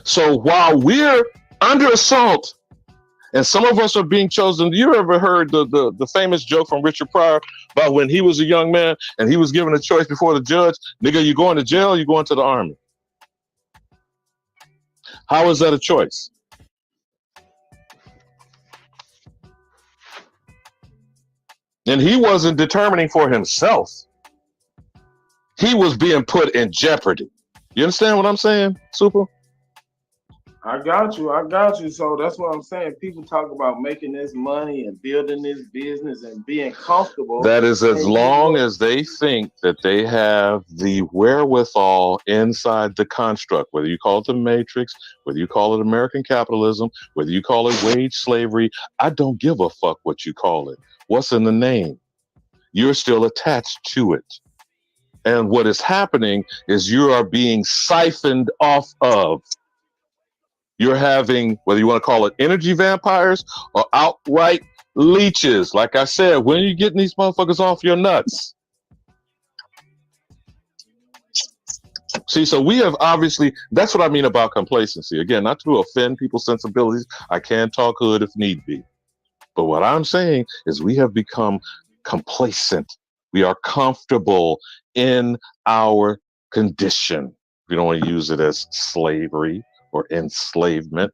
So while we're under assault, and some of us are being chosen, you ever heard the famous joke from Richard Pryor about when he was a young man and he was given a choice before the judge, nigga, you going to jail or you going to the army? How is that a choice? And he wasn't determining for himself. He was being put in jeopardy. You understand what I'm saying, Super? I got you. So that's what I'm saying. People talk about making this money and building this business and being comfortable. That is as long as they think that they have the wherewithal inside the construct, whether you call it the matrix, whether you call it American capitalism, whether you call it wage slavery, I don't give a fuck what you call it. What's in the name? You're still attached to it. And what is happening is you are being siphoned off of. You're having, whether you want to call it energy vampires or outright leeches. Like I said, when are you getting these motherfuckers off your nuts? See, so we have obviously, that's what I mean about complacency. Again, not to offend people's sensibilities. I can talk hood if need be. But what I'm saying is we have become complacent. We are comfortable in our condition. We don't want to use it as slavery or enslavement.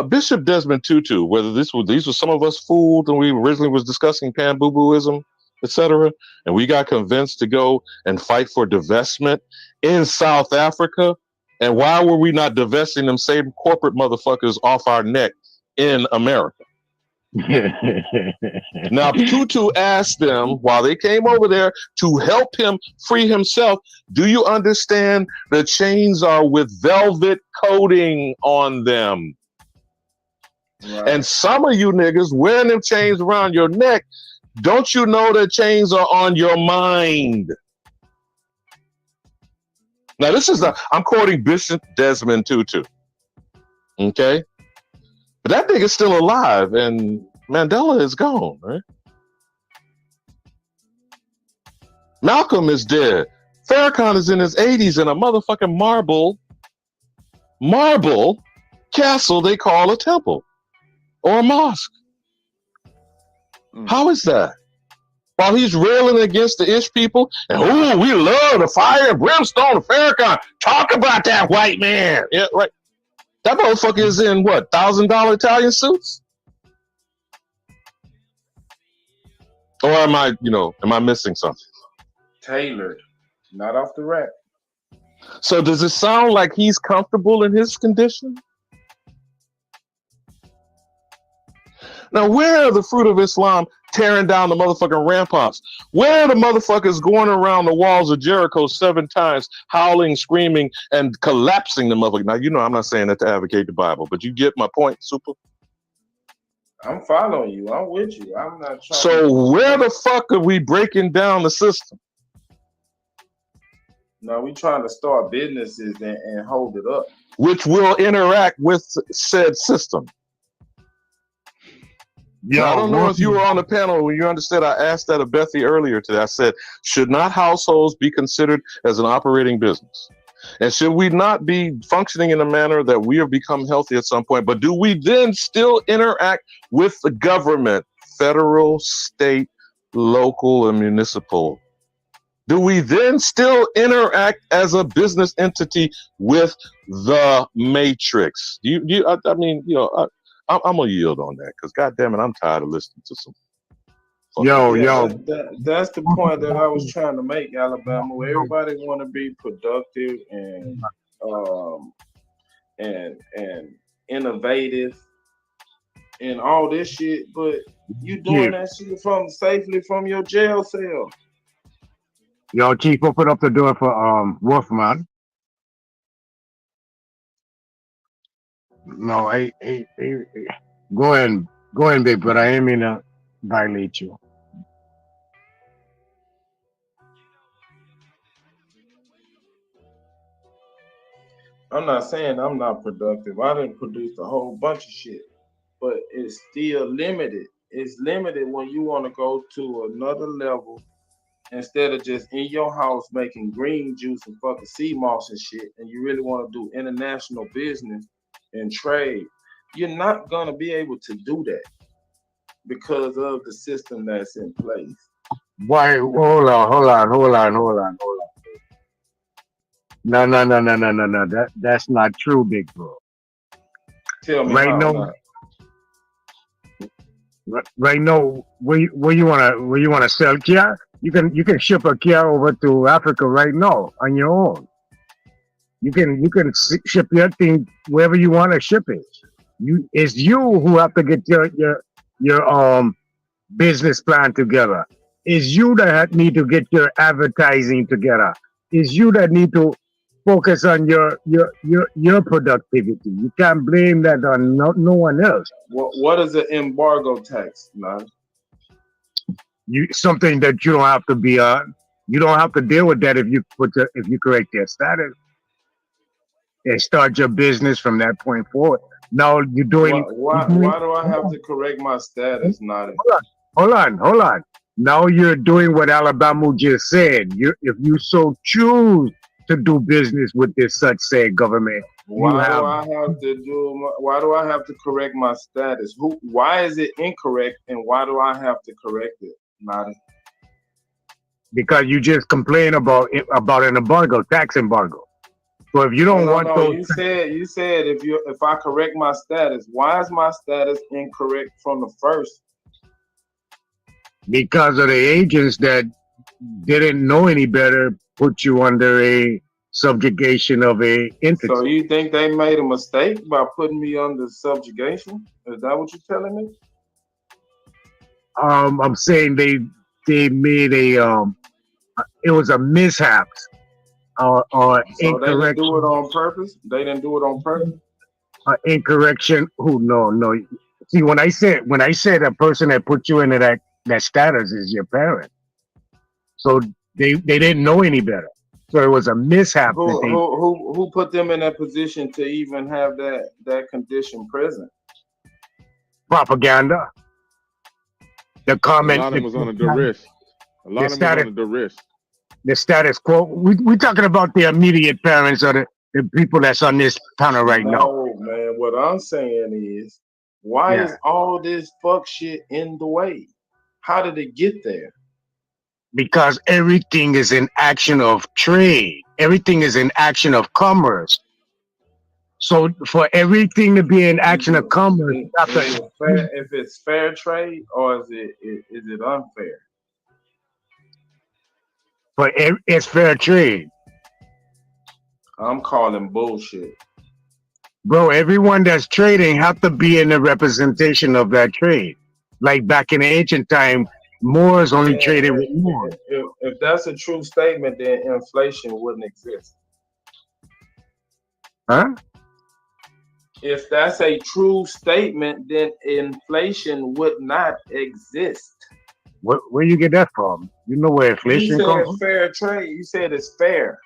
Bishop Desmond Tutu, whether these were some of us fooled when we originally was discussing pan-boo-booism, etc., and we got convinced to go and fight for divestment in South Africa, and why were we not divesting them same corporate motherfuckers off our neck in America? Now, Tutu asked them while they came over there to help him free himself. Do you understand the chains are with velvet coating on them? Right. And some of you niggas wearing them chains around your neck, don't you know the chains are on your mind? Now, I'm quoting Bishop Desmond Tutu. Okay? But that nigga's still alive, and Mandela is gone, right? Malcolm is dead. Farrakhan is in his 80s in a motherfucking marble castle they call a temple or a mosque. How is that? While he's railing against the Ish people, and we love the fire and brimstone of Farrakhan. Talk about that white man. Yeah, right. That motherfucker is in what, $1,000 Italian suits? Or am I missing something? Tailored, not off the rack. So does it sound like he's comfortable in his condition? Now, where are the fruit of Islam tearing down the motherfucking ramparts? Where are the motherfuckers going around the walls of Jericho 7 times, howling, screaming, and collapsing the motherfucker? Now, I'm not saying that to advocate the Bible, but you get my point, Super? I'm following you. I'm with you. I'm not trying. So where the fuck are we breaking down the system? No, we trying to start businesses and hold it up. Which will interact with said system. Now, I don't know if you were on the panel when you understood. I asked that of Bethy earlier today. I said, should not households be considered as an operating business? And should we not be functioning in a manner that we have become healthy at some point? But do we then still interact with the government, federal, state, local, and municipal? Do we then still interact as a business entity with the matrix? I'm gonna yield on that because, goddamn it, I'm tired of listening to some. That's the point that I was trying to make, Alabama. Where everybody want to be productive and innovative and all this shit, but you doing that shit safely from your jail cell. Yo, Chief, open up the door for Wolfman. No, go ahead, big brother. I ain't mean to violate you. I'm not saying I'm not productive. I done produced a whole bunch of shit, but it's still limited. It's limited when you want to go to another level instead of just in your house making green juice and fucking sea moss and shit, and you really want to do international business and trade. You're not gonna be able to do that because of the system that's in place. Why? Hold on. No. That's not true, big bro. Tell me right how now. not. Right now, where you wanna sell Kia? You can ship a Kia over to Africa right now on your own. You can ship your thing wherever you want to ship it. It's you who have to get your business plan together. It's you that need to get your advertising together. It's you that need to focus on your productivity. You can't blame that on no one else. What is an embargo tax, man? Something that you don't have to be on. You don't have to deal with that if you correct your status and start your business from that point forward. Now you're doing. Why do I have to correct my status, Nadi? Hold on. Now you're doing what Alabama just said. If you so choose to do business with this such said government, why do I have to correct my status? Why is it incorrect, and why do I have to correct it, Nadi? Because you just complain about an embargo, tax embargo. So if you don't want those, you said if I correct my status, why is my status incorrect from the first? Because of the agents that didn't know any better put you under a subjugation of a entity. So you think they made a mistake by putting me under subjugation? Is that what you're telling me? I'm saying they made it was a mishap or So they didn't do it incorrection. on purpose. They didn't do it on purpose. Incorrection. Who? No. See, when I said a person that put you into that status is your parent, so they didn't know any better. So it was a mishap that they Who put them in that position to even have that condition present? propaganda. The A comment, lot of them was under duress. A lot of them was status, under duress. the status quo. We talking about the immediate parents or the people that's on this panel right now. No, man. What I'm saying is, why Yeah. is all this fuck shit in the way? How did it get there? Because everything is in action of trade. Everything is in action of commerce. So for everything to be in action of commerce, you have Is to, it fair, if it's fair trade or is it unfair? it's fair trade. I'm calling bullshit. Bro, everyone that's trading have to be in the representation of that trade. Like back in the ancient time, Moors only traded with Moors. If that's a true statement, then inflation wouldn't exist. Huh? If that's a true statement, then inflation would not exist. Where you get that from? You know where You inflation said comes from? fair trade. You said it's fair.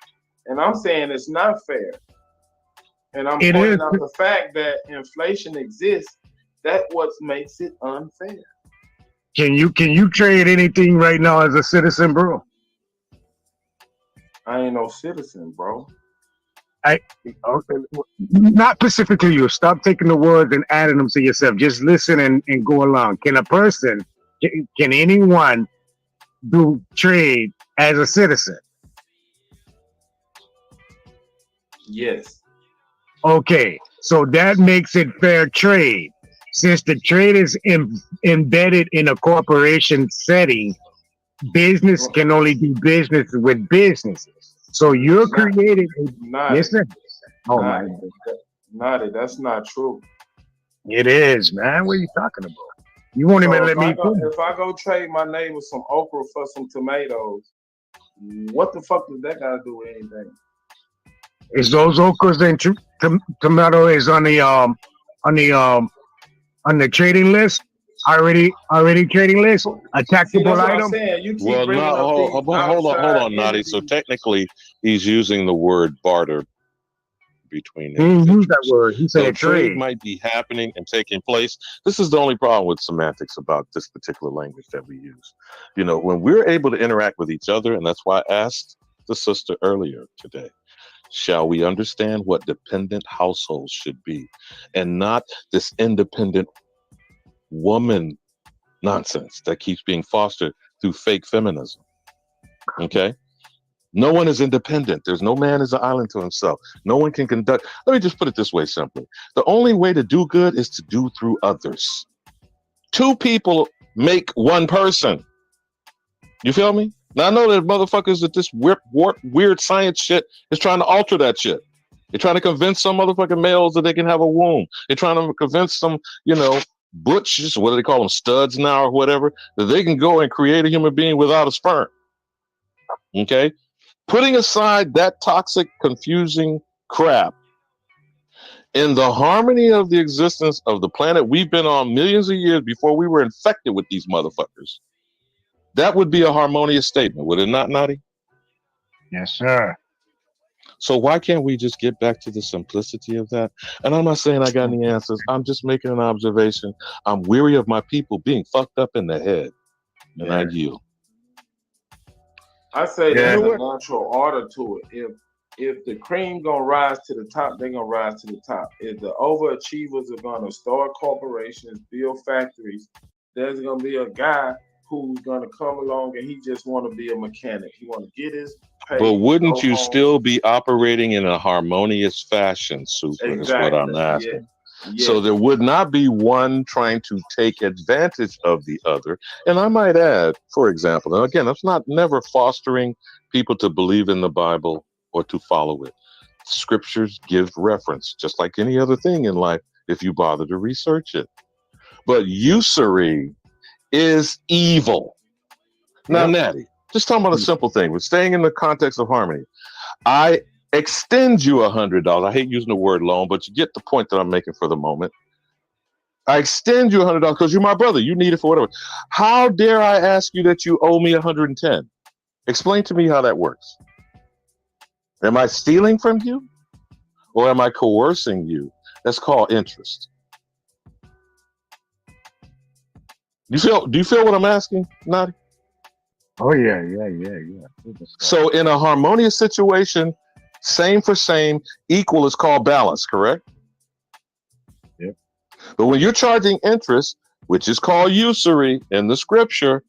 And I'm saying it's not fair. And I'm It pointing is. out the fact that inflation exists. That's what makes it unfair. Can you trade anything right now as a citizen, bro? I ain't no citizen, bro. Okay, not specifically you. Stop taking the words and adding them to yourself. Just listen and go along. Can anyone do trade as a citizen? Yes. Okay, so that makes it fair trade. Since the trade is embedded in a corporation setting, business can only do business with businesses. So you're creating. Listen. Oh my God. Naughty, that's not true. It is, man. What are you talking about? You won't So even let me. if I go trade my neighbor some okra for some tomatoes, what the fuck does that got to do with anything? Is those okras and tomato is on the trading list? Already trading list? A taxable what I'm item? saying. You keep Well, bringing no, up these hold on, Nadi. entities. So technically, he's using the word barter between He didn't use that individuals. word. He So said trade trade. might be happening and taking place. This is the only problem with semantics about this particular language that we use. You know, when we're able to interact with each other, and that's why I asked the sister earlier today, shall we understand what dependent households should be and not this independent woman nonsense that keeps being fostered through fake feminism? Okay? No one is independent. There's no man is an island to himself. No one can conduct. Let me just put it this way simply. The only way to do good is to do through others. Two people make one person. You feel me? Now I know that motherfuckers that this weird science shit is trying to alter that shit. They're trying to convince some motherfucking males that they can have a womb. They're trying to convince some, butches, what do they call them, studs now or whatever, that they can go and create a human being without a sperm. Okay? Putting aside that toxic, confusing crap, in the harmony of the existence of the planet we've been on millions of years before we were infected with these motherfuckers, that would be a harmonious statement, would it not, Nadi? Yes, sir. So why can't we just get back to the simplicity of that? And I'm not saying I got any answers. I'm just making an observation. I'm weary of my people being fucked up in the head. And I yield. I say Yeah. there's a natural order to it. If the cream gonna rise to the top, they're gonna rise to the top. If the overachievers are gonna start corporations, build factories, there's gonna be a guy who's gonna come along and he just want to be a mechanic. He want to get his pay. But wouldn't you home. still be operating in a harmonious fashion, Super, is what I'm asking. Yeah. So there would not be one trying to take advantage of the other. And I might add, for example, and again, it's never fostering people to believe in the Bible or to follow it. Scriptures give reference, just like any other thing in life, if you bother to research it. But usury is evil. Now, Yep. Natty, just talking about a simple thing. We're staying in the context of harmony. I extend you $100. I hate using the word loan, but you get the point that I'm making for the moment. I extend you $100 because you're my brother. You need it for whatever. How dare I ask you that you owe me 110? Explain to me how that works. Am I stealing from you, or am I coercing you? That's called interest. Do you feel what I'm asking, Nadi? Oh yeah. So in a harmonious situation, same for same, equal is called balance, correct? Yep. But when you're charging interest, which is called usury in the scripture,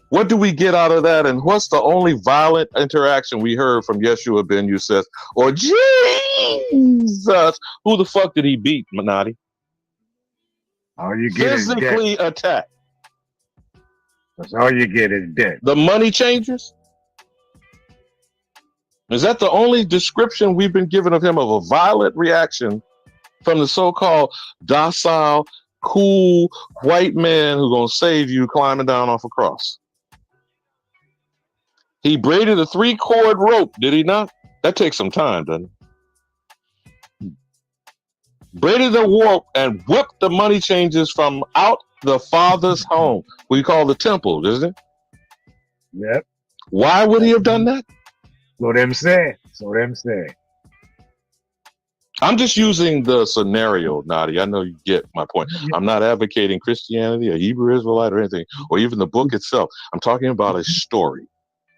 what do we get out of that? And what's the only violent interaction we heard from Yeshua ben Yosef or Jesus? Who the fuck did he beat, Manati? All you get is debt. Physically attacked. That's all you get is debt. The money changers? Is that the only description we've been given of him of a violent reaction from the so-called docile, cool white man who's going to save you climbing down off a cross? He braided a 3-cord rope, did he not? That takes some time, doesn't it? Braided the rope and whipped the money changers from out the father's home. We call the temple, isn't it? Yep. Why would he have done that? So them say. I'm just using the scenario, Nadi. I know you get my point. I'm not advocating Christianity or Hebrew Israelite or anything, or even the book itself. I'm talking about a story.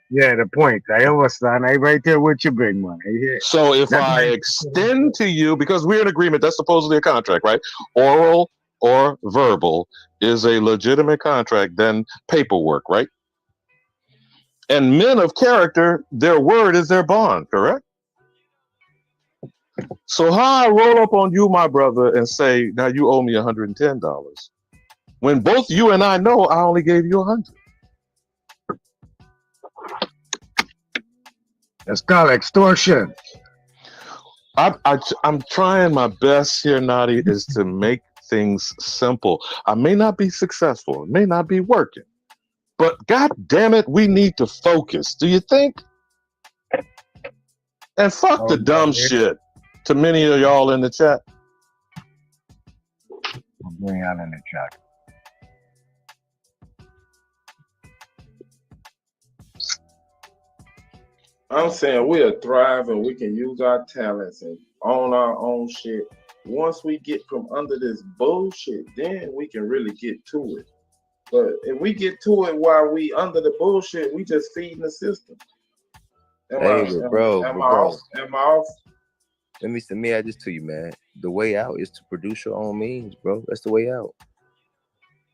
Yeah, the point. I understand. I right there with you, big man. So if I extend to you, because we're in agreement, that's supposedly a contract, right? Oral or verbal is a legitimate contract than paperwork, right? And men of character, their word is their bond, correct? So how I roll up on you, my brother, and say, now you owe me $110, when both you and I know I only gave you 100. It's called extortion. I'm trying my best here, Nadi, is to make things simple. I may not be successful. It may not be working. But God damn it, we need to focus. Do you think? And fuck the dumb shit to many of y'all in the chat. I'm going on in the chat. I'm saying we'll thrive and we can use our talents and own our own shit. Once we get from under this bullshit, then we can really get to it. But if we get to it while we under the bullshit, we just feeding the system. Am I off? Let me add this to you, man. The way out is to produce your own means, bro. That's the way out.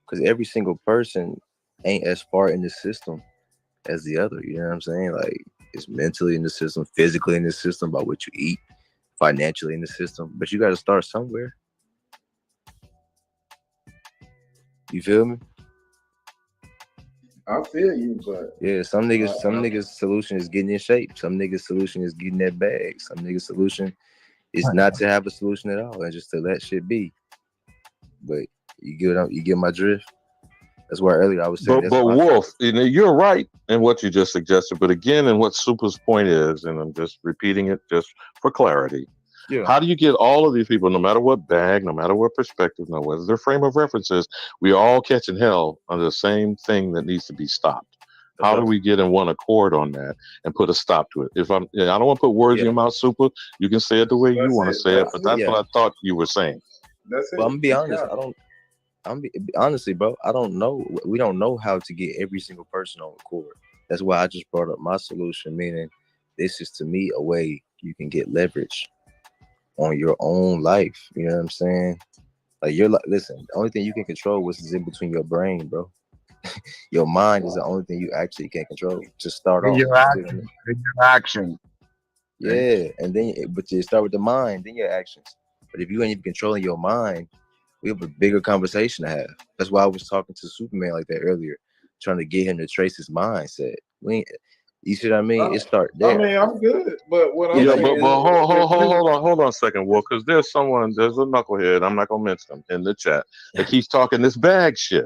Because every single person ain't as far in the system as the other. You know what I'm saying? Like, it's mentally in the system, physically in the system, by what you eat, financially in the system. But you got to start somewhere. You feel me? I feel you, but yeah, some niggas solution is getting in shape. Some niggas solution is getting that bag. Some niggas solution is not to have a solution at all and just to let shit be. But you get my drift. That's why earlier I was saying. But Wolf, you're right in what you just suggested. But again, and what Super's point is, and I'm just repeating it just for clarity. Yeah. How do you get all of these people, no matter what bag, no matter what perspective, no whether their frame of reference is, we are all catching hell on the same thing that needs to be stopped? How do we get in one accord on that and put a stop to it? I don't want to put words in your mouth, Super. You can say it the way you want to say it, but that's what I thought you were saying. That's it. Well, I'm gonna be honest. Honestly, bro, I don't know. We don't know how to get every single person on record. That's why I just brought up my solution, meaning this is to me a way you can get leverage on your own life. You know what I'm saying? Like listen, the only thing you can control is in between your brain, bro. Your mind is the only thing you actually can control. Just start off. Your action. Yeah, and then but you start with the mind, then your actions. But if you ain't even controlling your mind, we have a bigger conversation to have. That's why I was talking to Superman like that earlier, trying to get him to trace his mindset. You see what I mean? It start there. I mean, I'm good, but what I'm saying is, hold on a second, Wolf, because there's a knucklehead, I'm not gonna mention him in the chat, that keeps talking this bag shit.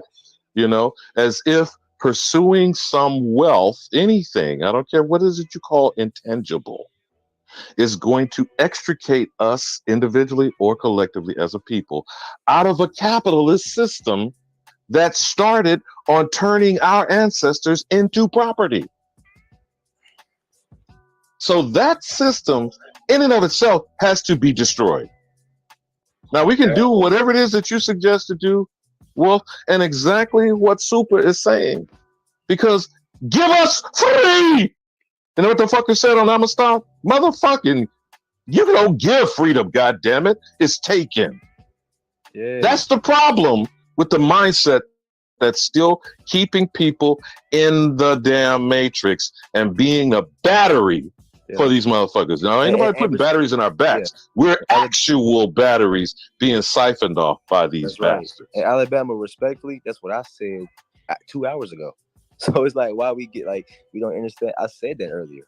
as if pursuing some wealth, anything, I don't care what is it you call intangible, is going to extricate us individually or collectively as a people out of a capitalist system that started on turning our ancestors into property. So that system in and of itself has to be destroyed. Now we can do whatever it is that you suggest to do, Wolf, and exactly what Super is saying. Because give us free! You know what the fucker said on Amistad? Motherfucking, you don't give freedom, goddammit. It's taken. Yeah. That's the problem with the mindset that's still keeping people in the damn matrix and being a battery for these motherfuckers. Now, ain't nobody putting batteries in our backs. We're actual batteries being siphoned off by these bastards. In Alabama, respectfully, that's what I said 2 hours ago. So it's like, why we get like, we don't understand. I said that earlier.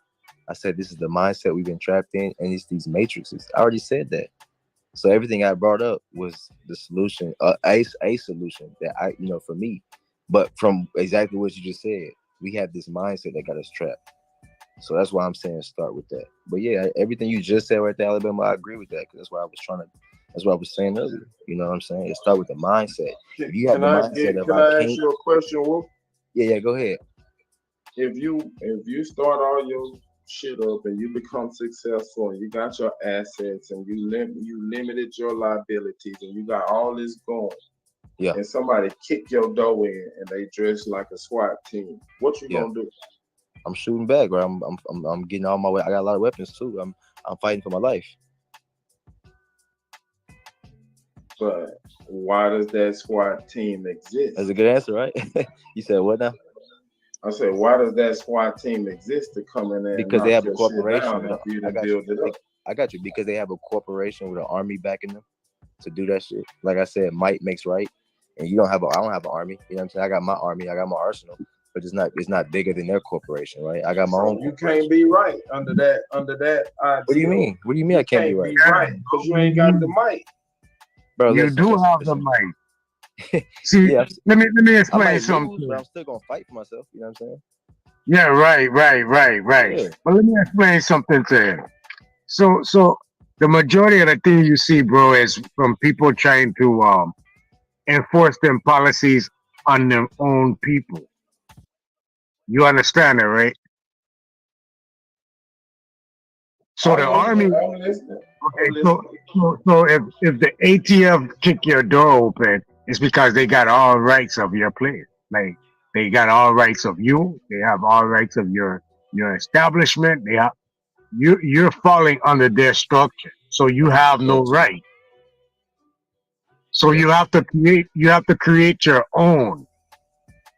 I said, this is the mindset we've been trapped in, and it's these matrices. I already said that. So everything I brought up was the solution, a solution that I, for me. But from exactly what you just said, we have this mindset that got us trapped. So that's why I'm saying start with that. But yeah, everything you just said right there, Alabama, I agree with that. Because that's what I was saying earlier. You know what I'm saying? It start with the mindset. If you have the mindset of can I ask you a question, Wolf? Yeah, go ahead. If you start all your shit up and you become successful and you got your assets and you limited your liabilities and you got all this going, and somebody kick your door in and they dress like a SWAT team, what you gonna do? I'm shooting back, or I'm getting all my way. I got a lot of weapons too. I'm fighting for my life. But why does that SWAT team exist? That's a good answer, right? You said what now? I said, why does that SWAT team exist to come in there? Because they have a corporation. I got you. Because they have a corporation with an army backing them to do that shit. Like I said, might makes right. And I don't have an army. You know what I'm saying? I got my army. I got my arsenal. But it's not bigger than their corporation, right? I got my own. You can't be right under that idea. What do you mean? What do you mean I can't be right? Because you ain't got the mic. Bro, you do have the mic. See, let me explain something. But I'm still gonna fight for myself. You know what I'm saying? Yeah, right. Yeah. But let me explain something to him. So the majority of the thing you see, bro, is from people trying to enforce them policies on their own people. You understand that, right? So the army. Okay, so if the ATF kick your door open, it's because they got all rights of your place. Like they got all rights of you. They have all rights of your establishment. They have you're falling under their structure, so you have no right. So you have to create your own.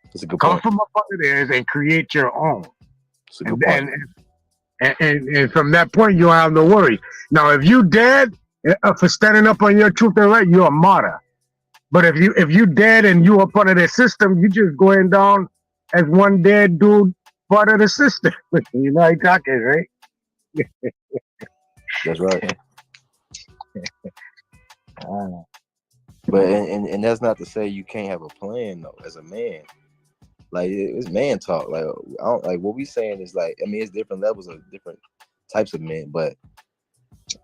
That's a good Come point. from up under theirs and create your own. That's a good point. And from that point, you don't have no worry. Now, if you dead for standing up on your truth and right, you're a martyr. But if you dead and you up under the system, you just going down as one dead dude part of the system. You know what I'm talking, right? That's right. But and that's not to say you can't have a plan though. As a man, like it's man talk. Like I don't like what we saying is like. I mean, it's different levels of different types of men, but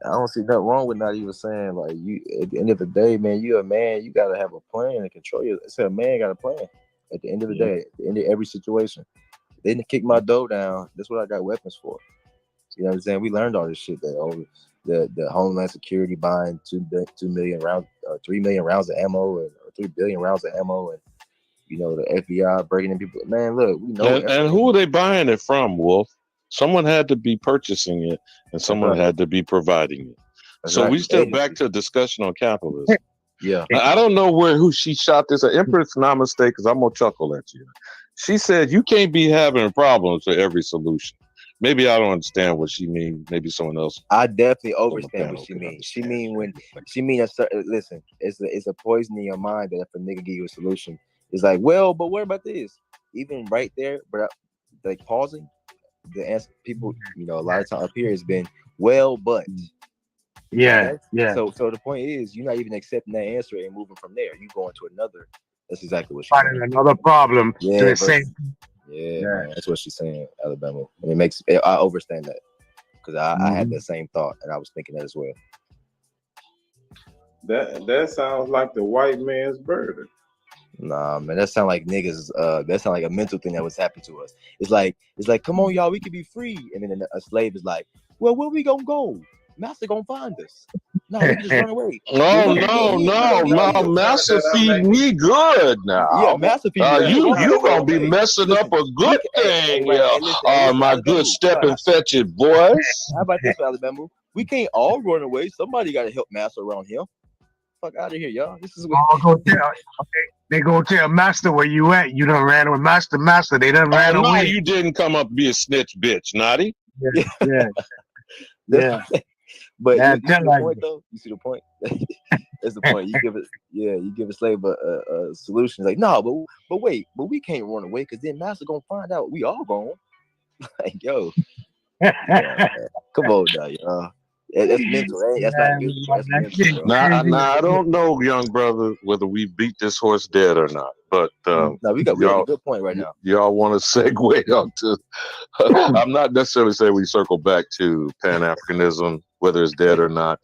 I don't see nothing wrong with not even saying like you. At the end of the day, man, you a man. You gotta have a plan and control your. Say a man got a plan. At the end of the day, at the end of every situation, they didn't kick my door down. That's what I got weapons for. You know what I'm saying? We learned all this shit that over the Homeland Security buying 2 million rounds, 3 million rounds of ammo, or 3 billion rounds of ammo, and you know the FBI breaking in people. Man, look, we know. And who are they buying it from, Wolf? Someone had to be purchasing it, and someone had to be providing it. So we still back to a discussion on capitalism. Yeah, I don't know who she shot this. Empress Namaste, because I'm gonna chuckle at you. She said you can't be having problems for every solution. Maybe I don't understand what she means. Maybe someone else. I definitely understand what she means. She mean listen, it's a poison in your mind that if a nigga give you a solution, it's like, well, but what about this? Even right there, but like pausing, the answer people, you know, a lot of time up here has been, well, but. Yeah. So the point is, you're not even accepting that answer and moving from there. You going to another That's exactly what she's finding saying. another problem to Yeah, the same. yeah, man, that's what she's saying, Alabama. And it makes I understand that because I had that same thought and I was thinking that as well. That sounds like the white man's burden. Nah, man, that sound like niggas. That sound like a mental thing that was happening to us. It's like, come on, y'all, we can be free. And then a slave is like, well, where we gonna go? Master gonna find us. No, we can just run away. No, Master feed me good now. Yeah, Master feed me. You gonna be messing up a good thing, my good step and fetch it, boys. How about this, Alabama? We can't all run away. Somebody got to help Master around here. Fuck out of here, y'all. This is what They gonna tell Master where you at. You done ran with Master. They done ran no, away. you didn't come up to be a snitch, bitch, Naughty. Yeah. But Yeah, you see the point, though. You see the point. That's the point. You give a slave a solution. Like, no, but wait, we can't run away because then Master gonna find out we all gone. Like, yo, come on now, y'all. That's mental. That's not mental. That's mental. Now, I don't know, young brother, whether we beat this horse dead or not. But no, we got a good point right now. Y'all want to segue on to? I'm not necessarily saying we circle back to Pan-Africanism, whether it's dead or not,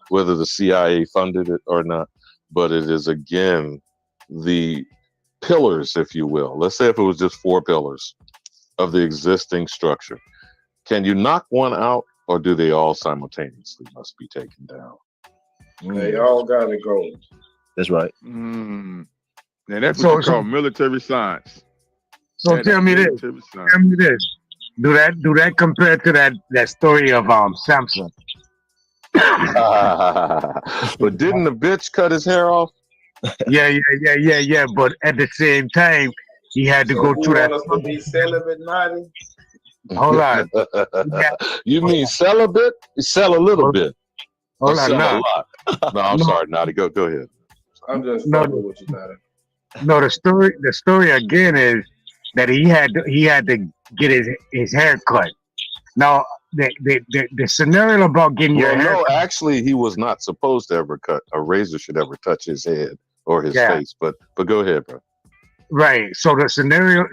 whether the C.I.A. funded it or not. But it is again the pillars, if you will. Let's say if it was just 4 pillars of the existing structure. Can you knock one out? Or do they all simultaneously must be taken down? They all gotta go. That's right. And that's what you call military science. So tell me this. Do that compare to that story of Samson? But didn't the bitch cut his hair off? Yeah. But at the same time, he had to go through that. Want us to be celibate, Naughty? Hold on. You mean celibate? Sell a little bit. Hold on, sell no. a lot. No, I'm sorry, Naughty. Go ahead. I'm just fucking with you, Naughty. No, the story again is that he had to get his hair cut. Now the scenario about getting your hair cut. Actually, he was not supposed to ever cut. A razor should ever touch his head or his face. But go ahead, bro. Right. So the scenario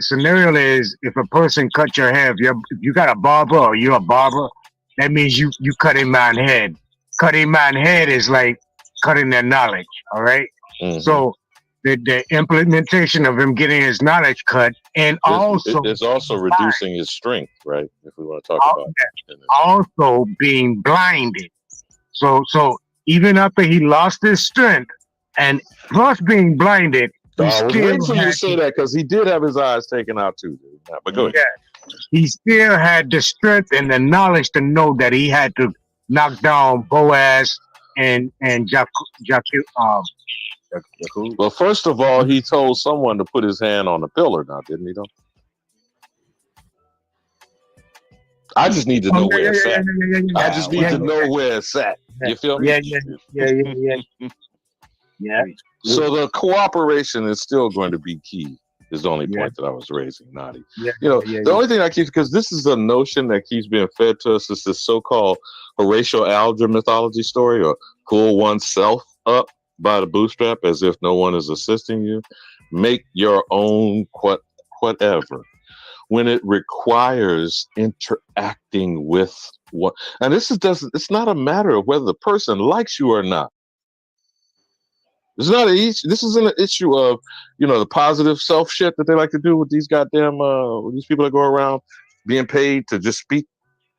is if a person cut your hair, if you got a barber or you're a barber, that means you cutting man's head. Cutting man's head is like cutting their knowledge. All right. Mm-hmm. So the implementation of him getting his knowledge cut and it's also reducing his strength, right? If we want to talk about that. Also being blinded. So even after he lost his strength and plus being blinded. I was waiting for you to say that because he did have his eyes taken out too. But go ahead. Yeah, he still had the strength and the knowledge to know that he had to knock down Boaz and Jakub. Well, first of all, he told someone to put his hand on the pillar. Now, didn't he? Though I just need to know where it's at. I just need to know where it's at. You feel me? Yeah. So the cooperation is still going to be key. Is the only point that I was raising, Naughty. The only thing I keep, because this is a notion that keeps being fed to us, is this so-called Horatio Alger mythology story, or pull oneself up by the bootstrap as if no one is assisting you. Make your own whatever. When it requires interacting with what, and it's not a matter of whether the person likes you or not. This isn't an issue of, the positive self shit that they like to do with these goddamn, with these people that go around being paid to just speak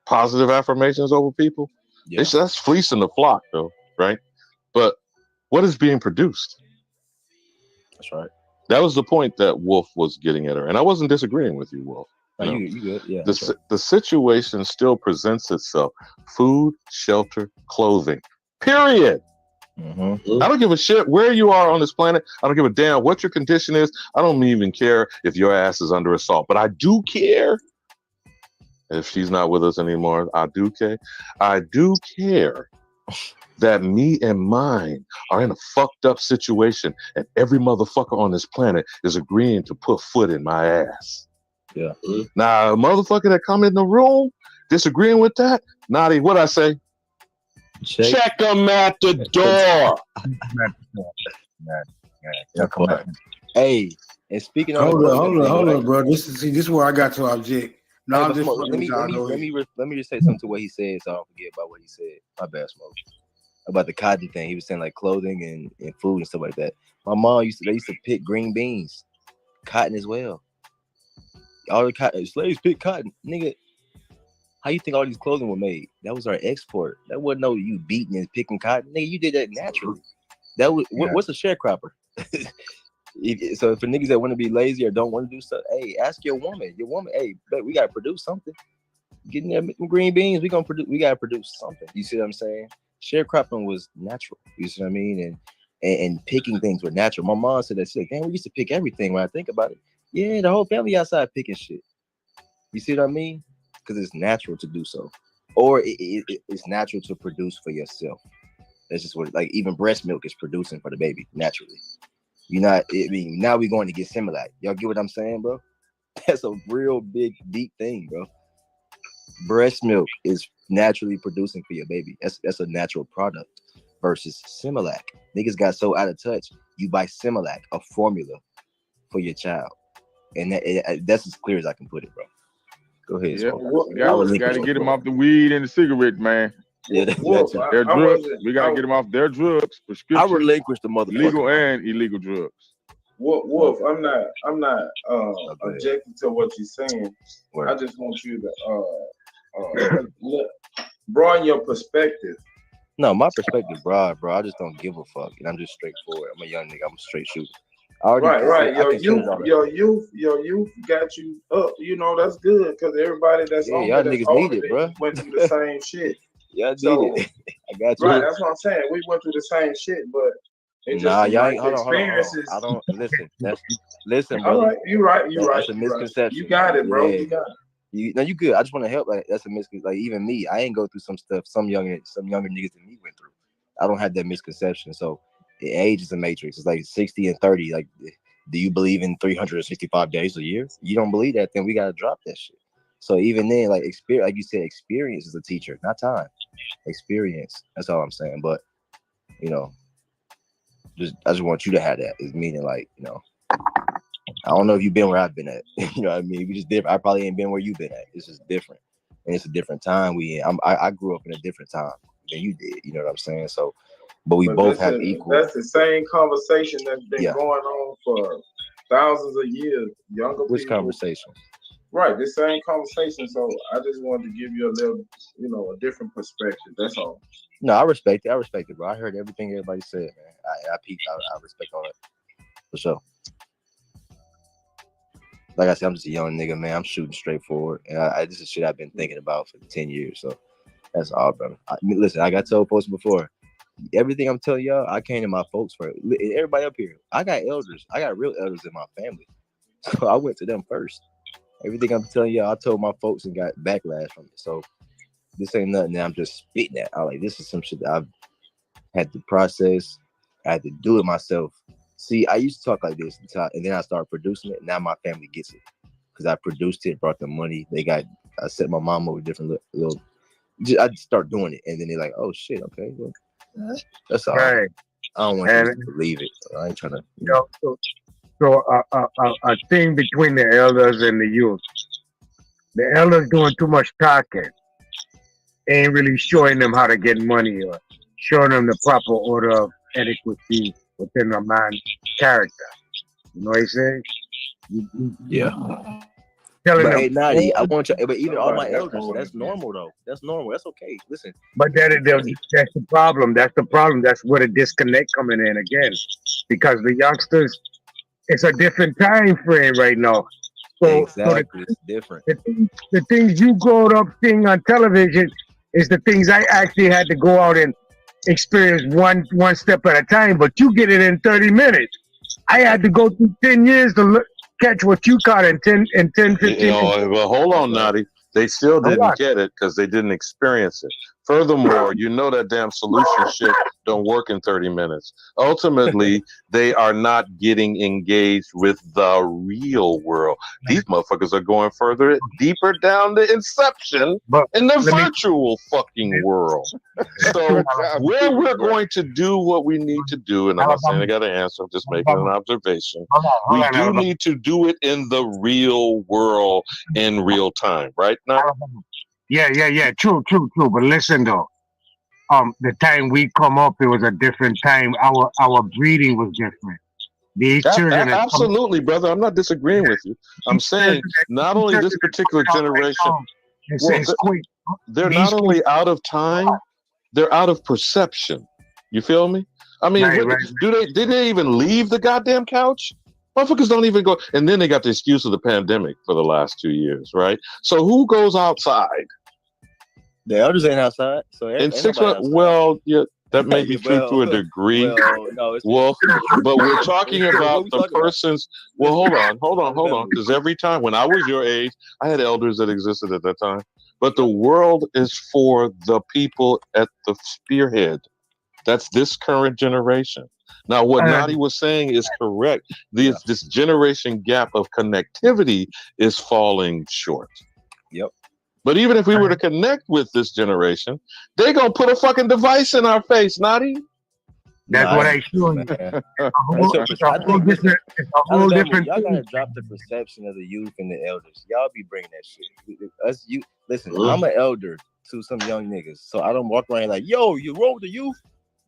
positive affirmations over people. Yeah. That's fleecing the flock, though, right? But what is being produced? That's right. That was the point that Wolf was getting at her. And I wasn't disagreeing with you, Wolf. You good? Yeah. The situation still presents itself. Food, shelter, clothing. Period. Mm-hmm. I don't give a shit where you are on this planet. I don't give a damn what your condition is. I don't even care if your ass is under assault. But I do care if she's not with us anymore. I do care. I do care that me and mine are in a fucked up situation and every motherfucker on this planet is agreeing to put foot in my ass. Yeah. Now, a motherfucker that come in the room disagreeing with that, Naughty, what I say? Check them at the door. Hey, and speaking on the Hold clothing thing, on, right? bro. This is where I got to object. No, Hey, I'm but just Smoke, fucking with y'all. Go ahead. let me just say something to what he said, so I don't forget about what he said. My bad, Smoke. About the cotton thing, he was saying like clothing and food and stuff like that. My mom used to pick green beans, cotton as well. All the cotton slaves pick cotton, nigga. How you think all these clothing were made? That was our export. That wasn't no you beating and picking cotton, nigga. You did that naturally. That was what's a sharecropper? So for niggas that want to be lazy or don't want to do stuff, hey, ask your woman. Your woman, hey, we gotta produce something. Getting them green beans, we gotta produce something. You see what I'm saying? Sharecropping was natural. You see what I mean? And picking things were natural. My mom said that. She's like, damn, we used to pick everything. When I think about it, yeah, the whole family outside picking shit. You see what I mean? Because it's natural to do so, or it's natural to produce for yourself. That's just what, like, even breast milk is producing for the baby naturally. You're not. I mean, now we're going to get Similac. Y'all get what I'm saying, bro? That's a real big, deep thing, bro. Breast milk is naturally producing for your baby. That's a natural product versus Similac. Niggas got so out of touch. You buy Similac, a formula for your child, and that's as clear as I can put it, bro. Go ahead, Yeah, Smoke. got to get them off the weed and the cigarette, man. Yeah, Their drugs. We got to get them off their drugs, prescription. I relinquish the motherfucker. Legal and illegal drugs. Wolf, I'm not objecting to what you're saying. I just want you to broaden your perspective. No, my perspective broad, bro. I just don't give a fuck, and I'm just straightforward. I'm a young nigga. I'm a straight shooter. Right. Your youth got you up. You know that's good because everybody that's on y'all that's niggas older need it, bro. went through the same shit. Y'all need it. I got you. Right, that's what I'm saying. We went through the same shit, but it just Nah, y'all like ain't. Hold on. I don't listen, brother. All right, you're right. That's a misconception. You got it, bro. Yeah. You got it. You good. I just want to help. Like that's a misconception. Like even me, I ain't go through some stuff some younger niggas than me went through. I don't have that misconception. So age is a matrix. It's like 60 and 30. Like, do you believe in 365 days a year? You don't believe that, then we gotta drop that shit. So even then, like experience, like you said, experience is a teacher, not time. Experience. That's all I'm saying. But you know, I just want you to have that. It's meaning like, you know, I don't know if you've been where I've been at. You know what I mean? We just different. I probably ain't been where you've been at. It's just different, and it's a different time we in. I grew up in a different time than you did. You know what I'm saying? So, but both have equal. That's the same conversation that's been going on for thousands of years. Younger Which people. conversation? Right, the same conversation. So I just wanted to give you a little, a different perspective. That's all. No, I respect it, bro. I heard everything everybody said, man. I peeped. I respect all that for sure. Like I said, I'm just a young nigga, man. I'm shooting straight forward, and this is shit I've been thinking about for 10 years. So that's all, brother. Listen, I got told folks before. Everything I'm telling y'all, I came to my folks first. Everybody up here, I got elders. I got real elders in my family, so I went to them first. Everything I'm telling y'all, I told my folks and got backlash from it. So this ain't nothing that I'm just spitting at. I like this is some shit that I've had to process. I had to do it myself. See, I used to talk like this, and then I started producing it. Now my family gets it because I produced it, brought them money. I set my mom up with different little. I just start doing it, and then they're like, "Oh shit, okay, well, that's all." Right. I don't want you to believe it. I ain't trying to. So a thing between the elders and the youth. The elders doing too much talking, ain't really showing them how to get money or showing them the proper order of adequacy within a man's character. You know what I'm saying? Yeah. Telling But them, hey, Nadi, I want you. But even all my elders, that's normal though. That's normal. That's okay. Listen. But that's the problem. That's the problem. That's where the disconnect coming in again, because the youngsters, it's a different time frame right now. So, Exactly, it's different. The things you growing up seeing on television is the things I actually had to go out and experience one step at a time. But you get it in 30 minutes. I had to go through 10 years to catch what you caught in 10, 15 minutes. Well, hold on, Nadi. They still didn't get it because they didn't experience it. Furthermore, you know that damn solution shit don't work in 30 minutes. Ultimately, they are not getting engaged with the real world. These motherfuckers are going further, deeper down the inception in the virtual fucking world. So where we're going to do what we need to do, and I'm not saying I got an answer, I'm just making an observation. We do need to do it in the real world in real time, right now? Yeah. True. But listen though, the time we come up, it was a different time. Our breeding was different. These children that come, Absolutely, brother. I'm not disagreeing with you. I'm saying not only this particular generation, well, it's quick. they're These not only out of time, they're out of perception. You feel me? I mean, Right. did they even leave the goddamn couch? Motherfuckers don't even go. And then they got the excuse of the pandemic for the last 2 years, right? So who goes outside? The elders ain't outside. So In 6 months, well, yeah, that may be true to a degree. No, it's but we're talking about the talking person's. Well, hold on, because every time when I was your age, I had elders that existed at that time. But the world is for the people at the spearhead. That's this current generation. Now, what Nadi was saying is correct. This generation gap of connectivity is falling short. Yep. But even if we were to connect with this generation, they're going to put a fucking device in our face, Nadi. That's what I show you. It's a whole different Y'all gotta thing. drop the perception of the youth and the elders. Y'all be bringing that shit. Listen, I'm an elder to some young niggas, so I don't walk around like, yo, you roll with the youth,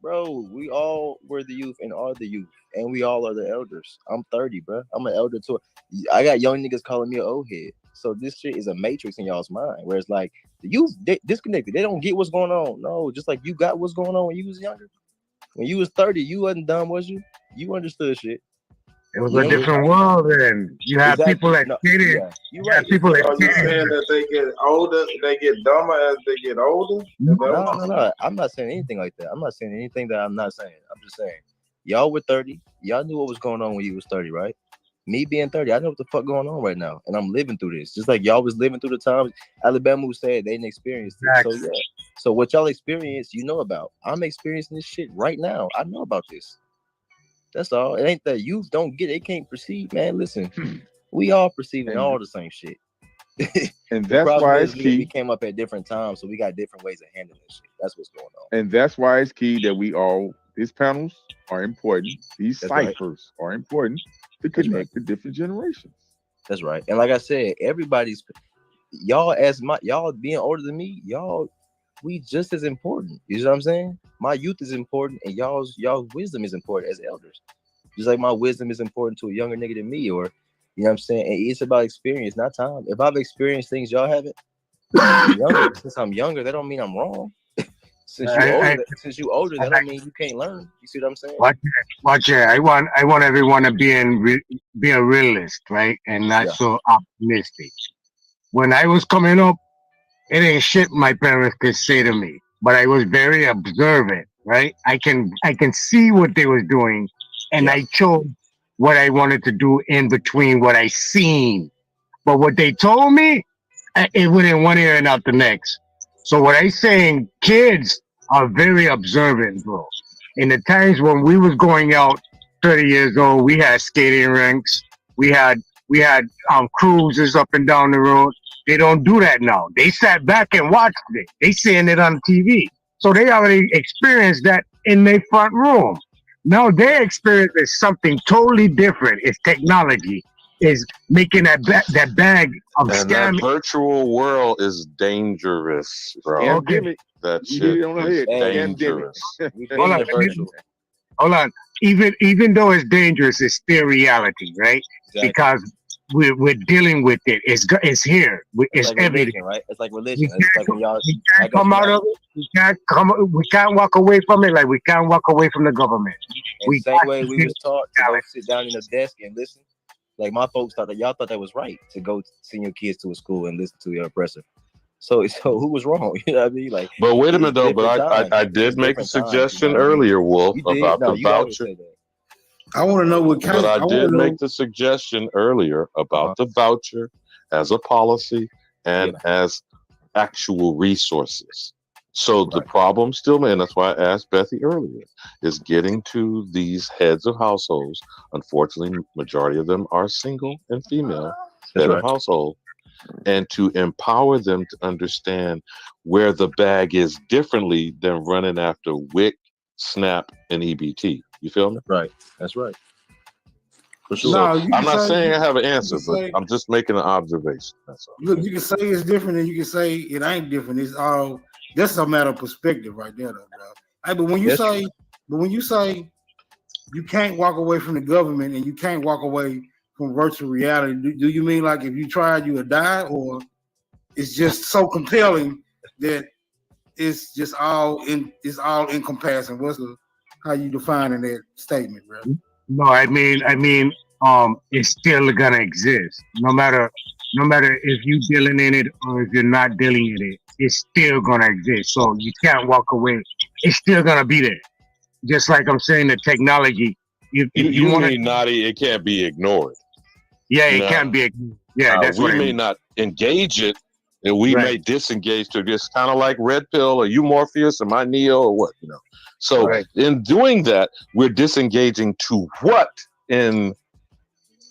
bro. We all were the youth and are the youth, and we all are the elders. I'm 30, bro. I'm an elder too. I got young niggas calling me an old head. So this shit is a matrix in y'all's mind, where it's like the youth they disconnected. They don't get what's going on. No, just like you got what's going on when you was younger. When you was 30, you wasn't dumb, was you? You understood shit. It was a different world then. You have people that get it. You're right. People that Are you saying that they get older, they get dumber as they get older? No. I'm not saying anything like that. I'm not saying anything that I'm not saying. I'm just saying, y'all were 30. Y'all knew what was going on when you was 30, right? Me being 30, I know what the fuck going on right now, and I'm living through this. Just like y'all was living through the times Alabama was said they didn't experience it. So yeah. So what y'all experienced, you know about. I'm experiencing this shit right now. I know about this. That's all. It ain't that youth don't get it. They can't perceive, man. Listen, we all perceiving all the same shit. And that's why it's key. We came up at different times, so we got different ways of handling shit. That's what's going on. And that's why it's key that these panels are important. These ciphers are important to connect the different generations. That's right. And like I said, y'all being older than me, we just as important. You know what I'm saying? My youth is important, and y'all's wisdom is important as elders. Just like my wisdom is important to a younger nigga than me, or you know what I'm saying? And it's about experience, not time. If I've experienced things y'all haven't, since I'm younger, that don't mean I'm wrong. Since you older, that don't mean you can't learn. You see what I'm saying? Watch it. I want everyone to be a realist, right, and not so optimistic. When I was coming up, it ain't shit my parents could say to me, but I was very observant, right? I can see what they was doing, and I chose what I wanted to do in between what I seen. But what they told me, it went in one ear and out the next. So what I saying, kids are very observant, bro. In the times when we was going out 30 years old, we had skating rinks, we had cruises up and down the road. They don't do that now. They sat back and watched it. They seeing it on TV. So they already experienced that in their front room. Now their experience is something totally different. It's technology. Is making that bag of and scam. That virtual world is dangerous, bro. Okay. That You shit hit it on the head. is dangerous. Hold on. Even though it's dangerous, it's still reality, right? Exactly. Because we're dealing with it. It's here. It's like everything, religion, right? It's like religion. It's like when y'all we can't come out of it. We can't walk away from it. Like we can't walk away from the government. The same way we was taught to go sit down in a desk and listen. Like my folks thought that was right to go send your kids to a school and listen to your oppressor. So who was wrong? You know what I mean? Like, but wait a minute though. But I did make a suggestion earlier, Wolf, about the voucher. I want to know what kind. But I did make the suggestion earlier about the voucher as a policy and as actual resources. So the problem still, man, that's why I asked Bethy earlier, is getting to these heads of households. Unfortunately, majority of them are single and female head of household, and to empower them to understand where the bag is differently than running after WIC, SNAP, and EBT. You feel me? Right. That's right. For sure. So I'm not saying I have an answer, but I'm just making an observation. That's all. Look, you can say it's different, and you can say it ain't different. It's all that's a matter of perspective, right there, though, bro. Hey, but when you say you can't walk away from the government and you can't walk away from virtual reality, do you mean like if you tried you would die, or it's just so compelling that it's just all encompassing? How you defining that statement, bro? No, I mean, it's still gonna exist, no matter if you dealing in it or if you're not dealing in it. It's still gonna exist, so you can't walk away. It's still gonna be there. Just like I'm saying, the technology. If You want mean, Nadi, it can't be ignored. yeah, it can't be. Yeah, that's we what I may mean. not engage it, and we may disengage to just kind of like red pill. Are you Morpheus? Am I Neo? Or what? So in doing that, we're disengaging to what in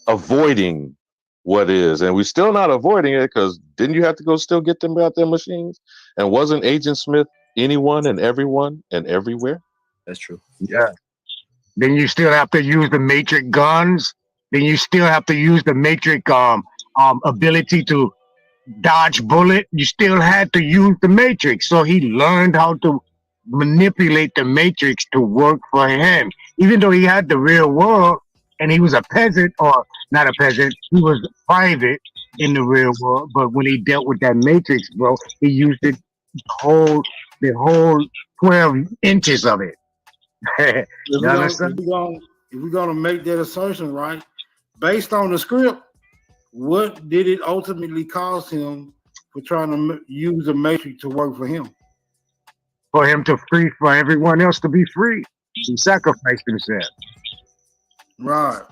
avoiding what is, and we're still not avoiding it because didn't you have to go still get them out their machines? And wasn't Agent Smith anyone and everyone and everywhere? That's true. Yeah. Then you still have to use the matrix guns. Then you still have to use the matrix ability to dodge bullet. You still had to use the matrix. So he learned how to manipulate the matrix to work for him. Even though he had the real world and he was a peasant, or not a peasant, he was private in the real world. But when he dealt with that matrix, bro, he used it the whole 12 inches of it. You understand? If we're gonna make that assertion, right, based on the script, what did it ultimately cost him for trying to use the matrix to work for him? For him to free, for everyone else to be free, he sacrificed himself. Right.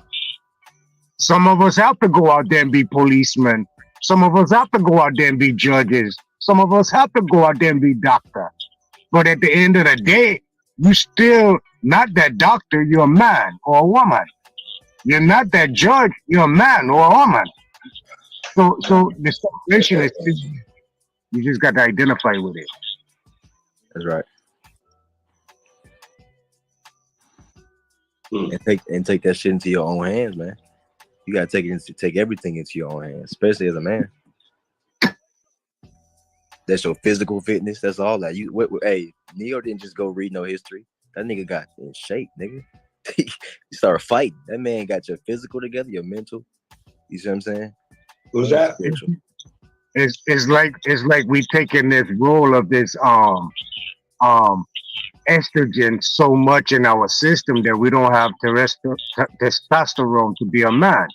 Some of us have to go out there and be policemen. Some of us have to go out there and be judges. Some of us have to go out there and be doctor. But at the end of the day, you still not that doctor, you're a man or a woman. You're not that judge, you're a man or a woman. So the separation is, you just got to identify with it. That's right. And take that shit into your own hands, man. You gotta take everything into your own hands, especially as a man. That's your physical fitness. That's all that hey, Neo didn't just go read no history. That nigga got in shape, nigga. You started fighting. That man got your physical together, your mental. You see what I'm saying? Was that? It's like we taking this role of this estrogen so much in our system that we don't have testosterone to be a man.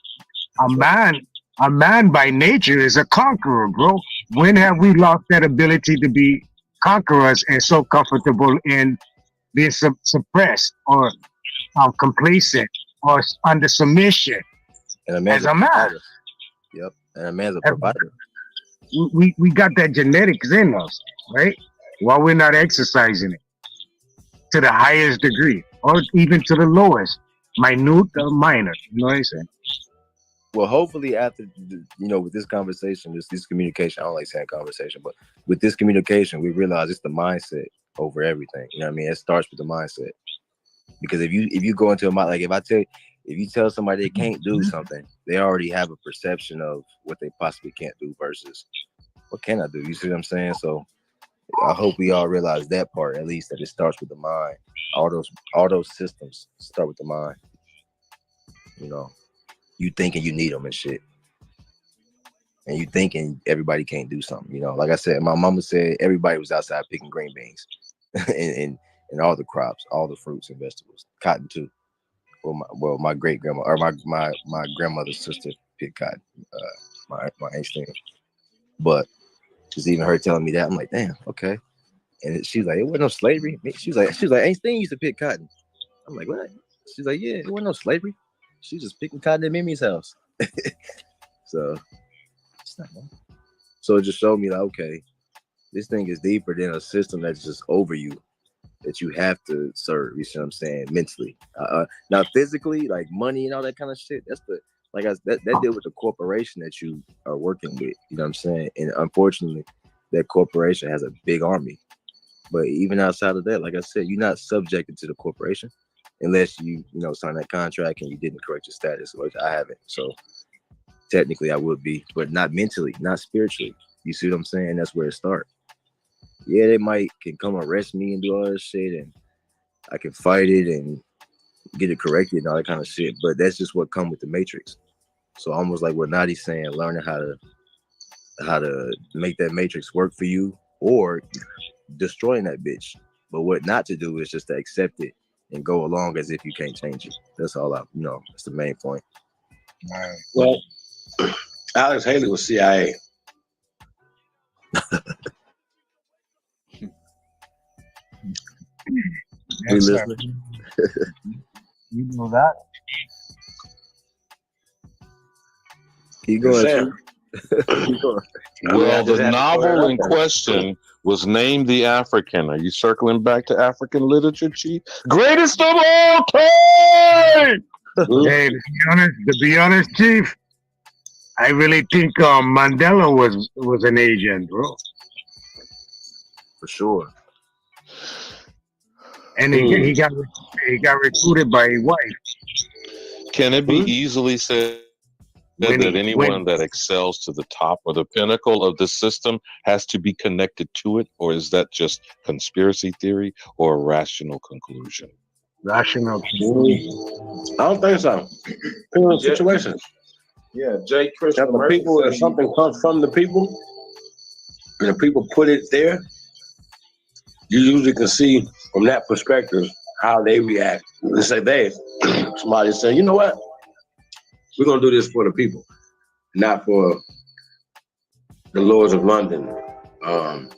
A man by nature is a conqueror, bro. When have we lost that ability to be conquerors and so comfortable in being suppressed or complacent or under submission? And a man's as a man. provider. Yep. And a man's a provider. We got that genetics in us, right? While we're not exercising it to the highest degree, or even to the lowest, minute or minor. You know what I'm saying? Well, hopefully after, with this conversation, this communication, I don't like saying conversation, but with this communication, we realize it's the mindset over everything. You know what I mean? It starts with the mindset. Because if you go into a mind, like if you tell somebody they can't do something, they already have a perception of what they possibly can't do versus what can I do? You see what I'm saying? So I hope we all realize that part, at least, that it starts with the mind. All those systems start with the mind. You thinking you need them and shit. And you thinking everybody can't do something. Like I said, my mama said everybody was outside picking green beans and all the crops, all the fruits and vegetables, cotton too. Well, my great grandma or my grandmother's sister picked cotton, my aunt Stina. But just even her telling me that, I'm like, damn, okay. And she's like, it wasn't no slavery. She's like, Aunt Stina used to pick cotton. I'm like, what? She's like, yeah, it wasn't no slavery. She's just picking cotton at Mimi's house. So it's not bad. So it just showed me like, okay, This thing is deeper than a system that's just over you, that you have to serve. You see what I'm saying? Mentally, now physically, like money and all that kind of shit. That's the that deal with the corporation that you are working with. You know what I'm saying? And unfortunately, that corporation has a big army. But even outside of that, like I said, you're not subjected to the corporation unless you sign that contract and you didn't correct your status, which I haven't. So technically, I would be, but not mentally, not spiritually. You see what I'm saying? That's where it starts. Yeah, they can come arrest me and do all this shit, and I can fight it and get it corrected and all that kind of shit. But that's just what comes with the Matrix. So almost like what Nadi's saying, learning how to make that Matrix work for you or destroying that bitch. But what not to do is just to accept it and go along as if you can't change it. That's all that's the main point. Well, Alex Haley was CIA. You listening? You know that? Keep going. Keep going. Well, the novel in question was named The African. Are you circling back to African literature, Chief? Greatest of all time! Hey, to be honest, Chief, I really think Mandela was an agent, bro. For sure. And he got recruited by his wife. Can it be easily said that anyone that excels to the top or the pinnacle of the system has to be connected to it, or is that just conspiracy theory or a rational conclusion? Rational. I don't think so. Situations. Yeah, Jay Christian. If something comes from the people, and the people put it there, you usually can see from that perspective how they react. Let's say somebody say, you know what? We're gonna do this for the people, not for the lords of London. Y'all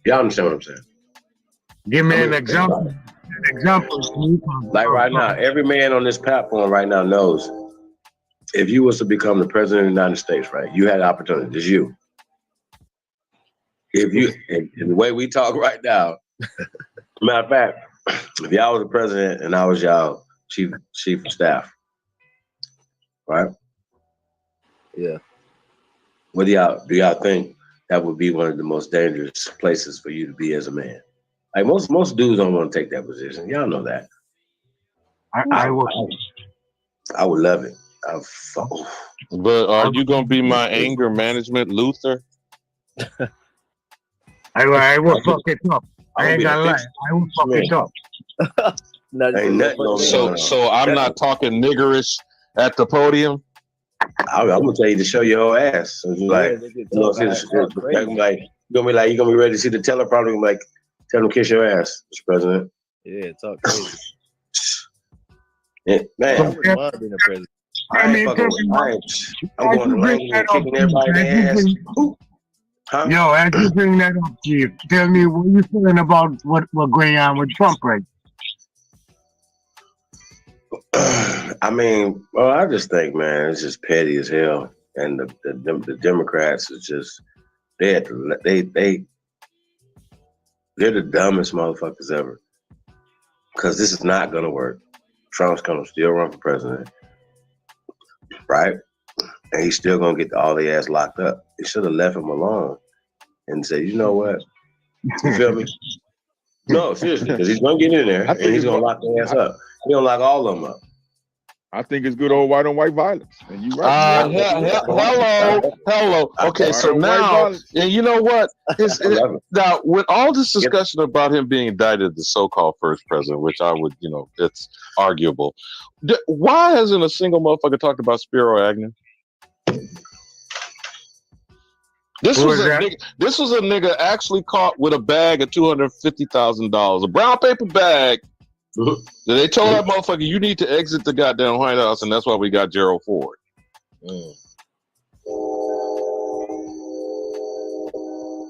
understand what I'm saying? Give me an example. Like right now, every man on this platform right now knows if you was to become the president of the United States, right? You had the opportunity. It's you. If you, and the way we talk right now, matter of fact, if y'all was the president and I was y'all chief of staff, right? Yeah. What do y'all think that would be one of the most dangerous places for you to be as a man? Like most dudes don't want to take that position. Y'all know that. I would love it. But are you gonna be my anger management Luther? I will fuck it up. I ain't gonna lie. I will fuck it up. So I'm not talking niggerish at the podium. I'm gonna tell you to show your whole ass. So you you're gonna be ready to see the teleprompter. Like, tell them to kiss your ass, Mr. President. Yeah, talk crazy. Yeah, man, I wouldn't mind being a president. I'm going to Langley and kicking everybody in the ass. Huh? Yo, as you bring that up, Chief, tell me what you feeling about what going on with Trump right now? I mean, well, I just think, man, it's just petty as hell, and the Democrats is just they're the dumbest motherfuckers ever. Because this is not gonna work. Trump's gonna still run for president, right? And he's still gonna get all their ass locked up. They should have left him alone and said, you know what? You feel me? No, seriously, because he's gonna get in there and he's gonna lock their ass up. He's gonna lock all of them up. I think it's good old white on white violence. And you right. Hello. Okay, so now, and you know what? Now, with all this discussion about him being indicted, the so-called first president, which I would, it's arguable. Why hasn't a single motherfucker talked about Spiro Agnew? This was a nigga actually caught with a bag of $250,000, a brown paper bag. They told that motherfucker, you need to exit the goddamn White House, and that's why we got Gerald Ford.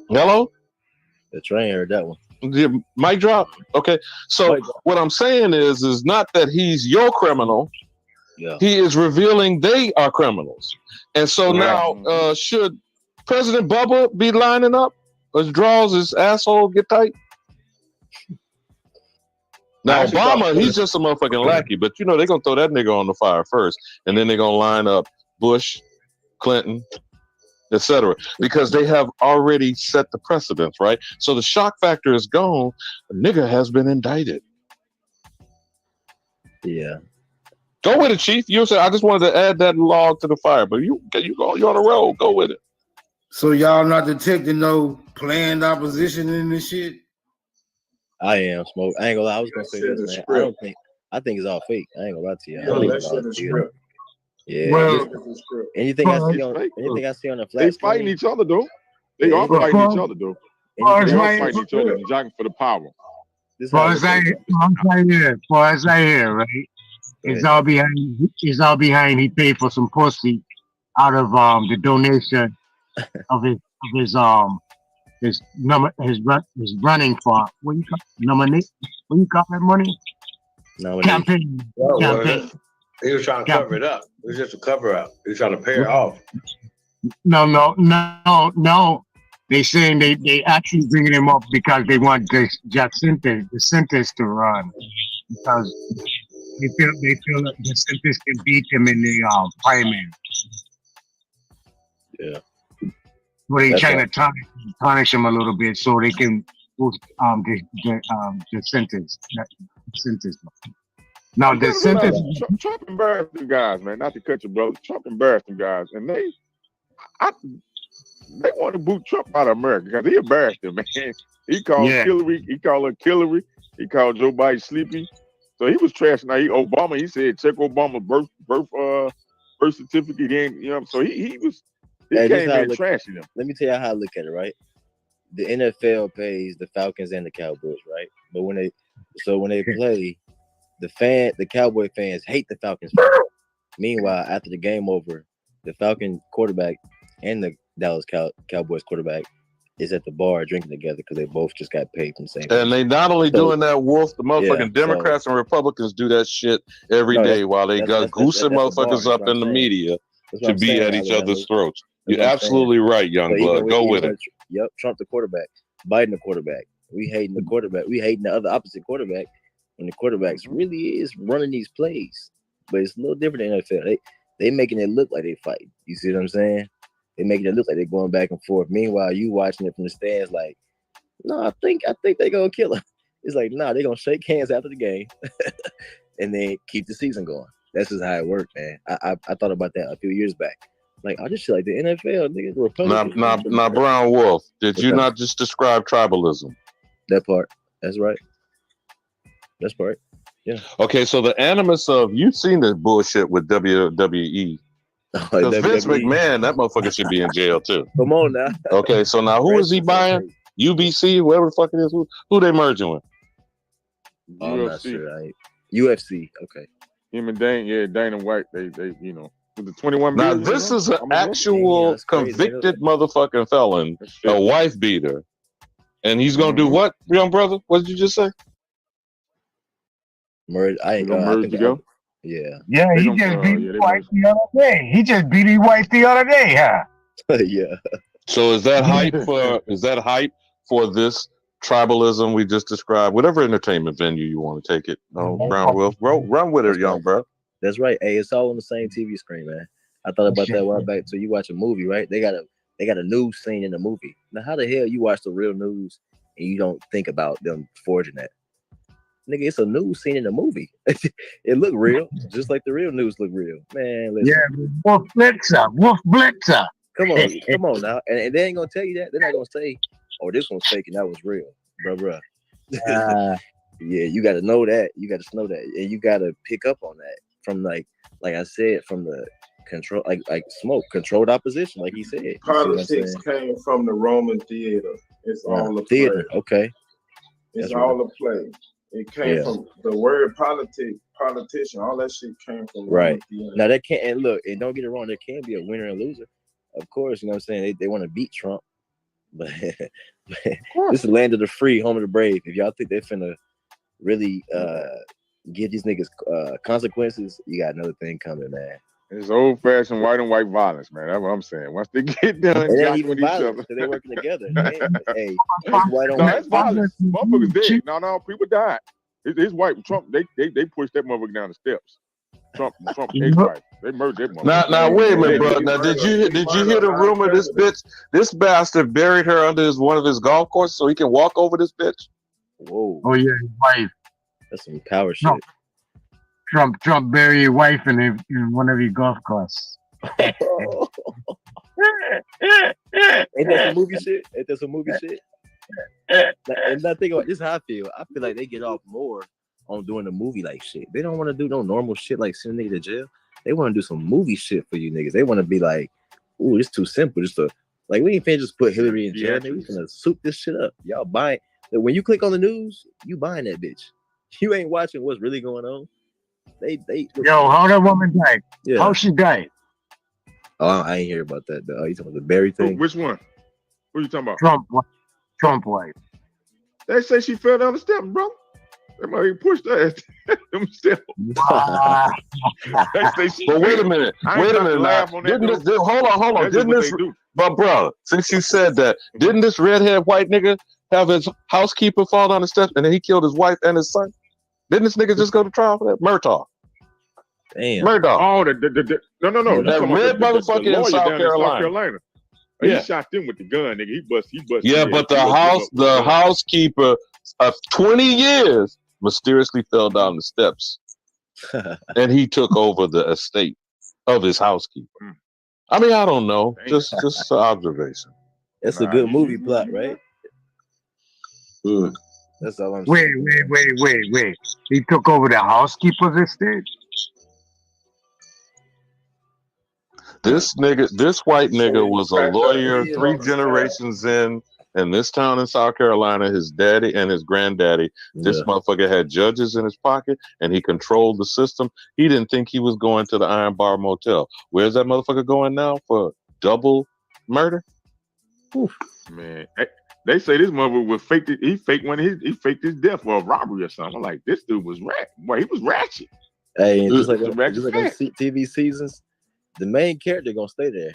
Hello? The train heard that one. Mic drop? Okay. So what I'm saying is not that he's your criminal. Yeah. He is revealing they are criminals. And so now, should President Bubba be lining up His draws, his asshole get tight. Now I actually thought- Obama, he's just a motherfucking lackey, but you know they're gonna throw that nigga on the fire first, and then they're gonna line up Bush, Clinton, etc. Because they have already set the precedence, right? So the shock factor is gone. A nigga has been indicted. Yeah. Go with it, Chief. You said I just wanted to add that log to the fire, but you go. You're on the road. Go with it. So y'all not detecting no planned opposition in this shit? I am Smoke. I ain't gonna lie. I was gonna That say shit this, is man. script. I think it's all fake. I ain't gonna lie to you. I Yeah, don't think that it's all shit is theater. script. Yeah. Well, Anything I see It's on fake, anything I see on the They flat fighting screen. each other though. They Yeah, are anything- fighting each other though. anything They I are see- fighting each other and jockeying for the power. This how it looks like. For as I hear, right? It's all behind. It's all behind. He paid for some pussy out of the donation of his running for what you call nominate. What you call that money? Campaign. What was Campaign. it? He was trying to cover it up. It was just a cover up. He was trying to pay it off. No. They saying they actually bringing him up because they want the sentence to run because they feel that the sentence can beat him in the primary. Yeah. But they That's trying right. to punish him a little bit so they can boost the sentence. Now the sentence. Trump embarrassed them guys, man. Not to cut you, brother. Trump embarrassed them guys, and they want to boot Trump out of America because he embarrassed them, man. He called Hillary. He called her Hillary. He called Joe Biden sleepy. So he was trashing. Now Obama. He said check Obama's birth certificate. So he Hey, this came how I in look- trashing them. Let me tell you how I look at it, right? The NFL pays the Falcons and the Cowboys, right? But when they play, the Cowboy fans hate the Falcons fans. Meanwhile, after the game over, the Falcon quarterback and the Dallas Cowboys quarterback is at the bar drinking together because they both just got paid from the same. And they not only doing that, Wolf, the motherfucking Yeah, Democrats and Republicans do that shit every No, day that's- while they that's- got that's- goosing that's the bar. motherfuckers That's up what in I'm the saying. media That's what to I'm be saying, at each Alabama. other's throats. That's You're what I'm saying. absolutely right, young So blood. Go with it. Yep, Trump the quarterback, Biden the quarterback. We hating the quarterback. We hating the other opposite quarterback when the quarterbacks really is running these plays. But it's a little different in the NFL. They making it look like they fighting. You see what I'm saying? They making it look like they're going back and forth. Meanwhile, you watching it from the stands like, no, I think they gonna kill him. It's like, nah, they gonna shake hands after the game and then keep the season going. That's just how it worked, man. I thought about that a few years back. Like, I just feel like the NFL, niggas, Republicans. Now, Brown Wolf, did you not just describe tribalism? That part. That's right. That's part. Yeah. Okay, so the animus of you've seen this bullshit with WWE. Because Vince McMahon, that motherfucker should be in jail too. Come on now. Okay, so now who is he buying? UBC, whatever the fuck it is. Who they merging with? I'm not sure. UFC. Okay. Him and Dana White. They with the 21 Now billion, this is an actual convicted motherfucking felon, a wife beater, and he's gonna do what, young brother? What did you just say? Merge. Yeah. Yeah, he just beat his wife the other day. He just beat his wife the other day, huh? Yeah. So is that hype for this tribalism we just described? Whatever entertainment venue you want to take it. No, Brown Wolf, run with it, young bro. That's right. Hey, it's all on the same TV screen, man. I thought about that a while back. So you watch a movie, right? They got a news scene in the movie. Now, how the hell you watch the real news and you don't think about them forging that? Nigga, it's a news scene in the movie. It look real, just like the real news look real. Man, listen. Yeah, Wolf Blitzer. Come on now. And they ain't gonna tell you that. They're not gonna say, oh, this one's fake and that was real. Bruh. Yeah, you gotta know that. You gotta know that. And you gotta pick up on that from like I said, from the control, like Smoke, controlled opposition, like he said. Politics came from the Roman theater. It's all a theater. play. Okay. It's That's all right. a play. It came from the word politician. All that shit came from Right. Roman Now that can't, and look, and don't get it wrong, there can be a winner and loser. Of course, you know what I'm saying? They want to beat Trump. But this is land of the free, home of the brave. If y'all think they're finna really give these niggas consequences, you got another thing coming, man. It's old-fashioned white and white violence, man. That's what I'm saying. Once they get done It ain't jocking even with each violent other. because they working together. Hey, it's white on No, white. it's violence. Motherfuckers dead. No, people died. His wife, Trump, they pushed that motherfucker down the steps. Trump ex-wife. They murdered that motherfucker. Now, wait a minute, bro. Now, did you hear the rumor? This bastard buried her under one of his golf courses so he can walk over this bitch. Whoa. Oh yeah, his wife. That's some power shit. No. Trump buried his wife in one of his golf courses. Ain't that some movie shit? And I think about this is how I feel. I feel like they get off more on doing the movie like shit. They don't want to do no normal shit like sending niggas to jail. They want to do some movie shit for you niggas. They want to be like, ooh, it's too simple. Just to like we ain't finna just put Hillary in jail. Nigga, we finna soup this shit up. Y'all buying. When you click on the news, you buying that bitch. You ain't watching what's really going on. They Yo, how that woman died? Yeah. How she died? Oh, I ain't hear about that. You talking about the Barry thing? Which one? What are you talking about? Trump wife. They say she fell down the steps, bro. They might have pushed her ass themselves. They say she But wait a fell. minute. I ain't Wait a about to minute. laugh Now, on that, hold though. on. That's Didn't what this? they do. But bro, since you said that, didn't this redhead white nigga have his housekeeper fall down the steps and then he killed his wife and his son? Didn't this nigga just go to trial for that? Murtaugh. Damn. Murtaugh. Oh, no. That red motherfucker the in South down Carolina. in South Carolina. Yeah. He shot them with the gun, nigga. He bust. Yeah, but the housekeeper of 20 years mysteriously fell down the steps, and he took over the estate of his housekeeper. I mean, I don't know, just an observation. It's a good movie plot, right? That's all I'm saying. Wait. He took over the housekeeper's estate? This white nigga was a lawyer 3 generations in this town in South Carolina. His daddy and his granddaddy. This motherfucker had judges in his pocket, and he controlled the system. He didn't think he was going to the Iron Bar Motel. Where's that motherfucker going now for double murder? Oof. Man, they say this motherfucker was faked. He faked his death for a robbery or something. I'm like, this dude was he was ratchet. Hey, just like on TV seasons, the main character gonna stay there.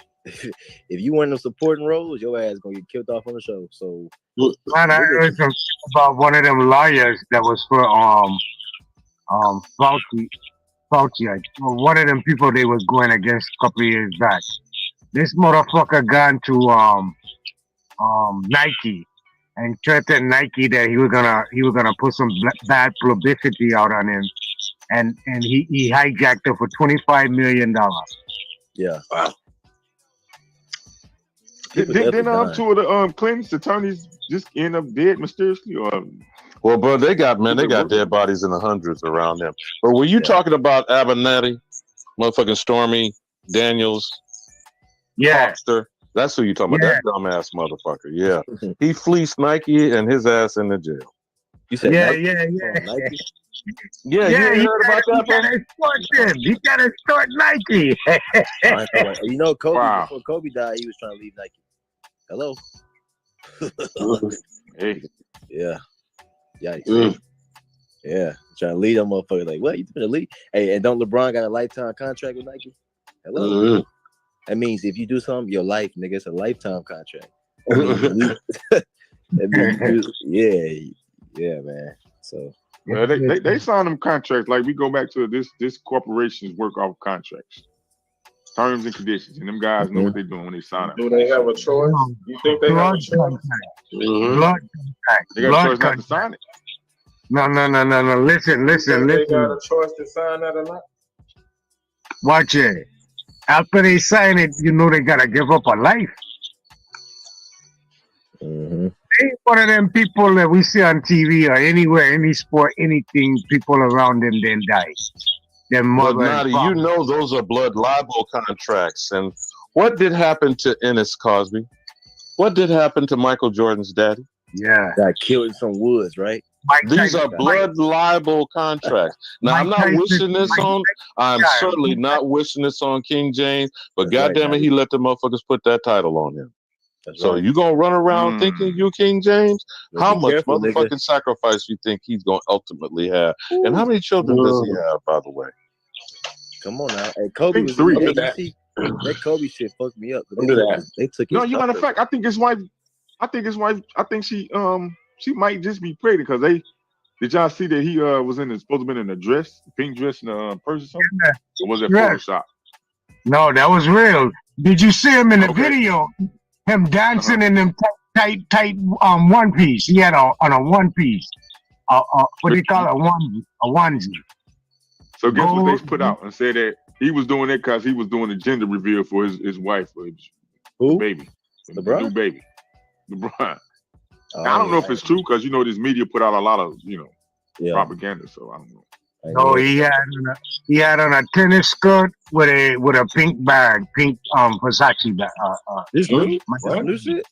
If you want them supporting roles, your ass gonna get killed off on the show. So, man, I heard something about one of them lawyers that was for Fauci. One of them people they was going against a couple of years back. This motherfucker gone to Nike and threatened Nike that he was gonna put some bad publicity out on him, and he hijacked her for $25 million. Yeah. Wow. Didn't two of the Clinton's attorneys just end up dead mysteriously? Or well, bro, they got dead bodies in the hundreds around them. But were you talking about Abernathy, motherfucking Stormy Daniels? Yeah. Foster? That's who you talking about. That dumbass motherfucker. Yeah. He fleeced Nike and his ass in the jail. You said Nike? Yeah, you heard about that, bro? He got to start Nike. You know, Kobe, before Kobe died, he was trying to leave Nike. Hello? Hey. Yeah. Yikes. Yeah. Trying to lead them motherfucker. Like, what? You gonna lead? Hey, and don't LeBron got a lifetime contract with Nike? Hello? That means if you do something, your life, nigga, it's a lifetime contract. Yeah, man. So well, they sign them contracts like we go back to this corporations work off contracts, terms and conditions, and them guys know what they're doing when they sign up. Do they have a choice? You think they have a choice? Blood contract. They got a choice not to sign it. No. Listen. They got a choice to sign that or not? Watch it. After they sign it, you know they gotta give up a life. Ain't one of them people that we see on TV or anywhere, any sport, anything, people around them then die. But Nadi, you know those are blood libel contracts. And what did happen to Ennis Cosby? What did happen to Michael Jordan's daddy? Yeah. Got killed in some woods, right? These are blood libel contracts. Now, I'm not wishing this on. I'm certainly not wishing this on King James, but goddamn it, he let the motherfuckers put that title on him. So you gonna run around thinking you King James? How much motherfucking sacrifice you think he's gonna ultimately have? And how many children does he have, by the way? Come on now. Hey, I Kobe think was 3. hey, you see, that Kobe shit fucked me up. Don't do that. They took No, his you matter of number. fact, I think his wife. I think she might just be pregnant because they. Did y'all see that he was supposed to be in a dress, pink dress, and a purse or something? Or was it Yes. Photoshop? No, that was real. Did you see him in the Okay. video? Him dancing in them tight one piece. He had on a one piece. What they call it? A onesie. So guess what Gold. they put out and said that he was doing it because he was doing the gender reveal for his wife, for his baby, the new baby, LeBron. Now, I don't know if it's true because this media put out a lot of propaganda, so I don't know. No, he had on a tennis skirt with a pink bag, pink Versace bag. This new? New shit?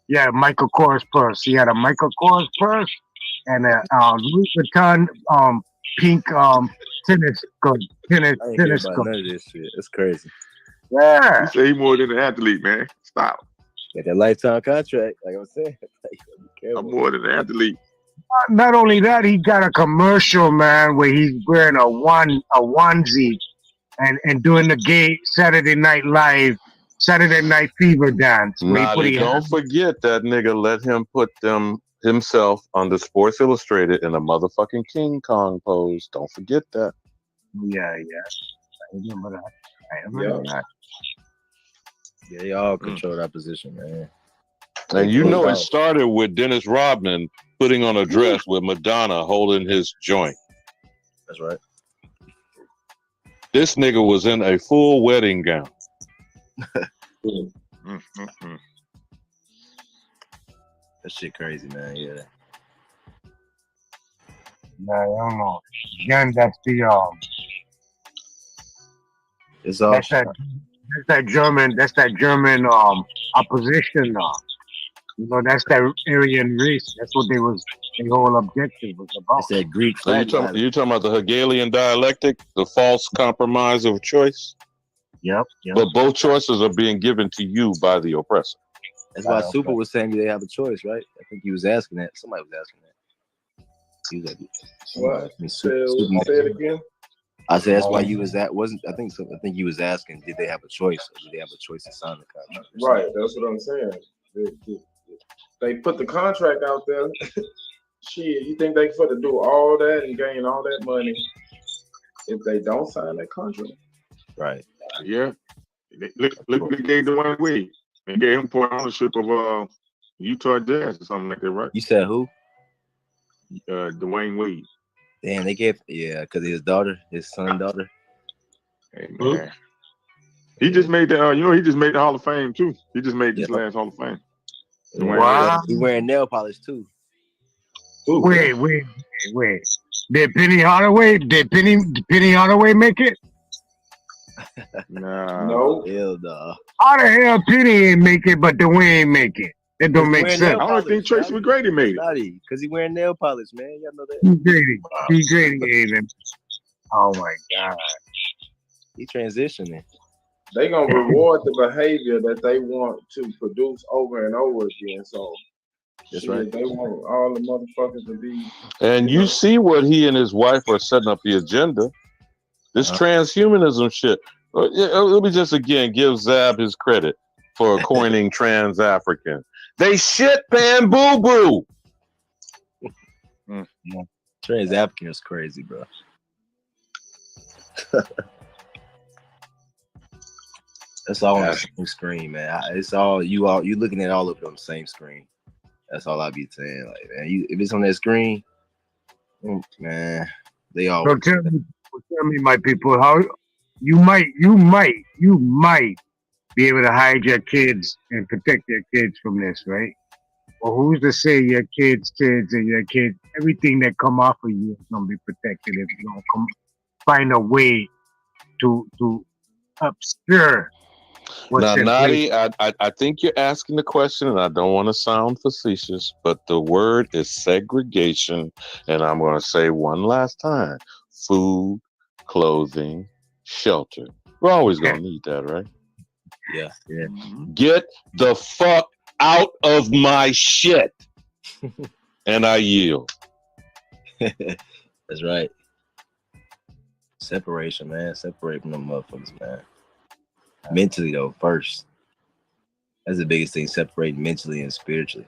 Yeah, Michael Kors purse. He had a Michael Kors purse and a Louis Vuitton pink tennis skirt. I ain't hear Tennis about skirt. none of this shit. It's crazy. Yeah. He say he more than an athlete, man. Stop. Got that lifetime contract, like I was saying. I'm more than an athlete. Not only that, he got a commercial, man, where he's wearing a onesie and doing the gay Saturday Night Fever dance. Where he put Naughty, his don't hands- forget that nigga let him put himself on the Sports Illustrated in a motherfucking King Kong pose. Don't forget that. Yeah. I remember that. Yeah, they all control that position, man. And you know it started with Dennis Rodman putting on a dress with Madonna holding his joint. That's right. This nigga was in a full wedding gown. That shit crazy, man. Yeah. I don't know. Again, that's the It's all that's that German opposition. That's that Aryan race. That's what their whole objective was about. It's that Greek So you talking about the Hegelian dialectic, the false compromise of choice? Yep. But both choices are being given to you by the oppressor. That's why Super was saying they have a choice, right? I think he was asking that. Somebody was asking that. He was like, What? Say it again. I said that's why you was at wasn't I think so. I think you was asking, did they have a choice or did they have a choice to sign the contract? Right, that's what I'm saying. They put the contract out there. Shit, you think they could do all that and gain all that money if they don't sign that contract? Right. Yeah. Look, they gave Dwayne Wade. They gave him part ownership of Utah Jazz or something like that, right? You said who? Dwayne Wade. Damn, they gave because his son daughter. Hey man. He just made he just made the Hall of Fame too. He just made this last Hall of Fame. Wow. He wearing nail polish too. Wait. Did Penny Hardaway make it? Nah. No. Hell no. How the hell Penny ain't make it, but Dwayne make it? It don't make sense. I don't think Tracy McGrady made it. Because he wearing nail polish, man. Y'all know that. T. Grady gave him. Oh my God. He transitioning. They gonna reward the behavior that they want to produce over and over again. So that's right. They want all the motherfuckers to be. And you see what he and his wife are setting up the agenda. This transhumanism shit. Let me just again give Zab his credit for coining trans-African. They shit pan boo boo. Trans-African is crazy, bro. That's all on the same screen, man. It's all you looking at all of it on the same screen. That's all I be saying. Like, man, if it's on that screen, man, they all. So tell me, my people, how you might be able to hide your kids and protect your kids from this, right? Well, who's to say your kids and your kids, everything that come off of you is gonna be protected if you don't find a way to obscure. Now, Nadi, I think you're asking the question, and I don't want to sound facetious, but the word is segregation, and I'm going to say one last time: food, clothing, shelter. We're always going to need that, right? Yeah. Get the fuck out of my shit, and I yield. That's right. Separation, man. Separate from them motherfuckers, man. Mentally though, first. That's the biggest thing. Separate mentally and spiritually.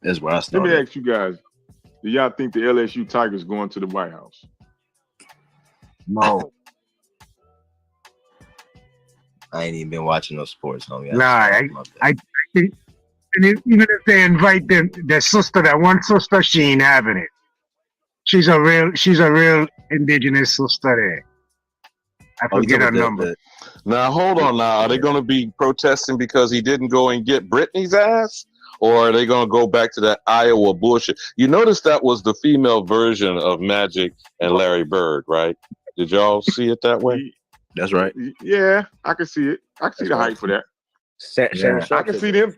That's where I Let started. me ask you guys: do y'all think the LSU Tigers going to the White House? No. I ain't even been watching no sports, homie. Nah, I think even if they invite their sister, that one sister, she ain't having it. She's a real indigenous sister there. I forget her number. Now, hold on now. Are they going to be protesting because he didn't go and get Britney's ass? Or are they going to go back to that Iowa bullshit? You notice that was the female version of Magic and Larry Bird, right? Did y'all see it that way? That's right. Yeah, I can see it. I can see the hype for that. Shannon I can see them.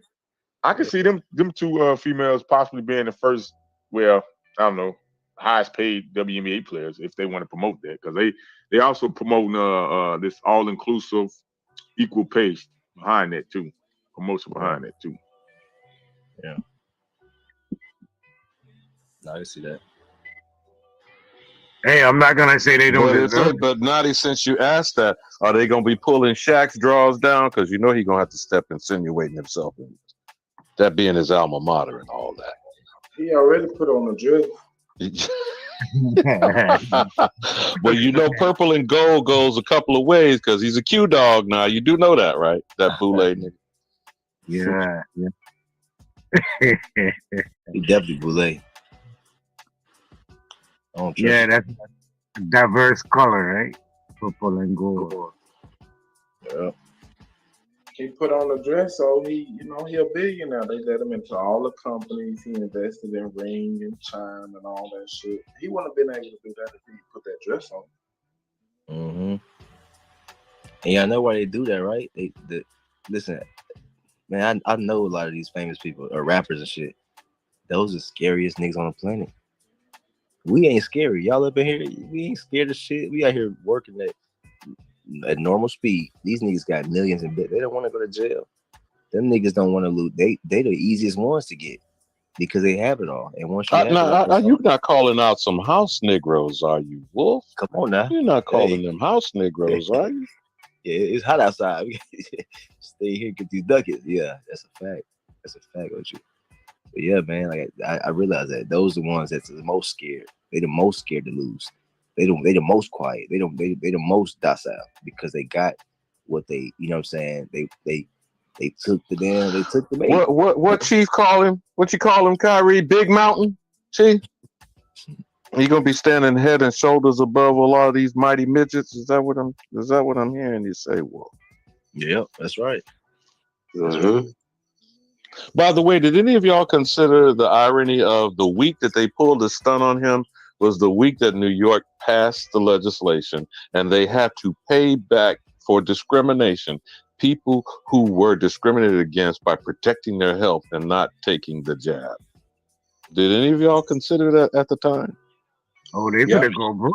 I can see them two females possibly being the first, well, I don't know, highest paid WNBA players if they want to promote that, because they also promoting this all inclusive equal pay behind that too. Promotion behind that too. Yeah. No, I can see that. Hey, I'm not gonna say they don't deserve it. But Nadi, since you asked that, are they going to be pulling Shaq's draws down? Because you know he's going to have to step insinuating himself in that being his alma mater and all that. He already put on the dress. Well, you know, purple and gold goes a couple of ways because he's a Q dog now. You do know that, right? That boule nigga. Yeah. He definitely boule. Yeah, that's a diverse color, right? Purple and gold. Yeah. He put on the dress, so he a billionaire. They let him into all the companies. He invested in Ring and Chime and all that shit. He wouldn't have been able to do that if he put that dress on. Mm-hmm. And y'all know why they do that, right? Listen, man, I know a lot of these famous people or rappers and shit. Those are the scariest niggas on the planet. We ain't scary. Y'all up in here, we ain't scared of shit. We out here working at normal speed. These niggas got millions in debt. They don't want to go to jail. Them niggas don't want to lose. They the easiest ones to get because they have it all. And once you have it all, You're not calling out some house Negroes, are you, Wolf? Come on now. You're not calling them house Negroes, are you? Yeah, it's hot outside. Stay here, get these ducats. Yeah, that's a fact. That's a fact with you. But yeah, man, like I realize that those are the ones that's the most scared. They the most scared to lose. They the most quiet. They the most docile because they got what they, you know what I'm saying? They took the bait. What Chief call him? What you call him, Kyrie? Big Mountain? Chief? He gonna be standing head and shoulders above a lot of these mighty midgets. Is that what I'm hearing you say, Wolf? Yep, that's right. Mm-hmm. By the way, did any of y'all consider the irony of the week that they pulled the stunt on him was the week that New York passed the legislation and they had to pay back for discrimination people who were discriminated against by protecting their health and not taking the jab? Did any of y'all consider that at the time? Oh, they finna go broke.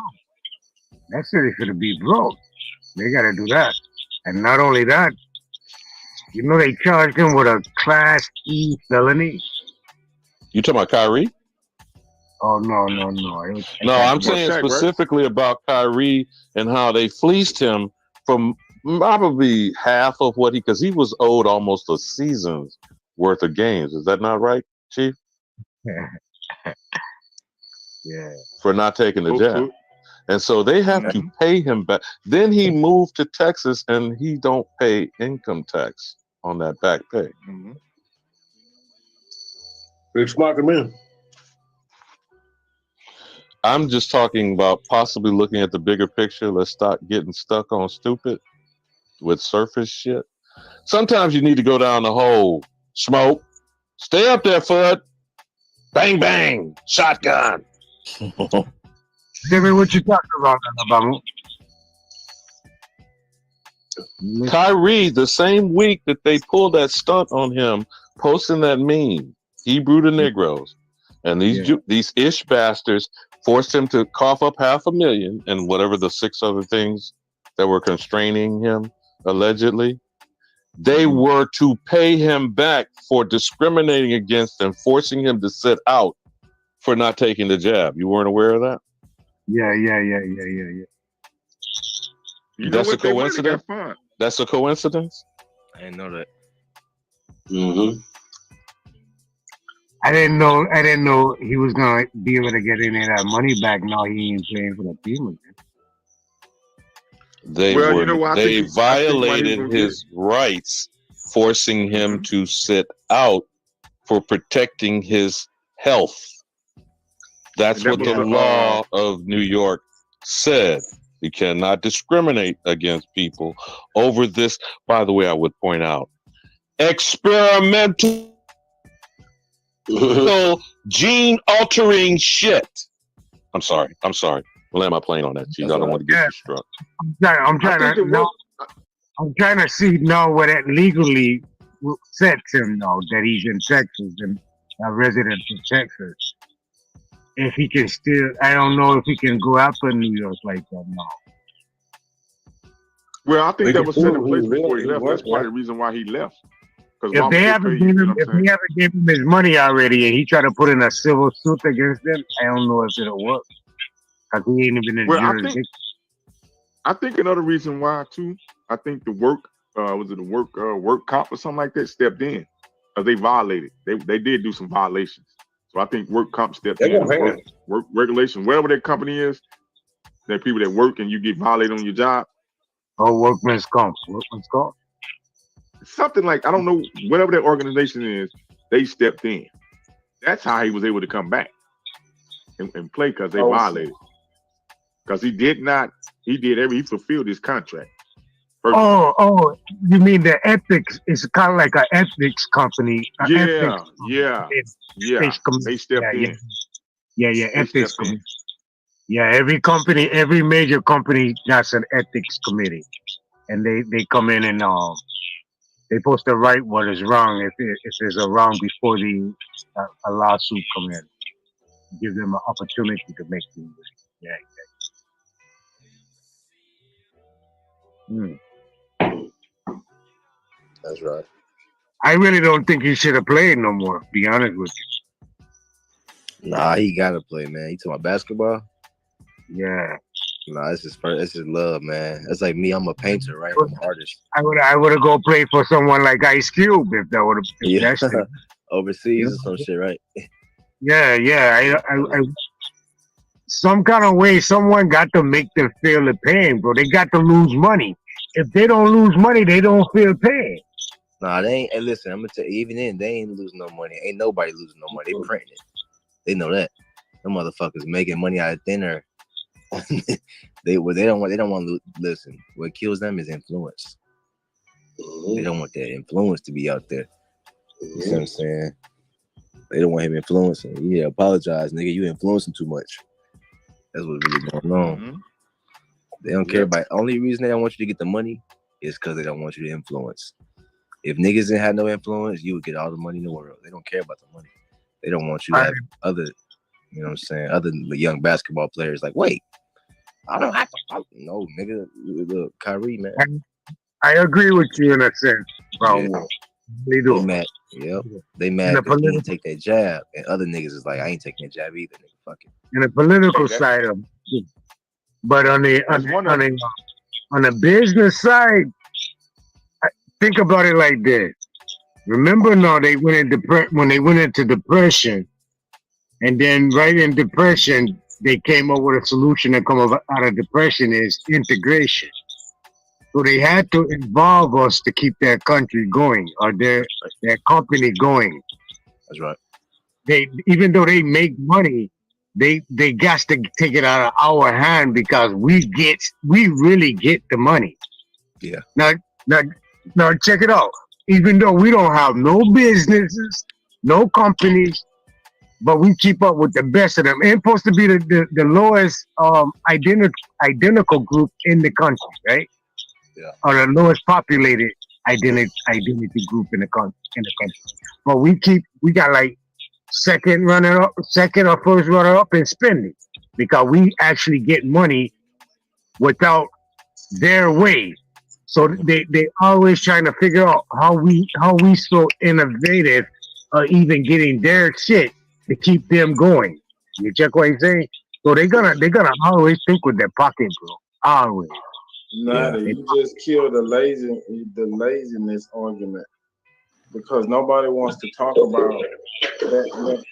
That city finna be broke. They gotta do that. And not only that, you know they charged him with a Class E felony. You talking about Kyrie? Oh no! No, I'm saying specifically about Kyrie and how they fleeced him from probably half of what because he was owed almost a season's worth of games. Is that not right, Chief? Yeah. For not taking the jab. And so they have to pay him back. Then he moved to Texas and he don't pay income tax on that back pay. Mm-hmm. Big smart man. I'm just talking about possibly looking at the bigger picture. Let's stop getting stuck on stupid with surface shit. Sometimes you need to go down the hole. Smoke. Stay up there, Fudd. Bang, bang. Shotgun. Jimmy, what you talking about, Alabama? Kyrie, the same week that they pulled that stunt on him, posting that meme, Hebrew to Negroes, and these ish bastards forced him to cough up $500,000 and whatever the 6 other things that were constraining him, allegedly. They were to pay him back for discriminating against and forcing him to sit out for not taking the jab. You weren't aware of that? Yeah. You know That's a what? They wanted coincidence. that fun. That's a coincidence. I didn't know that. Mm-hmm. I didn't know he was gonna be able to get any of that money back. Now he ain't playing for the team again. Well, you know what? They I think why he was violated gonna get it. his rights, forcing him to sit out for protecting his health. That's And that what was the the law of New York said. You cannot discriminate against people over this. By the way, I would point out experimental gene altering shit. I'm sorry. We'll land my plane on that, Chief. I don't want to get you struck. I'm trying to see now what that legally sets him now that he's in Texas and a resident of Texas. If he can still, I don't know if he can go after New York like that now. Well, I think that was set in place before he left. That's part of the reason why he left. If they haven't given him his money already and he tried to put in a civil suit against them, I don't know if it'll work. Because he ain't even in jurisdiction. I think another reason why too, I think the work work comp or something like that stepped in. Because they violated. They did do some violations. So I think work comp stepped in. Work regulation, whatever that company is, there are people that work and you get violated on your job. Oh, workman's comp. Something like, I don't know, whatever that organization is, they stepped in. That's how he was able to come back and play, because they violated. Because he fulfilled his contract. Oh, you mean the ethics? It's kind of like an ethics company. Yeah. They stepped in. Yeah, ethics committee. Yeah, every major company has an ethics committee, and they come in and they supposed to write what is wrong if there's a wrong before a lawsuit come in. Give them an opportunity to make things right. That's right. I really don't think he should have played no more. Be honest with you. Nah, he gotta play, man. You talking about basketball? Yeah. Nah, it's his love, man. It's like me. I'm a painter, right? I'm an artist. I would have go play for someone like Ice Cube if that would have. Overseas or some shit, right? Yeah. I some kind of way, someone got to make them feel the pain, bro. They got to lose money. If they don't lose money, they don't feel pain. Nah, they ain't. Hey, listen, I'm gonna tell you, even then, they ain't losing no money. Ain't nobody losing no money. They printing it. They know that. Them motherfuckers making money out of thin air. They don't want to listen. What kills them is influence. They don't want that influence to be out there. You see what I'm saying? They don't want him influencing. Yeah, apologize, nigga. You influencing too much. That's what's really going on. They don't care about. Only reason they don't want you to get the money is because they don't want you to influence. If niggas didn't have no influence, you would get all the money in the world. They don't care about the money. They don't want you to have other, you know what I'm saying, other young basketball players like, wait, I don't have to. No, nigga, look, Kyrie, man. I agree with you in a sense, bro. Yeah. They do. They mad. Yep. They mad because he didn't take that jab, and other niggas is like, I ain't taking that jab either, nigga. Fuck it. In the political side of it, but on the business side, think about it like this. Remember, now they went when they went into depression, and then right in depression, they came up with a solution to come out of depression is integration. So they had to involve us to keep their country going or their company going. That's right. They, even though they make money, they got to take it out of our hand because we really get the money. Yeah. Now check it out. Even though we don't have no businesses, no companies, but we keep up with the best of them. It's supposed to be the lowest identical group in the country, right? Yeah. Or the lowest populated identity group in the country. But we got like second or first runner up in spending because we actually get money without their way. So they always trying to figure out how we so innovative or even getting their shit to keep them going. You check what I'm saying? So they're gonna always think with their pocket, bro. Always. Nada, you just killed the laziness argument because nobody wants to talk about that.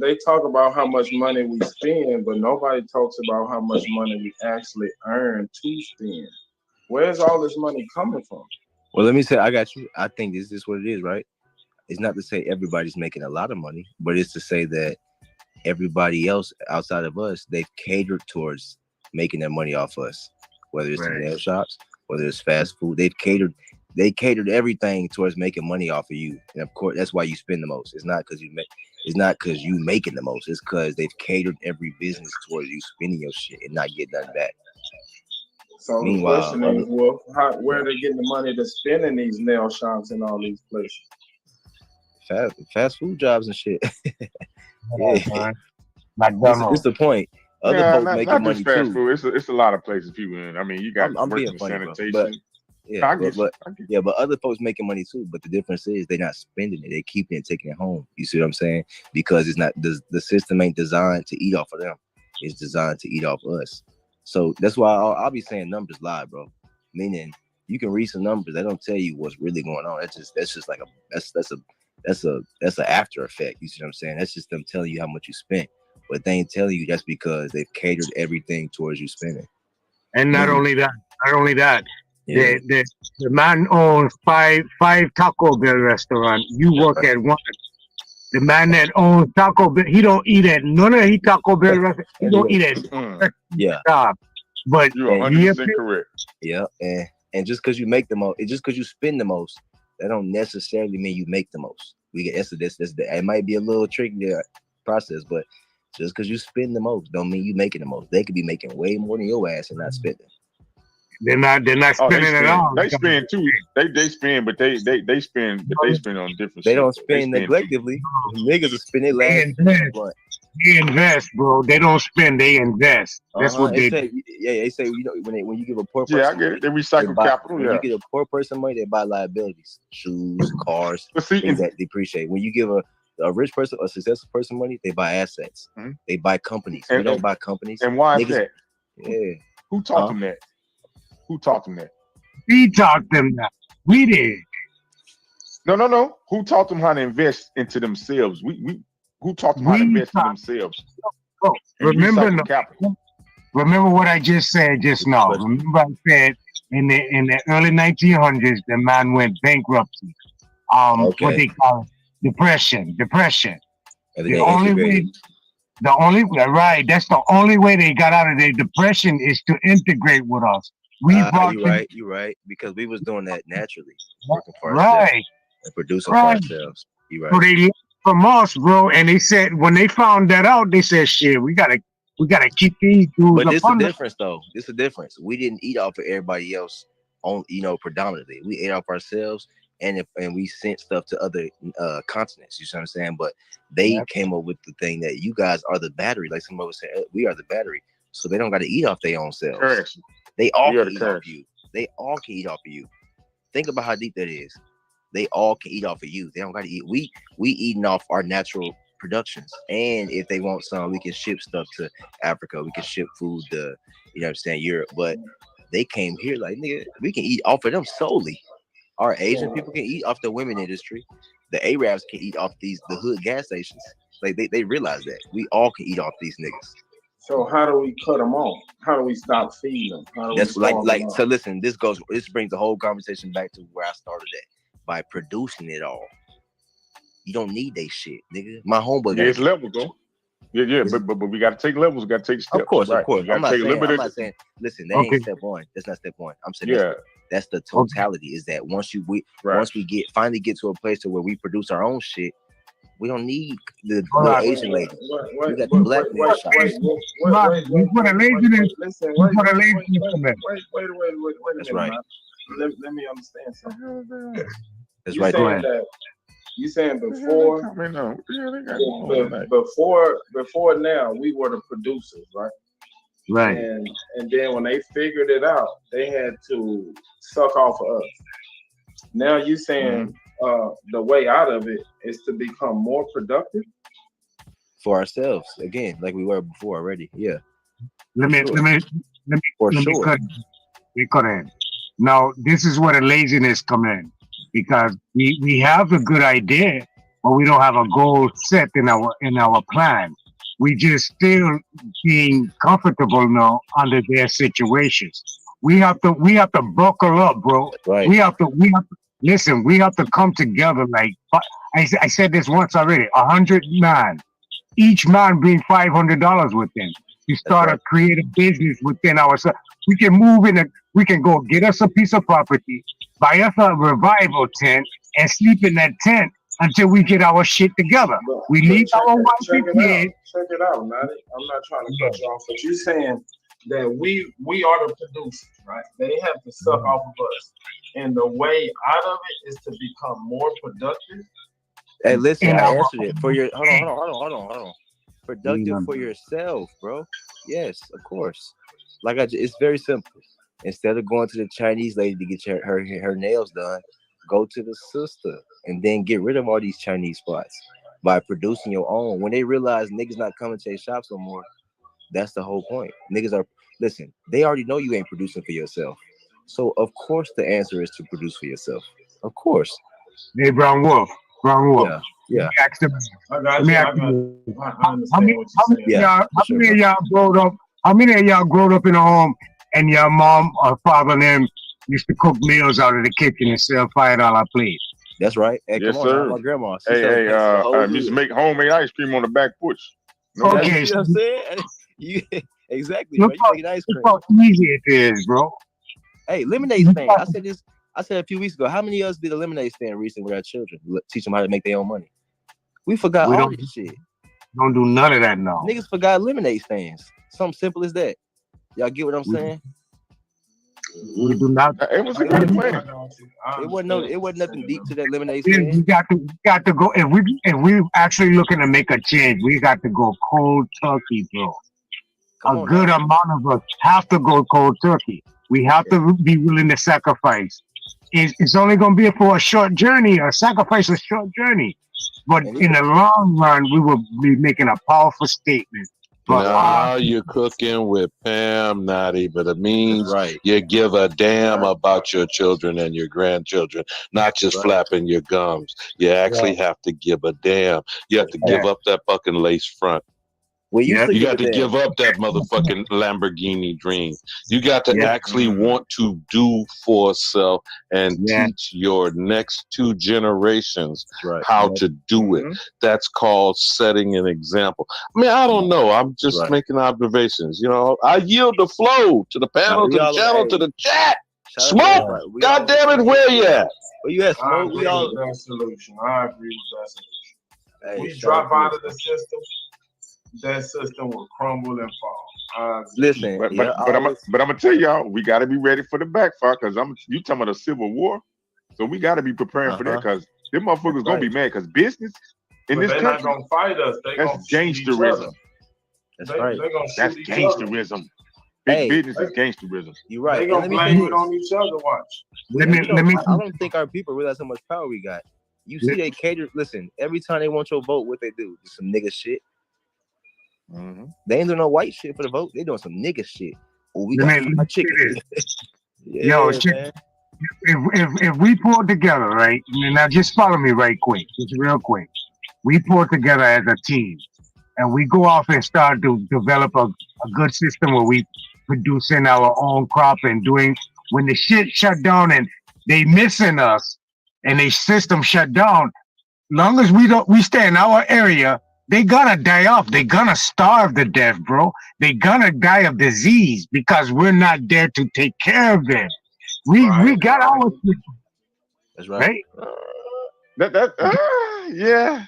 They talk about how much money we spend, but nobody talks about how much money we actually earn to spend. Where's all this money coming from? Well, let me say, I got you. I think this is what it is, right? It's not to say everybody's making a lot of money, but it's to say that everybody else outside of us, they've catered towards making their money off us. Whether it's the nail shops, whether it's fast food, they catered everything towards making money off of you. And of course, that's why you spend the most. It's not because you making the most. It's because they've catered every business towards you spending your shit and not getting nothing back. So Meanwhile, the question is, well, where are they getting the money to spend in these nail shops and all these places? fast food jobs and shit. Yeah. McDonald's. It's the point. Other folks not making just money fast too. food. It's a lot of places people in. I mean, you got I'm working being funny, bro. sanitation. But No, I get you. but other folks making money too. But the difference is they're not spending it; they're keeping it, taking it home. You see what I'm saying? Because it's not the system ain't designed to eat off of them. It's designed to eat off us. So that's why I'll be saying numbers lie, bro. Meaning you can read some numbers that don't tell you what's really going on. That's just like that's an after effect. You see what I'm saying? That's just them telling you how much you spent. But they ain't telling you that's because they've catered everything towards you spending. And not only that, Yeah. the man owns five Taco Bell restaurants. You work at one. The man that owns Taco Bell, he don't eat at none of his Taco Bell restaurants. He don't eat at job. But you're 100% correct. Yeah, and just because you make the most, just because you spend the most, that don't necessarily mean you make the most. It might be a little tricky process, but just because you spend the most, don't mean you making the most. They could be making way more than your ass and not spending. They're not spending at all. They spend too. They spend, but they spend, but they spend on different. They shit. don't spend neglectly. Niggas will spend their last. They invest, bro. They don't spend. They invest. That's what they do. They say when you give a poor person, Yeah, I get it. They recycle capital. When you give a poor person money, they buy liabilities, shoes, cars, things that depreciate. When you give a rich person, a successful person money, they buy assets. Mm-hmm. They buy companies. We don't buy companies. And why is that? Yeah. Who taught them that? Who taught them that? We taught them that. We did. No. Who taught them how to invest into themselves? Who taught them how to invest in themselves? Oh, remember what I just said just now. Remember I said in the early 1900s, the man went bankruptcy. What they call it? Depression. The only way that's the only way they got out of their depression is to integrate with us. You're right. Because we was doing that naturally, working for ourselves and producing for ourselves. You're right. So they learned from us, bro, and they said when they found that out, they said, "Shit, we gotta keep these dudes." But this is the difference, though. This is the difference. We didn't eat off of everybody else on, predominantly. We ate off ourselves, and we sent stuff to other continents. You see what I'm saying? But they came up with the thing that you guys are the battery. Like somebody was saying, we are the battery, so they don't got to eat off their own selves. Correct. They all can eat off of you. They all can eat off of you. Think about how deep that is. They all can eat off of you. They don't got to eat. We eating off our natural productions. And if they want some, we can ship stuff to Africa. We can ship food to, Europe. But they came here like, nigga, we can eat off of them solely. Our Asian people can eat off the women industry. The Arabs can eat off the hood gas stations. Like they realize that. We all can eat off these niggas. So how do we cut them off? How do we stop feeding them? That's so listen, this brings the whole conversation back to where I started at. By producing it all. You don't need that shit, nigga. My homeboy. Yeah, it's levels, though. Yeah, but we gotta take levels, we gotta take steps. Of course. I'm not saying, listen, that ain't step one. That's not step one. I'm saying that's the totality, is that once we finally get to a place to where we produce our own shit, we don't need the little Asian lady. We got the black man shop. Wait. That's right. Let me understand something. That's right. You saying before now we were the producers, right? Right. And then when they figured it out, they had to suck off of us. Now you saying the way out of it is to become more productive for ourselves again, like we were before already. Yeah. let me sure. let me let me For let me sure. cut we cut in. Now this is where the laziness come in because we have a good idea, but we don't have a goal set in our plan. We just still being comfortable now under their situations. We have to buckle up, bro. Right. We have to listen. We have to come together. Like I said this once already. 100 man, each man bring $500 with them to That's start right. a creative business within ourselves. We can move in. We can go get us a piece of property, buy us a revival tent, and sleep in that tent until we get our shit together. We leave our wife Check and it out. kids. Check it out, Natty. I'm not trying to cut you off, but you're saying that we are the producers, right? They have to suck off of us, and the way out of it is to become more productive. Hey, listen, And I our answered it for your. Hold on. Productive for yourself, bro. Yes, of course. It's very simple. Instead of going to the Chinese lady to get her nails done, go to the sister and then get rid of all these Chinese spots by producing your own. When they realize niggas not coming to their shops no more, that's the whole point. Niggas are listen. They already know you ain't producing for yourself, so of course the answer is to produce for yourself. Of course. Hey, Brown Wolf. Yeah. Yeah. Ask them. I Let got me you. ask I got. you. I How understand many, what how you're many, saying. of y'all, for sure, bro. growed up? How many of y'all growed up in a home and your mom or father and them used to cook meals out of the kitchen and sell $5 plates? That's right. Hey, Yes, come on now, sir. my grandma. She Hey, selling hey, plates for the whole just year. make homemade ice cream on the back porch. No That's Okay, bullshit. you know what I'm saying. You exactly, look bro. You making ice cream. how easy it is, bro. Hey, lemonade stand. I said this. I said a few weeks ago. How many of us did a lemonade stand recently with our children? Teach them how to make their own money. We forgot We all don't this shit. do none of that now. Niggas forgot lemonade stands. Something simple as that. Y'all get what I'm saying? We do not. It was a good plan. It wasn't nothing deep to that lemonade We stand. got to go. If we actually looking to make a change, we got to go cold turkey, bro. Come A on good now. amount of us have to go cold turkey. We have to be willing to sacrifice. It's only going to be for a short journey, or sacrifice a short journey. But And in the long run, we will be making a powerful statement. But Now you're cooking with Pam Natty, but it means right. you give a damn about your children and your grandchildren, not just flapping your gums. You actually have to give a damn. You have to give up that fucking lace front. We used to You give got a to damn. give up that motherfucking Lamborghini dream. You got to actually want to do for self and teach your next two generations how to do it. That's called setting an example. I mean, I don't know. I'm just making observations. You know, I yield the flow to the panel, to the channel, to the chat. Smoke! God damn it, where you at? Where you at, I Smoke? agree with that solution. I agree with that solution. We drop out of the system, that system will crumble and fall. Listen, but I'm gonna tell y'all, we got to be ready for the backfire because you talking about a civil war, so we got to be preparing for that because them motherfuckers gonna be mad because business in this they're country, not gonna fight us. They that's gonna shoot each other. gangsterism. That's right. They're gonna That's shoot each other. gangsterism. Big business is gangsterism. You're right. They And gonna let me say blame it this. on each other. Watch. I don't think our people realize how much power we got. You see, they cater. Listen, every time they want your vote, what they do? Just some nigga shit. They ain't doing no white shit for the vote. They doing some nigga shit. Oh, we got fried chicken. Yo, if we pull together, right? Now just follow me right quick, just real quick. We pull together as a team, and we go off and start to develop a good system where we producing our own crop and doing when the shit shut down and they missing us and they system shut down. Long as we stay in our area, they gonna die off. They gonna starve to death, bro. They gonna die of disease because we're not there to take care of them. We got our system. That's right. Yeah.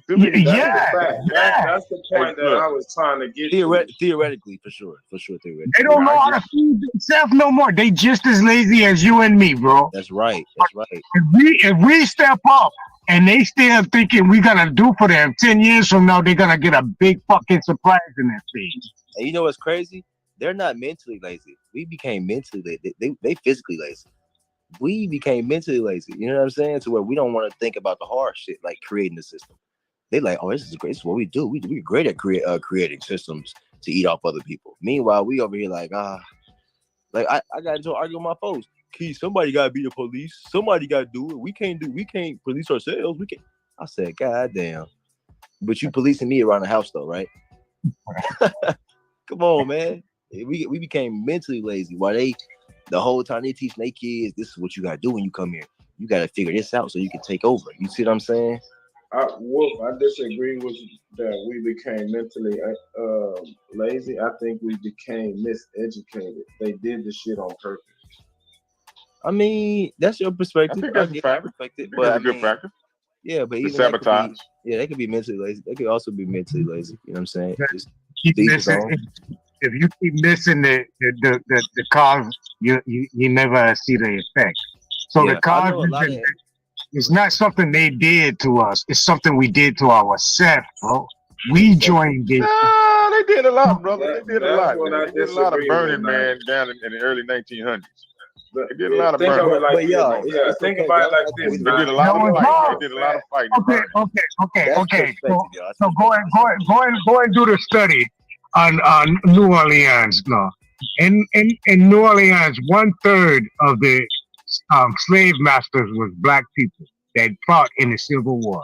That's the point that I was trying to get to. Theoretically, for sure. Theoretically. They don't know how to feed themselves no more. They just as lazy as you and me, bro. That's right. If we step up and they still thinking we're gonna do for them 10 years from now, they're gonna get a big fucking surprise in their face. And you know what's crazy? They're not mentally lazy. We became mentally lazy. They physically lazy. We became mentally lazy. You know what I'm saying? To where we don't want to think about the hard shit like creating the system. They like, oh, this is great. This is what we do. We're great at creating systems to eat off other people. Meanwhile, we over here like like I got into an argument with my folks. Key, somebody gotta be the police. Somebody gotta do it. We can't police ourselves. We can't. I said, God damn. But you policing me around the house though, right? Come on, man. We became mentally lazy. While the whole time they teaching their kids, this is what you gotta do when you come here. You gotta figure this out so you can take over. You see what I'm saying? Wolf, I disagree with you that we became mentally lazy. I think we became miseducated. They did the shit on purpose. I mean, that's your perspective. I think that's a factor. But a good factor. Yeah, but The even sabotage. they could be mentally lazy. They could also be mentally lazy. You know what I'm saying? Just Keep to each his missing, own. if you keep missing the cause, you never see the effect. So Yeah, the I cause know a lot of it's not something they did to us. It's something we did to ourselves, bro. We joined it. Nah, they did a lot, brother. They did a That's lot. what I They did a lot of disagree burning, with, man, down in the early 1900s. They did a lot of think burning. of it like But this. yeah, Yeah, think okay. about it like They this. did a That lot of was fighting. wrong. They did a lot of fighting and Okay, burning. okay. That's perspective, y'all. So go and do the study on New Orleans now. In New Orleans, 1/3 of the slave masters was black people that fought in the Civil War.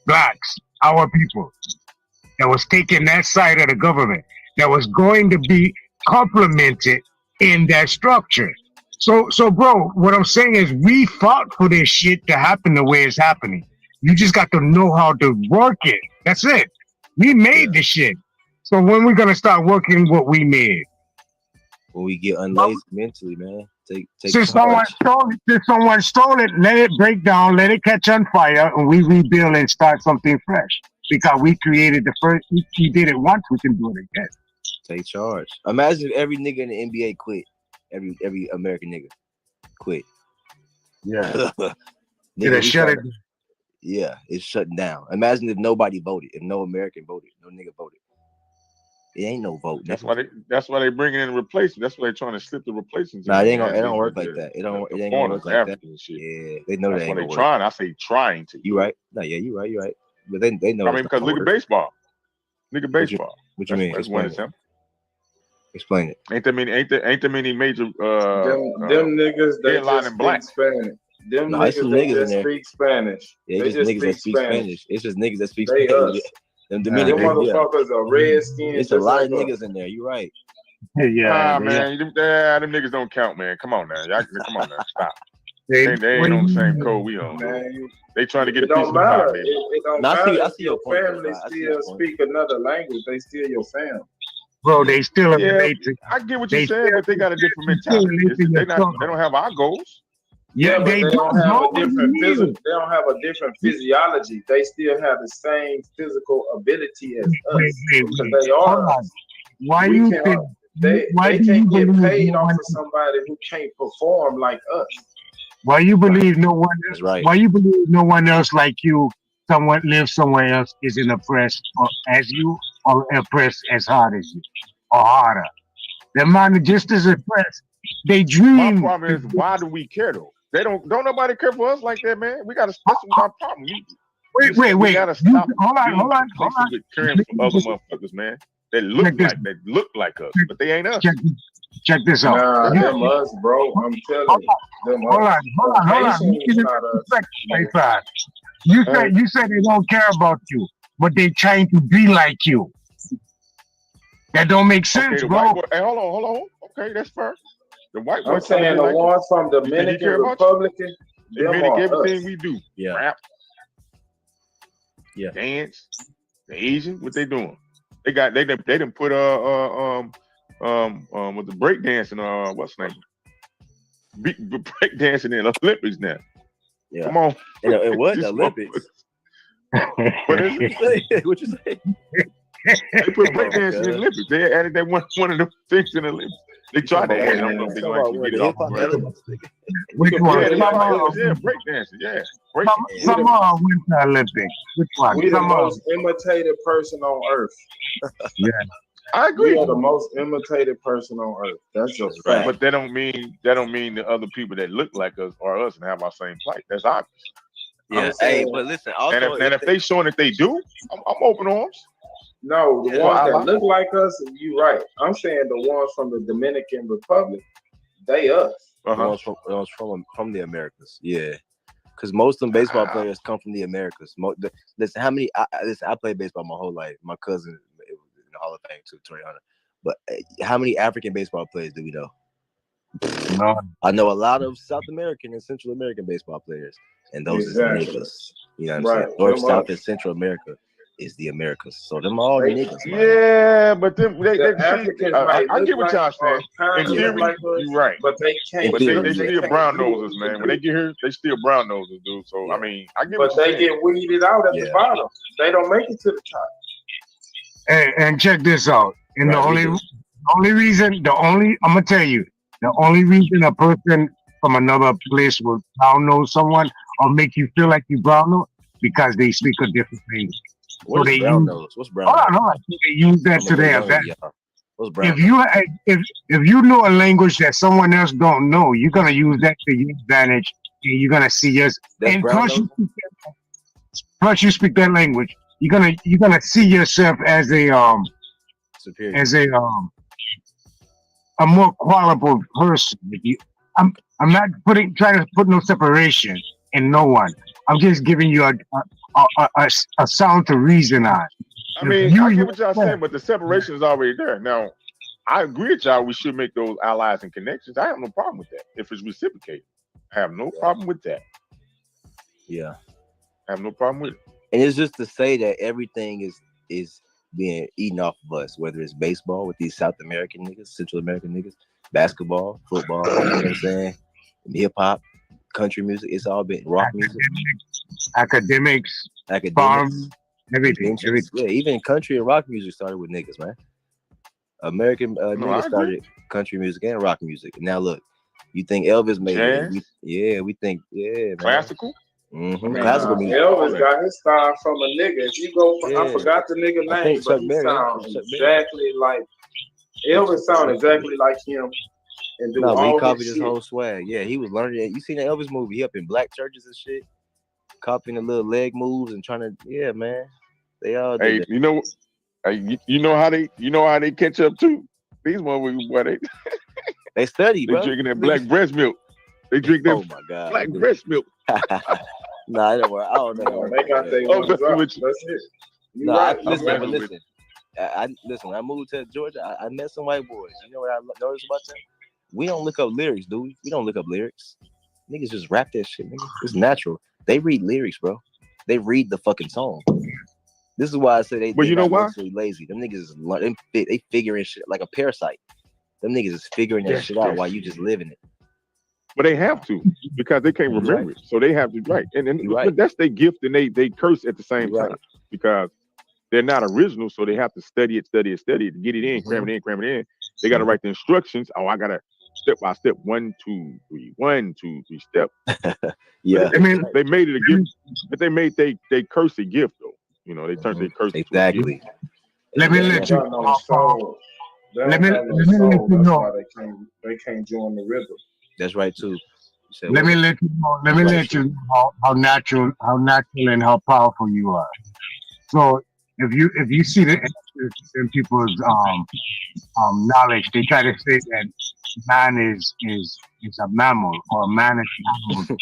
Blacks, our people, that was taking that side of the government, that was going to be complemented in that structure. So, bro, what I'm saying is we fought for this shit to happen the way it's happening. You just got to know how to work it. That's it. We made the shit. So when we gonna start working what we made? When we get unlazy mentally, man. Take Since charge. someone stole it, let it break down, let it catch on fire, and we rebuild and start something fresh. Because we created the first, we did it once, we can do it again. Take charge. Imagine if every nigga in the NBA quit. Every American nigga quit. Yeah. Nigga, Shut it. Yeah, it's shutting down. Imagine if nobody voted, if no American voted, no nigga voted. It ain't no vote. That's why they bringing in replacement. That's why they're trying to slip the replacements. Nah, in, it ain't man. gonna. It don't work like that. It ain't gonna work like that. Yeah, they know That's that why ain't they gonna trying. work. I say trying to. You right? No, yeah, you right. But they know. I mean, because look at baseball. Look at What you baseball. mean? That's one example. Explain it. Ain't there many major them niggas they just speak black. Spanish. Them No, it's some niggas niggas they in just there. speak Spanish. Yeah, They just niggas that speak Spanish. It's just niggas that speak They Spanish. us. Them Them Dominicans, motherfuckers are red skinned. It's a lot of niggas in there. You right. Yeah, man, them niggas don't count, man. Come on now, y'all. Come on now, stop. They ain't what on do the you same mean? code we on. Man, they trying to get it a piece don't of the pie, matter. baby. It don't No, I matter see if your your point, though, family bro. I see your still point. speak another language. They still your family. Bro, they still Yeah, relate. I get what you're saying, but they got a different mentality. They don't have our goals. Yeah, but they they don't do, have bro. a What do you different mean? physical. They don't have a different physiology. They still have the same physical ability as us because they Hold are on. us. Why We you can't. think? Why They do you can't get believe paid no off one? of somebody who can't perform like us. Why you believe no one? That's right. Why you believe no one else like you, someone lives somewhere else, isn't oppressed or as you, or oppressed as hard as you, or harder? Their mind are just as oppressed. They My dream. problem is, why do we care though? They don't nobody care for us like that, man. We gotta. That's my problem. We gotta stop being complacent with caring for other motherfuckers, man. They look like us, but they ain't us. Check this out. Nah, them us, bro. I'm telling you, them Hold us. on. Haitians not us. You said they don't care about you, but they trying to be like you. That don't make sense, Okay, the bro. white boy. Hey, hold on. Okay, that's fair. The white boy I'm saying the ones from Dominican Republic, them mimic are everything us. we do. Yeah. Rap. Yeah. Dance. The Asian, what they doing? They done put with the break dancing, what's the name? Break dancing in the Olympics now. Yeah. Come on. And what? The Olympics. What is it? What you say? They put break dancing in the Olympics. They added that one of the things in the Olympics. They tried to add it. I don't know if they're going to actually get it off. Which one? Yeah, break dancing. Yeah. Samoa went to Olympics. Which one? We the most imitated person on earth. Yeah. I agree. We are the most imitated person on earth. That's a fact. But that don't mean the other people that look like us are us and have our same plight. That's obvious. Yeah. Hey, but listen. Also, and if they showing that they do, I'm open arms. No, the Yeah, ones I that like look like us, you right. I'm saying the ones from the Dominican Republic, they us. The ones from the Americas. Yeah. Because most of them baseball players come from the Americas. Listen, how many? Listen, I played baseball my whole life. My cousin was in the Hall of Fame too, 300. But how many African baseball players do we know? No. I know a lot of South American and Central American baseball players, and those Exactly. is niggas. You know what I'm Right. saying? North, Them South, us. and Central America is the Americas. So them all They- niggas, man. Yeah, but them they The see. Africans I might look get what like y'all saying. kind In of look theory, like us, you're right. but they can't. But they still brown noses, man. When they get here, they still brown noses, dude. So I mean, I get But what you're they saying. get weeded out at the bottom. They don't make it to the top. And check this out. And Right, the only reason, I'm gonna tell you, the only reason a person from another place will brown nose someone or make you feel like you brown nose because they speak a different language. What so is they brown use, nose? What's brown hold nose? on, hold on. So they use that I'm to a little their younger than advantage. y'all. What's brown If you if you know a language that someone else don't know, you're gonna use that to your advantage, and you're gonna see yours. That's And brown plus you speak that language, you're gonna see yourself as superior. as a more qualified person. I'm not trying to put no separation in no one. I'm just giving you a sound to reason on. I mean, I get what y'all saying, but the separation is already there. Now, I agree with y'all. We should make those allies and connections. I have no problem with that if it's reciprocated. I have no problem with that. Yeah, I have no problem with it. and it's just to say that everything is being eaten off of us, whether it's baseball with these South American niggas, Central American niggas, basketball, football, you know what I'm saying, hip hop, country music, it's all been rock music, academics, farm, everything. Yeah, even country and rock music started with niggas, man. American niggas started country music and rock music. Now look, you think Elvis made it? We think, man. Classical. Mm-hmm. Classical music. Elvis got his style from a nigga. If you go, I forgot the nigga I name, think but Chuck he Berry. sounds exactly like Elvis. Sound exactly like him. And do No, but he all copied his his shit. whole swag. Yeah, he was learning it. You seen the Elvis movie? He up in black churches and shit, copying the little leg moves and trying to. Yeah, man. They all did Hey, that. you know how they catch up too. These motherfuckers, boy, they study, they bro. drinking that black breast milk. They drink that black breast milk. Nah, I don't worry. I don't know. They got their own drop. That's it. You No, right. listen. Listen. When I moved to Georgia, I met some white boys. You know what I noticed about them? We don't look up lyrics, do we? We don't look up lyrics. Niggas just rap that shit, nigga. It's natural. They read lyrics, bro. They read the fucking song. This is why I say they know why? mentally lazy. Them niggas is they figuring shit like a parasite. Them niggas is figuring that shit out while you just living it. But they have to because they can't remember it, so they have to write. And that's their gift, and they curse at the same time because they're not original, so they have to study it to get it in, cram it in. They got to write the instructions. Oh, I gotta step by step, 1, 2, 3, 1, 2, 3 step. Yeah, I mean, they made it a gift, but they made they curse a gift though. You know, they turned their curse into a gift. Let me let you know. Let me let you know. They can't join the rhythm. That's right too. Let me let you know. Let me let you know how natural and how powerful you are. So if you see the in people's knowledge, they try to say that man is a mammal or man is an animal.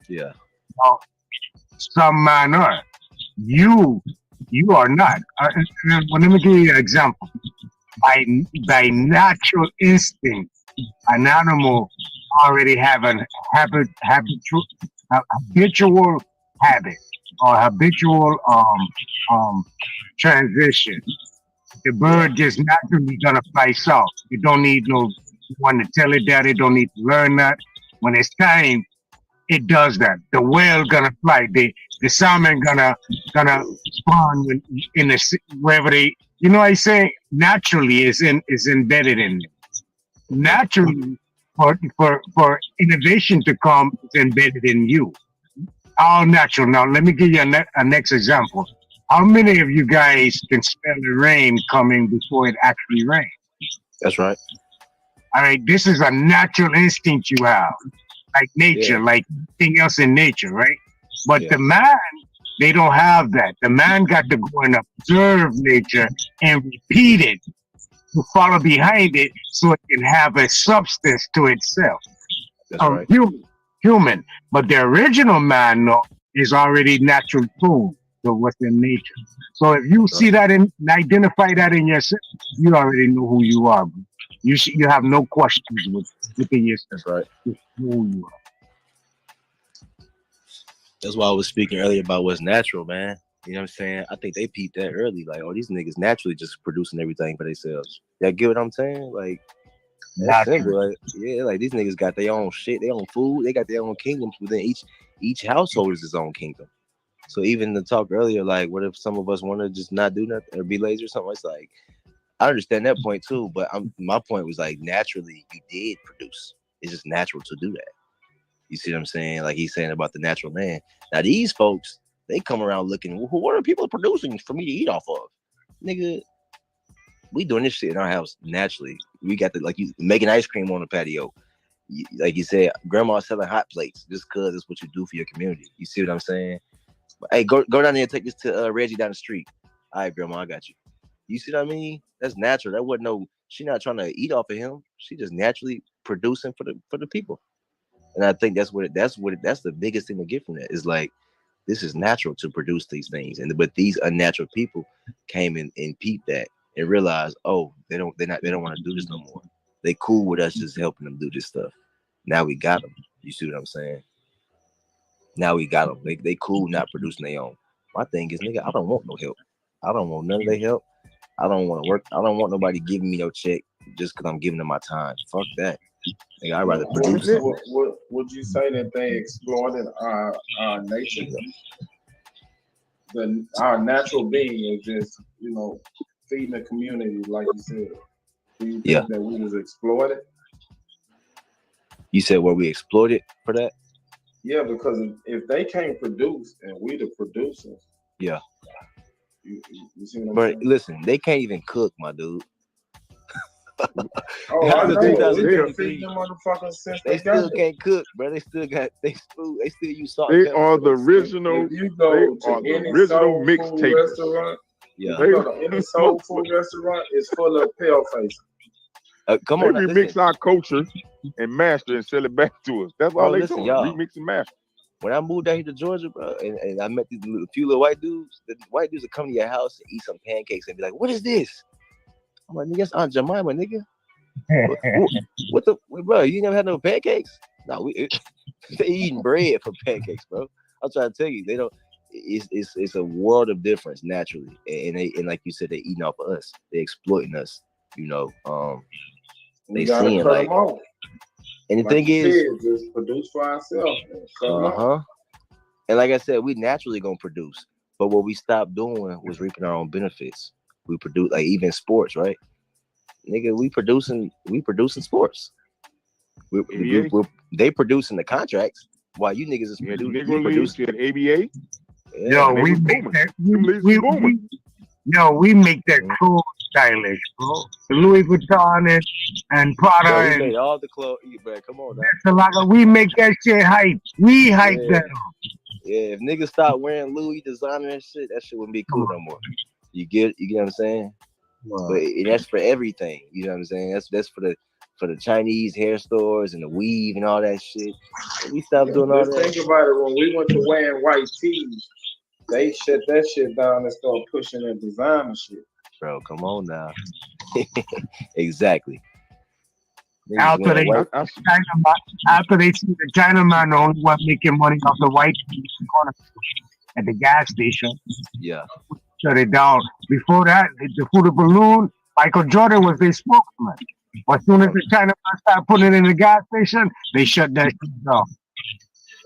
Yeah. Now, some man are. You are not. Well, let me give you an example. By natural instinct, an animal already have a habitual habit or habitual transition. The bird just naturally gonna fly south. You don't need no one to tell it that. It don't need to learn that. When it's time, it does that. The whale gonna fly. The salmon gonna spawn in the wherever they. You know what I say? Naturally is embedded in them. Naturally, for innovation to come, it's embedded in you. All natural. Now, let me give you a next example. How many of you guys can smell the rain coming before it actually rains? That's right. All right, this is a natural instinct you have, like nature, like anything else in nature, right? But the man They don't have that. The man got to go and observe nature and repeat it to follow behind it so it can have a substance to itself. That's right. Human. But the original man, no, is already natural tuned to what's in nature. So if you see that and identify that in yourself, you already know who you are. Bro. You have no questions within yourself. That's right. Who you are. That's why I was speaking earlier about what's natural, man. You know what I'm saying? I think they peeped that early. Like, oh, these niggas naturally just producing everything for themselves. Y'all get what I'm saying? Like, that's simple. Like, yeah, like these niggas got their own shit, their own food, they got their own kingdoms within each household is its own kingdom. So even the talk earlier, like, what if some of us want to just not do nothing or be lazy or something? It's like, I understand that point too, but my point was like, naturally, you did produce. It's just natural to do that. You see what I'm saying? Like he's saying about the natural man. Now these folks, they come around looking, what are people producing for me to eat off of? Nigga, we doing this shit in our house naturally. We got like you making ice cream on the patio. Like you said, grandma selling hot plates just cause it's what you do for your community. You see what I'm saying? But, hey, go down there and take this to Reggie down the street. All right, grandma, I got you. You see what I mean? That's natural. That wasn't no. She not trying to eat off of him. She just naturally producing for the people. And I think that's the biggest thing to get from that is like, this is natural to produce these things. But these unnatural people came in and peeped that and realized, oh, they don't want to do this no more. They cool with us just helping them do this stuff. Now we got them. You see what I'm saying? Now we got them. They cool not producing their own. My thing is, nigga, I don't want no help. I don't want none of their help. I don't want to work. I don't want nobody giving me no check just because I'm giving them my time. Fuck that. Nigga, I'd rather produce it. Would you say that they exploited our nature? Our natural being is just, feeding the community, like you said. Do you think that we was exploited? You said were we exploited for that? Yeah, because if they can't produce and we the producers. Yeah. You see what I'm but saying? Listen, they can't even cook, my dude. I know. We've been feeding them motherfuckers since they still can't cook, bro. They still got food. They still use salt. They are the original. If you go to any soul food restaurant, if you go to any soul food restaurant, it's full of pale faces. Come on, they remix our culture and master and sell it back to us. That's all they do. Remix and master. When I moved out here to Georgia, bro, and I met these few little white dudes, the white dudes would come to your house and eat some pancakes and be like, "What is this?" I'm like, "Nigga, that's Aunt Jemima, nigga." what the, bro? You never had no pancakes? No, they eating bread for pancakes, bro. I'm trying to tell you, they don't. It's a world of difference naturally, and like you said, they eating off of us. They exploiting us. They seeing like. And the thing is, just produce for ourselves. And like I said, we naturally gonna produce, but what we stopped doing was reaping our own benefits. We produce, like even sports, right? Nigga, we producing sports. They producing the contracts while you niggas is producing ABA. Yo, we make that. We make that cool stylish, bro. Louis Vuitton and Prada. Bro, we and made all the clothes. Bro, come on now. We make that shit hype. We hype that up. Yeah, if niggas stop wearing Louis designer and shit, that shit wouldn't be cool no more. You get what I'm saying? Wow. But that's for everything. You know what I'm saying? That's for the Chinese hair stores and the weave and all that shit. We stopped doing all that. Think about it. When we went to wearing white tees, they shut that shit down and started pushing their designer shit. Bro, come on now. Exactly. After they see the Chinaman the only one making money off the white corner at the gas station. Yeah. Shut it down. Before that, the Fruit Balloon, Michael Jordan was their spokesman. But as soon as the Chinaman started putting it in the gas station, they shut that shit down.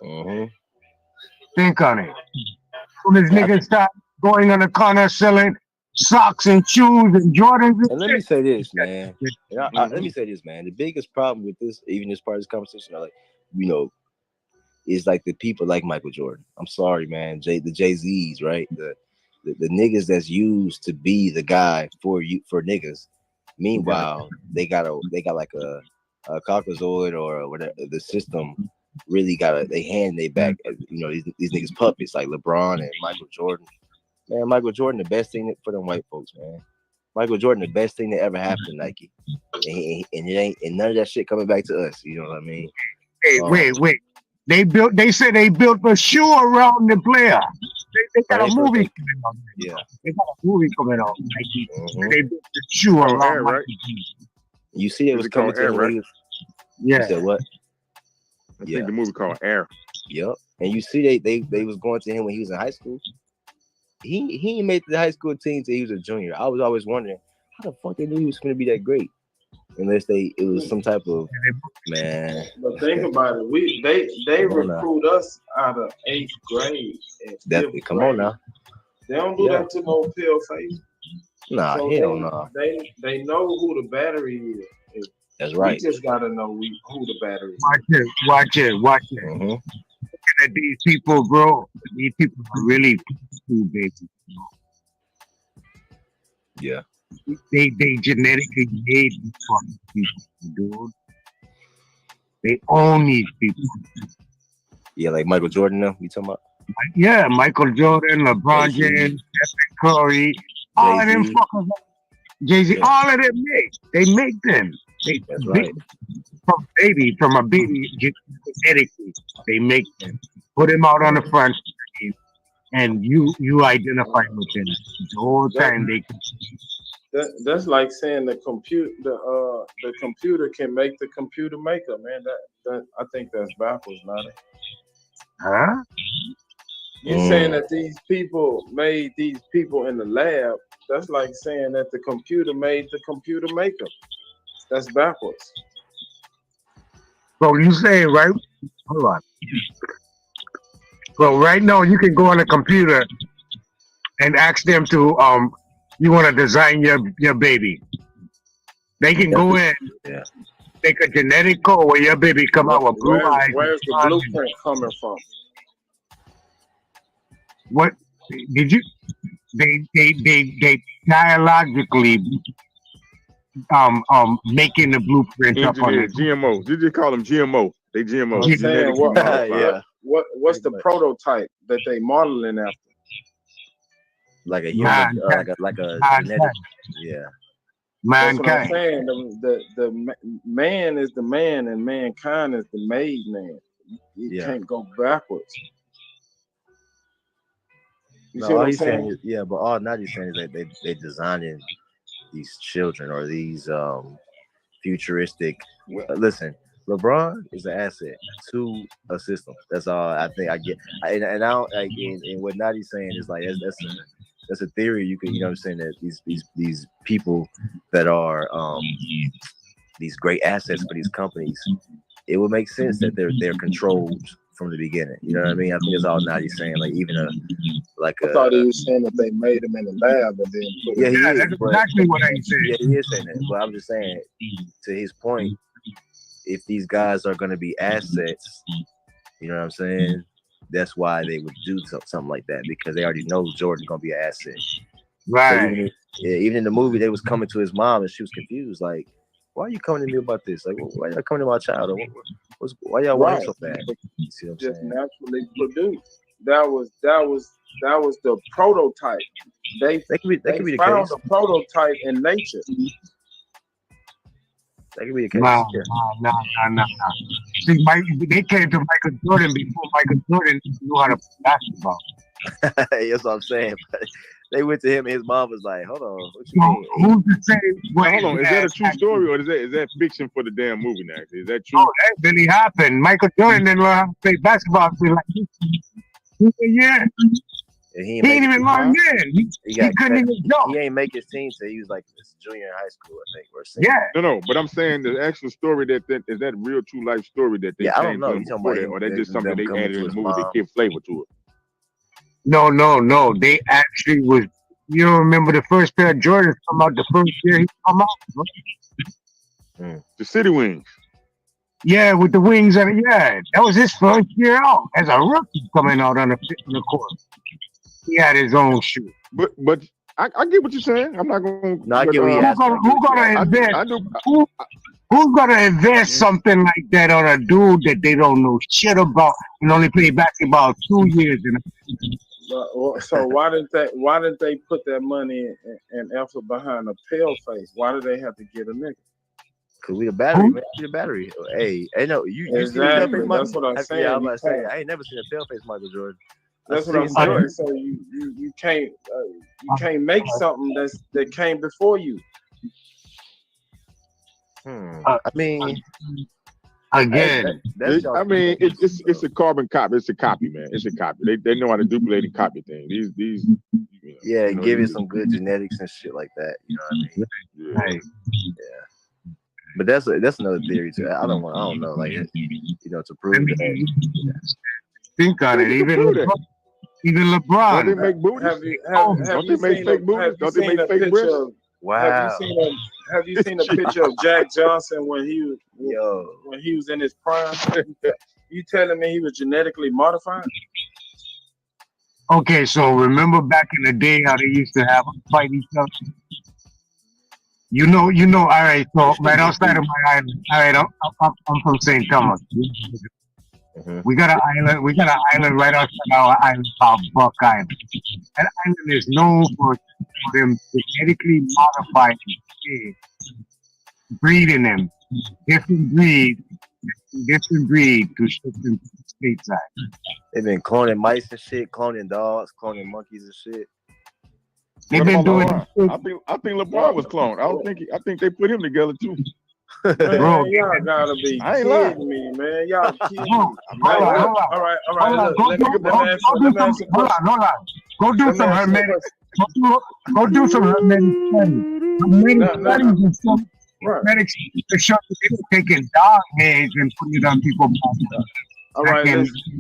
Mm-hmm. Think on it. As soon as niggas start going on the corner selling socks and shoes and Jordans and let me say this, man. Let me say this, man. The biggest problem with this, even this part of this conversation, is like the people like Michael Jordan. I'm sorry, man. The Jay-Z's, right? The niggas that's used to be the guy for niggas. Meanwhile, they got like a Caucasoid or whatever the system really they hand they back. You know, these niggas puppets like LeBron and Michael Jordan. Man, Michael Jordan, the best thing for them white folks, man. Michael Jordan, the best thing that ever happened to Nike, and it ain't, and none of that shit coming back to us. You know what I mean? Hey, wait. They said they built a shoe around the player. They got a movie coming out. Yeah, they got a movie coming out. Nike. They built the shoe around Air, right? You see, it was coming to Air, him. right? Yeah. You said what? I think the movie called Air. Yep. And you see, they was going to him when he was in high school. He ain't made the high school team till he was a junior. I was always wondering how the fuck they knew he was going to be that great, unless it was some type of man. But think about it, they recruit us out of 8th grade. Definitely, come on now. They don't do that to no pill face. Nah, so hell no. They know who the battery is. That's right. We just gotta know who the battery is. Watch it. Looking at these people, bro. These people are really cool, baby. Yeah. They genetically made these fucking people, dude. They own these people. Yeah, like Michael Jordan. Now you talking about? Yeah, Michael Jordan, LeBron James, Stephen Curry, all of them fuckers. Jay-Z, all of them they make them. That's right. From a baby, genetically, they make them. Put them out on the front screen, and you identify with them the whole time. That's like saying the computer can make the computer maker, man. That I think that's backwards, not it. Huh? You're saying that these people made these people in the lab. That's like saying that the computer made the computer maker. That's backwards. So you say, right? Hold on. So right now you can go on a computer and ask them to you want to design your baby. They can go in, take a genetic code where your baby come out with blue eyes. Where's the blueprint coming from? What did you? They biologically making the blueprint up on Engineered it. GMO. You just call them GMO. They GMO. I'm saying, Genetically modified. what's the prototype that they modeling after? Like a human, like a genetic. Yeah. That's what I'm Mankind. saying. The man is the man, and mankind is the made man. You can't go backwards. You see all what I'm he's saying saying? is, yeah, but all Nadi's saying is that they designing these children or these futuristic. Listen, LeBron is an asset to a system. That's all I think I get. And I don't like. And what Nadi's saying is like that's a theory. You could, you know what I'm saying, that these people that are these great assets for these companies, it would make sense that they're controlled from the beginning. You know what I mean? I think that's all Nadi's saying. Like even I thought he was saying that they made him in the lab and then put yeah, him. he is, that's but, exactly what I said. Yeah, he is saying that. But I'm just saying, to his point, if these guys are going to be assets, you know what I'm saying? That's why they would do something like that, because they already know Jordan's going to be an asset. Right. So even in the movie, they was coming to his mom and she was confused. Like, why are you coming to me about this? Like, why are you coming to my child? Why y'all want him so bad? You see what I'm Just saying? naturally produced. That was the prototype. They could be the found case. a prototype in nature. That could be the case. No. See, they came to Michael Jordan before Michael Jordan knew how to play basketball. That's what I'm saying. But they went to him and his mom was like, hold on. What you mean? Who's to say? Now, hold on, is that a true story or is that fiction for the damn movie now? Is that true? Oh, that really happened. Michael Jordan didn't learn how to play basketball until like yeah. And He ain't even learned then. He couldn't even jump. He ain't make his team till he was like this junior in high school, I think, or senior. Yeah. No, but I'm saying the actual story that is that real true life story that they I don't changed know. to You talking before about that, or that just something they coming added to in the his movie mom. that give flavor to it. No. They actually you don't remember the first pair of Jordans come out the first year he come out? Huh? The City Wings. Yeah, with the wings on it. Yeah, that was his first year out as a rookie coming out on the court. He had his own shoe. But I get what you're saying. I'm not going. No, I get what you're Who gonna invent? Who's gonna invest something like that on a dude that they don't know shit about and only play basketball 2 years? So why didn't they put that money and effort behind a pale face? Why do they have to get a nigga? Cause we the battery, man. We the battery. Hey, no, you see the pale face Michael? That's what I'm saying. Yeah, I was about to say, I ain't never seen a pale face Michael Jordan. That's what I'm saying. So you can't make something that came before you. I mean, again, it's a carbon copy. It's a copy, man. It's a copy. They know how to duplicate and copy things. These yeah, give it some good genetics and shit like that. You know what I mean? Yeah. But that's another theory too. I don't know, like to prove that. Think on it, even LeBron. Don't they make booties? Don't they make fake booties? Don't they make fake breasts? Wow. Have you seen a picture of Jack Johnson when he was in his prime? You telling me he was genetically modified? Okay, so remember back in the day how they used to have them fight each other? You know. All right. So right outside of my island. All right, I'm from St. Thomas. Mm-hmm. We got an island. We got an island right outside our island called Buck Island. That island is known for them genetically modifying kids, breeding them, different breed to different stateside. They've been cloning mice and shit, cloning dogs, cloning monkeys and shit. They've been doing. I think LeBron was cloned. I think they put him together too. Man, Bro, y'all gotta be I ain't lying. kidding me, man. Y'all kidding me. Hold on. All right. Let me ask you a question. Hold on. Go do some hermetic. Go do some hermetic studies. Hermetics to show you they were taking dog heads and putting it on people's bodies. All right,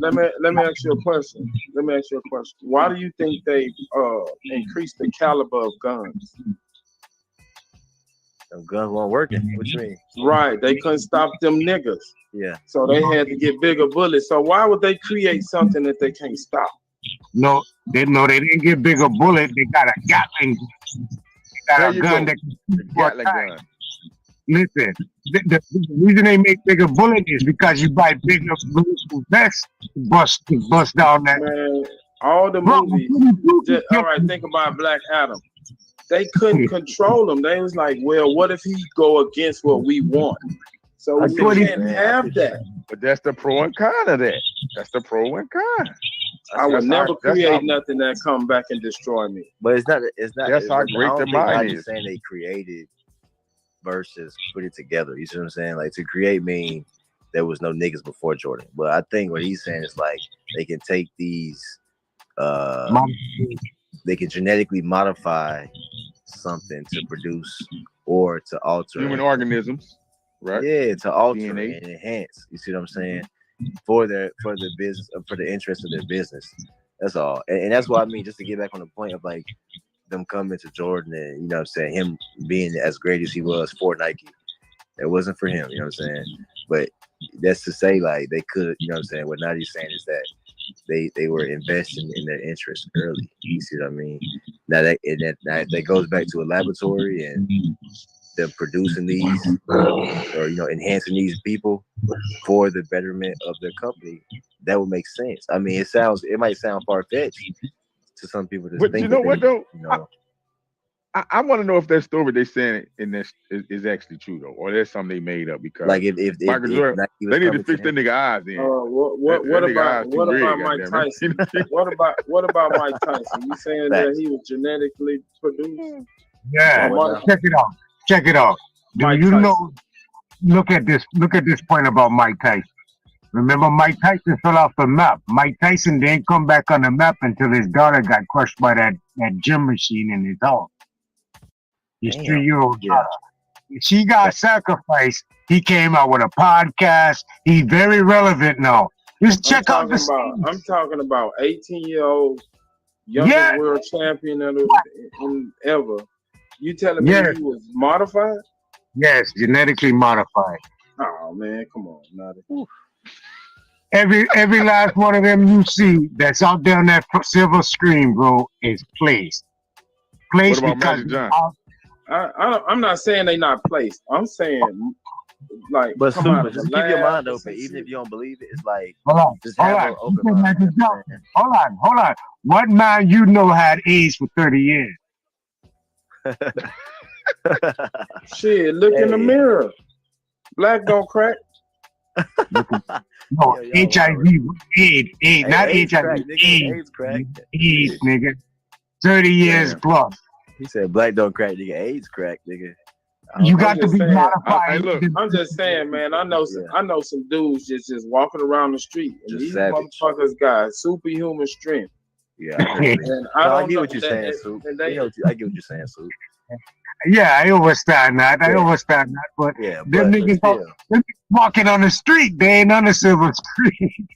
let me ask you a question. Why do you think they increased the caliber of guns? Them guns weren't working. What you mean? Right, they couldn't stop them niggas. Yeah. So they had to get bigger bullets. So why would they create something that they can't stop? No, they didn't get bigger bullet. They got a Gatling. They got a gun that can shoot Gatling gun. Listen, the reason they make bigger bullet is because you buy bigger ballistic vests to bust down that. Man, all the movies. All right, think about Black Adam. They couldn't control him. They was like, well, what if he go against what we want? So we can't have that. But that's the pro and con of that. That's the pro and con. I would never create nothing that come back and destroy me. But it's not. That's how great the mind is. Saying they created versus put it together. You see what I'm saying? Like to create mean there was no niggas before Jordan. But I think what he's saying is like they can take these they can genetically modify something to produce or to alter human organisms, right? Yeah, to alter DNA. And enhance. You see what I'm saying? For the business, for the interest of their business. That's all. And that's what I mean, just to get back on the point of like them coming to Jordan and, you know what I'm saying, him being as great as he was for Nike. It wasn't for him, you know what I'm saying? But that's to say, like, they could, you know what I'm saying? What Nadi's saying is that they were investing in their interest early. You see what I mean? Now that goes back to a laboratory and them producing these or, you know, enhancing these people for the betterment of their company. That would make sense. I mean, it might sound far-fetched to some people to but think. You know what though? You know, I want to know if that story they saying in this is actually true though, or there's something they made up because like if Michael Jordan, they need to fix that nigga eyes in. What about Mike Tyson? What about Mike Tyson? You saying that he was genetically produced? Yeah, check it out. Do you know? Look at this point about Mike Tyson. Remember, Mike Tyson fell off the map. Mike Tyson didn't come back on the map until his daughter got crushed by that gym machine in his house. His 3-year-old daughter. She got sacrificed. He came out with a podcast. He's very relevant now. Just check out this. I'm talking about 18-year-old youngest world champion ever. You telling me he was modified? Yes, genetically modified. Oh man, come on, Nadi. Every last one of them you see that's out there on that silver screen, bro, is placed. What about Magic Johnson? I'm not saying they not placed. I'm saying like But come out super, of a just keep your lab mind or open, some even shit. if you don't believe it. It's like just Hold have on. an open You said mind. Magic You know what Johnson. I'm Hold on. What man you know had AIDS for 30 years? Shit, look in the Hey. mirror. Black don't crack. No, Yo, HIV, AIDS, Hey, not AIDS HIV, crack, nigga. AIDS, AIDS crack. AIDS, nigga. 30 years Damn. plus. He said black don't crack, nigga. AIDS crack, nigga. You I'm got to just be saying. modified. I'm just saying, man. I know some dudes just walking around the street, and Just these savage. motherfuckers got superhuman strength. Yeah, I agree. And No, I don't get know what you're that- saying, and- Soup. and they- I get what you're saying, Soup. Yeah, I understand that. I Yeah. understand that. But Yeah, them but niggas, still. them walking on the street, they ain't on the silver street.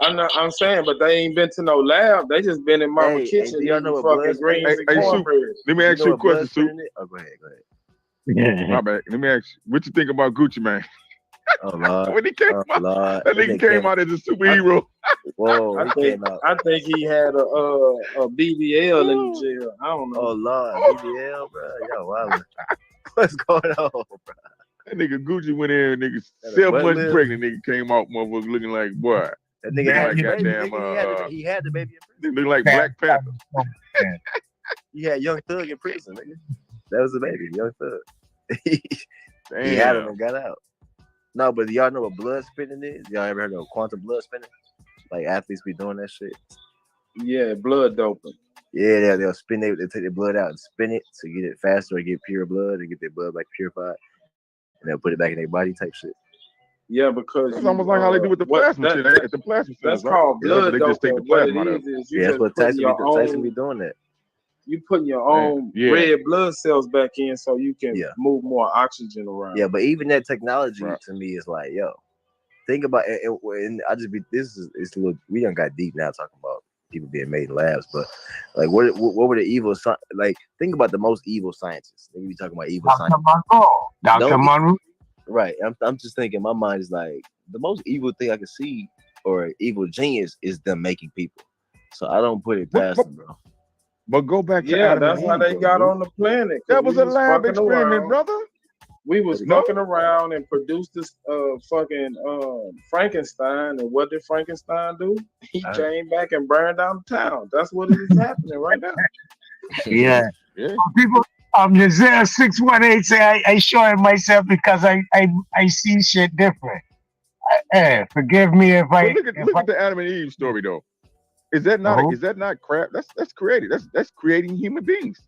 I'm saying, but they ain't been to no lab. They just been in mama Hey, kitchen do y'all eating know what fucking blood greens and Hey, Soup, cornbread. let me ask you a question, Soup. Oh, go ahead, go ahead. My bad. Let me ask you, what you think about Gucci Man? Oh Lord. When he came Oh out, Lord. that nigga came out as a superhero. Whoa, I think he had a BBL in the jail. I don't know. Oh Lord, BBL, bro. Yo, wow. What's going on, bro? That nigga Gucci went in, nigga, Had a 7 butt months lift. pregnant, nigga came out, motherfucker, looking like, boy. That nigga had like the baby. goddamn, Nigga, he had the baby in prison. look like Black Panther. He had Young Thug in prison, nigga. That was the baby, Young Thug. He had him and got out. No, but y'all know what blood spinning is? Y'all ever heard of quantum blood spinning? Like athletes be doing that shit. Yeah, blood doping. Yeah, they'll spin it. They take their blood out and spin it to get it faster or get pure blood and get their blood like purified, and they'll put it back in their body type shit. Yeah, because It's almost like how they do with the plasma shit at the plasma That's centers, right? called Yeah, blood but they just take the doping. What it plasma out of it. is you Yeah, that's just what putting your Tyson be own. doing that. You putting your own Yeah. red blood cells back in so you can Yeah. move more oxygen around. Yeah, but even that technology to me is like, yo, think about it. And I just be it's a little. We done got deep now talking about people being made in labs, but like, what were the evil? Like, think about the most evil scientists. Maybe we talking about evil scientists. Dr. Monroe. Right. I'm just thinking. My mind is like the most evil thing I can see, or evil genius, is them making people. So I don't put it past them, bro. But go back to Yeah, Adam that's and how Eve, they though, got dude. on the planet. That was we a lab fucking experiment, around. brother. We was No? fucking around and produced this fucking Frankenstein. And what did Frankenstein do? He came back and burned down the town. That's what is happening right now. Yeah. People, Giselle 618 say I showing myself because I see shit different. Hey, forgive me if I. But look at the Adam and Eve story, though. Is that not crap? That's created. That's creating human beings.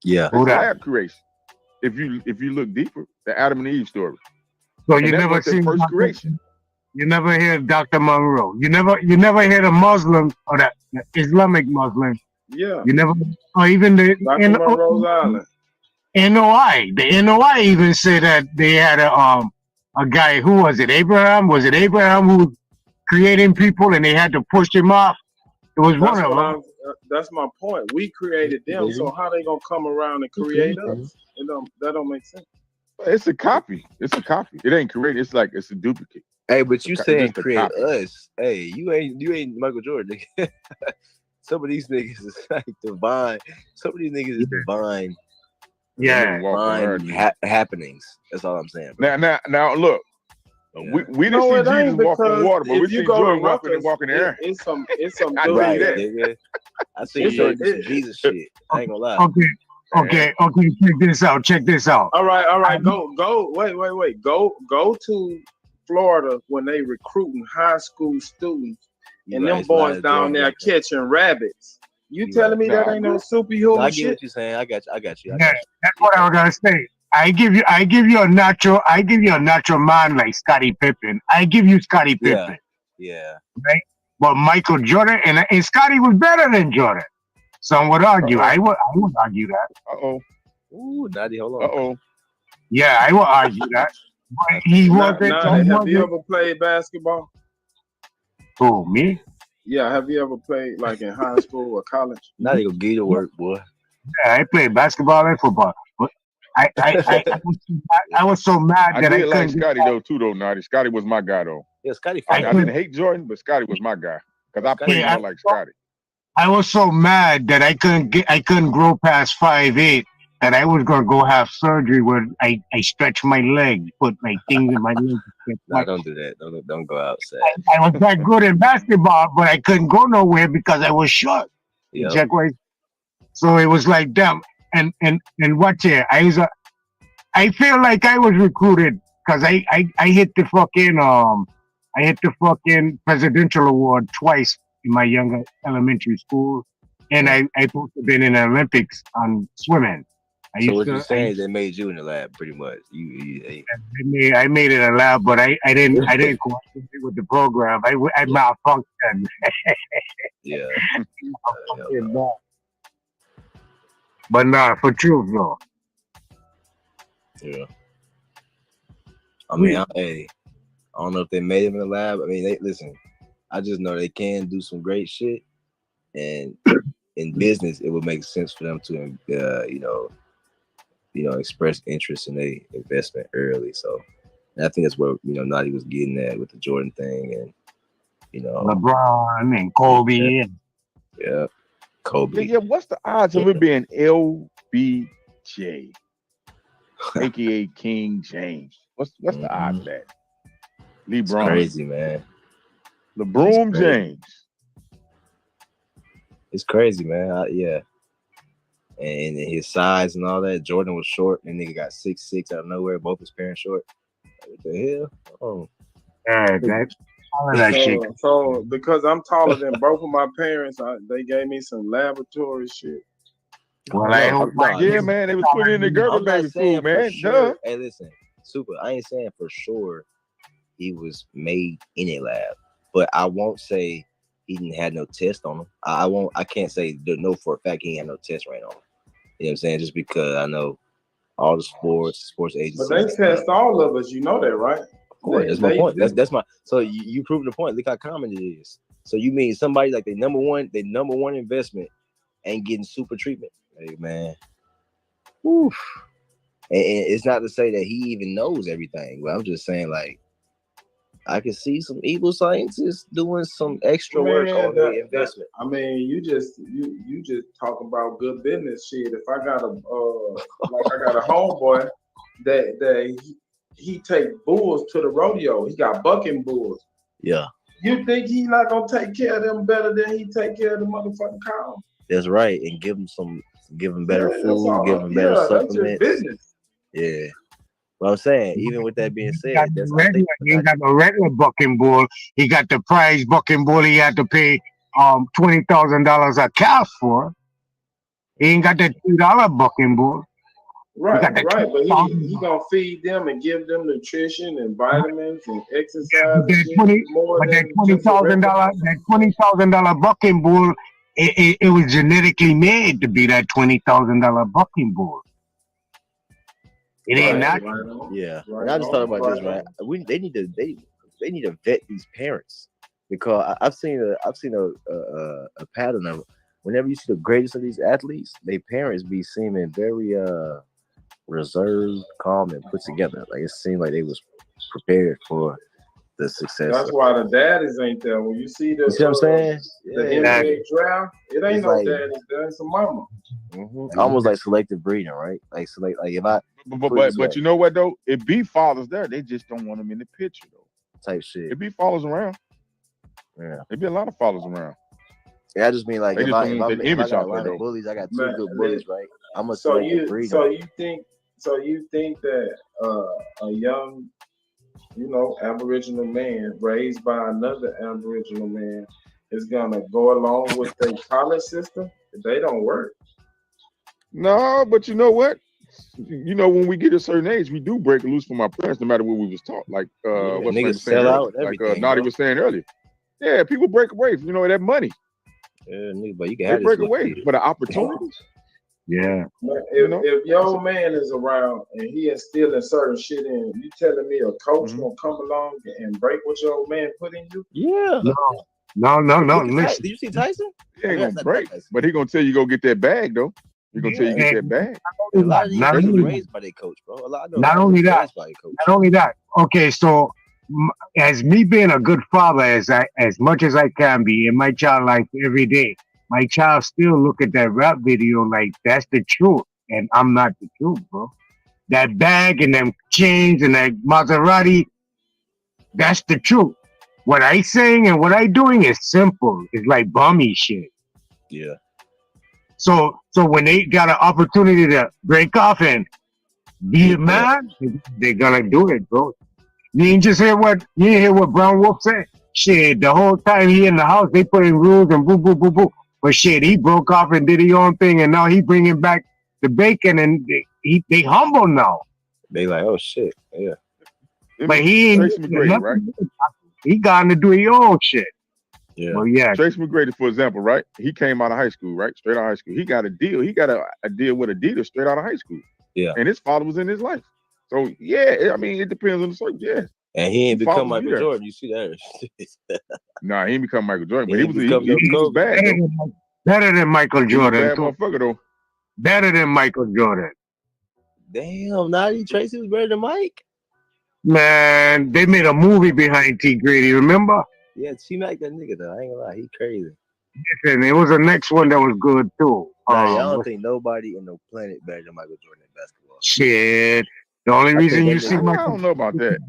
Yeah. That's lab creation. If you look deeper, the Adam and Eve story. So And you that never was the seen first creation. You never hear Dr. Monroe. You never hear the Muslim or the Islamic Muslim. Yeah. You never, or even the Dr. Monroe's Island. NOI. The NOI even said that they had a guy. Who was it? Abraham? Was it Abraham who was creating people and they had to push him off? It was That's one of what them. that's my point. We created them, so how they gonna come around and create us? That don't make sense. It's a copy. It's a copy. It ain't created. It's like it's a duplicate. Hey, but you It's saying just a create copy. us? Hey, you ain't Michael Jordan. Nigga. Some of these niggas is like divine. Some of these niggas is divine. Yeah, divine happenings. That's all I'm saying. Bro. Now, look. We didn't No, see it ain't, Jesus walk on because water, but we if you see go to Jordan walk in Rutgers, the air. it's some I tell right, you that. nigga. I think It's Jordan a- did some Jesus shit. I ain't gonna lie. Okay. Check this out. All right. Go. Wait. Go to Florida when they recruiting high school students, and Right, them it's a lot boys of down Jordan there like that. catching rabbits. You You telling right. me that Nah, ain't I no agree. superhuman No, I get shit? what you're saying. I got you. Yeah, that's what I was gonna say. I give you a natural man like Scottie Pippen. I give you Scottie Pippen, Yeah. right? But Michael Jordan and Scottie was better than Jordan. Some would argue. I would argue that. Ooh, Natty, hold on. Yeah, I would argue that. But he wasn't. Have you ever played basketball? Who, me? Yeah, have you ever played like in high school or college? Now they go get to work, boy. Yeah, I played basketball and football. But I was so mad I that I did like couldn't get Scotty though too, though. Naughty. Scotty was my guy though. Yeah, Scotty. I didn't hate Jordan, but Scotty was my guy because I played more like Scotty. I was so mad that I couldn't grow past 5'8", that I was gonna go have surgery where I stretch my leg, put like things in my leg. Nah, don't do that. Don't go outside. I was that good in basketball, but I couldn't go nowhere because I was short. You Yep. check right. So it was like damn. And watch here. I feel like I was recruited because I hit the fucking presidential award twice in my younger elementary school, and I supposed to have been in the Olympics on swimming. So what you're saying is they made you in the lab, pretty much. I made it a lab, but I didn't cooperate with the program. I malfunctioned. Yeah. But nah, for truth though. Yeah. I mean, I don't know if they made him in the lab. I mean, listen. I just know they can do some great shit, and in business, it would make sense for them to, express interest in a investment early. So, and I think that's where Naughty was getting at with the Jordan thing, and LeBron and Kobe. Yeah, Kobe. Yeah, what's the odds of it being LBJ, aka King James? What's the odds of that? LeBron. It's crazy, man. LeBron James. It's crazy, man. Yeah. And his size and all that. Jordan was short, and nigga got 6'6" out of nowhere. Both his parents short. What the hell? Oh. So because I'm taller than both of my parents, they gave me some laboratory shit. Well, yeah, man, they was putting in the Gerber baby food, man. Sure. Hey, listen, Super. I ain't saying for sure he was made in a lab, but I won't say he didn't have no test on him. I can't say no for a fact he ain't had no test right on him. You know what I'm saying? Just because I know all the sports agencies. But they test all of us, you know that, right? Of course, that's my point. That's my. So you proved the point. Look how common it is. So you mean somebody like their number one investment ain't getting super treatment? Hey man, woof. And it's not to say that he even knows everything, but I'm just saying like I can see some evil scientists doing some extra work on the investment. I mean, you just talk about good business shit. If I got a homeboy that he take bulls to the rodeo. He got bucking bulls. Yeah. You think he not gonna take care of them better than he take care of the motherfucking cow? That's right, and give them better food, give them better supplements. That's just business. Yeah. Well, I'm saying, even with that being said, he ain't got no regular bucking bull. He got the prize bucking bull he had to pay $20,000 a calf for. He ain't got that $2 bucking bull. Right, but he gonna feed them and give them nutrition and vitamins and exercise. That $20,000 bucking bull, it was genetically made to be that $20,000 bucking bull. It ain't natural. Yeah, and I just thought about this. Right, they need to vet these parents because I've seen a pattern of whenever you see the greatest of these athletes, their parents be seeming very reserved, calm, and put together. Like it seemed like they was prepared for the success. That's why the daddies ain't there. When you see the, you see what I'm saying? The NBA draft, it ain't no daddies. There's a mama. Almost like selective breeding, right? Like if I. But you know what though? It be fathers there. They just don't want them in the picture though. Type shit. It be fathers around. Yeah. There be a lot of fathers around. Yeah, I just mean like if I got a lot of bullies, I got two good bullies, right? I'm a so you think that a young, Aboriginal man raised by another Aboriginal man is gonna go along with the college system? They don't work. No, but you know what? When we get a certain age, we do break loose from our parents, no matter what we was taught. Like what niggas sell out, like Naughty was saying earlier. Yeah, people break away from that money. Yeah, but you can have break away for the opportunities. Yeah. If your old man is around and he instilling certain shit in, you telling me a coach gonna come along and break what your old man put in you? Yeah. No. Did you see Tyson? He ain't gonna break, but he gonna tell you go get that bag though. He gonna tell you get that bag. A lot of these guys are raised by their coach, bro. Not only that. Okay, so as me being a good father, as much as I can be in my child life every day, my child still look at that rap video like that's the truth. and I'm not the truth, bro. That bag and them chains and that Maserati, that's the truth. What I saying and what I doing is simple. It's like bummy shit. Yeah. So when they got an opportunity to break off and be a man, they're gonna do it, bro. You ain't hear what Brown Wolf said? Shit, the whole time he in the house, they put in rules and boo boo boo boo. But shit, he broke off and did his own thing, and now he bringing back the bacon, and they humble now. They like, oh shit, yeah. But he ain't Tracy McGrady, right? He got to do his own shit. Yeah. Well, yeah. Tracy McGrady, for example, right? He came out of high school, right? Straight out of high school. He got a deal. He got a deal with Adidas straight out of high school. Yeah. And his father was in his life. So yeah, I mean, it depends on the circle. Yeah. And he ain't His become father was Michael there. Jordan. You see that? Nah, he ain't become Michael Jordan, but He he ain't was become no he was Kobe. bad though. Better than Michael He was a Jordan. bad motherfucker though. Better than Michael Jordan. Damn, Naughty Tracy was better than Mike. Man, they made a movie behind T. Grady, remember? Yeah, T-Mac that nigga though. I ain't gonna lie, he crazy. Listen, it was the next one that was good too. Naughty, I don't think nobody in the planet better than Michael Jordan in basketball. Shit. The only I reason think you that see nigga- Michael, I don't know about that.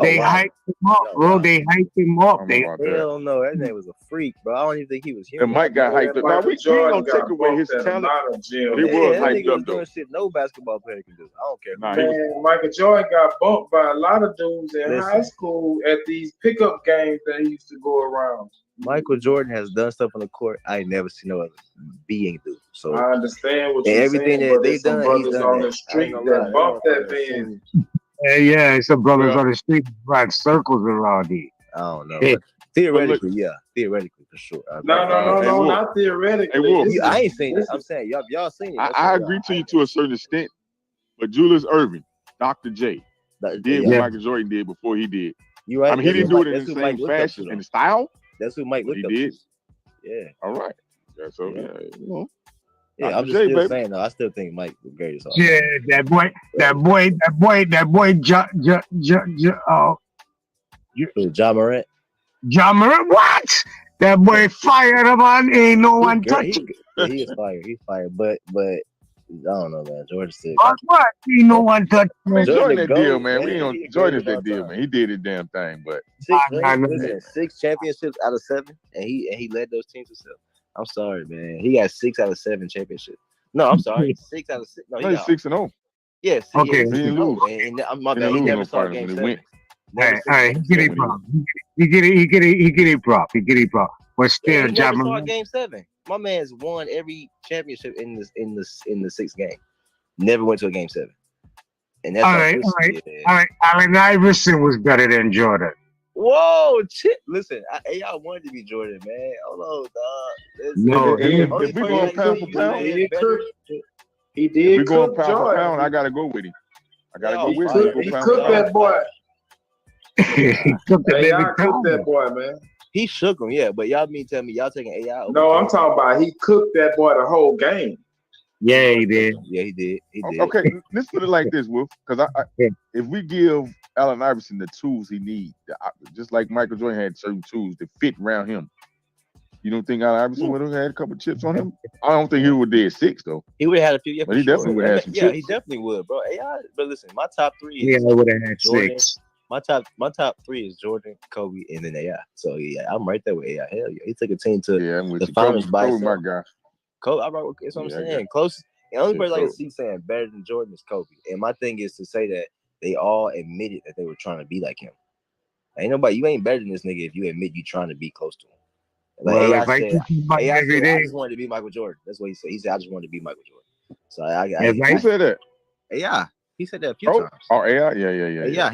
they hyped him up, bro. They hyped him up. They Hell no, that nigga was a freak, bro. I don't even think he was human. And Mike got hyped up. Now we ain't gonna take away his talent, but he was that hyped nigga was up though. doing shit no basketball player can do. I don't care. Nah, he was- Man, Michael Jordan got bumped by a lot of dudes in Listen. high school at these pickup games that he used to go around. Michael Jordan has done stuff on the court I ain't never seen no other being do. So I understand what and you're everything saying, that but they've there's some done, he's brothers done on that. the I ain't street gonna lie, that bumped that man. yeah, it's some brothers Well- on the street run circles around here. I don't know. Hey. But theoretically, yeah. Theoretically, for sure. No, not theoretically. Hey, Wolf. I ain't seen it. I'm saying y'all seen it. I agree to you to a certain extent, but Julius Erving, Dr. J, did what yeah. Michael Jordan did before he did. You right. I mean, he That's didn't who do it Mike- in the that's who Mike same looked up fashion to, and though. style. That's who Mike but looked he up did. to. Yeah. All right. Yeah, so yeah, you know. Yeah, Dr. I'm just J, still baby. saying though. I still think Mike the greatest. all Yeah, that boy, John Morant. John Morant, what? That boy fired him on, ain't no one Great. touching. He is fire. He's fire. But I don't know, man. Jordan said. What? Ain't no one touching. I mean, Jordan Jordan the that deal, GOAT, man. We man. ain't on He the Jordan's greatest of all that deal, time. man. He did his damn thing, but Six championships out of 7, and he led those teams himself. I'm sorry, man. He got 6 out of 7 championships. No, I'm sorry, 6 out of 6. No, he's 6-0. Yeah, Okay. he didn't lose. And my He bad. didn't He lose never no saw finals game when he 7. went. All right, he get it prop. He get it prop. He get it prop. But Yeah, still, he John never saw Morant. game 7. My man's won every championship in the 6th game. Never went to a game 7. And that's All on right, his- all right, yeah. all right. Allen Iverson was better than Jordan. Whoa, shit. Listen, AI wanted to be Jordan, man. Hold on, dog. No, If we going pound for pound, He if did we going cook pound for Jordan. pound, I gotta go with him. I gotta go He with cooked, him. he cooked that boy. He cooked the baby AI cooked that boy, man. He shook him, yeah. But y'all mean tell me y'all taking AI over? No, I'm talking about he cooked that boy the whole game. Yeah, he did. Yeah, he did. He did. Okay, let's put it like this, Wolf. Because if we give Allen Iverson the tools he needs, just like Michael Jordan had certain tools to fit around him, you don't think Allen Iverson would have had a couple chips on him? I don't think he would have did 6 though. He would have had a few, yeah, but he definitely would have had some yeah, chips. he definitely would, bro. AI, but listen, my top 3 Yeah, is I would have had Jordan. 6. My top 3 is Jordan, Kobe, and then AI. So yeah, I'm right there with AI. Hell yeah, he took a team to I'm with the you. finals Kobe, by Kobe my himself. guy. Kobe, I wrote, that's what I'm Yeah, I saying. got- Close. The only Yeah, person I can Kobe. see saying better than Jordan is Kobe. And my thing is to say that they all admitted that they were trying to be like him. Ain't nobody, you ain't better than this nigga if you admit you trying to be close to him. Like Well, AI if I said, keep somebody AI every said, I day, just wanted to be Michael Jordan. That's what he said. He said, I just wanted to be Michael Jordan. So Who said that? AI. He said that a few Oh, times. oh, AI, yeah. Yeah,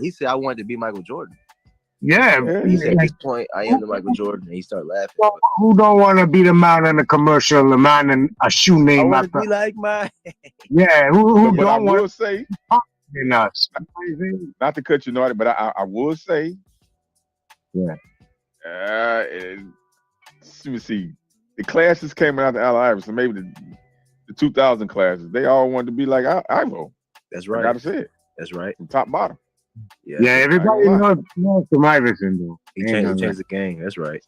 he said I wanted to be Michael Jordan. yeah. He said at like, this point I am the Michael Jordan, and he started laughing. who don't want to be the man in the commercial, the man in a shoe I name want to after? be like my. Yeah, who But I don't want will say, in us? not to cut you, Naughty, but I will say, Yeah. let me see. The classes came out of Allen Iverson, maybe the 2000 classes. They all wanted to be like Ivo. That's right. I gotta say it. That's right. From top to bottom. Yeah, everybody knows some Iverson though. He Ain't changed, none the game. That's right.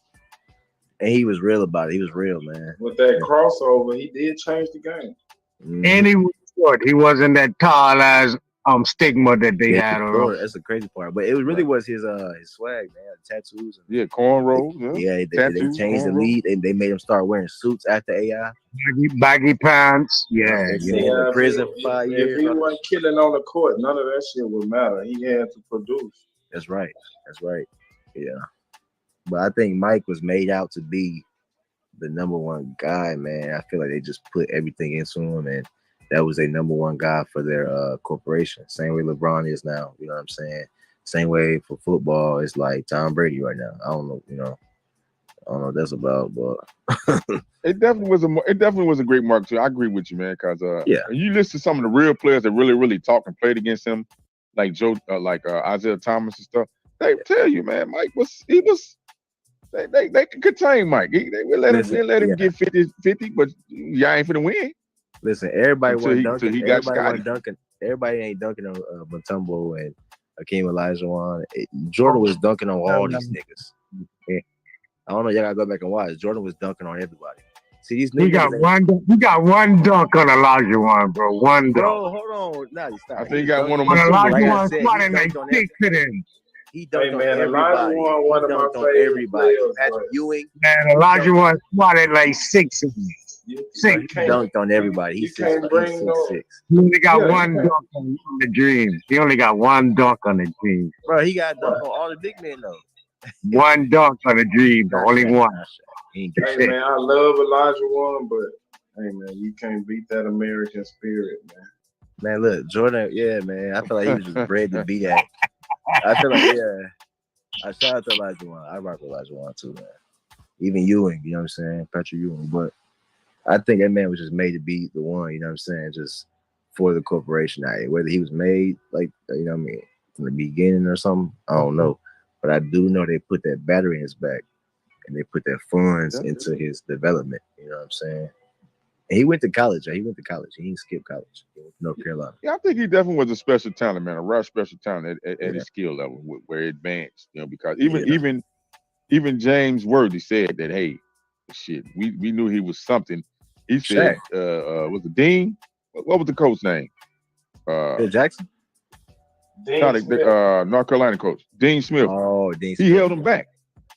And he was real about it. He was real, man. With that crossover, he did change the game. And he was short. He wasn't that tall as stigma that they Yeah, had around. short. That's the crazy part. But it really was his swag, man. The tattoos. Yeah, cornrows. Yeah, they tattoos, changed the lead and they made him start wearing suits after AI. Baggy pants. Yeah. And then in prison for 5 years. If he wasn't killing on the court, none of that shit would matter. He had to produce. That's right. Yeah. But I think Mike was made out to be the number one guy, man. I feel like they just put everything into him, and that was a number one guy for their corporation. Same way LeBron is now. You know what I'm saying? Same way for football, it's like Tom Brady right now. I don't know. I don't know what that's about, but it definitely was a great mark too. I agree with you, man, because you listen to some of the real players that really talked and played against him, like Isaiah Thomas and stuff. They tell you, man, Mike they could contain Mike. They will let him get 50, but y'all ain't finna win. Listen, everybody wasn't dunking. He got Everybody wasn't dunking. Everybody ain't dunking on Mutombo and Hakeem Olajuwon. Jordan was dunking on all these niggas. Yeah. I don't know. Y'all gotta go back and watch. Jordan was dunking on everybody. See these niggas. He got one dunk on Olajuwon, bro. One dunk. Bro, hold on. Nah, stop. I think he got one on Olajuwon spotted like 6 to them. He dunked on everybody. He dunked on everybody. Patrick Ewing. Man, Olajuwon spotted like 6 of them. He dunked on everybody. He's 6'6". He only got one dunk on the Dream. He only got one dunk on the Dream. Bro, he got dunked on all the big men though. One dunk on the Dream, the only one. Hey man, I love Olajuwon, but hey man, you can't beat that American spirit, man. Man, look, Jordan, yeah, man. I feel like he was just bred to be that. I feel like, I shout out to Olajuwon. I rock with Olajuwon too, man. Even Ewing, you know what I'm saying? Patrick Ewing. But I think that man was just made to be the one, you know what I'm saying? Just for the corporation. Whether he was made, like, you know what I mean, from the beginning or something, I don't know. But I do know they put that battery in his back and they put their funds into his development, you know what I'm saying? And he went to college. He went to college. He didn't skip college. He went to North Carolina. Yeah, I think he definitely was a special talent, man. A rare special talent at his skill level, where it advanced. You know, because even James Worthy said that, hey, shit, we knew he was something. He said, was the Dean? What was the coach name? Phil Jackson. North Carolina coach Dean Smith. Oh, Dean Smith. He held him back.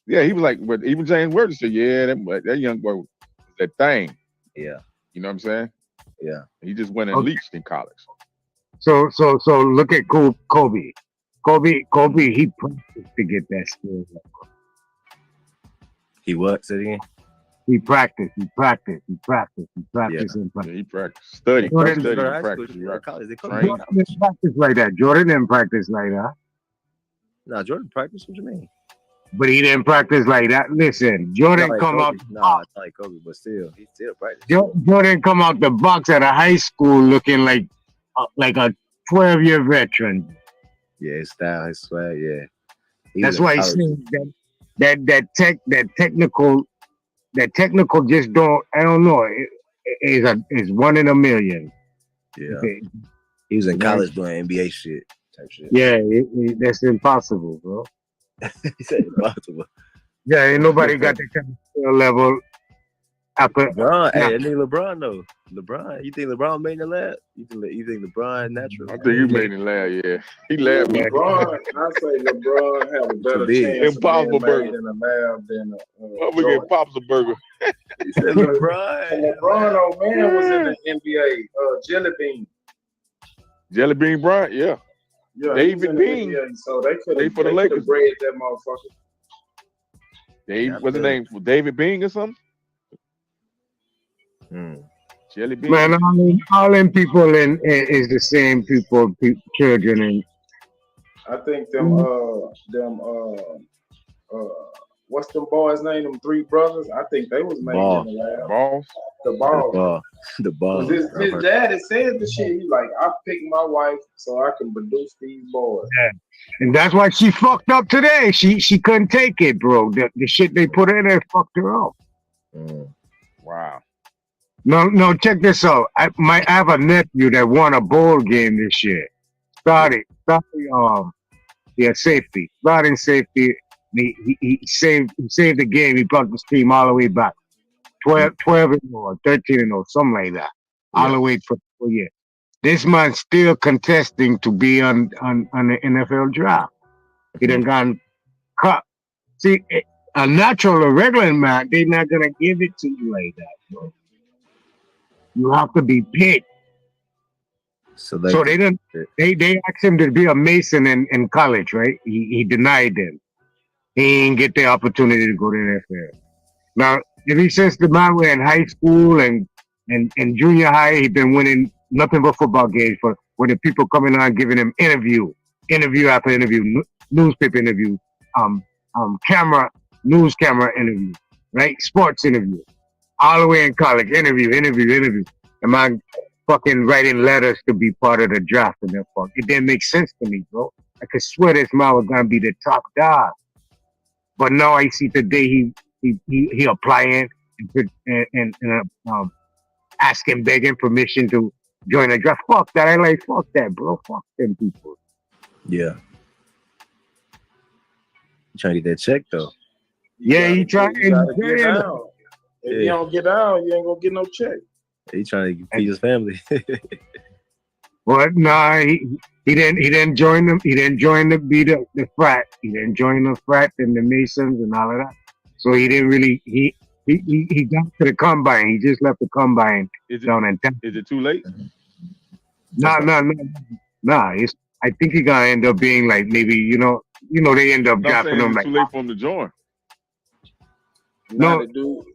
Yeah, he was like, but even James Worthy said, yeah, that young boy was that thing. Yeah. You know what I'm saying? Yeah. He just went and leached in college. So look at Kobe. Kobe, he practiced to get that skill. He what? Say it again. He practiced. Yeah, he practiced. Studied. Jordan Studied. practiced like that. Jordan didn't practice like that. No, Jordan practiced. What you mean? But he didn't practice like that. Listen, Jordan out. Nah, it's like Kobe, but still, he still practiced. Jordan come out the box at a high school looking like a 12-year veteran. Yeah, his style, his swag. Yeah, that's why he's saying that technical just don't. I don't know. Is one in a million. Yeah, he was in college doing NBA shit type shit. Yeah, that's impossible, bro. He said impossible. Yeah, ain't nobody got that kind of skill level. LeBron, hey, that nigga LeBron though. LeBron, you think LeBron made in the lab? You think LeBron natural? I think he made in the lab. Yeah, he lab. LeBron, I say LeBron have a better chance Impossible of being burger made in the lab than we get Pops a burger. He said LeBron, old man, was in the NBA. Jelly Bean. Jelly Bean Bryant, yeah. Yeah, David Bean. NBA, so they could have for the Lakers. bred that motherfucker. What's the name? David Bean or something? Jelly Bean. Man, all them people is the same people, children, and I think them what's them boys' name? Them three brothers. I think they was made in the lab. Balls. The balls. The balls. His daddy said the shit. He's like, I picked my wife so I can produce these boys. Yeah. And that's why she fucked up today. She couldn't take it, bro. The shit they put in there fucked her up. Wow. No, check this out. I have a nephew that won a bowl game this year. Starting safety. Starting safety. He saved the game. He brought this team all the way back. 12-0, 13-0, something like that. all the way for 4 years. This man's still contesting to be on the NFL draft. He done gone cut. See, a natural or regular man, they're not gonna give it to you like that, bro. You have to be picked. So they didn't. They asked him to be a Mason in college, right? He denied them. He didn't get the opportunity to go to the NFL. Now, ever since the man were in high school and junior high, he been winning nothing but football games for when the people coming on giving him interview after interview, newspaper interview, news camera interview, right? Sports interview, all the way in college, interview. The man fucking writing letters to be part of the draft and that fuck. It didn't make sense to me, bro. I could swear this man was gonna be the top dog. But now I see today he applying and asking, begging permission to join the draft. Fuck that. I like fuck that, bro. Fuck them people. Yeah. You trying to get that check though. Yeah, he trying. You gotta get down. If you don't get down, you ain't gonna get no check. He trying to feed his family. What? Nah, he didn't join them. He didn't join the frat. He didn't join the frat and the Masons and all of that. So he didn't really. He got to the combine. He just left the combine down in town. Is it too late? Nah. I think he gonna end up being like maybe they end up drafting him like too late for him to join. No,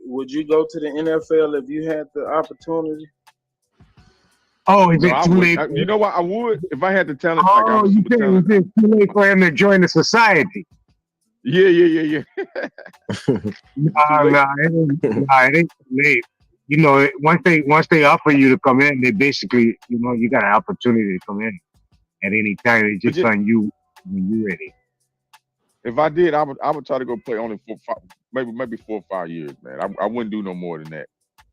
would you go to the NFL if you had the opportunity? Oh, is it too late? You know what? I would if I had the talent. Oh, you think it's too late for him to join the society? Yeah. Nah, it ain't too late. Once they offer you to come in, they basically, you got an opportunity to come in at any time. It's just on you when you're ready. If I did, I would try to go play only maybe 4 or 5 years, man. I wouldn't do no more than that.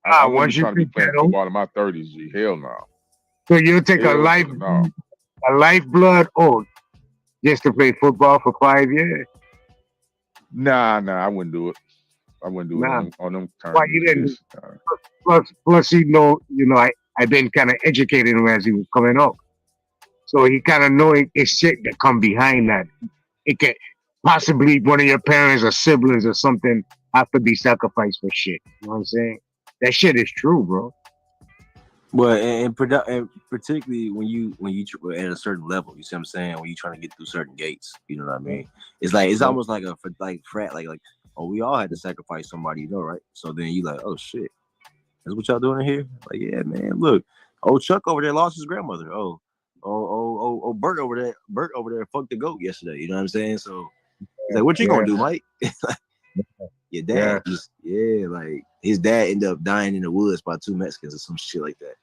I wouldn't be trying to be playing football in my 30s. G. Hell no. So you'll take a lifeblood oath just to play football for 5 years? Nah, I wouldn't do it. I wouldn't do it on them terms. Why you didn't? Plus, I've been kind of educating him as he was coming up, so he kind of knowing it's shit that come behind that. It can possibly one of your parents or siblings or something have to be sacrificed for shit. You know what I'm saying? That shit is true, bro. Well, and particularly when you at a certain level, you see what I'm saying? When you trying to get through certain gates, you know what I mean? It's almost like a frat, like we all had to sacrifice somebody, right? So then you like, oh shit, that's what y'all doing here? Like, yeah, man, look, old Chuck over there lost his grandmother. Bert over there fucked the goat yesterday. You know what I'm saying? So he's like, what you gonna do, Mike? Your dad, like his dad ended up dying in the woods by 2 Mexicans or some shit like that.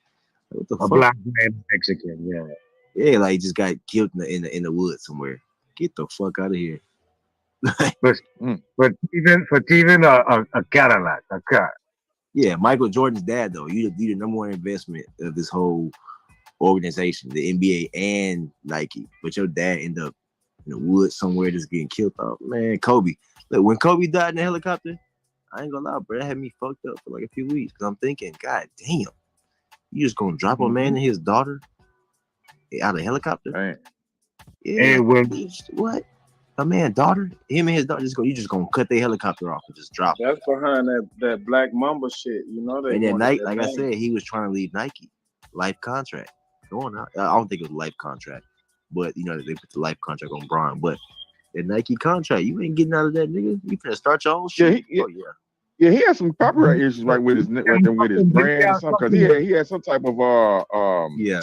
What the fuck? Black man Mexican, yeah, like he just got killed in the woods somewhere. Get the fuck out of here. but even a Cadillac, a car. Yeah, Michael Jordan's dad though. You the number one investment of this whole organization, the NBA and Nike. But your dad ended up in the woods somewhere just getting killed. Oh man, Kobe. Look, when Kobe died in the helicopter, I ain't gonna lie, bro. That had me fucked up for like a few weeks because I'm thinking, God damn, you just gonna drop a man and his daughter out of a helicopter? Man. Yeah. What? A man, daughter, him and his daughter you just gonna cut their helicopter off and just drop That's behind that Black Mamba shit, they. And then Nike, like I said, he was trying to leave Nike, life contract. Going out. I don't think it was a life contract, but they put the life contract on Bron. But the Nike contract, you ain't getting out of that, nigga. You finna start your own shit. Yeah, he had some copyright issues with his brand or something because he had some type of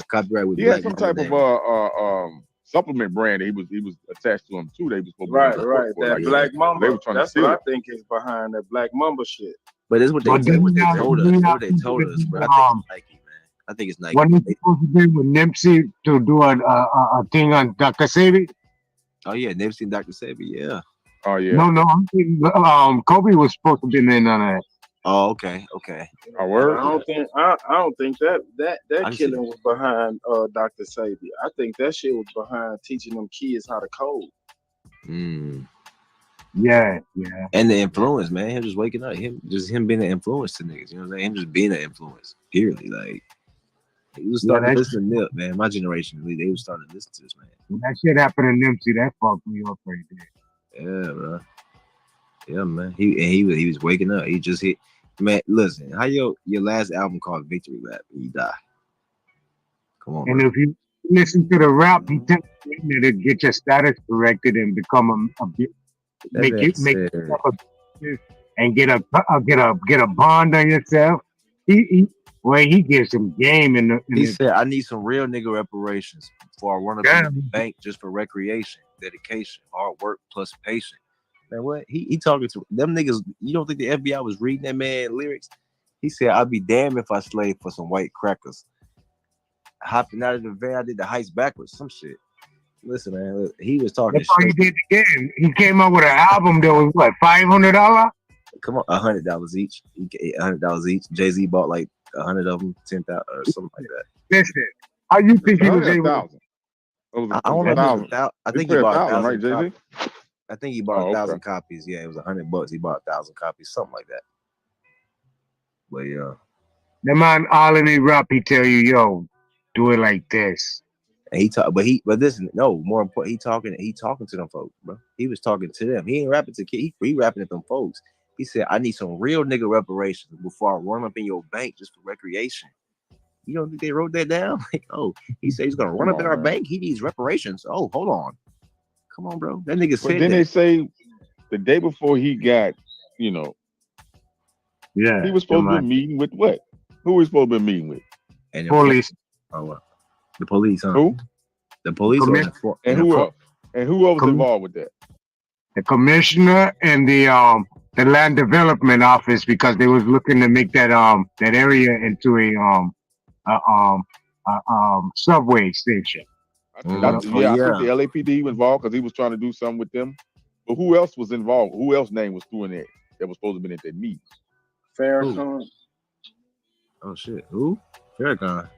copyright with. He had some type of supplement brand that he was attached to him too. They was supposed right. To that Black Mamba. They were trying That's to what I think is behind that Black Mamba shit. But that's what they told us. But I think it's Nike, man. I think it's Nike. When he's supposed to be with Nipsey to do a thing on Dr. Sebi? Oh yeah, Nipsey and Dr. Sebi, yeah. Oh yeah. No, I'm thinking, Kobe was supposed to be in on that. Oh, okay. I don't think that killing was behind Dr. Sebi. I think that shit was behind teaching them kids how to code. Yeah. And the influence, man. Him just waking up. Him being an influence to niggas. You know what I'm saying? Him just being an influence. Purely, like. He was starting to listen to Nip, man. My generation, they was starting to listen to this, man. That shit happened to Nipsey. That fucked me up right there. Yeah, bro. Yeah, man. He was waking up. He just hit. Man, listen. How your last album called Victory Lap? You die. Come on, And bro. if you listen to the rap, he tells you to get your status corrected and become a make yourself a business and get a bond on yourself. He gives some game in the. He said, "I need some real nigga reparations before I run up in the bank just for recreation, dedication, hard work plus patience." Man, what he talking to them niggas? You don't think the FBI was reading that man lyrics? He said, "I'd be damned if I slaved for some white crackers." Hopping out of the van, I did the heist backwards, some shit. Listen, man, he was talking. That's all he did again. He came up with an album that was what, $500? Come on, $100 each. $100 each. Jay-Z bought like 100 of them, 10,000 or something like that. Listen, how you think he was able? I don't know. I think he bought 1,000, right, Jay-Z? I think he bought 1,000 copies. Yeah, it was $100. He bought 1,000 copies, something like that. But yeah, The man all in his rap, he tell you, yo, do it like this. and but listen, no, more important, he talking to them folks, bro. He was talking to them. He ain't rapping to kids. He rapping to them folks. He said, "I need some real nigga reparations before I run up in your bank just for recreation." You don't think they wrote that down? Like, oh, he said he's gonna run up in our bank. He needs reparations. Oh, hold on, come on, bro. That nigga said. But then they say the day before he got, he was supposed to be meeting with what? Who was supposed to be meeting with? And police. Oh, well. The police, huh? Who? The police. And who else? And who else was involved with that? The commissioner and the land development office, because they was looking to make that area into a subway station. I think the LAPD was involved because he was trying to do something with them. But who else was involved? Who else name was doing that? That was supposed to be at that meeting. Farrakhan. Oh shit! Who? Farrakhan.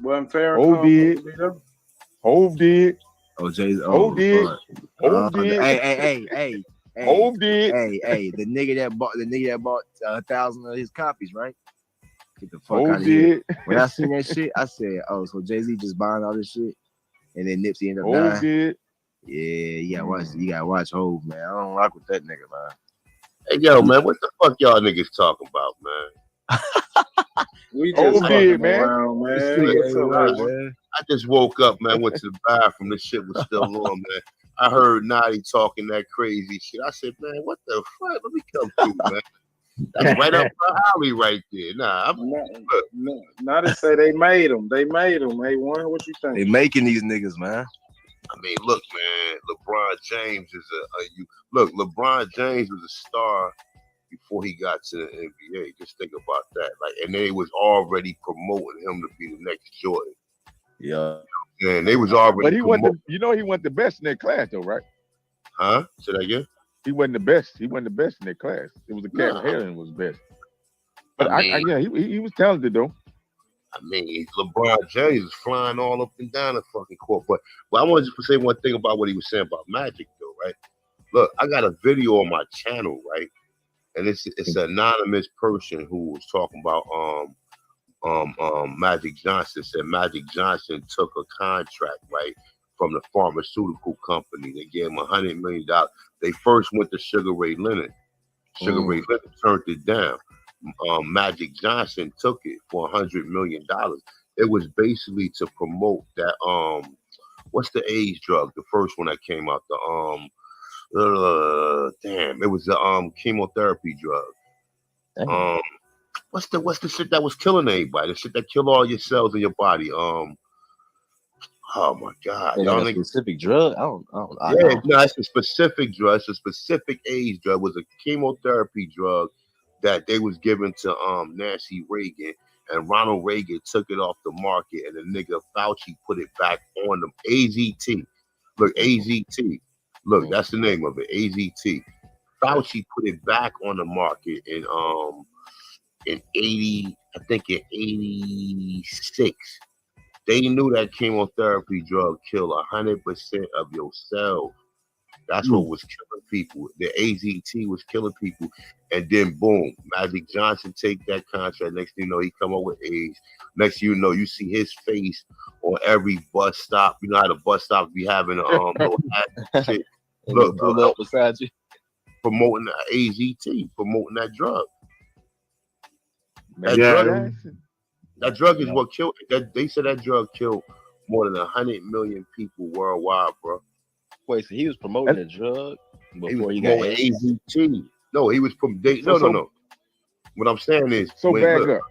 Wasn't Farrakhan? Hove did. Oh, Jay-Z. Hove did. Hove did. Hey. Hove did. Hey. The nigga that bought 1,000 of his copies, right? Get the fuck out of here. When I seen that shit, I said, "Oh, so Jay-Z just buying all this shit," and then Nipsey ended up dying. Did. Yeah, you gotta watch Hove, man. I don't rock with that nigga, man. Hey, yo, man, what the fuck y'all niggas talking about, man? We just did, man. Around, man. I just woke up, man, went to the bathroom. This shit was still on, man. I heard Naughty talking that crazy shit. I said, man, what the fuck? Let me come through, man. That's right up the alley right there. Nah, Naughty say they made them. They made them. Hey, one, what you think? They making these niggas, man. I mean, look, man. LeBron James is LeBron James was a star before he got to the NBA. Just think about that. Like, and they was already promoting him to be the next Jordan. Yeah. And they was already. But he wasn't. He wasn't the best in that class, though, right? Huh? Say that again. He wasn't the best. He wasn't the best in that class. It was the cat Harden was best. But he was talented though. I mean, LeBron James is flying all up and down the fucking court. But I wanted to say one thing about what he was saying about Magic, though, right? Look, I got a video on my channel, right? And it's an anonymous person who was talking about Magic Johnson. Said Magic Johnson took a contract, right, from the pharmaceutical company. They gave him $100 million. They first went to Sugar Ray Leonard. Sugar Ray Leonard turned it down. Magic Johnson took it for $100 million. It was basically to promote that what's the AIDS drug? The first one that came out, it was the chemotherapy drug. What's the shit that was killing everybody? The shit that kill all your cells in your body. Oh my God! Y'all a specific drug? I don't. No, it's a specific drug. It's a specific AIDS drug. It was a chemotherapy drug that they was given to Nancy Reagan, and Ronald Reagan took it off the market, and the nigga Fauci put it back on them. AZT. Look, AZT. Look, that's the name of it. AZT. Fauci put it back on the market in 86. They knew that chemotherapy drug killed 100% of your cells. That's what was killing people. The AZT was killing people. And then boom, Magic Johnson take that contract. Next thing you know, he come up with AIDS. Next thing you know, you see his face on every bus stop. You know how the bus stops be having little hats and shit. Look, pull up beside you. Promoting the AZT, promoting that drug. That drug is what killed. They said that drug killed more than 100 million people worldwide, bro. Wait, so he was promoting a drug before he got AZT. No, he was from. No. What I'm saying is, so bag up.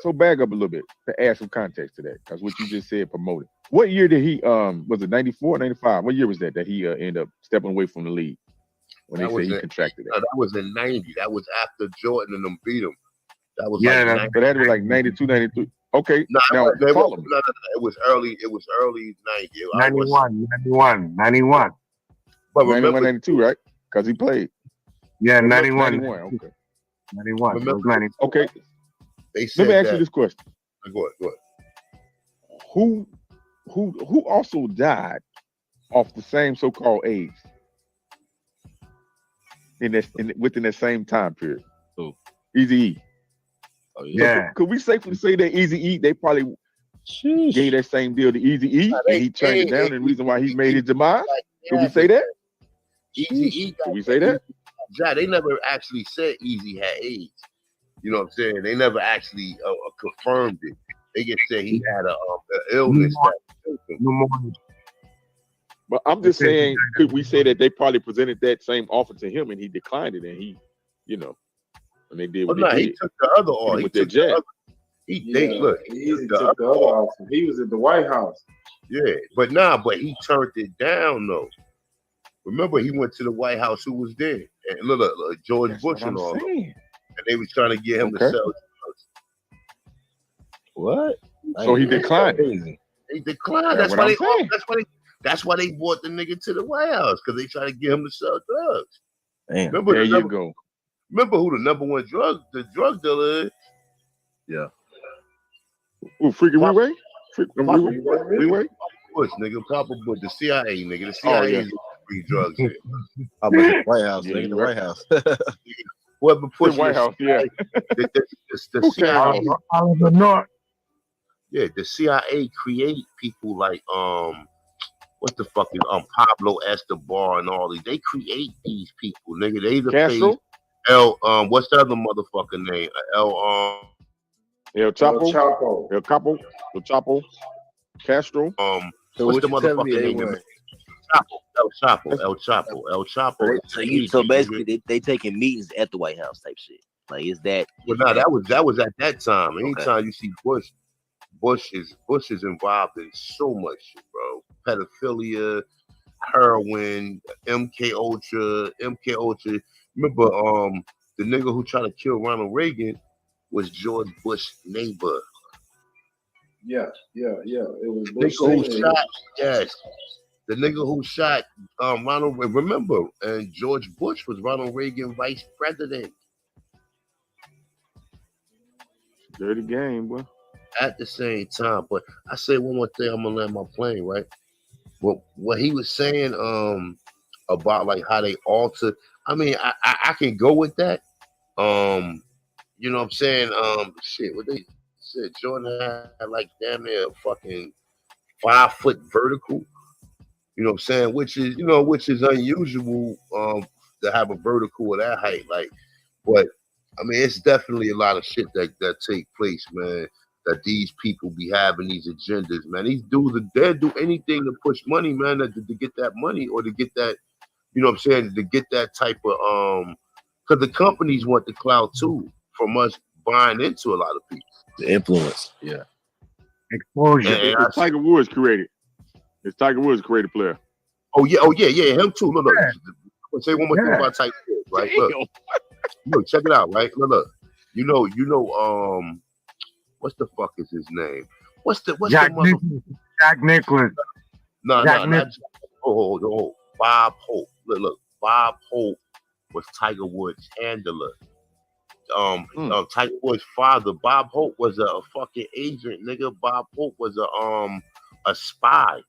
So bag up a little bit to add some context to that, because what you just said, promoted. What year did he? Was it 94, 95? What year was that he ended up stepping away from the league when they say he contracted it? That was in 90. That was after Jordan and them beat him. That was so that was like 92, 93. Okay, no, now follow me. No, it was early 90. 91. But remember 92, right? Because he played. Yeah, 91. Okay. 91. Remember, okay. They Let me ask you this question. Go ahead. Who also died off the same so-called AIDS within that same time period? Who? Eazy-E. Oh, yeah. So could we safely say that Eazy-E, they probably gave that same deal to Eazy-E and he turned it down, and the reason why he made his demise? Could we say that? Eazy-E. Could we say that? Yeah, they never actually said Eazy had AIDS. You know what I'm saying? They never actually confirmed it. They just said he had an illness. But I'm just saying, could we say that they probably presented that same offer to him and he declined it, and he, and they did what they did? He took the other offer. He took the other. He took the other offer. He was at the White House. Yeah, but he turned it down though. Remember, he went to the White House. Who was there? And look, George Bush and all. And they was trying to get him to sell drugs. What? So he declined. He declined. That's why they brought the nigga to the White House, because they tried to get him to sell drugs. Damn. Remember there you go. Remember who the number one drug dealer is? Yeah. Ooh, Freaky Freeway? Freeway? Bush, nigga. Papa Bush, the CIA, nigga. The CIA is bring drugs here. How about the White House, nigga? The White House. Whoever pushed the White House, yeah. The CIA. Yeah, the CIA create people like what the fuck is Pablo Escobar and all these. They create these people, nigga. They the Castro? What's the other motherfucking name? El Chapo, Castro. So what's the motherfucking name? El Chapo. So basically, they taking meetings at the White House type shit. Like, is that? Well, no, that was at that time. Anytime you see Bush is involved in so much shit, bro. Pedophilia, heroin, MK Ultra. Remember, the nigga who tried to kill Ronald Reagan was George Bush's neighbor. Yeah. It was Bush. The nigga who shot Ronald. Remember, and George Bush was Ronald Reagan vice president. Dirty game, boy. At the same time, but I say one more thing. I'm gonna land my plane, right? Well, what he was saying about like how they alter. I mean, I can go with that. You know what I'm saying? Shit, what they said, Jordan had like damn near a fucking 5 foot vertical. You know what I'm saying? Which is unusual to have a vertical of that height. Like, but I mean, it's definitely a lot of shit that take place, man. That these people be having these agendas, man. These dudes, they'll do anything to push money, man, to get that money or to get that, you know what I'm saying, to get that type of, because the companies want the clout too from us buying into a lot of people. The influence, yeah. Exposure. It's Tiger Woods created. It's Tiger Woods created player. Oh yeah, him too. Look. I'll say one more thing about Tiger Woods, right? Look, check it out, right? Look. You know, what's the fuck is his name? What's Jack the Jack Nicklaus. No, not oh, Bob Hope. Look, Bob Hope was Tiger Woods' handler. Tiger Woods' father, Bob Hope, was a fucking agent, nigga. Bob Hope was a spy.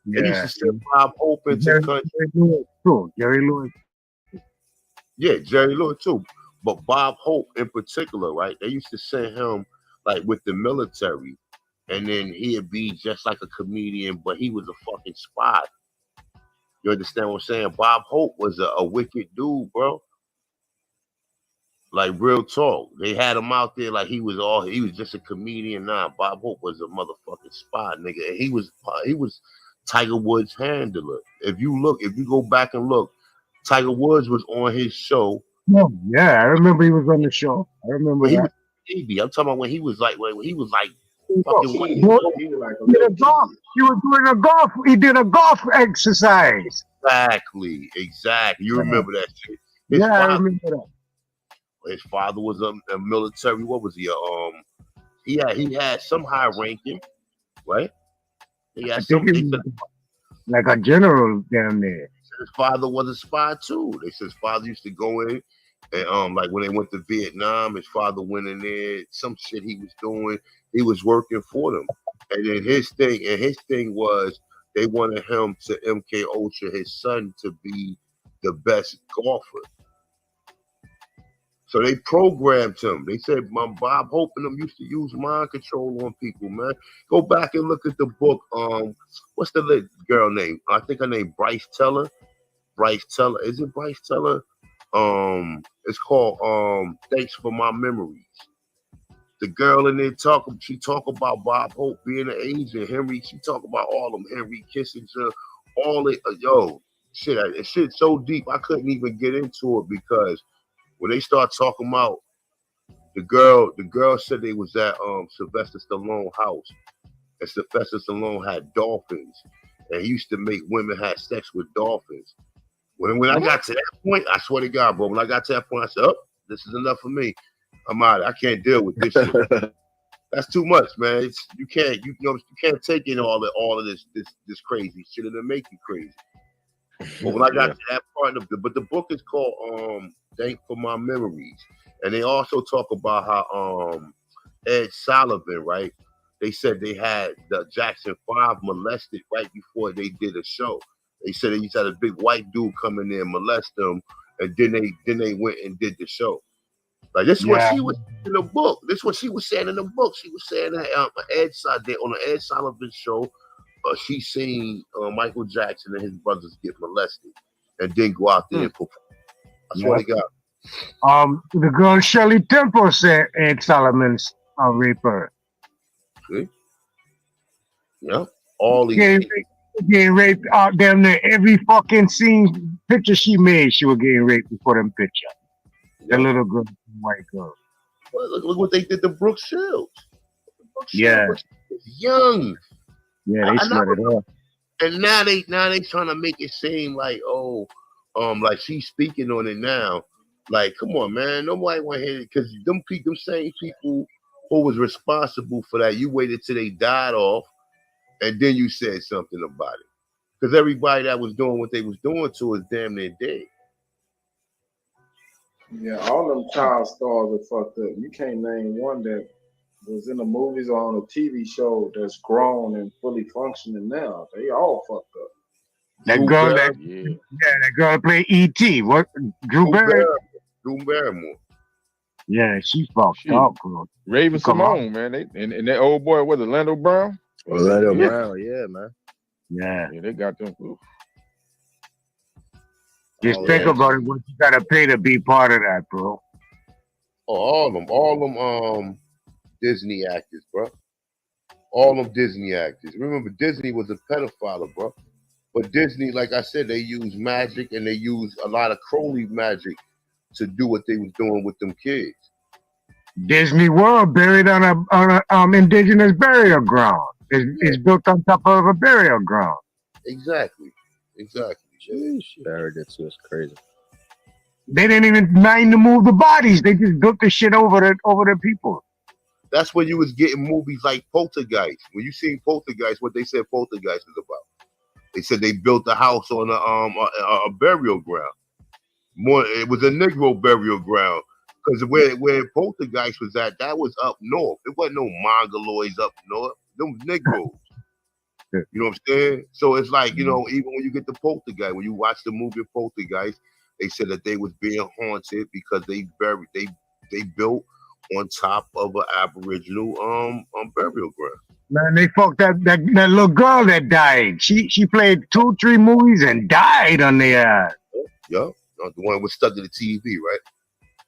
They used Yeah. to send Bob Hope into Jerry country. Lewis too. Jerry Lewis. Yeah, Jerry Lewis too. But Bob Hope in particular, right? They used to send him like with the military, and then he'd be just like a comedian, but he was a fucking spy. You understand what I'm saying? Bob Hope was a wicked dude, bro. Like real talk. They had him out there like he was just a comedian. Nah, Bob Hope was a motherfucking spy, nigga. And he was Tiger Woods' handler. If you go back and look, Tiger Woods was on his show. Oh, yeah, I remember he was on the show. I remember When he that. was a baby. I'm talking about when he was like Oh, fucking he did a golf. He was doing a golf. He did a golf exercise. Exactly. You remember that shit. I remember that. His father was a military. What was he? He had some high ranking, right? He I had think he was like a general down there. His father was a spy too. They said his father used to go in and like when they went to Vietnam, his father went in there. Some shit he was doing. He was working for them, and then his thing was they wanted him to MK Ultra his son to be the best golfer. So they programmed him. They said, my Bob Hope and them used to use mind control on people, man. Go back and look at the book. What's the little girl name? I think her name Bryce Teller. Bryce Teller. Is it Bryce Teller? It's called Thanks for My Memories. The girl in there she talk about Bob Hope being an agent, Henry. She talk about all them Henry Kissinger, all it. Shit's so deep I couldn't even get into it because when they start talking about the girl said they was at Sylvester Stallone's house, and Sylvester Stallone had dolphins, and he used to make women have sex with dolphins. When I got to that point, I swear to God, bro, when I got to that point, I said, "Oh, this is enough for me. I'm out. I can't deal with this shit. That's too much, man. You can't take in all of this crazy shit, and it make you crazy." But when I got to that part of the book is called Thank for My Memories. And they also talk about how Ed Sullivan, right? They said they had the Jackson 5 molested right before they did a show. They said they used to have a big white dude come in there and molest them, and then they went and did the show. Like this is what she was in the book. This is what she was saying in the book. She was saying that on the Ed Sullivan show, she seen Michael Jackson and his brothers get molested, and then go out there and perform. I swear to God. The girl Shirley Temple said Ed Solomon's raped her. See? Yeah. All these getting raped out damn near every fucking scene picture she made, she was getting raped before them picture. The little girl, white girl. Well, look what they did to Brooke Shields. Was young. Yeah, they sweated her. And now they trying to make it seem like like she's speaking on it now. Like, come on, man, nobody want to hear it because them same people who was responsible for that, you waited till they died off, and then you said something about it. Because everybody that was doing what they was doing to us damn near dead. Yeah, all them child stars are fucked up. You can't name one that was in the movies or on a TV show that's grown and fully functioning now. They all fucked up. That girl that girl played E.T. What? Drew Barrymore. Yeah, she fucked up, bro. Raven Simone, man. And that old boy, was it Orlando Brown? Orlando Brown, yeah, man. Yeah, they got them. Just think about it. What you gotta pay to be part of that, bro. Oh, all them Disney actors, bro. All them Disney actors. Remember, Disney was a pedophile, bro. But Disney, like I said, they use magic and they use a lot of Crowley magic to do what they was doing with them kids. Disney World buried on a indigenous burial ground. It's built on top of a burial ground. Exactly. Buried it, so it's crazy. They didn't even mind to move the bodies. They just built the shit over the people. That's when you was getting movies like Poltergeist. When you seen Poltergeist, what they said Poltergeist is about. They said they built a house on a burial ground. It was a Negro burial ground. Because where Poltergeist was at, that was up north. It wasn't no Mongoloids up north. Them Negroes. You know what I'm saying? So it's like, you know, even when you get the Poltergeist, when you watch the movie Poltergeist, they said that they was being haunted because they built on top of an Aboriginal burial ground. Man, they fucked that little girl that died. She played 2-3 movies and died on the ass. Yup. The one was stuck to the TV, right?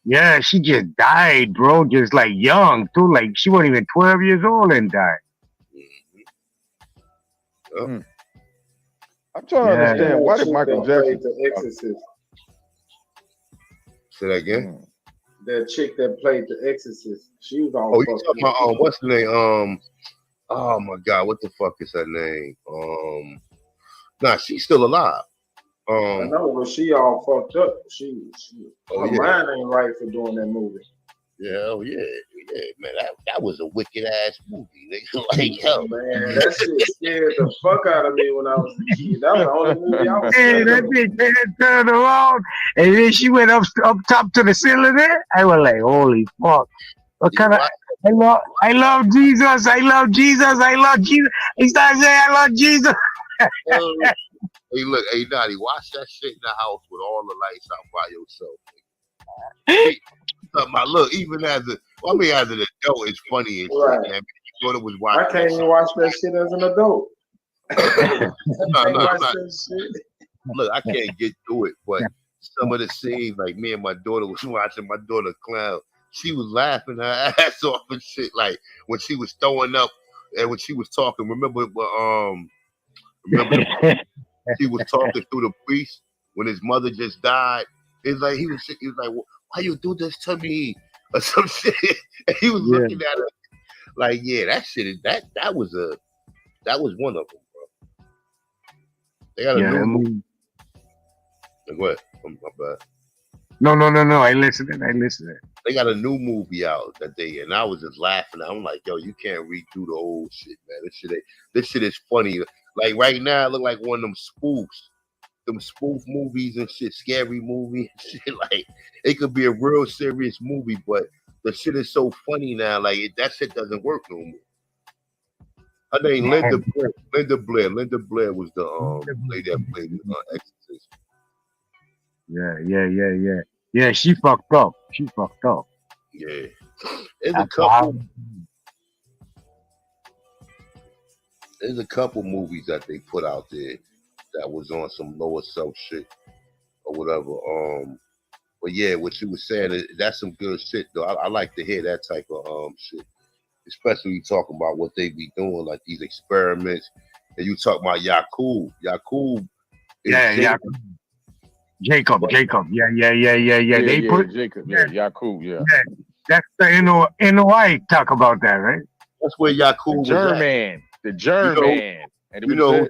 Yeah, she just died, bro. Just like young, too. Like she wasn't even 12 years old and died. I'm trying to understand why did Michael Jackson The Exorcist? Say that again. That chick that played the Exorcist, she was on. Oh, you talking about what's the name? Oh my God, what the fuck is her name? Nah, she's still alive. I know, but she all fucked up. Her yeah. mind ain't right for doing that movie. Yeah, oh yeah, man. That was a wicked ass movie. Nigga. Like, yo, man, that shit scared the fuck out of me when I was a kid. That was the only movie I was Hey, scared that of. bitch turned around and then she went up top to the ceiling there. I was like, holy fuck. What kind of I love Jesus. I love Jesus. I love Jesus. He started saying I love Jesus. Hey, look, hey, Naughty, watch that shit in the house with all the lights out by yourself. Look, even as an adult, it's funny and Right. shit, man. Your daughter was watching. I can't even watch that shit as an adult. I'm not. Look, I can't get through it, but some of the scenes, like me and my daughter was watching my daughter clown. She was laughing her ass off and shit. Like when she was throwing up and when she was talking. Remember, she was talking through the priest when his mother just died. It's like he was like, why you do this to me or some shit? And he was looking at her like, yeah, that shit. That was one of them, bro. They got a new movie. Go ahead. My bad. No. I listened. They got a new movie out and I was just laughing. I'm like, yo, you can't redo the old shit, man. This shit is funny. Like right now, it look like one of them spoofs. Them spoof movies and shit, scary movie and shit. Like it could be a real serious movie, but the shit is so funny now. Like that shit doesn't work no more. Her name Linda Blair. Linda Blair was the lady that played Exorcist. Yeah. Yeah, she fucked up. Yeah. There's a couple movies that they put out there that was on some lower self shit or whatever. But yeah, what you were saying, that's some good shit though. I like to hear that type of shit. Especially talking about what they be doing, like these experiments. And you talk about Yakub. Yakub is Jacob. Yeah. They put Jacob. Yeah, Yakub. Yeah. That's the NOI talk about that, right? That's where Yakub was German. The German. You know who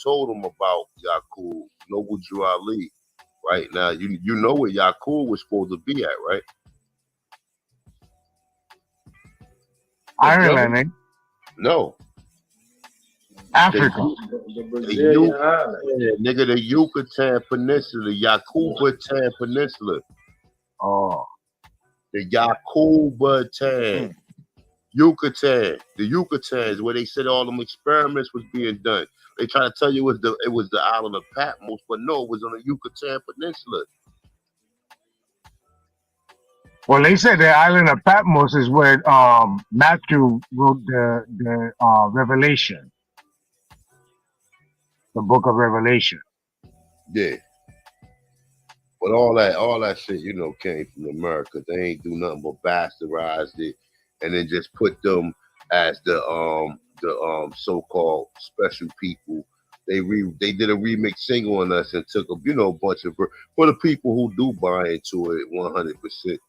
told him about Yakub? Noble Drew Ali. Right now, you know where Yakub was supposed to be at, right? Ireland, eh? No. Africa. The Brazilian island. Nigga, the Yucatan Peninsula, Yucatan Peninsula. Oh. The Yucatan. Yucatan. The Yucatan is where they said all them experiments was being done. They try to tell you it was the island of Patmos, but no, it was on the Yucatan Peninsula. Well, they said the island of Patmos is where Matthew wrote the Revelation, the book of Revelation. Yeah. But all that shit, came from America. They ain't do nothing but bastardize it and then just put them as the so-called special people. They did a remix single on us and took a bunch of for the people who do buy into it 100%.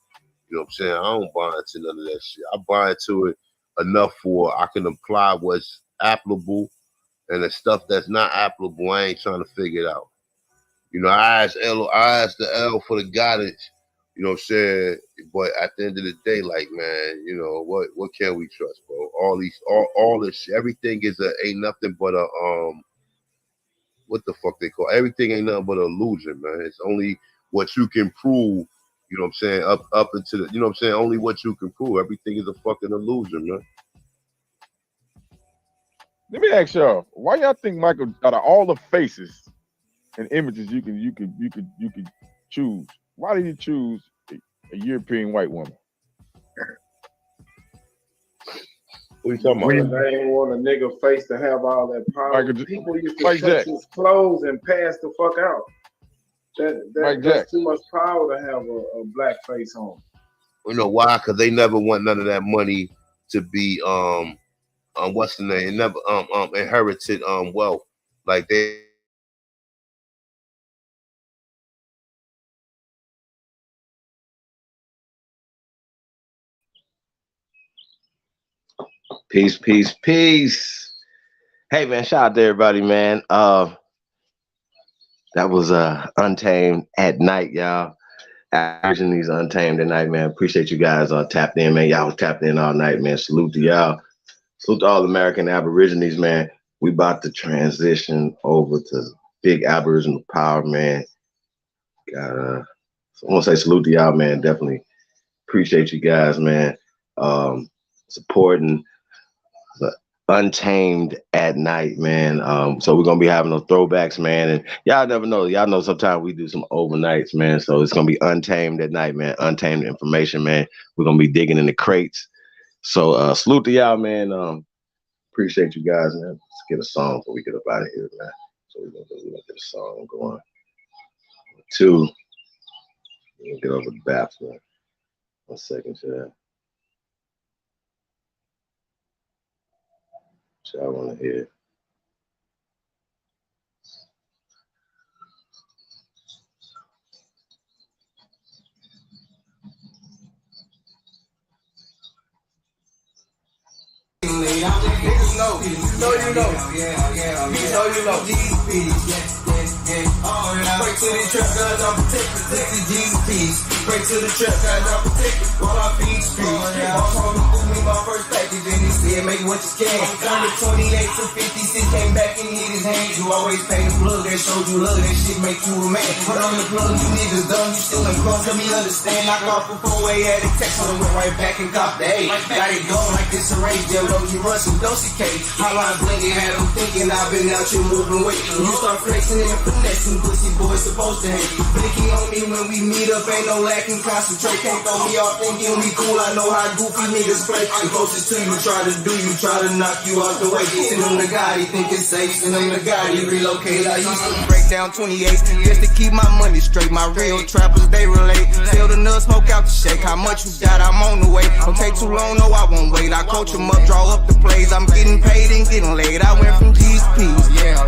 You know what I'm saying? I don't buy into none of that shit. I buy into it enough for I can apply what's applicable, and the stuff that's not applicable, I ain't trying to figure it out. I asked the L for the guidance. You know what I'm saying? But at the end of the day, like, man, what can we trust, bro? All this shit, everything ain't nothing but a what the fuck they call everything ain't nothing but an illusion, man. It's only what you can prove. You know what I'm saying? Up into the, only what you can prove. Everything is a fucking illusion, man. Let me ask y'all, why y'all think Michael, out of all the faces and images you could choose, why did he choose a European white woman? What you talking about? They ain't want a nigga face to have all that power. People used to touch his clothes and pass the fuck out. That's too much power to have a black face on. You know why? Because they never want none of that money to be what's the name? It never inherited wealth. Like they Peace, peace, peace. Hey man, shout out to everybody, man. That was Untamed at Night, y'all. Aborigines Untamed at Night, man. Appreciate you guys tapped in, man. Y'all was tapped in all night, man. Salute to y'all. Salute to all American Aborigines, man. We about to transition over to big Aboriginal power, man. I want to say salute to y'all, man. Definitely appreciate you guys, man. Supporting the Untamed at Night, man. So we're gonna be having those throwbacks, man. And y'all never know. Y'all know sometimes we do some overnights, man. So it's gonna be Untamed at Night, man. Untamed information, man. We're gonna be digging in the crates. So salute to y'all, man. Appreciate you guys, man. Let's get a song before we get up out of here, man. So we're gonna get a song going. Two. We're gonna get over the baths, man. 1 second, chat. I want to hear. Niggas know. You know. Break to the trap, guys, I'm protected. Take the Jesus peace. Break to the trap, guys, I'm protected. While I feed streets. My phone threw me my first package, and he said, make what you can. Turned to 28 to 56, came back and hit his hands. You always pay the plug, that showed you love, that shit make you a man. Put on the plug, you niggas dumb, you still in close, let me understand. Knock off a 4-way at a text, so I went right back and got the 8. Got it going like this a race, Jell you run some dosey cake. Hotline blinking, had them thinking I've been out here moving weight. You start flexing and finessing, pussy boys supposed to hate. Blicky on me when we meet up, ain't no lacking, concentrate. Can't throw me off thinking we cool, I know how goofy niggas play. The closest to you try to do, you try to knock you out the way. Send him the guy, he think it's safe, send him the guy, he relocate. I used to break down 28s just to keep my money straight. My real trappers, they relate. Sell the nuts, smoke out the shake. How much you got, I'm on the way. Don't take too long, no, I won't wait. I coach them up, draw up the plays. I'm getting paid and getting laid. I went from G's to P's. Yeah.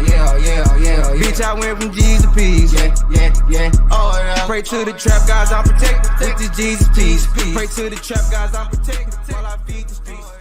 Bitch, I went from G's to P's. Yeah. Oh, yeah. Pray to the trap guys, I'm protected. With the G's to P's. Pray to the trap guys, I'm protected. While I feed the streets.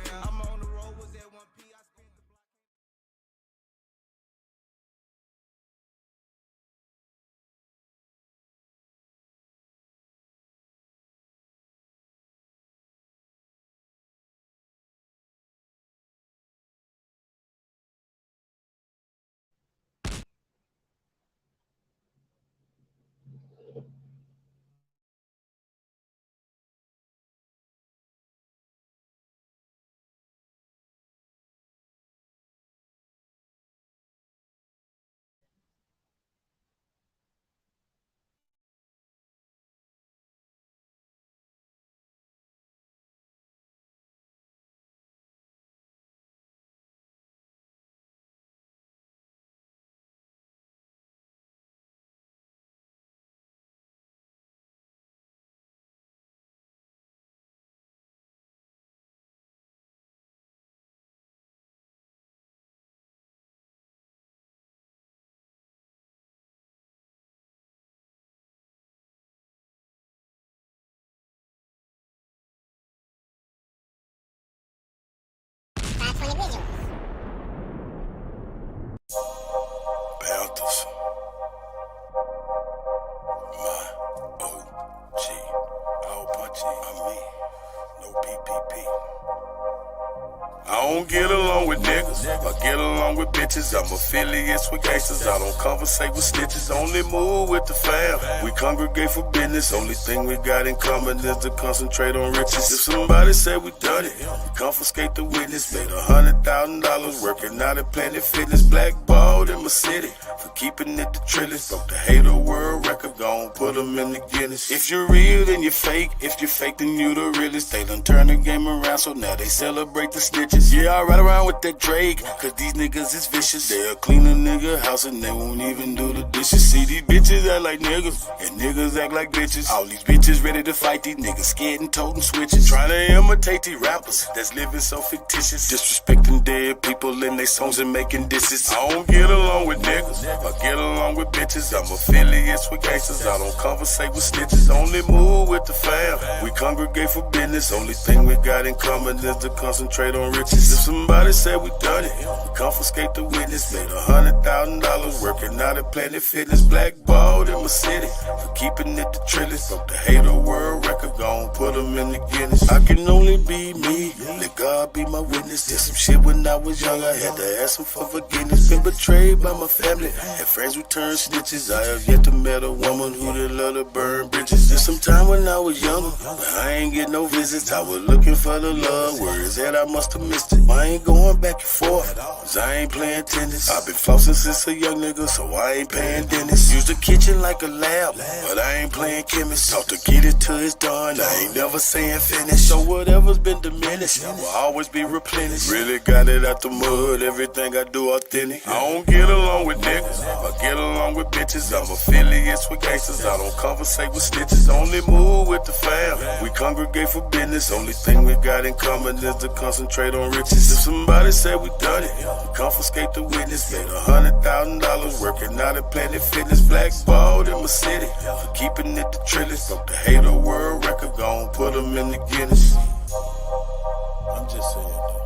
get along with bitches. I'm affiliates with gangsters. I don't conversate with snitches. Only move with the fam. We congregate for business. Only thing we got in common is to concentrate on riches. If somebody said we done it, we confiscate the witness. Made $100,000 working out at Planet Fitness. Blackballed in my city for keeping it the trillest. Broke the hater world record, gon' put them in the Guinness. If you're real, then you're fake. If you're fake, then you the realest. They done turn the game around, so now they celebrate the snitches. Yeah, I ride around with that Drake, cause these niggas is vicious. They'll clean a nigga house and they won't even do the dishes. See, these bitches act like niggas, and niggas act like bitches. All these bitches ready to fight, these niggas scared and toting switches. Trying to imitate these rappers that's living so fictitious. Disrespecting dead people in their songs and making disses. I don't get along with niggas, I get along with bitches. I'm affiliates with gangsters, I don't conversate with snitches. Only move with the fam, we congregate for business. Only thing we got in common is to concentrate on riches. If somebody said we done it, we confiscate the witness. Made $100,000 working out at Planet Fitness. Blackballed in my city for keeping it the trillest. Broke the hater world record, gon' put them in the Guinness. I can only be me, let God be my witness. Did some shit when I was young, I had to ask him for forgiveness. Been betrayed by my family, had friends who turned snitches. I have yet to met a woman who didn't love to burn bridges. Did some time when I was younger, but I ain't get no visits. I was looking for the love, where is that? I must have missed it. I ain't going back and forth, cause I ain't playing tennis. I've been flossing since a young nigga, so I ain't paying dentist. Use the kitchen like a lab, but I ain't playing chemist. Taught to get it till it's done, I ain't never saying finish. So whatever's been diminished will always be replenished. Really got it out the mud, everything I do authentic. I don't get along with niggas, I get along with bitches. I'm affiliates with gangsters, I don't conversate with snitches. Only move with the fam, we congregate for business. Only thing we got in common is to concentrate on riches. If somebody said we done it, we confiscate the witness. Made $100,000 working out at Planet Fitness. Blackballed in my city for keeping it the trillest. Broke the hater world record, gon' put them in the Guinness. I'm just saying though.